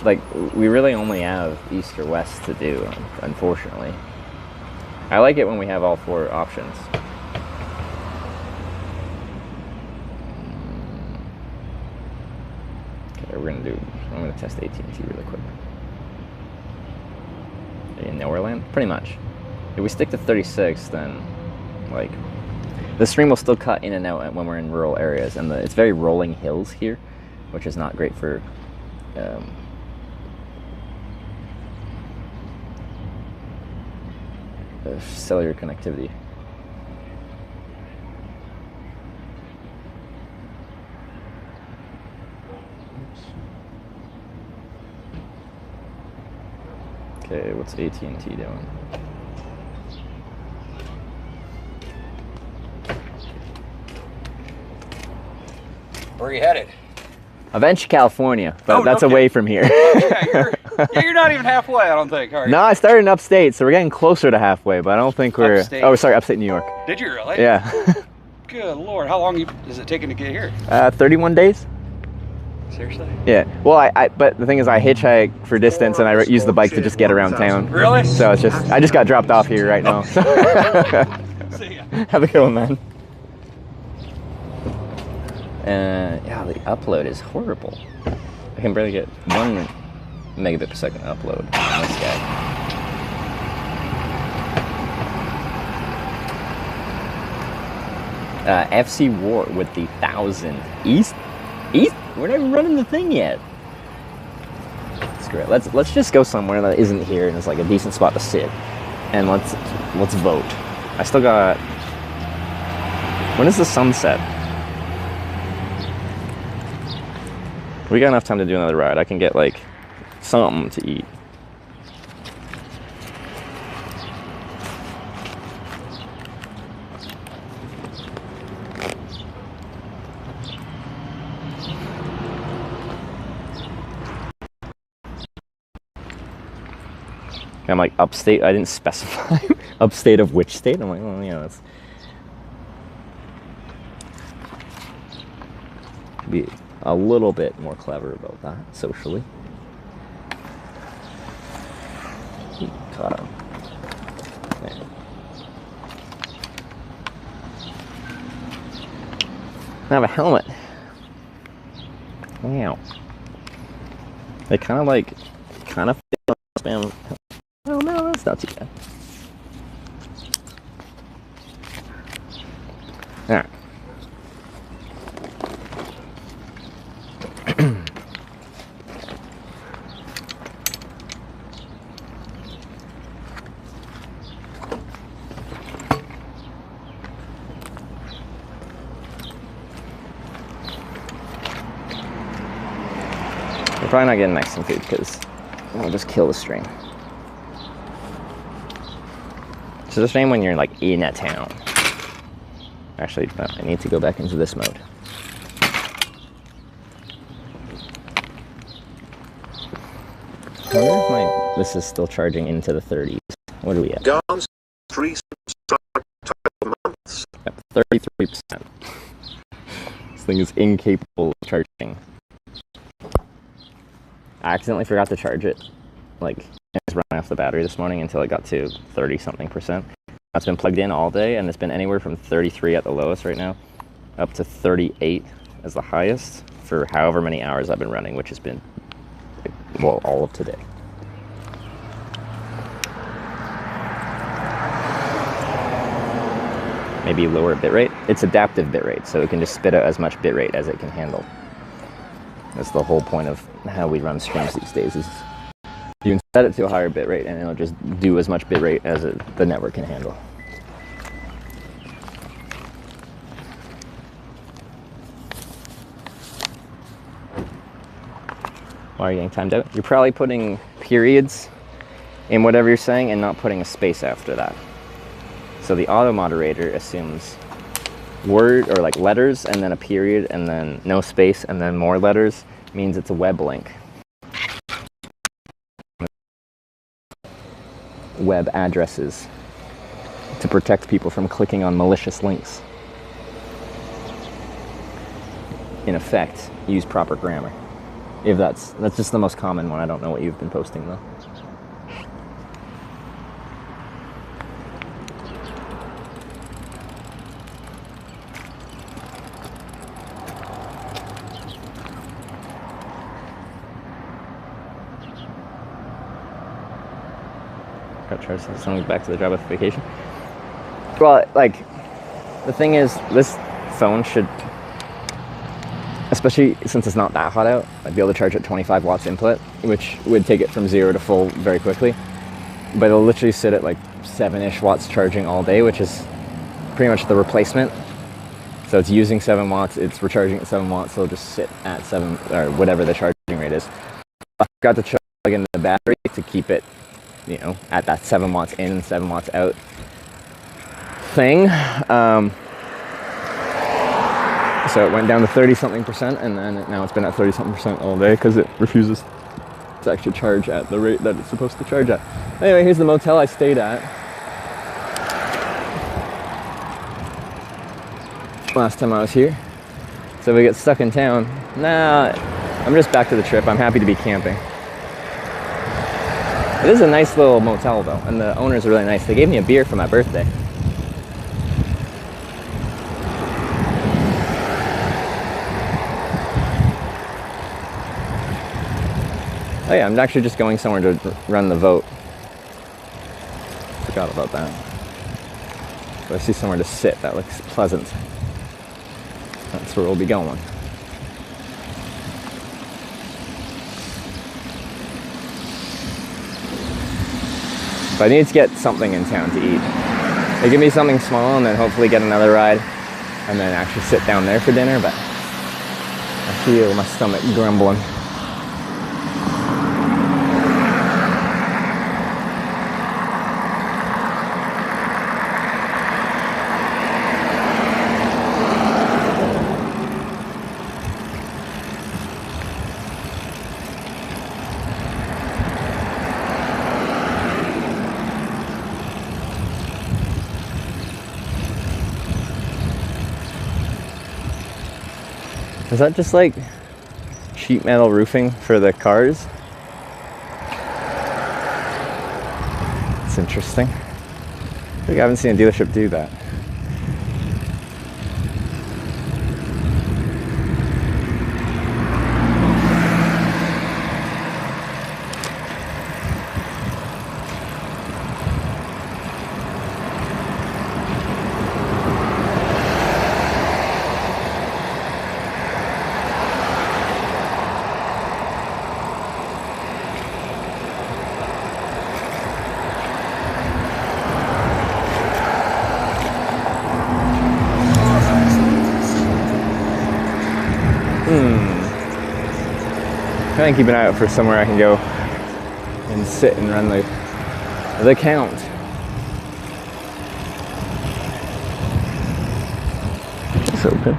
like we really only have east or west to do, unfortunately. I like it when we have all 4 options. Okay, I'm gonna test AT&T really quick. In nowhere land? Pretty much. If we stick to 36, then like the stream will still cut in and out when we're in rural areas, and it's very rolling hills here, which is not great for cellular connectivity. Okay, what's AT&T doing? Where are you headed? Eventually, California, but that's away from here. Yeah, Yeah, you're not even halfway, I don't think, are you? No, I started in upstate, so we're getting closer to halfway, but I don't think we're... Upstate. Oh, sorry, upstate New York. Did you really? Yeah. Good Lord, how long is it taking to get here? 31 days. Seriously? Yeah. Well, but the thing is, I hitchhike for distance, and I use the bike to just get around town. Really? So it's just, I just got dropped off here right now. So. See ya. Have a good one, man. Yeah, the upload is horrible. I can barely get 1 megabit per second upload on this guy. FC War with the 1,000 East. We're not even running the thing yet. Screw it. Let's just go somewhere that isn't here and it's like a decent spot to sit, and let's vote. I still got. When is the sunset? We got enough time to do another ride. I can get like something to eat. I'm like, upstate, I didn't specify upstate of which state. I'm like, well, yeah, that's be a little bit more clever about that socially. Caught him. There. I have a helmet. Wow. They kind of spam. Oh no, that's not too bad. Alright. We're probably not getting Mexican food because we'll just kill the stream. It's a shame when you're like in a town. Actually, no, I need to go back into this mode. I wonder if this is still charging into the 30s. What are we at? Gone 3 months. Yep, 33%. This thing is incapable of charging. I accidentally forgot to charge it. Like, it was running off the battery this morning until it got to 30-something%. It's been plugged in all day, and it's been anywhere from 33 at the lowest right now, up to 38 as the highest for however many hours I've been running, which has been, well, all of today. Maybe lower bitrate. It's adaptive bitrate, so it can just spit out as much bitrate as it can handle. That's the whole point of how we run streams these days, is you can set it to a higher bitrate and it'll just do as much bitrate as the network can handle. Why are you getting timed out? You're probably putting periods in whatever you're saying and not putting a space after that. So the auto moderator assumes word or like letters and then a period and then no space and then more letters means it's a web link. Web addresses to protect people from clicking on malicious links. In effect, use proper grammar. If that's just the most common one. I don't know what you've been posting though. Got charged since someone's back to the job after vacation. Well, like, the thing is, this phone should, especially since it's not that hot out, I'd be able to charge at 25 watts input, which would take it from 0 to full very quickly. But it'll literally sit at like 7-ish watts charging all day, which is pretty much the replacement. So it's using 7 watts, it's recharging at 7 watts, so it'll just sit at 7, or whatever the charging rate is. I forgot to plug in the battery to keep it, you know, at that 7 watts in, 7 watts out thing. So it went down to 30-something%, and then now it's been at 30-something% all day because it refuses to actually charge at the rate that it's supposed to charge at. Anyway, here's the motel I stayed at last time I was here. So if we get stuck in town, nah, I'm just back to the trip. I'm happy to be camping. It is a nice little motel though, and the owners are really nice. They gave me a beer for my birthday. Oh yeah, I'm actually just going somewhere to run the vote. Forgot about that. But I see somewhere to sit that looks pleasant. That's where we'll be going. But I need to get something in town to eat. They give me something small and then hopefully get another ride and then actually sit down there for dinner, but I feel my stomach grumbling. Is that just like sheet metal roofing for the cars? It's interesting. I think I haven't seen a dealership do that. Trying to keep an eye out for somewhere I can go and sit and run the count. It's open.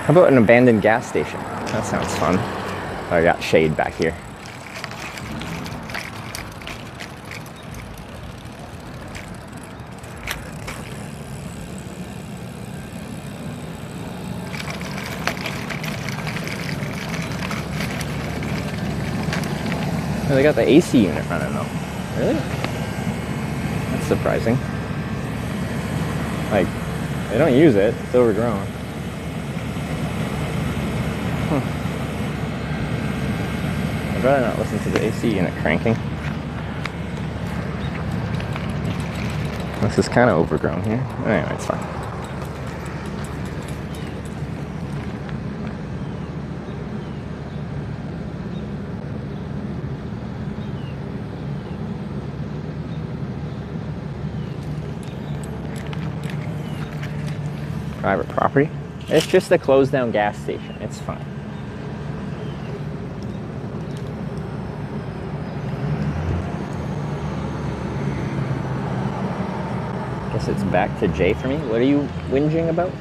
How about an abandoned gas station? That sounds fun. I got shade back here. Oh, they got the AC unit running though. Really? That's surprising. Like, they don't use it. It's overgrown. I'd rather not listen to the AC unit cranking. This is kind of overgrown here. Anyway, it's fine. Private property? It's just a closed down gas station. It's fine. Guess it's back to J for me. What are you whinging about?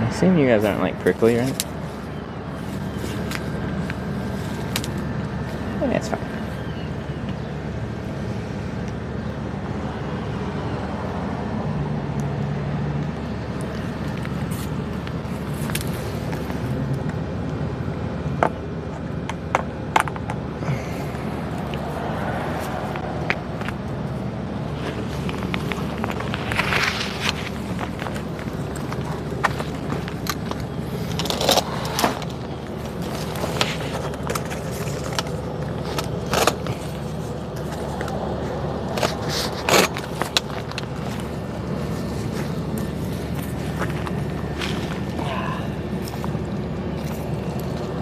I assume you guys aren't like prickly, right? Yeah, it's fine.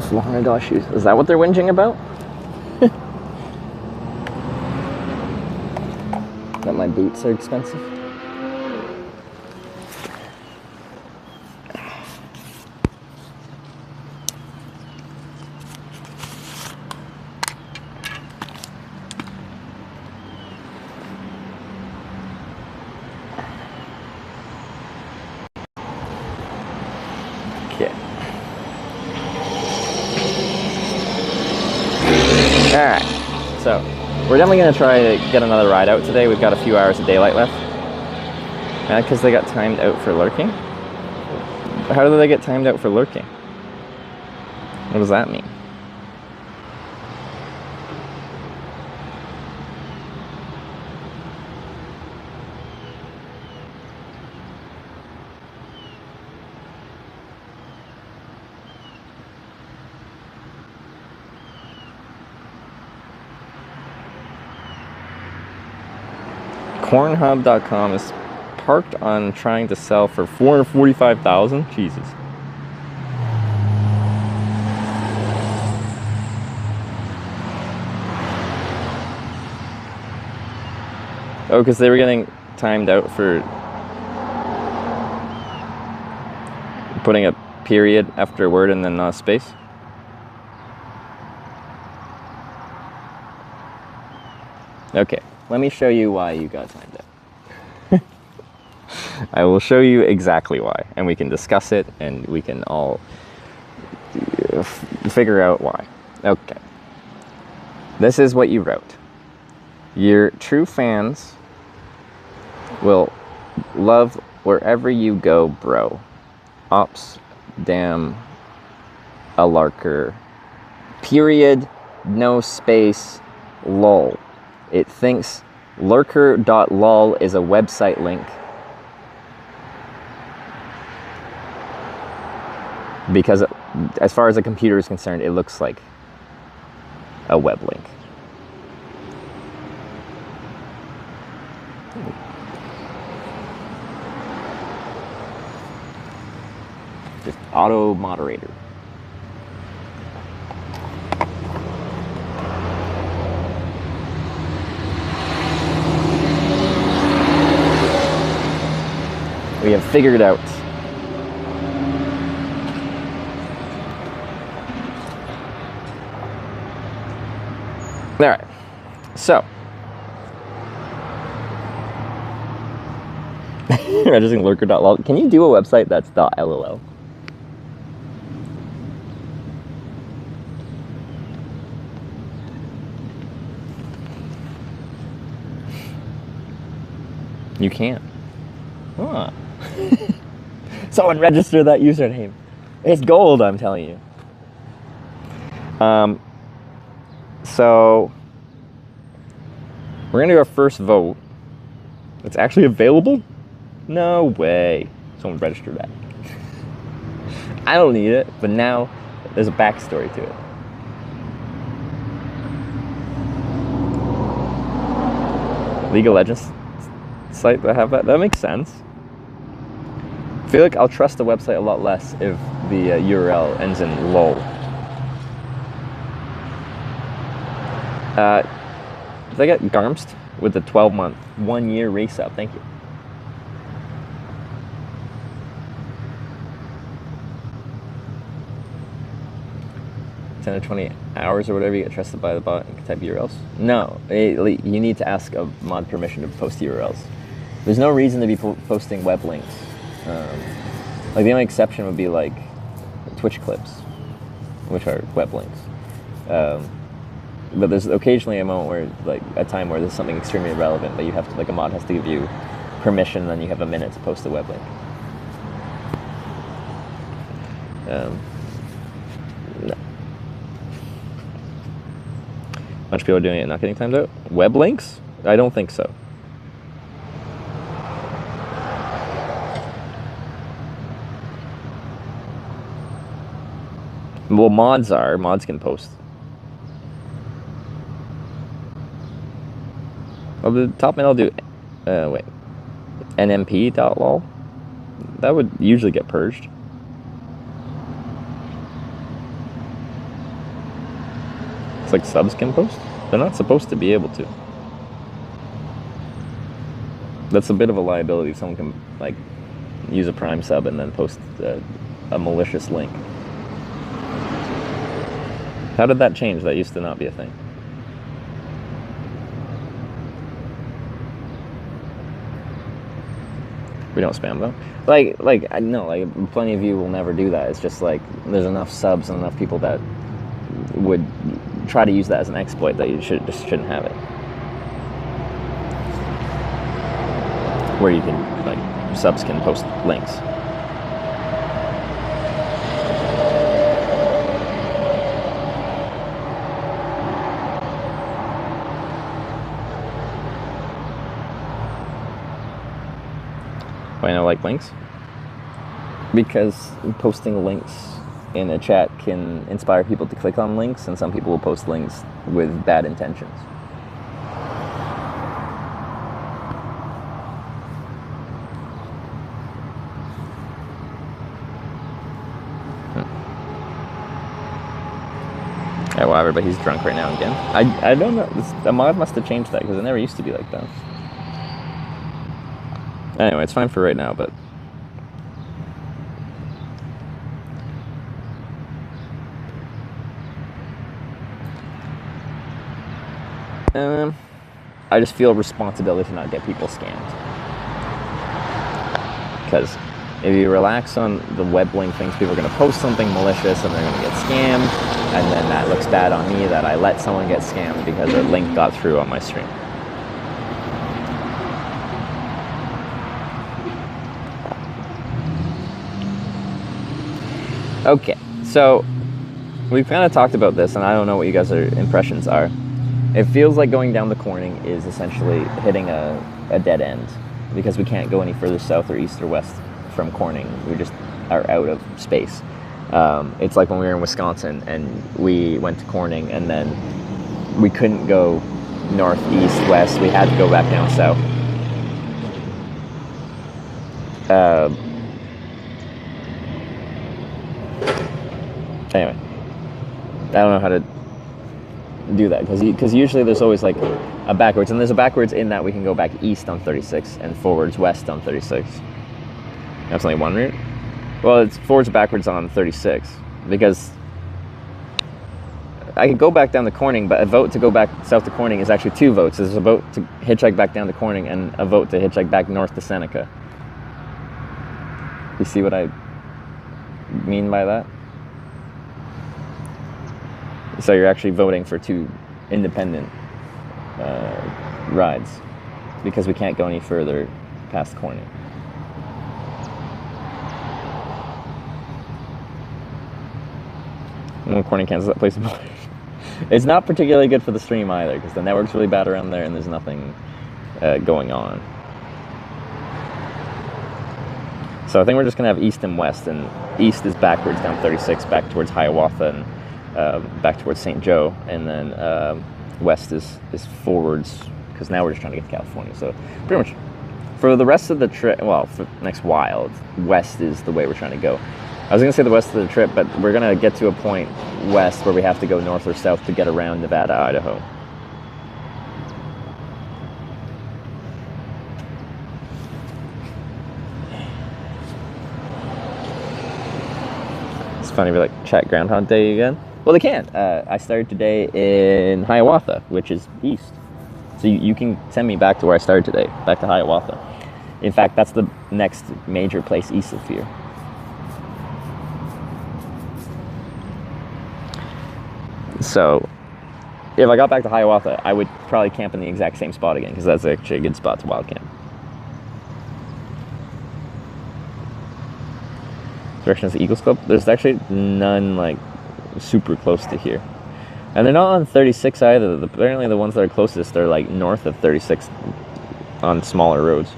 $400 shoes. Is that what they're whinging about? That my boots are expensive? Okay. Alright, so we're definitely going to try to get another ride out today. We've got a few hours of daylight left. Because they got timed out for lurking? How do they get timed out for lurking? What does that mean? Cornhub.com is parked on trying to sell for $445,000. Jesus. Oh, because they were getting timed out for putting a period after a word and then not a space. Okay, let me show you why you got timed out. I will show you exactly why, and we can discuss it, and we can all figure out why. Okay. This is what you wrote. Your true fans will love wherever you go, bro. Ops, damn, a larker. Period, no space, lol. It thinks lurker.lol is a website link. Because as far as the computer is concerned, it looks like a web link. Just auto moderator. We have figured out all right, so registering lurker.lol. Can you do a website that's .lol? You can't. Huh. Someone register that username. It's gold, I'm telling you. So we're gonna do our first vote. It's actually available? No way. Someone register that. I don't need it, but now there's a backstory to it. League of Legends site that have that? That makes sense. I feel like I'll trust the website a lot less if the URL ends in lol. Did I get Garmst with the 12-month, 1-year race up? Thank you. Or 20 hours or whatever, you get trusted by the bot and can type URLs? No, you need to ask a mod permission to post URLs. There's no reason to be posting web links. Like the only exception would be like Twitch clips, which are web links. But there's occasionally a moment where, like a time where there's something extremely relevant that you have to, like a mod has to give you permission, and then you have a minute to post a web link. No. A bunch of people are doing it and not getting timed out. Web links? I don't think so. Well, mods can post. Well, the top middle do, wait, nmp.lol? That would usually get purged. It's like subs can post. They're not supposed to be able to. That's a bit of a liability. Someone can like use a Prime sub and then post a malicious link. How did that change? That used to not be a thing. We don't spam though. Like I know, like plenty of you will never do that. It's just like there's enough subs and enough people that would try to use that as an exploit that you just shouldn't have it. Where you can like subs can post links. Why not like links? Because posting links in a chat can inspire people to click on links, and some people will post links with bad intentions. Yeah, whatever, but he's drunk right now again. I don't know. The mod must have changed that because it never used to be like that. Anyway, it's fine for right now, but I just feel responsibility to not get people scammed. Because if you relax on the web link things, people are going to post something malicious and they're going to get scammed, and then that looks bad on me that I let someone get scammed because a link got through on my stream. Okay, so we've kind of talked about this, and I don't know what you guys' impressions are. It feels like going down the Corning is essentially hitting a dead end because we can't go any further south or east or west from Corning. We just are out of space. It's like when we were in Wisconsin and we went to Corning and then we couldn't go north, east, west. We had to go back down south. Anyway, I don't know how to do that because usually there's always like a backwards, and there's a backwards in that we can go back east on 36 and forwards west on 36. That's only one route. Well, it's forwards backwards on 36 because I could go back down to Corning, but a vote to go back south to Corning is actually two votes. There's a vote to hitchhike back down to Corning and a vote to hitchhike back north to Seneca. You see what I mean by that? So you're actually voting for two independent rides because we can't go any further past Corning. Corning, Kansas, that place. It's not particularly good for the stream either because the network's really bad around there and there's nothing going on. So I think we're just going to have east and west, and east is backwards down 36 back towards Hiawatha and back towards St. Joe, and then west is forwards because now we're just trying to get to California. So pretty much for the rest of the trip, well, for next while, west is the way we're trying to go. I was going to say the west of the trip, but we're going to get to a point west where we have to go north or south to get around Nevada, Idaho. It's funny, we're like, chat Groundhog Day again? Well, they can. I started today in Hiawatha, which is east. So you can send me back to where I started today, back to Hiawatha. In fact, that's the next major place east of here. So if I got back to Hiawatha, I would probably camp in the exact same spot again, because that's actually a good spot to wild camp. Direction is the Eagles Club. There's actually none like super close to here, and they're not on 36 either. Apparently the ones that are closest are like north of 36 on smaller roads.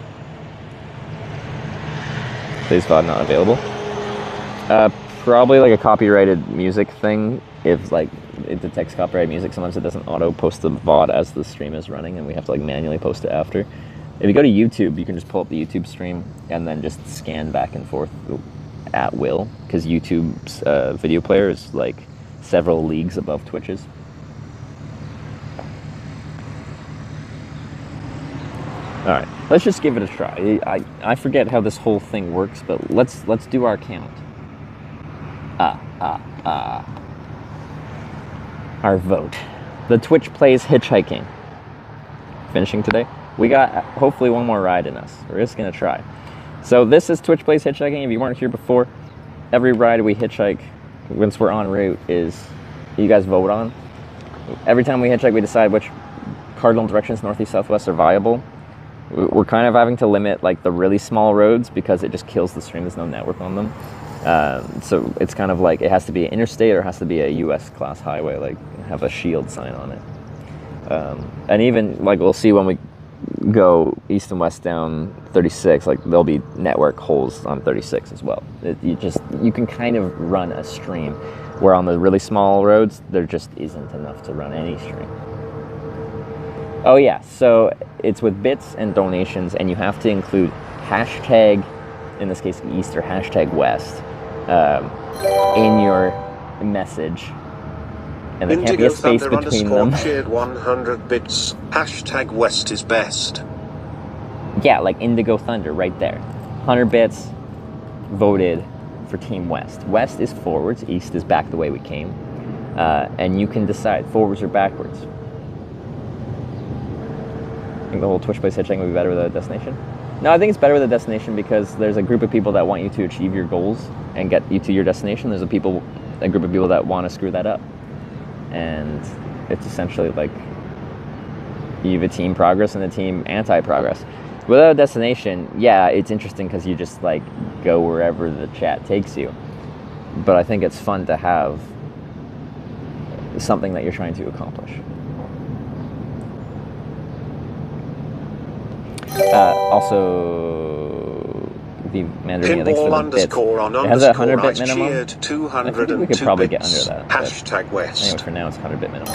Today's VOD not available. Probably like a copyrighted music thing. If like it detects copyrighted music, sometimes it doesn't auto post the VOD as the stream is running, and we have to like manually post it after. If you go to YouTube, you can just pull up the YouTube stream and then just scan back and forth at will, because YouTube's video player is like several leagues above Twitch's. All right, let's just give it a try. I forget how this whole thing works, but let's do our count. Our vote. The Twitch plays Hitchhiking. Finishing today. We got hopefully one more ride in us. We're just gonna try. So this is Twitch plays Hitchhiking. If you weren't here before, every ride we hitchhike, once we're en route, is you guys vote on. Every time we hitchhike, we decide which cardinal directions, north, east, southwest, are viable. We're kind of having to limit like the really small roads because it just kills the stream. There's no network on them. So it's kind of like it has to be an interstate or it has to be a US class highway, like have a shield sign on it. And even like we'll see when we go east and west down 36, like there'll be network holes on 36 as well. You can kind of run a stream where on the really small roads there just isn't enough to run any stream. Oh yeah, so it's with bits and donations, and you have to include hashtag, in this case east or hashtag west, in your message. And there can't be a space between them. Cheered 100 bits. Hashtag west is best. Yeah, like Indigo Thunder right there. 100 bits voted for Team West. West is forwards, east is back the way we came. And you can decide forwards or backwards. I think the whole Twitch plays Hitchhiking would be better with a destination. No, I think it's better with a destination because there's a group of people that want you to achieve your goals and get you to your destination. There's a group of people that want to screw that up. And it's essentially like you have a team progress and a team anti-progress. Without a destination, yeah, it's interesting because you just like go wherever the chat takes you. But I think it's fun to have something that you're trying to accomplish. Also, the Mandarin thanks for the bits. It has a 100-bit minimum. I think we could probably get under that. Hashtag West. Anyway, for now it's 100-bit minimum.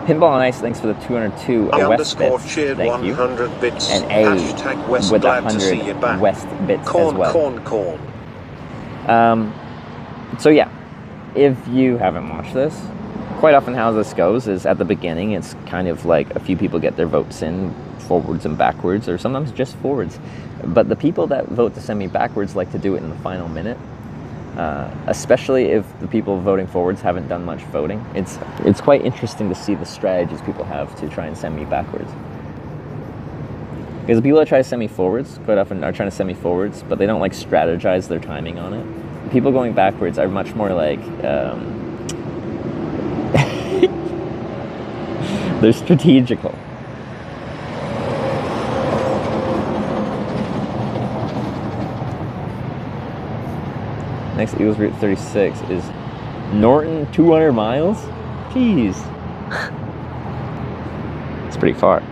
Pinball on Ice, thanks for the 202 West bits. Thank you. Bits. And A West, with 100 West bits as well. Corn. So yeah, if you haven't watched this, quite often how this goes is at the beginning it's kind of like a few people get their votes in forwards and backwards, or sometimes just forwards. But the people that vote to send me backwards like to do it in the final minute, especially if the people voting forwards haven't done much voting. It's quite interesting to see the strategies people have to try and send me backwards. Because the people that try to send me forwards quite often are trying to send me forwards, but they don't like strategize their timing on it. People going backwards are much more like they're strategical. Next Eagles Route 36 is Norton, 200 miles? Jeez. It's pretty far.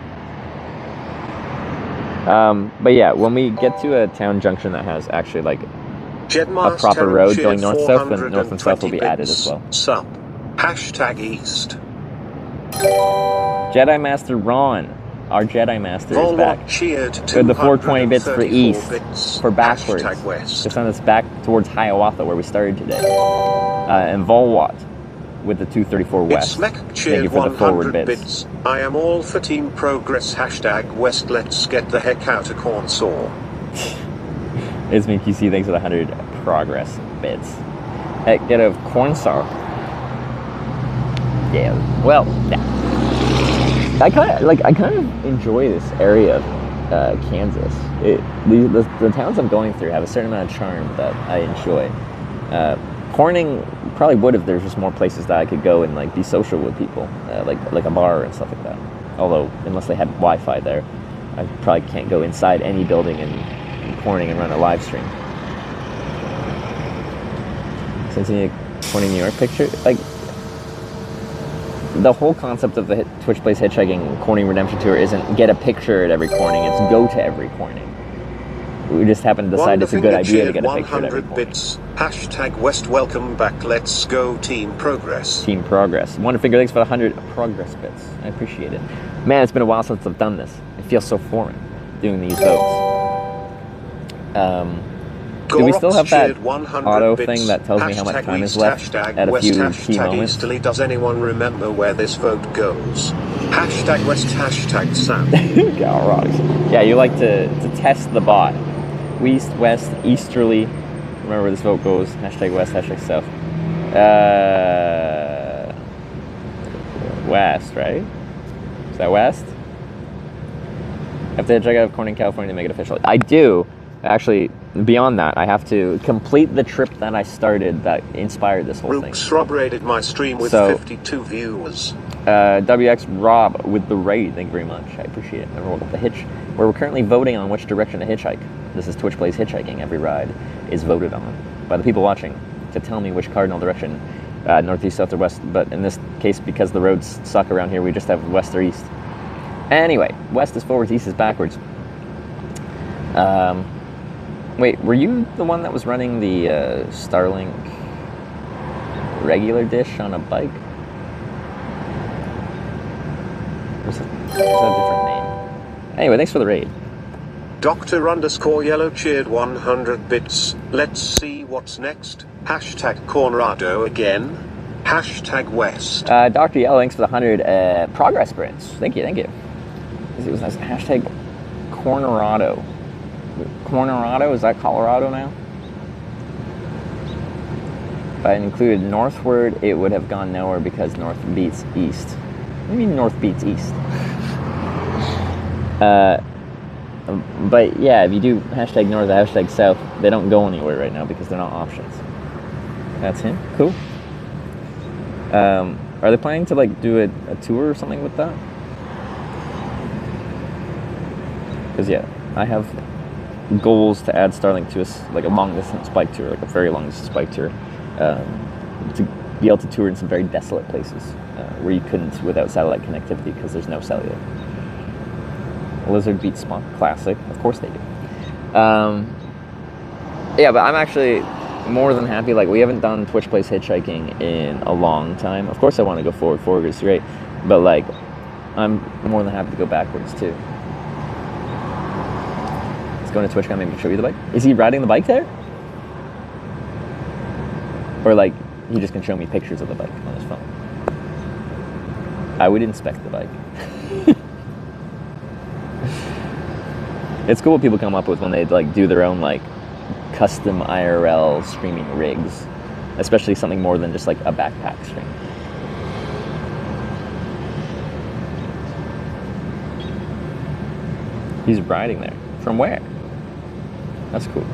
But yeah, when we get to a town junction that has actually like a proper road going north-south, then north and south will be added as well. Sup. Hashtag East. Jedi Master Ron. Our Jedi Master is back. With the 420 bits for east, for backwards. Just send us back towards Hiawatha where we started today. And Volwat with the 234 west. Thank you for the forward bits. I am all for team progress. Hashtag West. Let's get the heck out of Cornsaw. Ismin QC, thanks for the 100 progress bits. Heck, get out of Cornsaw. Yeah. Well, yeah. I kind of enjoy this area of Kansas. The towns I'm going through have a certain amount of charm that I enjoy. Corning probably would if there's just more places that I could go and like be social with people, like a bar and stuff like that. Although unless they had Wi-Fi there, I probably can't go inside any building in Corning and run a live stream. Since you need a Corning, New York picture, like. The whole concept of the Twitch Plays Hitchhiking Corning Redemption Tour isn't get a picture at every Corning, it's go to every Corning. We just happen to decide it's a good idea to get a picture at every Corning. Bits. Hashtag West, welcome back, let's go Team Progress. Team Progress. Wonderfinger, thanks for the 100 progress bits. I appreciate it. Man, it's been a while since I've done this. It feels so foreign, doing these votes. Do we still have that cheered 100 auto bits. thing that tells me how much Hashtag time is East, left hashtag at a West, few key hashtag moments? Easterly. Does anyone remember where this vote goes? Hashtag West, hashtag South. Colorado. Yeah, you like to test the bot. East, west, easterly. Remember where this vote goes. Hashtag west, hashtag south. West, right? Is that west? I have to check out Corning, California to make it official. I do. Actually, beyond that, I have to complete the trip that I started that inspired this whole thing. Rob rated my stream with 52 viewers. WX Rob with the raid, thank you very much. I appreciate it. Never woke up the hitch. We're currently voting on which direction to hitchhike. This is Twitch Plays Hitchhiking. Every ride is voted on by the people watching to tell me which cardinal direction, northeast, south, or west. But in this case, because the roads suck around here, we just have west or east. Anyway, west is forwards, east is backwards. Wait, were you the one that was running the Starlink regular dish on a bike? What's that a different name? Anyway, thanks for the raid. Dr_Yellow cheered 100 bits. Let's see what's next. Hashtag Colorado again. Hashtag West. Dr. Yellow, thanks for the 100 progress sprints. Thank you, thank you. It was nice. Hashtag Cornerado. Cornerado, is that Colorado now? If I included northward, it would have gone nowhere because north beats east. What do you mean north beats east? But yeah, if you do hashtag north, hashtag south, they don't go anywhere right now because they're not options. That's him. Cool. Are they planning to like do a tour or something with that? Because yeah, I have goals to add Starlink to a long distance bike tour, like a very long distance bike tour, to be able to tour in some very desolate places where you couldn't without satellite connectivity because there's no cellular. Lizard beats Spock Classic, of course they do. Yeah, but I'm actually more than happy. Like, we haven't done Twitch Plays Hitchhiking in a long time. Of course I want to go forward. Forward is great, but like, I'm more than happy to go backwards too. Going to TwitchCon, maybe show you the bike. Is he riding the bike there? Or like, he just can show me pictures of the bike on his phone? I would inspect the bike. It's cool what people come up with when they like do their own like custom IRL streaming rigs, especially something more than just like a backpack stream. He's riding there. From where? That's cool.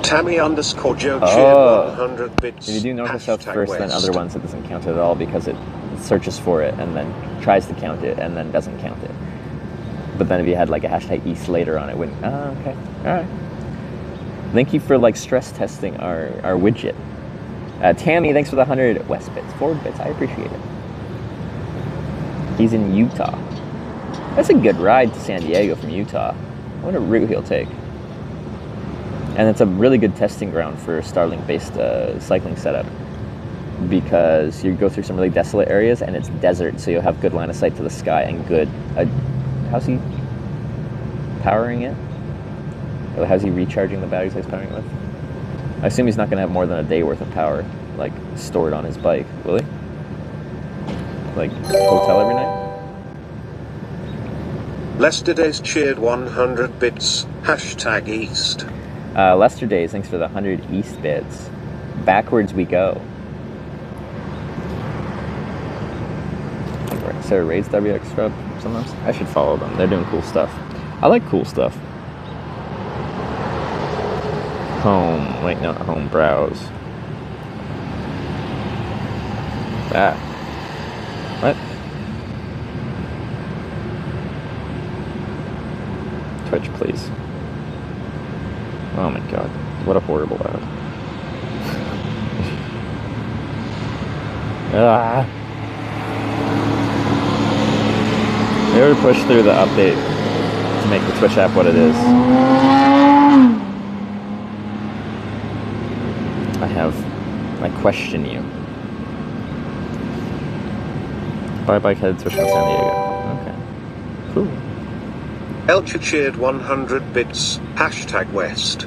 Tammy_Joe cheered 100 bits. If you do north or south Hashtag first, West. then other ones, it doesn't count it at all because it searches for it and then tries to count it and then doesn't count it. But then if you had like a hashtag east later on, it wouldn't. Oh, okay. All right. Thank you for like stress testing our widget. Tammy, thanks for the 100 west bits, forward bits. I appreciate it. He's in Utah. That's a good ride to San Diego from Utah. I wonder what route he'll take. And it's a really good testing ground for a Starlink-based cycling setup because you go through some really desolate areas and it's desert, so you'll have good line of sight to the sky and good. How's he powering it? How's he recharging the batteries he's powering it with? I assume he's not going to have more than a day worth of power, like, stored on his bike, will he? Like, hotel every night? Lester Days cheered 100 bits. Hashtag East. Lester Days, thanks for the 100 East bits. Backwards we go. Sarah raids WX Scrub sometimes. I should follow them. They're doing cool stuff. I like cool stuff. Home. Wait, not home. Browse. That. What? Twitch, please. Oh my god. What a horrible ad. Ah. They ever push through the update to make the Twitch app what it is. I I question you. Bye-bye, head switch on San Diego. Okay. Cool. Elcha cheered 100 bits. Hashtag West.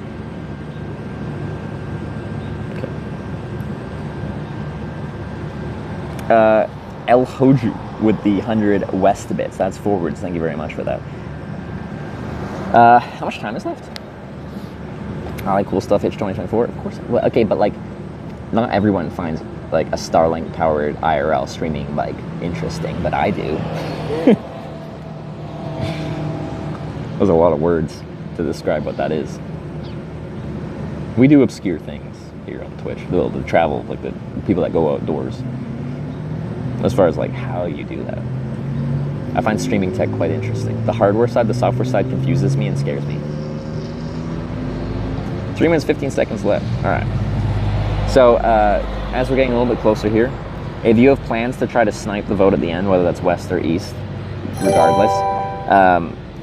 El Hoju with the 100 West bits. That's forwards. Thank you very much for that. How much time is left? I like cool stuff. Hitch 2024, of course. Well, okay, but like, not everyone finds like a Starlink powered IRL streaming like interesting, but I do. There's a lot of words to describe what that is. We do obscure things here on Twitch. The travel, like the people that go outdoors. As far as like how you do that, I find streaming tech quite interesting. The hardware side, the software side confuses me and scares me. 3 minutes, 15 seconds left. All right. So as we're getting a little bit closer here, if you have plans to try to snipe the vote at the end, whether that's west or east, regardless,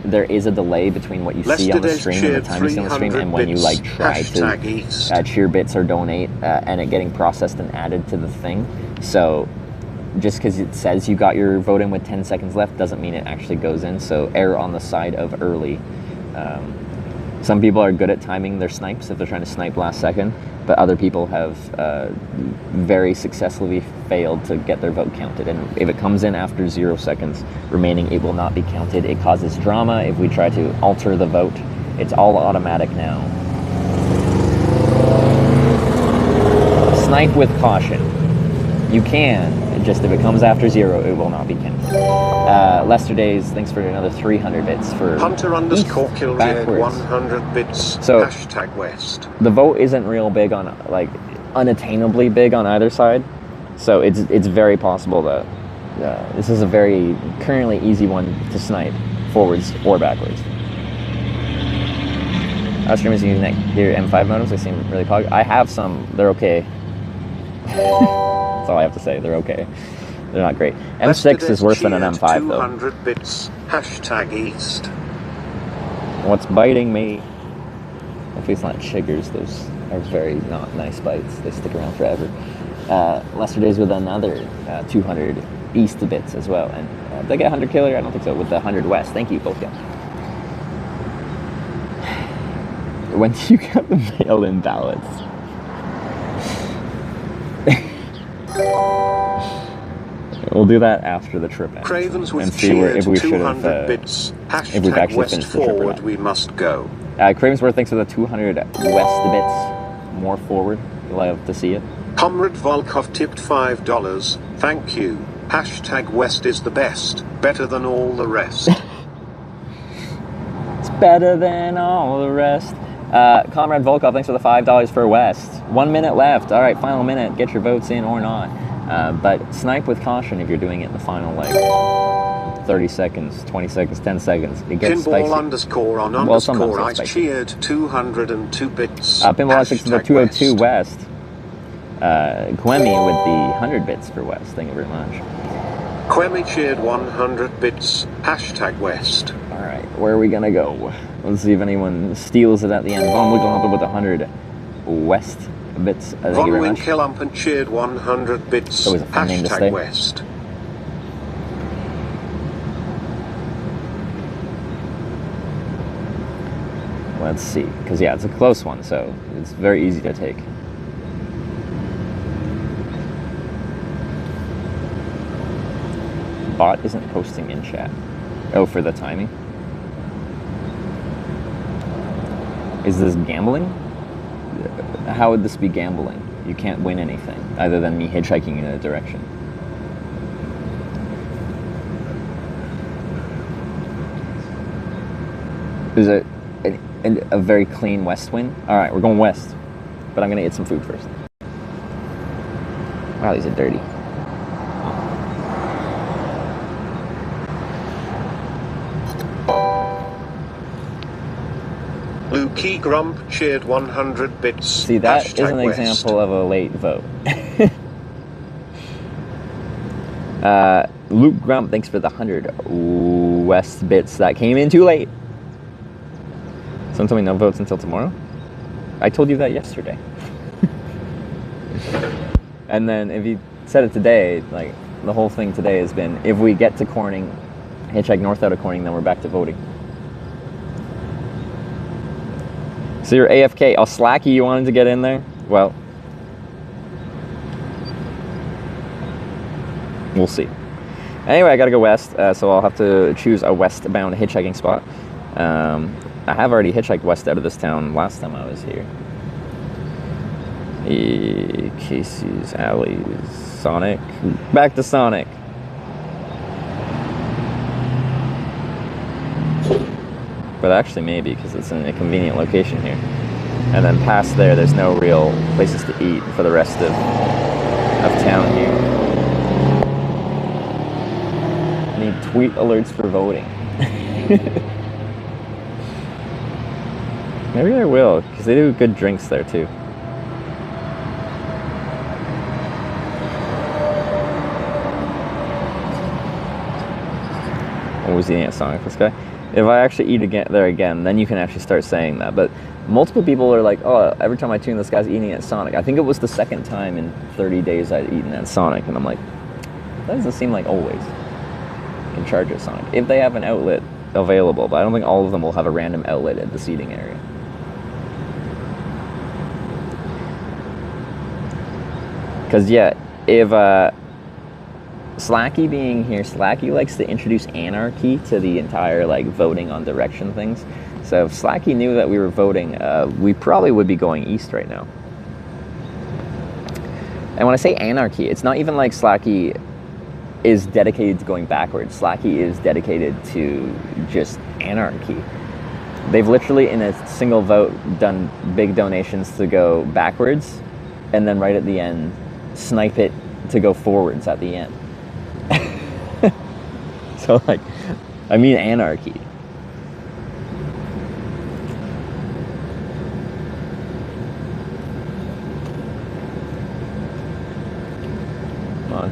there is a delay between what you see on the stream and the time you see on the stream and when you like try to cheer bits or donate and it getting processed and added to the thing. So just because it says you got your vote in with 10 seconds left doesn't mean it actually goes in. So err on the side of early. Some people are good at timing their snipes if they're trying to snipe last second, but other people have very successfully failed to get their vote counted. And if it comes in after 0 seconds remaining, it will not be counted. It causes drama if we try to alter the vote. It's all automatic now. Snipe with caution. You can, just if it comes after 0, it will not be counted. Lester Days, thanks for another 300 bits for Hunter _ Kilread 100 bits. So, hashtag West. The vote isn't real big on, like, unattainably big on either side. So it's very possible that this is a very currently easy one to snipe, forwards or backwards. Our streamers using here M5 modems, they seem really pog. I have some, they're okay. That's all I have to say, they're okay. They're not great. M6 is worse than an M5 though. 200 bits. Hashtag East. What's biting me? Hopefully it's not chiggers. Those are very not nice bites. They stick around forever. Lester Days with another 200 East bits as well. And did I get 100 killer? I don't think so. With the 100 West. Thank you, both guys. When do you get the mail-in ballots? We'll do that after the trip ends. Cravens with and see where, if we should have, bits. if we've actually West finished the trip or forward not. we must go. Cravensworth, thanks for the 200 West bits. More forward. You'll love to see it. Comrade Volkov tipped $5. Thank you. Hashtag West is the best. Better than all the rest. It's better than all the rest. Comrade Volkov, thanks for the $5 for West. 1 minute left. All right, final minute. Get your votes in or not. But snipe with caution if you're doing it in the final, like, 30 seconds, 20 seconds, 10 seconds. It gets spicy. Pinball _ on Well, _ I spicy. cheered 202 bits. Pinball on 6 for the 202 West. Quemi with the 100 bits for West. Thank you very much. Quemi cheered 100 bits. Hashtag West. All right, where are we gonna go? Let's see if anyone steals it at the end. Von Wigglehump with 100 West bits. Thank you Von very much. Winkelump cheered 100 bits. Always a fun name to say. Hashtag West. Let's see, because yeah, it's a close one, so it's very easy to take. Bot isn't posting in chat. Oh, for the timing? Is this gambling? How would this be gambling? You can't win anything, other than me hitchhiking in a direction. Is it a very clean west wind? Alright, we're going west. But I'm gonna eat some food first. Wow, these are dirty. Lukey Grump cheered 100 bits. See, that is an West. example of a late vote. Luke Grump, thanks for the 100 West bits. That came in too late. Someone told me no votes until tomorrow. I told you that yesterday. And then if you said it today, like the whole thing today has been, if we get to Corning, hitchhike north out of Corning, then we're back to voting. So you're AFK. Oh, Slacky, you wanted to get in there? Well, we'll see. Anyway, I gotta go west, so I'll have to choose a westbound hitchhiking spot. I have already hitchhiked west out of this town last time I was here. Casey's, Alley's, Sonic. Back to Sonic. But actually maybe, because it's in a convenient location here. And then past there's no real places to eat for the rest of town here. I need tweet alerts for voting. Maybe I will, because they do good drinks there too. Always eating at Sonic, this guy. If I actually eat there again, then you can actually start saying that. But multiple people are like, oh, every time I tune, this guy's eating at Sonic. I think it was the second time in 30 days I'd eaten at Sonic. And I'm like, that doesn't seem like always in charge of Sonic. If they have an outlet available, but I don't think all of them will have a random outlet at the seating area. Because, yeah, if Slacky being here, Slacky likes to introduce anarchy to the entire, like, voting on direction things. So if Slacky knew that we were voting, we probably would be going east right now. And when I say anarchy, it's not even like Slacky is dedicated to going backwards. Slacky is dedicated to just anarchy. They've literally, in a single vote, done big donations to go backwards, and then right at the end, snipe it to go forwards at the end. So, like, I mean anarchy.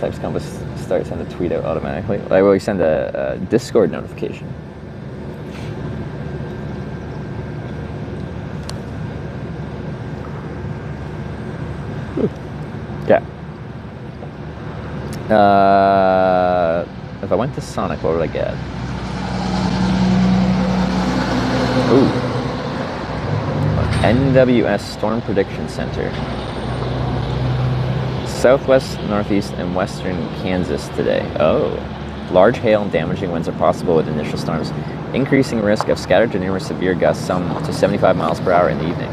Types Compass starts send a tweet out automatically. I will send a Discord notification. Yeah. If I went to Sonic, what would I get? Ooh. NWS Storm Prediction Center. Southwest, northeast, and western Kansas today. Oh. Large hail and damaging winds are possible with initial storms, increasing risk of scattered to numerous severe gusts, some to 75 miles per hour in the evening.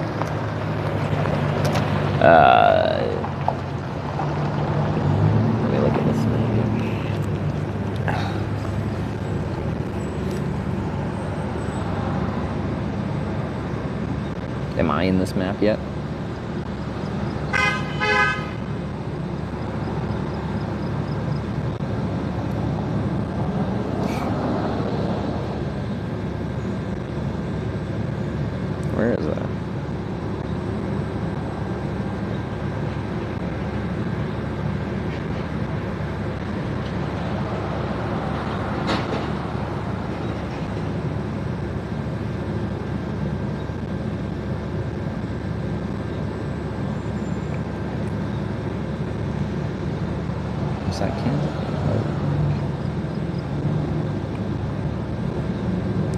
Let me look at this map. Am I in this map yet? Where is that? Is that Kansas?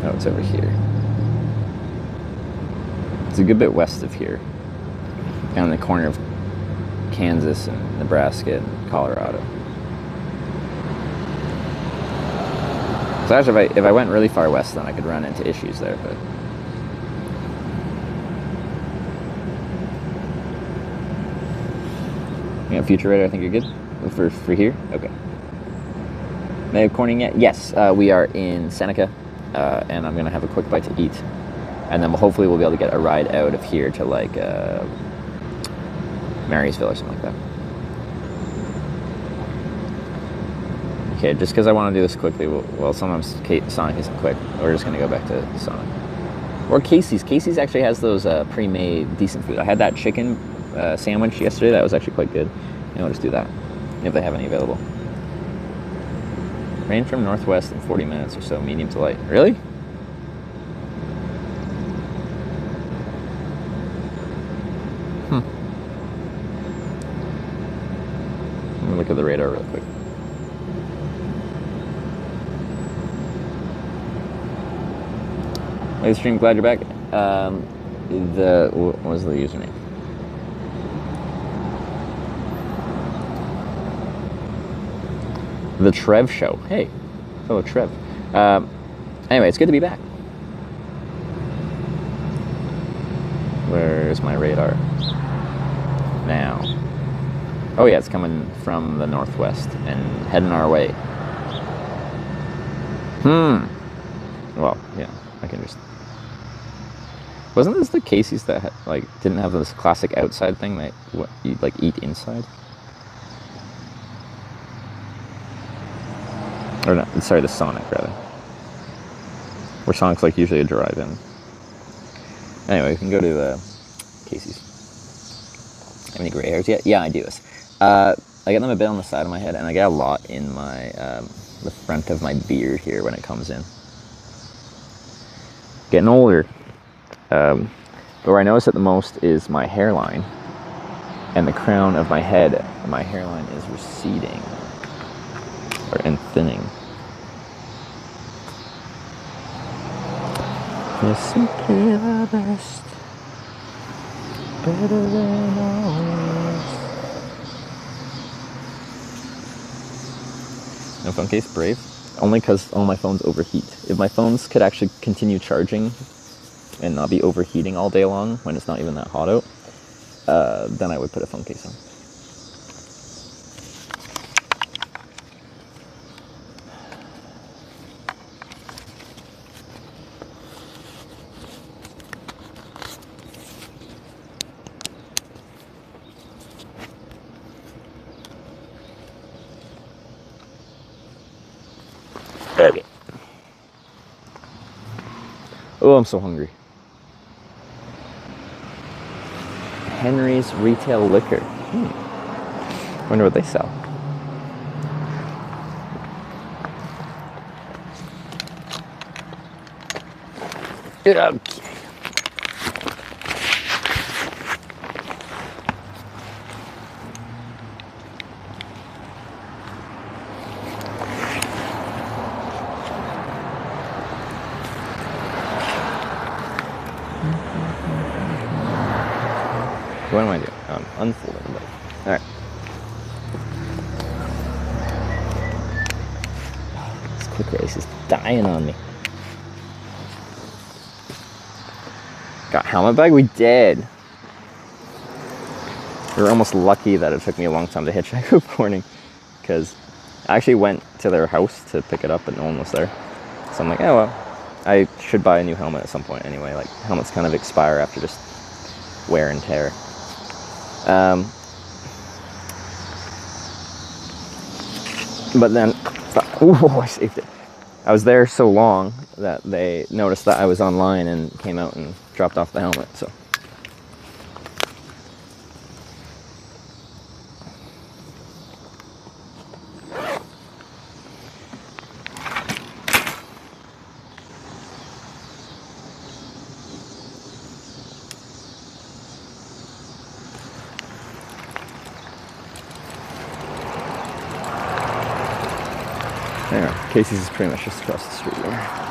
Oh, it's over here. It's a good bit west of here, down the corner of Kansas and Nebraska and Colorado. So actually, if I went really far west, then I could run into issues there. But future radar, I think you're good for here. Okay. May I have Corning yet? Yes, we are in Seneca, and I'm gonna have a quick bite to eat. And then hopefully we'll be able to get a ride out of here to, like, Marysville or something like that. Okay, just because I want to do this quickly, well, sometimes Sonic isn't quick. We're just going to go back to Sonic. Or Casey's. Casey's actually has those pre-made decent food. I had that chicken sandwich yesterday. That was actually quite good. And we'll just do that, if they have any available. Rain from northwest in 40 minutes or so, medium to light. Really? at the radar real quick. Hey, stream, glad you're back. What was the username? The Trev Show. Hey, fellow Trev. Anyway, it's good to be back. Where's my radar? Now. Oh yeah, it's coming from the northwest and heading our way. Well, yeah, I can just... Wasn't this the Casey's that had, like, didn't have this classic outside thing that you like eat inside? Or no, sorry, the Sonic rather. Where Sonic's like usually a drive-in. Anyway, we can go to Casey's. Have any gray hairs yet? Yeah, I do. I get them a bit on the side of my head, and I get a lot in my the front of my beard here when it comes in. Getting older. But where I notice it the most is my hairline and the crown of my head. My hairline is receding and thinning. You're simply the best, better than always. No phone case, brave. Only because all my phones overheat. If my phones could actually continue charging and not be overheating all day long when it's not even that hot out, then I would put a phone case on. Okay. Oh, I'm so hungry. Henry's Retail Liquor. Wonder what they sell. Okay. What am I doing? Unfolding. Alright. This quick race is dying on me. Got helmet bag? We did. We were almost lucky that it took me a long time to hitchhike this morning, because I actually went to their house to pick it up, but no one was there. So I'm like, oh well, I should buy a new helmet at some point anyway. Like, helmets kind of expire after just wear and tear. But then, ooh, I saved it. I was there so long that they noticed that I was online and came out and dropped off the helmet, so. There, Casey's is pretty much just across the street there.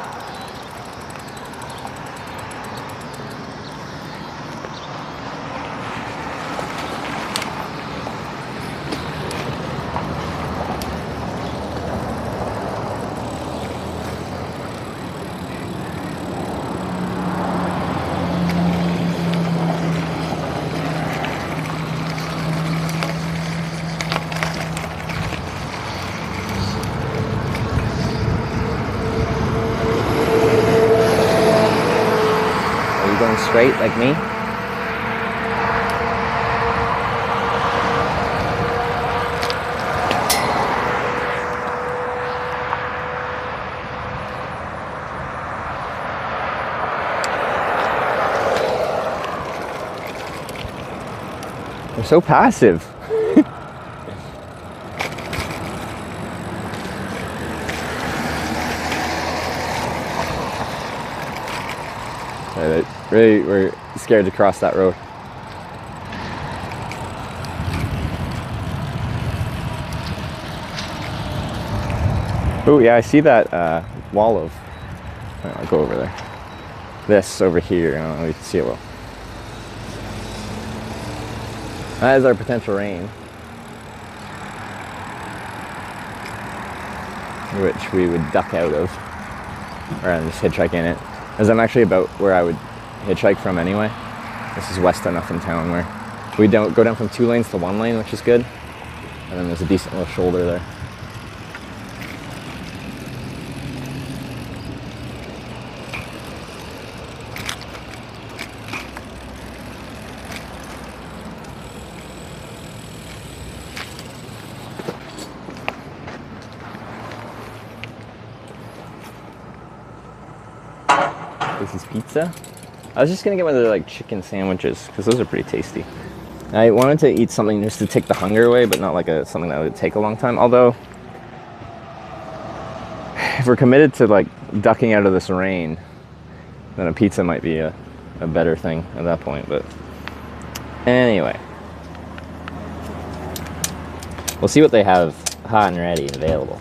Straight like me. They're so passive. Really, we're scared to cross that road. Oh yeah, I see that wall of. I'll go over there. This over here. I don't know if you can see it well. That is our potential rain, which we would duck out of, rather than just hitchhike in it. As I'm actually about where I would hitchhike from anyway. This is west enough in town where we don't go down from 2 lanes to 1 lane, which is good. And then there's a decent little shoulder there. This is pizza. I was just gonna get one of the like chicken sandwiches because those are pretty tasty. I wanted to eat something just to take the hunger away, but not like something that would take a long time. Although, if we're committed to like ducking out of this rain, then a pizza might be a better thing at that point. But anyway, we'll see what they have hot and ready and available.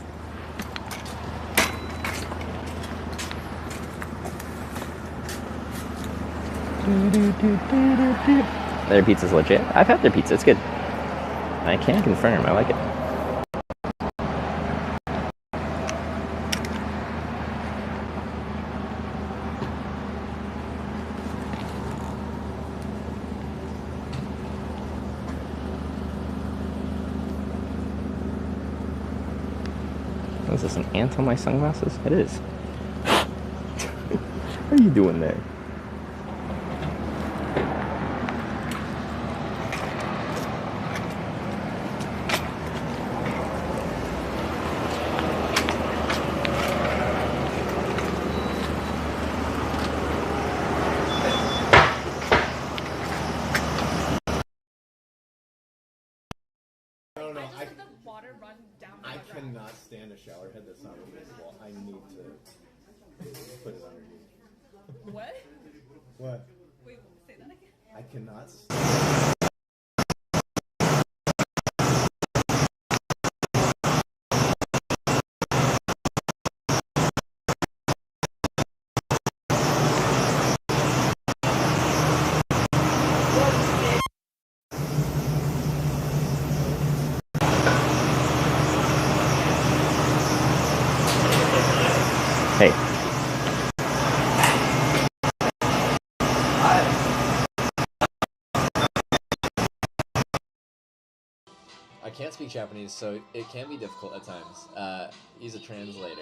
Their pizza's legit. I've had their pizza, it's good. I can confirm, I like it. Is this an ant on my sunglasses? It is. What are you doing there? I cannot stand a shower head that's not removable. I need to put it underneath. What? What? Wait, say that again. I cannot Hey. I can't speak Japanese, so it can be difficult at times. Use a translator.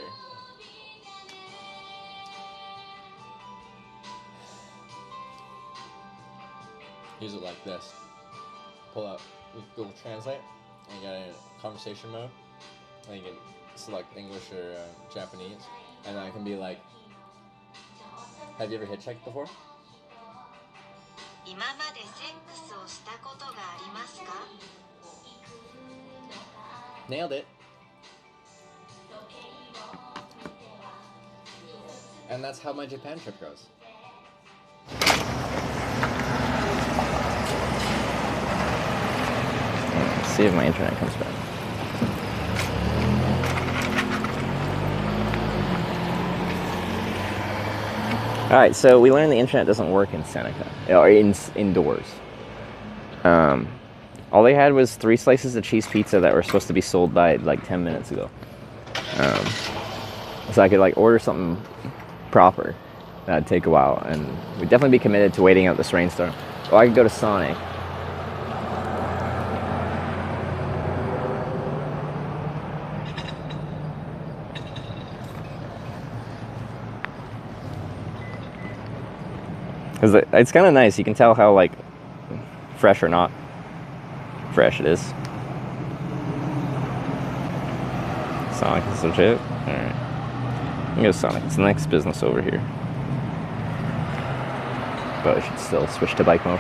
Use it like this. Pull out Google Translate, and you got it in conversation mode, and you can select English or Japanese, and then I can be like, have you ever hitchhiked before? Nailed it. And that's how my Japan trip goes. Let's see if my internet comes back. Alright, so we learned the internet doesn't work in Seneca, or indoors. All they had was 3 slices of cheese pizza that were supposed to be sold by like 10 minutes ago. So I could like order something proper. That'd take a while, and we'd definitely be committed to waiting out this rainstorm. Or I could go to Sonic. Because it's kind of nice. You can tell how like fresh or not fresh it is. Sonic is legit. Alright. I'm gonna go Sonic. It's the next business over here. But I should still switch to bike mode.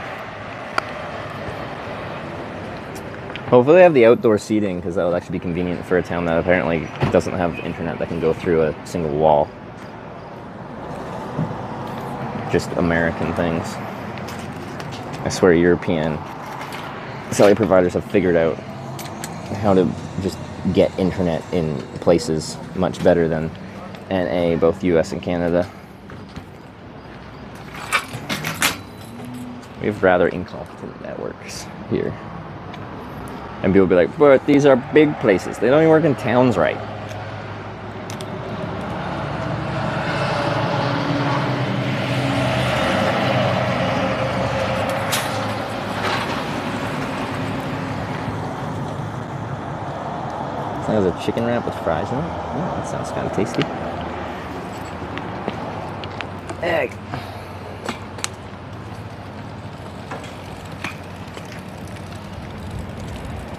Hopefully they have the outdoor seating, because that would actually be convenient for a town that apparently doesn't have internet that can go through a single wall. Just American things. I swear European cellular providers have figured out how to just get internet in places much better than NA, both US and Canada. We have rather incompetent networks here. And people be like, but these are big places. They don't even work in towns right. There's a chicken wrap with fries in it. Oh, that sounds kind of tasty. Egg.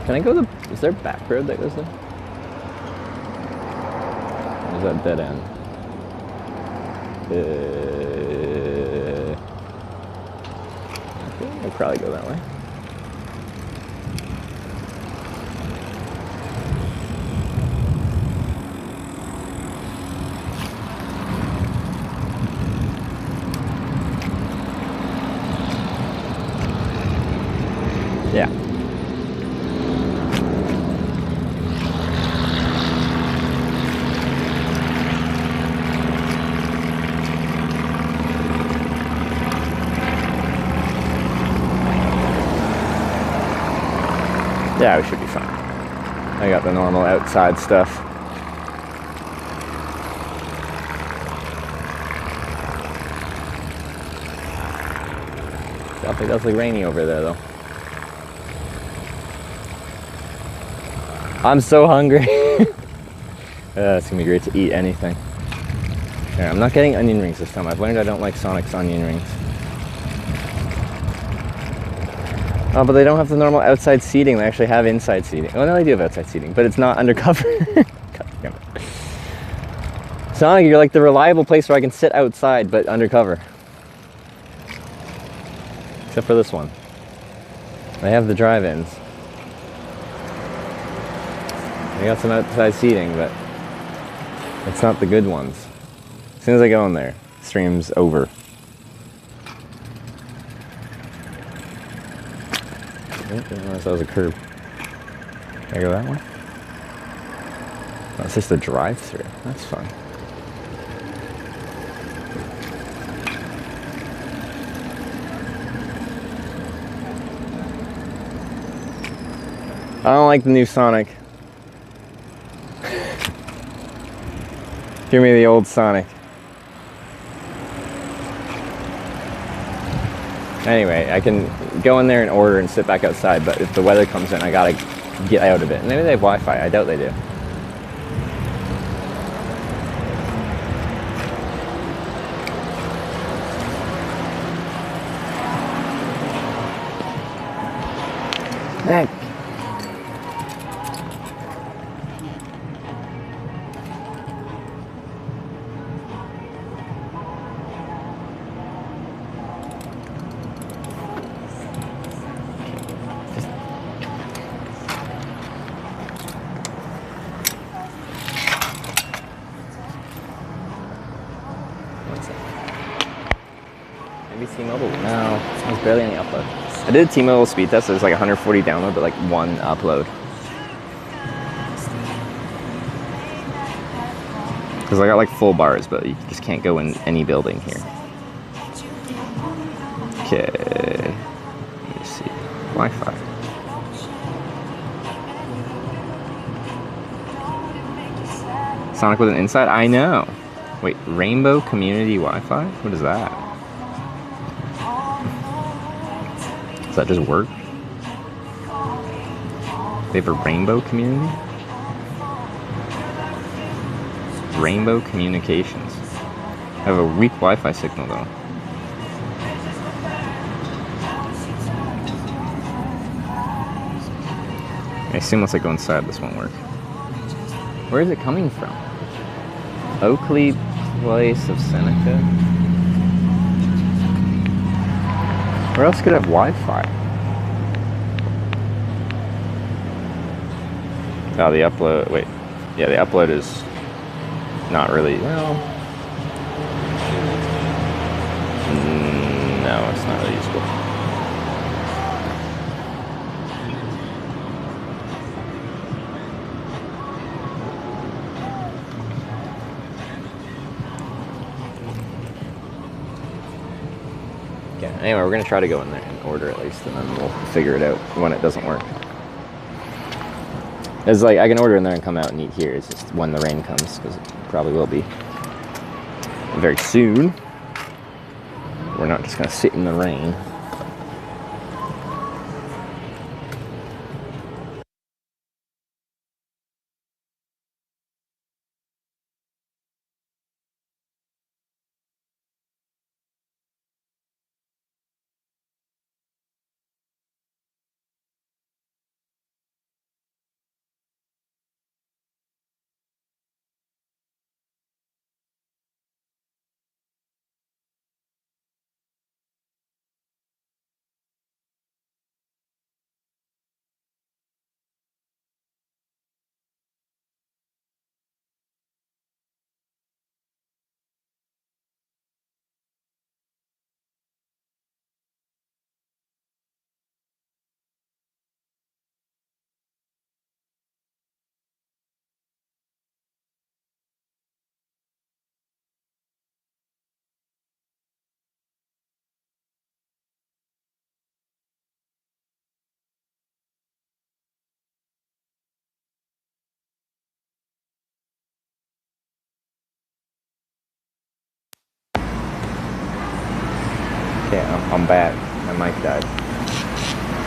Can I go is there a back road that goes there? Or is that dead end? Okay, I'll probably go that way. Yeah. Yeah, we should be fine. I got the normal outside stuff. Definitely does look rainy over there though. I'm so hungry. It's gonna be great to eat anything. Yeah, I'm not getting onion rings this time. I've learned I don't like Sonic's onion rings. Oh, but they don't have the normal outside seating. They actually have inside seating. Oh no, they do have outside seating, but it's not undercover. God damn it. Sonic, you're like the reliable place where I can sit outside, but undercover. Except for this one. They have the drive-ins. They got some outside seating, but it's not the good ones. As soon as I go in there, stream's over. I didn't realize that was a curb. Can I go that way? Oh, it's just a drive-through. That's fun. I don't like the new Sonic. Give me the old Sonic. Anyway, I can go in there and order and sit back outside, but if the weather comes in, I gotta get out of it. Maybe they have Wi-Fi. I doubt they do. Heck. Maybe T-Mobile? No, there's barely any upload. I did a T-Mobile speed test, so there's like 140 download, but like 1 upload. Because I got like full bars, but you just can't go in any building here. Okay. Let me see. Wi-Fi. Sonic with an inside? I know. Wait, Rainbow Community Wi-Fi? What is that? Does that just work? They have a Rainbow Community? Rainbow Communications. I have a weak Wi-Fi signal though. I assume once I go inside this won't work. Where is it coming from? Oakley Place of Seneca? Where else could I have Wi-Fi? Oh, the upload, wait. Yeah, the upload is not really, well, no, it's not really useful. Okay, anyway, we're gonna try to go in there and order at least, and then we'll figure it out when it doesn't work. It's like, I can order in there and come out and eat here. It's just when the rain comes, because it probably will be very soon. We're not just gonna sit in the rain. Okay, I'm back. My mic died.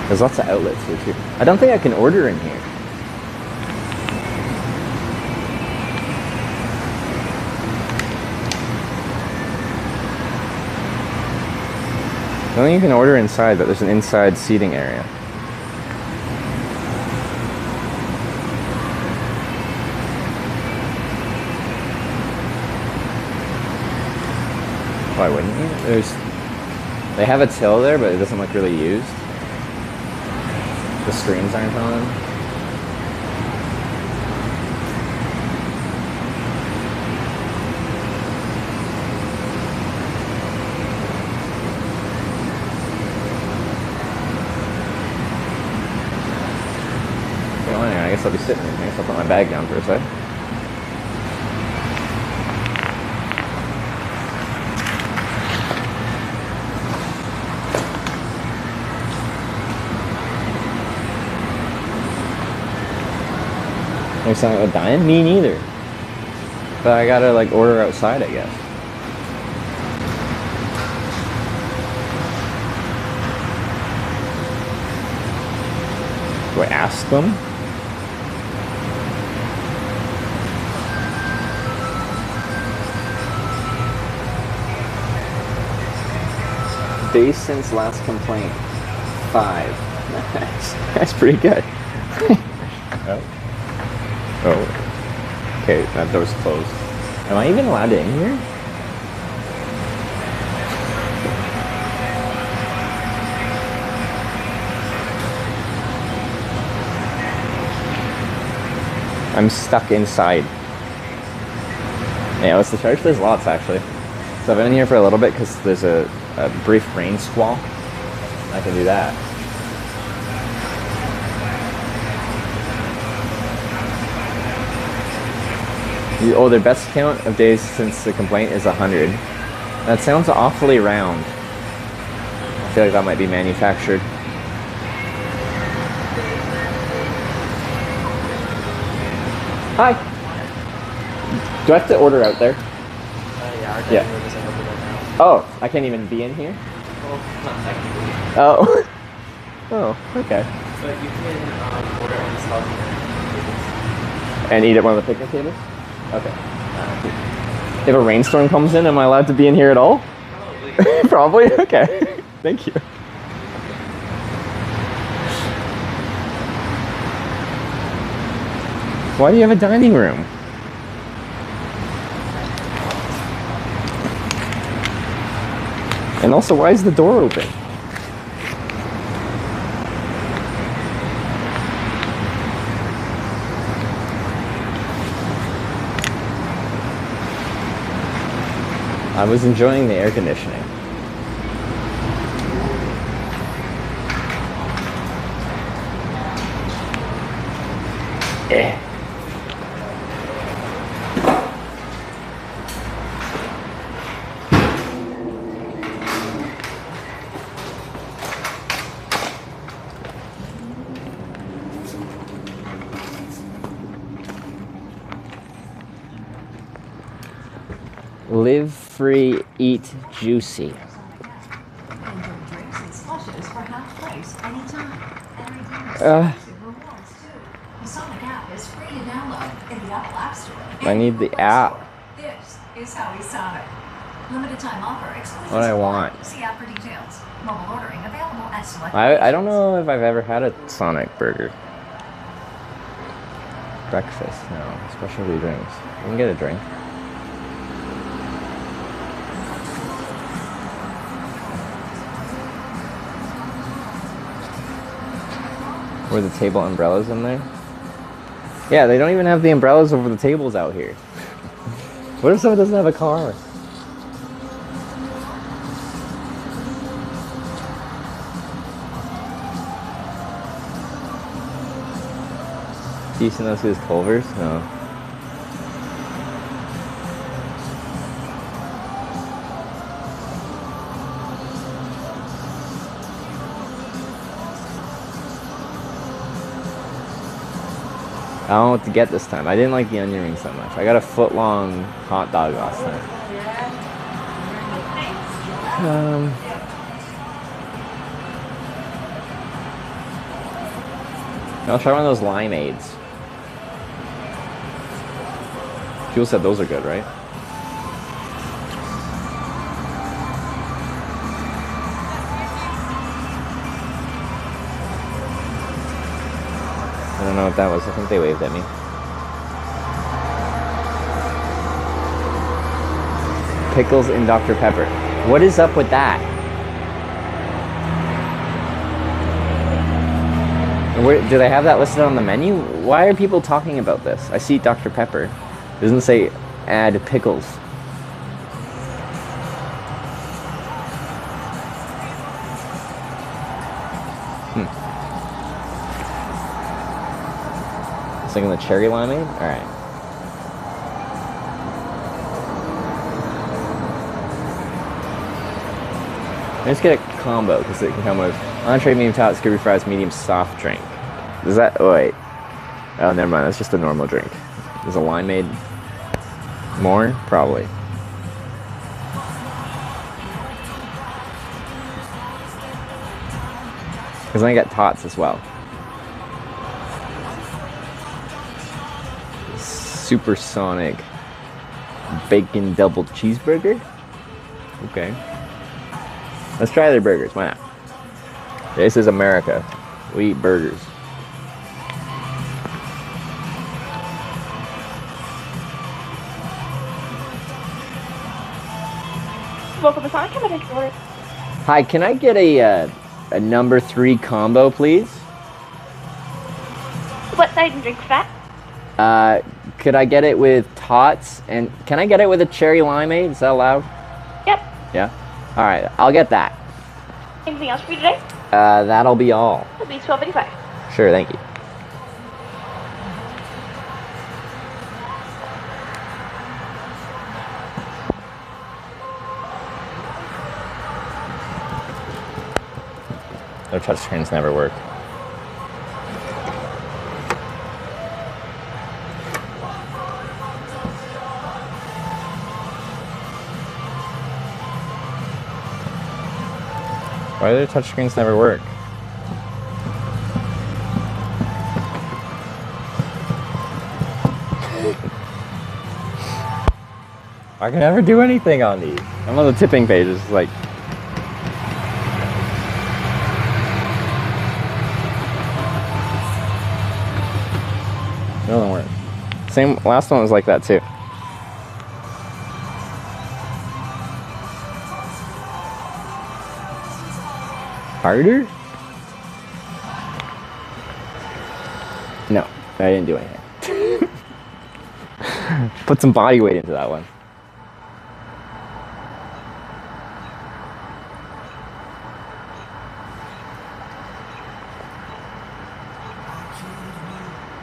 There's lots of outlets here too. I don't think I can order in here. I don't think you can order inside, but there's an inside seating area. Why wouldn't you? They have a till there, but it doesn't look really used. The screens aren't on. Well, anyway, I guess I'll be sitting in here, so I'll put my bag down for a sec. Are you selling a dime? Me neither. But I gotta like order outside, I guess. Do I ask them? Days since last complaint. 5. Nice. That's pretty good. Oh. Oh. Okay, that door's closed. Am I even allowed in here? I'm stuck inside. Yeah, what's the charge? There's lots actually. So I've been in here for a little bit because there's a brief rain squall. I can do that. Oh, their best count of days since the complaint is 100. That sounds awfully round. I feel like that might be manufactured. Hi. Do I have to order out there? Yeah, our Yeah. dining room isn't open right now. Oh, I can't even be in here? Well, not technically. Oh. Oh, okay. So you can order and stop here. And eat at one of the picnic tables? Okay. If a rainstorm comes in, am I allowed to be in here at all? Probably. Probably? Okay. Thank you. Why do you have a dining room? And also, why is the door open? I was enjoying the air conditioning. Eh. Live free, eat juicy. I need the app. This is Howie Sonic. Limited time offer. Exclusions What I apply. want. See app for details. Mobile ordering available at select I don't know if I've ever had a Sonic burger. Breakfast, no. Specialty drinks. You can get a drink. Were the table umbrellas in there? Yeah, they don't even have the umbrellas over the tables out here. What if someone doesn't have a car? You seen those guys Culvers? No. I don't know what to get this time. I didn't like the onion rings that much. I got a foot-long hot dog last time. I'll try one of those limeades. People said those are good, right? I don't know what that was. I think they waved at me. Pickles in Dr. Pepper. What is up with that? Where, do they have that listed on the menu? Why are people talking about this? I see Dr. Pepper. It doesn't say add pickles. Thinking the cherry limeade? Alright. Let's get a combo because it can come with entree, medium tot, scooby fries, medium soft drink. Is that? Oh, wait. Oh, never mind. That's just a normal drink. Is a limeade more? Probably. Because I got tots as well. Supersonic bacon double cheeseburger. Okay. Let's try their burgers. Why not? This is America. We eat burgers. Welcome to Sonic. Can I take your order? Hi, can I get a number 3 combo, please? What size and drinks that? Could I get it with tots? And can I get it with a cherry limeade? Is that allowed? Yep. Yeah? Alright, I'll get that. Anything else for you today? That'll be all. It'll be $12.85. Sure, thank you. Their touchscreens never work. Why do their touchscreens never work? I can never do anything on these. I'm on the tipping page. It's like... It doesn't work. Same, last one was like that too. Harder? No, I didn't do anything. Put some body weight into that one.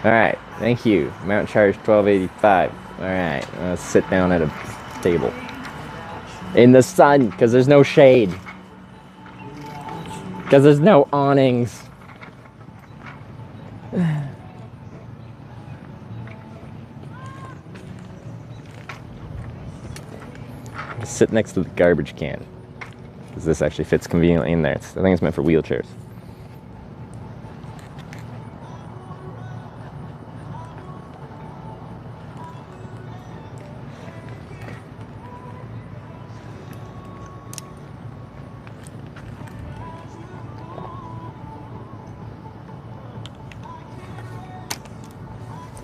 Alright, thank you. Amount charged $12.85. Alright, let's sit down at a table. In the sun, because there's no shade. Because there's no awnings. sit next to the garbage can. Because this actually fits conveniently in there. I think it's meant for wheelchairs.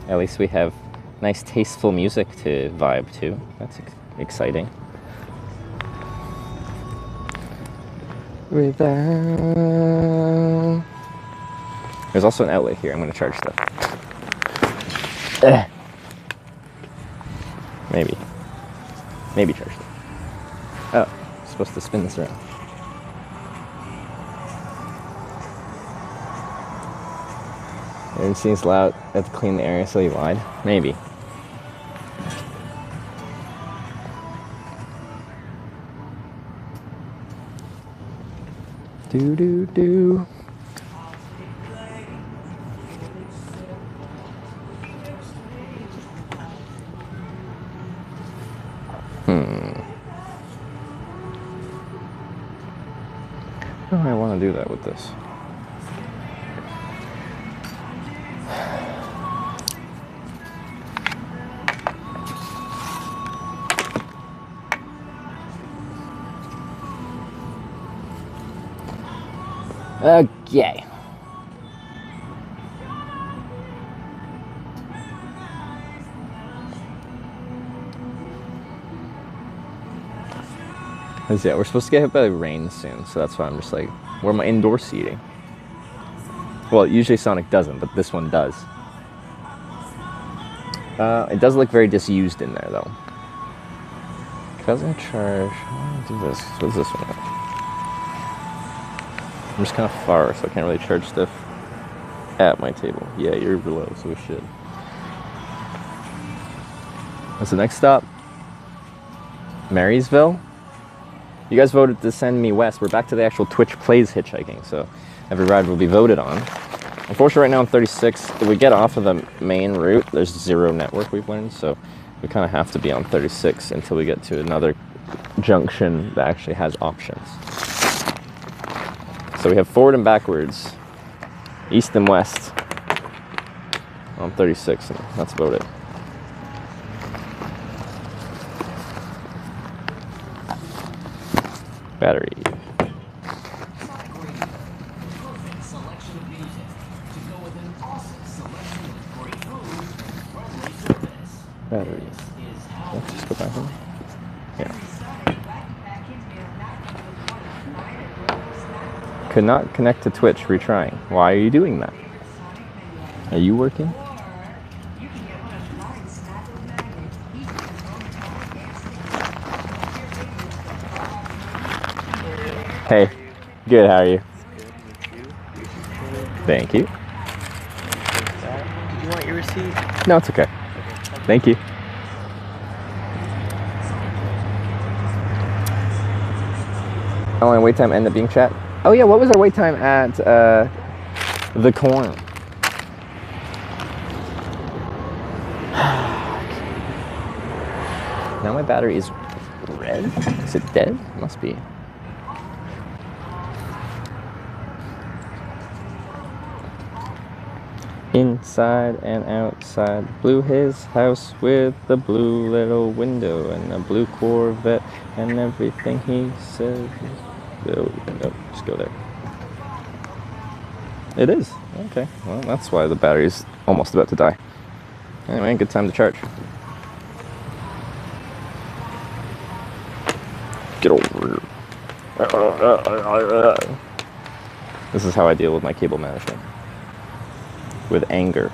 At least we have nice, tasteful music to vibe to. That's exciting. Without... There's also an outlet here. I'm going to charge stuff. Maybe. Maybe charge stuff. Oh, I'm supposed to spin this around. It seems loud. I have to clean the area so you lied. Maybe. Do do do. How do I want to do that with this? Okay. Yeah, we're supposed to get hit by the rain soon, so that's why I'm just like, where am I indoor seating? Well, usually Sonic doesn't, but this one does. It does look very disused in there, though. Because I'm charge, I'll do this. What's this one? I'm just kind of far, so I can't really charge stuff at my table. Yeah, you're below, so we should. What's the next stop? Marysville? You guys voted to send me west. We're back to the actual Twitch Plays Hitchhiking, so every ride will be voted on. Unfortunately, right now I'm 36. If we get off of the main route, there's zero network, we've learned, so we kind of have to be on 36 until we get to another junction that actually has options. So we have forward and backwards, east and west on 36, and that's about it. Battery. Battery. Let's just go back in. Yeah. Could not connect to Twitch, retrying. Why are you doing that? Are you working? Hey, good, how are you? Thank you. Did you want your receipt? No, it's okay. Thank you. How long wait time end up being chat? Oh yeah, what was our wait time at the Corn? Now my battery is red. Is it dead? It must be. Inside and outside, blew his house with the blue little window and a blue Corvette and everything he says. No, just go there. It is. Okay, well that's why the battery's almost about to die. Anyway, good time to charge. Get over here. This is how I deal with my cable management. With anger.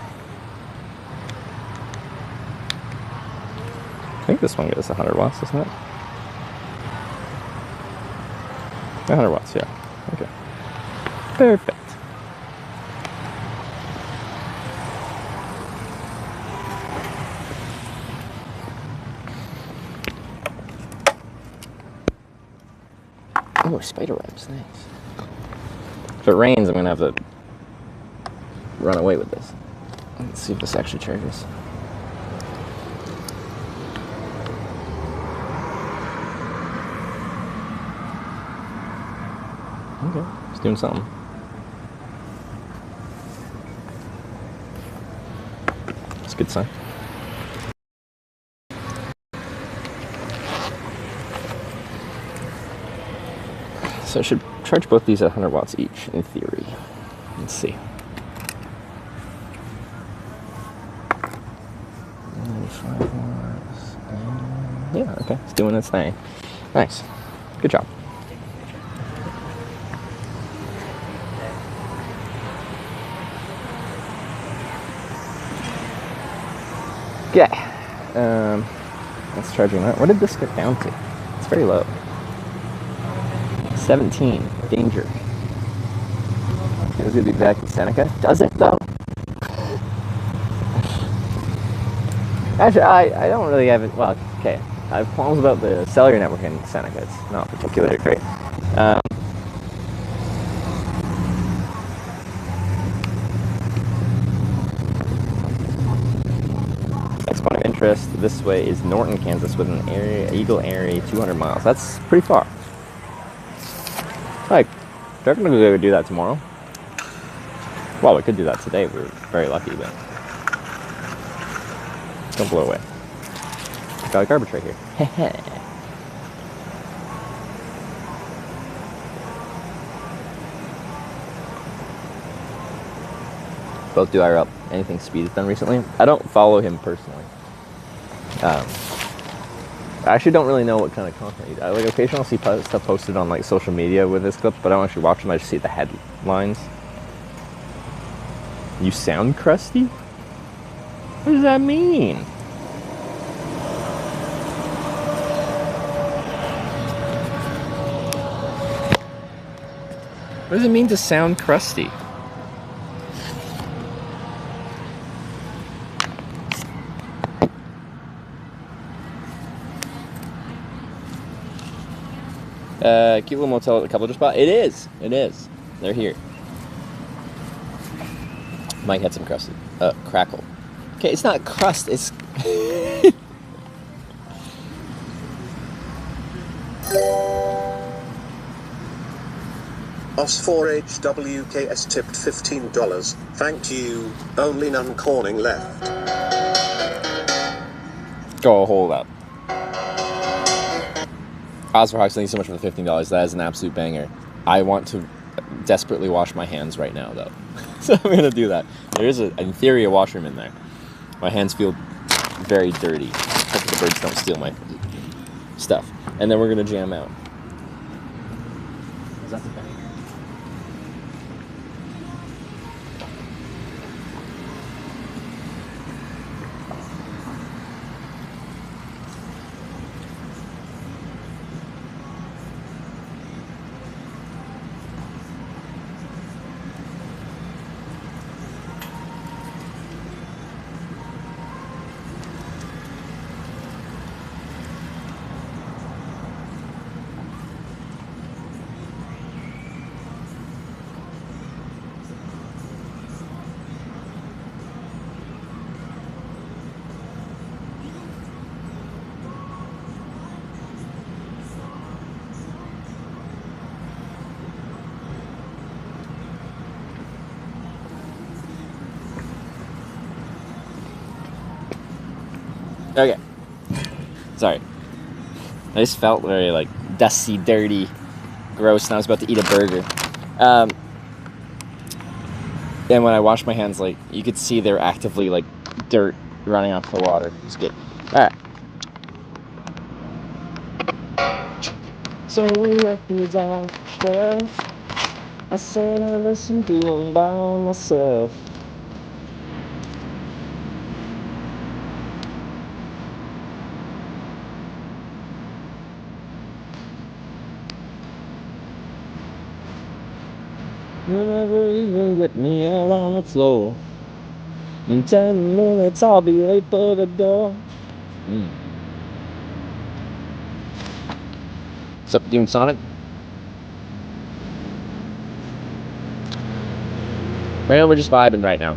I think this one gets 100 watts, doesn't it? 100 watts, yeah. Okay. Perfect. Oh, spider webs, nice. If it rains, I'm gonna have to run away with this. Let's see if this actually charges. Okay, he's doing something. It's a good sign. So I should charge both these at 100 watts each, in theory. Let's see. 95 watts. Yeah, okay, it's doing its thing. Nice. Good job. Okay. That's charging that. What did this get down to? It's very low. 17. Danger. Feels good to be back in Seneca. Does it, though? Actually, I don't really have it. Well, okay. I have qualms about the cellular network in Seneca. It's not particularly great. Next point of interest this way is Norton, Kansas, with an Eagle Area 200 miles. That's pretty far. Like, they're going to go do that tomorrow. Well, we could do that today. We're very lucky, but don't blow away. Got a garbage right here. Both do I up anything Speed has done recently. I don't follow him personally. I actually don't really know what kind of content he does. Like occasionally I'll see stuff posted on like social media with his clips, but I don't actually watch them. I just see the headlines. You sound crusty? What does that mean? What does it mean to sound crusty? Cute little motel at the couple just bought. It is. It is. They're here. Mike had some crusted. Crackle. Okay, it's not crust. It's. Os4HWKS tipped $15. Thank you. Only none corning left. Go, hold up. Oscar Hawks, thank you so much for the $15. That is an absolute banger. I want to desperately wash my hands right now, though. So I'm going to do that. There is, in theory, a washroom in there. My hands feel very dirty. Hope the birds don't steal my stuff. And then we're going to jam out. That's a banger. Okay. Sorry. I just felt very, like, dusty, dirty, gross, and I was about to eat a burger. And when I washed my hands, like, you could see they're actively, like, dirt running off the water. It's good. Alright. So records after I said I listened to them by myself. You never even get me out on the floor. In 10 minutes I'll be late for the door. What's up, doing Sonic? Right now we're just vibing right now.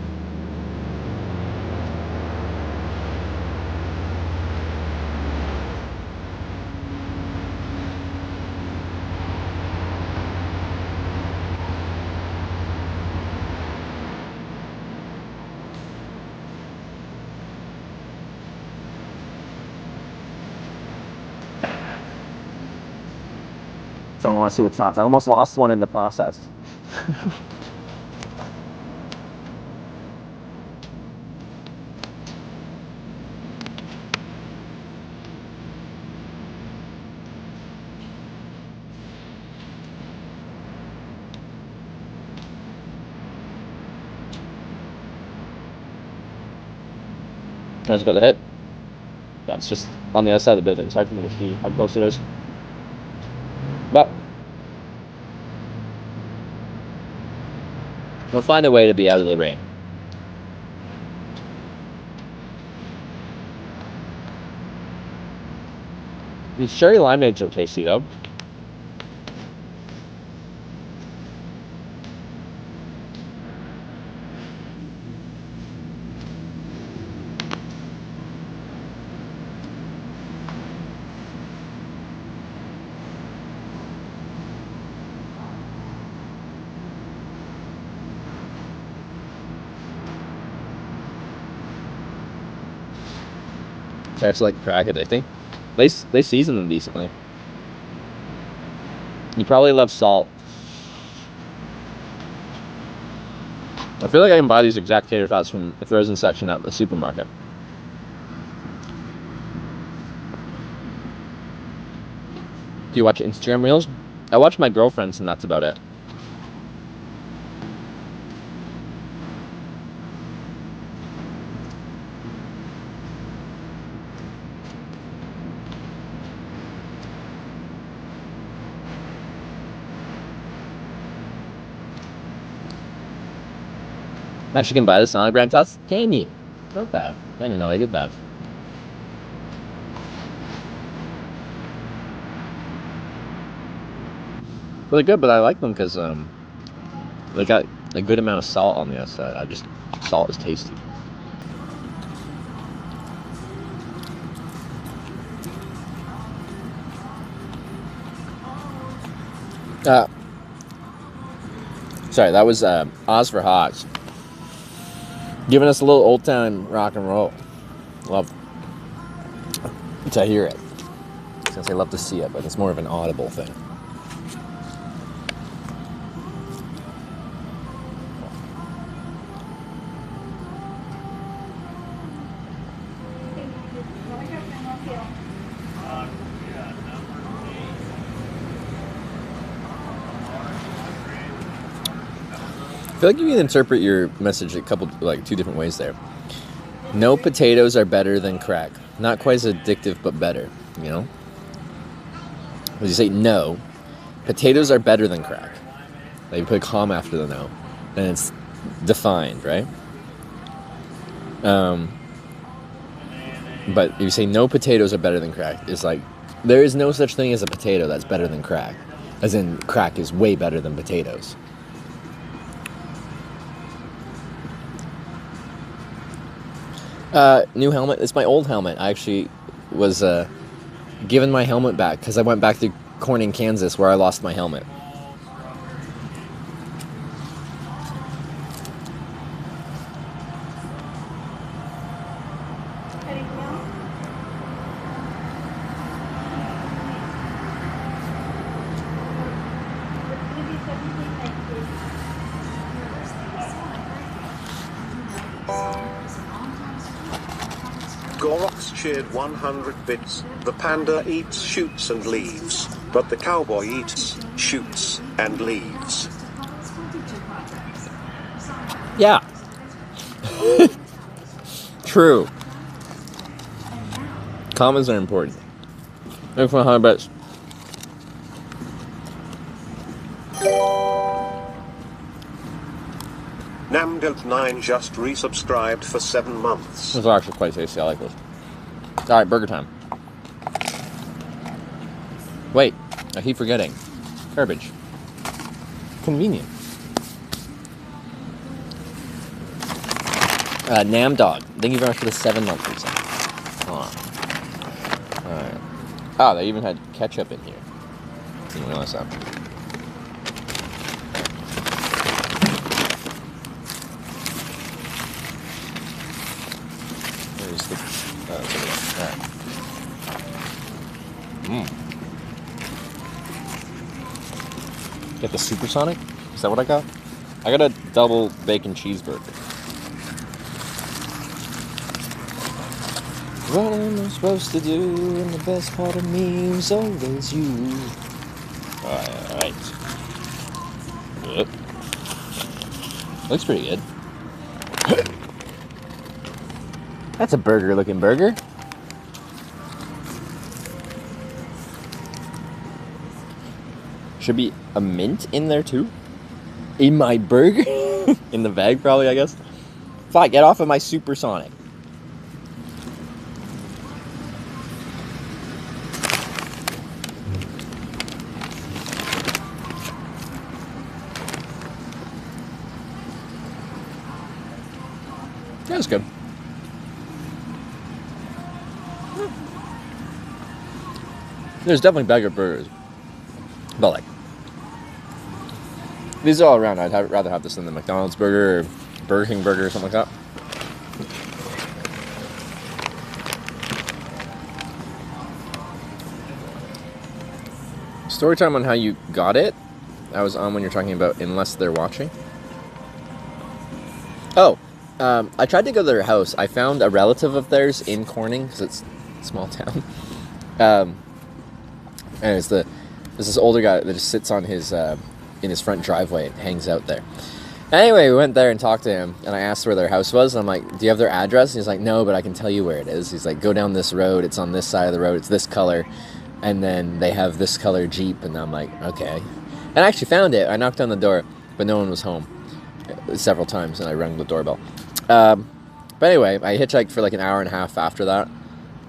So I want to see what's not. I almost lost one in the process. I just got the hit. That's just on the other side of the building. It's hard for me to see how close it is. But we'll find a way to be out of the rain. These cherry limeades are tasty though. Tastes like crack addicting. They season them decently. You probably love salt. I feel like I can buy these exact tater tots from the frozen section at the supermarket. Do you watch Instagram Reels? I watch my girlfriend's and that's about it. Actually can buy the sonogram tots? Can you? Not bad. I didn't know they did that. Well, they're good, but I like them because they got a good amount of salt on the outside. Salt is tasty. Sorry, that was Oz for Hogs. Giving us a little old time rock and roll. Love to hear it. Since I love to see it, but it's more of an audible thing. I feel like you can interpret your message two different ways there. No potatoes are better than crack. Not quite as addictive, but better, you know? When you say no, potatoes are better than crack. Like you put a comma after the no, and it's defined, right? But if you say no potatoes are better than crack, it's like there is no such thing as a potato that's better than crack. As in, crack is way better than potatoes. New helmet. It's my old helmet. I actually was given my helmet back because I went back to Corning, Kansas, where I lost my helmet. Gorox cheered 100 bits. The panda eats shoots and leaves, but the cowboy eats shoots and leaves. Yeah. True. Comments are important. Thanks for 100 bits. Namdelt9 just resubscribed for 7 months. This is actually quite tasty. I like this. Alright, burger time. Wait, I keep forgetting. Garbage. Convenient. Nam Dog. Thank you very much for the 7 month resub. Hold on. Alright. Oh, they even had ketchup in here. Didn't realize that. the supersonic? Is that what I got? I got a double bacon cheeseburger. What am I supposed to do? And the best part of me is always you. Alright. Good. Looks pretty good. That's a burger looking burger. Should be a mint in there too. In my burger? In the bag probably, I guess. Fly, get off of my supersonic. That's good. There's definitely better burgers. But like, these are all around. I'd rather have this than the McDonald's burger or Burger King burger or something like that. Story time on how you got it. I was on when you're talking about unless they're watching. Oh, I tried to go to their house. I found a relative of theirs in Corning because it's a small town. And it's there's this older guy that just sits on his in his front driveway and hangs out there. Anyway, we went there and talked to him, and I asked where their house was, and I'm like, do you have their address? And he's like, no, but I can tell you where it is. He's like, go down this road, it's on this side of the road, it's this color, and then they have this color Jeep, and I'm like, okay. And I actually found it. I knocked on the door, but no one was home several times, and I rang the doorbell. But anyway, I hitchhiked for like an hour and a half after that,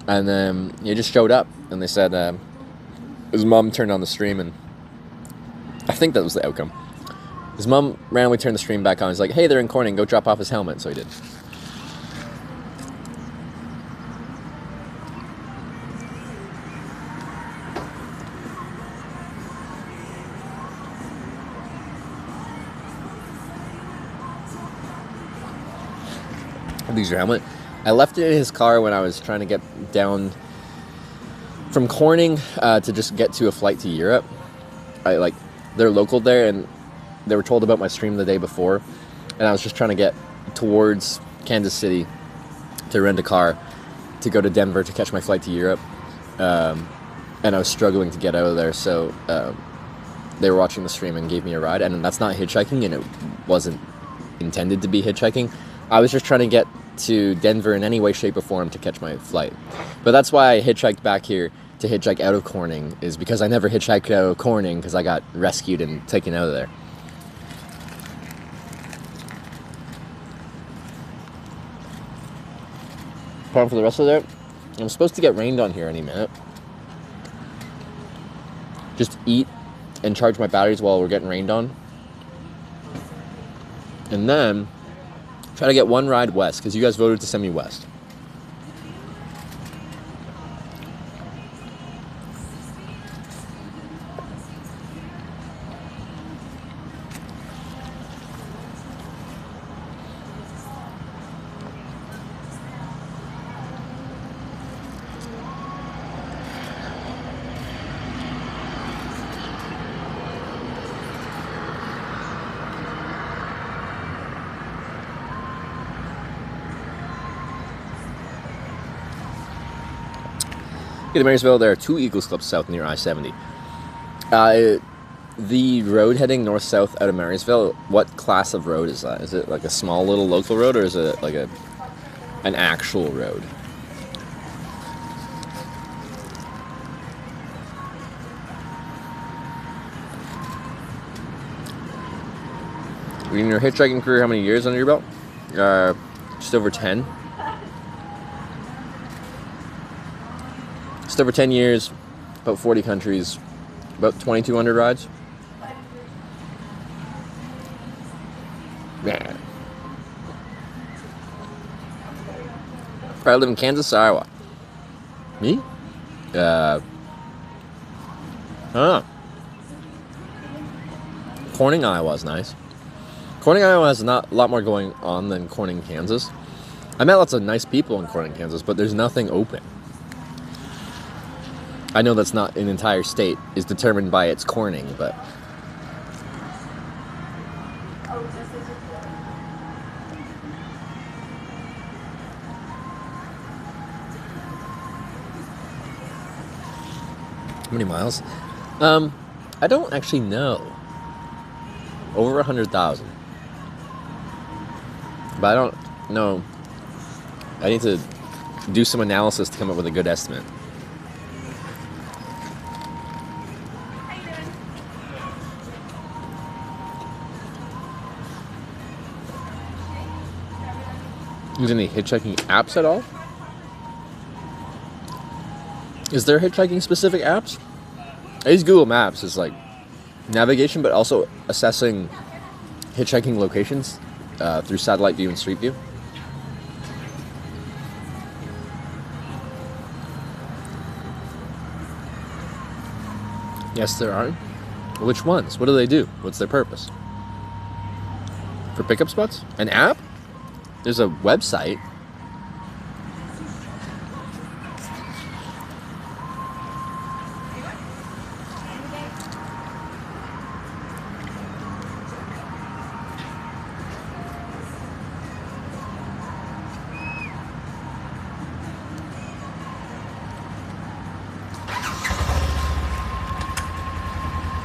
and then he just showed up, and they said his mom turned on the stream, and I think that was the outcome. His mom randomly turned the stream back on. He's like, hey, they're in Corning, go drop off his helmet. So he did. These your helmet. I left it in his car when I was trying to get down from Corning to just get to a flight to Europe. They're local there, and they were told about my stream the day before, and I was just trying to get towards Kansas City to rent a car to go to Denver to catch my flight to Europe, and I was struggling to get out of there, so they were watching the stream and gave me a ride, and that's not hitchhiking, and it wasn't intended to be hitchhiking. I was just trying to get to Denver in any way, shape, or form to catch my flight. But that's why I hitchhiked back here to hitchhike out of Corning, is because I never hitchhiked out of Corning because I got rescued and taken out of there. Time for the rest of it. I'm supposed to get rained on here any minute. Just eat and charge my batteries while we're getting rained on. And then try to get one ride west, because you guys voted to send me west. In Marysville, there are 2 Eagles Clubs south near I-70. The road heading north-south out of Marysville, what class of road is that? Is it like a small little local road, or is it like an actual road? In your hitchhiking career, how many years under your belt? Just over 10. Just over 10 years, about 40 countries, about 2,200 rides. Yeah. Probably live in Kansas, Iowa. Me? I don't know. Corning, Iowa is nice. Corning, Iowa has a lot more going on than Corning, Kansas. I met lots of nice people in Corning, Kansas, but there's nothing open. I know that's not an entire state, is determined by its Corning, but How many miles? I don't actually know. Over 100,000. But I don't know. I need to do some analysis to come up with a good estimate. Use any hitchhiking apps at all? Is there hitchhiking specific apps? I use Google Maps as like navigation, but also assessing hitchhiking locations through satellite view and street view. Yes, there are. Which ones? What do they do? What's their purpose? For pickup spots? An app? There's a website.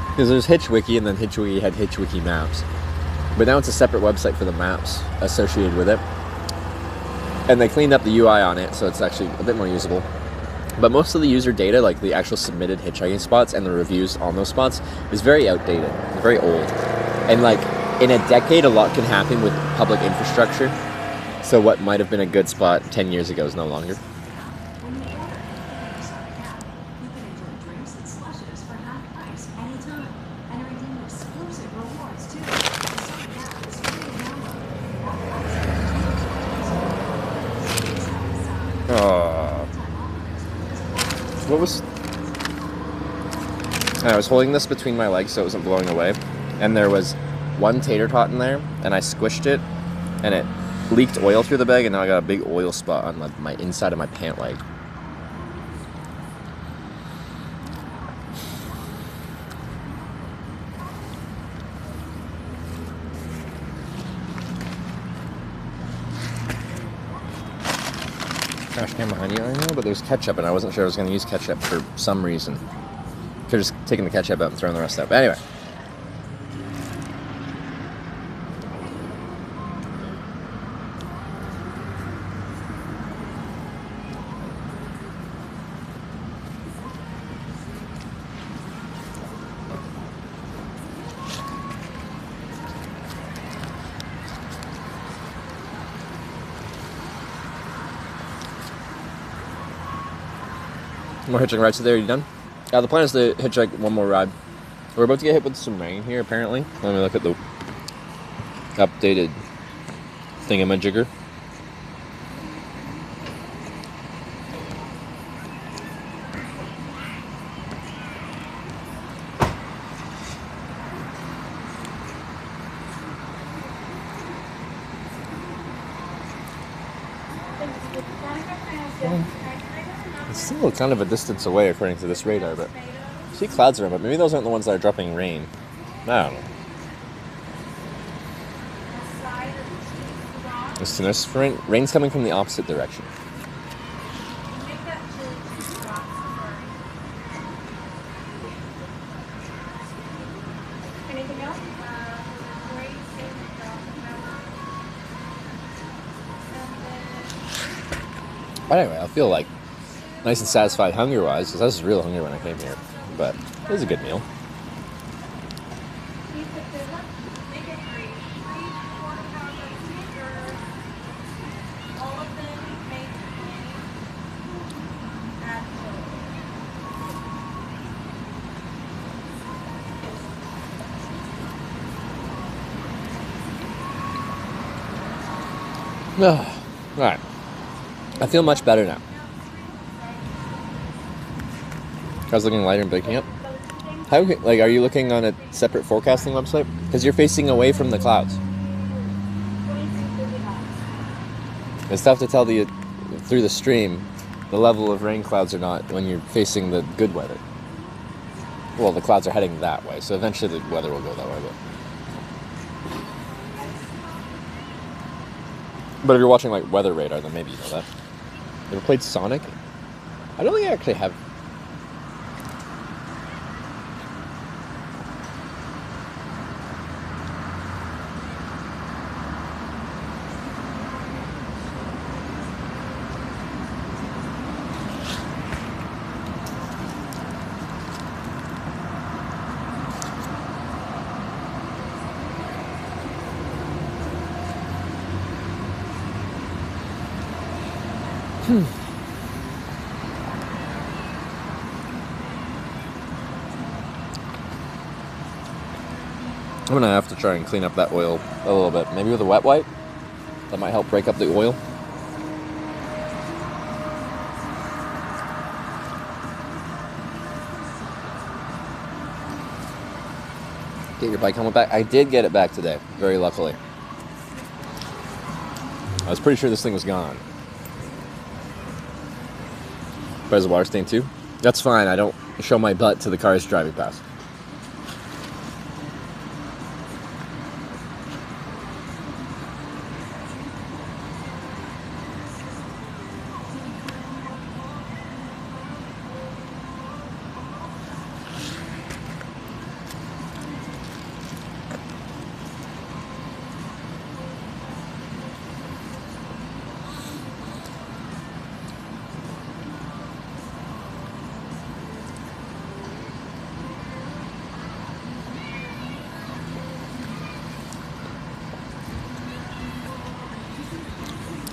Because there's HitchWiki, and then HitchWiki had HitchWiki Maps. But now it's a separate website for the maps associated with it. And they cleaned up the UI on it, so it's actually a bit more usable. But most of the user data, like the actual submitted hitchhiking spots and the reviews on those spots, is very outdated, very old. And like, in a decade, a lot can happen with public infrastructure. So what might have been a good spot 10 years ago is no longer. What was... I was holding this between my legs so it wasn't blowing away, and there was one tater tot in there, and I squished it, and it leaked oil through the bag, and now I got a big oil spot on my inside of my pant leg. Trash can behind you, I know, but there's ketchup, and I wasn't sure I was going to use ketchup for some reason. Could have just taken the ketchup out and thrown the rest out. But anyway. More hitchhiking rides today. Are you done? The plan is to hitchhike one more ride. We're about to get hit with some rain here, apparently. Let me look at the updated thingamajigger. It's still kind of a distance away according to this radar, but I see clouds around, but maybe those aren't the ones that are dropping rain. I don't know. Listen, there's rain's coming from the opposite direction. Anything else? But anyway, I feel like nice and satisfied hunger-wise, because I was real hungry when I came here. But it was a good meal. Alright. I feel much better now. Car's looking lighter and breaking up. How, like, are you looking on a separate forecasting website? Because you're facing away from the clouds. It's tough to tell through the stream the level of rain clouds or not when you're facing the good weather. Well, the clouds are heading that way, so eventually the weather will go that way. But But if you're watching like Weather Radar, then maybe you know that. You ever played Sonic? I don't think I actually have. I'm gonna have to try and clean up that oil a little bit. Maybe with a wet wipe. That might help break up the oil. Get your bike helmet back? I did get it back today, very luckily. I was pretty sure this thing was gone. Reservoir stain too? That's fine, I don't show my butt to the cars driving past.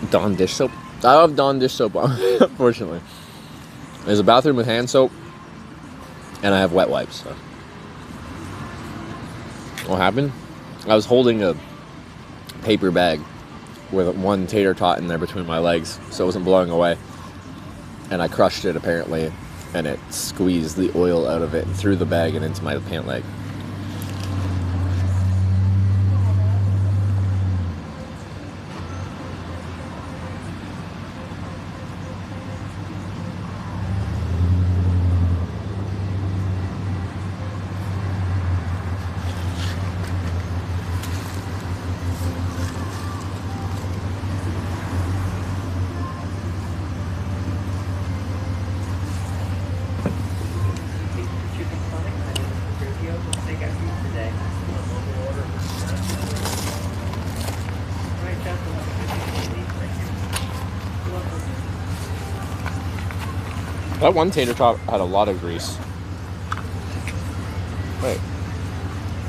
Dawn dish soap. I love Dawn dish soap, unfortunately. There's a bathroom with hand soap, and I have wet wipes. So. What happened? I was holding a paper bag with one tater tot in there between my legs, so it wasn't blowing away. And I crushed it, apparently, and it squeezed the oil out of it and through the bag and into my pant leg. That one tater tot had a lot of grease. Wait,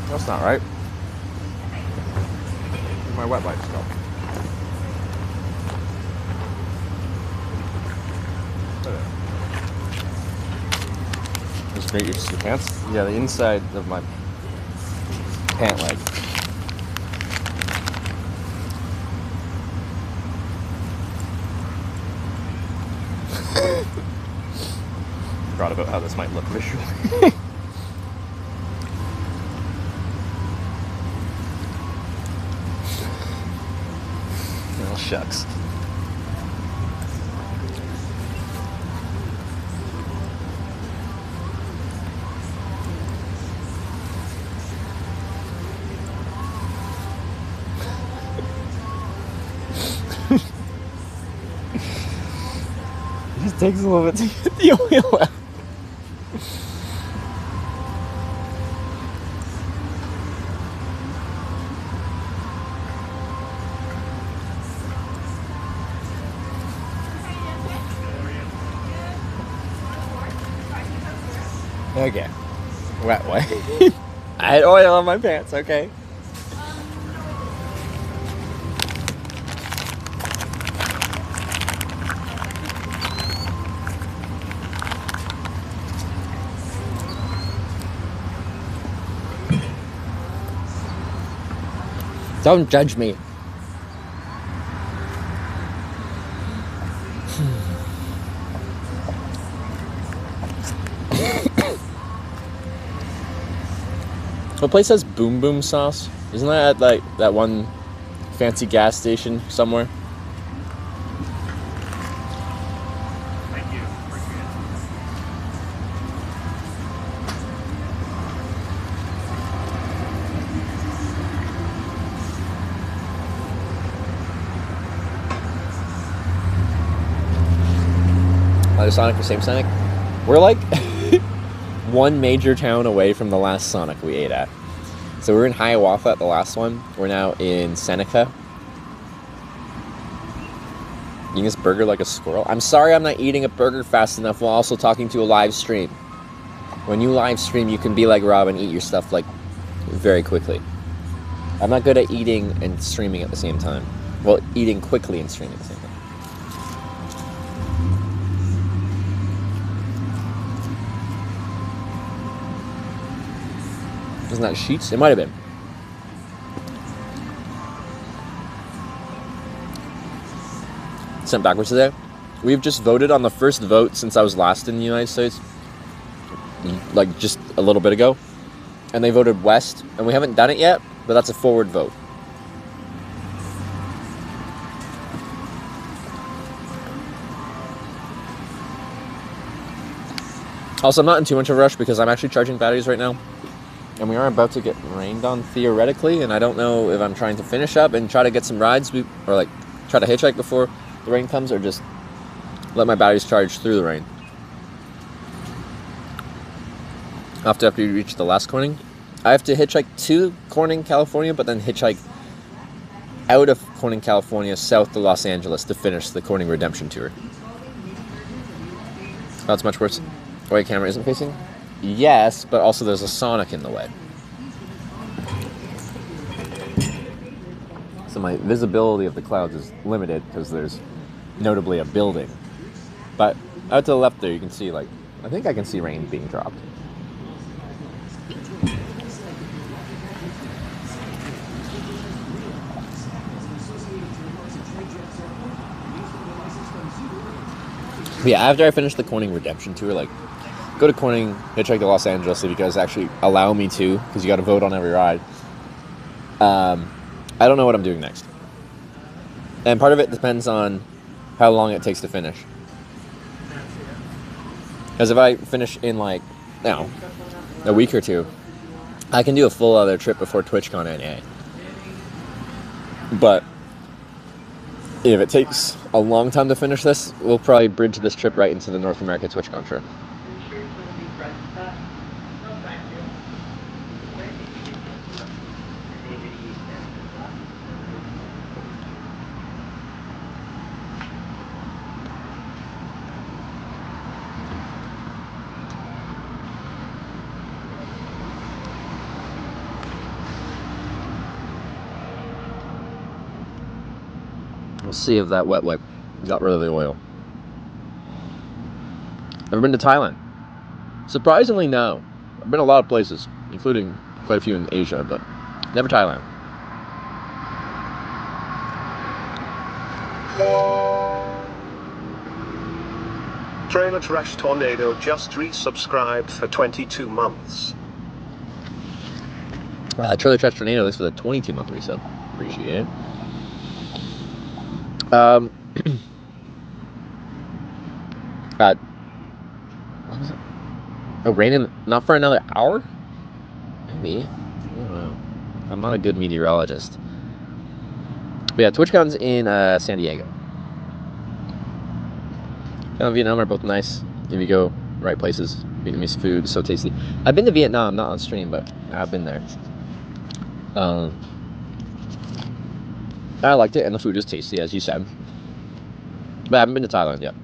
that's not right. Where's my wet wipes go? It's great use of your pants. Yeah, the inside of my pant leg. Forgot about how this might look visually. Oh, shucks. It just takes a little bit to get the oil out. Okay. Wet wipe. I had oil on my pants, okay. Don't judge me. What place has Boom Boom sauce? Isn't that at like that one fancy gas station somewhere? Thank you. another Sonic or same Sonic. We're like one major town away from the last Sonic we ate at. So we were in Hiawatha at the last one. We're now in Seneca. Eating this burger like a squirrel. I'm sorry I'm not eating a burger fast enough while also talking to a live stream. When you live stream, you can be like Rob and eat your stuff like very quickly. I'm not good at eating and streaming at the same time. Well, eating quickly and streaming at the same time. Isn't that Sheets? It might have been. Sent backwards today. We've just voted on the first vote since I was last in the United States. Like just a little bit ago. And they voted West. And we haven't done it yet, but that's a forward vote. Also, I'm not in too much of a rush because I'm actually charging batteries right now. And we are about to get rained on theoretically, and I don't know if I'm trying to finish up and try to get some rides, or like try to hitchhike before the rain comes, or just let my batteries charge through the rain. After we reach the last Corning, I have to hitchhike to Corning, California, but then hitchhike out of Corning, California, south to Los Angeles to finish the Corning Redemption Tour. That's much worse. The way camera isn't facing? Yes, but also there's a Sonic in the way. So my visibility of the clouds is limited because there's notably a building. But out to the left there you can see, like, I think I can see rain being dropped. But yeah, after I finish the Corning Redemption Tour, like, go to Corning, hitchhike to Los Angeles if you guys actually allow me to, because you got to vote on every ride. I don't know what I'm doing next. And part of it depends on how long it takes to finish. Because if I finish in, like, you know, a week or two, I can do a full other trip before TwitchCon NA. But if it takes a long time to finish this, we'll probably bridge this trip right into the North America TwitchCon trip. We'll see if that wet wipe got rid of the oil. Ever been to Thailand? Surprisingly, no. I've been a lot of places, including quite a few in Asia, but never Thailand. Trailer Trash Tornado just resubscribed for 22 months. Trailer Trash Tornado, this was a 22-month resub. Appreciate it. What was it? Oh, raining not for another hour? Maybe. I don't know. I'm not a good meteorologist. But yeah, TwitchCon's in San Diego. Vietnam are both nice if you go right places. Vietnamese food is so tasty. I've been to Vietnam, not on stream, but I've been there. I liked it, and the food is tasty, as you said. But I haven't been to Thailand yet.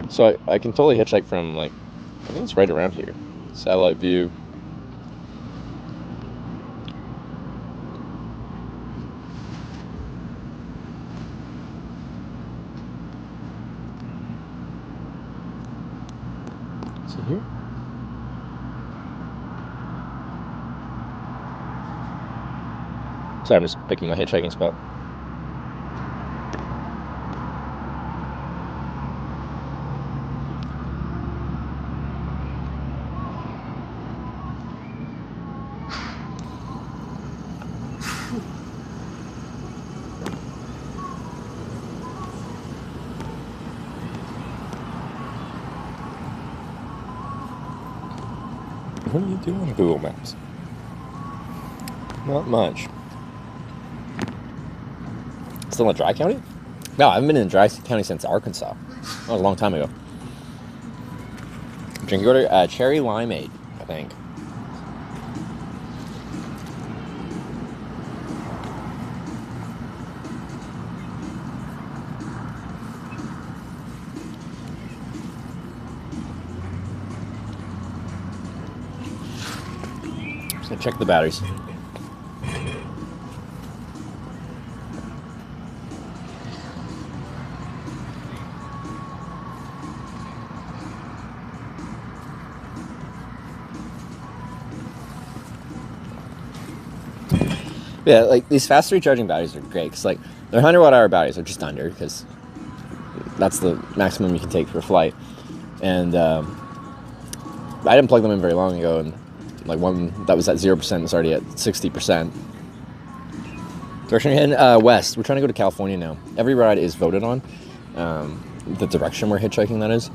So I can totally hitchhike from, like, I think it's right around here. Satellite view. Is it here? Sorry, I'm just picking my hitchhiking spot. What do you do on Google Maps? Not much. Still in Dry County? No, I haven't been in Dry County since Arkansas. That was a long time ago. Drink order, cherry limeade, I think. Just gonna check the batteries. Yeah, like these fast recharging batteries are great because like they're 100 watt-hour batteries, or just under, because that's the maximum you can take for a flight. And I didn't plug them in very long ago, and like one that was at 0% is already at 60%. Direction again, west. We're trying to go to California now. Every ride is voted on, the direction we're hitchhiking, that is.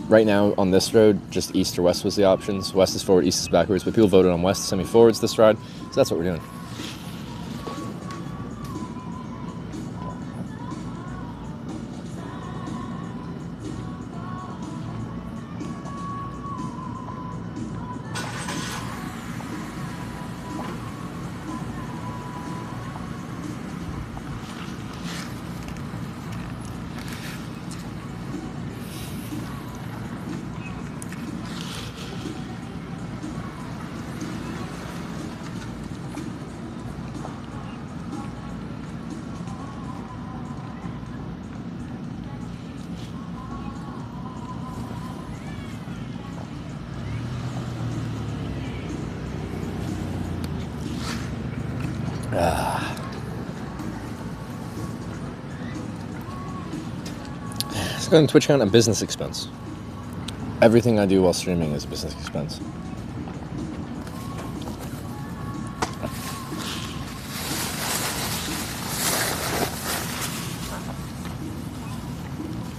Right now on this road, just east or west was the options. West is forward, east is backwards, but people voted on west to send me forwards this ride, so that's what we're doing. Let's go on Twitch account, a business expense. Everything I do while streaming is a business expense.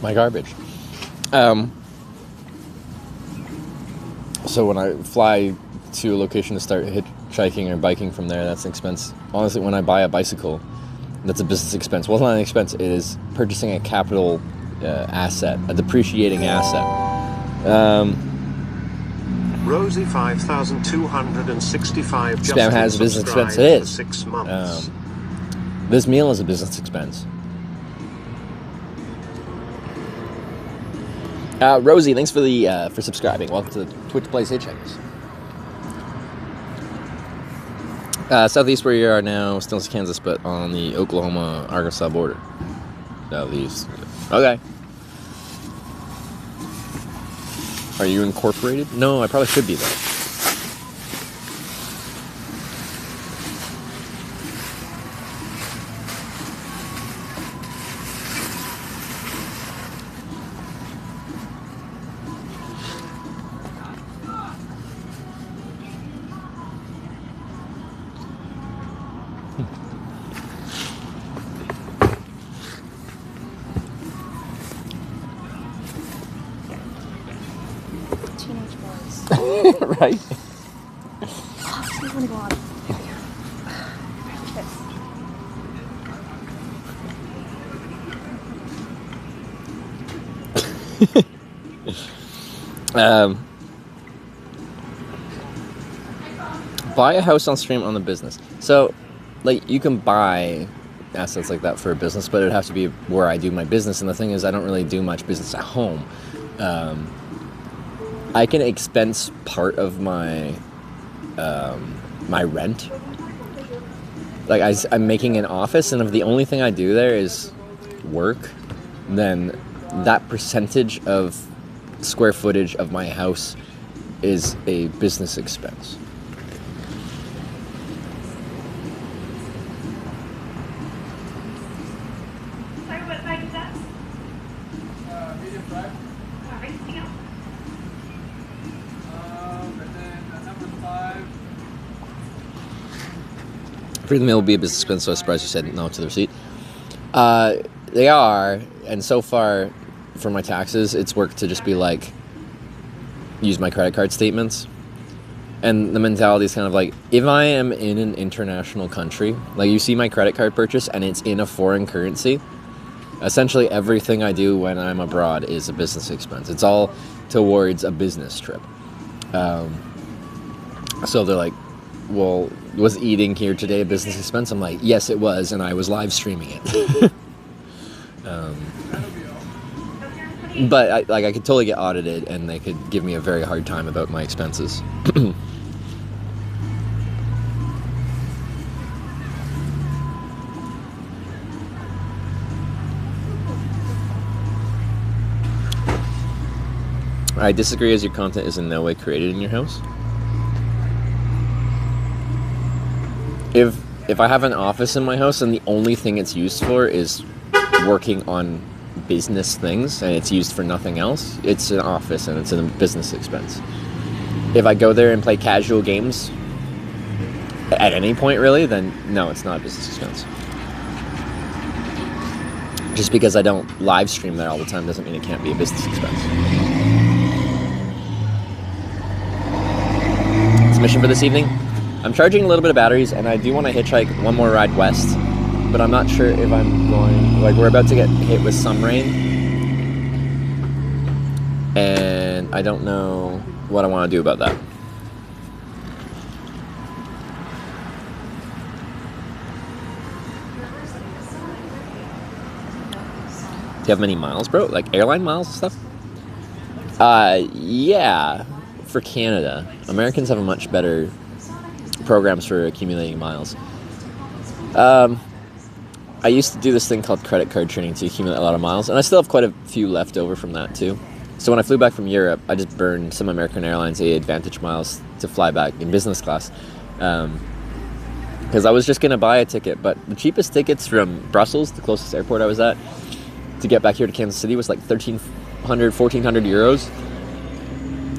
My garbage. So when I fly to a location to start hitchhiking or biking from there, that's an expense. Honestly, when I buy a bicycle, that's a business expense. Well, it's not an expense, it is purchasing a capital asset, a depreciating asset. Rosie 5,265 just Spam has a business expense. It is. 6 months. This meal is a business expense. Rosie, thanks for the for subscribing. Welcome to Twitch Plays Hitchhikers. Southeast where you are now, still in Kansas, but on the Oklahoma-Arkansas border. Southeast. Okay. Are you incorporated? No, I probably should be though. Right? Oh, I want to go on. Buy a house on stream on the business. So, like, you can buy assets like that for a business, but it would have to be where I do my business. And the thing is, I don't really do much business at home. I can expense part of my my rent. Like, I'm making an office, and if the only thing I do there is work, then that percentage of square footage of my house is a business expense. Anything else? And then number 5. I figured the meal would be a business expense, so I was surprised you said no to the receipt. They are, and so far, for my taxes, it's worked to just be like, use my credit card statements. And the mentality is kind of like, if I am in an international country, like you see my credit card purchase and it's in a foreign currency, essentially everything I do when I'm abroad is a business expense. It's all towards a business trip. So they're like, well, was eating here today a business expense? I'm like, yes, it was, and I was live streaming it. But I could totally get audited, and they could give me a very hard time about my expenses. I disagree, as your content is in no way created in your house. If I have an office in my house and the only thing it's used for is working on business things and it's used for nothing else, it's an office and it's a business expense. If I go there and play casual games at any point, really, then no, it's not a business expense. Just because I don't live stream there all the time doesn't mean it can't be a business expense. It's a mission for this evening. I'm charging a little bit of batteries, and I do want to hitchhike one more ride west, but I'm not sure if I'm going, like, we're about to get hit with some rain, and I don't know what I want to do about that. Do you have many miles, bro? Like airline miles and stuff? Yeah, for Canada. Americans have a much better programs for accumulating miles. I used to do this thing called credit card training to accumulate a lot of miles, and I still have quite a few left over from that too. So when I flew back from Europe, I just burned some American Airlines AAdvantage miles to fly back in business class, because I was just going to buy a ticket, but the cheapest tickets from Brussels, the closest airport I was at, to get back here to Kansas City was like 1,300, 1,400 euros.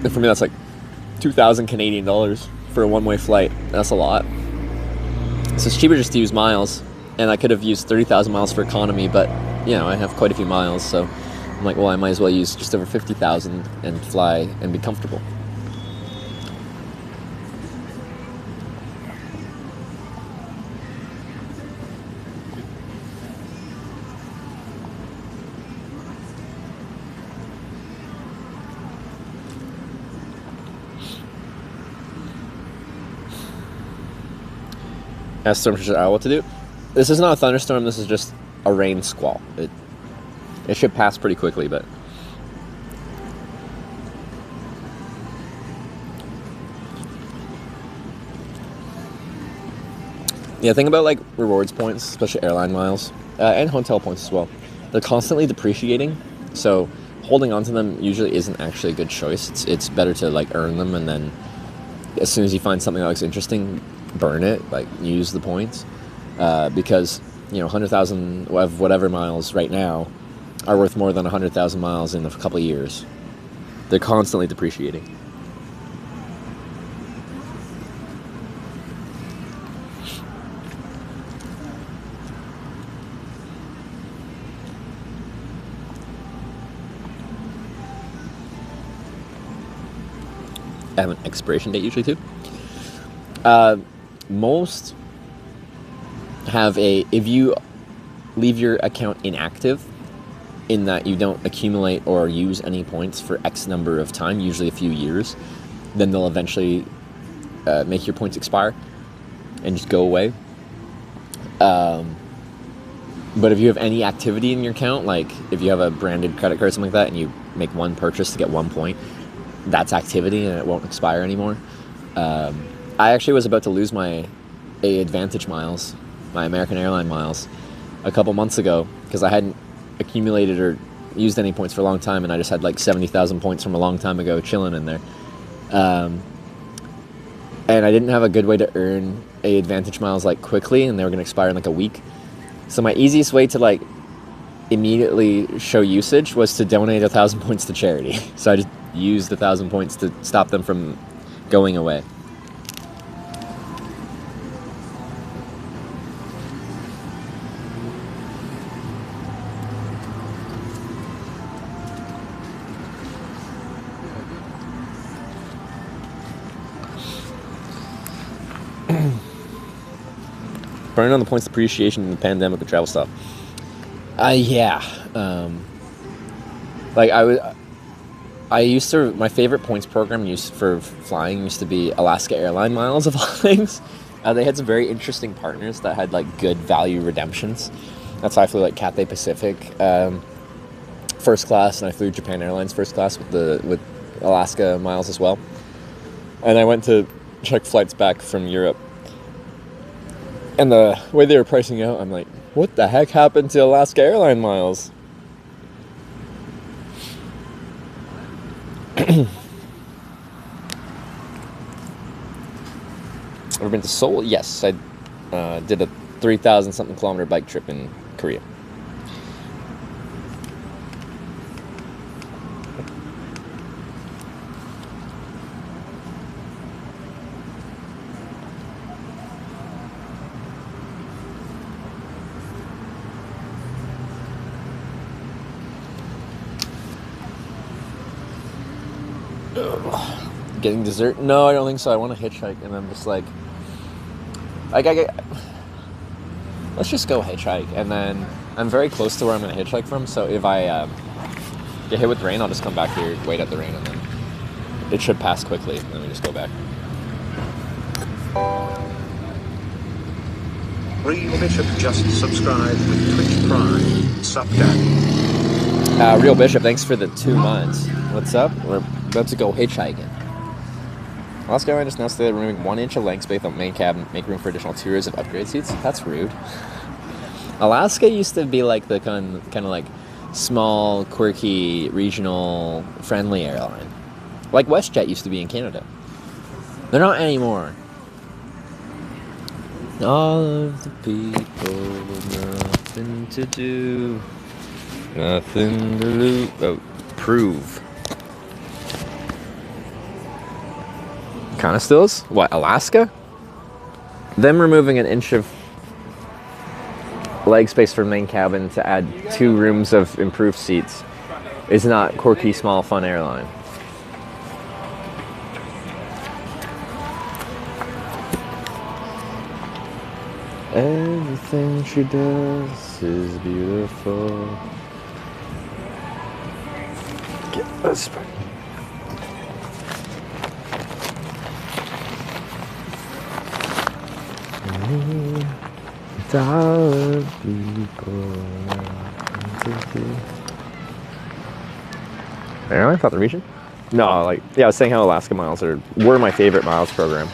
And for me, that's like 2,000 Canadian dollars for a one-way flight. That's a lot. So it's cheaper just to use miles, and I could have used 30,000 miles for economy, but you know, I have quite a few miles, so I'm like, well, I might as well use just over 50,000 and fly and be comfortable. Ask Stormtrooper what to do. This is not a thunderstorm, this is just a rain squall. It should pass pretty quickly, but yeah, think about like rewards points, especially airline miles, and hotel points as well. They're constantly depreciating, so holding on to them usually isn't actually a good choice. It's better to like earn them, and then as soon as you find something that looks interesting, burn it, like use the points, because you know 100,000 of whatever miles right now are worth more than 100,000 miles in a couple of years. They're constantly depreciating. I have an expiration date usually too. Most have if you leave your account inactive, in that you don't accumulate or use any points for X number of time, usually a few years, then they'll eventually make your points expire and just go away. But if you have any activity in your account, like if you have a branded credit card or something like that, and you make one purchase to get 1 point, that's activity and it won't expire anymore. I actually was about to lose my AAdvantage miles, my American Airline miles, a couple months ago, because I hadn't accumulated or used any points for a long time, and I just had like 70,000 points from a long time ago chilling in there. And I didn't have a good way to earn AAdvantage miles like quickly, and they were going to expire in like a week. So my easiest way to like immediately show usage was to donate 1,000 points to charity. So I just used 1,000 points to stop them from going away. Burning on the points depreciation in the pandemic with travel stop. Yeah. Like I used to, my favorite points program for flying used to be Alaska Airline miles of all things. They had some very interesting partners that had like good value redemptions. That's why I flew like Cathay Pacific first class, and I flew Japan Airlines first class with Alaska miles as well. And I went to check flights back from Europe. And the way they were pricing out, I'm like, what the heck happened to Alaska Airline miles? Ever been to Seoul? Yes, I did a 3,000 something kilometer bike trip in Korea. Getting dessert? No, I don't think so. I want to hitchhike, and I'm just like let's just go hitchhike, and then I'm very close to where I'm going to hitchhike from, so if I get hit with rain, I'll just come back here, wait at the rain, and then it should pass quickly, and then we just go back. Real Bishop just subscribed with Twitch Prime. Sup, Daddy? Real Bishop, thanks for the 2 months. What's up? We're about to go hitchhiking. Alaska Airlines just announced they're removing 1 inch of leg space on main cabin, make room for additional 2 rows of upgrade seats. That's rude. Alaska used to be like the kind of like small, quirky, regional, friendly airline, like WestJet used to be in Canada. They're not anymore. All of the people with nothing to do, nothing to lose. Oh, prove. Kind of stills? What, Alaska? Them removing 1 inch of leg space from main cabin to add 2 rooms of improved seats is not quirky, small, fun airline. Everything she does is beautiful. Get this back. Airline thought the region? No, like, yeah, I was saying how Alaska miles were my favorite miles program.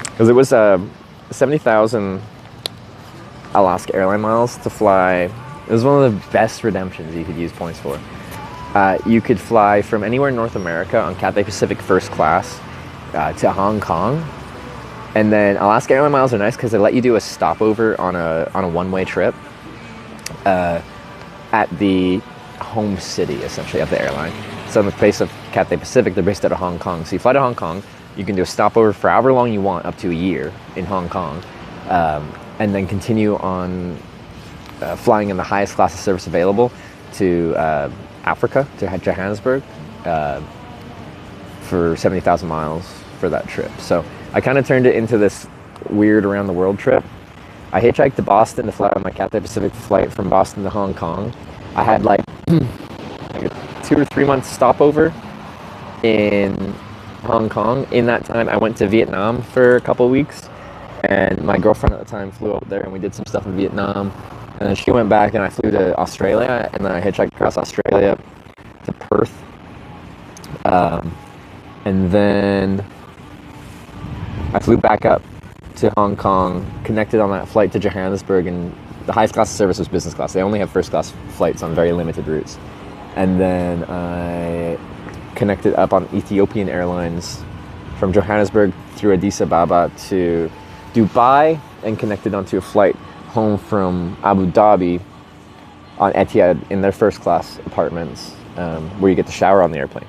Because it was 70,000 Alaska Airline miles to fly. It was one of the best redemptions you could use points for. You could fly from anywhere in North America on Cathay Pacific first class to Hong Kong. And then Alaska Airline miles are nice because they let you do a stopover on a one-way trip at the home city, essentially, of the airline. So in the case of Cathay Pacific, they're based out of Hong Kong. So you fly to Hong Kong, you can do a stopover for however long you want, up to a year in Hong Kong, and then continue on flying in the highest class of service available to Africa, to Johannesburg, for 70,000 miles for that trip. So I kind of turned it into this weird around the world trip. I hitchhiked to Boston to fly on my Cathay Pacific flight from Boston to Hong Kong. I had like a 2 or 3 month stopover in Hong Kong. In that time, I went to Vietnam for a couple weeks, and my girlfriend at the time flew out there, and we did some stuff in Vietnam. And then she went back, and I flew to Australia, and then I hitchhiked across Australia to Perth. And then I flew back up to Hong Kong, connected on that flight to Johannesburg, and the highest class of service was business class. They only have first class flights on very limited routes. And then I connected up on Ethiopian Airlines from Johannesburg through Addis Ababa to Dubai, and connected onto a flight home from Abu Dhabi on Etihad in their first class apartments, where you get to shower on the airplane.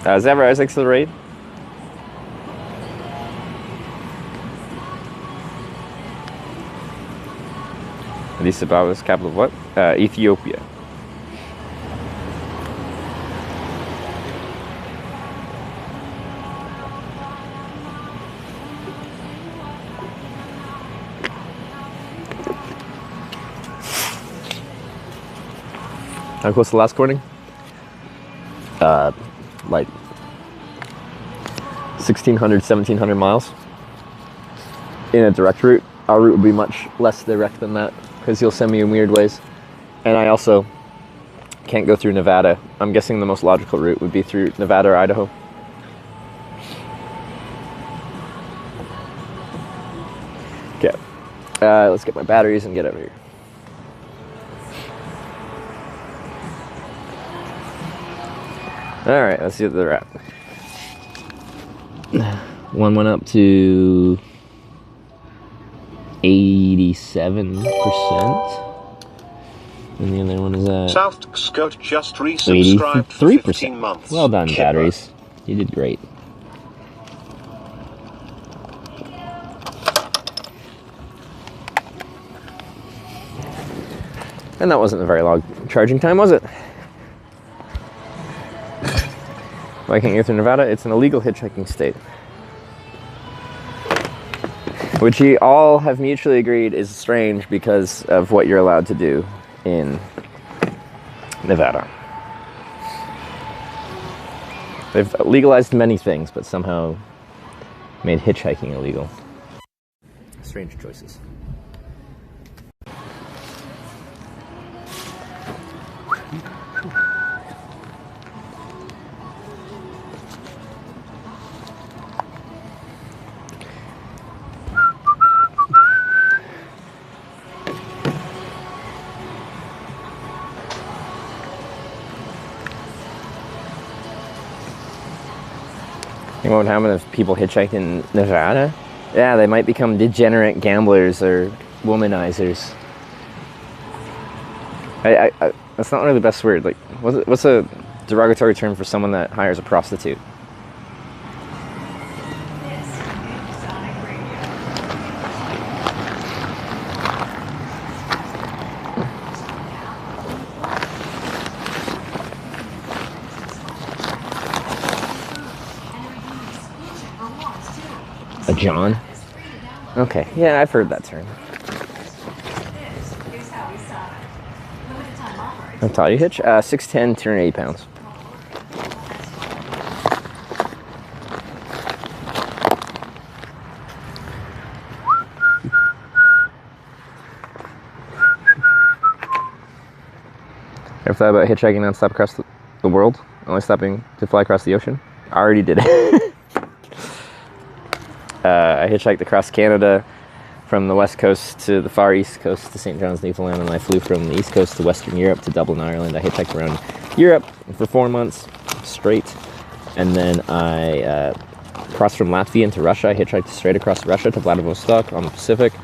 Is that where Isaac's the raid? Addis Ababa is capital of what? Ethiopia. How close to the last corning? Like 1,600, 1,700 miles in a direct route. Our route would be much less direct than that because you'll send me in weird ways. And I also can't go through Nevada. I'm guessing the most logical route would be through Nevada or Idaho. Okay, let's get my batteries and get over here. All right, let's see what they're at. One went up to 87%. And the other one is at South Scott just resubscribed for 15 months. Well done, batteries. You did great. And that wasn't a very long charging time, was it? Why can't you go through Nevada? It's an illegal hitchhiking state. Which you all have mutually agreed is strange because of what you're allowed to do in Nevada. They've legalized many things, but somehow made hitchhiking illegal. Strange choices. What would happen if people hitchhiked in Nevada? Yeah, they might become degenerate gamblers or womanizers. That's not really the best word. Like, what's a derogatory term for someone that hires a prostitute? A John? Okay, yeah, I've heard that term. How tall you hitch? 6'10", 280 pounds. Ever thought about hitchhiking non-stop across the world? Only stopping to fly across the ocean? I already did it. I hitchhiked across Canada from the west coast to the far east coast to St. John's, Newfoundland, and I flew from the east coast to Western Europe to Dublin, Ireland. I hitchhiked around Europe for 4 months straight, and then I crossed from Latvia into Russia. I hitchhiked straight across Russia to Vladivostok on the Pacific,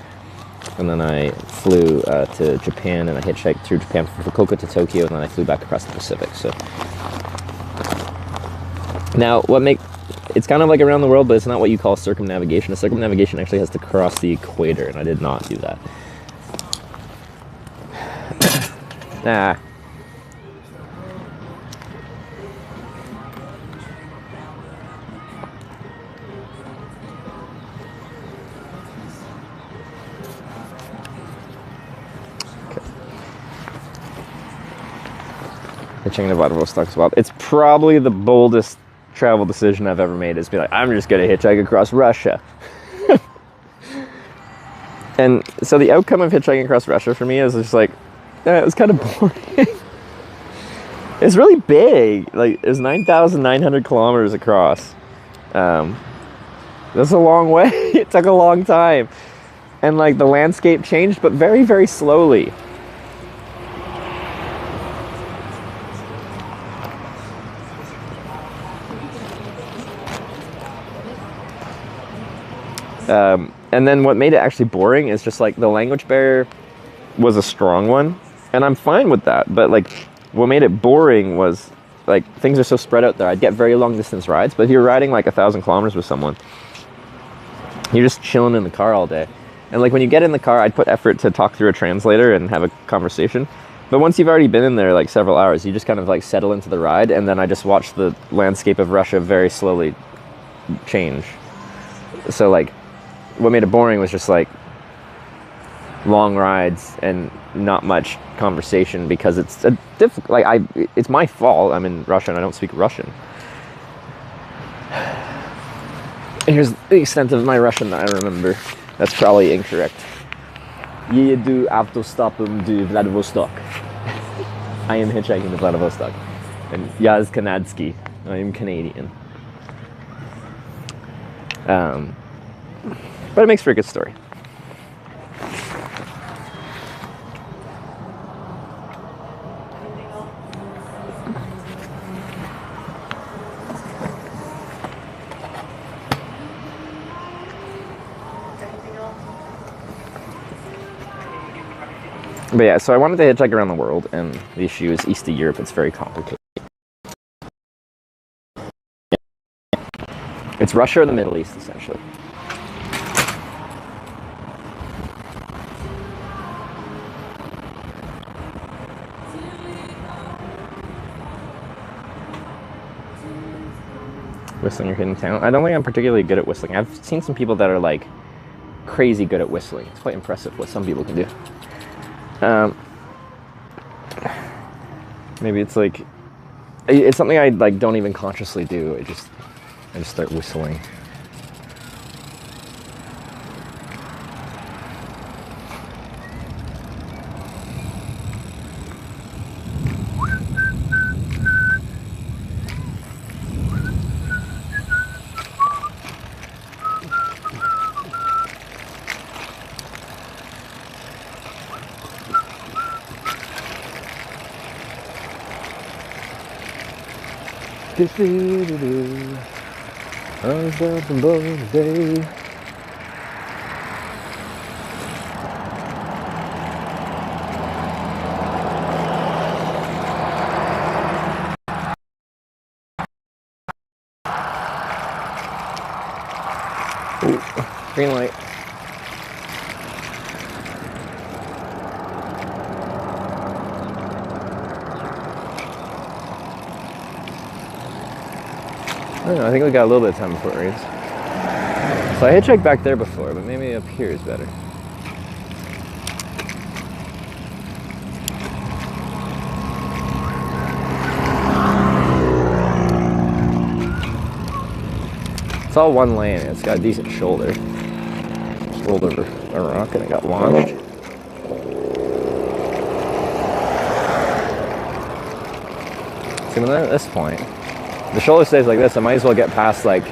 and then I flew to Japan, and I hitchhiked through Japan from Fukuoka to Tokyo, and then I flew back across the Pacific. So now, it's kind of like around the world, but it's not what you call circumnavigation. A circumnavigation actually has to cross the equator, and I did not do that. Nah. Hitchhiking to Vladivostok as well. It's probably the boldest travel decision I've ever made, is be like, I'm just gonna hitchhike across Russia. And so the outcome of hitchhiking across Russia for me is just like, it was kind of boring. It's really big. Like, it's 9,900 kilometers across. That's a long way. It took a long time. And like the landscape changed, but very, very slowly. And then what made it actually boring is just like the language barrier was a strong one, and I'm fine with that. But like, what made it boring was like things are so spread out there. I'd get very long distance rides, but if you're riding like 1,000 kilometers with someone, you're just chilling in the car all day. And like when you get in the car, I'd put effort to talk through a translator and have a conversation. But once you've already been in there like several hours, you just kind of like settle into the ride, and then I just watch the landscape of Russia very slowly change. So like, what made it boring was just like long rides and not much conversation, because it's a difficult, like it's my fault. I'm in Russia and I don't speak Russian. Here's the extent of my Russian that I remember. That's probably incorrect. Jedu autostopem do Vladivostok. I am hitchhiking to Vladivostok. And Yaz Kanadsky. I am Canadian. But it makes for a good story. But yeah, so I wanted to hitchhike around the world, and the issue is east of Europe, it's very complicated. It's Russia or the Middle East, essentially. Whistling your hidden talent. I don't think I'm particularly good at whistling. I've seen some people that are like crazy good at whistling. It's quite impressive what some people can do. Maybe it's like, it's something I like don't even consciously do. I just start whistling. I was up in both today. Ooh, green light. I don't know, I think we got a little bit of time before it rains. So I hitchhiked back there before, but maybe up here is better. It's all one lane, it's got a decent shoulder. Just rolled over a rock and it got launched. So at this point, the shoulder stays like this, I might as well get past like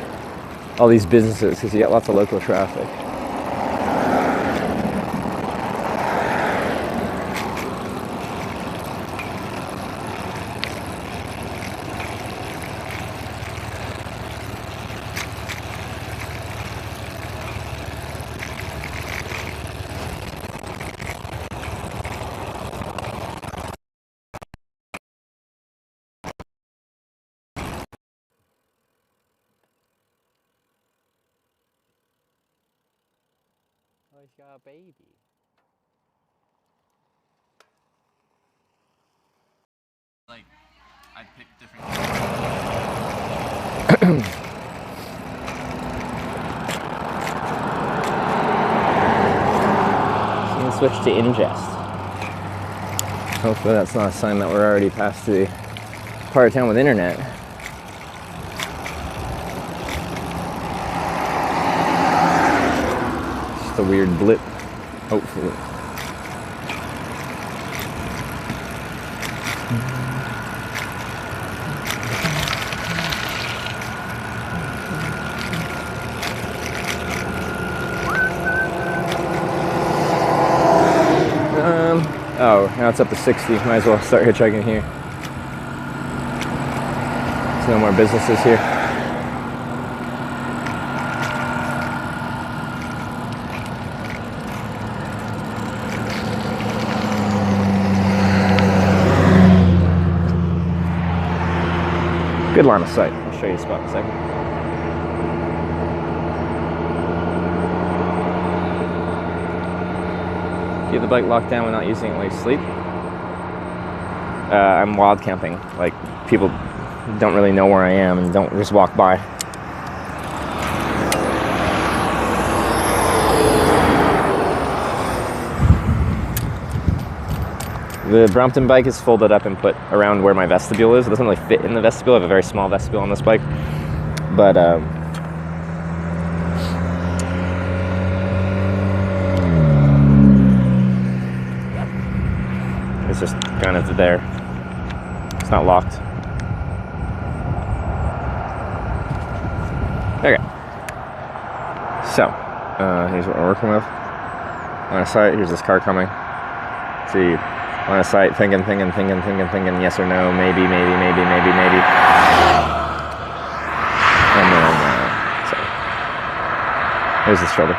all these businesses because you get lots of local traffic. Oh, he's got a baby. Like, I picked different. So you can switch to ingest. Hopefully that's not a sign that we're already past the part of town with internet. Just a weird blip, hopefully. Oh, now it's up to 60. Might as well start hitchhiking here. There's no more businesses here. Good line of sight. I'll show you the spot in a second. Keep the bike locked down when not using it while you sleep. I'm wild camping. Like, people don't really know where I am and don't just walk by. The Brompton bike is folded up and put around where my vestibule is. It doesn't really fit in the vestibule. I have a very small vestibule on this bike. But, it's just kind of there. It's not locked. Okay. So, here's what we're working with. Line of sight, here's this car coming. See, line of sight, thinking, yes or no, maybe. And then, so. Here's the shoulder.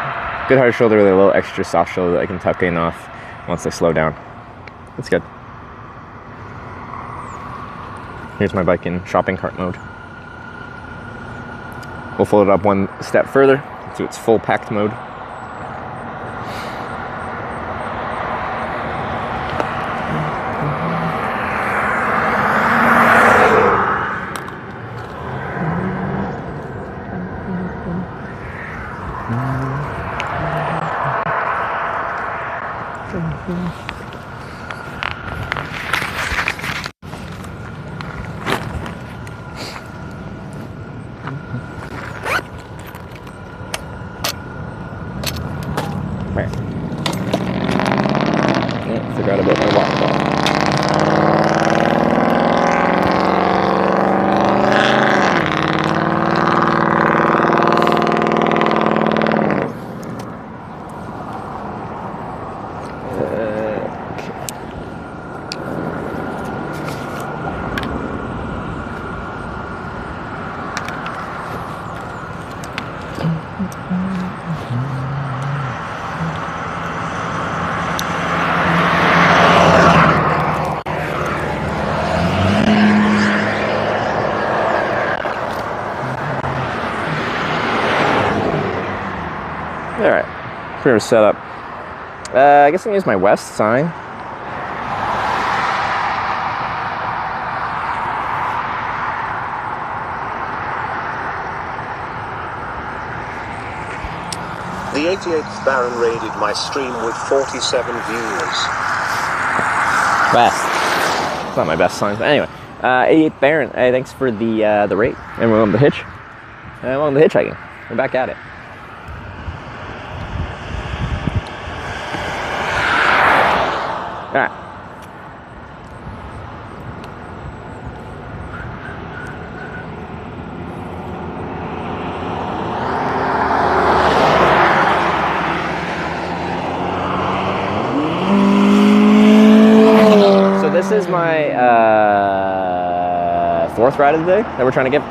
Good hard shoulder with a little extra soft shoulder that I can tuck in off once they slow down. That's good. Here's my bike in shopping cart mode. We'll fold it up one step further to its full packed mode. Forgot about my water bottle. Alright, pretty much set up. I guess I'm gonna use my west sign. The 88th Baron raided my stream with 47 views. West. It's not my best sign, but anyway. 88th Baron, thanks for the rate. And welcome to Hitch. And welcome to Hitchhiking. We're back at it. Alright. So this is my fourth ride of the day that we're trying to get.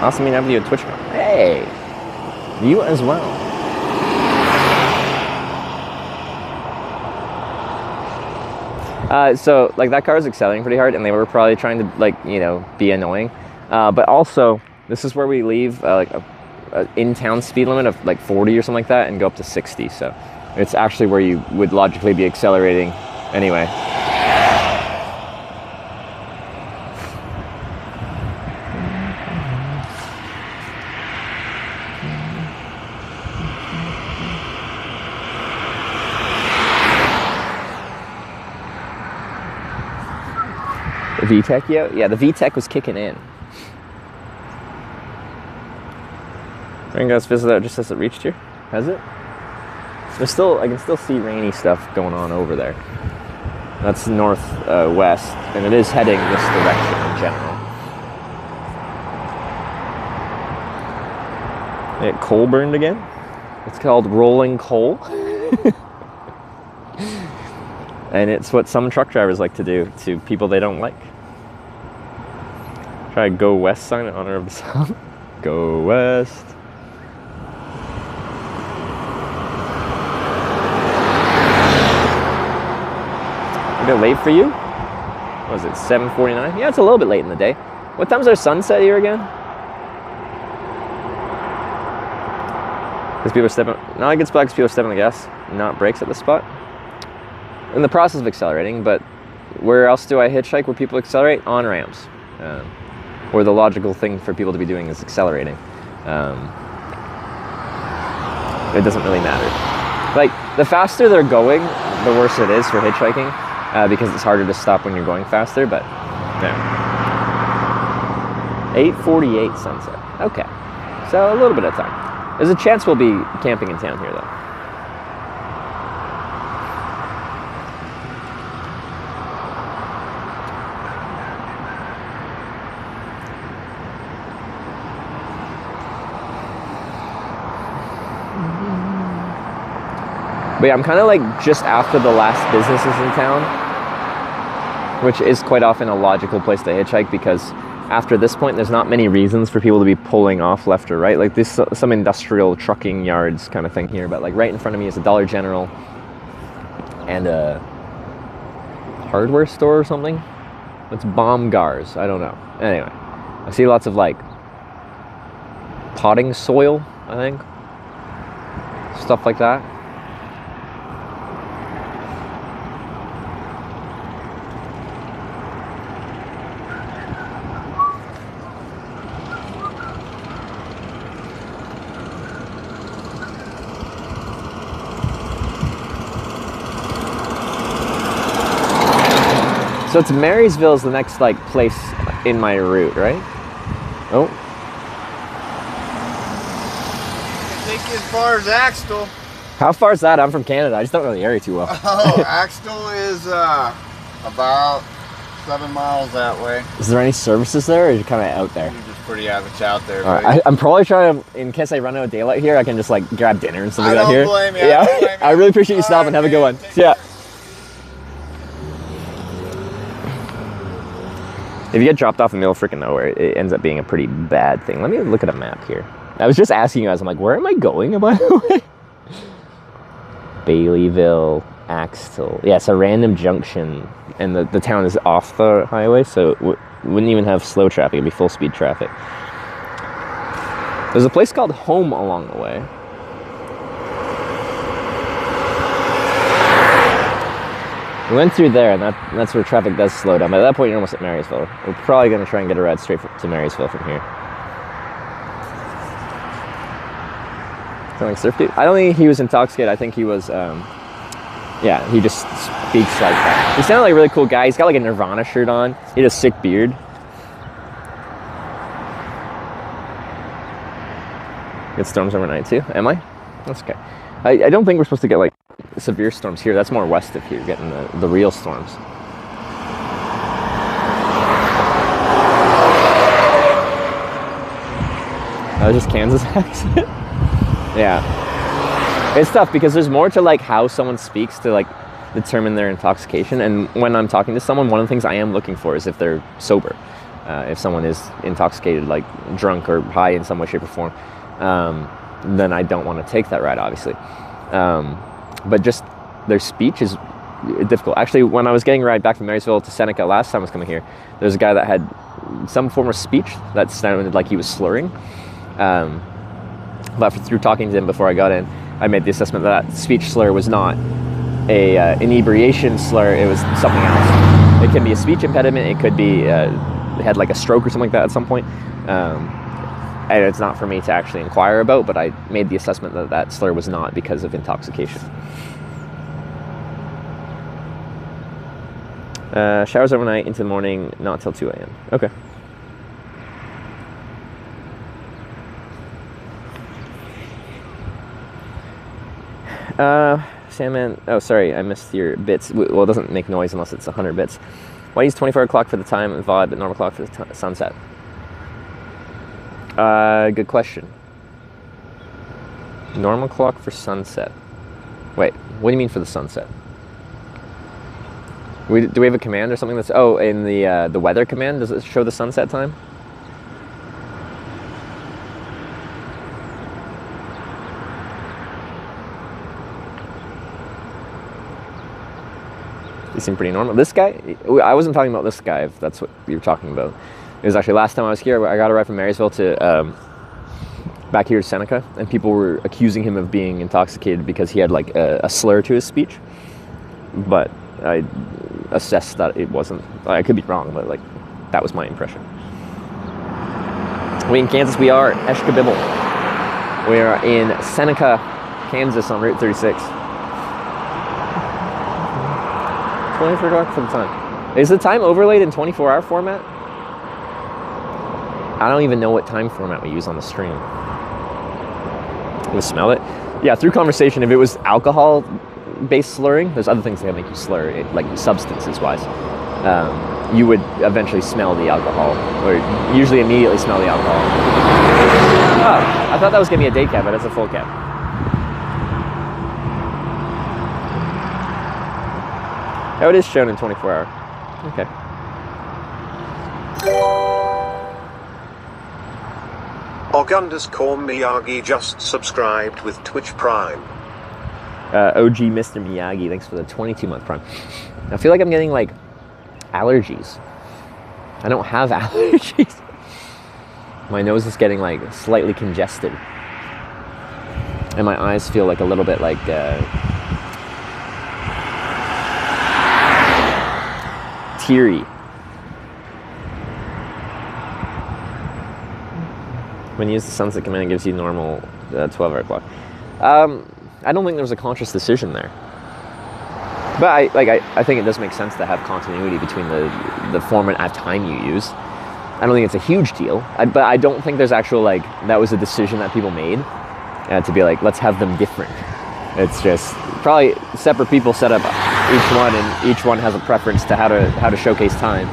Also mean after you a Twitch. Hey! You as well. So, like, that car was accelerating pretty hard, and they were probably trying to, like, you know, be annoying. But also, this is where we leave, like, a in-town speed limit of, like, 40 or something like that, and go up to 60. So, it's actually where you would logically be accelerating anyway. The VTEC, yeah, the VTEC was kicking in. Rain guys fizzled out just as it reached here. Has it? There's still, I can still see rainy stuff going on over there. That's northwest, and it is heading this direction in general. They get coal burned again. It's called rolling coal. And it's what some truck drivers like to do to people they don't like. Try go west sign in honor of the sun. Go west. A bit late for you? what is it, 7:49? Yeah, it's a little bit late in the day. What time's our sunset here again? Because people are stepping, not a good spot because people are stepping on the gas, not brakes at this spot. In the process of accelerating, but where else do I hitchhike where people accelerate? On ramps. Where the logical thing for people to be doing is accelerating. It doesn't really matter. Like, the faster they're going, the worse it is for hitchhiking, because it's harder to stop when you're going faster, but yeah. 8:48 sunset. Okay, so a little bit of time. There's a chance we'll be camping in town here, though. But yeah, I'm kind of like just after the last businesses in town, which is quite often a logical place to hitchhike because after this point, there's not many reasons for people to be pulling off left or right. Like this, some industrial trucking yards kind of thing here, but like right in front of me is a Dollar General and a hardware store or something. It's Baumgars, I don't know. Anyway, I see lots of like potting soil, I think. Stuff like that. So it's Marysville is the next like place in my route, right? Oh. I think as far as Axtell. How far is that? I'm from Canada. I just don't know the area too well. Oh, Axtell is about 7 miles that way. Is there any services there, or are you kind of out there? You're just pretty average out there. All right. I'm probably trying to, in case I run out of daylight here, I can just like grab dinner and stuff like that here. I don't blame you. Yeah, I don't blame you. I really appreciate you stopping. Have a good one. Yeah. If you get dropped off in the middle of freaking nowhere, it ends up being a pretty bad thing. Let me look at a map here. I was just asking you guys, I'm like, where am I going, by the way? Baileyville, Axtell. Yeah, it's a random junction, and the town is off the highway, so it wouldn't even have slow traffic. It'd be full speed traffic. There's a place called Home along the way. We went through there, and that's where traffic does slow down. But at that point, you're almost at Marysville. We're probably going to try and get a ride straight to Marysville from here. Sound like Surf Dude? I don't think he was intoxicated. I think he was, yeah, he just speaks like that. He sounded like a really cool guy. He's got like a Nirvana shirt on. He had a sick beard. Get storms overnight too, am I? That's okay. I don't think we're supposed to get like severe storms here. That's more west of here, getting the real storms. That was just Kansas accent. Yeah, it's tough because there's more to like how someone speaks to like determine their intoxication. And when I'm talking to someone, one of the things I am looking for is if they're sober. If someone is intoxicated, like drunk or high in some way, shape, or form, then I don't want to take that ride, obviously. But just their speech is difficult. Actually, when I was getting a ride back from Marysville to Seneca last time I was coming here, there was a guy that had some form of speech that sounded like he was slurring. But through talking to him before I got in, I made the assessment that speech slur was not a inebriation slur. It was something else. It can be a speech impediment. It could be had like a stroke or something like that at some point. And it's not for me to actually inquire about, but I made the assessment that that slur was not because of intoxication. Showers overnight into the morning, not till 2 a.m. Okay. Sandman, oh sorry, I missed your bits. Well, it doesn't make noise unless it's 100 bits. Why use 24 o'clock for the time and VOD, but normal clock for the sunset? Good question. Normal clock for sunset. Wait, what do you mean for the sunset? Do we have a command or something that's... Oh, in the weather command, does it show the sunset time? He seemed pretty normal. This guy, I wasn't talking about this guy, if that's what you're talking about. It was actually last time I was here, I got a ride from Marysville to back here to Seneca, and people were accusing him of being intoxicated because he had like a slur to his speech. But I assessed that it wasn't. I could be wrong, but like that was my impression. We in Kansas, we are Eshkabibble. We are in Seneca, Kansas on Route 36. 24 o'clock for the time. Is the time overlaid in 24-hour format? I don't even know what time format we use on the stream. We smell it? Yeah, through conversation, if it was alcohol-based slurring, there's other things that make you slur, like substances-wise. You would eventually smell the alcohol, or usually immediately smell the alcohol. Oh, I thought that was giving me a day cab, but it's a full cab. Oh, it is shown in 24-hour. Okay. Og_Miyagi just subscribed with Twitch Prime. OG Mr. Miyagi, thanks for the 22-month Prime. I feel like I'm getting like allergies. I don't have allergies. My nose is getting like slightly congested. And my eyes feel like a little bit like teary. When you use the sunset command, it gives you normal 12-hour clock. I don't think there was a conscious decision there. But I think it does make sense to have continuity between the format of time you use. I don't think it's a huge deal, but I don't think there's actual like that was a decision that people made to be like, let's have them different. It's just probably separate people set up each one, and each one has a preference to how to showcase time.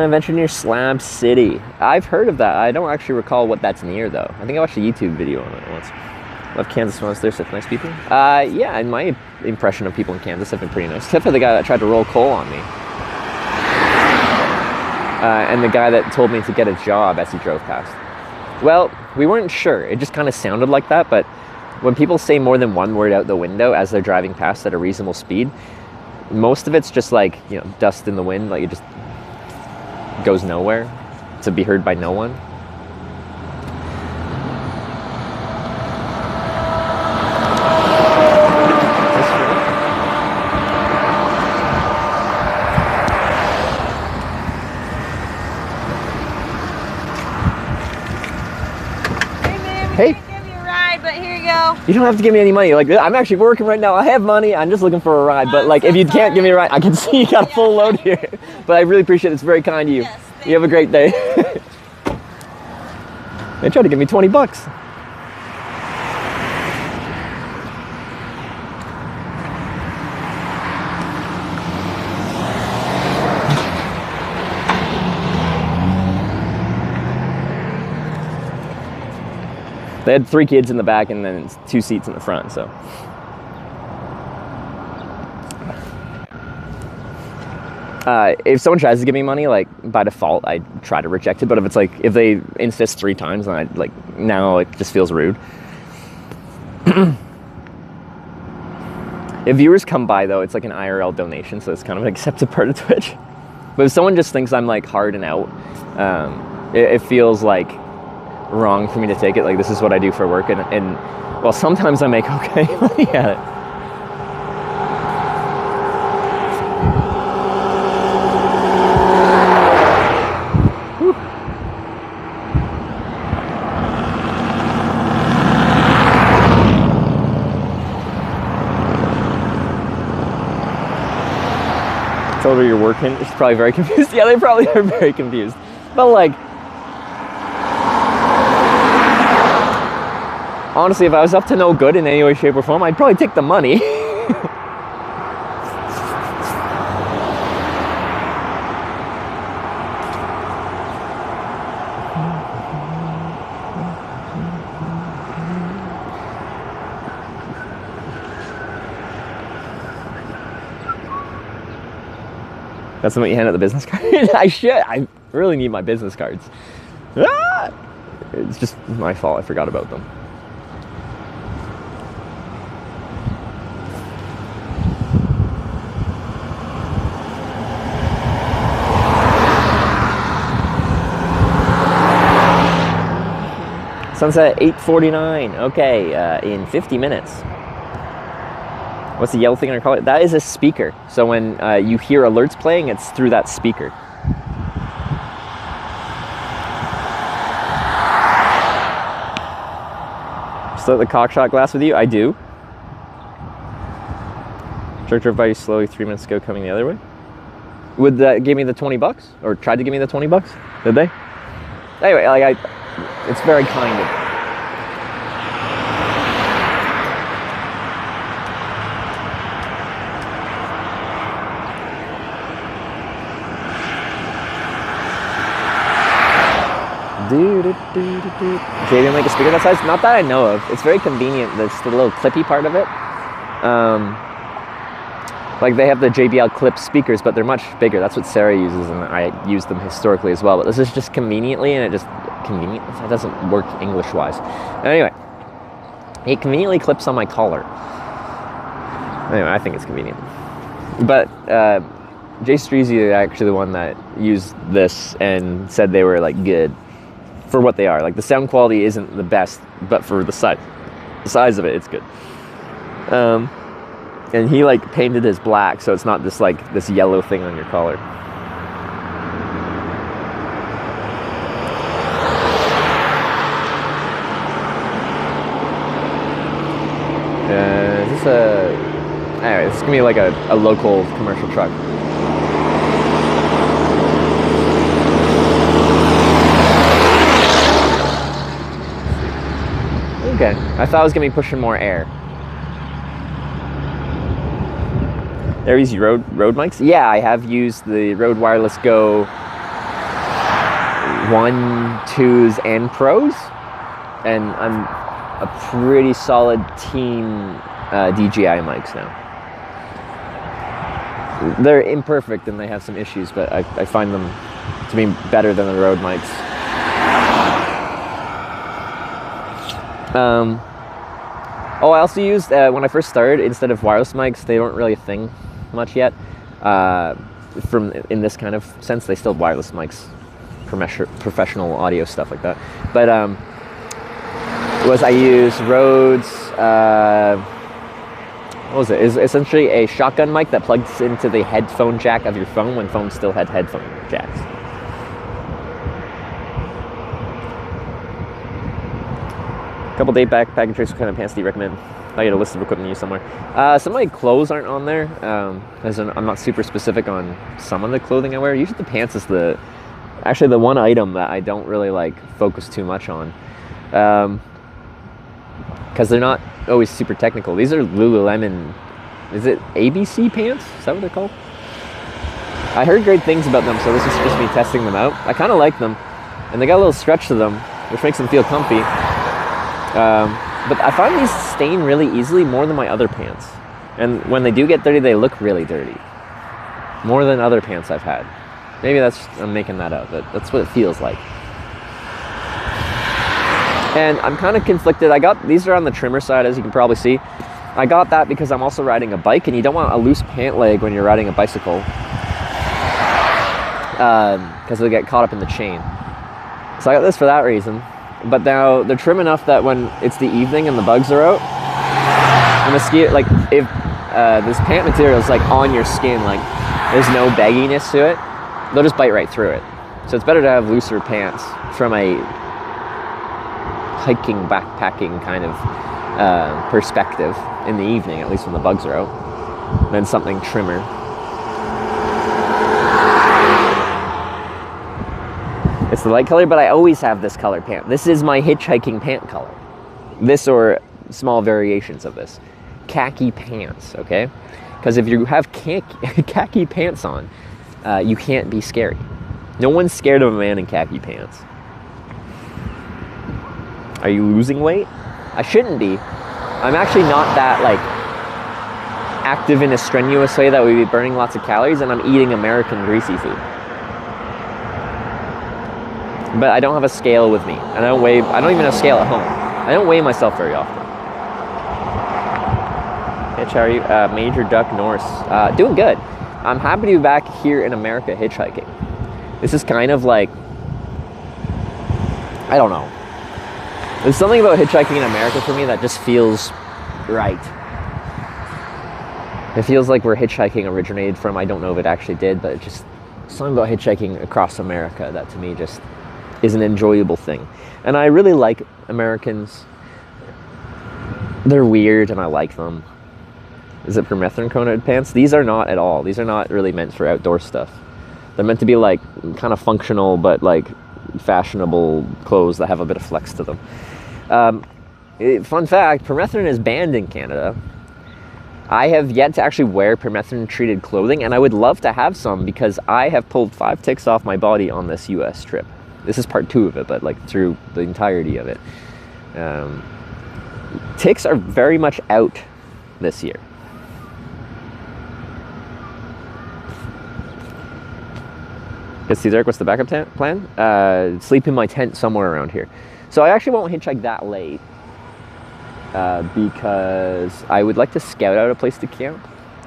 Venture near Slab City. I've heard of that. I don't actually recall what that's near, though. I think I watched a YouTube video on it once. Love Kansas once. They're such nice people. Yeah, and my impression of people in Kansas have been pretty nice, except for the guy that tried to roll coal on me. And the guy that told me to get a job as he drove past. Well, we weren't sure. It just kind of sounded like that, but when people say more than one word out the window as they're driving past at a reasonable speed, most of it's just like, you know, dust in the wind, like it just goes nowhere to be heard by no one. Hey, give you a ride, but here you go. You don't have to give me any money. Like, I'm actually working right now. I have money. I'm just looking for a ride. But like, if you can't give me a ride, I can see you got a full load here. But I really appreciate it. It's very kind of you. Yes, you have a great day. They tried to give me 20 bucks. They had 3 kids in the back and then 2 seats in the front, so. If someone tries to give me money, like, by default, I try to reject it. But if it's like, if they insist 3 times, then now it just feels rude. If viewers come by, though, it's like an IRL donation, so it's kind of an accepted part of Twitch. But if someone just thinks I'm, like, hard and out, it feels like wrong for me to take it. Like, this is what I do for work, and well, sometimes I make okay money at it. Told her you're working. She's probably very confused. Yeah, they probably are very confused. But like, honestly, if I was up to no good in any way, shape, or form, I'd probably take the money. That's something you hand out the business card? I should. I really need my business cards. Ah! It's just my fault. I forgot about them. Sunset 8:49. Okay, in 50 minutes. What's the yellow thing I call it? That is a speaker. So when you hear alerts playing, it's through that speaker. Still the cockshot glass with you? I do. Truck drove by you slowly 3 minutes ago coming the other way. Would that give me the $20? Or tried to give me the $20? Did they? Anyway, like it's very kind of. JBL make a speaker that size? Not that I know of. It's very convenient. That's the little clippy part of it. Like they have the JBL clip speakers, but they're much bigger. That's what Sarah uses, and I use them historically as well. But this is just conveniently, and it just it doesn't work English-wise. Anyway, it conveniently clips on my collar. Anyway, I think it's convenient. But Jay Streezy is actually the one that used this and said they were like good for what they are. Like the sound quality isn't the best, but for the size of it, it's good. And he like painted his black, so it's not this like this yellow thing on your collar. Is this anyway, this is gonna be like a local commercial truck. Okay, I thought I was gonna be pushing more air. There is Rode mics. Yeah, I have used the Rode Wireless Go 1, 2s, and Pros, and I'm a pretty solid team DJI mics now. They're imperfect and they have some issues, but I find them to be better than the Rode mics. Oh, I also used, when I first started, instead of wireless mics, they weren't really a thing much yet. In this kind of sense, they still have wireless mics, professional audio stuff like that. But I used Rode's, what was it? It's essentially a shotgun mic that plugs into the headphone jack of your phone when phones still had headphone jacks. Couple day backpacking trips. What kind of pants do you recommend? I get a list of equipment to use somewhere. Some of my clothes aren't on there, as I'm not super specific on some of the clothing I wear. Usually the pants is actually the one item that I don't really like focus too much on, because they're not always super technical. These are Lululemon, is it ABC pants? Is that what they're called? I heard great things about them, so this is just me testing them out. I kind of like them, and they got a little stretch to them, which makes them feel comfy. But I find these stain really easily more than my other pants. And when they do get dirty, they look really dirty. More than other pants I've had. Maybe I'm making that up, but that's what it feels like. And I'm kind of conflicted. These are on the trimmer side, as you can probably see. I got that because I'm also riding a bike, and you don't want a loose pant leg when you're riding a bicycle, because they'll get caught up in the chain. So I got this for that reason. But now they're trim enough that when it's the evening and the bugs are out, the mosquito, like if this pant material is like on your skin, like there's no bagginess to it, they'll just bite right through it. So it's better to have looser pants from a hiking, backpacking kind of perspective in the evening, at least when the bugs are out, than something trimmer. It's the light color, but I always have this color pant. This is my hitchhiking pant color. This or small variations of this. Khaki pants, okay? Because if you have khaki pants on, you can't be scary. No one's scared of a man in khaki pants. Are you losing weight? I shouldn't be. I'm actually not that, like, active in a strenuous way that would be burning lots of calories, and I'm eating American greasy food. But I don't have a scale with me, and I don't even have a scale at home. I don't weigh myself very often. Hitch, how are you? Major Duck Norse. Doing good. I'm happy to be back here in America hitchhiking. This is kind of like, I don't know. There's something about hitchhiking in America for me that just feels right. It feels like where hitchhiking originated from. I don't know if it actually did, but it just something about hitchhiking across America that to me just is an enjoyable thing. And I really like Americans. They're weird and I like them. Is it permethrin coated pants? These are not at all. These are not really meant for outdoor stuff. They're meant to be like kind of functional but like fashionable clothes that have a bit of flex to them. Fun fact, permethrin is banned in Canada. I have yet to actually wear permethrin treated clothing, and I would love to have some because I have pulled 5 ticks off my body on this US trip. This is part 2 of it, but like through the entirety of it. Ticks are very much out this year. Yes, Derek, what's the backup plan? Sleep in my tent somewhere around here. So I actually won't hitchhike that late because I would like to scout out a place to camp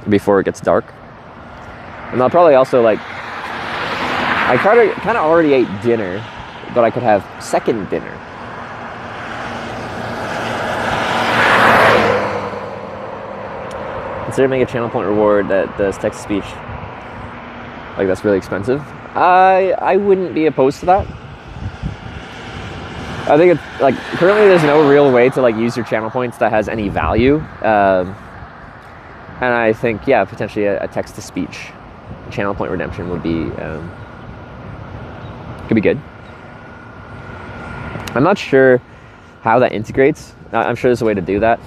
before it gets dark. And I'll probably also like, I kind of already ate dinner, but I could have second dinner. Consider making a channel point reward that does text-to-speech. Like that's really expensive. I wouldn't be opposed to that. I think it's like currently there's no real way to like use your channel points that has any value. And I think, yeah, potentially a text-to-speech channel point redemption would be, could be good. I'm not sure how that integrates. I'm sure there's a way to do that.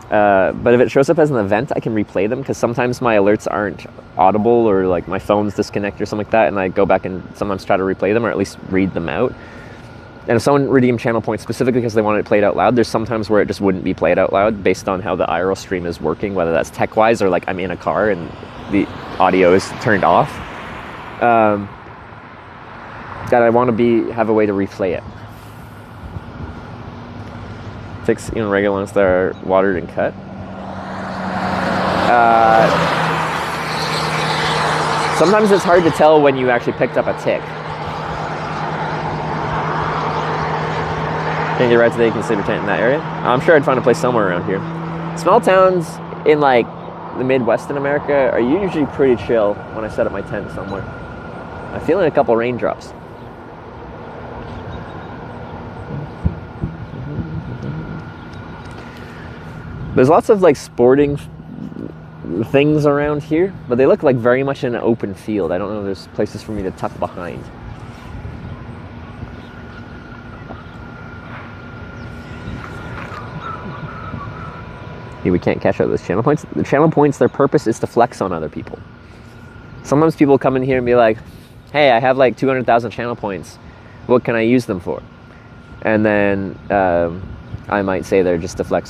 But if it shows up as an event, I can replay them because sometimes my alerts aren't audible or like my phone's disconnect or something like that, and I go back and sometimes try to replay them or at least read them out. And if someone redeemed channel points specifically because they wanted it played out loud, there's sometimes where it just wouldn't be played out loud based on how the IRL stream is working, whether that's tech-wise or like I'm in a car and the audio is turned off. That I want to have a way to replay it. Ticks, even regular ones that are watered and cut. Sometimes it's hard to tell when you actually picked up a tick. Can't get right today, consider tent in that area. I'm sure I'd find a place somewhere around here. Small towns in like the Midwest in America are usually pretty chill when I set up my tent somewhere. I'm feeling a couple raindrops. There's lots of like sporting things around here, but they look like very much in an open field. I don't know if there's places for me to tuck behind. Yeah, we can't cash out those channel points. The channel points, their purpose is to flex on other people. Sometimes people come in here and be like, hey, I have like 200,000 channel points. What can I use them for? And then I might say they're just to flex on